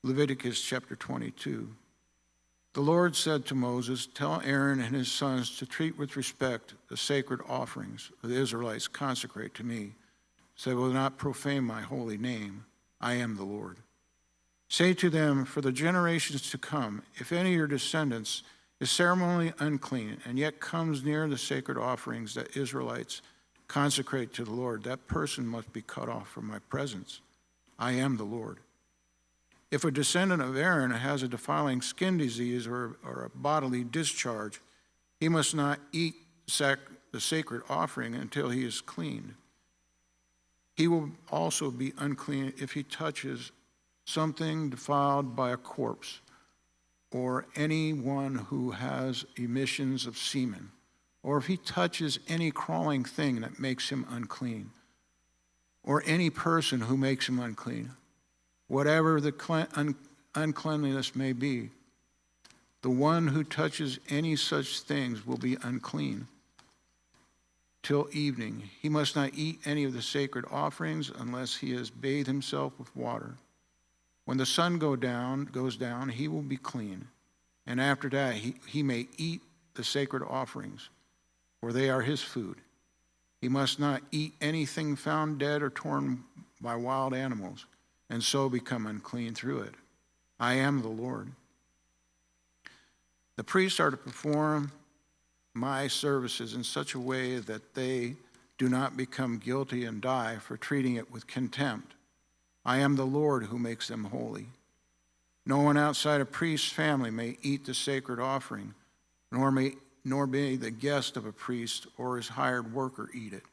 Leviticus chapter 22. The Lord said to Moses, tell Aaron and his sons to treat with respect the sacred offerings the Israelites consecrate to me, so they will not profane my holy name. I am the Lord. Say to them, for the generations to come, if any of your descendants is ceremonially unclean and yet comes near the sacred offerings that Israelites consecrate to the Lord, that person must be cut off from my presence. I am the Lord. If a descendant of Aaron has a defiling skin disease or a bodily discharge, he must not eat the sacred offering until he is cleaned. He will also be unclean if he touches something defiled by a corpse, or anyone who has emissions of semen, or if he touches any crawling thing that makes him unclean, or any person who makes him unclean, whatever the uncleanliness may be. The one who touches any such things will be unclean till evening. He must not eat any of the sacred offerings unless he has bathed himself with water. When the sun goes down, he will be clean. And after that, he may eat the sacred offerings, for they are his food. He must not eat anything found dead or torn by wild animals, and so become unclean through it. I am the Lord. The priests are to perform my services in such a way that they do not become guilty and die for treating it with contempt. I am the Lord who makes them holy. No one outside a priest's family may eat the sacred offering, nor may the guest of a priest or his hired worker eat it.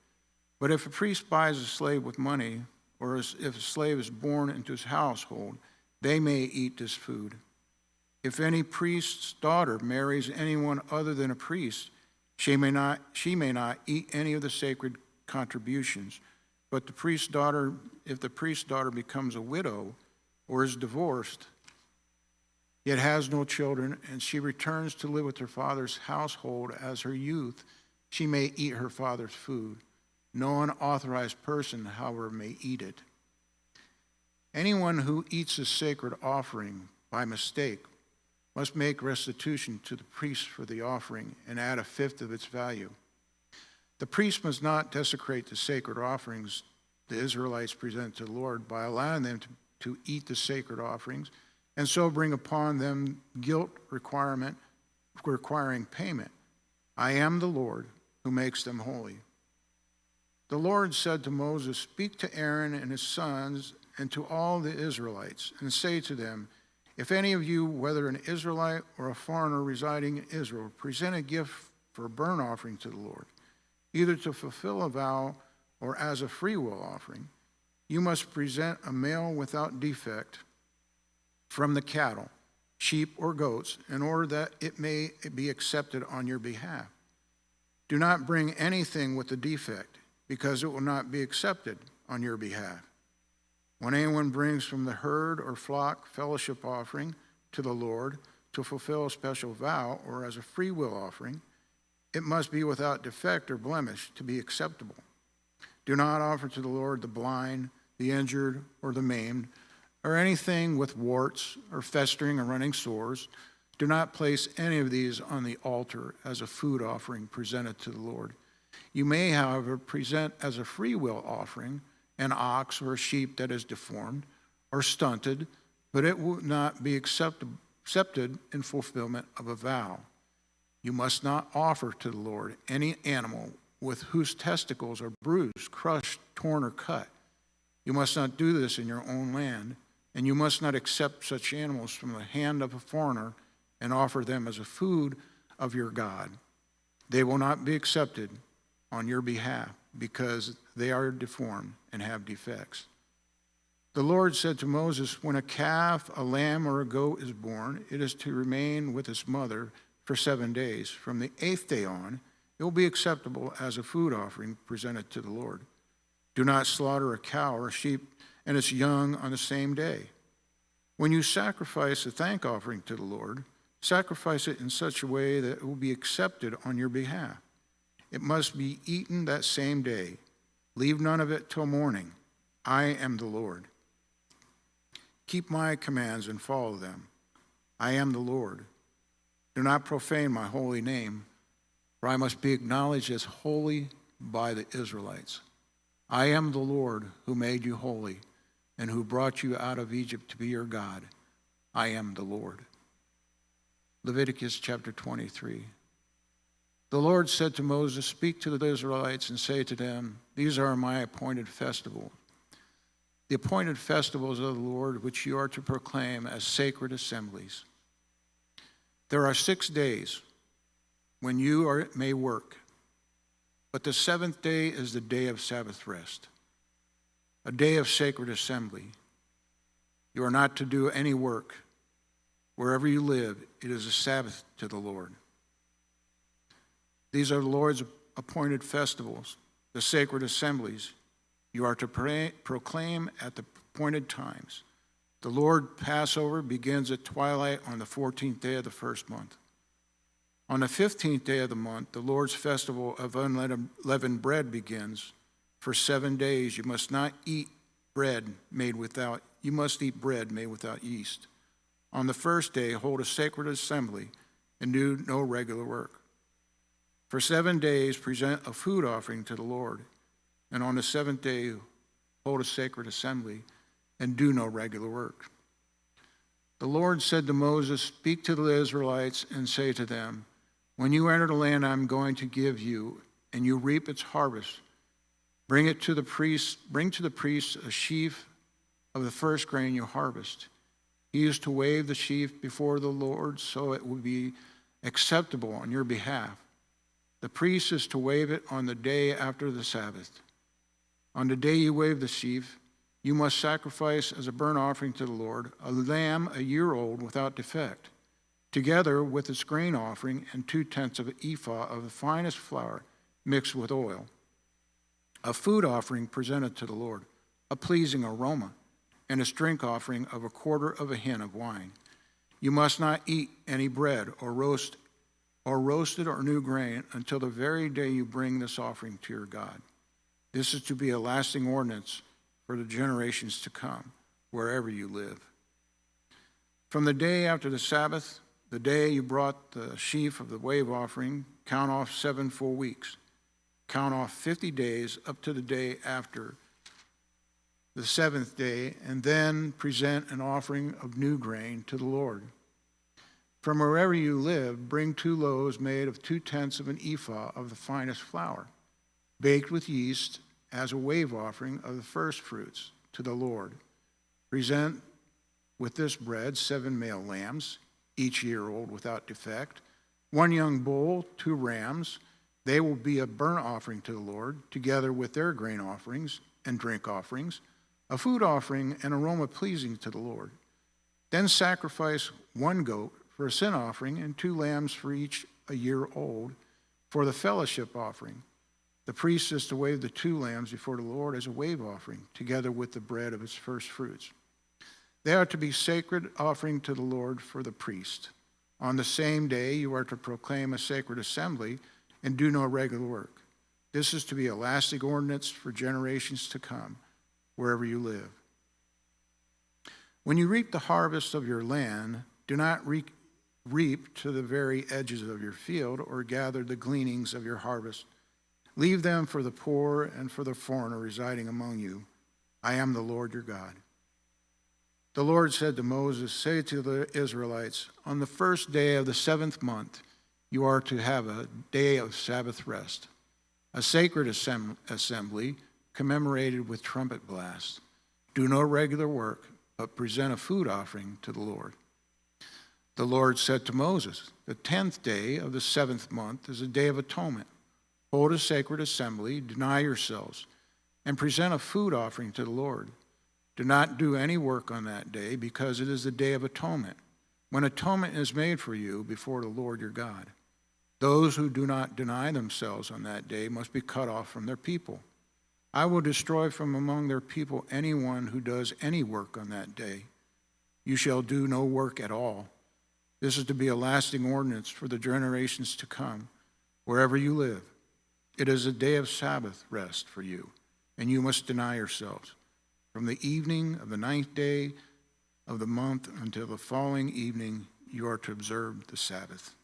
But if a priest buys a slave with money, or if a slave is born into his household, they may eat this food. If any priest's daughter marries anyone other than a priest, she may not eat any of the sacred contributions. But if the priest's daughter becomes a widow or is divorced, yet has no children, and she returns to live with her father's household as her youth, she may eat her father's food. No unauthorized person, however, may eat it. Anyone who eats a sacred offering by mistake must make restitution to the priest for the offering and add a fifth of its value. The priest must not desecrate the sacred offerings the Israelites present to the Lord by allowing them to eat the sacred offerings, and so bring upon them guilt requiring payment. I am the Lord who makes them holy. The Lord said to Moses, "Speak to Aaron and his sons and to all the Israelites, and say to them, if any of you, whether an Israelite or a foreigner residing in Israel, present a gift for a burnt offering to the Lord, either to fulfill a vow or as a freewill offering, you must present a male without defect from the cattle, sheep, or goats, in order that it may be accepted on your behalf. Do not bring anything with a defect, because it will not be accepted on your behalf. When anyone brings from the herd or flock fellowship offering to the Lord to fulfill a special vow or as a free will offering, it must be without defect or blemish to be acceptable. Do not offer to the Lord the blind, the injured, or the maimed, or anything with warts or festering or running sores. Do not place any of these on the altar as a food offering presented to the Lord. You may, however, present as a free will offering an ox or a sheep that is deformed or stunted, but it will not be accepted in fulfillment of a vow. You must not offer to the Lord any animal with whose testicles are bruised, crushed, torn, or cut. You must not do this in your own land, and you must not accept such animals from the hand of a foreigner and offer them as a food of your God. They will not be accepted on your behalf, because they are deformed and have defects. The Lord said to Moses, when a calf, a lamb, or a goat is born, it is to remain with its mother for 7 days. From the 8th day on, it will be acceptable as a food offering presented to the Lord. Do not slaughter a cow or a sheep and its young on the same day. When you sacrifice a thank offering to the Lord, sacrifice it in such a way that it will be accepted on your behalf. It must be eaten that same day. Leave none of it till morning. I am the Lord. Keep my commands and follow them. I am the Lord. Do not profane my holy name, for I must be acknowledged as holy by the Israelites. I am the Lord who made you holy and who brought you out of Egypt to be your God. I am the Lord. Leviticus chapter 23. The Lord said to Moses, speak to the Israelites and say to them, these are my appointed festivals, the appointed festivals of the Lord, which you are to proclaim as sacred assemblies. There are 6 days when you may work, But the seventh day is the day of Sabbath rest, a day of sacred assembly. You are not to do any work. Wherever you live, it is a Sabbath to the Lord. These are the Lord's appointed festivals, the sacred assemblies. You are to proclaim at the appointed times. The Lord Passover begins at twilight on the 14th day of the first month. On the 15th day of the month, the Lord's festival of unleavened bread begins. For 7 days you must eat bread made without yeast. On the first day, hold a sacred assembly and do no regular work. For 7 days, present a food offering to the Lord. And on the seventh day, hold a sacred assembly and do no regular work. The Lord said to Moses, "Speak to the Israelites and say to them, when you enter the land I'm going to give you, and you reap its harvest, bring to the priest a sheaf of the first grain you harvest. He is to wave the sheaf before the Lord so it will be acceptable on your behalf. The priest is to wave it on the day after the Sabbath. On the day you wave the sheaf, you must sacrifice as a burnt offering to the Lord a lamb a year old without defect, together with its grain offering and 2/10 of an ephah of the finest flour mixed with oil. A food offering presented to the Lord, a pleasing aroma, and a drink offering of 1/4 of a hin of wine. You must not eat any bread or roasted or new grain until the very day you bring this offering to your God. This is to be a lasting ordinance for the generations to come, wherever you live. From the day after the Sabbath, the day you brought the sheaf of the wave offering, count off 7 full weeks. Count off 50 days up to the day after the seventh day, and then present an offering of new grain to the Lord. From wherever you live, bring 2 loaves made of 2/10 of an ephah of the finest flour, baked with yeast as a wave offering of the first fruits to the Lord. Present with this bread 7 male lambs, each year old without defect, 1 young bull, 2 rams. They will be a burnt offering to the Lord, together with their grain offerings and drink offerings, a food offering and aroma pleasing to the Lord. Then sacrifice 1 goat for a sin offering and 2 lambs for each a year old for the fellowship offering. The priest is to wave the 2 lambs before the Lord as a wave offering, together with the bread of its first fruits. They are to be sacred offering to the Lord for the priest. On the same day, you are to proclaim a sacred assembly and do no regular work. This is to be a lasting ordinance for generations to come, wherever you live. When you reap the harvest of your land, do not reap to the very edges of your field or gather the gleanings of your harvest. Leave them for the poor and for the foreigner residing among you. I am the Lord your God. The Lord said to Moses, say to the Israelites, on the first day of the 7th month, you are to have a day of Sabbath rest, a sacred assembly commemorated with trumpet blasts. Do no regular work, but present a food offering to the Lord. The Lord said to Moses, the 10th day of the 7th month is a day of atonement. Hold a sacred assembly, deny yourselves, and present a food offering to the Lord. Do not do any work on that day, because it is the day of atonement, when atonement is made for you before the Lord your God. Those who do not deny themselves on that day must be cut off from their people. I will destroy from among their people anyone who does any work on that day. You shall do no work at all. This is to be a lasting ordinance for the generations to come, wherever you live. It is a day of Sabbath rest for you, and you must deny yourselves. From the evening of the 9th day of the month until the following evening, you are to observe the Sabbath.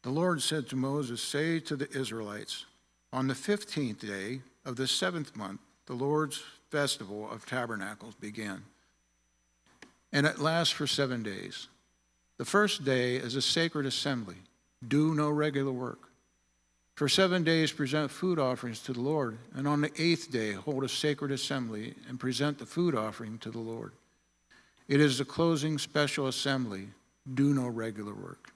The Lord said to Moses, say to the Israelites, on the 15th day of the 7th month, the Lord's festival of tabernacles began, and it lasts for 7 days. The first day is a sacred assembly. Do no regular work. For 7 days present food offerings to the Lord, and on the 8th day hold a sacred assembly and present the food offering to the Lord. It is the closing special assembly. Do no regular work.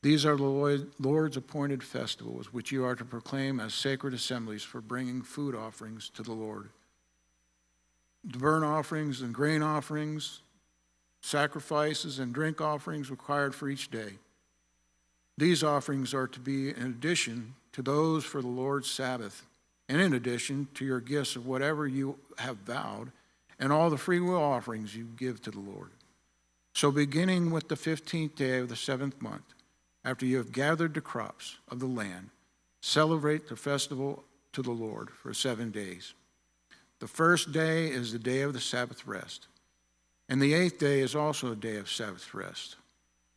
These are the Lord's appointed festivals, which you are to proclaim as sacred assemblies for bringing food offerings to the Lord. The burnt offerings and grain offerings, sacrifices and drink offerings required for each day. These offerings are to be in addition to those for the Lord's Sabbath, and in addition to your gifts of whatever you have vowed, and all the freewill offerings you give to the Lord. So beginning with the 15th day of the 7th month, after you have gathered the crops of the land, celebrate the festival to the Lord for 7 days. The first day is the day of the Sabbath rest, and the 8th day is also a day of Sabbath rest.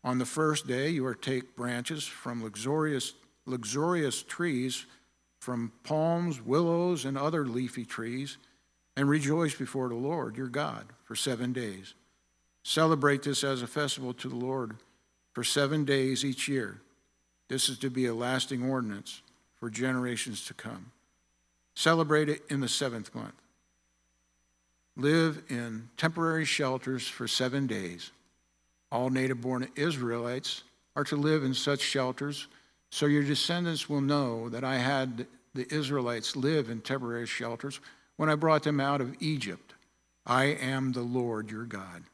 On the first day you are to take branches from luxurious trees, from palms, willows, and other leafy trees, and rejoice before the Lord your God for 7 days. Celebrate this as a festival to the Lord for 7 days each year. This is to be a lasting ordinance for generations to come. Celebrate it in the 7th month. Live in temporary shelters for 7 days. All native-born Israelites are to live in such shelters, so your descendants will know that I had the Israelites live in temporary shelters when I brought them out of Egypt. I am the Lord your God.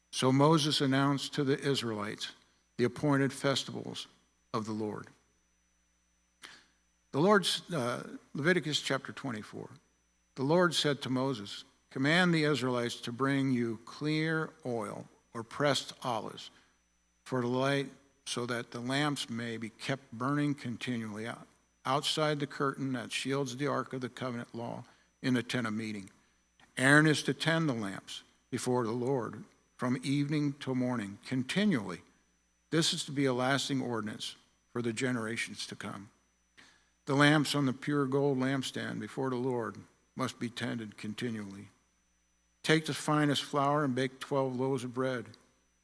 So Moses announced to the Israelites the appointed festivals of the Lord. Leviticus chapter 24. The Lord said to Moses, command the Israelites to bring you clear oil or pressed olives for the light, so that the lamps may be kept burning continually outside the curtain that shields the ark of the covenant law in the tent of meeting. Aaron is to tend the lamps before the Lord from evening till morning continually. This is to be a lasting ordinance for the generations to come. The lamps on the pure gold lampstand before the Lord must be tended continually. Take the finest flour and bake 12 loaves of bread,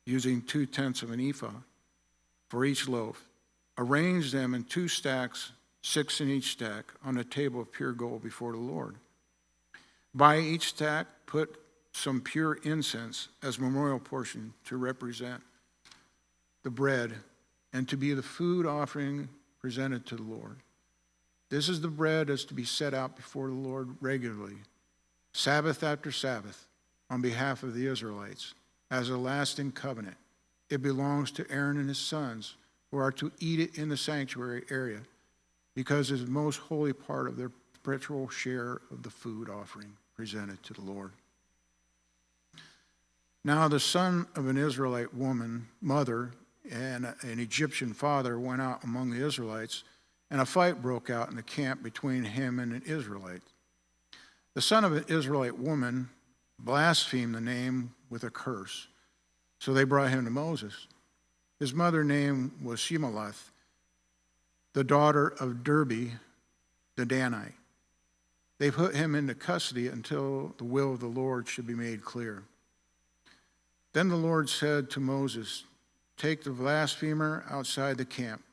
using 2/10 of an ephah for each loaf. Arrange them in 2 stacks, 6 in each stack, on a table of pure gold before the Lord. By each stack, put some pure incense as memorial portion to represent the bread and to be the food offering presented to the Lord. This is the bread that's to be set out before the Lord regularly, Sabbath after Sabbath, on behalf of the Israelites, as a lasting covenant. It belongs to Aaron and his sons, who are to eat it in the sanctuary area, because it is the most holy part of their perpetual share of the food offering presented to the Lord. Now the son of an Israelite woman, mother, and an Egyptian father went out among the Israelites, and a fight broke out in the camp between him and an Israelite. The son of an Israelite woman blasphemed the name with a curse, so they brought him to Moses. His mother's name was Shemalath, the daughter of Derbe the Danite. They put him into custody until the will of the Lord should be made clear. Then the Lord said to Moses, take the blasphemer outside the camp.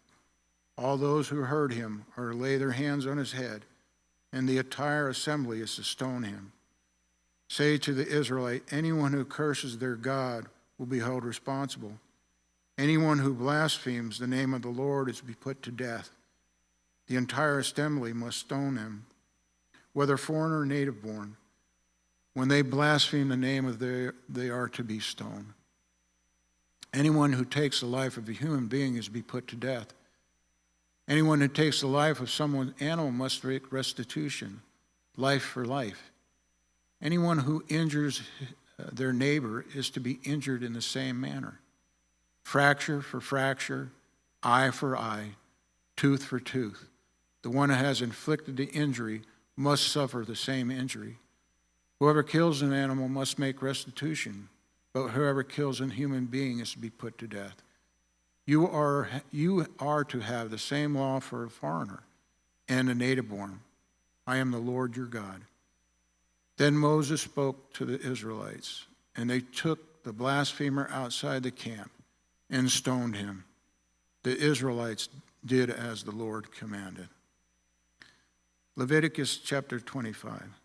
All those who heard him are to lay their hands on his head, and the entire assembly is to stone him. Say to the Israelite, anyone who curses their God will be held responsible. Anyone who blasphemes the name of the Lord is to be put to death. The entire assembly must stone him, whether foreign or native born. When they blaspheme the name of they are to be stoned. Anyone who takes the life of a human being is to be put to death. Anyone who takes the life of someone's animal must make restitution, life for life. Anyone who injures their neighbor is to be injured in the same manner. Fracture for fracture, eye for eye, tooth for tooth. The one who has inflicted the injury must suffer the same injury. Whoever kills an animal must make restitution, but whoever kills a human being is to be put to death. You are to have the same law for a foreigner and a native born. I am the Lord your God. Then Moses spoke to the Israelites, and they took the blasphemer outside the camp and stoned him. The Israelites did as the Lord commanded. Leviticus chapter 25.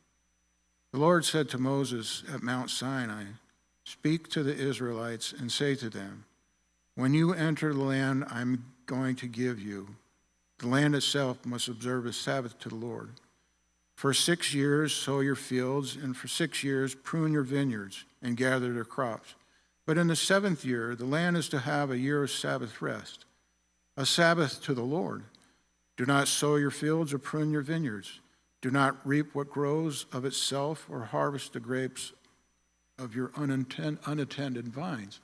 The Lord said to Moses at Mount Sinai, speak to the Israelites and say to them, When you enter the land I'm going to give you, the land itself must observe a Sabbath to the Lord. For 6 years sow your fields, and for 6 years prune your vineyards and gather their crops. But in the 7th year, the land is to have a year of Sabbath rest, a Sabbath to the Lord. Do not sow your fields or prune your vineyards. Do not reap what grows of itself or harvest the grapes of your unattended vines.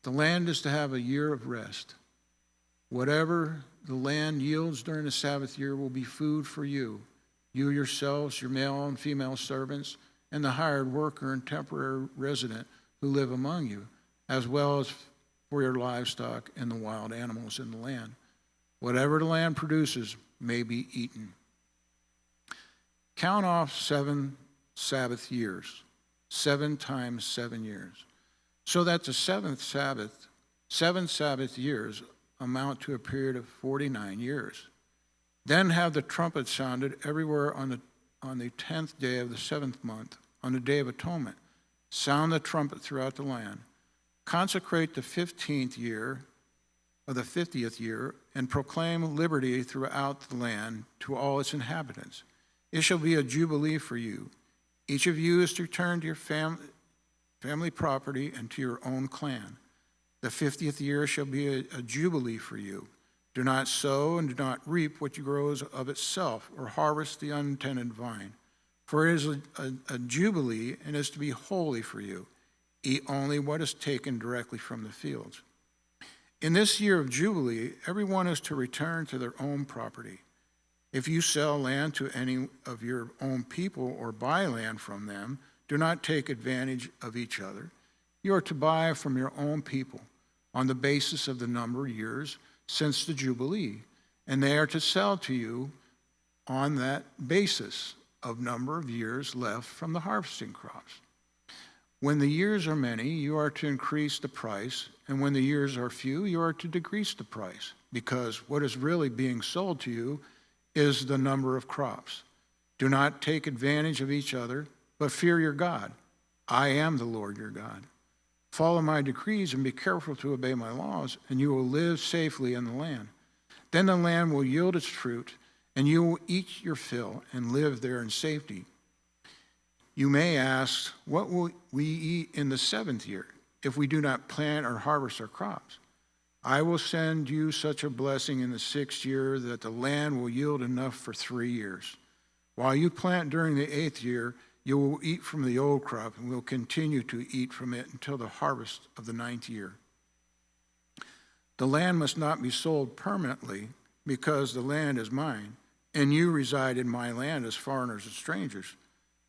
The land is to have a year of rest. Whatever the land yields during the Sabbath year will be food for you, you yourselves, your male and female servants, and the hired worker and temporary resident who live among you, as well as for your livestock and the wild animals in the land. Whatever the land produces may be eaten. Count off 7 Sabbath years, 7 times 7 years, so that the 7 Sabbath years amount to a period of 49 years. Then have the trumpet sounded everywhere on the 10th day of the 7th month, on the Day of Atonement. Sound the trumpet throughout the land. Consecrate the 15th year of the 50th year, and proclaim liberty throughout the land to all its inhabitants. It shall be a jubilee for you. Each of you is to return to your family property and to your own clan. The 50th year shall be a jubilee for you. Do not sow and do not reap what grows of itself, or harvest the untended vine. For it is a jubilee and is to be holy for you. Eat only what is taken directly from the fields. In this year of Jubilee, everyone is to return to their own property. If you sell land to any of your own people or buy land from them, do not take advantage of each other. You are to buy from your own people on the basis of the number of years since the Jubilee, and they are to sell to you on that basis of number of years left from the harvesting crops. When the years are many, you are to increase the price, and when the years are few, you are to decrease the price, because what is really being sold to you is the number of crops. Do not take advantage of each other, but fear your God. I am the Lord your God. Follow my decrees and be careful to obey my laws, and you will live safely in the land. Then the land will yield its fruit, and you will eat your fill and live there in safety. You may ask, what will we eat in the 7th year if we do not plant or harvest our crops? I will send you such a blessing in the 6th year that the land will yield enough for 3 years. While you plant during the 8th year, you will eat from the old crop and will continue to eat from it until the harvest of the 9th year. The land must not be sold permanently, because the land is mine, and you reside in my land as foreigners and strangers.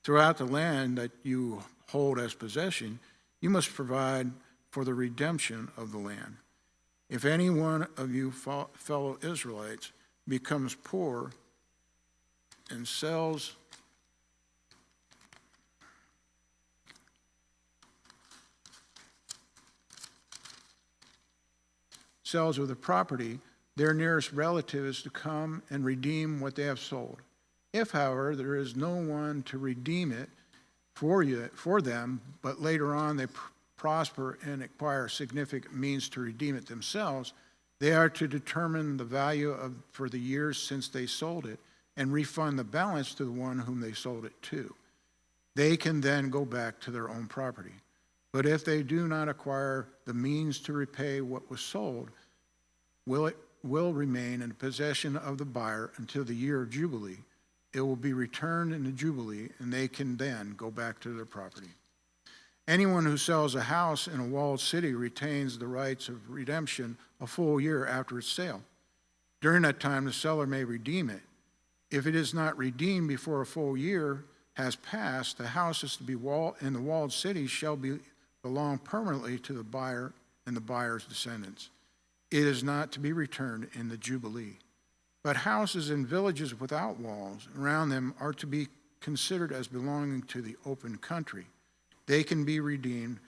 Throughout the land that you hold as possession, you must provide for the redemption of the land. If any one of you fellow Israelites becomes poor and sells with a property, their nearest relative is to come and redeem what they have sold. If, however, there is no one to redeem it for them, but later on they prosper and acquire significant means to redeem it themselves, they are to determine the value for the years since they sold it and refund the balance to the one whom they sold it to. They can then go back to their own property. But if they do not acquire the means to repay what was sold, it will remain in the possession of the buyer until the year of Jubilee. It will be returned in the Jubilee, and they can then go back to their property. Anyone who sells a house in a walled city retains the rights of redemption a full year after its sale. During that time, the seller may redeem it. If it is not redeemed before a full year has passed, the house is to be in the walled city shall belong permanently to the buyer and the buyer's descendants. It is not to be returned in the Jubilee. But houses in villages without walls around them are to be considered as belonging to the open country. They can be redeemed,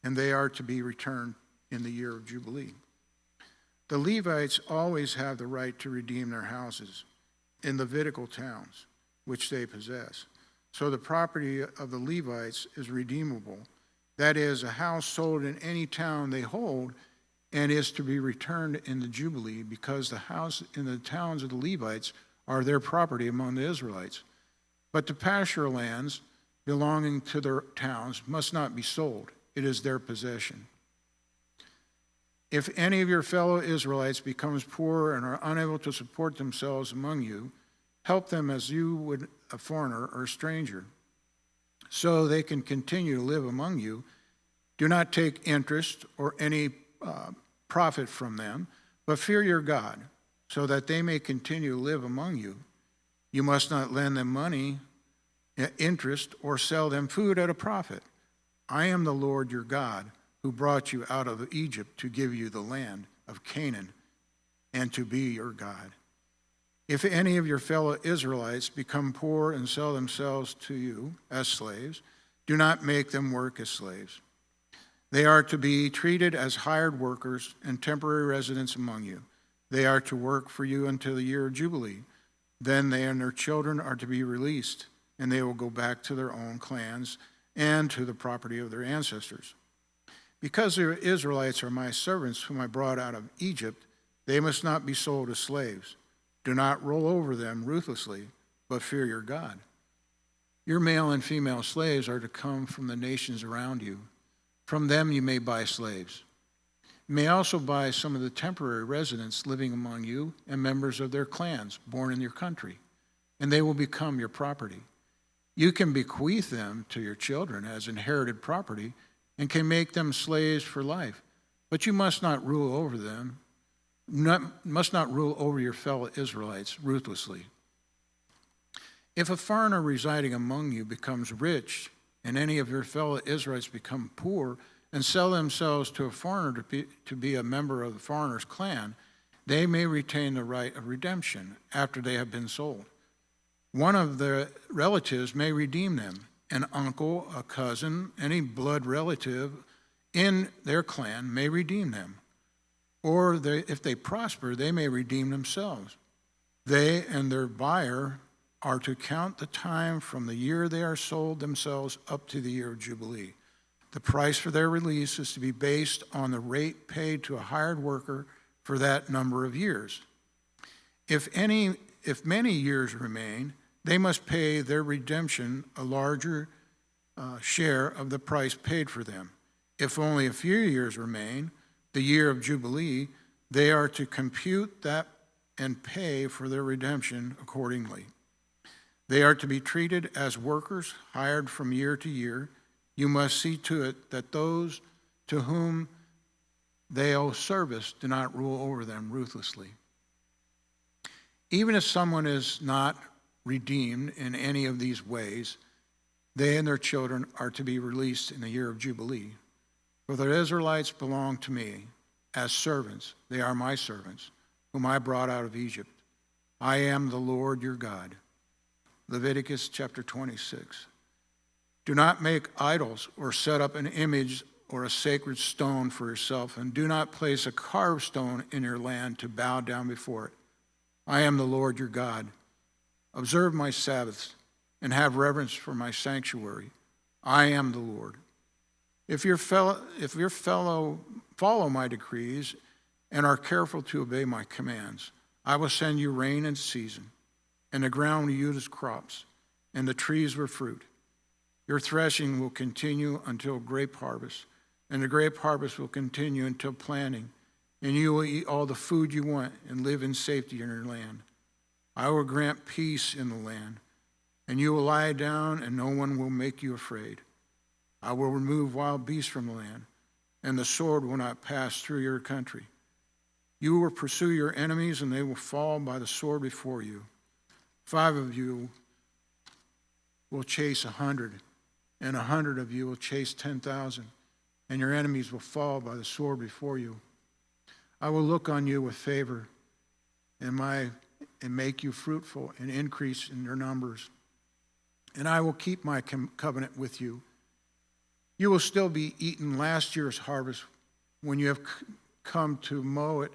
and they are to be returned in the year of Jubilee. The Levites always have the right to redeem their houses in Levitical towns, which they possess. So the property of the Levites is redeemable. That is, a house sold in any town they hold and is to be returned in the Jubilee, because the house in the towns of the Levites are their property among the Israelites. But the pasture lands belonging to their towns must not be sold. It is their possession. If any of your fellow Israelites becomes poor and are unable to support themselves among you, help them as you would a foreigner or a stranger, so they can continue to live among you. Do not take interest or any profit from them, but fear your God, so that they may continue to live among you. You must not lend them money, interest, or sell them food at a profit. I am the Lord your God, who brought you out of Egypt to give you the land of Canaan and to be your God. If any of your fellow Israelites become poor and sell themselves to you as slaves, do not make them work as slaves. They are to be treated as hired workers and temporary residents among you. They are to work for you until the year of Jubilee. Then they and their children are to be released, and they will go back to their own clans and to the property of their ancestors. Because the Israelites are my servants whom I brought out of Egypt, they must not be sold as slaves. Do not roll over them ruthlessly, but fear your God. Your male and female slaves are to come from the nations around you. From them you may buy slaves. You may also buy some of the temporary residents living among you and members of their clans born in your country, and they will become your property. You can bequeath them to your children as inherited property and can make them slaves for life, but you must not rule over them, must not rule over your fellow Israelites ruthlessly. If a foreigner residing among you becomes rich, and any of your fellow Israelites become poor and sell themselves to a foreigner to be a member of the foreigner's clan, they may retain the right of redemption after they have been sold. One of the relatives may redeem them. An uncle, a cousin, any blood relative in their clan may redeem them. Or if they prosper, they may redeem themselves. They and their buyer are to count the time from the year they are sold themselves up to the year of Jubilee. The price for their release is to be based on the rate paid to a hired worker for that number of years. If many years remain, they must pay their redemption a larger share of the price paid for them. If only a few years remain, the year of Jubilee, they are to compute that and pay for their redemption accordingly. They are to be treated as workers hired from year to year. You must see to it that those to whom they owe service do not rule over them ruthlessly. Even if someone is not redeemed in any of these ways, they and their children are to be released in the year of Jubilee. For the Israelites belong to me as servants. They are my servants, whom I brought out of Egypt. I am the Lord your God. Leviticus chapter 26. Do not make idols or set up an image or a sacred stone for yourself, and do not place a carved stone in your land to bow down before it. I am the Lord your God. Observe my Sabbaths and have reverence for my sanctuary. I am the Lord. If your fellow follow my decrees and are careful to obey my commands, I will send you rain in season, and the ground will yield its crops, and the trees will fruit. Your threshing will continue until grape harvest, and the grape harvest will continue until planting, and you will eat all the food you want and live in safety in your land. I will grant peace in the land, and you will lie down, and no one will make you afraid. I will remove wild beasts from the land, and the sword will not pass through your country. You will pursue your enemies, and they will fall by the sword before you. 5 of you will chase 100, and 100 of you will chase 10,000, and your enemies will fall by the sword before you. I will look on you with favor and make you fruitful and increase in your numbers. And I will keep my covenant with you. You will still be eating last year's harvest when you have come to mow it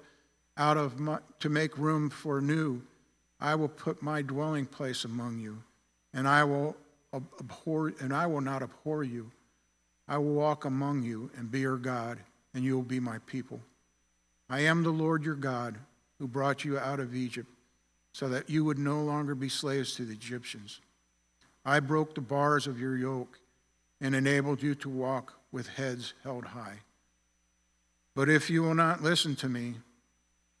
to make room for new. I will put my dwelling place among you, and I will not abhor you. I will walk among you and be your God, and you will be my people. I am the Lord your God, who brought you out of Egypt, so that you would no longer be slaves to the Egyptians. I broke the bars of your yoke and enabled you to walk with heads held high. But if you will not listen to me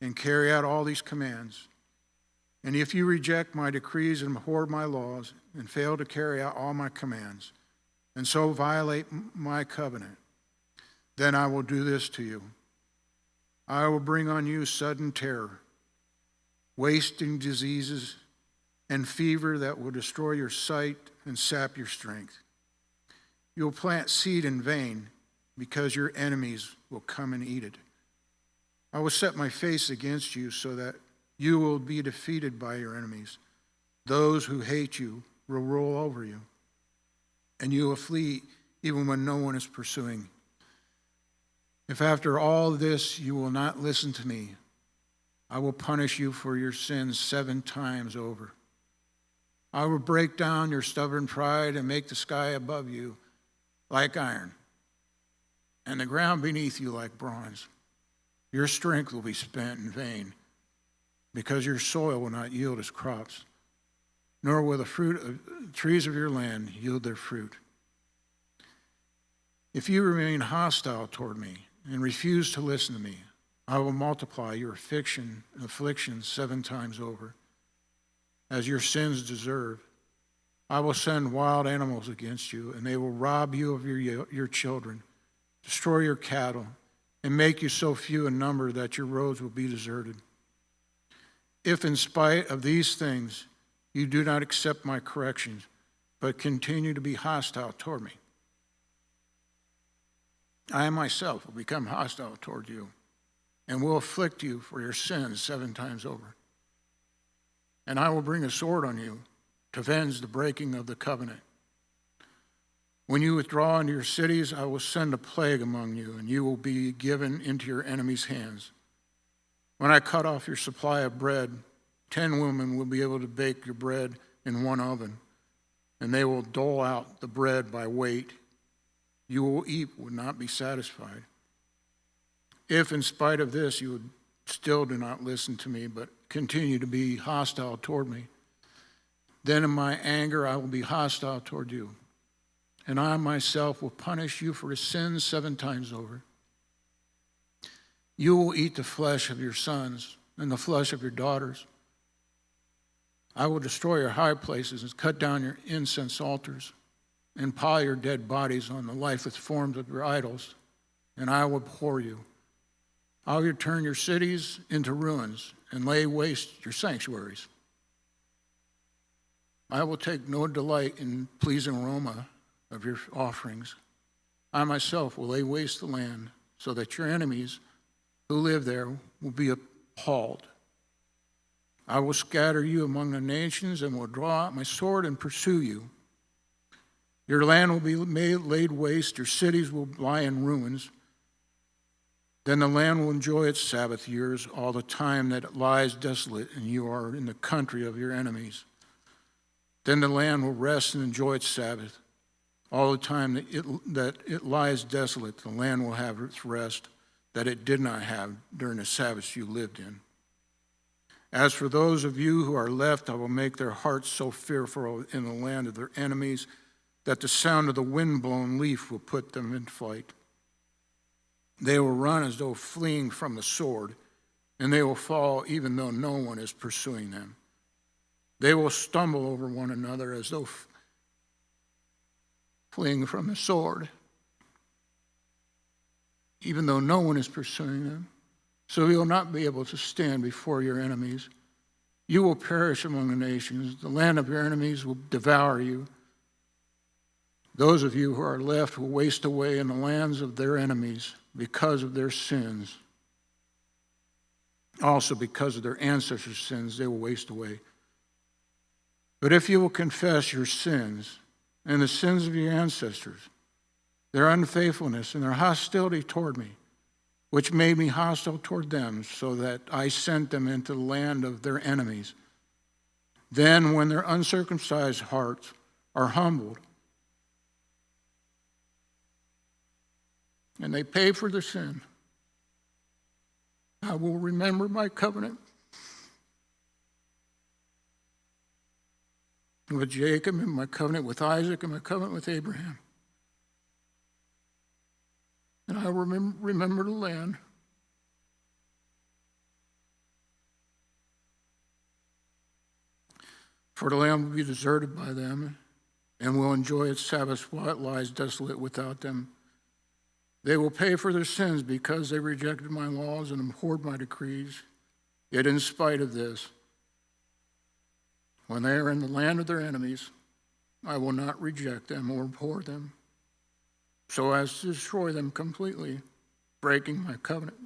and carry out all these commands, and if you reject my decrees and abhor my laws and fail to carry out all my commands, and so violate my covenant, then I will do this to you. I will bring on you sudden terror, wasting diseases, and fever that will destroy your sight and sap your strength. You will plant seed in vain, because your enemies will come and eat it. I will set my face against you so that you will be defeated by your enemies. Those who hate you will roll over you, and you will flee even when no one is pursuing. If after all this you will not listen to me, I will punish you for your sins 7 times over. I will break down your stubborn pride and make the sky above you like iron, and the ground beneath you like bronze. Your strength will be spent in vain, because your soil will not yield its crops, nor will the trees of your land yield their fruit. If you remain hostile toward me and refuse to listen to me, I will multiply your afflictions 7 times over, as your sins deserve. I will send wild animals against you, and they will rob you of your children, destroy your cattle, and make you so few in number that your roads will be deserted. If in spite of these things you do not accept my corrections, but continue to be hostile toward me, I myself will become hostile toward you and will afflict you for your sins 7 times over. And I will bring a sword on you to avenge the breaking of the covenant. When you withdraw into your cities, I will send a plague among you, and you will be given into your enemies' hands. When I cut off your supply of bread, 10 women will be able to bake your bread in one oven, and they will dole out the bread by weight. You will eat, would not be satisfied. If in spite of this you would still do not listen to me, but continue to be hostile toward me, then in my anger I will be hostile toward you, and I myself will punish you for your sins 7 times over. You will eat the flesh of your sons and the flesh of your daughters. I will destroy your high places and cut down your incense altars and pile your dead bodies on the lifeless forms of your idols, and I will abhor you. I will turn your cities into ruins and lay waste your sanctuaries. I will take no delight in pleasing aroma of your offerings. I myself will lay waste the land so that your enemies who live there will be appalled. I will scatter you among the nations and will draw out my sword and pursue you. Your land will be laid waste, your cities will lie in ruins. Then the land will enjoy its Sabbath years all the time that it lies desolate and you are in the country of your enemies. Then the land will rest and enjoy its Sabbath. All the time that it lies desolate, the land will have its rest that it did not have during the Sabbaths you lived in. As for those of you who are left, I will make their hearts so fearful in the land of their enemies that the sound of the wind-blown leaf will put them in flight. They will run as though fleeing from the sword, and they will fall even though no one is pursuing them. They will stumble over one another as though fleeing from the sword, even though no one is pursuing them. So you will not be able to stand before your enemies. You will perish among the nations. The land of your enemies will devour you. Those of you who are left will waste away in the lands of their enemies because of their sins. Also because of their ancestors' sins, they will waste away. But if you will confess your sins and the sins of your ancestors, their unfaithfulness and their hostility toward me, which made me hostile toward them, so that I sent them into the land of their enemies, then when their uncircumcised hearts are humbled, and they pay for their sin, I will remember my covenant with Jacob, and my covenant with Isaac, and my covenant with Abraham. And I will remember the land. For the land will be deserted by them, and will enjoy its Sabbath while it lies desolate without them. They will pay for their sins because they rejected my laws and abhorred my decrees. Yet in spite of this, when they are in the land of their enemies, I will not reject them or abhor them, so as to destroy them completely, breaking my covenant.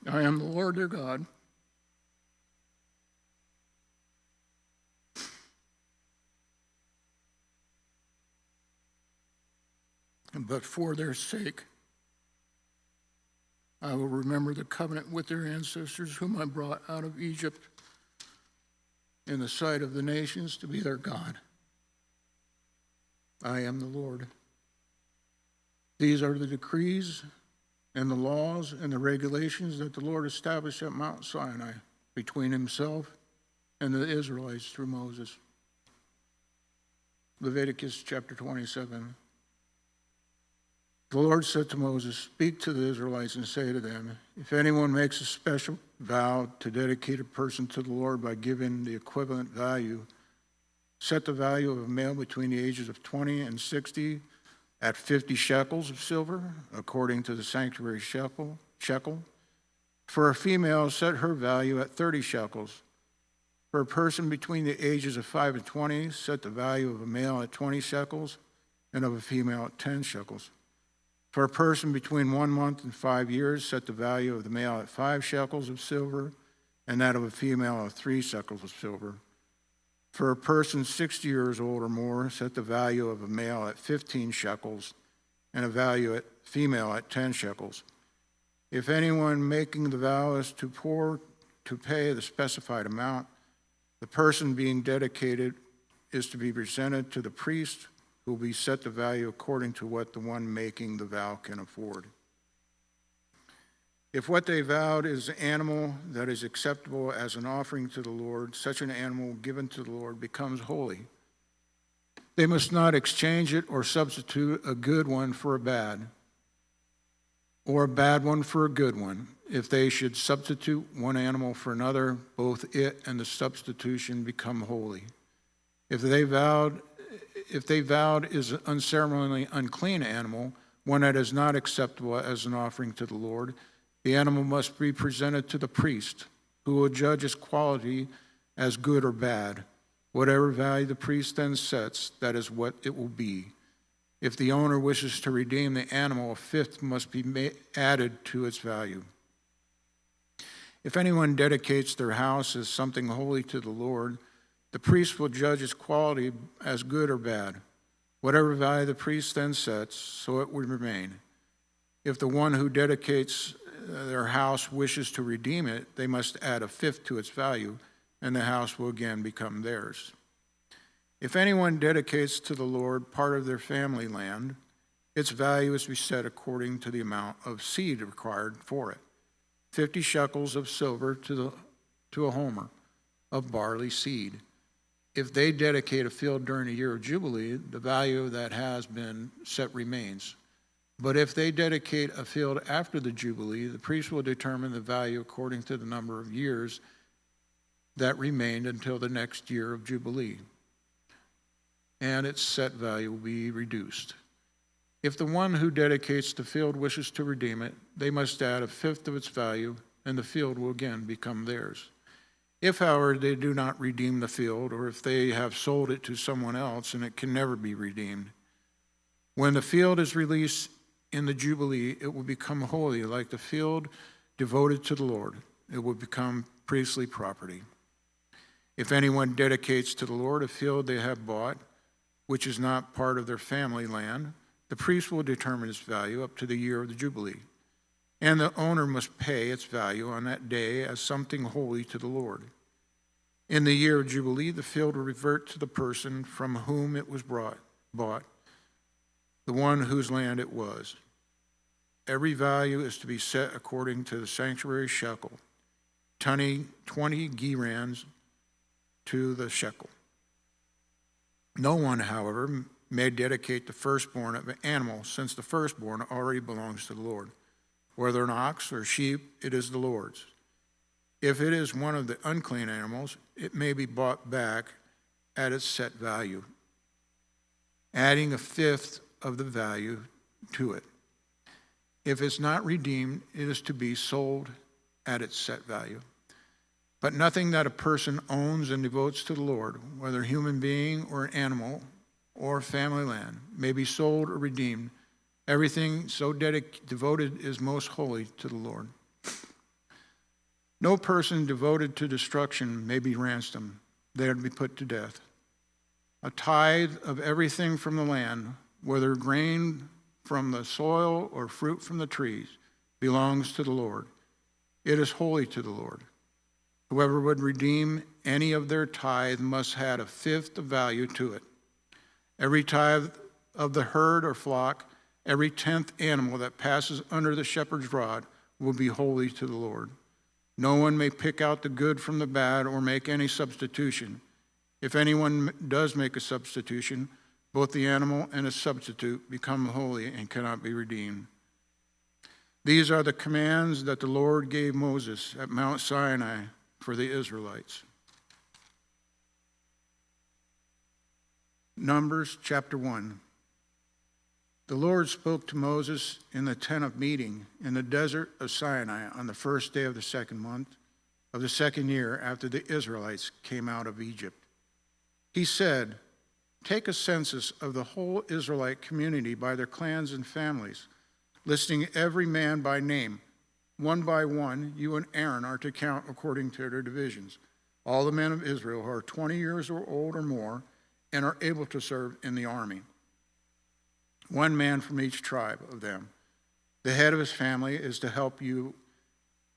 I am the Lord their God. But for their sake, I will remember the covenant with their ancestors, whom I brought out of Egypt in the sight of the nations to be their God. I am the Lord. These are the decrees and the laws and the regulations that the Lord established at Mount Sinai between himself and the Israelites through Moses. Leviticus chapter 27. The Lord said to Moses, "Speak to the Israelites and say to them, if anyone makes a special vow to dedicate a person to the Lord by giving the equivalent value, set the value of a male between the ages of 20 and 60 at 50 shekels of silver, according to the sanctuary shekel. For a female, set her value at 30 shekels. For a person between the ages of 5 and 20, set the value of a male at 20 shekels and of a female at 10 shekels. For a person between 1 month and 5 years, set the value of the male at 5 shekels of silver, and that of a female at 3 shekels of silver. For a person 60 years old or more, set the value of a male at 15 shekels, and a value at female at 10 shekels. If anyone making the vow is too poor to pay the specified amount, the person being dedicated is to be presented to the priest, who will be set the value according to what the one making the vow can afford. If what they vowed is an animal that is acceptable as an offering to the Lord, such an animal given to the Lord becomes holy. They must not exchange it or substitute a good one for a bad, or a bad one for a good one. If they should substitute one animal for another, both it and the substitution become holy. If they vowed is an unceremonially unclean animal, one that is not acceptable as an offering to the Lord, the animal must be presented to the priest, who will judge its quality as good or bad. Whatever value the priest then sets, that is what it will be. If the owner wishes to redeem the animal, a fifth must be added to its value. If anyone dedicates their house as something holy to the Lord, the priest will judge its quality as good or bad. Whatever value the priest then sets, so it will remain. If the one who dedicates their house wishes to redeem it, they must add a fifth to its value, and the house will again become theirs. If anyone dedicates to the Lord part of their family land, its value is to be set according to the amount of seed required for it. 50 shekels of silver to a homer of barley seed. If they dedicate a field during the year of Jubilee, the value that has been set remains. But if they dedicate a field after the Jubilee, the priest will determine the value according to the number of years that remained until the next year of Jubilee, and its set value will be reduced. If the one who dedicates the field wishes to redeem it, they must add a fifth of its value, and the field will again become theirs. If, however, they do not redeem the field, or if they have sold it to someone else and it can never be redeemed, when the field is released in the Jubilee, it will become holy, like the field devoted to the Lord. It will become priestly property. If anyone dedicates to the Lord a field they have bought, which is not part of their family land, the priest will determine its value up to the year of the Jubilee, and the owner must pay its value on that day as something holy to the Lord. In the year of Jubilee, the field will revert to the person from whom it was bought, the one whose land it was. Every value is to be set according to the sanctuary shekel, 20 gerans to the shekel. No one, however, may dedicate the firstborn of an animal, since the firstborn already belongs to the Lord. Whether an ox or sheep, it is the Lord's. If it is one of the unclean animals, it may be bought back at its set value, adding a fifth of the value to it. If it's not redeemed, it is to be sold at its set value. But nothing that a person owns and devotes to the Lord, whether a human being or an animal or family land, may be sold or redeemed. Everything so devoted is most holy to the Lord. No person devoted to destruction may be ransomed. They are to be put to death. A tithe of everything from the land, whether grain from the soil or fruit from the trees, belongs to the Lord. It is holy to the Lord. Whoever would redeem any of their tithe must add a fifth of value to it. Every tithe of the herd or flock, every 10th animal that passes under the shepherd's rod will be holy to the Lord. No one may pick out the good from the bad or make any substitution. If anyone does make a substitution, both the animal and its substitute become holy and cannot be redeemed. These are the commands that the Lord gave Moses at Mount Sinai for the Israelites. Numbers chapter 1. The Lord spoke to Moses in the tent of meeting in the desert of Sinai on the first day of the second month of the second year after the Israelites came out of Egypt. He said, "Take a census of the whole Israelite community by their clans and families, listing every man by name. One by one, you and Aaron are to count according to their divisions. All the men of Israel who are 20 years old or more and are able to serve in the army. One man from each tribe of them. The head of his family is to help you.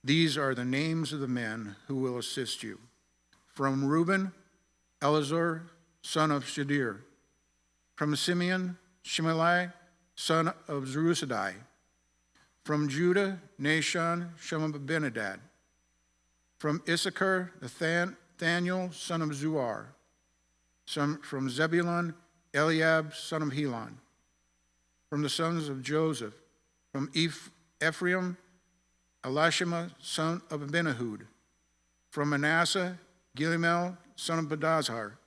These are the names of the men who will assist you. From Reuben, Elazar, son of Shadir. From Simeon, Shimei, son of Zerusadai. From Judah, Nahshon, son of Abinadab. From Issachar, Nathaniel, son of Zuar. From Zebulun, Eliab, son of Helon. From the sons of Joseph, from Ephraim, Elishama, son of Abinahud. From Manasseh, Gilgal, son of Pedazar.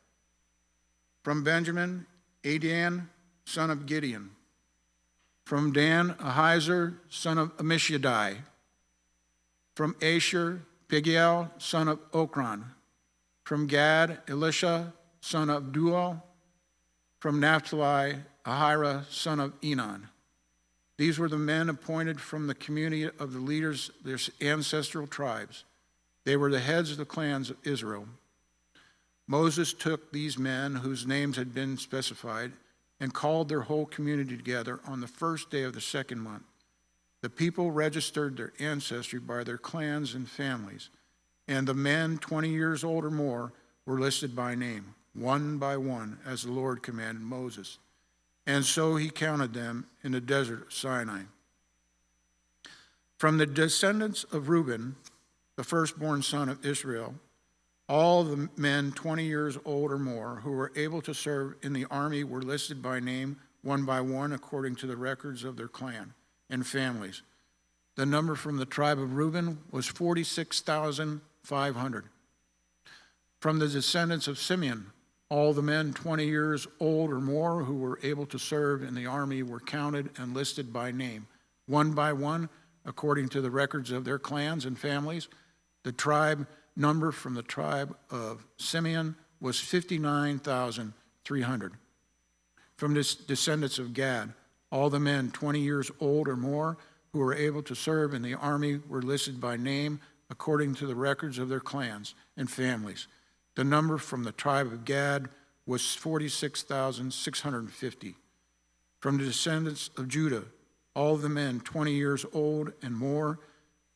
From Benjamin, Adian, son of Gideon. From Dan, Ahiezer, son of Ammishaddai. From Asher, Pigiel, son of Okran. From Gad, Elisha, son of Dual. From Naphtali, Ahira, son of Enon. These were the men appointed from the community of the leaders of their ancestral tribes. They were the heads of the clans of Israel. Moses took these men whose names had been specified and called their whole community together on the first day of the second month. The people registered their ancestry by their clans and families, and the men 20 years old or more were listed by name, one by one, as the Lord commanded Moses. And so he counted them in the desert of Sinai. From the descendants of Reuben, the firstborn son of Israel, all the men 20 years old or more who were able to serve in the army were listed by name, one by one, according to the records of their clan and families. The number from the tribe of Reuben was 46,500. From the descendants of Simeon, all the men 20 years old or more who were able to serve in the army were counted and listed by name, one by one, according to the records of their clans and families. The tribe number from the tribe of Simeon was 59,300. From the descendants of Gad, all the men 20 years old or more who were able to serve in the army were listed by name according to the records of their clans and families. The number from the tribe of Gad was 46,650. From the descendants of Judah, all the men 20 years old and more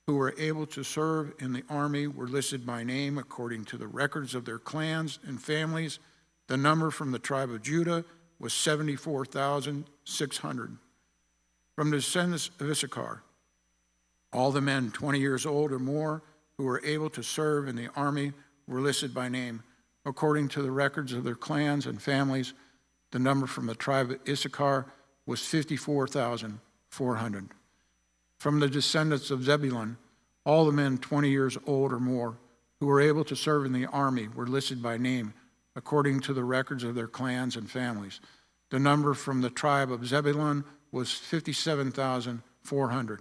who were able to serve in the army were listed by name according to the records of their clans and families. The number from the tribe of Judah was 74,600. From the descendants of Issachar, all the men 20 years old or more who were able to serve in the army were listed by name, according to the records of their clans and families. The number from the tribe of Issachar was 54,400. From the descendants of Zebulun, all the men 20 years old or more who were able to serve in the army were listed by name, according to the records of their clans and families. The number from the tribe of Zebulun was 57,400.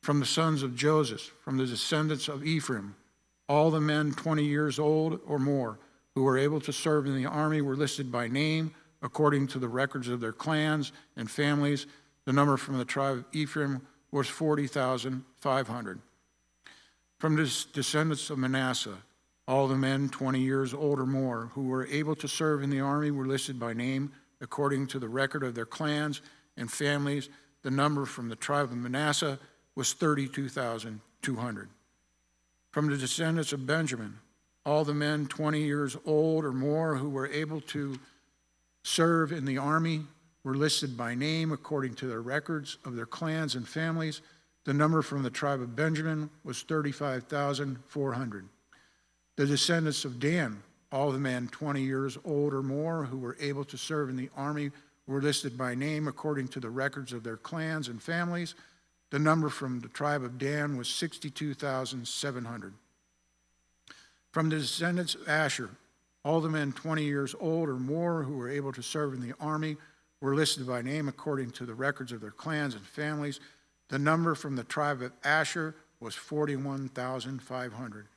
From the sons of Joseph, from the descendants of Ephraim, all the men 20 years old or more who were able to serve in the army were listed by name, according to the records of their clans and families. The number from the tribe of Ephraim was 40,500. From the descendants of Manasseh, all the men 20 years old or more who were able to serve in the army were listed by name, according to the record of their clans and families. The number from the tribe of Manasseh was 32,200. From the descendants of Benjamin, all the men 20 years old or more who were able to serve in the army were listed by name according to their records of their clans and families. The number from the tribe of Benjamin was 35,400. The descendants of Dan, all the men 20 years old or more who were able to serve in the army were listed by name according to the records of their clans and families. The number from the tribe of Dan was 62,700. From the descendants of Asher, all the men 20 years old or more who were able to serve in the army were listed by name according to the records of their clans and families. The number from the tribe of Asher was 41,500.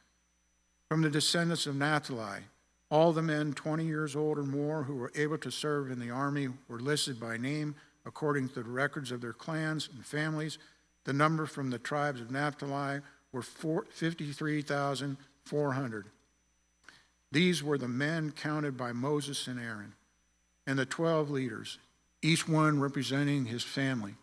From the descendants of Naphtali, all the men 20 years old or more who were able to serve in the army were listed by name according to the records of their clans and families. The number from the tribes of Naphtali were 53,400. These were the men counted by Moses and Aaron, and the 12 leaders, each one representing his family.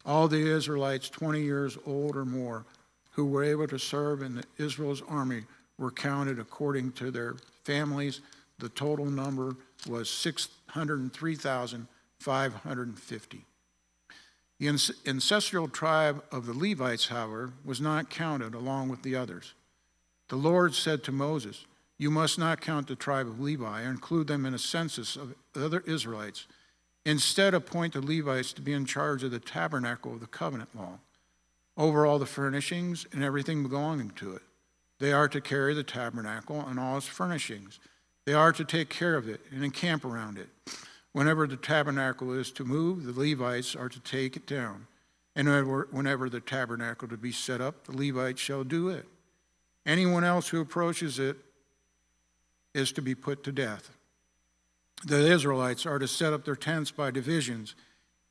All the Israelites 20 years old or more who were able to serve in Israel's army were counted according to their families. The total number was 603,550. The ancestral tribe of the Levites, however, was not counted along with the others. The Lord said to Moses, "You must not count the tribe of Levi or include them in a census of other Israelites. Instead, appoint the Levites to be in charge of the tabernacle of the covenant law, over all the furnishings and everything belonging to it. They are to carry the tabernacle and all its furnishings. They are to take care of it and encamp around it. Whenever the tabernacle is to move, the Levites are to take it down. And whenever the tabernacle to be set up, the Levites shall do it. Anyone else who approaches it is to be put to death. The Israelites are to set up their tents by divisions,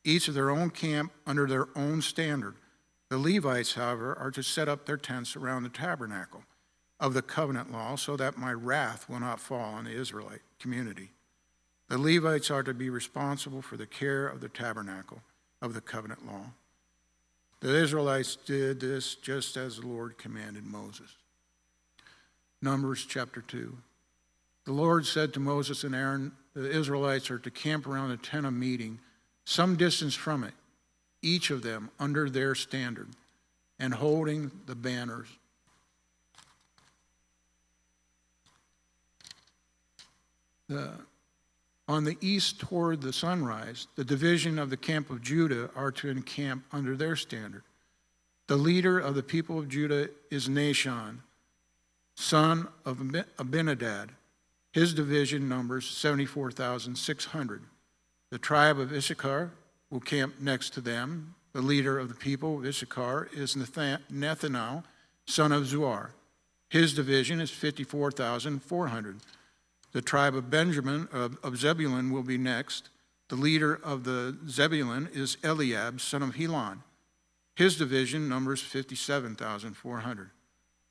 each of their own camp under their own standard. The Levites, however, are to set up their tents around the tabernacle of the covenant law so that my wrath will not fall on the Israelite community. The Levites are to be responsible for the care of the tabernacle of the covenant law. The Israelites did this just as the Lord commanded Moses." Numbers chapter 2. The Lord said to Moses and Aaron, the Israelites are to camp around the tent of meeting, some distance from it, each of them under their standard, and holding the banners. On the east toward the sunrise, the division of the camp of Judah are to encamp under their standard. The leader of the people of Judah is Nahshon, son of Abinadab. His division numbers 74,600. The tribe of Issachar will camp next to them. The leader of the people of Issachar is Nethanel, son of Zuar. His division is 54,400. The tribe of Benjamin, of Zebulun, will be next. The leader of the Zebulun is Eliab, son of Helon. His division numbers 57,400.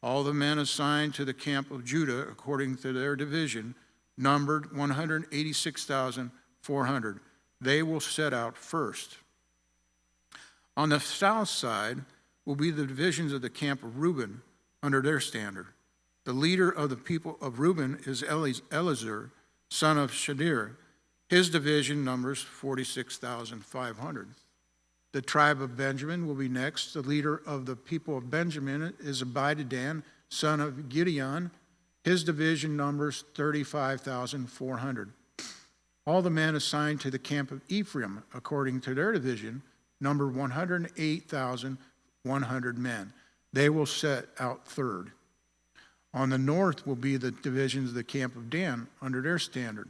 All the men assigned to the camp of Judah, according to their division, numbered 186,400. They will set out first. On the south side will be the divisions of the camp of Reuben under their standard. The leader of the people of Reuben is Elizur, son of Shadir. His division numbers 46,500. The tribe of Benjamin will be next. The leader of the people of Benjamin is Abidan, son of Gideon. His division numbers 35,400. All the men assigned to the camp of Ephraim, according to their division, number 108,100 men. They will set out third. On the north will be the divisions of the camp of Dan under their standard.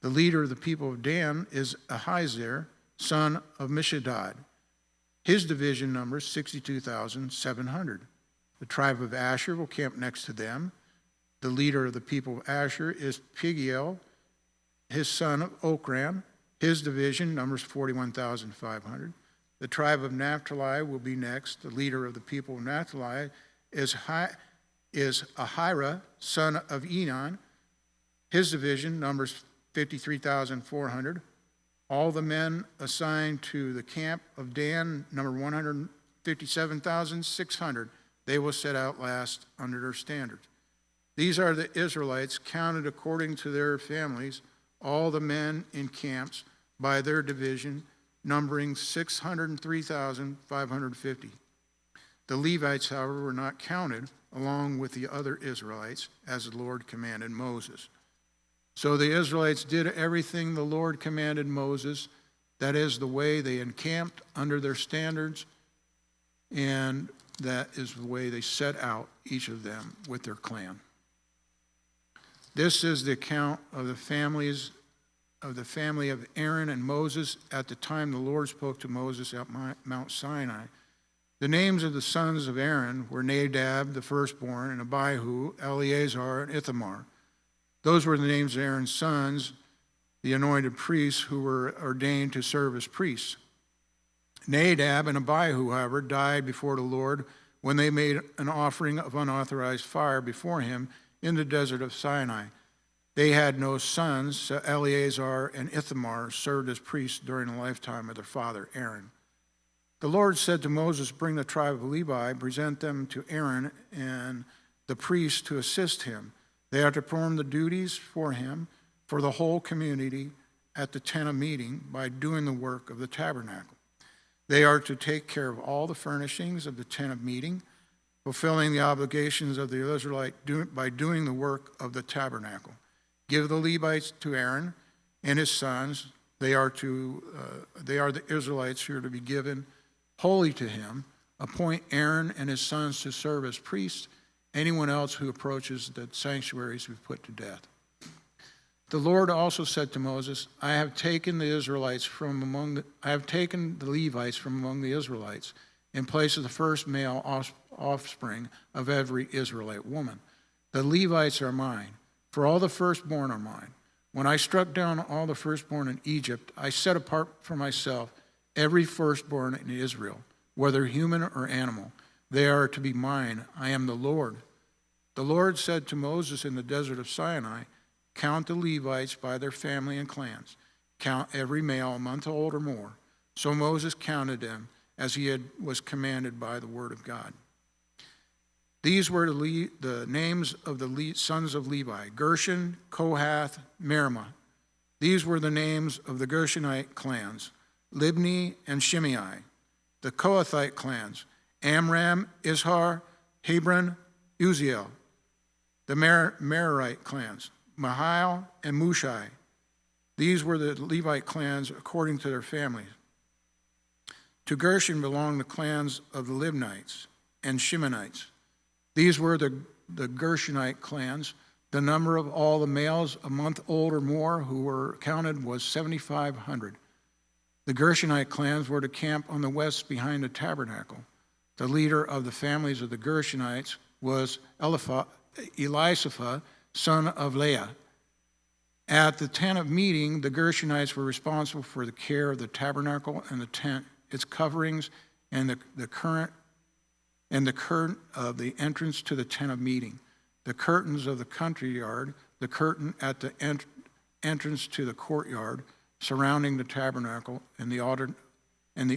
The leader of the people of Dan is Ahiezer, son of Mishaddad. His division numbers 62,700. The tribe of Asher will camp next to them. The leader of the people of Asher is Pagiel, his son of Okran. His division numbers 41,500. The tribe of Naphtali will be next. The leader of the people of Naphtali is Ahira, son of Enan. His division numbers 53,400. All the men assigned to the camp of Dan number 157,600. They will set out last under their standards. These are the Israelites counted according to their families, all the men in camps by their division, numbering 603,550. The Levites, however, were not counted along with the other Israelites, as the Lord commanded Moses. So the Israelites did everything the Lord commanded Moses. That is the way they encamped under their standards, and that is the way they set out, each of them, with their clan. This is the account of the family of Aaron and Moses at the time the Lord spoke to Moses at Mount Sinai. The names of the sons of Aaron were Nadab, the firstborn, and Abihu, Eleazar, and Ithamar. Those were the names of Aaron's sons, the anointed priests who were ordained to serve as priests. Nadab and Abihu, however, died before the Lord when they made an offering of unauthorized fire before him in the desert of Sinai. They had no sons, so Eleazar and Ithamar served as priests during the lifetime of their father Aaron. The Lord said to Moses, "Bring the tribe of Levi, present them to Aaron and the priests to assist him. They are to perform the duties for him, for the whole community at the tent of meeting by doing the work of the tabernacle. They are to take care of all the furnishings of the tent of meeting, fulfilling the obligations of the Israelite by doing the work of the tabernacle. Give the Levites to Aaron and his sons. They are the Israelites who are to be given wholly to him. Appoint Aaron and his sons to serve as priests. Anyone else who approaches the sanctuaries we put to death." The Lord also said to Moses, I have taken the Levites from among the Israelites in place of the first male offspring of every Israelite woman. The Levites are mine, for all the firstborn are mine. When I struck down all the firstborn in Egypt, I set apart for myself every firstborn in Israel, whether human or animal. They are to be mine. I am the Lord. The Lord said to Moses in the desert of Sinai, count the Levites by their family and clans. Count every male a month old or more. So Moses counted them as he was commanded by the word of God. These were the names of the sons of Levi: Gershon, Kohath, Merari. These were the names of the Gershonite clans: Libni and Shimei. The Kohathite clans: Amram, Izhar, Hebron, Uziel. The Merarite clans: Mahil and Mushai. These were the Levite clans according to their families. To Gershon belonged the clans of the Libnites and Shimonites. These were the Gershonite clans. The number of all the males a month old or more who were counted was 7,500. The Gershonite clans were to camp on the west behind the tabernacle. The leader of the families of the Gershonites was Elisapha, son of Leah. At the tent of meeting, the Gershonites were responsible for the care of the tabernacle and the tent, its coverings, and the curtain of the entrance to the tent of meeting, the curtains of the country yard, the curtain at the entrance to the courtyard surrounding the tabernacle and the altar, and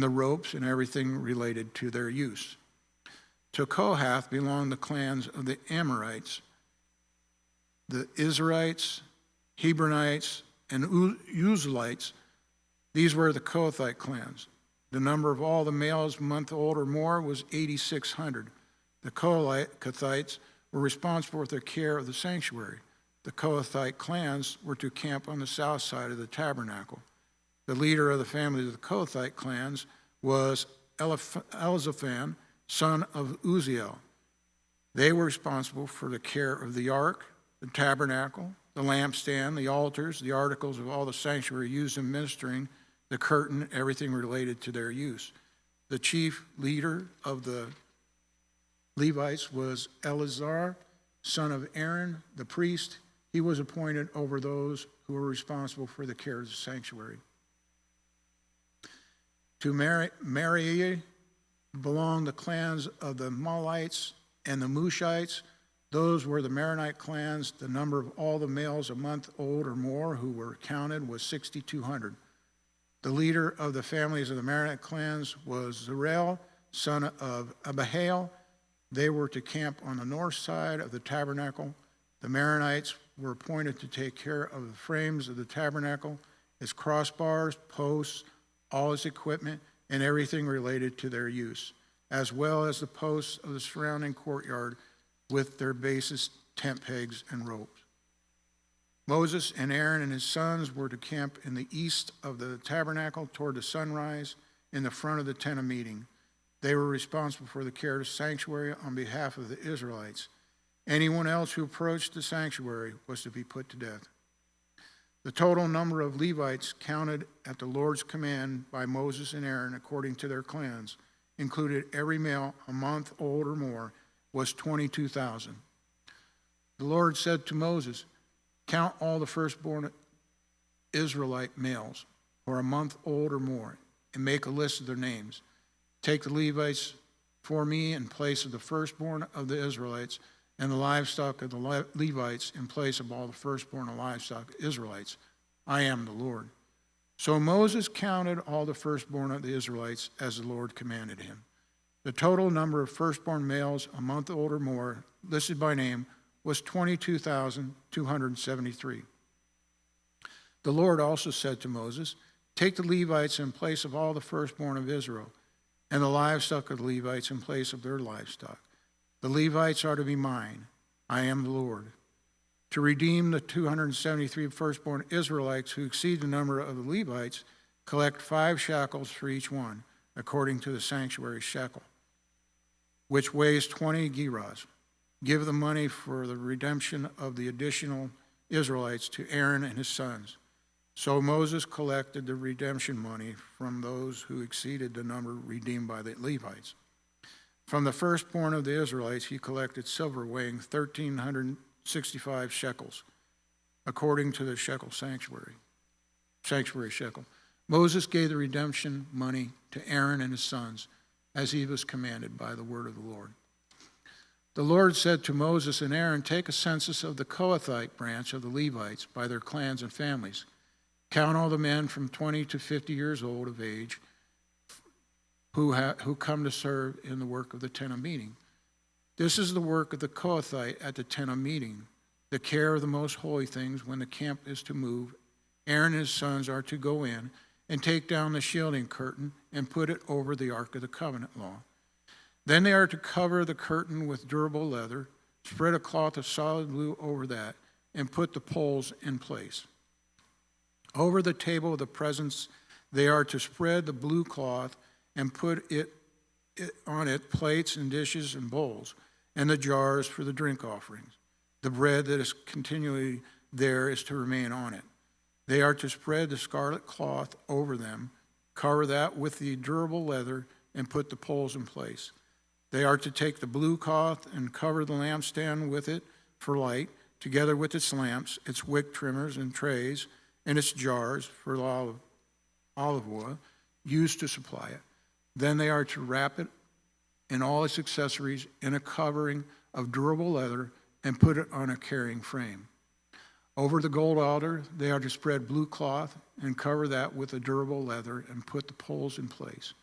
the ropes and everything related to their use. To Kohath belonged the clans of the Amorites, the Izharites, Hebronites, and Uzalites. These were the Kohathite clans. The number of all the males a month old or more was 8,600. The Kohathites were responsible for the care of the sanctuary. The Kohathite clans were to camp on the south side of the tabernacle. The leader of the family of the Kohathite clans was Elizaphan, son of Uziel. They were responsible for the care of the ark, the tabernacle, the lampstand, the altars, the articles of all the sanctuary used in ministering, the curtain, everything related to their use. The chief leader of the Levites was Eleazar, son of Aaron, the priest. He was appointed over those who were responsible for the care of the sanctuary. To Merari belonged the clans of the Malites and the Mushites. Those were the Maronite clans. The number of all the males a month old or more who were counted was 6,200. The leader of the families of the Maronite clans was Zerel, son of Abihail. They were to camp on the north side of the tabernacle. The Maronites were appointed to take care of the frames of the tabernacle, its crossbars, posts, all its equipment, and everything related to their use, as well as the posts of the surrounding courtyard with their bases, tent pegs, and ropes. Moses and Aaron and his sons were to camp in the east of the tabernacle toward the sunrise in the front of the tent of meeting. They were responsible for the care of the sanctuary on behalf of the Israelites. Anyone else who approached the sanctuary was to be put to death. The total number of Levites counted at the Lord's command by Moses and Aaron according to their clans, included every male a month old or more, was 22,000. The Lord said to Moses, "Count all the firstborn Israelite males who are a month old or more, and make a list of their names. Take the Levites for me in place of the firstborn of the Israelites, and the livestock of the Levites in place of all the firstborn of livestock Israelites. I am the Lord." So Moses counted all the firstborn of the Israelites as the Lord commanded him. The total number of firstborn males a month old or more, listed by name, was 22,273. The Lord also said to Moses, "Take the Levites in place of all the firstborn of Israel, and the livestock of the Levites in place of their livestock. The Levites are to be mine. I am the Lord. To redeem the 273 firstborn Israelites who exceed the number of the Levites, collect 5 shekels for each one, according to the sanctuary shekel, which weighs 20 gerahs. Give the money for the redemption of the additional Israelites to Aaron and his sons." So Moses collected the redemption money from those who exceeded the number redeemed by the Levites. From the firstborn of the Israelites, he collected silver weighing 1,365 shekels, according to the sanctuary shekel. Moses gave the redemption money to Aaron and his sons, as he was commanded by the word of the Lord. The Lord said to Moses and Aaron, "Take a census of the Kohathite branch of the Levites by their clans and families. Count all the men from 20 to 50 years old of age who come to serve in the work of the tent of meeting. This is the work of the Kohathite at the tent of meeting, the care of the most holy things when the camp is to move. Aaron and his sons are to go in and take down the shielding curtain and put it over the Ark of the Covenant law. Then they are to cover the curtain with durable leather, spread a cloth of solid blue over that, and put the poles in place. Over the table of the presence, they are to spread the blue cloth and put on it plates and dishes and bowls, and the jars for the drink offerings. The bread that is continually there is to remain on it. They are to spread the scarlet cloth over them, cover that with the durable leather, and put the poles in place. They are to take the blue cloth and cover the lampstand with it for light, together with its lamps, its wick trimmers and trays, and its jars for olive oil used to supply it. Then they are to wrap it and all its accessories in a covering of durable leather and put it on a carrying frame. Over the gold altar, they are to spread blue cloth and cover that with a durable leather and put the poles in place.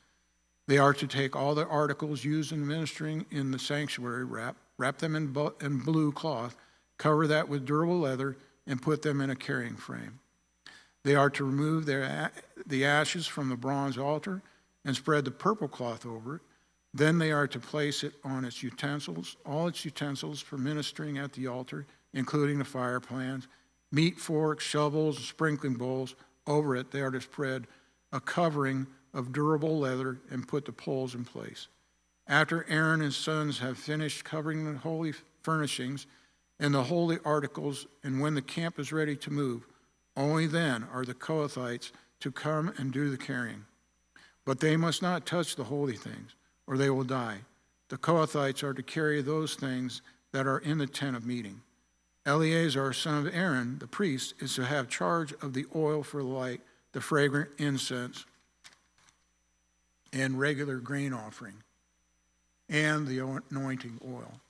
They are to take all the articles used in ministering in the sanctuary, wrap them in blue cloth, cover that with durable leather, and put them in a carrying frame. They are to remove the ashes from the bronze altar and spread the purple cloth over it. Then they are to place it on its utensils, all its utensils for ministering at the altar, including the fire pans, meat forks, shovels, and sprinkling bowls. Over it, they are to spread a covering of durable leather and put the poles in place. After Aaron and his sons have finished covering the holy furnishings and the holy articles, and when the camp is ready to move, only then are the Kohathites to come and do the carrying. But they must not touch the holy things, or they will die. The Kohathites are to carry those things that are in the tent of meeting. Eleazar, son of Aaron, the priest, is to have charge of the oil for the light, the fragrant incense, and regular grain offering, and the anointing oil.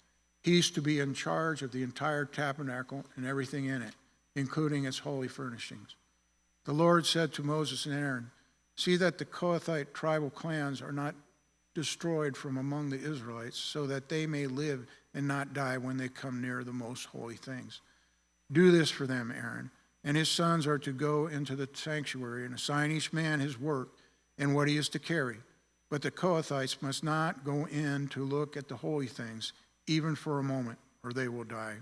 He's to be in charge of the entire tabernacle and everything in it, including its holy furnishings. The Lord said to Moses and Aaron, "See that the Kohathite tribal clans are not destroyed from among the Israelites, so that they may live and not die when they come near the most holy things. Do this for them, Aaron, and his sons are to go into the sanctuary and assign each man his work and what he is to carry. But the Kohathites must not go in to look at the holy things, even for a moment, or they will die."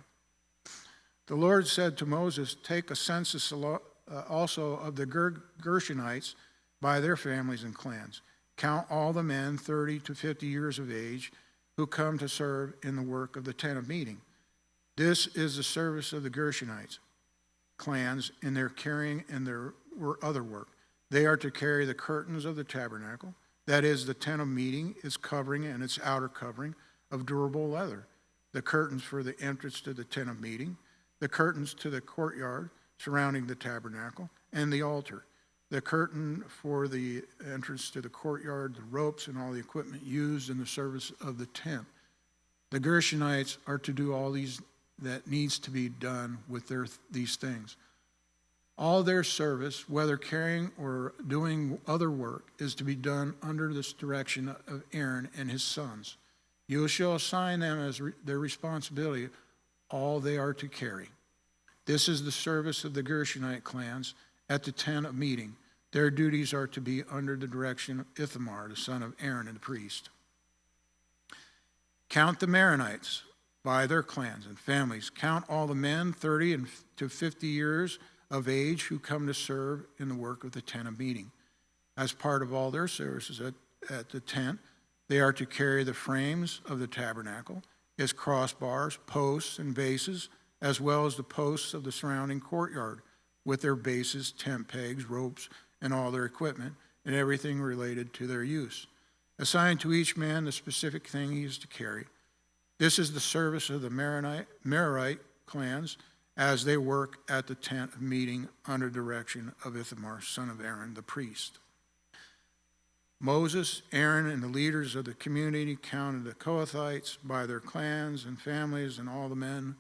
The Lord said to Moses, "Take a census also of the Gershonites by their families and clans. Count all the men 30 to 50 years of age who come to serve in the work of the tent of meeting. This is the service of the Gershonites clans in their carrying and their other work. They are to carry the curtains of the tabernacle, that is, the tent of meeting, its covering and its outer covering of durable leather, the curtains for the entrance to the tent of meeting, the curtains to the courtyard surrounding the tabernacle, and the altar, the curtain for the entrance to the courtyard, the ropes, and all the equipment used in the service of the tent. The Gershonites are to do all these that needs to be done with these things. All their service, whether carrying or doing other work, is to be done under this direction of Aaron and his sons. You shall assign them as their responsibility all they are to carry. This is the service of the Gershonite clans at the tent of meeting. Their duties are to be under the direction of Ithamar, the son of Aaron, and the priest. Count the Maronites by their clans and families. Count all the men 30 to 50 years of age who come to serve in the work of the tent of meeting. As part of all their services at the tent, they are to carry the frames of the tabernacle, its crossbars, posts, and bases, as well as the posts of the surrounding courtyard, with their bases, tent pegs, ropes, and all their equipment, and everything related to their use. Assign to each man the specific thing he is to carry. This is the service of the Merarite clans as they work at the tent of meeting under direction of Ithamar, son of Aaron, the priest. Moses, Aaron, and the leaders of the community counted the Kohathites by their clans and families and all the men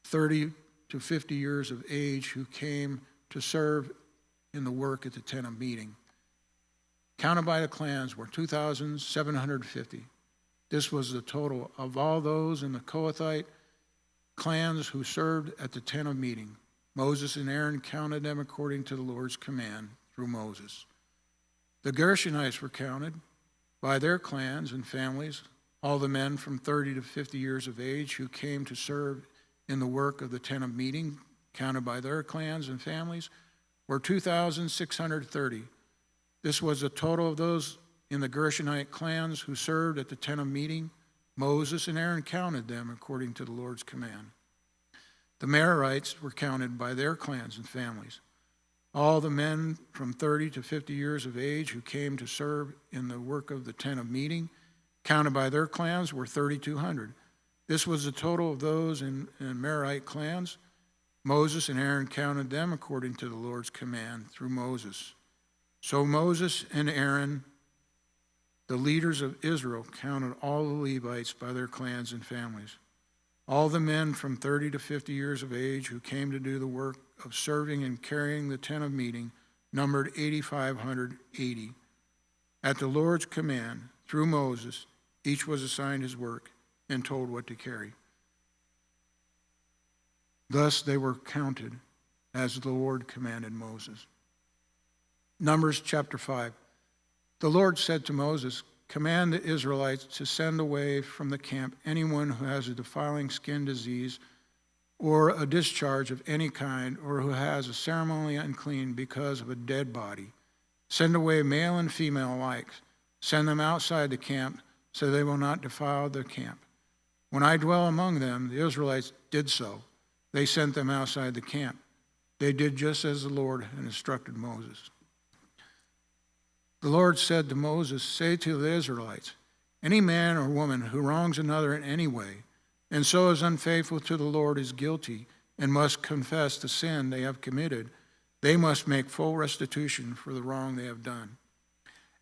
30 to 50 years of age who came to serve in the work at the tent of meeting. Counted by the clans were 2,750. This was the total of all those in the Kohathite clans who served at the tent of meeting. Moses and Aaron counted them according to the Lord's command through Moses. The Gershonites were counted by their clans and families, all the men from 30 to 50 years of age who came to serve in the work of the tent of meeting, counted by their clans and families, were 2,630. This was the total of those in the Gershonite clans who served at the tent of meeting. Moses and Aaron counted them according to the Lord's command. The Merarites were counted by their clans and families. All the men from 30 to 50 years of age who came to serve in the work of the tent of meeting, counted by their clans, were 3,200. This was the total of those in Merarite clans. Moses and Aaron counted them according to the Lord's command through Moses. So Moses and Aaron, the leaders of Israel, counted all the Levites by their clans and families. All the men from 30 to 50 years of age who came to do the work of serving and carrying the tent of meeting numbered 8,580. At the Lord's command, through Moses, each was assigned his work and told what to carry. Thus they were counted as the Lord commanded Moses. Numbers chapter 5. The Lord said to Moses, "Command the Israelites to send away from the camp anyone who has a defiling skin disease or a discharge of any kind, or who has a ceremonially unclean because of a dead body. Send away male and female alike. Send them outside the camp, so they will not defile the camp." When I dwell among them, the Israelites did so. They sent them outside the camp. They did just as the Lord had instructed Moses. The Lord said to Moses, "Say to the Israelites, any man or woman who wrongs another in any way, and so is unfaithful to the Lord, is guilty and must confess the sin they have committed. They must make full restitution for the wrong they have done.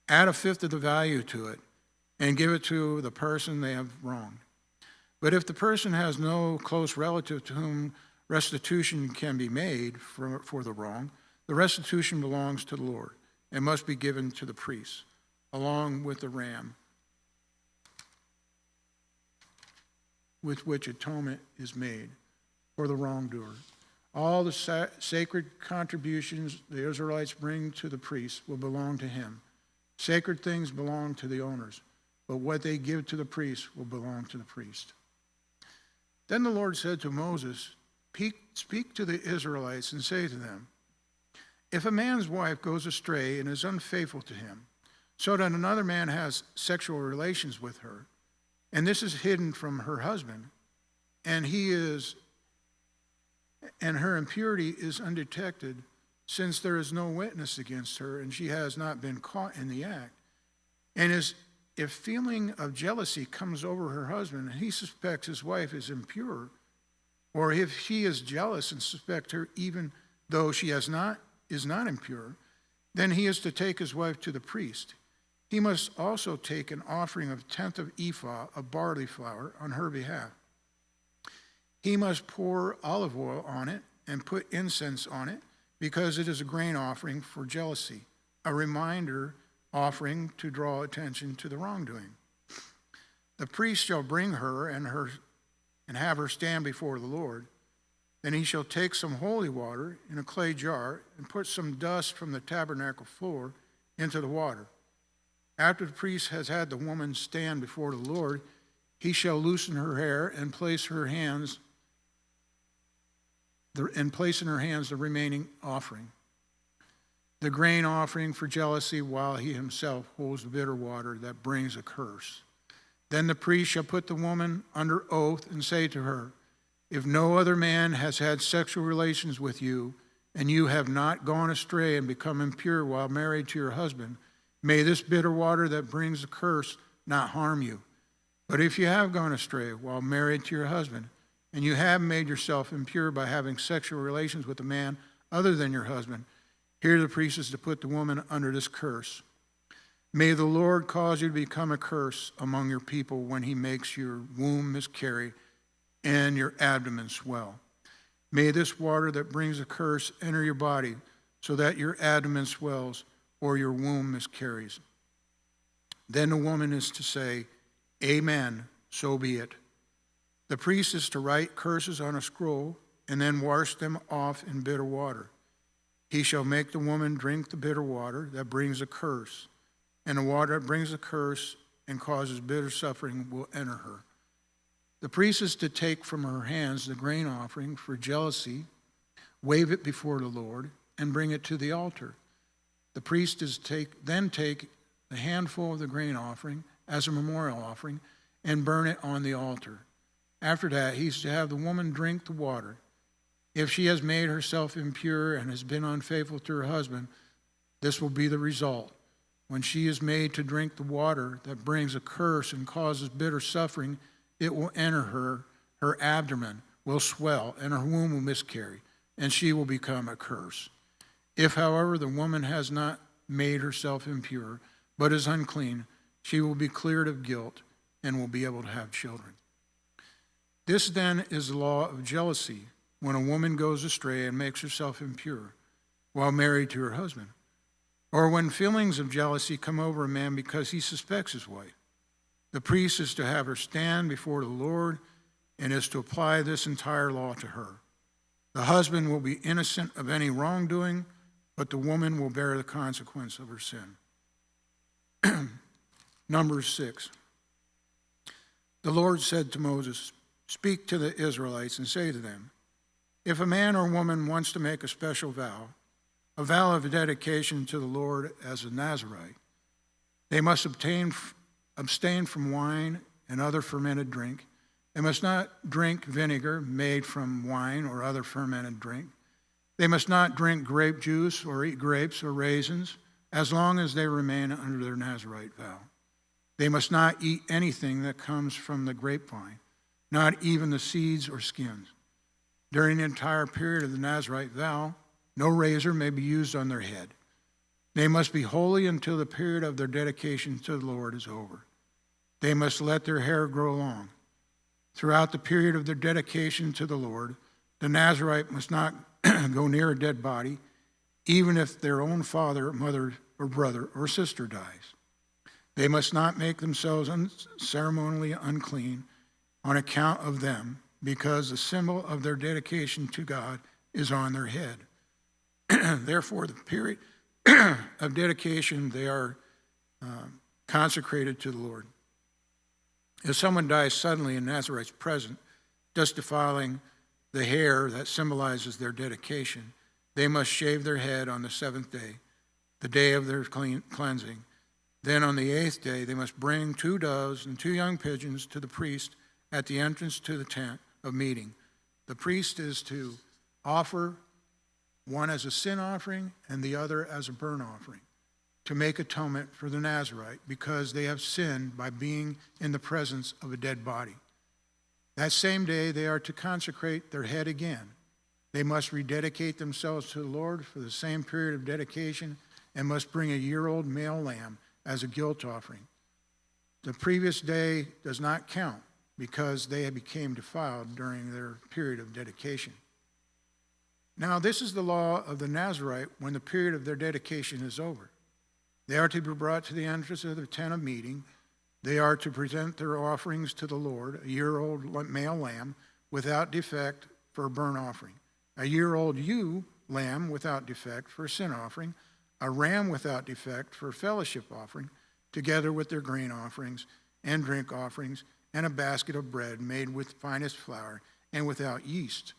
Add a fifth of the value to it and give it to the person they have wronged. But if the person has no close relative to whom restitution can be made for the wrong, the restitution belongs to the Lord and must be given to the priest, along with the ram with which atonement is made for the wrongdoer. All the sacred contributions the Israelites bring to the priest will belong to him. Sacred things belong to the owners, but what they give to the priest will belong to the priest." Then the Lord said to Moses, "Speak to the Israelites and say to them, if a man's wife goes astray and is unfaithful to him, so that another man has sexual relations with her, and this is hidden from her husband, and her impurity is undetected, since there is no witness against her, and she has not been caught in the act, and if feeling of jealousy comes over her husband, and he suspects his wife is impure, or if he is jealous and suspects her even though she is not impure, then he is to take his wife to the priest. He must also take an offering of 1/10 of ephah of barley flour on her behalf. He must pour olive oil on it and put incense on it, because it is a grain offering for jealousy, a reminder offering to draw attention to the wrongdoing. The priest shall bring her and have her stand before the Lord. Then he shall take some holy water in a clay jar and put some dust from the tabernacle floor into the water. After the priest has had the woman stand before the Lord, he shall loosen her hair and place in her hands the remaining offering, the grain offering for jealousy, while he himself holds the bitter water that brings a curse. Then the priest shall put the woman under oath and say to her, if no other man has had sexual relations with you, and you have not gone astray and become impure while married to your husband, may this bitter water that brings a curse not harm you. But if you have gone astray while married to your husband, and you have made yourself impure by having sexual relations with a man other than your husband, here the priest is to put the woman under this curse. May the Lord cause you to become a curse among your people when he makes your womb miscarry and your abdomen swell. May this water that brings a curse enter your body, so that your abdomen swells or your womb miscarries. Then the woman is to say, Amen, so be it. The priest is to write curses on a scroll and then wash them off in bitter water. He shall make the woman drink the bitter water that brings a curse, and the water that brings a curse and causes bitter suffering will enter her. The priest is to take from her hands the grain offering for jealousy, wave it before the Lord, and bring it to the altar. The priest is to take the handful of the grain offering as a memorial offering and burn it on the altar. After that, he's to have the woman drink the water. If she has made herself impure and has been unfaithful to her husband, this will be the result. When she is made to drink the water that brings a curse and causes bitter suffering, it will enter her abdomen will swell, and her womb will miscarry, and she will become a curse. If, however, the woman has not made herself impure, but is unclean, she will be cleared of guilt and will be able to have children. This then is the law of jealousy, when a woman goes astray and makes herself impure while married to her husband, or when feelings of jealousy come over a man because he suspects his wife. The priest is to have her stand before the Lord and is to apply this entire law to her. The husband will be innocent of any wrongdoing, but the woman will bear the consequence of her sin. Numbers 6. The Lord said to Moses, "Speak to the Israelites and say to them, if a man or woman wants to make a special vow, a vow of dedication to the Lord as a Nazirite, they must abstain from wine and other fermented drink. They must not drink vinegar made from wine or other fermented drink. They must not drink grape juice or eat grapes or raisins as long as they remain under their Nazirite vow. They must not eat anything that comes from the grapevine, not even the seeds or skins. During the entire period of the Nazirite vow, no razor may be used on their head. They must be holy until the period of their dedication to the Lord is over. They must let their hair grow long. Throughout the period of their dedication to the Lord, the Nazirite must not go near a dead body, even if their own father, mother, or brother, or sister dies. They must not make themselves ceremonially unclean on account of them, because the symbol of their dedication to God is on their head. Therefore, the period of dedication, they are consecrated to the Lord. If someone dies suddenly in Nazirite's presence, just defiling the hair that symbolizes their dedication, they must shave their head on the seventh day, the day of their cleansing. Then on the eighth day, they must bring 2 doves and 2 young pigeons to the priest at the entrance to the tent of meeting. The priest is to offer one as a sin offering and the other as a burnt offering, to make atonement for the Nazirite, because they have sinned by being in the presence of a dead body. That same day, they are to consecrate their head again. They must rededicate themselves to the Lord for the same period of dedication and must bring a year-old male lamb as a guilt offering. The previous day does not count because they became defiled during their period of dedication. Now, this is the law of the Nazirite when the period of their dedication is over. They are to be brought to the entrance of the tent of meeting. They are to present their offerings to the Lord, a year-old male lamb without defect for a burnt offering, a year-old ewe lamb without defect for a sin offering, a ram without defect for a fellowship offering, together with their grain offerings and drink offerings, and a basket of bread made with finest flour and without yeast,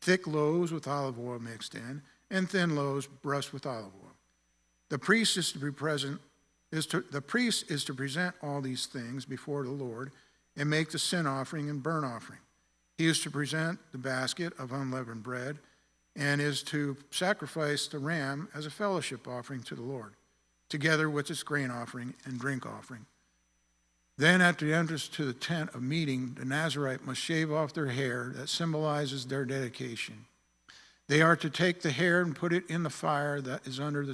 thick loaves with olive oil mixed in, and thin loaves brushed with olive oil. The priest is to present all these things before the Lord and make the sin offering and burnt offering. He is to present the basket of unleavened bread and is to sacrifice the ram as a fellowship offering to the Lord, together with its grain offering and drink offering. Then at the entrance to the tent of meeting, the Nazirite must shave off their hair that symbolizes their dedication. They are to take the hair and put it in the fire that is under the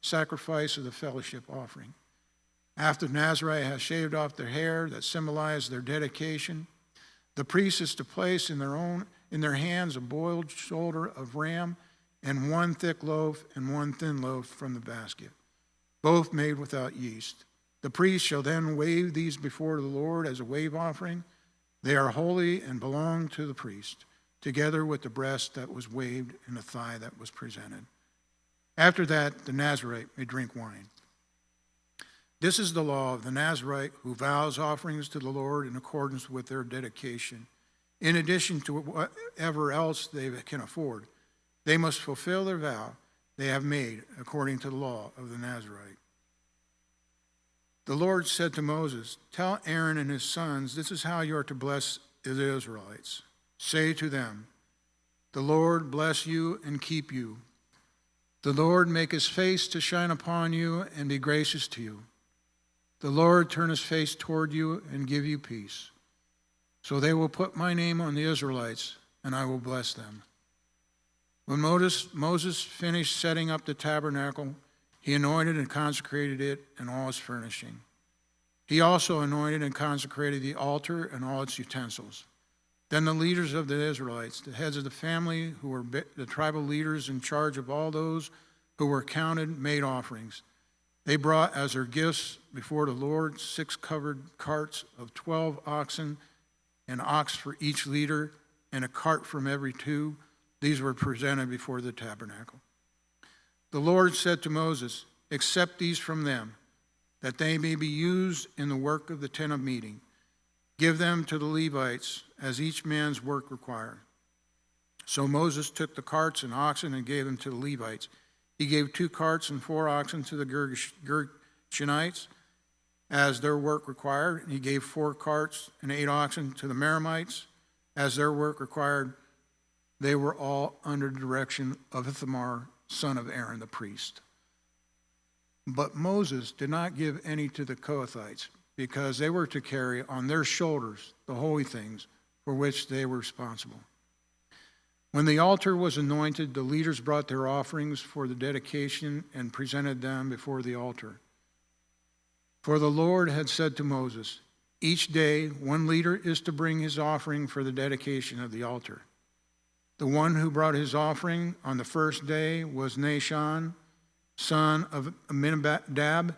sacrifice of the fellowship offering. After the Nazirite has shaved off their hair that symbolizes their dedication, the priest is to place in their hands a boiled shoulder of ram and 1 thick loaf and 1 thin loaf from the basket, both made without yeast. The priest shall then wave these before the Lord as a wave offering. They are holy and belong to the priest, together with the breast that was waved and the thigh that was presented. After that, the Nazirite may drink wine. This is the law of the Nazirite who vows offerings to the Lord in accordance with their dedication, in addition to whatever else they can afford. They must fulfill their vow they have made according to the law of the Nazirite. The Lord said to Moses, "Tell Aaron and his sons, this is how you are to bless the Israelites. Say to them, the Lord bless you and keep you. The Lord make his face to shine upon you and be gracious to you. The Lord turn his face toward you and give you peace. So they will put my name on the Israelites, and I will bless them." When Moses finished setting up the tabernacle, he anointed and consecrated it and all its furnishing. He also anointed and consecrated the altar and all its utensils. Then the leaders of the Israelites, the heads of the family, who were the tribal leaders in charge of all those who were counted, made offerings. They brought as their gifts before the Lord 6 covered carts of 12 oxen, an ox for each leader, and a cart from every 2. These were presented before the tabernacle. The Lord said to Moses, "Accept these from them, that they may be used in the work of the tent of meeting. Give them to the Levites as each man's work required." So Moses took the carts and oxen and gave them to the Levites. He gave 2 carts and 4 oxen to the Gershonites as their work required. He gave 4 carts and 8 oxen to the Merarites as their work required. They were all under the direction of Ithamar, son of Aaron the priest. But Moses did not give any to the Kohathites, because they were to carry on their shoulders the holy things for which they were responsible. When the altar was anointed, the leaders brought their offerings for the dedication and presented them before the altar. For the Lord had said to Moses, "Each day 1 leader is to bring his offering for the dedication of the altar." The one who brought his offering on the first day was Nahshon, son of Amminadab,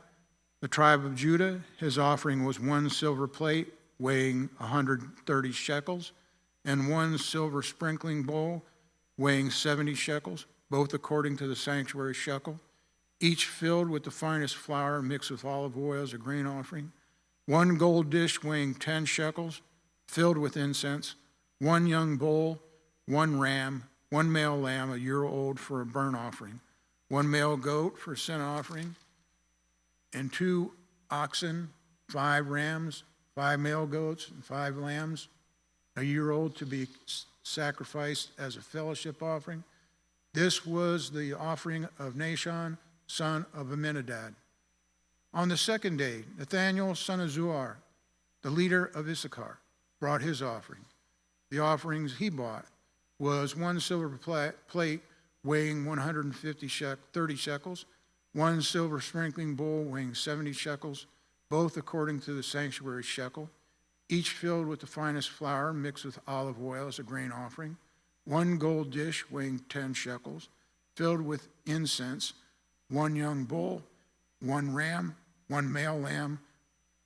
the tribe of Judah. His offering was 1 silver plate weighing 130 shekels, and 1 silver sprinkling bowl weighing 70 shekels, both according to the sanctuary shekel, each filled with the finest flour mixed with olive oil as a grain offering. 1 gold dish weighing 10 shekels, filled with incense, 1 young bull, 1 ram, 1 male lamb a year old for a burnt offering, 1 male goat for a sin offering, and 2 oxen, 5 rams, 5 male goats, and 5 lambs a year old to be sacrificed as a fellowship offering. This was the offering of Nahshon, son of Amminadab. On the second day, Nathaniel, son of Zuar, the leader of Issachar, brought his offering. The offerings he brought was 1 silver plate weighing 30 shekels, 1 silver sprinkling bowl weighing 70 shekels, both according to the sanctuary shekel, each filled with the finest flour mixed with olive oil as a grain offering, 1 gold dish weighing 10 shekels, filled with incense, 1 young bull, 1 ram, 1 male lamb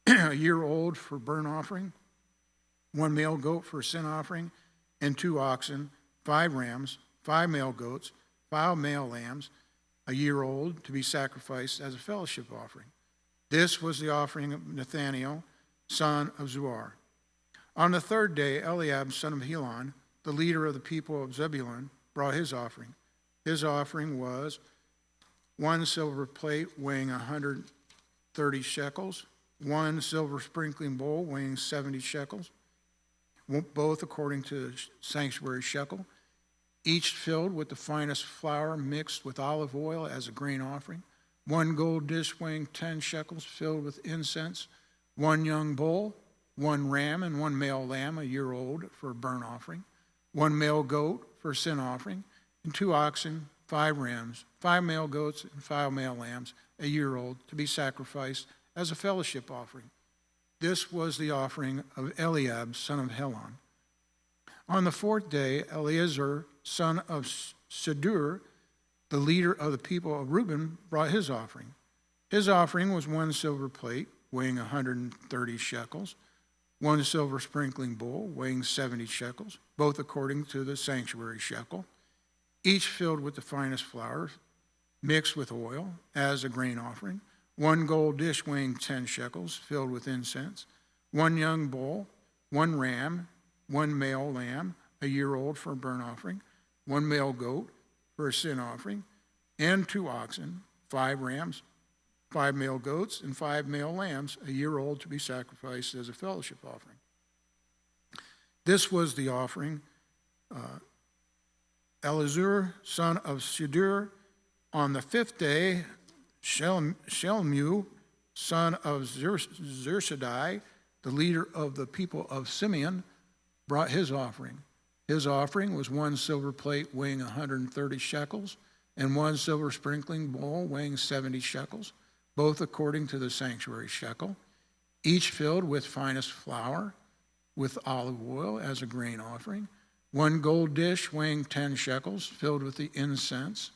a year old for burnt offering, 1 male goat for a sin offering, and 2 oxen, 5 rams, 5 male goats, 5 male lambs a year old to be sacrificed as a fellowship offering. This was the offering of Nathaniel, son of Zuar. On the third day, Eliab, son of Helon, the leader of the people of Zebulun, brought his offering. His offering was 1 silver plate weighing 130 shekels, 1 silver sprinkling bowl weighing 70 shekels, both according to the sanctuary shekel, each filled with the finest flour mixed with olive oil as a grain offering, 1 gold dish weighing 10 shekels filled with incense, 1 young bull, 1 ram, and 1 male lamb a year old for a burnt offering, 1 male goat for a sin offering, and 2 oxen, 5 rams, 5 male goats, and 5 male lambs a year old to be sacrificed as a fellowship offering. This was the offering of Eliab, son of Helon. On the fourth day, Eleazar, son of Shadur, the leader of the people of Reuben, brought his offering. His offering was 1 silver plate weighing 130 shekels, 1 silver sprinkling bowl weighing 70 shekels, both according to the sanctuary shekel, each filled with the finest flour mixed with oil as a grain offering, 1 gold dish weighing 10 shekels filled with incense, 1 young bull, 1 ram, 1 male lamb a year old for a burnt offering, 1 male goat for a sin offering, and 2 oxen, 5 rams, 5 male goats, and 5 male lambs a year old to be sacrificed as a fellowship offering. This was the offering. Eleazar, son of Shadur. On the fifth day, Shelemu, son of Zersadai, the leader of the people of Simeon, brought his offering. His offering was 1 silver plate weighing 130 shekels and 1 silver sprinkling bowl weighing 70 shekels, both according to the sanctuary shekel, each filled with finest flour with olive oil as a grain offering, 1 gold dish weighing 10 shekels filled with the incense,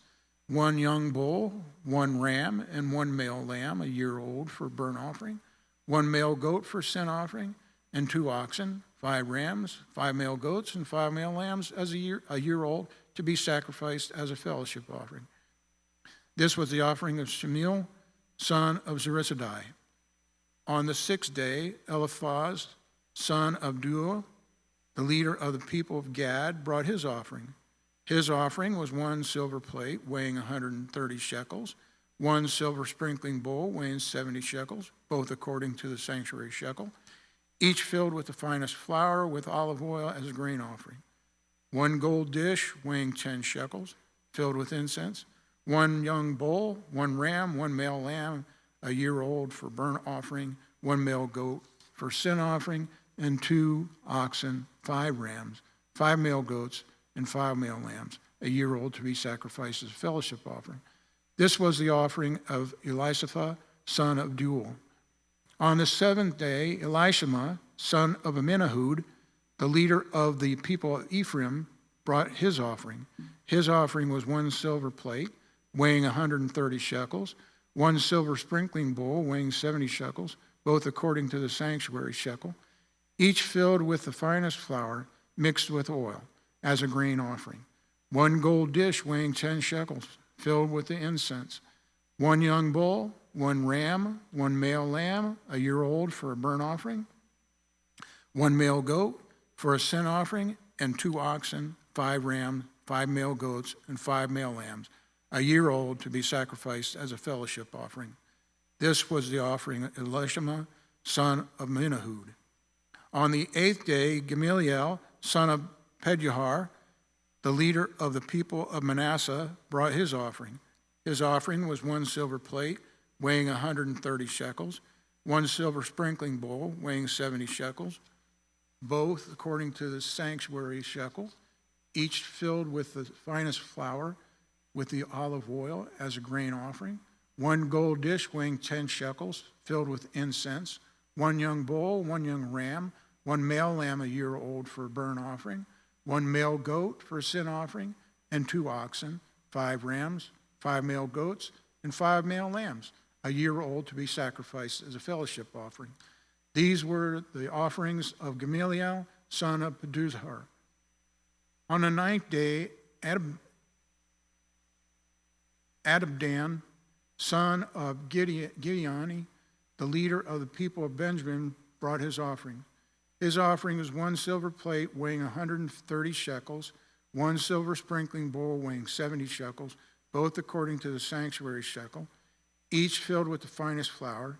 1 young bull, 1 ram, and 1 male lamb a year old for burnt offering, 1 male goat for sin offering, and 2 oxen, 5 rams, 5 male goats, and 5 male lambs as a year old to be sacrificed as a fellowship offering. This was the offering of Shemuel, son of Zurissadai. On the 6th day, Eliphaz, son of Duo, the leader of the people of Gad, brought his offering. His offering was 1 silver plate weighing 130 shekels, 1 silver sprinkling bowl weighing 70 shekels, both according to the sanctuary shekel, each filled with the finest flour with olive oil as a grain offering. 1 gold dish weighing 10 shekels, filled with incense, 1 young bull, 1 ram, 1 male lamb, a year old for burnt offering, 1 male goat for sin offering, and 2 oxen, 5 rams, 5 male goats, and 5 male lambs, a year old, to be sacrificed as a fellowship offering. This was the offering of Elisapha, son of Deuel. On the 7th day, Elishama, son of Amminahud, the leader of the people of Ephraim, brought his offering. His offering was 1 silver plate weighing 130 shekels, 1 silver sprinkling bowl weighing 70 shekels, both according to the sanctuary shekel, each filled with the finest flour mixed with oil as a grain offering. 1 gold dish weighing 10 shekels, filled with the incense. 1 young bull, 1 ram, 1 male lamb, a year old, for a burnt offering. 1 male goat for a sin offering, and 2 oxen, 5 rams, 5 male goats, and 5 male lambs, a year old, to be sacrificed as a fellowship offering. This was the offering of Elishama, son of Amminahud. On the 8th day, Gamaliel, son of Pedahar, the leader of the people of Manasseh, brought his offering. His offering was 1 silver plate weighing 130 shekels, 1 silver sprinkling bowl weighing 70 shekels, both according to the sanctuary shekel, each filled with the finest flour with the olive oil as a grain offering. 1 gold dish weighing 10 shekels, filled with incense. 1 young bull, 1 young ram, 1 male lamb a year old for a burnt offering. 1 male goat for a sin offering, and 2 oxen, 5 rams, 5 male goats, and 5 male lambs, a year old, to be sacrificed as a fellowship offering. These were the offerings of Gamaliel, son of Pedahar. On the 9th day, Abdan, son of Gideoni, the leader of the people of Benjamin, brought his offering. His offering was 1 silver plate weighing 130 shekels, 1 silver sprinkling bowl weighing 70 shekels, both according to the sanctuary shekel, each filled with the finest flour,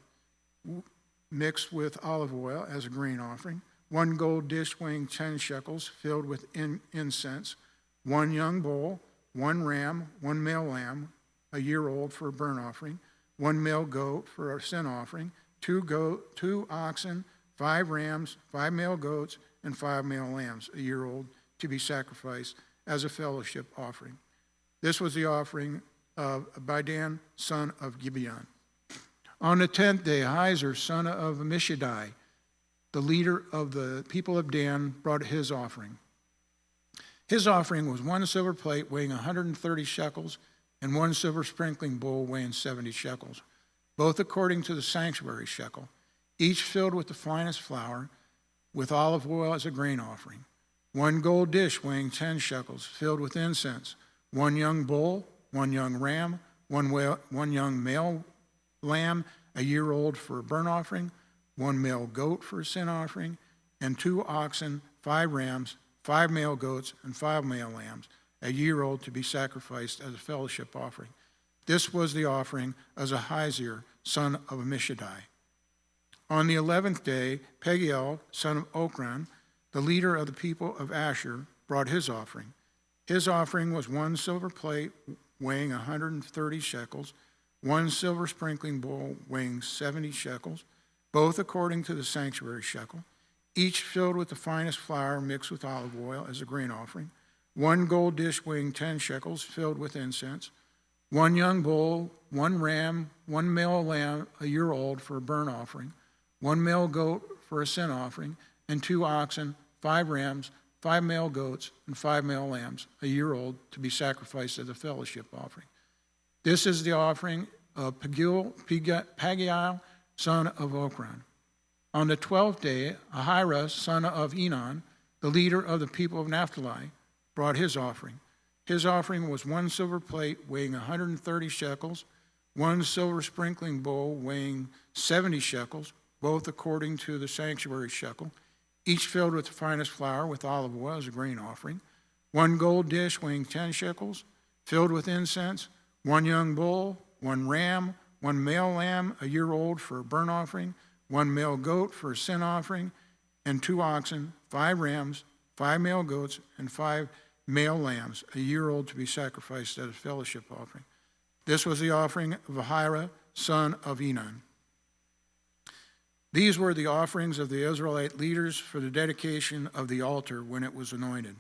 mixed with olive oil as a grain offering. 1 gold dish weighing 10 shekels, filled with incense. 1 young bull, 1 ram, 1 male lamb, a year old, for a burnt offering. 1 male goat for a sin offering. 2 oxen, 5 rams, 5 male goats, and 5 male lambs, a year old, to be sacrificed as a fellowship offering. This was the offering of Abidan, son of Gibeon. On the 10th day, Hazar, son of Ammishaddai, the leader of the people of Dan, brought his offering. His offering was 1 silver plate weighing 130 shekels, and 1 silver sprinkling bowl weighing 70 shekels, both according to the sanctuary shekel, each filled with the finest flour, with olive oil as a grain offering. 1 gold dish weighing 10 shekels, filled with incense. 1 young bull, 1 young ram, 1 young male lamb, a year old, for a burnt offering. 1 male goat for a sin offering, and 2 oxen, 5 rams, 5 male goats, and 5 male lambs, a year old, to be sacrificed as a fellowship offering. This was the offering of Ahiezer, son of Ammishaddai. On the 11th day, Pagiel, son of Okran, the leader of the people of Asher, brought his offering. His offering was 1 silver plate weighing 130 shekels, 1 silver sprinkling bowl weighing 70 shekels, both according to the sanctuary shekel, each filled with the finest flour mixed with olive oil as a grain offering. 1 gold dish weighing 10 shekels, filled with incense. 1 young bull, 1 ram, 1 male lamb a year old, for a burnt offering. 1 male goat for a sin offering, and 2 oxen, 5 rams, 5 male goats, and 5 male lambs, a year old, to be sacrificed as a fellowship offering. This is the offering of Pagiel, son of Okran. On the 12th day, Ahira, son of Enon, the leader of the people of Naphtali, brought his offering. His offering was 1 silver plate weighing 130 shekels, 1 silver sprinkling bowl weighing 70 shekels, both according to the sanctuary shekel, each filled with the finest flour with olive oil as a grain offering, 1 gold dish weighing 10 shekels, filled with incense, 1 young bull, 1 ram, 1 male lamb a year old for a burnt offering, 1 male goat for a sin offering, and 2 oxen, 5 rams, 5 male goats, and 5 male lambs a year old to be sacrificed as a fellowship offering. This was the offering of Ahira, son of Enan. These were the offerings of the Israelite leaders for the dedication of the altar when it was anointed: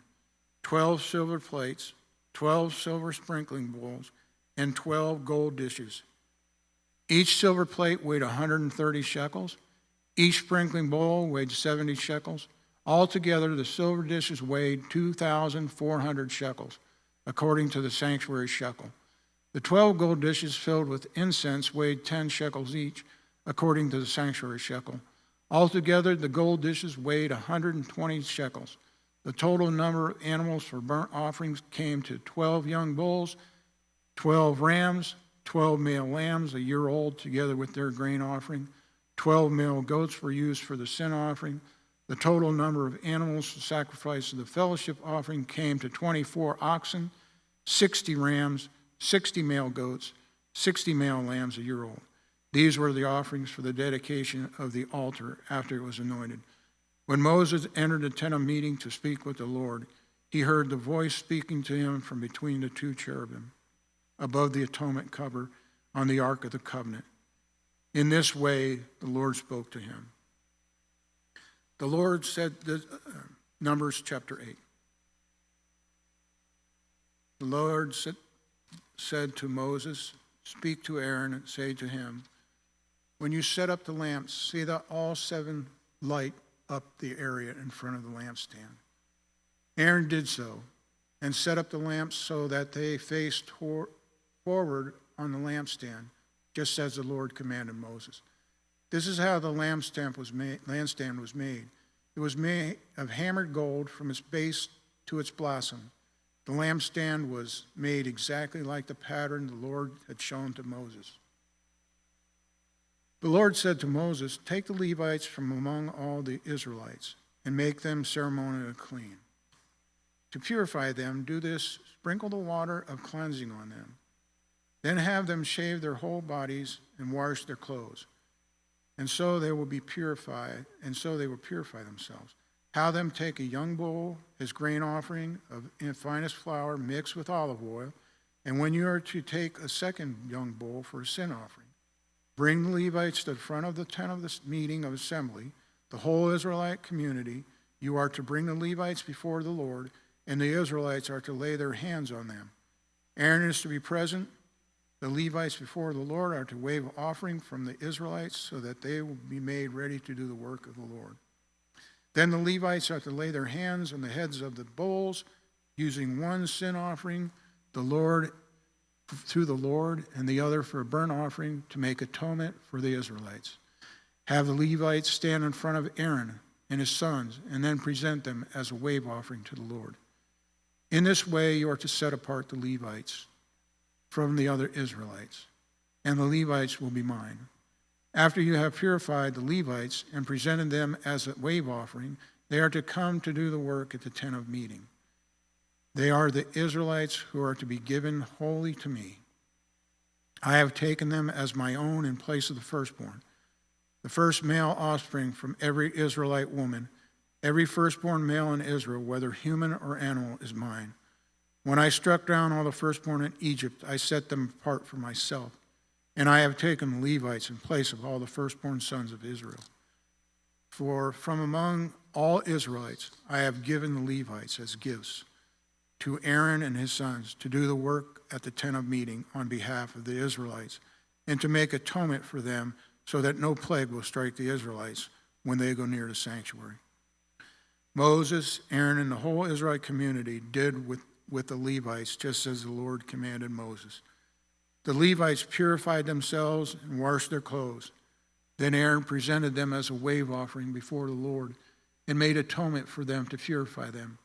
12 silver plates, 12 silver sprinkling bowls, and 12 gold dishes. Each silver plate weighed 130 shekels. Each sprinkling bowl weighed 70 shekels. Altogether, the silver dishes weighed 2,400 shekels, according to the sanctuary shekel. The 12 gold dishes filled with incense weighed 10 shekels each, according to the sanctuary shekel. Altogether, the gold dishes weighed 120 shekels. The total number of animals for burnt offerings came to 12 young bulls, 12 rams, 12 male lambs a year old, together with their grain offering. 12 male goats were used for the sin offering. The total number of animals for sacrifice of the fellowship offering came to 24 oxen, 60 rams, 60 male goats, 60 male lambs a year old. These were the offerings for the dedication of the altar after it was anointed. When Moses entered the tent of meeting to speak with the Lord, he heard the voice speaking to him from between the 2 cherubim above the atonement cover on the Ark of the Covenant. In this way, the Lord spoke to him. The Lord said, Numbers chapter 8. The Lord said to Moses, "Speak to Aaron and say to him, when you set up the lamps, see that all 7 light up the area in front of the lampstand." Aaron did so and set up the lamps so that they faced forward on the lampstand, just as the Lord commanded Moses. This is how the lampstand was made. It was made of hammered gold from its base to its blossom. The lampstand was made exactly like the pattern the Lord had shown to Moses. The Lord said to Moses, "Take the Levites from among all the Israelites and make them ceremonially clean. To purify them, do this: sprinkle the water of cleansing on them. Then have them shave their whole bodies and wash their clothes. And so they will be purified, and so they will purify themselves. Have them take a young bull as grain offering of finest flour mixed with olive oil, and when you are to take a second young bull for a sin offering, bring the Levites to the front of the tent of the meeting of assembly, the whole Israelite community. You are to bring the Levites before the Lord, and the Israelites are to lay their hands on them. Aaron is to be present. The Levites before the Lord are to wave offering from the Israelites so that they will be made ready to do the work of the Lord. Then the Levites are to lay their hands on the heads of the bulls, using one sin offering through the Lord, and the other for a burnt offering to make atonement for the Israelites. Have the Levites stand in front of Aaron and his sons, and then present them as a wave offering to the Lord. In this way you are to set apart the Levites from the other Israelites, and the Levites will be mine. After you have purified the Levites and presented them as a wave offering, they are to come to do the work at the tent of meeting. They are the Israelites who are to be given wholly to me. I have taken them as my own in place of the firstborn, the first male offspring from every Israelite woman. Every firstborn male in Israel, whether human or animal, is mine. When I struck down all the firstborn in Egypt, I set them apart for myself, and I have taken the Levites in place of all the firstborn sons of Israel. For from among all Israelites I have given the Levites as gifts to Aaron and his sons to do the work at the tent of meeting on behalf of the Israelites, and to make atonement for them so that no plague will strike the Israelites when they go near the sanctuary. Moses, Aaron, and the whole Israelite community did with the Levites, just as the Lord commanded Moses. The Levites purified themselves and washed their clothes. Then Aaron presented them as a wave offering before the Lord and made atonement for them to purify them.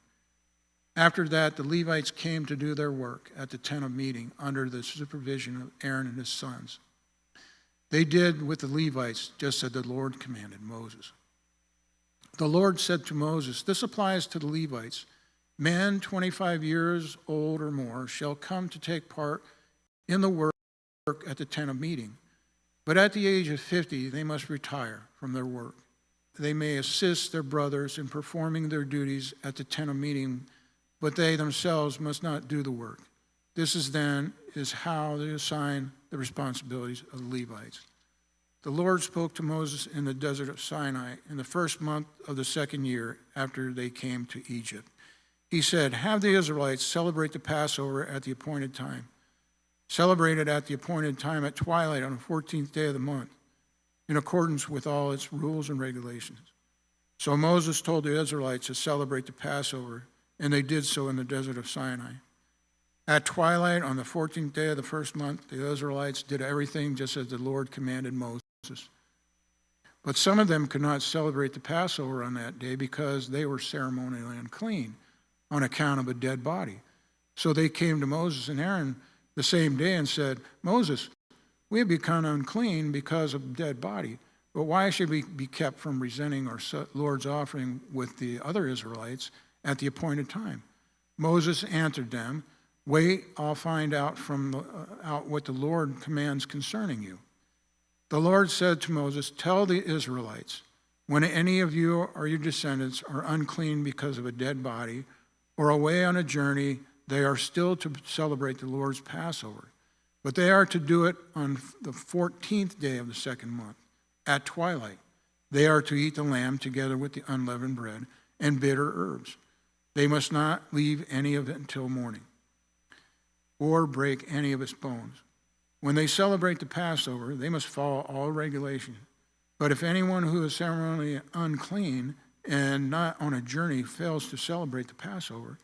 After that, the Levites came to do their work at the tent of meeting under the supervision of Aaron and his sons. They did with the Levites just as the Lord commanded Moses. The Lord said to Moses, "This applies to the Levites. Men 25 years old or more shall come to take part in the work at the tent of meeting. But at the age of 50, they must retire from their work. They may assist their brothers in performing their duties at the tent of meeting, but they themselves must not do the work. This is how they assign the responsibilities of the Levites." The Lord spoke to Moses in the desert of Sinai in the first month of the second year after they came to Egypt. He said, "Have the Israelites celebrate the Passover at the appointed time. Celebrate it at the appointed time at twilight on the 14th day of the month, in accordance with all its rules and regulations." So Moses told the Israelites to celebrate the Passover, and they did so in the desert of Sinai. At twilight on the 14th day of the first month, the Israelites did everything just as the Lord commanded Moses. But some of them could not celebrate the Passover on that day because they were ceremonially unclean on account of a dead body. So they came to Moses and Aaron the same day and said, "Moses, we have become unclean because of a dead body, but why should we be kept from presenting our Lord's offering with the other Israelites at the appointed time?" Moses answered them, "Wait, I'll find out out what the Lord commands concerning you." The Lord said to Moses, "Tell the Israelites, when any of you or your descendants are unclean because of a dead body or away on a journey, they are still to celebrate the Lord's Passover. But they are to do it on the 14th day of the second month, at twilight. They are to eat the lamb together with the unleavened bread and bitter herbs. They must not leave any of it until morning, or break any of its bones. When they celebrate the Passover, they must follow all regulations. But if anyone who is ceremonially unclean and not on a journey fails to celebrate the Passover,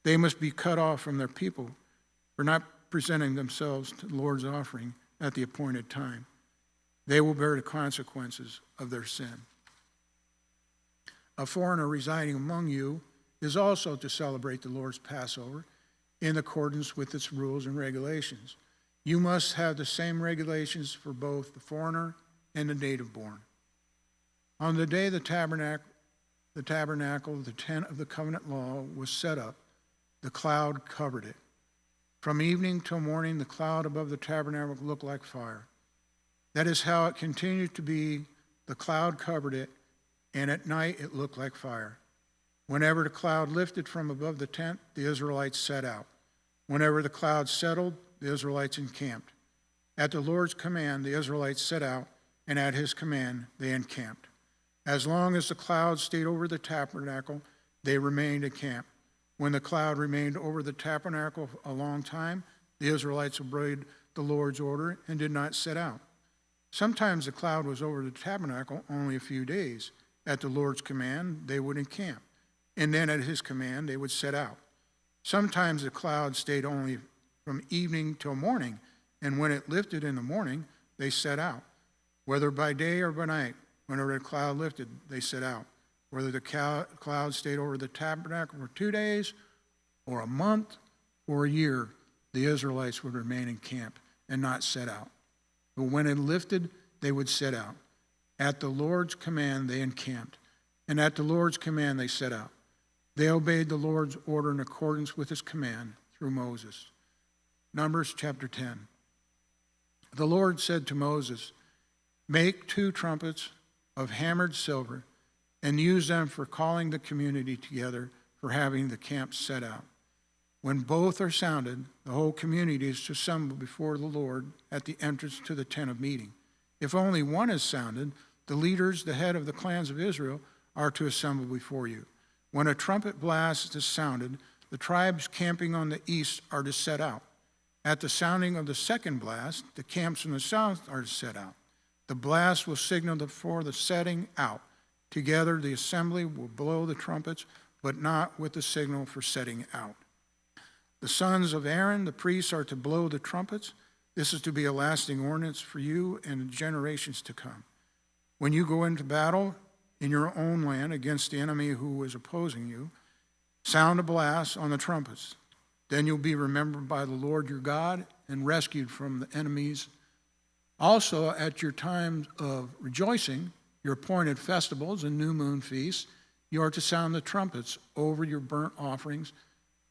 they must be cut off from their people for not presenting themselves to the Lord's offering at the appointed time. They will bear the consequences of their sin. A foreigner residing among you is also to celebrate the Lord's Passover in accordance with its rules and regulations. You must have the same regulations for both the foreigner and the native-born. On the day the tabernacle, the tent of the covenant law, was set up, the cloud covered it. From evening till morning, the cloud above the tabernacle looked like fire. That is how it continued to be. The cloud covered it, and at night it looked like fire. Whenever the cloud lifted from above the tent, the Israelites set out. Whenever the cloud settled, the Israelites encamped. At the Lord's command, the Israelites set out, and at his command, they encamped. As long as the cloud stayed over the tabernacle, they remained encamped. When the cloud remained over the tabernacle a long time, the Israelites obeyed the Lord's order and did not set out. Sometimes the cloud was over the tabernacle only a few days. At the Lord's command, they would encamp, and then at his command, they would set out. Sometimes the cloud stayed only from evening till morning, and when it lifted in the morning, they set out. Whether by day or by night, whenever the cloud lifted, they set out. Whether the cloud stayed over the tabernacle for 2 days, or a month, or a year, the Israelites would remain in camp and not set out. But when it lifted, they would set out. At the Lord's command, they encamped, and at the Lord's command, they set out. They obeyed the Lord's order in accordance with his command through Moses. Numbers chapter 10. The Lord said to Moses, "Make 2 trumpets of hammered silver and use them for calling the community together for having the camp set out. When both are sounded, the whole community is to assemble before the Lord at the entrance to the tent of meeting. If only one is sounded, the leaders, the head of the clans of Israel, are to assemble before you. When a trumpet blast is sounded, the tribes camping on the east are to set out. At the sounding of the second blast, the camps in the south are to set out. The blast will signal for the setting out. Together the assembly will blow the trumpets, but not with the signal for setting out. The sons of Aaron, the priests, are to blow the trumpets. This is to be a lasting ordinance for you and the generations to come. When you go into battle in your own land against the enemy who is opposing you, Sound a blast on the trumpets. Then you'll be remembered by the Lord your God and rescued from the enemies. Also, at your times of rejoicing, your appointed festivals and new moon feasts, you are to sound the trumpets over your burnt offerings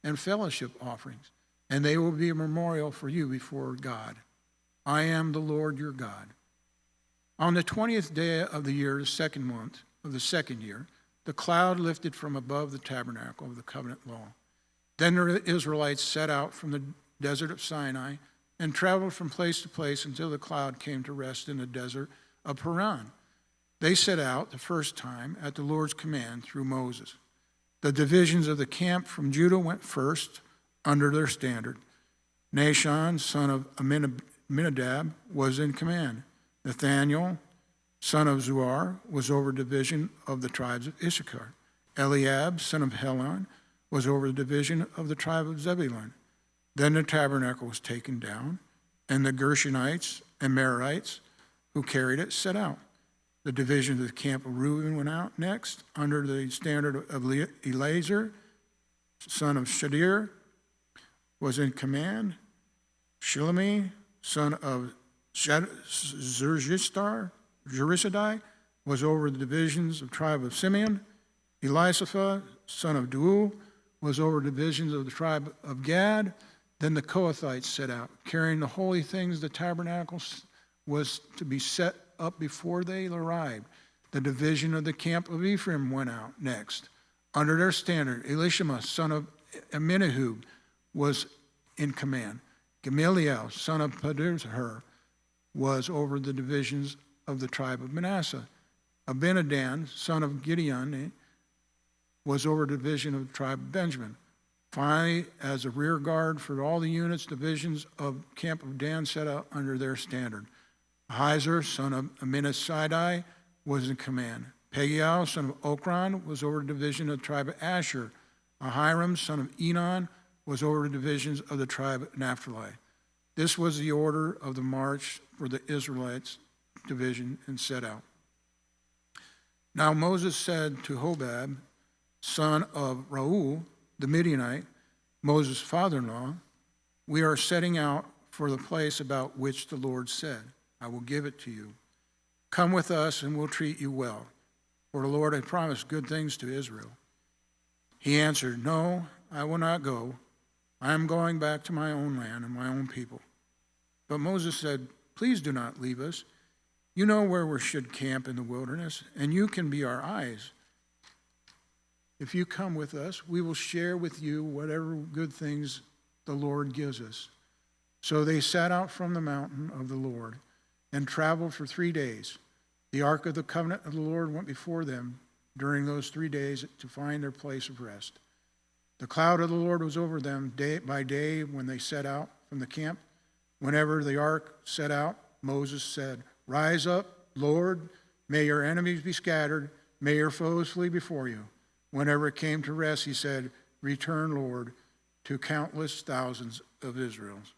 and fellowship offerings, and they will be a memorial for you before God. I am the Lord your God. On the 20th day of the year, the second month of the second year, the cloud lifted from above the tabernacle of the covenant law. Then the Israelites set out from the desert of Sinai and traveled from place to place until the cloud came to rest in the desert of Paran. They set out the first time at the Lord's command through Moses. The divisions of the camp from Judah went first under their standard. Nahshon, son of Amminadab, was in command. Nathaniel, son of Zuar, was over division of the tribes of Issachar. Eliab, son of Helon, was over the division of the tribe of Zebulun. Then the tabernacle was taken down, and the Gershonites and Merarites who carried it set out. The division of the camp of Reuben went out next, under the standard of Eleazar, son of Shadir, was in command. Shilemi, son of Jerusadai, was over the divisions of the tribe of Simeon. Elisapha, son of Deuel, was over divisions of the tribe of Gad. Then the Kohathites set out, carrying the holy things. The tabernacle was to be set up before they arrived. The division of the camp of Ephraim went out next. Under their standard, Elishama, son of Amminahud, was in command. Gamaliel, son of Pedahur, was over the divisions of the tribe of Manasseh. Abinadan, son of Gideon, was over the division of the tribe of Benjamin. Finally, as a rear guard for all the units, divisions of camp of Dan set out under their standard. Ahizar, son of Amminadab, was in command. Pagiel, son of Okran, was over the division of the tribe of Asher. Ahiram, son of Enon, was over the divisions of the tribe of Naphtali. This was the order of the march for the Israelites' division and set out. Now Moses said to Hobab, son of Reuel, the Midianite, Moses' father-in-law, we are setting out for the place about which the Lord said, I will give it to you. Come with us and we'll treat you well, for the Lord had promised good things to Israel. He answered, no, I will not go. I am going back to my own land and my own people. But Moses said, please do not leave us. You know where we should camp in the wilderness, and you can be our eyes. If you come with us, we will share with you whatever good things the Lord gives us. So they set out from the mountain of the Lord and traveled for 3 days. The ark of the covenant of the Lord went before them during those 3 days to find their place of rest. The cloud of the Lord was over them day by day when they set out from the camp. Whenever the ark set out, Moses said, rise up, Lord, may your enemies be scattered, may your foes flee before you. Whenever it came to rest, he said, return, Lord, to countless thousands of Israel's.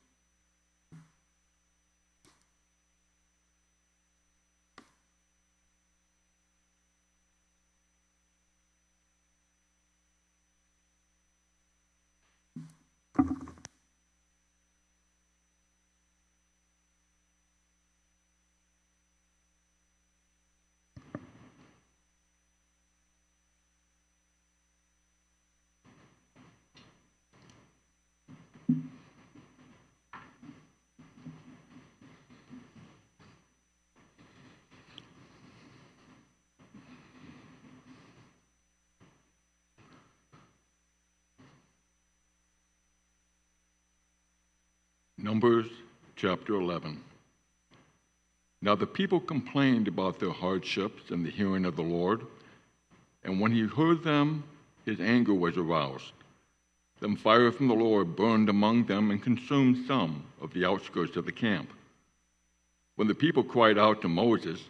Numbers chapter 11. Now the people complained about their hardships in the hearing of the Lord, and when he heard them, his anger was aroused. Then fire from the Lord burned among them and consumed some of the outskirts of the camp. When the people cried out to Moses,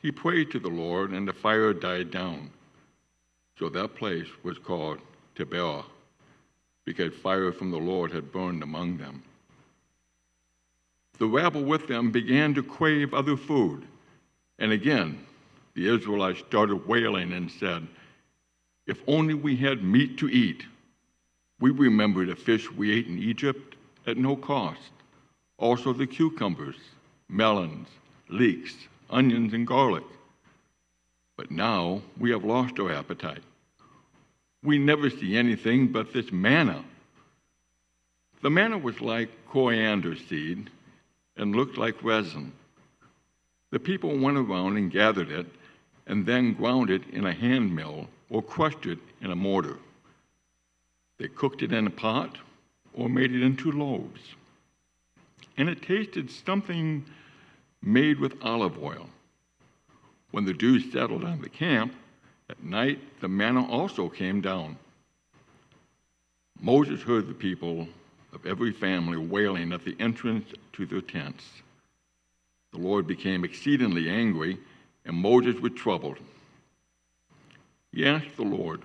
he prayed to the Lord, and the fire died down. So that place was called Taberah, because fire from the Lord had burned among them. The rabble with them began to crave other food, and again the Israelites started wailing and said, if only we had meat to eat, We remember the fish we ate in Egypt at no cost, also the cucumbers, melons, leeks, onions, and garlic. But now we have lost our appetite. We never see anything but this manna. The manna was like coriander seed and looked like resin. The people went around and gathered it and then ground it in a hand mill or crushed it in a mortar. They cooked it in a pot or made it into loaves. And it tasted something made with olive oil. When the dew settled on the camp, at night the manna also came down. Moses heard the people of every family wailing at the entrance to their tents. The Lord became exceedingly angry, and Moses was troubled. He asked the Lord,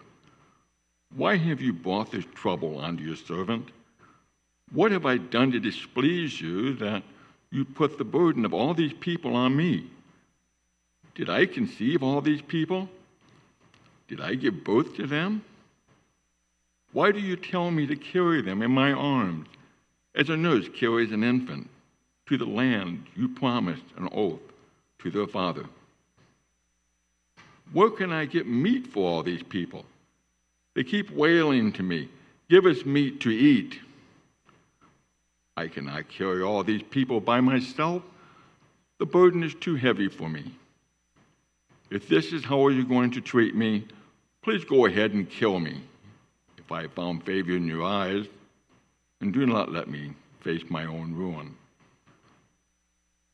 "Why have you brought this trouble onto your servant? What have I done to displease you that you put the burden of all these people on me? Did I conceive all these people? Did I give birth to them? Why do you tell me to carry them in my arms, as a nurse carries an infant, to the land you promised an oath to their father? Where can I get meat for all these people? They keep wailing to me, 'Give us meat to eat.' I cannot carry all these people by myself. The burden is too heavy for me. If this is how you're going to treat me, please go ahead and kill me, if I have found favor in your eyes, and do not let me face my own ruin."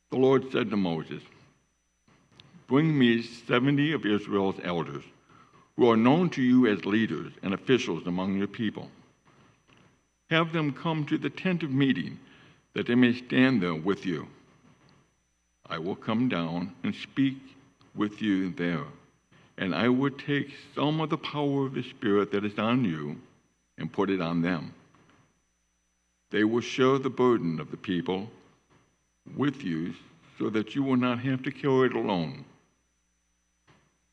The Lord said to Moses, "Bring me 70 of Israel's elders, who are known to you as leaders and officials among your people. Have them come to the tent of meeting, that they may stand there with you. I will come down and speak with you there, and I will take some of the power of the Spirit that is on you and put it on them. They will share the burden of the people with you so that you will not have to carry it alone.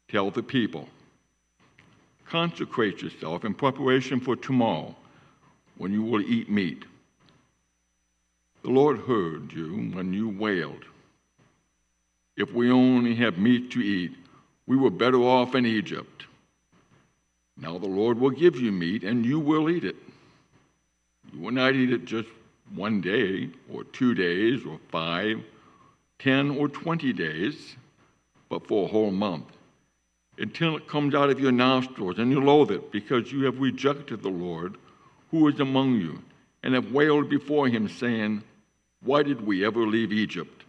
Tell the people, 'Consecrate yourself in preparation for tomorrow, when you will eat meat.' The Lord heard you when you wailed, 'If we only have meat to eat, we were better off in Egypt.' Now the Lord will give you meat, and you will eat it. You will not eat it just 1 day, or 2 days, or 5, 10, or 20 days, but for a whole month, until it comes out of your nostrils, and you loathe it, because you have rejected the Lord who is among you, and have wailed before him, saying, 'Why did we ever leave Egypt?'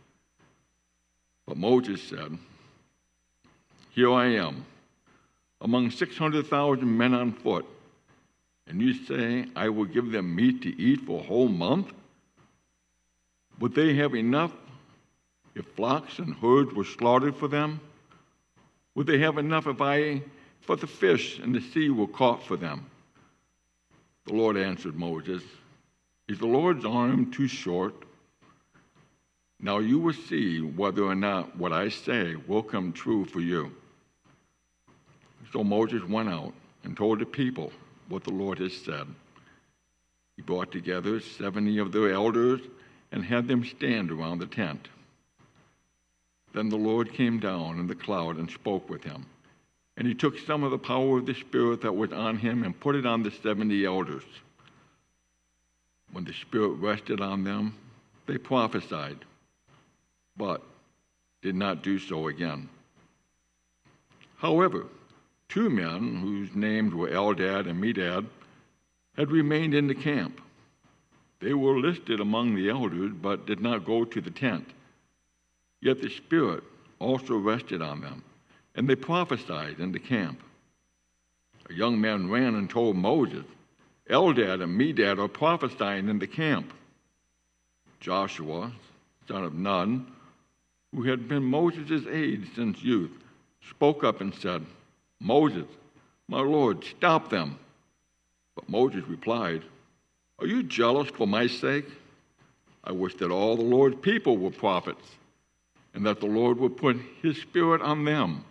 But Moses said, 'Here I am, among 600,000 men on foot, and you say I will give them meat to eat for a whole month? Would they have enough if flocks and herds were slaughtered for them? Would they have enough for the fish in the sea were caught for them?' The Lord answered Moses, 'Is the Lord's arm too short? Now you will see whether or not what I say will come true for you.' So Moses went out and told the people what the Lord has said. He brought together 70 of their elders and had them stand around the tent. Then the Lord came down in the cloud and spoke with him. And he took some of the power of the Spirit that was on him and put it on the 70 elders. When the Spirit rested on them, they prophesied, but did not do so again. However, 2 men, whose names were Eldad and Medad, had remained in the camp. They were listed among the elders, but did not go to the tent. Yet the Spirit also rested on them, and they prophesied in the camp. A young man ran and told Moses, 'Eldad and Medad are prophesying in the camp.' Joshua, son of Nun, who had been Moses' aide since youth, spoke up and said, 'Moses, my Lord, stop them.' But Moses replied, 'Are you jealous for my sake? I wish that all the Lord's people were prophets, and that the Lord would put his Spirit on them.'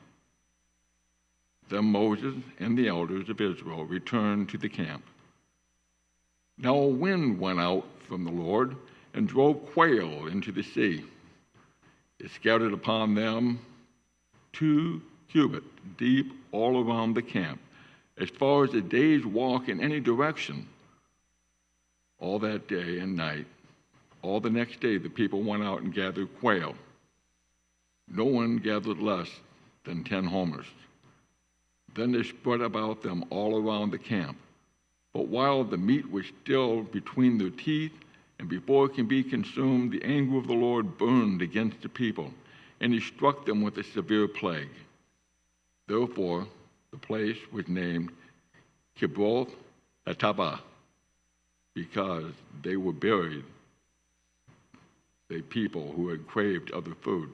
Then Moses and the elders of Israel returned to the camp. Now a wind went out from the Lord and drove quail into the sea. It scattered upon them 2 cubits deep all around the camp, as far as a day's walk in any direction. All that day and night, all the next day, the people went out and gathered quail. No one gathered less than 10 homers. Then they spread about them all around the camp. But while the meat was still between their teeth, and before it can be consumed, the anger of the Lord burned against the people, and he struck them with a severe plague. Therefore, the place was named Kibroth Hattaavah, because they were buried, the people who had craved other food.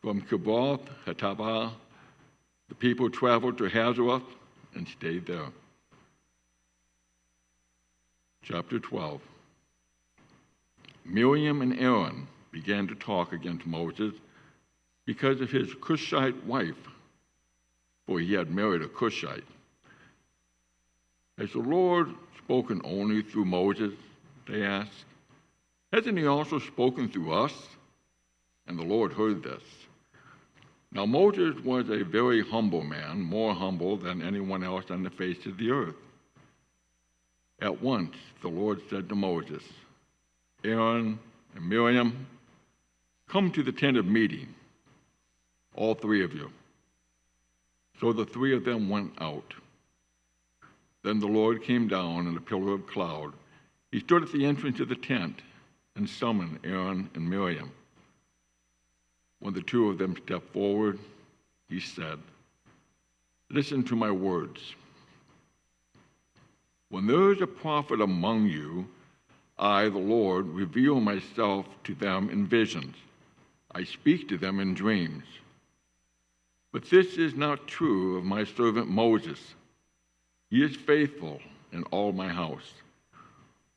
From Kibroth Hattaavah, the people traveled to Hazarath and stayed there. Chapter 12. Miriam and Aaron began to talk against Moses because of his Cushite wife, for he had married a Cushite. Has the Lord spoken only through Moses? They asked. Hasn't he also spoken through us? And the Lord heard this. Now Moses was a very humble man, more humble than anyone else on the face of the earth. At once the Lord said to Moses, Aaron and Miriam, come to the tent of meeting, all 3 of you. So the 3 of them went out. Then the Lord came down in a pillar of cloud. He stood at the entrance of the tent and summoned Aaron and Miriam. When the 2 of them stepped forward, he said, listen to my words. When there is a prophet among you, I, the Lord, reveal myself to them in visions. I speak to them in dreams. But this is not true of my servant Moses. He is faithful in all my house.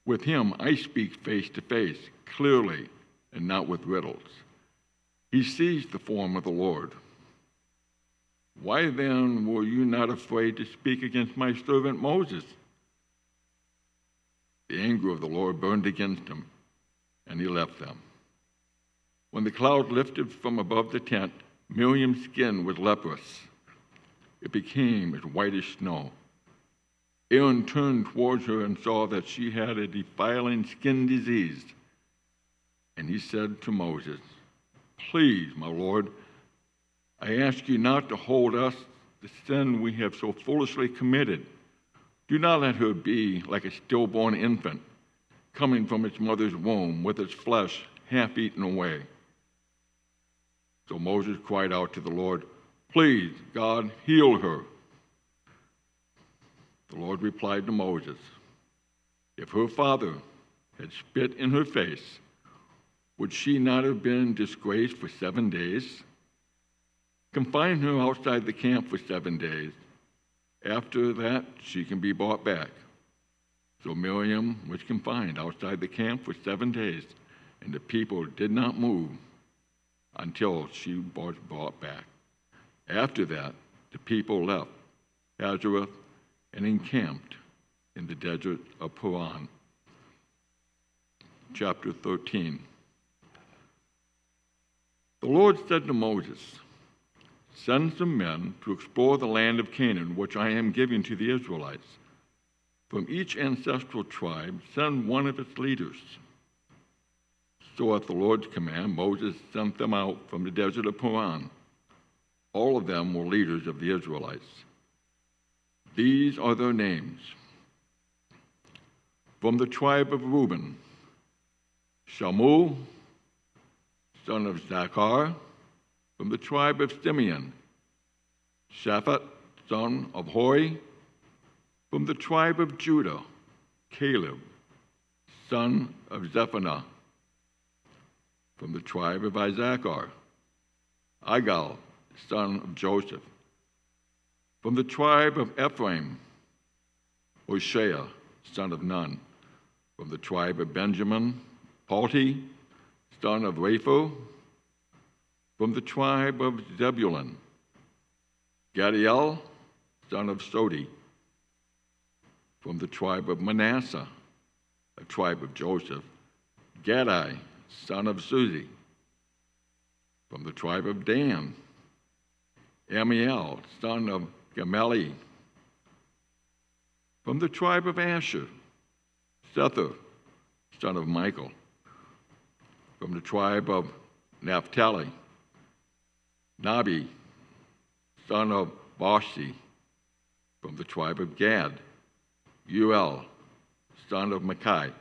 With him I speak face to face, clearly, and not with riddles. He sees the form of the Lord. Why then were you not afraid to speak against my servant Moses? The anger of the Lord burned against him, and he left them. When the cloud lifted from above the tent, Miriam's skin was leprous. It became as white as snow. Aaron turned towards her and saw that she had a defiling skin disease. And he said to Moses, please, my Lord, I ask you not to hold us the sin we have so foolishly committed. Do not let her be like a stillborn infant, coming from its mother's womb with its flesh half eaten away. So Moses cried out to the Lord, please, God, heal her. The Lord replied to Moses, if her father had spit in her face, would she not have been disgraced for 7 days? Confine her outside the camp for 7 days. After that, she can be brought back. So Miriam was confined outside the camp for 7 days, and the people did not move until she was brought back. After that, the people left Hazarath and encamped in the desert of Paran. Chapter 13. The Lord said to Moses, send some men to explore the land of Canaan, which I am giving to the Israelites. From each ancestral tribe, send one of its leaders. So at the Lord's command, Moses sent them out from the desert of Paran. All of them were leaders of the Israelites. These are their names. From the tribe of Reuben, Shammua, son of Zachar. From the tribe of Simeon, Shaphat, son of Hori. From the tribe of Judah, Caleb, son of Zephaniah. From the tribe of Issachar, Igal, son of Joseph. From the tribe of Ephraim, Hoshea, son of Nun. From the tribe of Benjamin, Palti, son of Rapha. From the tribe of Zebulun, Gadiel, son of Sodi. From the tribe of Manasseh, a tribe of Joseph, Gadai, son of Suzi. From the tribe of Dan, Amiel, son of Gamaliel. From the tribe of Asher, Sethur, son of Michael. From the tribe of Naphtali, Nabi, son of Boshi. From the tribe of Gad, Uel, son of Makai.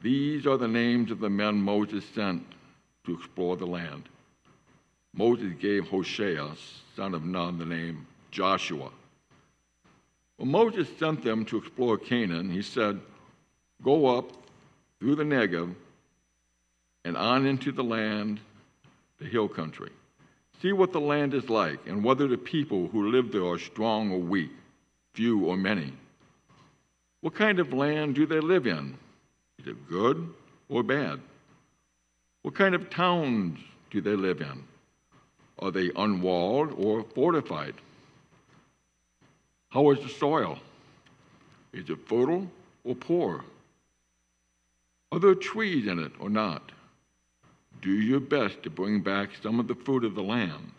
These are the names of the men Moses sent to explore the land. Moses gave Hoshea, son of Nun, the name Joshua. When Moses sent them to explore Canaan, he said, "Go up through the Negev and on into the land, the hill country. See what the land is like, and whether the people who live there are strong or weak, few or many. What kind of land do they live in? Is it good or bad? What kind of towns do they live in? Are they unwalled or fortified? How is the soil? Is it fertile or poor? Are there trees in it or not? Do your best to bring back some of the fruit of the land."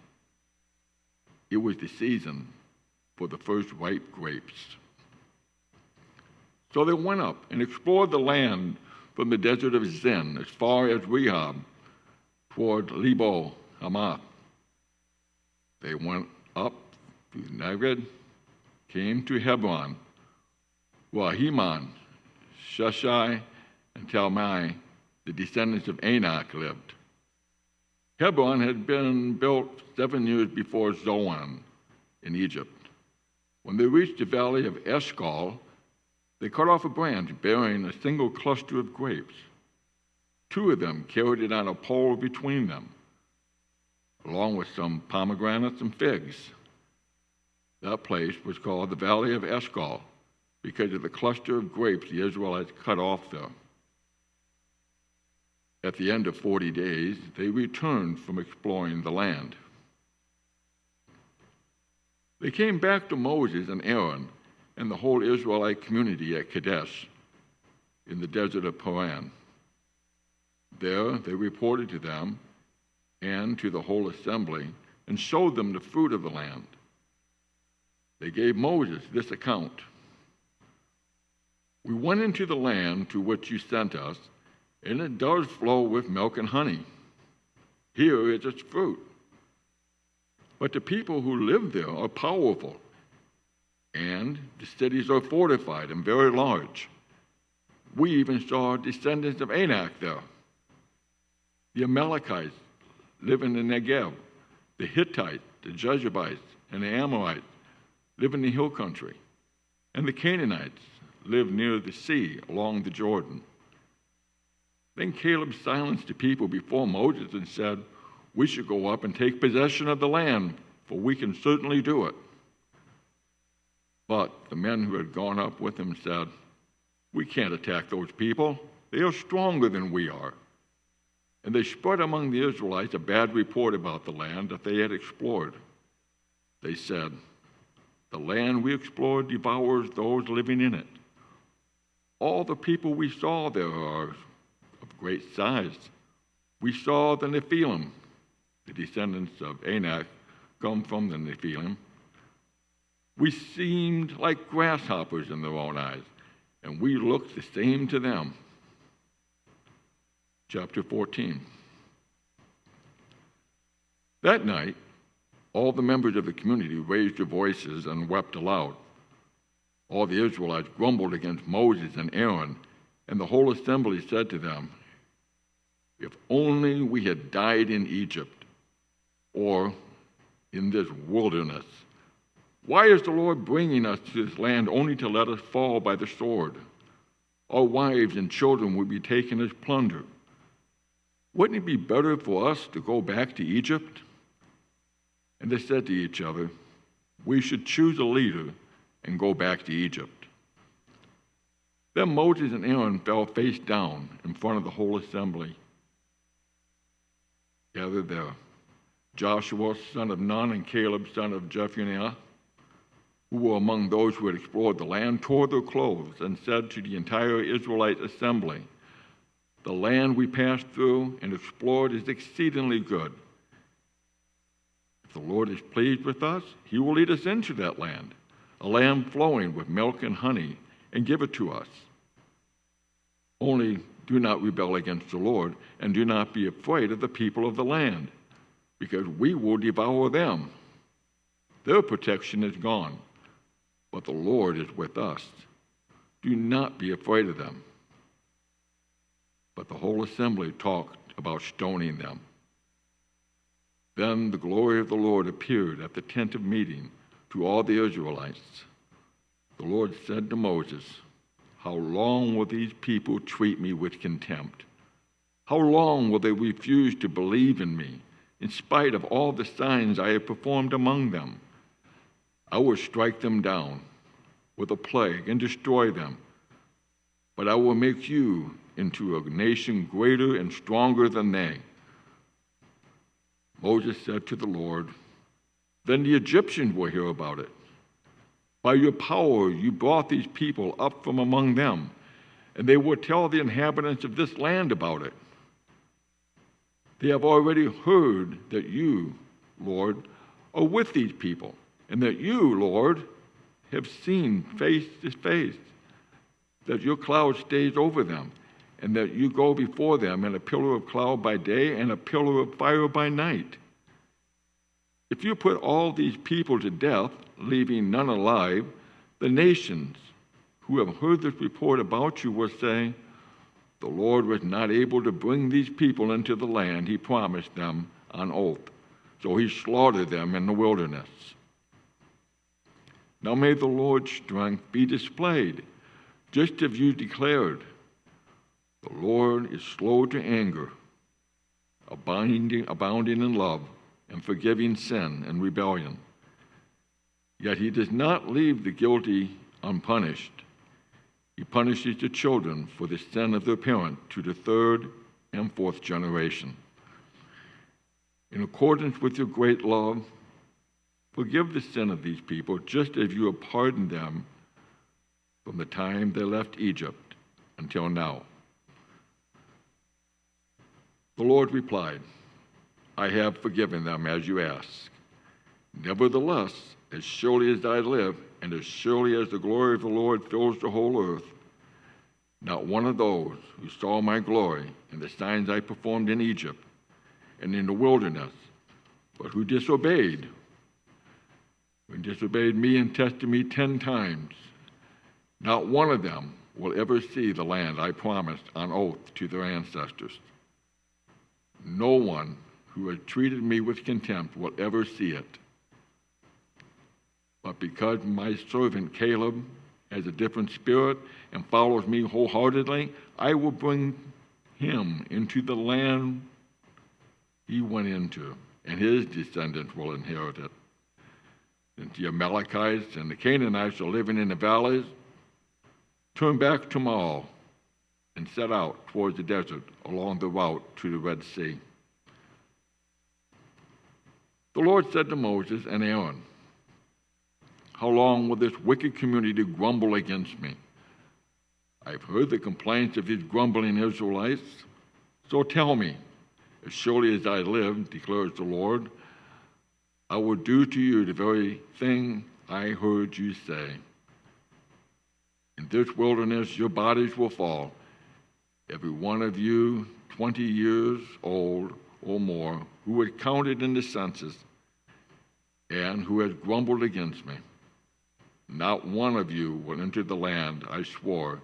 It was the season for the first ripe grapes. So they went up and explored the land from the desert of Zin as far as Rehob toward Lebo Hamath. They went up through Neged, came to Hebron, where Ahiman, Sheshai, and Talmai, the descendants of Anak, lived. Hebron had been built 7 years before Zoan in Egypt. When they reached the valley of Eshcol, they cut off a branch bearing a single cluster of grapes. 2 of them carried it on a pole between them, along with some pomegranates and figs. That place was called the Valley of Eshcol because of the cluster of grapes the Israelites cut off there. At the end of 40 days, they returned from exploring the land. They came back to Moses and Aaron and the whole Israelite community at Kadesh in the desert of Paran. There they reported to them and to the whole assembly and showed them the fruit of the land. They gave Moses this account: "We went into the land to which you sent us, and it does flow with milk and honey. Here is its fruit. But the people who live there are powerful, and the cities are fortified and very large. We even saw descendants of Anak there. The Amalekites live in the Negev. The Hittites, the Jebusites, and the Amorites live in the hill country. And the Canaanites live near the sea along the Jordan." Then Caleb silenced the people before Moses and said, "We should go up and take possession of the land, for we can certainly do it." But the men who had gone up with him said, "We can't attack those people. They are stronger than we are." And they spread among the Israelites a bad report about the land that they had explored. They said, "The land we explored devours those living in it. All the people we saw there are of great size. We saw the Nephilim, the descendants of Anak come from the Nephilim. We seemed like grasshoppers in their own eyes, and we looked the same to them." Chapter 14. That night, all the members of the community raised their voices and wept aloud. All the Israelites grumbled against Moses and Aaron, and the whole assembly said to them, "If only we had died in Egypt or in this wilderness. Why is the Lord bringing us to this land only to let us fall by the sword? Our wives and children will be taken as plunder. Wouldn't it be better for us to go back to Egypt?" And they said to each other, "We should choose a leader and go back to Egypt." Then Moses and Aaron fell face down in front of the whole assembly. Gathered there, Joshua, son of Nun, and Caleb, son of Jephunneh, who were among those who had explored the land, tore their clothes and said to the entire Israelite assembly, "The land we passed through and explored is exceedingly good. If the Lord is pleased with us, he will lead us into that land, a land flowing with milk and honey, and give it to us. Only do not rebel against the Lord, and do not be afraid of the people of the land, because we will devour them. Their protection is gone, but the Lord is with us. Do not be afraid of them." But the whole assembly talked about stoning them. Then the glory of the Lord appeared at the tent of meeting to all the Israelites. The Lord said to Moses, "How long will these people treat me with contempt? How long will they refuse to believe in me, in spite of all the signs I have performed among them? I will strike them down with a plague and destroy them, but I will make you into a nation greater and stronger than they." Moses said to the Lord, "Then the Egyptians will hear about it. By your power you brought these people up from among them, and they will tell the inhabitants of this land about it. They have already heard that you, Lord, are with these people, and that you, Lord, have seen face to face, that your cloud stays over them, and that you go before them in a pillar of cloud by day and a pillar of fire by night. If you put all these people to death, leaving none alive, the nations who have heard this report about you will say, 'The Lord was not able to bring these people into the land he promised them on oath, so he slaughtered them in the wilderness.' Now may the Lord's strength be displayed, just as you declared. The Lord is slow to anger, abounding in love, and forgiving sin and rebellion. Yet he does not leave the guilty unpunished. He punishes the children for the sin of their parent to the third and fourth generation. In accordance with your great love, forgive the sin of these people, just as you have pardoned them from the time they left Egypt until now." The Lord replied, "I have forgiven them as you ask. Nevertheless, as surely as I live, and as surely as the glory of the Lord fills the whole earth, not one of those who saw my glory and the signs I performed in Egypt and in the wilderness, but who disobeyed me and tested me 10 times, not one of them will ever see the land I promised on oath to their ancestors. No one who has treated me with contempt will ever see it. But because my servant Caleb has a different spirit and follows me wholeheartedly, I will bring him into the land he went into, and his descendants will inherit it. Since the Amalekites and the Canaanites are living in the valleys, turn back tomorrow and set out towards the desert along the route to the Red Sea." The Lord said to Moses and Aaron, "How long will this wicked community grumble against me? I've heard the complaints of these grumbling Israelites, so tell me, as surely as I live, declares the Lord, I will do to you the very thing I heard you say. In this wilderness your bodies will fall, every one of you 20 years old or more, who was counted in the census and who has grumbled against me. Not one of you will enter the land I swore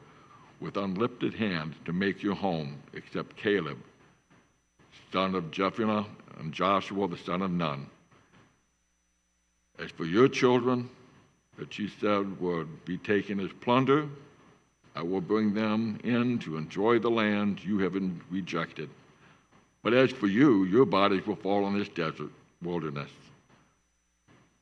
with unlifted hand to make your home, except Caleb, son of Jephunneh, and Joshua, the son of Nun. As for your children, that you said would be taken as plunder, I will bring them in to enjoy the land you have rejected. But as for you, your bodies will fall in this desert wilderness.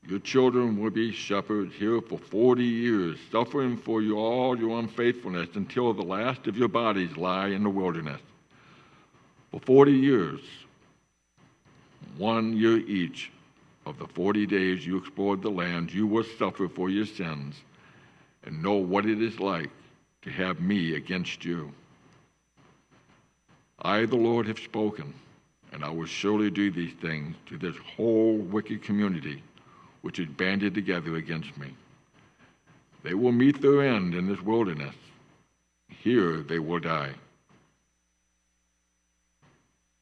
Your children will be shepherds here for 40 years, suffering for you all your unfaithfulness until the last of your bodies lie in the wilderness. For 40 years, 1 year each of the 40 days you explored the land, you will suffer for your sins and know what it is like to have me against you. I, the Lord, have spoken, and I will surely do these things to this whole wicked community which is banded together against me. They will meet their end in this wilderness. Here they will die.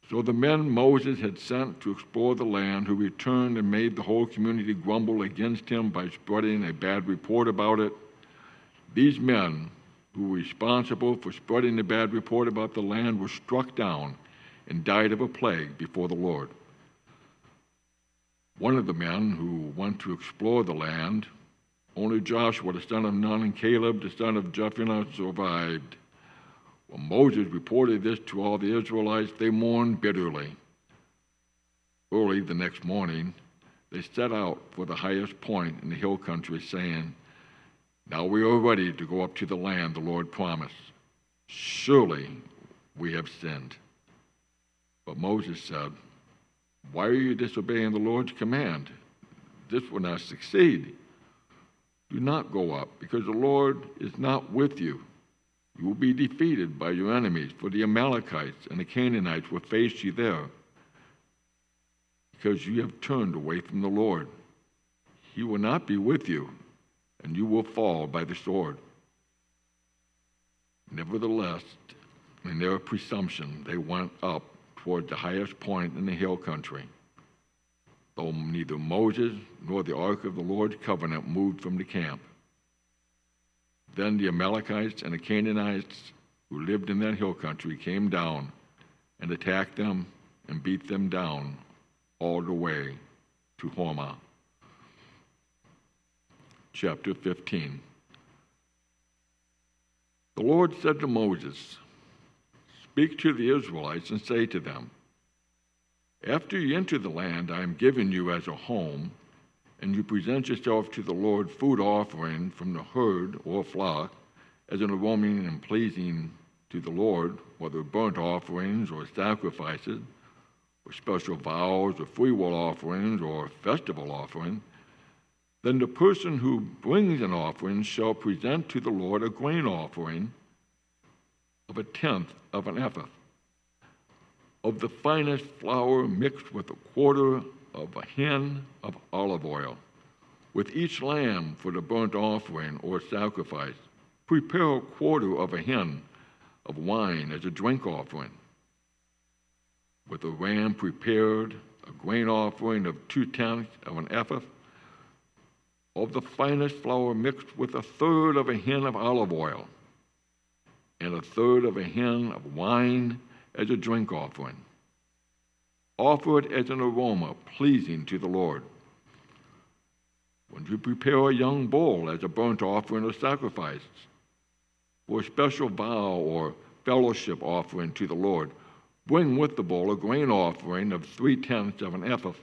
So the men Moses had sent to explore the land, who returned and made the whole community grumble against him by spreading a bad report about it, these men who were responsible for spreading the bad report about the land were struck down and died of a plague before the Lord. One of the men who went to explore the land, only Joshua, the son of Nun, and Caleb, the son of Jephunneh, survived. When Moses reported this to all the Israelites, they mourned bitterly. Early the next morning, they set out for the highest point in the hill country, saying, "Now we are ready to go up to the land the Lord promised. Surely we have sinned." But Moses said, "Why are you disobeying the Lord's command? This will not succeed. Do not go up, because the Lord is not with you. You will be defeated by your enemies, for the Amalekites and the Canaanites will face you there, because you have turned away from the Lord. He will not be with you, and you will fall by the sword." Nevertheless, in their presumption, they went up toward the highest point in the hill country, though neither Moses nor the ark of the Lord's covenant moved from the camp. Then the Amalekites and the Canaanites who lived in that hill country came down and attacked them and beat them down all the way to Hormah. Chapter 15. The Lord said to Moses, "Speak to the Israelites and say to them, after you enter the land I am giving you as a home, and you present yourself to the Lord food offering from the herd or flock as an aroma and pleasing to the Lord, whether burnt offerings or sacrifices, or special vows or freewill offerings or festival offering, then the person who brings an offering shall present to the Lord a grain offering of 1/10 of an ephah of the finest flour mixed with 1/4 of a hin of olive oil. With each lamb for the burnt offering or sacrifice, prepare 1/4 of a hin of wine as a drink offering. With a ram prepared a grain offering of 2/10 of an ephah of the finest flour mixed with 1/3 of a hin of olive oil, and 1/3 of a hin of wine as a drink offering. Offer it as an aroma pleasing to the Lord. When you prepare a young bull as a burnt offering or sacrifice, for a special vow or fellowship offering to the Lord, bring with the bull a grain offering of 3/10 of an ephah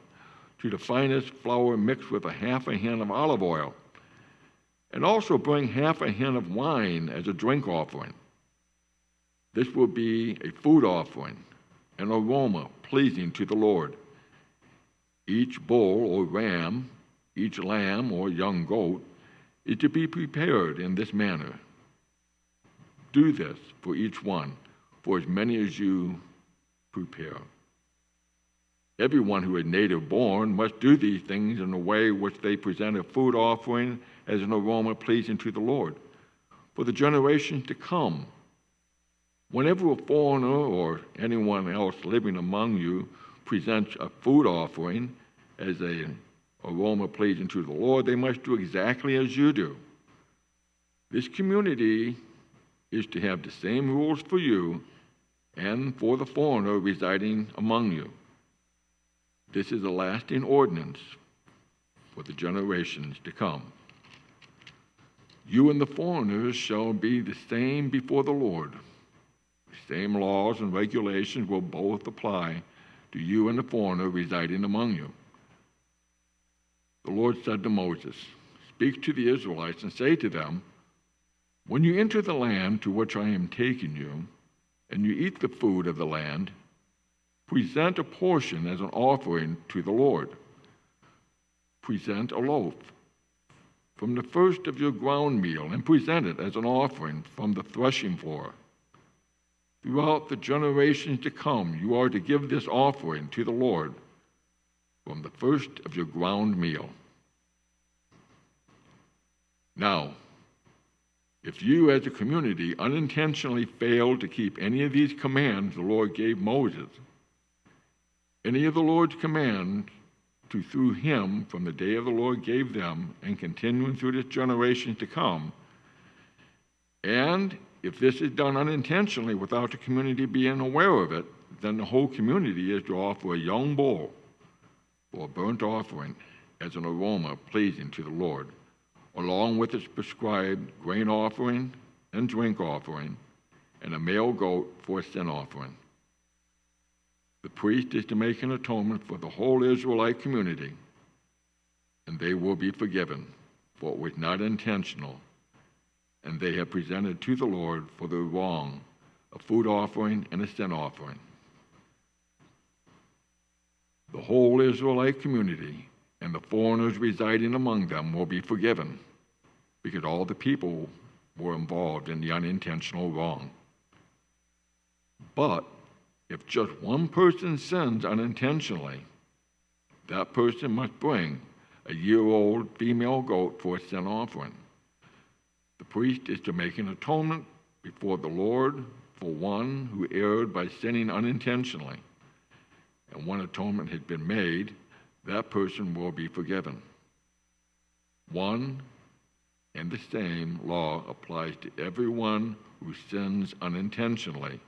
to the finest flour mixed with 1/2 a hin of olive oil, and also bring 1/2 a hin of wine as a drink offering. This will be a food offering, an aroma pleasing to the Lord. Each bull or ram, each lamb or young goat is to be prepared in this manner. Do this for each one, for as many as you prepare. Everyone who is native born must do these things in a way which they present a food offering as an aroma pleasing to the Lord. For the generations to come, whenever a foreigner or anyone else living among you presents a food offering as an aroma pleasing to the Lord, they must do exactly as you do. This community is to have the same rules for you and for the foreigner residing among you. This is a lasting ordinance for the generations to come. You and the foreigners shall be the same before the Lord. The same laws and regulations will both apply to you and the foreigner residing among you. The Lord said to Moses, "Speak to the Israelites and say to them, when you enter the land to which I am taking you, and you eat the food of the land, present a portion as an offering to the Lord. present a loaf from the first of your ground meal and present it as an offering from the threshing floor. Throughout the generations to come, you are to give this offering to the Lord from the first of your ground meal. Now, if you as a community unintentionally fail to keep any of these commands the Lord gave Moses, any of the Lord's commands through him from the day of the Lord gave them and continuing through this generation to come, and if this is done unintentionally without the community being aware of it, then the whole community is to offer a young bull for a burnt offering as an aroma pleasing to the Lord, along with its prescribed grain offering and drink offering, and a male goat for a sin offering. The priest is to make an atonement for the whole Israelite community, and they will be forgiven, for it was not intentional, and they have presented to the Lord for their wrong a food offering and a sin offering. The whole Israelite community and the foreigners residing among them will be forgiven, because all the people were involved in the unintentional wrong. But if just one person sins unintentionally, that person must bring a year-old female goat for a sin offering. The priest is to make an atonement before the Lord for one who erred by sinning unintentionally. And when atonement has been made, that person will be forgiven. One and the same law applies to everyone who sins unintentionally,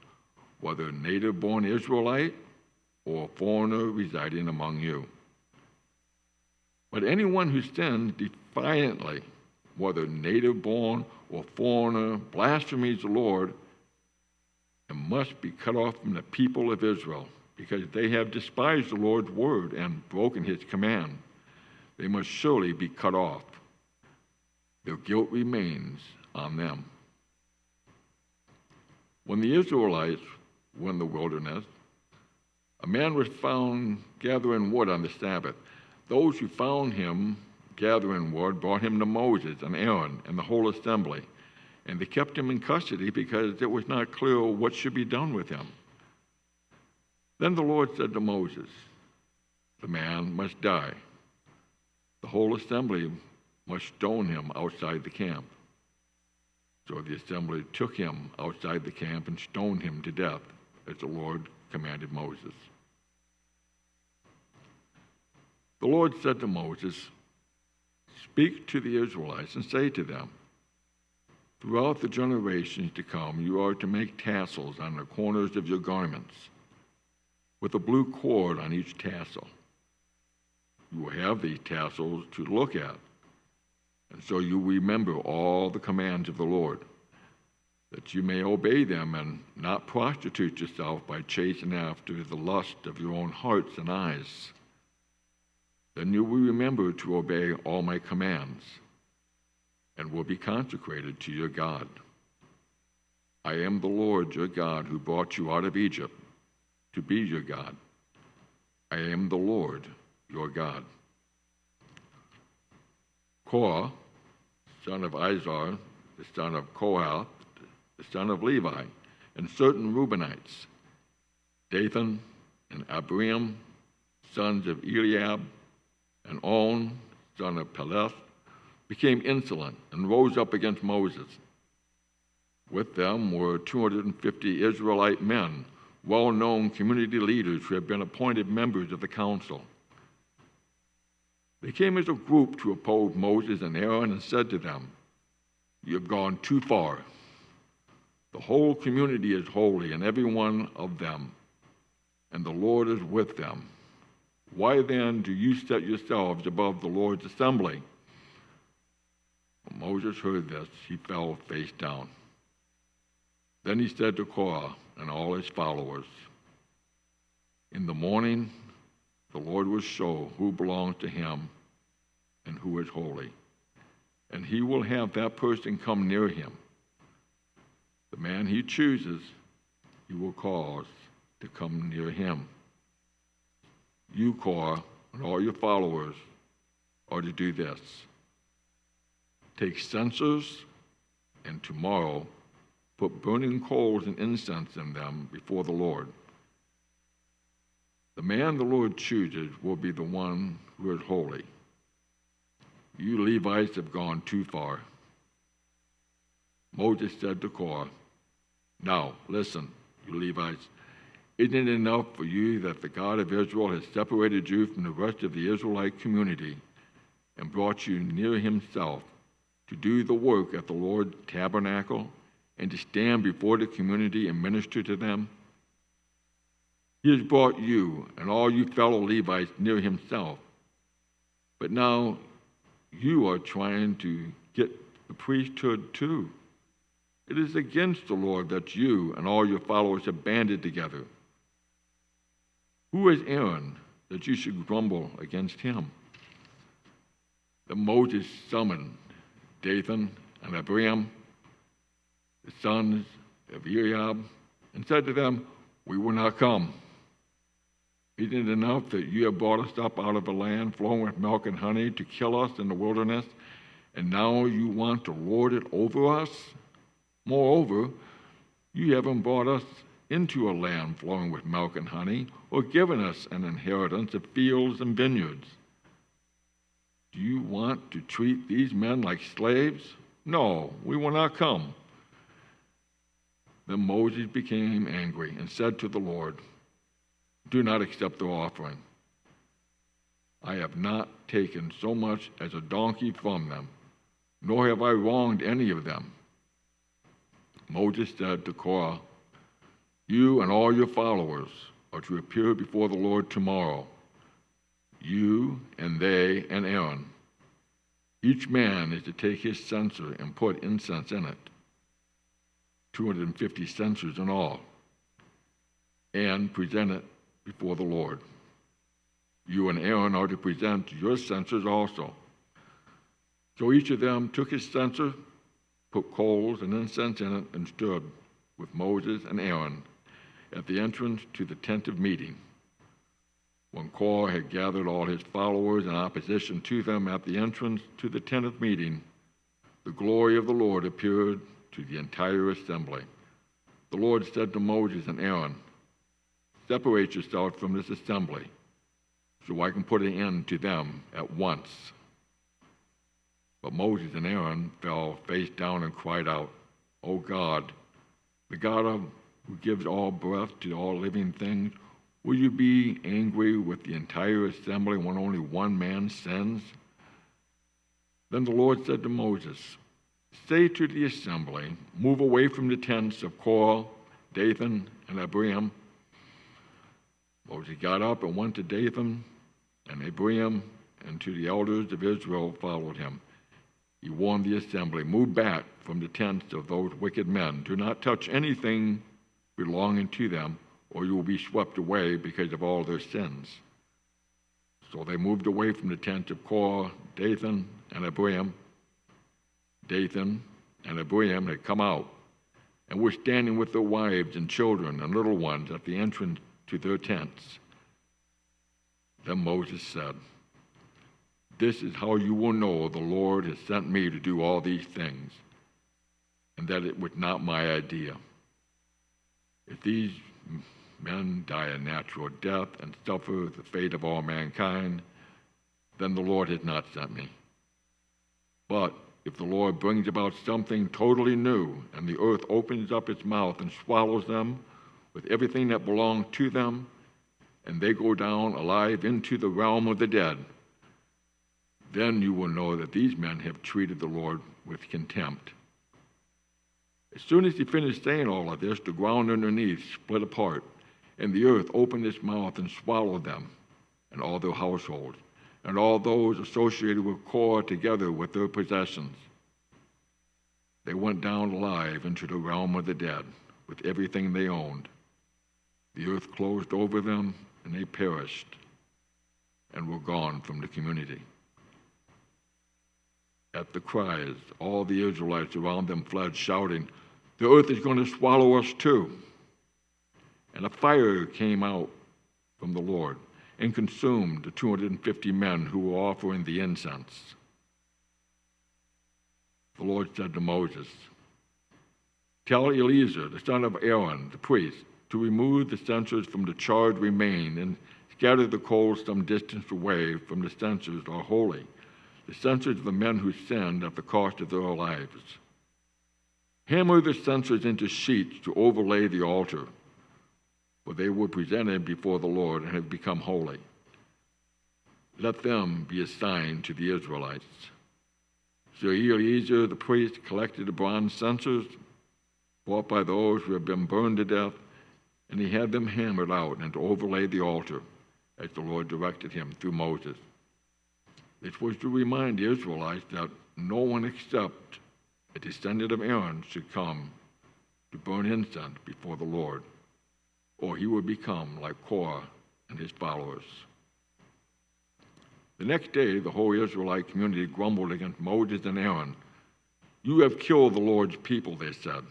whether a native-born Israelite or a foreigner residing among you. But anyone who sins defiantly, whether native-born or foreigner, blasphemes the Lord and must be cut off from the people of Israel, because they have despised the Lord's word and broken his command. They must surely be cut off. Their guilt remains on them. When the Israelites were in the wilderness, a man was found gathering wood on the Sabbath. Those who found him gathering wood brought him to Moses and Aaron and the whole assembly, and they kept him in custody because it was not clear what should be done with him. Then the Lord said to Moses, "The man must die. The whole assembly must stone him outside the camp." So the assembly took him outside the camp and stoned him to death, as the Lord commanded Moses. The Lord said to Moses, "Speak to the Israelites and say to them, throughout the generations to come, you are to make tassels on the corners of your garments, with a blue cord on each tassel. You will have these tassels to look at, and so you remember all the commands of the Lord, that you may obey them and not prostitute yourself by chasing after the lust of your own hearts and eyes. Then you will remember to obey all my commands and will be consecrated to your God. I am the Lord your God who brought you out of Egypt to be your God. I am the Lord your God." Korah, son of Izhar, the son of Kohath, the son of Levi, and certain Reubenites, Dathan and Abiram, sons of Eliab, and On, son of Peleth, became insolent and rose up against Moses. With them were 250 Israelite men, well-known community leaders who had been appointed members of the council. They came as a group to oppose Moses and Aaron and said to them, "You have gone too far. The whole community is holy, and every one of them, and the Lord is with them. Why then do you set yourselves above the Lord's assembly?" When Moses heard this, he fell face down. Then he said to Korah and all his followers, "In the morning, the Lord will show who belongs to him and who is holy, and he will have that person come near him. The man he chooses, he will cause to come near him. You, Korah, and all your followers are to do this. Take censers, and tomorrow put burning coals and incense in them before the Lord. The man the Lord chooses will be the one who is holy. You Levites have gone too far. Moses said to Korah, now listen, you Levites, isn't it enough for you that the God of Israel has separated you from the rest of the Israelite community and brought you near himself to do the work at the Lord's tabernacle and to stand before the community and minister to them? He has brought you and all you fellow Levites near himself. But now you are trying to get the priesthood too. It is against the Lord that you and all your followers have banded together. Who is Aaron that you should grumble against him? Then Moses summoned Dathan and Abiram, the sons of Eliab, and said to them, we will not come. Isn't it enough that you have brought us up out of a land flowing with milk and honey to kill us in the wilderness, and now you want to lord it over us? Moreover, you haven't brought us into a land flowing with milk and honey, or given us an inheritance of fields and vineyards. Do you want to treat these men like slaves? No, we will not come. Then Moses became angry and said to the Lord, do not accept their offering. I have not taken so much as a donkey from them, nor have I wronged any of them. Moses said to Korah, you and all your followers are to appear before the Lord tomorrow, you and they and Aaron. Each man is to take his censer and put incense in it, 250 censers in all, and present it before the Lord. You and Aaron are to present your censers also. So each of them took his censer, put coals and incense in it, and stood with Moses and Aaron at the entrance to the tent of meeting. When Korah had gathered all his followers in opposition to them at the entrance to the tent of meeting, the glory of the Lord appeared to the entire assembly. The Lord said to Moses and Aaron, separate yourselves from this assembly, so I can put an end to them at once. But Moses and Aaron fell face down and cried out, O God, the God who gives all breath to all living things, will you be angry with the entire assembly when only one man sins? Then the Lord said to Moses, say to the assembly, move away from the tents of Korah, Dathan, and Abiram. Moses got up and went to Dathan and Abiram, and to the elders of Israel followed him. He warned the assembly, move back from the tents of those wicked men. Do not touch anything belonging to them, or you will be swept away because of all their sins. So they moved away from the tents of Korah, Dathan, and Abiram. Dathan and Abiram had come out and were standing with their wives and children and little ones at the entrance to their tents. Then Moses said, this is how you will know the Lord has sent me to do all these things, and that it was not my idea. If these men die a natural death and suffer the fate of all mankind, then the Lord has not sent me. But if the Lord brings about something totally new, and the earth opens up its mouth and swallows them with everything that belongs to them, and they go down alive into the realm of the dead, then you will know that these men have treated the Lord with contempt. As soon as he finished saying all of this, the ground underneath split apart, and the earth opened its mouth and swallowed them and all their households, and all those associated with Korah together with their possessions. They went down alive into the realm of the dead with everything they owned. The earth closed over them, and they perished and were gone from the community. At the cries, all the Israelites around them fled, shouting, the earth is going to swallow us too. And a fire came out from the Lord and consumed the 250 men who were offering the incense. The Lord said to Moses, "Tell Eleazar, the son of Aaron, the priest, to remove the censers from the charred remain and scatter the coals some distance away from the censers are holy, the censers of the men who sinned at the cost of their lives. Hammer the censers into sheets to overlay the altar, for they were presented before the Lord and have become holy. Let them be a sign to the Israelites." So Eleazar the priest collected the bronze censers brought by those who had been burned to death, and he had them hammered out and to overlay the altar, as the Lord directed him through Moses. This was to remind the Israelites that no one except a descendant of Aaron should come to burn incense before the Lord, or he would become like Korah and his followers. The next day, the whole Israelite community grumbled against Moses and Aaron. "You have killed the Lord's people," they said.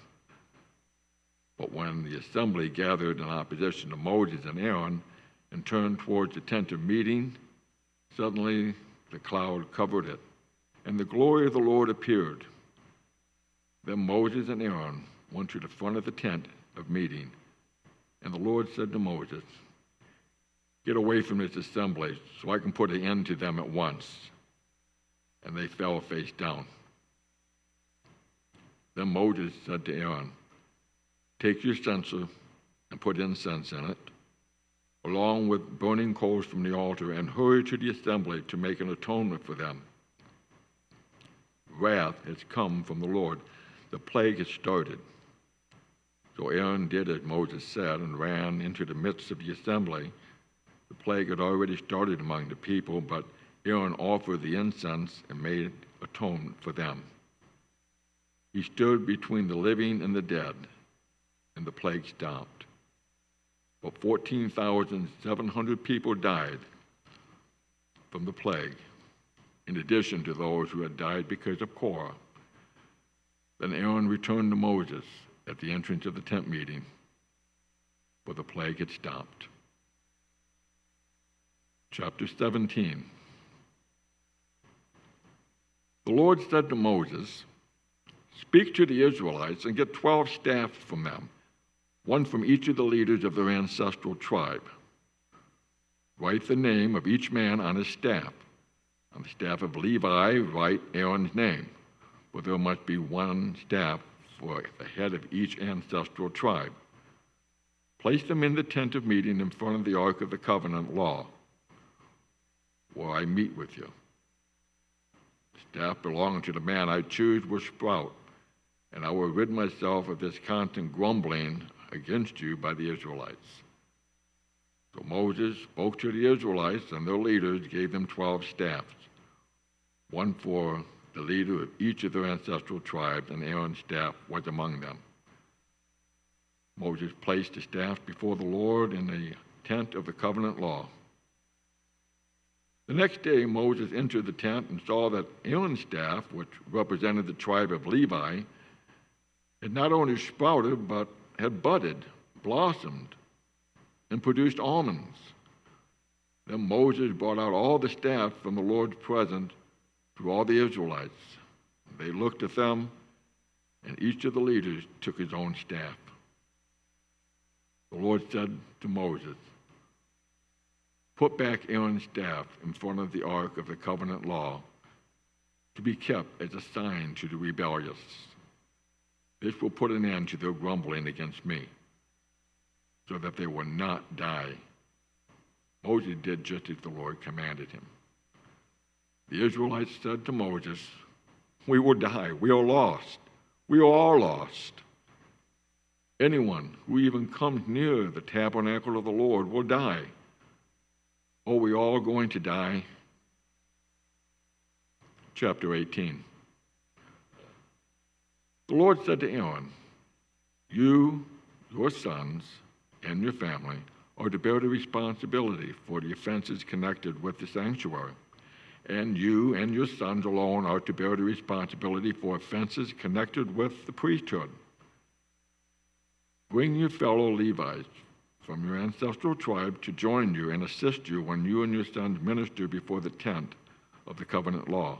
But when the assembly gathered in opposition to Moses and Aaron and turned towards the tent of meeting, suddenly the cloud covered it, and the glory of the Lord appeared. Then Moses and Aaron went to the front of the tent of meeting, and the Lord said to Moses, "Get away from this assembly so I can put an end to them at once." And they fell face down. Then Moses said to Aaron, "Take your censer and put incense in it, along with burning coals from the altar, and hurry to the assembly to make an atonement for them. Wrath has come from the Lord. The plague has started." So Aaron did as Moses said and ran into the midst of the assembly. The plague had already started among the people, but Aaron offered the incense and made atonement for them. He stood between the living and the dead, and the plague stopped. But 14,700 people died from the plague, in addition to those who had died because of Korah. Then Aaron returned to Moses at the entrance of the tent meeting, for the plague had stopped. Chapter 17. The Lord said to Moses, "Speak to the Israelites and get 12 staffs from them, one from each of the leaders of their ancestral tribe. Write the name of each man on his staff. On the staff of Levi, write Aaron's name, for there must be one staff for the head of each ancestral tribe. Place them in the tent of meeting in front of the Ark of the Covenant law, where I meet with you. The staff belonging to the man I choose will sprout, and I will rid myself of this constant grumbling against you by the Israelites." So Moses spoke to the Israelites, and their leaders gave them 12 staffs, one for the leader of each of their ancestral tribes, and Aaron's staff was among them. Moses placed the staff before the Lord in the tent of the covenant law. The next day, Moses entered the tent and saw that Aaron's staff, which represented the tribe of Levi, had not only sprouted, but had budded, blossomed, and produced almonds. Then Moses brought out all the staff from the Lord's presence to all the Israelites. They looked at them, and each of the leaders took his own staff. The Lord said to Moses, "Put back Aaron's staff in front of the Ark of the Covenant law to be kept as a sign to the rebellious. This will put an end to their grumbling against me, so that they will not die." Moses did just as the Lord commanded him. The Israelites said to Moses, "We will die. We are lost. We are all lost. Anyone who even comes near the tabernacle of the Lord will die. Are we all going to die?" Chapter 18. The Lord said to Aaron, "You, your sons, and your family are to bear the responsibility for the offenses connected with the sanctuary. And you and your sons alone are to bear the responsibility for offenses connected with the priesthood. Bring your fellow Levites from your ancestral tribe to join you and assist you when you and your sons minister before the tent of the covenant law.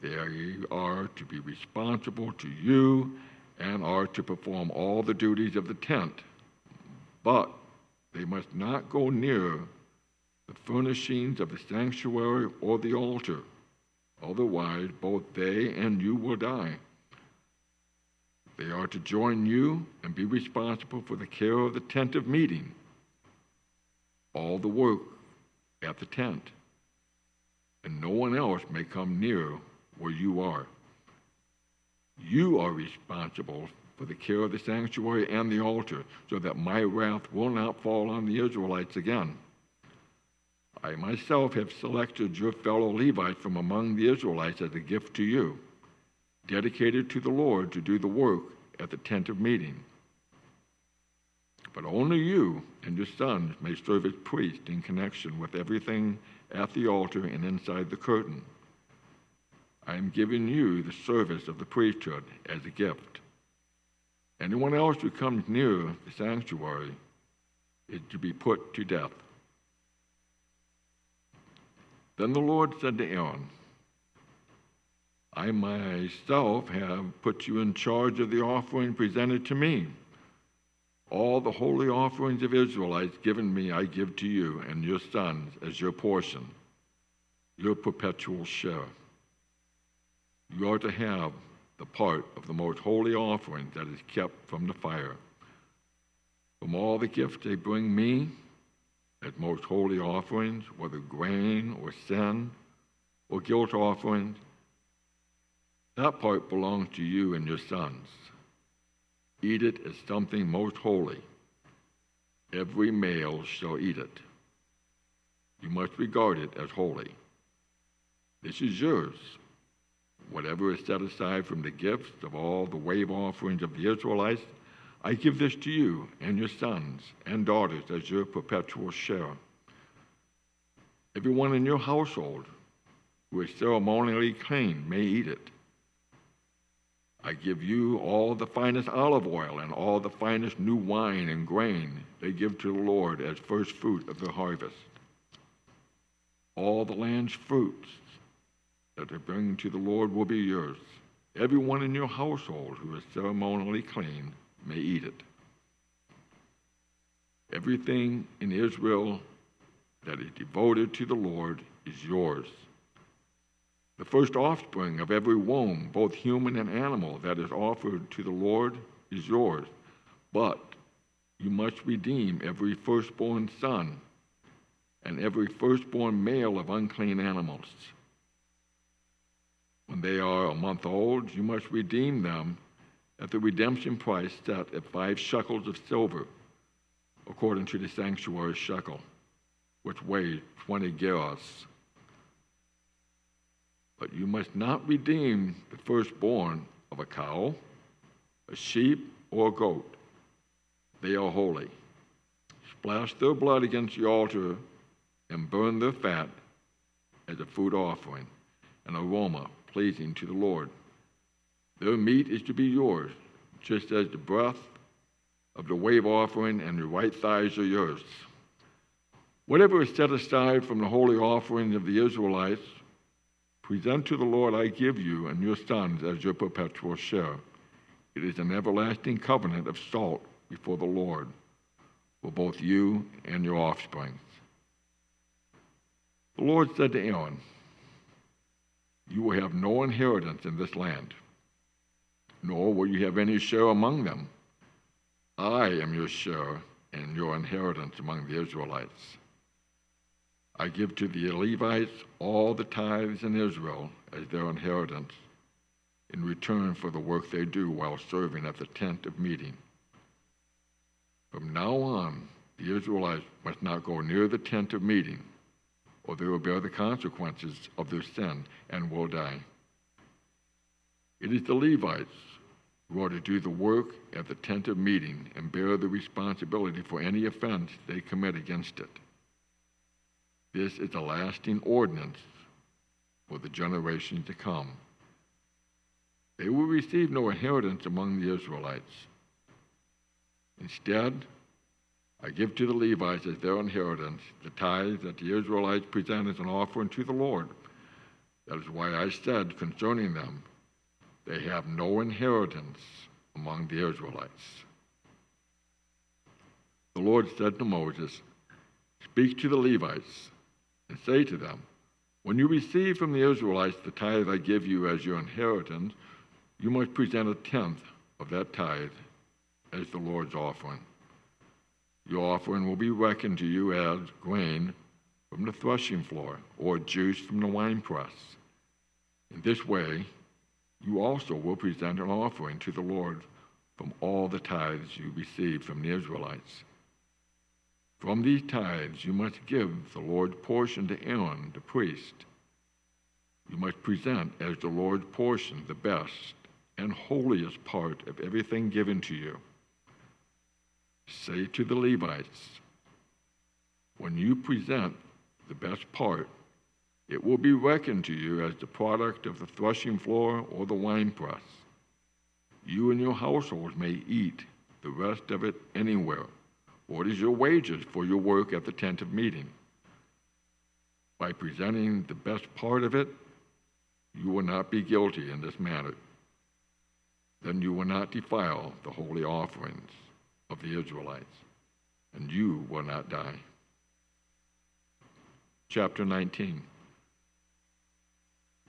They are to be responsible to you and are to perform all the duties of the tent, but they must not go near the furnishings of the sanctuary or the altar. Otherwise, both they and you will die. They are to join you and be responsible for the care of the tent of meeting, all the work at the tent, and no one else may come near where you are. You are responsible for the care of the sanctuary and the altar, so that my wrath will not fall on the Israelites again. I myself have selected your fellow Levites from among the Israelites as a gift to you, dedicated to the Lord to do the work at the tent of meeting. But only you and your sons may serve as priests in connection with everything at the altar and inside the curtain. I am giving you the service of the priesthood as a gift. Anyone else who comes near the sanctuary is to be put to death. Then the Lord said to Aaron, I myself have put you in charge of the offering presented to me. All the holy offerings of Israelites given me I give to you and your sons as your portion, your perpetual share. You are to have the part of the most holy offering that is kept from the fire. From all the gifts they bring me as most holy offerings, whether grain or sin or guilt offerings, that part belongs to you and your sons. Eat it as something most holy. Every male shall eat it. You must regard it as holy. This is yours. Whatever is set aside from the gifts of all the wave offerings of the Israelites, I give this to you and your sons and daughters as your perpetual share. Everyone in your household who is ceremonially clean may eat it. I give you all the finest olive oil and all the finest new wine and grain they give to the Lord as first fruit of the harvest. All the land's fruits that they bring to the Lord will be yours. Everyone in your household who is ceremonially clean may eat it. Everything in Israel that is devoted to the Lord is yours. The first offspring of every womb, both human and animal, that is offered to the Lord is yours. But you must redeem every firstborn son and every firstborn male of unclean animals. When they are a month old, you must redeem them at the redemption price set at 5 shekels of silver, according to the sanctuary shekel, which weighs 20 gerahs. But you must not redeem the firstborn of a cow, a sheep, or a goat. They are holy. Splash their blood against the altar and burn their fat as a food offering, an aroma pleasing to the Lord. Their meat is to be yours, just as the breath of the wave offering and the right thighs are yours. Whatever is set aside from the holy offerings of the Israelites, present to the Lord I give you and your sons as your perpetual share. It is an everlasting covenant of salt before the Lord for both you and your offspring. The Lord said to Aaron, you will have no inheritance in this land, nor will you have any share among them. I am your share and your inheritance among the Israelites. I give to the Levites all the tithes in Israel as their inheritance in return for the work they do while serving at the tent of meeting. From now on, the Israelites must not go near the tent of meeting, or they will bear the consequences of their sin and will die. It is the Levites who are to do the work at the tent of meeting and bear the responsibility for any offense they commit against it. This is a lasting ordinance for the generations to come. They will receive no inheritance among the Israelites. Instead, I give to the Levites as their inheritance the tithe that the Israelites present as an offering to the Lord. That is why I said concerning them, they have no inheritance among the Israelites. The Lord said to Moses, speak to the Levites and say to them, when you receive from the Israelites the tithe I give you as your inheritance, you must present a tenth of that tithe as the Lord's offering. Your offering will be reckoned to you as grain from the threshing floor or juice from the winepress. In this way, you also will present an offering to the Lord from all the tithes you receive from the Israelites. From these tithes you must give the Lord's portion to Aaron the priest. You must present as the Lord's portion the best and holiest part of everything given to you. Say to the Levites, when you present the best part, it will be reckoned to you as the product of the threshing floor or the winepress. You and your households may eat the rest of it anywhere. What is your wages for your work at the tent of meeting? By presenting the best part of it, you will not be guilty in this matter. Then you will not defile the holy offerings of the Israelites, and you will not die. Chapter 19.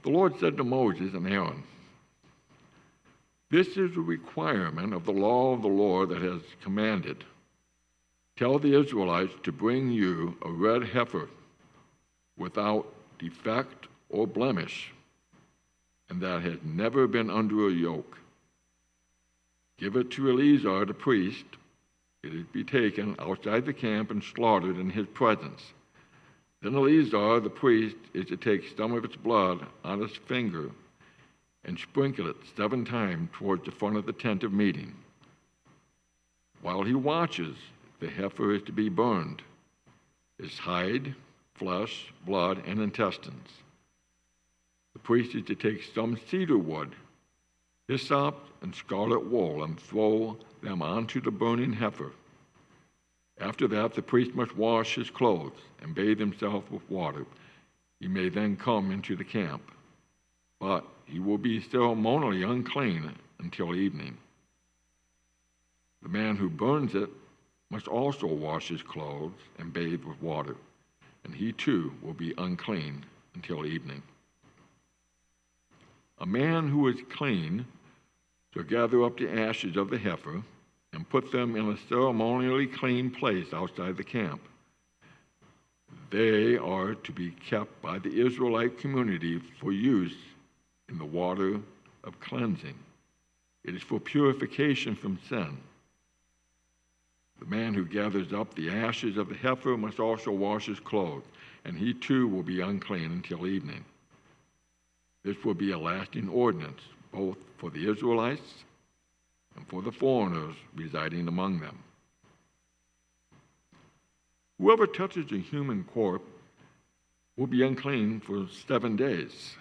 The Lord said to Moses and Aaron, this is a requirement of the law of the Lord that has commanded. Tell the Israelites to bring you a red heifer without defect or blemish, and that has never been under a yoke. Give it to Eleazar the priest. It is to be taken outside the camp and slaughtered in his presence. Then Eleazar the priest is to take some of its blood on his finger and sprinkle it 7 times towards the front of the tent of meeting. While he watches, the heifer is to be burned, its hide, flesh, blood, and intestines. The priest is to take some cedar wood, hyssop, and scarlet wool, and throw them onto the burning heifer. After that, the priest must wash his clothes and bathe himself with water. He may then come into the camp, but he will be ceremonially unclean until evening. The man who burns it must also wash his clothes and bathe with water, and he too will be unclean until evening. A man who is clean shall gather up the ashes of the heifer and put them in a ceremonially clean place outside the camp. They are to be kept by the Israelite community for use in the water of cleansing. It is for purification from sin. The man who gathers up the ashes of the heifer must also wash his clothes, and he too will be unclean until evening. This will be a lasting ordinance, both for the Israelites and for the foreigners residing among them. Whoever touches a human corpse will be unclean for 7 days.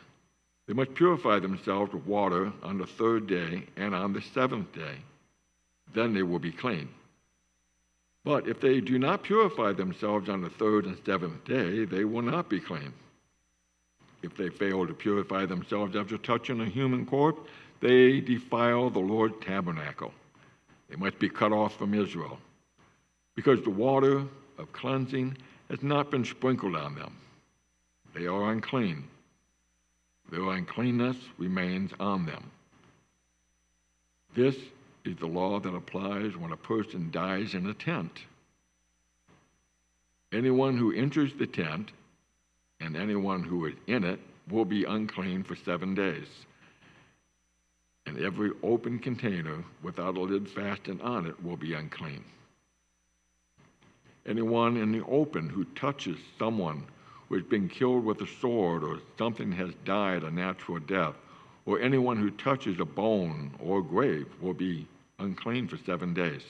They must purify themselves with water on the 3rd day and on the 7th day. Then they will be clean. But if they do not purify themselves on the 3rd and 7th day, they will not be clean. If they fail to purify themselves after touching a human corpse, they defile the Lord's tabernacle. They must be cut off from Israel, because the water of cleansing has not been sprinkled on them. They are unclean. Their uncleanness remains on them. This is the law that applies when a person dies in a tent. Anyone who enters the tent and anyone who is in it will be unclean for 7 days. And every open container without a lid fastened on it will be unclean. Anyone in the open who touches someone who has been killed with a sword or something has died a natural death, or anyone who touches a bone or a grave will be unclean for 7 days.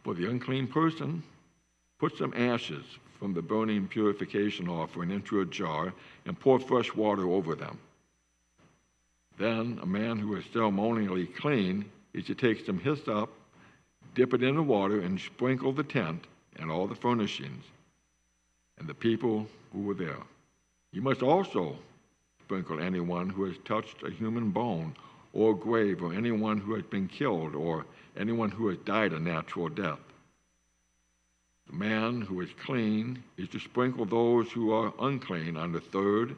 For the unclean person, put some ashes from the burning purification offering into a jar and pour fresh water over them. Then a man who is ceremonially clean is to take some hyssop, dip it in the water and sprinkle the tent and all the furnishings and the people who were there. You must also sprinkle anyone who has touched a human bone or grave, or anyone who has been killed, or anyone who has died a natural death. The man who is clean is to sprinkle those who are unclean on the 3rd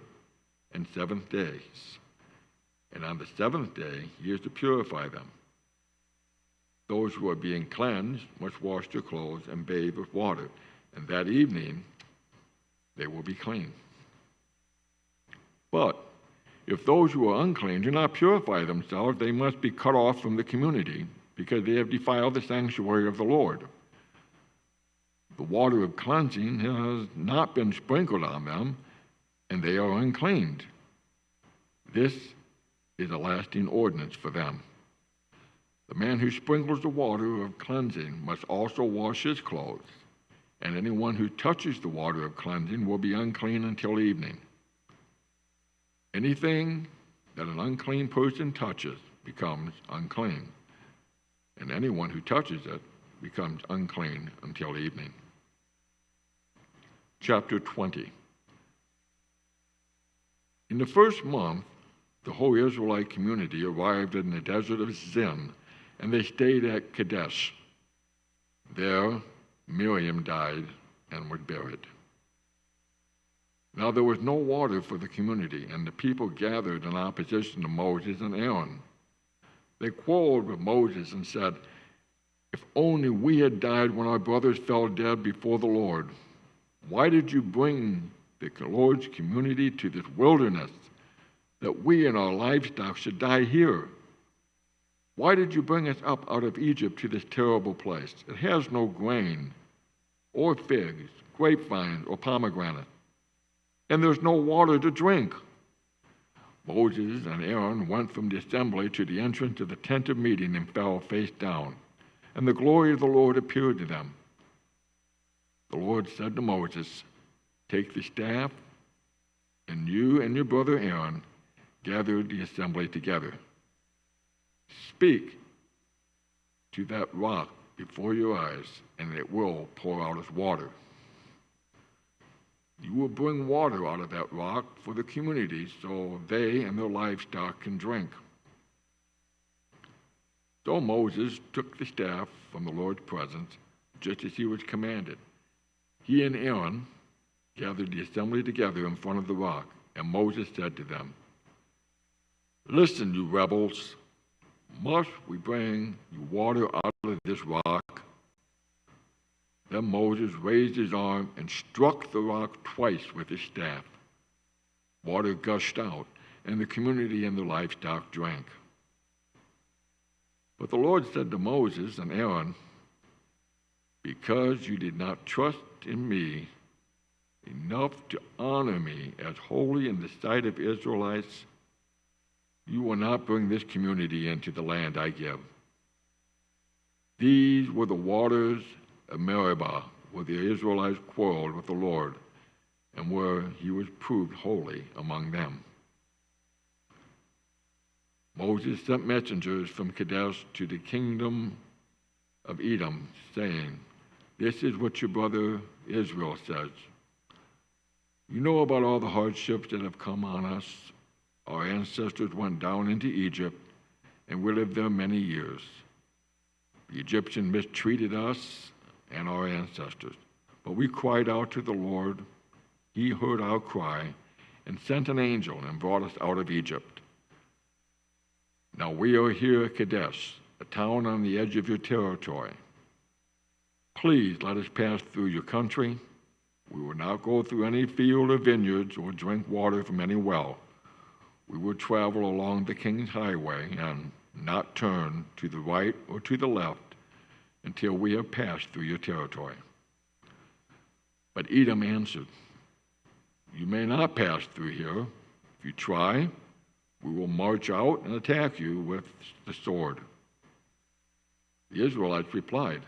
and 7th days. And on the 7th day, he is to purify them. Those who are being cleansed must wash their clothes and bathe with water, and that evening they will be clean. But if those who are unclean do not purify themselves, they must be cut off from the community, because they have defiled the sanctuary of the Lord. The water of cleansing has not been sprinkled on them, and they are unclean. This is a lasting ordinance for them. The man who sprinkles the water of cleansing must also wash his clothes, and anyone who touches the water of cleansing will be unclean until evening. Anything that an unclean person touches becomes unclean, and anyone who touches it becomes unclean until evening. Chapter 20. In the first month, the whole Israelite community arrived in the desert of Zin, and they stayed at Kadesh. There, Miriam died and was buried. Now there was no water for the community, and the people gathered in opposition to Moses and Aaron. They quarreled with Moses and said, "If only we had died when our brothers fell dead before the Lord. Why did you bring the Lord's community to this wilderness, that we and our livestock should die here? Why did you bring us up out of Egypt to this terrible place? It has no grain, or figs, grapevines, or pomegranate, and there's no water to drink." Moses and Aaron went from the assembly to the entrance of the tent of meeting and fell face down, and the glory of the Lord appeared to them. The Lord said to Moses, "Take the staff, and you and your brother Aaron gather the assembly together. Speak to that rock before your eyes, and it will pour out its water. You will bring water out of that rock for the community, so they and their livestock can drink." So Moses took the staff from the Lord's presence, just as he was commanded. He and Aaron gathered the assembly together in front of the rock, and Moses said to them, "Listen, you rebels, must we bring you water out of this rock?" Then Moses raised his arm and struck the rock twice with his staff. Water gushed out, and the community and the livestock drank. But the Lord said to Moses and Aaron, "Because you did not trust in me enough to honor me as holy in the sight of Israelites, you will not bring this community into the land I give." These were the waters of Meribah, where the Israelites quarreled with the Lord, and where he was proved holy among them. Moses sent messengers from Kadesh to the kingdom of Edom, saying, "This is what your brother Israel says. You know about all the hardships that have come on us. Our ancestors went down into Egypt, and we lived there many years. The Egyptians mistreated us and our ancestors, but we cried out to the Lord. He heard our cry and sent an angel and brought us out of Egypt. Now we are here at Kadesh, a town on the edge of your territory. Please let us pass through your country. We will not go through any field or vineyards or drink water from any well. We will travel along the king's highway and not turn to the right or to the left until we have passed through your territory." But Edom answered, "You may not pass through here. If you try, we will march out and attack you with the sword." The Israelites replied,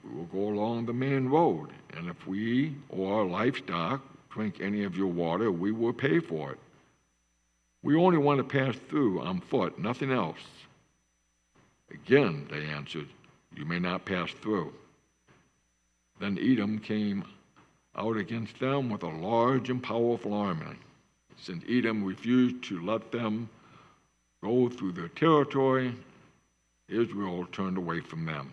"We will go along the main road, and if we or our livestock drink any of your water, we will pay for it. We only want to pass through on foot, nothing else." Again they answered, You may not pass through. Then Edom came out against them with a large and powerful army. Since Edom refused to let them go through their territory, Israel turned away from them.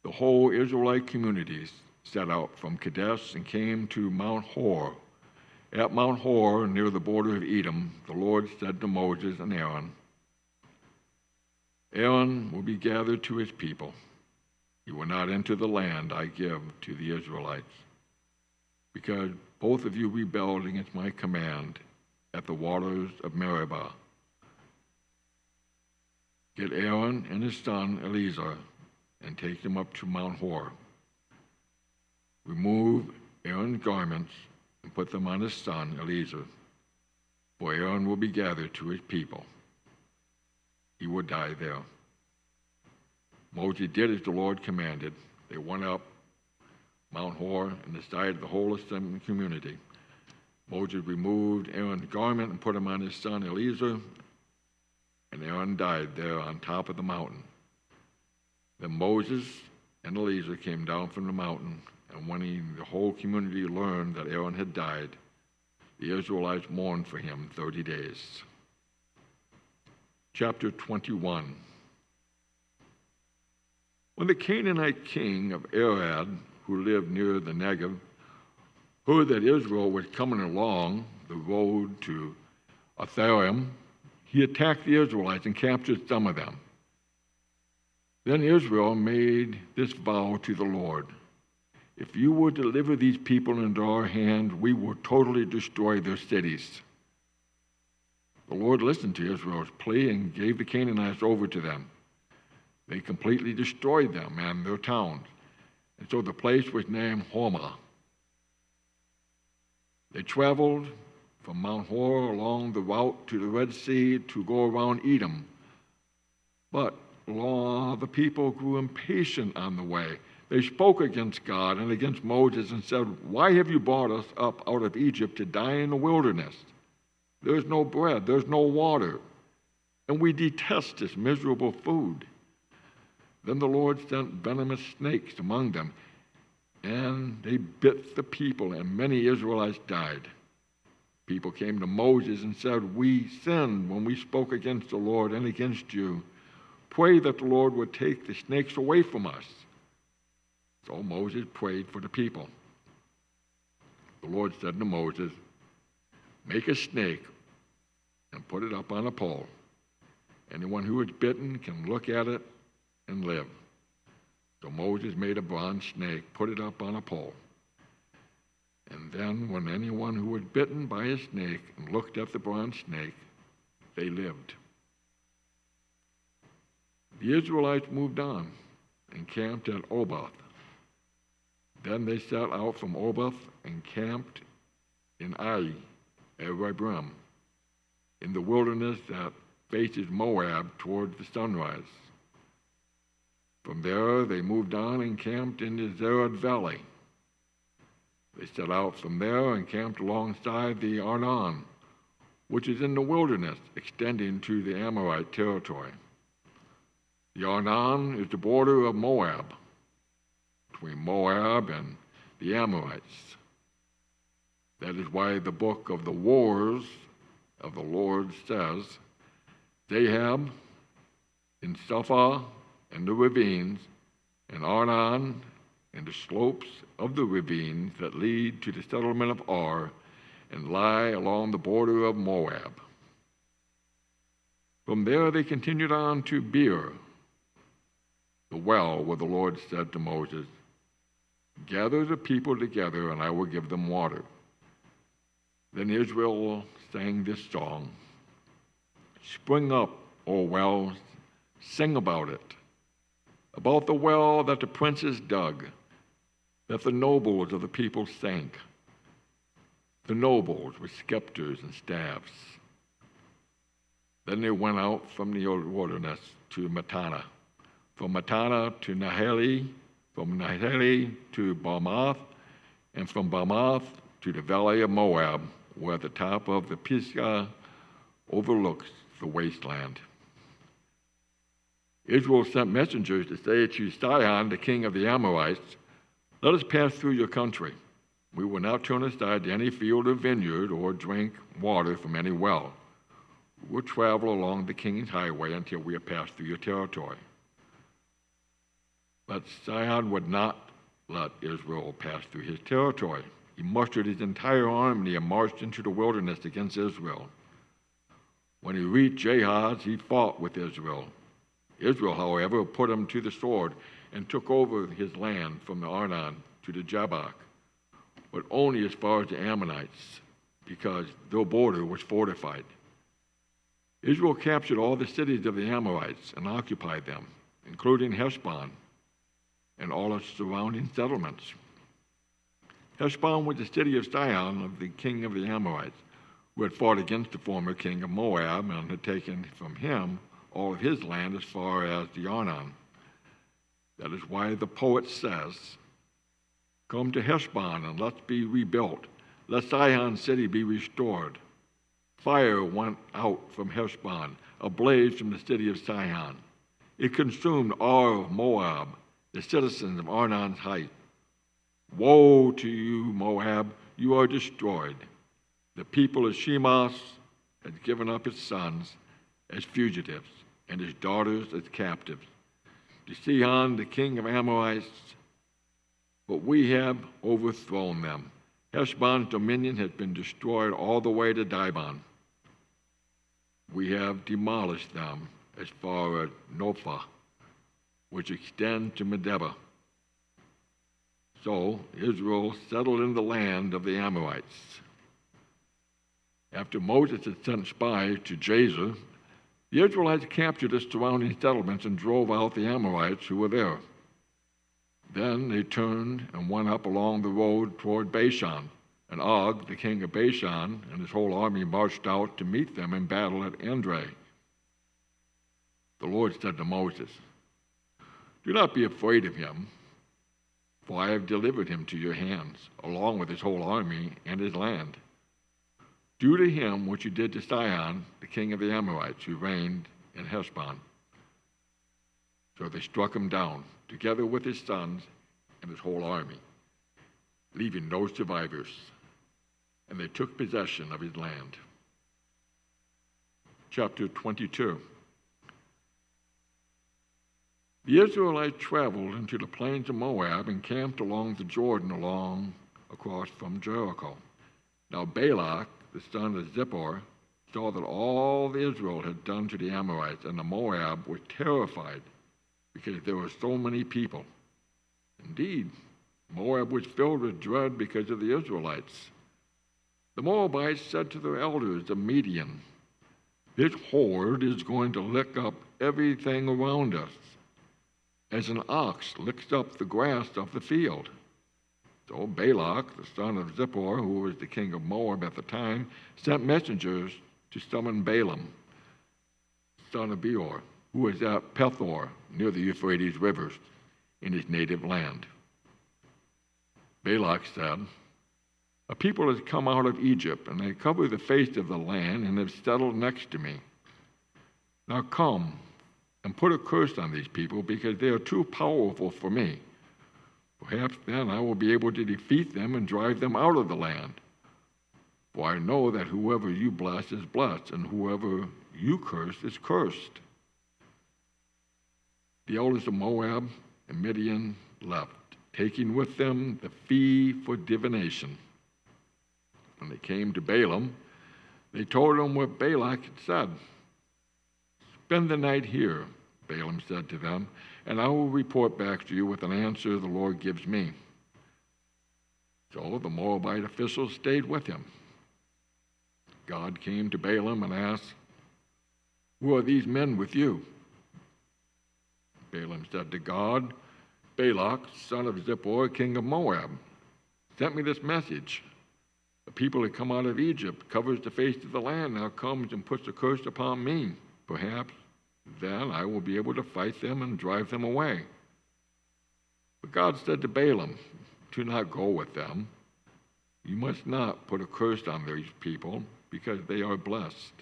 The whole Israelite community set out from Kadesh and came to Mount Hor. At Mount Hor, near the border of Edom, the Lord said to Moses and Aaron, Aaron will be gathered to his people. He will not enter the land I give to the Israelites, because both of you rebelled against my command at the waters of Meribah. Get Aaron and his son Eleazar and take them up to Mount Hor. Remove Aaron's garments and put them on his son Eleazar, for Aaron will be gathered to his people. He will die there. Moses did as the Lord commanded. They went up Mount Hor and decided the whole assembly community. Moses removed Aaron's garment and put him on his son Eleazar, and Aaron died there on top of the mountain. Then Moses and Eleazar came down from the mountain, and when the whole community learned that Aaron had died, the Israelites mourned for him 30 days. Chapter 21. When the Canaanite king of Arad, who lived near the Negev, heard that Israel was coming along the road to Atharim, he attacked the Israelites and captured some of them. Then Israel made this vow to the Lord: if you would deliver these people into our hand, we will totally destroy their cities. The Lord listened to Israel's plea and gave the Canaanites over to them. They completely destroyed them and their towns, and so the place was named Hormah. They traveled from Mount Hor along the route to the Red Sea to go around Edom. But the people grew impatient on the way. They spoke against God and against Moses and said, "Why have you brought us up out of Egypt to die in the wilderness? There's no bread, there's no water, and we detest this miserable food." Then the Lord sent venomous snakes among them, and they bit the people, and many Israelites died. People came to Moses and said, "We sinned when we spoke against the Lord and against you. Pray that the Lord would take the snakes away from us." So Moses prayed for the people. The Lord said to Moses, "Make a snake and put it up on a pole. Anyone who is bitten can look at it and live." So Moses made a bronze snake, put it up on a pole. And then when anyone who was bitten by a snake and looked at the bronze snake, they lived. The Israelites moved on and camped at Oboth. Then they set out from Oboth and camped in Ai, Arabim, in the wilderness that faces Moab toward the sunrise. From there, they moved on and camped in the Zered Valley. They set out from there and camped alongside the Arnon, which is in the wilderness, extending to the Amorite territory. The Arnon is the border of Moab, between Moab and the Amorites. That is why the book of the wars of the Lord says, Zahab in Saphah and the ravines, and Arnon and the slopes of the ravines that lead to the settlement of Ar and lie along the border of Moab. From there they continued on to Beer, the well where the Lord said to Moses, "Gather the people together, and I will give them water." Then Israel sang this song: "Spring up, O wells, sing about it, about the well that the princes dug, that the nobles of the people sank, the nobles with scepters and staffs." Then they went out from the wilderness to Mattanah, from Mattanah to Nahali, from Nahali to Bamath, and from Bamath to the valley of Moab, where the top of the Pisgah overlooks the wasteland. Israel sent messengers to say to Sihon, the king of the Amorites, "Let us pass through your country. We will not turn aside to any field or vineyard or drink water from any well. We will travel along the king's highway until we have passed through your territory." But Sihon would not let Israel pass through his territory. He mustered his entire army and marched into the wilderness against Israel. When he reached Jahaz, he fought with Israel. Israel, however, put him to the sword and took over his land from the Arnon to the Jabbok, but only as far as the Ammonites, because their border was fortified. Israel captured all the cities of the Amorites and occupied them, including Heshbon and all its surrounding settlements. Heshbon was the city of Sihon, of the king of the Amorites, who had fought against the former king of Moab and had taken from him all of his land as far as the Arnon. That is why the poet says, "Come to Heshbon and let's be rebuilt. Let Sihon's city be restored. Fire went out from Heshbon, a blaze from the city of Sihon. It consumed Ar of Moab, the citizens of Arnon's height. Woe to you, Moab, you are destroyed. The people of Shemos has given up his sons as fugitives and his daughters as captives to Sihon, the king of Amorites, but we have overthrown them. Heshbon's dominion has been destroyed all the way to Dibon. We have demolished them as far as Nophah, which extends to Medeba." So Israel settled in the land of the Amorites. After Moses had sent spies to Jazer, the Israelites captured the surrounding settlements and drove out the Amorites who were there. Then they turned and went up along the road toward Bashan, and Og, the king of Bashan, and his whole army marched out to meet them in battle at Andrei. The Lord said to Moses, "Do not be afraid of him, for I have delivered him to your hands, along with his whole army and his land. Do to him what you did to Sihon, the king of the Amorites, who reigned in Heshbon." So they struck him down, together with his sons and his whole army, leaving no survivors, and they took possession of his land. Chapter 22. The Israelites traveled into the plains of Moab and camped along the Jordan across from Jericho. Now Balak, the son of Zippor, saw that all that Israel had done to the Amorites, and the Moab was terrified because there were so many people. Indeed, Moab was filled with dread because of the Israelites. The Moabites said to their elders of Midian, "This horde is going to lick up everything around us, as an ox licks up the grass of the field." So Balak, the son of Zippor, who was the king of Moab at the time, sent messengers to summon Balaam, son of Beor, who was at Pethor, near the Euphrates rivers, in his native land. Balak said, "A people has come out of Egypt, and they cover the face of the land and have settled next to me. Now come and put a curse on these people, because they are too powerful for me. Perhaps then I will be able to defeat them and drive them out of the land. For I know that whoever you bless is blessed, and whoever you curse is cursed." The elders of Moab and Midian left, taking with them the fee for divination. When they came to Balaam, they told him what Balak had said. "Spend the night here," Balaam said to them, "and I will report back to you with an answer the Lord gives me." So the Moabite officials stayed with him. God came to Balaam and asked, "Who are these men with you?" Balaam said to God, "Balak, son of Zippor, king of Moab, sent me this message. The people that come out of Egypt covers the face of the land, now comes and puts a curse upon me. Perhaps then I will be able to fight them and drive them away." But God said to Balaam, "Do not go with them. You must not put a curse on these people, because they are blessed."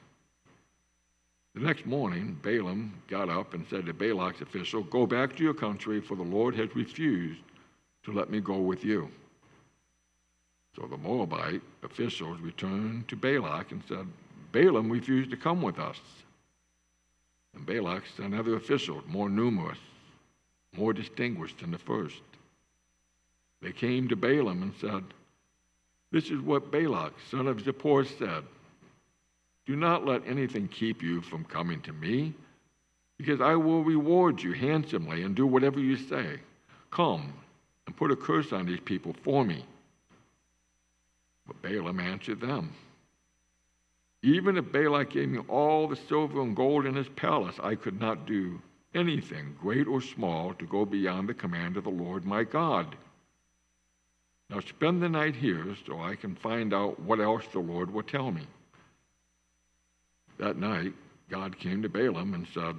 The next morning, Balaam got up and said to Balak's official, "Go back to your country, for the Lord has refused to let me go with you." So the Moabite officials returned to Balak and said, "Balaam refused to come with us." And Balak sent other officials, more numerous, more distinguished than the first. They came to Balaam and said, "This is what Balak, son of Zippor, said. Do not let anything keep you from coming to me, because I will reward you handsomely and do whatever you say. Come and put a curse on these people for me." But Balaam answered them, "Even if Balak gave me all the silver and gold in his palace, I could not do anything, great or small, to go beyond the command of the Lord my God. Now spend the night here so I can find out what else the Lord will tell me." That night, God came to Balaam and said,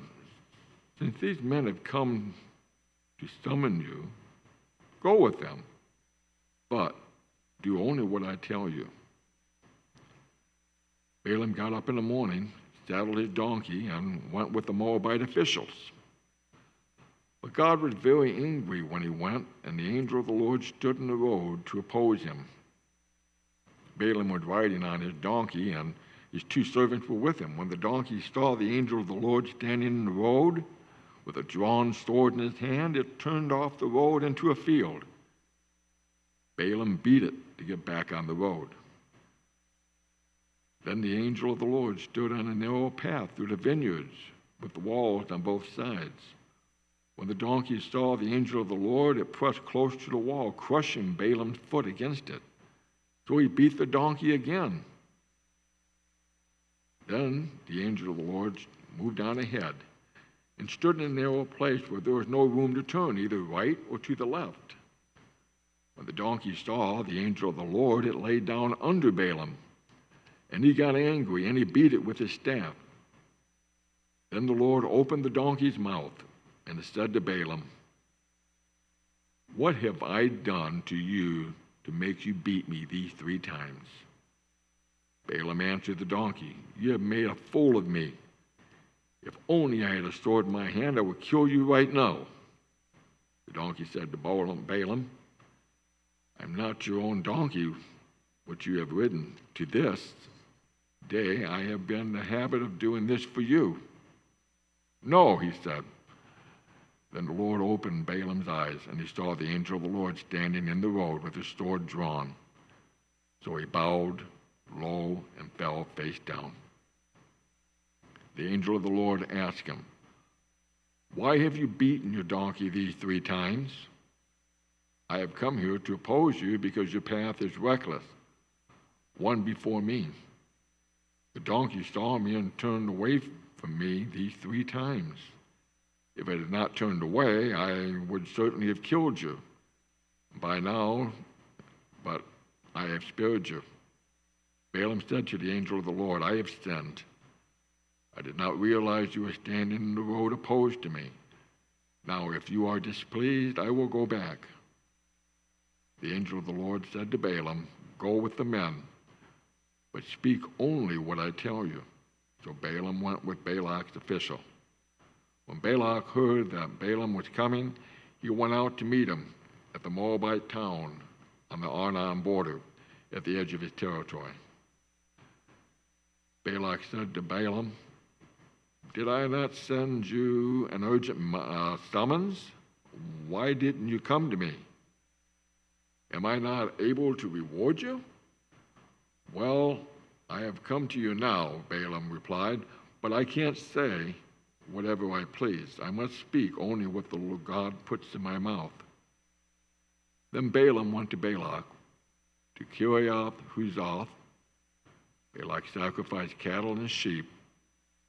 "Since these men have come to summon you, go with them, but do only what I tell you." Balaam got up in the morning, saddled his donkey, and went with the Moabite officials. But God was very angry when he went, and the angel of the Lord stood in the road to oppose him. Balaam was riding on his donkey, and his two servants were with him. When the donkey saw the angel of the Lord standing in the road with a drawn sword in his hand, it turned off the road into a field. Balaam beat it to get back on the road. Then the angel of the Lord stood on a narrow path through the vineyards with the walls on both sides. When the donkey saw the angel of the Lord, it pressed close to the wall, crushing Balaam's foot against it. So he beat the donkey again. Then the angel of the Lord moved on ahead and stood in a narrow place where there was no room to turn, either right or to the left. When the donkey saw the angel of the Lord, it lay down under Balaam, and he got angry, and he beat it with his staff. Then the Lord opened the donkey's mouth, and it said to Balaam, "What have I done to you to make you beat me these 3 times?" Balaam answered the donkey, "You have made a fool of me. If only I had a sword in my hand, I would kill you right now." The donkey said to Balaam, "I'm not your own donkey, which you have ridden. To this day I have been in the habit of doing this for you." "No," he said. Then the Lord opened Balaam's eyes, and he saw the angel of the Lord standing in the road with his sword drawn. So he bowed low and fell face down. The angel of the Lord asked him, "Why have you beaten your donkey these 3 times? I have come here to oppose you because your path is reckless, one before me. The donkey saw me and turned away from me these 3 times. If it had not turned away, I would certainly have killed you by now, but I have spared you." Balaam said to the angel of the Lord, "I have sinned. I did not realize you were standing in the road opposed to me. Now, if you are displeased, I will go back." The angel of the Lord said to Balaam, "Go with the men, but speak only what I tell you." So Balaam went with Balak's official. When Balak heard that Balaam was coming, he went out to meet him at the Moabite town on the Arnon border at the edge of his territory. Balak said to Balaam, "Did I not send you an urgent summons? Why didn't you come to me? Am I not able to reward you?" "Well, I have come to you now," Balaam replied, "but I can't say whatever I please. I must speak only what the Lord God puts in my mouth." Then Balaam went to Balak to Kiriath-Huzoth. Balak sacrificed cattle and sheep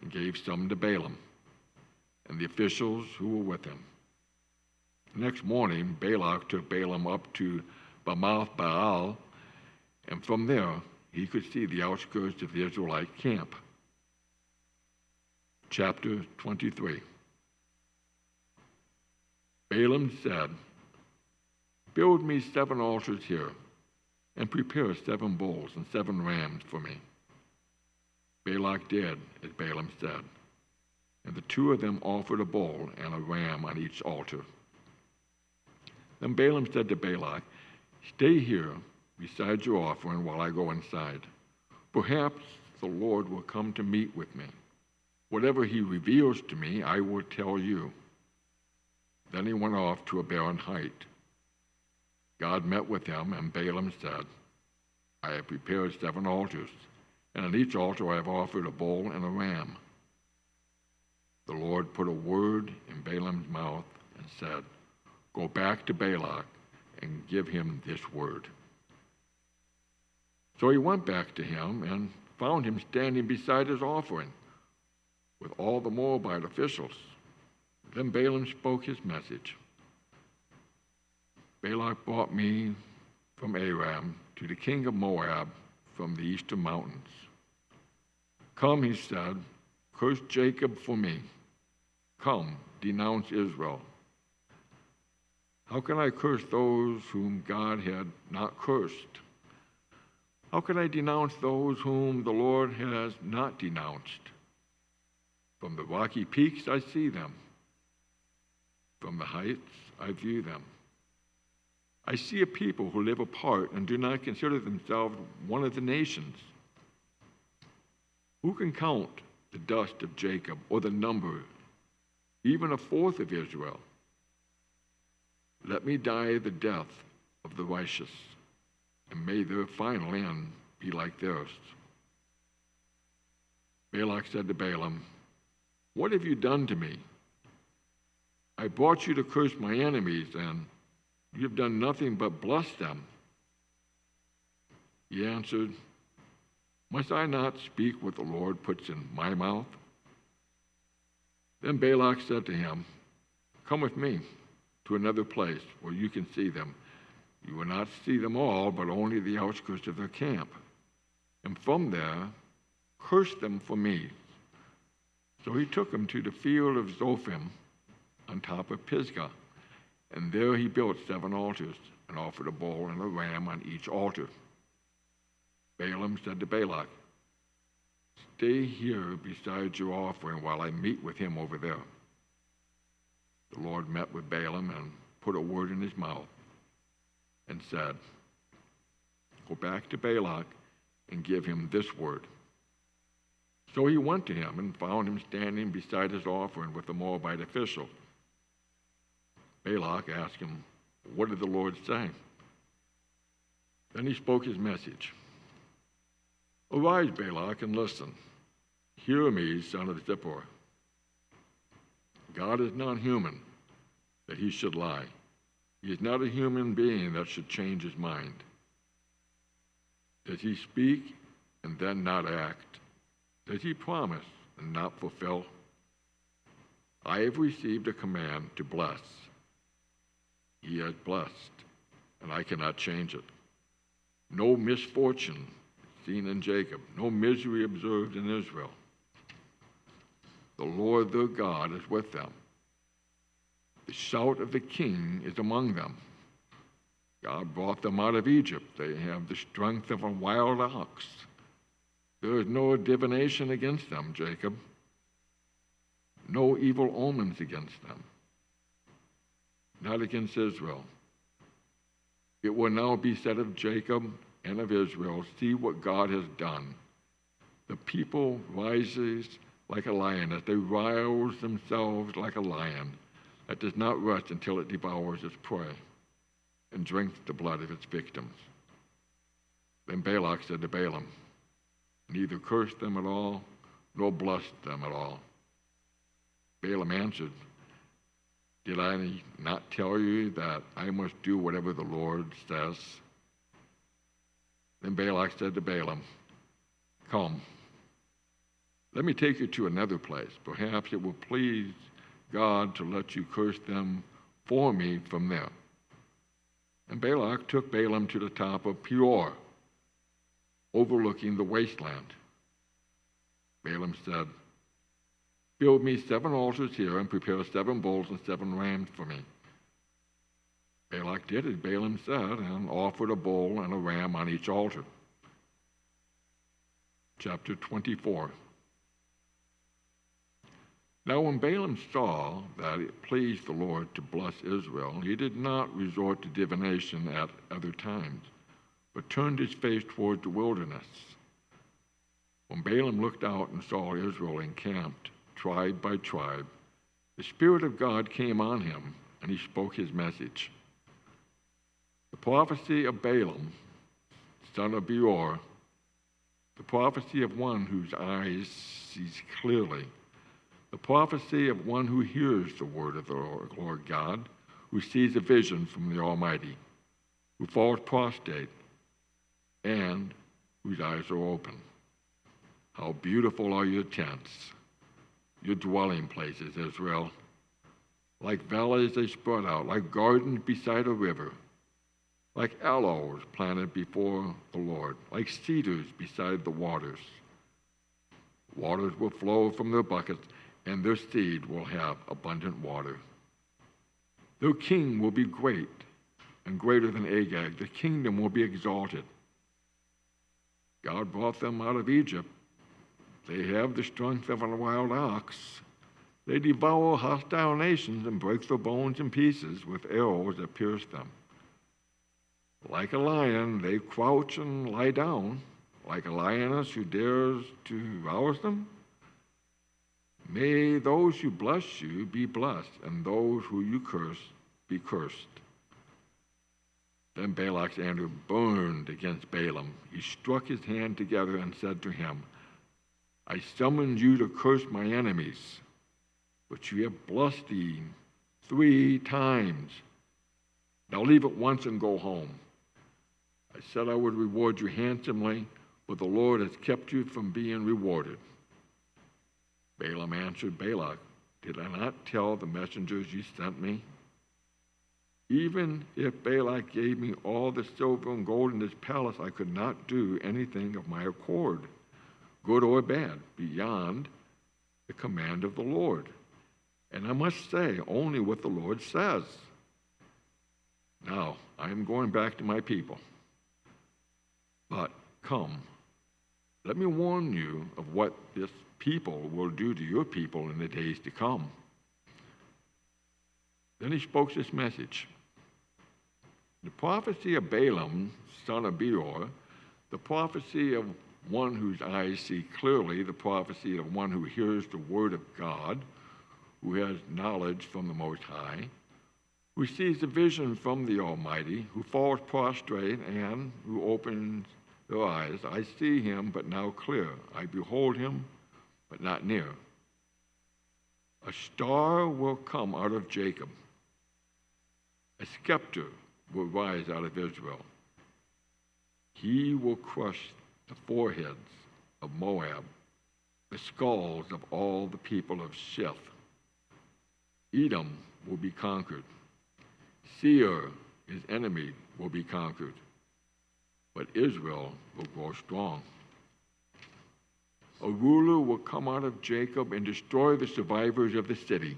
and gave some to Balaam and the officials who were with him. The next morning, Balak took Balaam up to Bamoth Baal, and from there he could see the outskirts of the Israelite camp. Chapter 23. Balaam said, "Build me 7 altars here, and prepare 7 bulls and 7 rams for me." Balak did as Balaam said. And the two of them offered a bull and a ram on each altar. Then Balaam said to Balak, "Stay here beside your offering while I go inside. Perhaps the Lord will come to meet with me. Whatever he reveals to me, I will tell you." Then he went off to a barren height. God met with him, and Balaam said, "I have prepared 7 altars, and on each altar I have offered a bull and a ram." The Lord put a word in Balaam's mouth and said, "Go back to Balak and give him this word." So he went back to him and found him standing beside his offering with all the Moabite officials. Then Balaam spoke his message. "Balak brought me from Aram to the king of Moab from the eastern mountains. 'Come,' he said, 'curse Jacob for me. Come, denounce Israel.' How can I curse those whom God had not cursed? How can I denounce those whom the Lord has not denounced? From the rocky peaks I see them. From the heights I view them. I see a people who live apart and do not consider themselves one of the nations. Who can count the dust of Jacob, or the number, even 1/4 of Israel? Let me die the death of the righteous, and may their final end be like theirs." Balak said to Balaam, "What have you done to me? I brought you to curse my enemies, and you have done nothing but bless them." He answered, "Must I not speak what the Lord puts in my mouth?" Then Balak said to him, "Come with me to another place where you can see them. You will not see them all, but only the outskirts of their camp. And from there, curse them for me." So he took him to the field of Zophim on top of Pisgah, and there he built 7 altars and offered a bull and a ram on each altar. Balaam said to Balak, "Stay here beside your offering while I meet with him over there." The Lord met with Balaam and put a word in his mouth and said, "Go back to Balak and give him this word." So he went to him and found him standing beside his offering with the Moabite official. Balak asked him, "What did the Lord say?" Then he spoke his message. "Arise, Balak, and listen. Hear me, son of Zippor. God is not human, that he should lie. He is not a human being that should change his mind. Does he speak and then not act? Does he promise and not fulfill? I have received a command to bless. He has blessed, and I cannot change it. No misfortune seen in Jacob, no misery observed in Israel. The Lord their God is with them. The shout of the king is among them. God brought them out of Egypt. They have the strength of a wild ox. There is no divination against them, Jacob. No evil omens against them. Not against Israel. It will now be said of Jacob and of Israel, see what God has done. The people rises like a lion, as they rouse themselves like a lion that does not rest until it devours its prey and drinks the blood of its victims." Then Balak said to Balaam, "Neither curse them at all, nor bless them at all." Balaam answered, "Did I not tell you that I must do whatever the Lord says?" Then Balak said to Balaam, "Come, let me take you to another place. Perhaps it will please God to let you curse them for me from there." And Balak took Balaam to the top of Peor, overlooking the wasteland. Balaam said, "Build me 7 altars here and prepare 7 bulls and 7 rams for me." Balak did as Balaam said and offered a bull and a ram on each altar. Chapter 24. Now when Balaam saw that it pleased the Lord to bless Israel, he did not resort to divination at other times, but turned his face toward the wilderness. When Balaam looked out and saw Israel encamped, tribe by tribe, the Spirit of God came on him, and he spoke his message. The prophecy of Balaam, son of Beor, the prophecy of one whose eyes sees clearly, the prophecy of one who hears the word of the Lord God, who sees a vision from the Almighty, who falls prostrate, and whose eyes are open. How beautiful are your tents, your dwelling places, Israel. Like valleys they spread out, like gardens beside a river, like aloes planted before the Lord, like cedars beside the waters. Waters will flow from their buckets, and their seed will have abundant water. Their king will be great and greater than Agag. The kingdom will be exalted. God brought them out of Egypt. They have the strength of a wild ox. They devour hostile nations and break their bones in pieces with arrows that pierce them. Like a lion, they crouch and lie down, like a lioness who dares to rouse them. May those who bless you be blessed, and those who you curse be cursed. Then Balak's anger burned against Balaam. He struck his hand together and said to him, I summoned you to curse my enemies, but you have blasphemed 3 times. Now leave at once and go home. I said I would reward you handsomely, but the Lord has kept you from being rewarded. Balaam answered Balak, did I not tell the messengers you sent me? Even if Balak gave me all the silver and gold in his palace, I could not do anything of my accord, good or bad, beyond the command of the Lord. And I must say only what the Lord says. Now, I am going back to my people. But come, let me warn you of what this people will do to your people in the days to come. Then he spoke this message. The prophecy of Balaam, son of Beor, the prophecy of one whose eyes see clearly, the prophecy of one who hears the word of God, who has knowledge from the Most High, who sees a vision from the Almighty, who falls prostrate and who opens their eyes. I see him, but now clear. I behold him, but not near. A star will come out of Jacob. A scepter will rise out of Israel. He will crush the foreheads of Moab, the skulls of all the people of Sheth. Edom will be conquered. Seir, his enemy, will be conquered. But Israel will grow strong. A ruler will come out of Jacob and destroy the survivors of the city.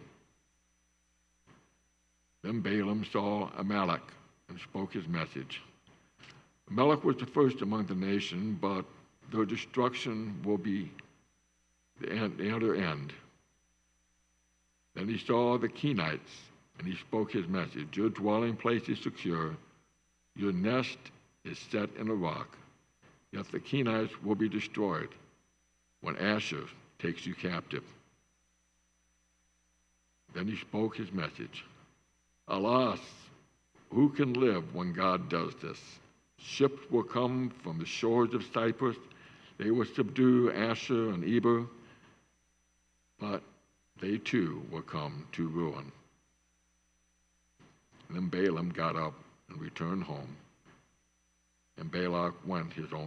Then Balaam saw Amalek and spoke his message. Amalek was the first among the nation, but their destruction will be the utter end. Then he saw the Kenites, and he spoke his message. Your dwelling place is secure. Your nest is set in a rock. Yet the Kenites will be destroyed when Asher takes you captive. Then he spoke his message. Alas, who can live when God does this? Ships will come from the shores of Cyprus. They will subdue Asher and Eber, but they too will come to ruin. And then Balaam got up and returned home, and Balak went his own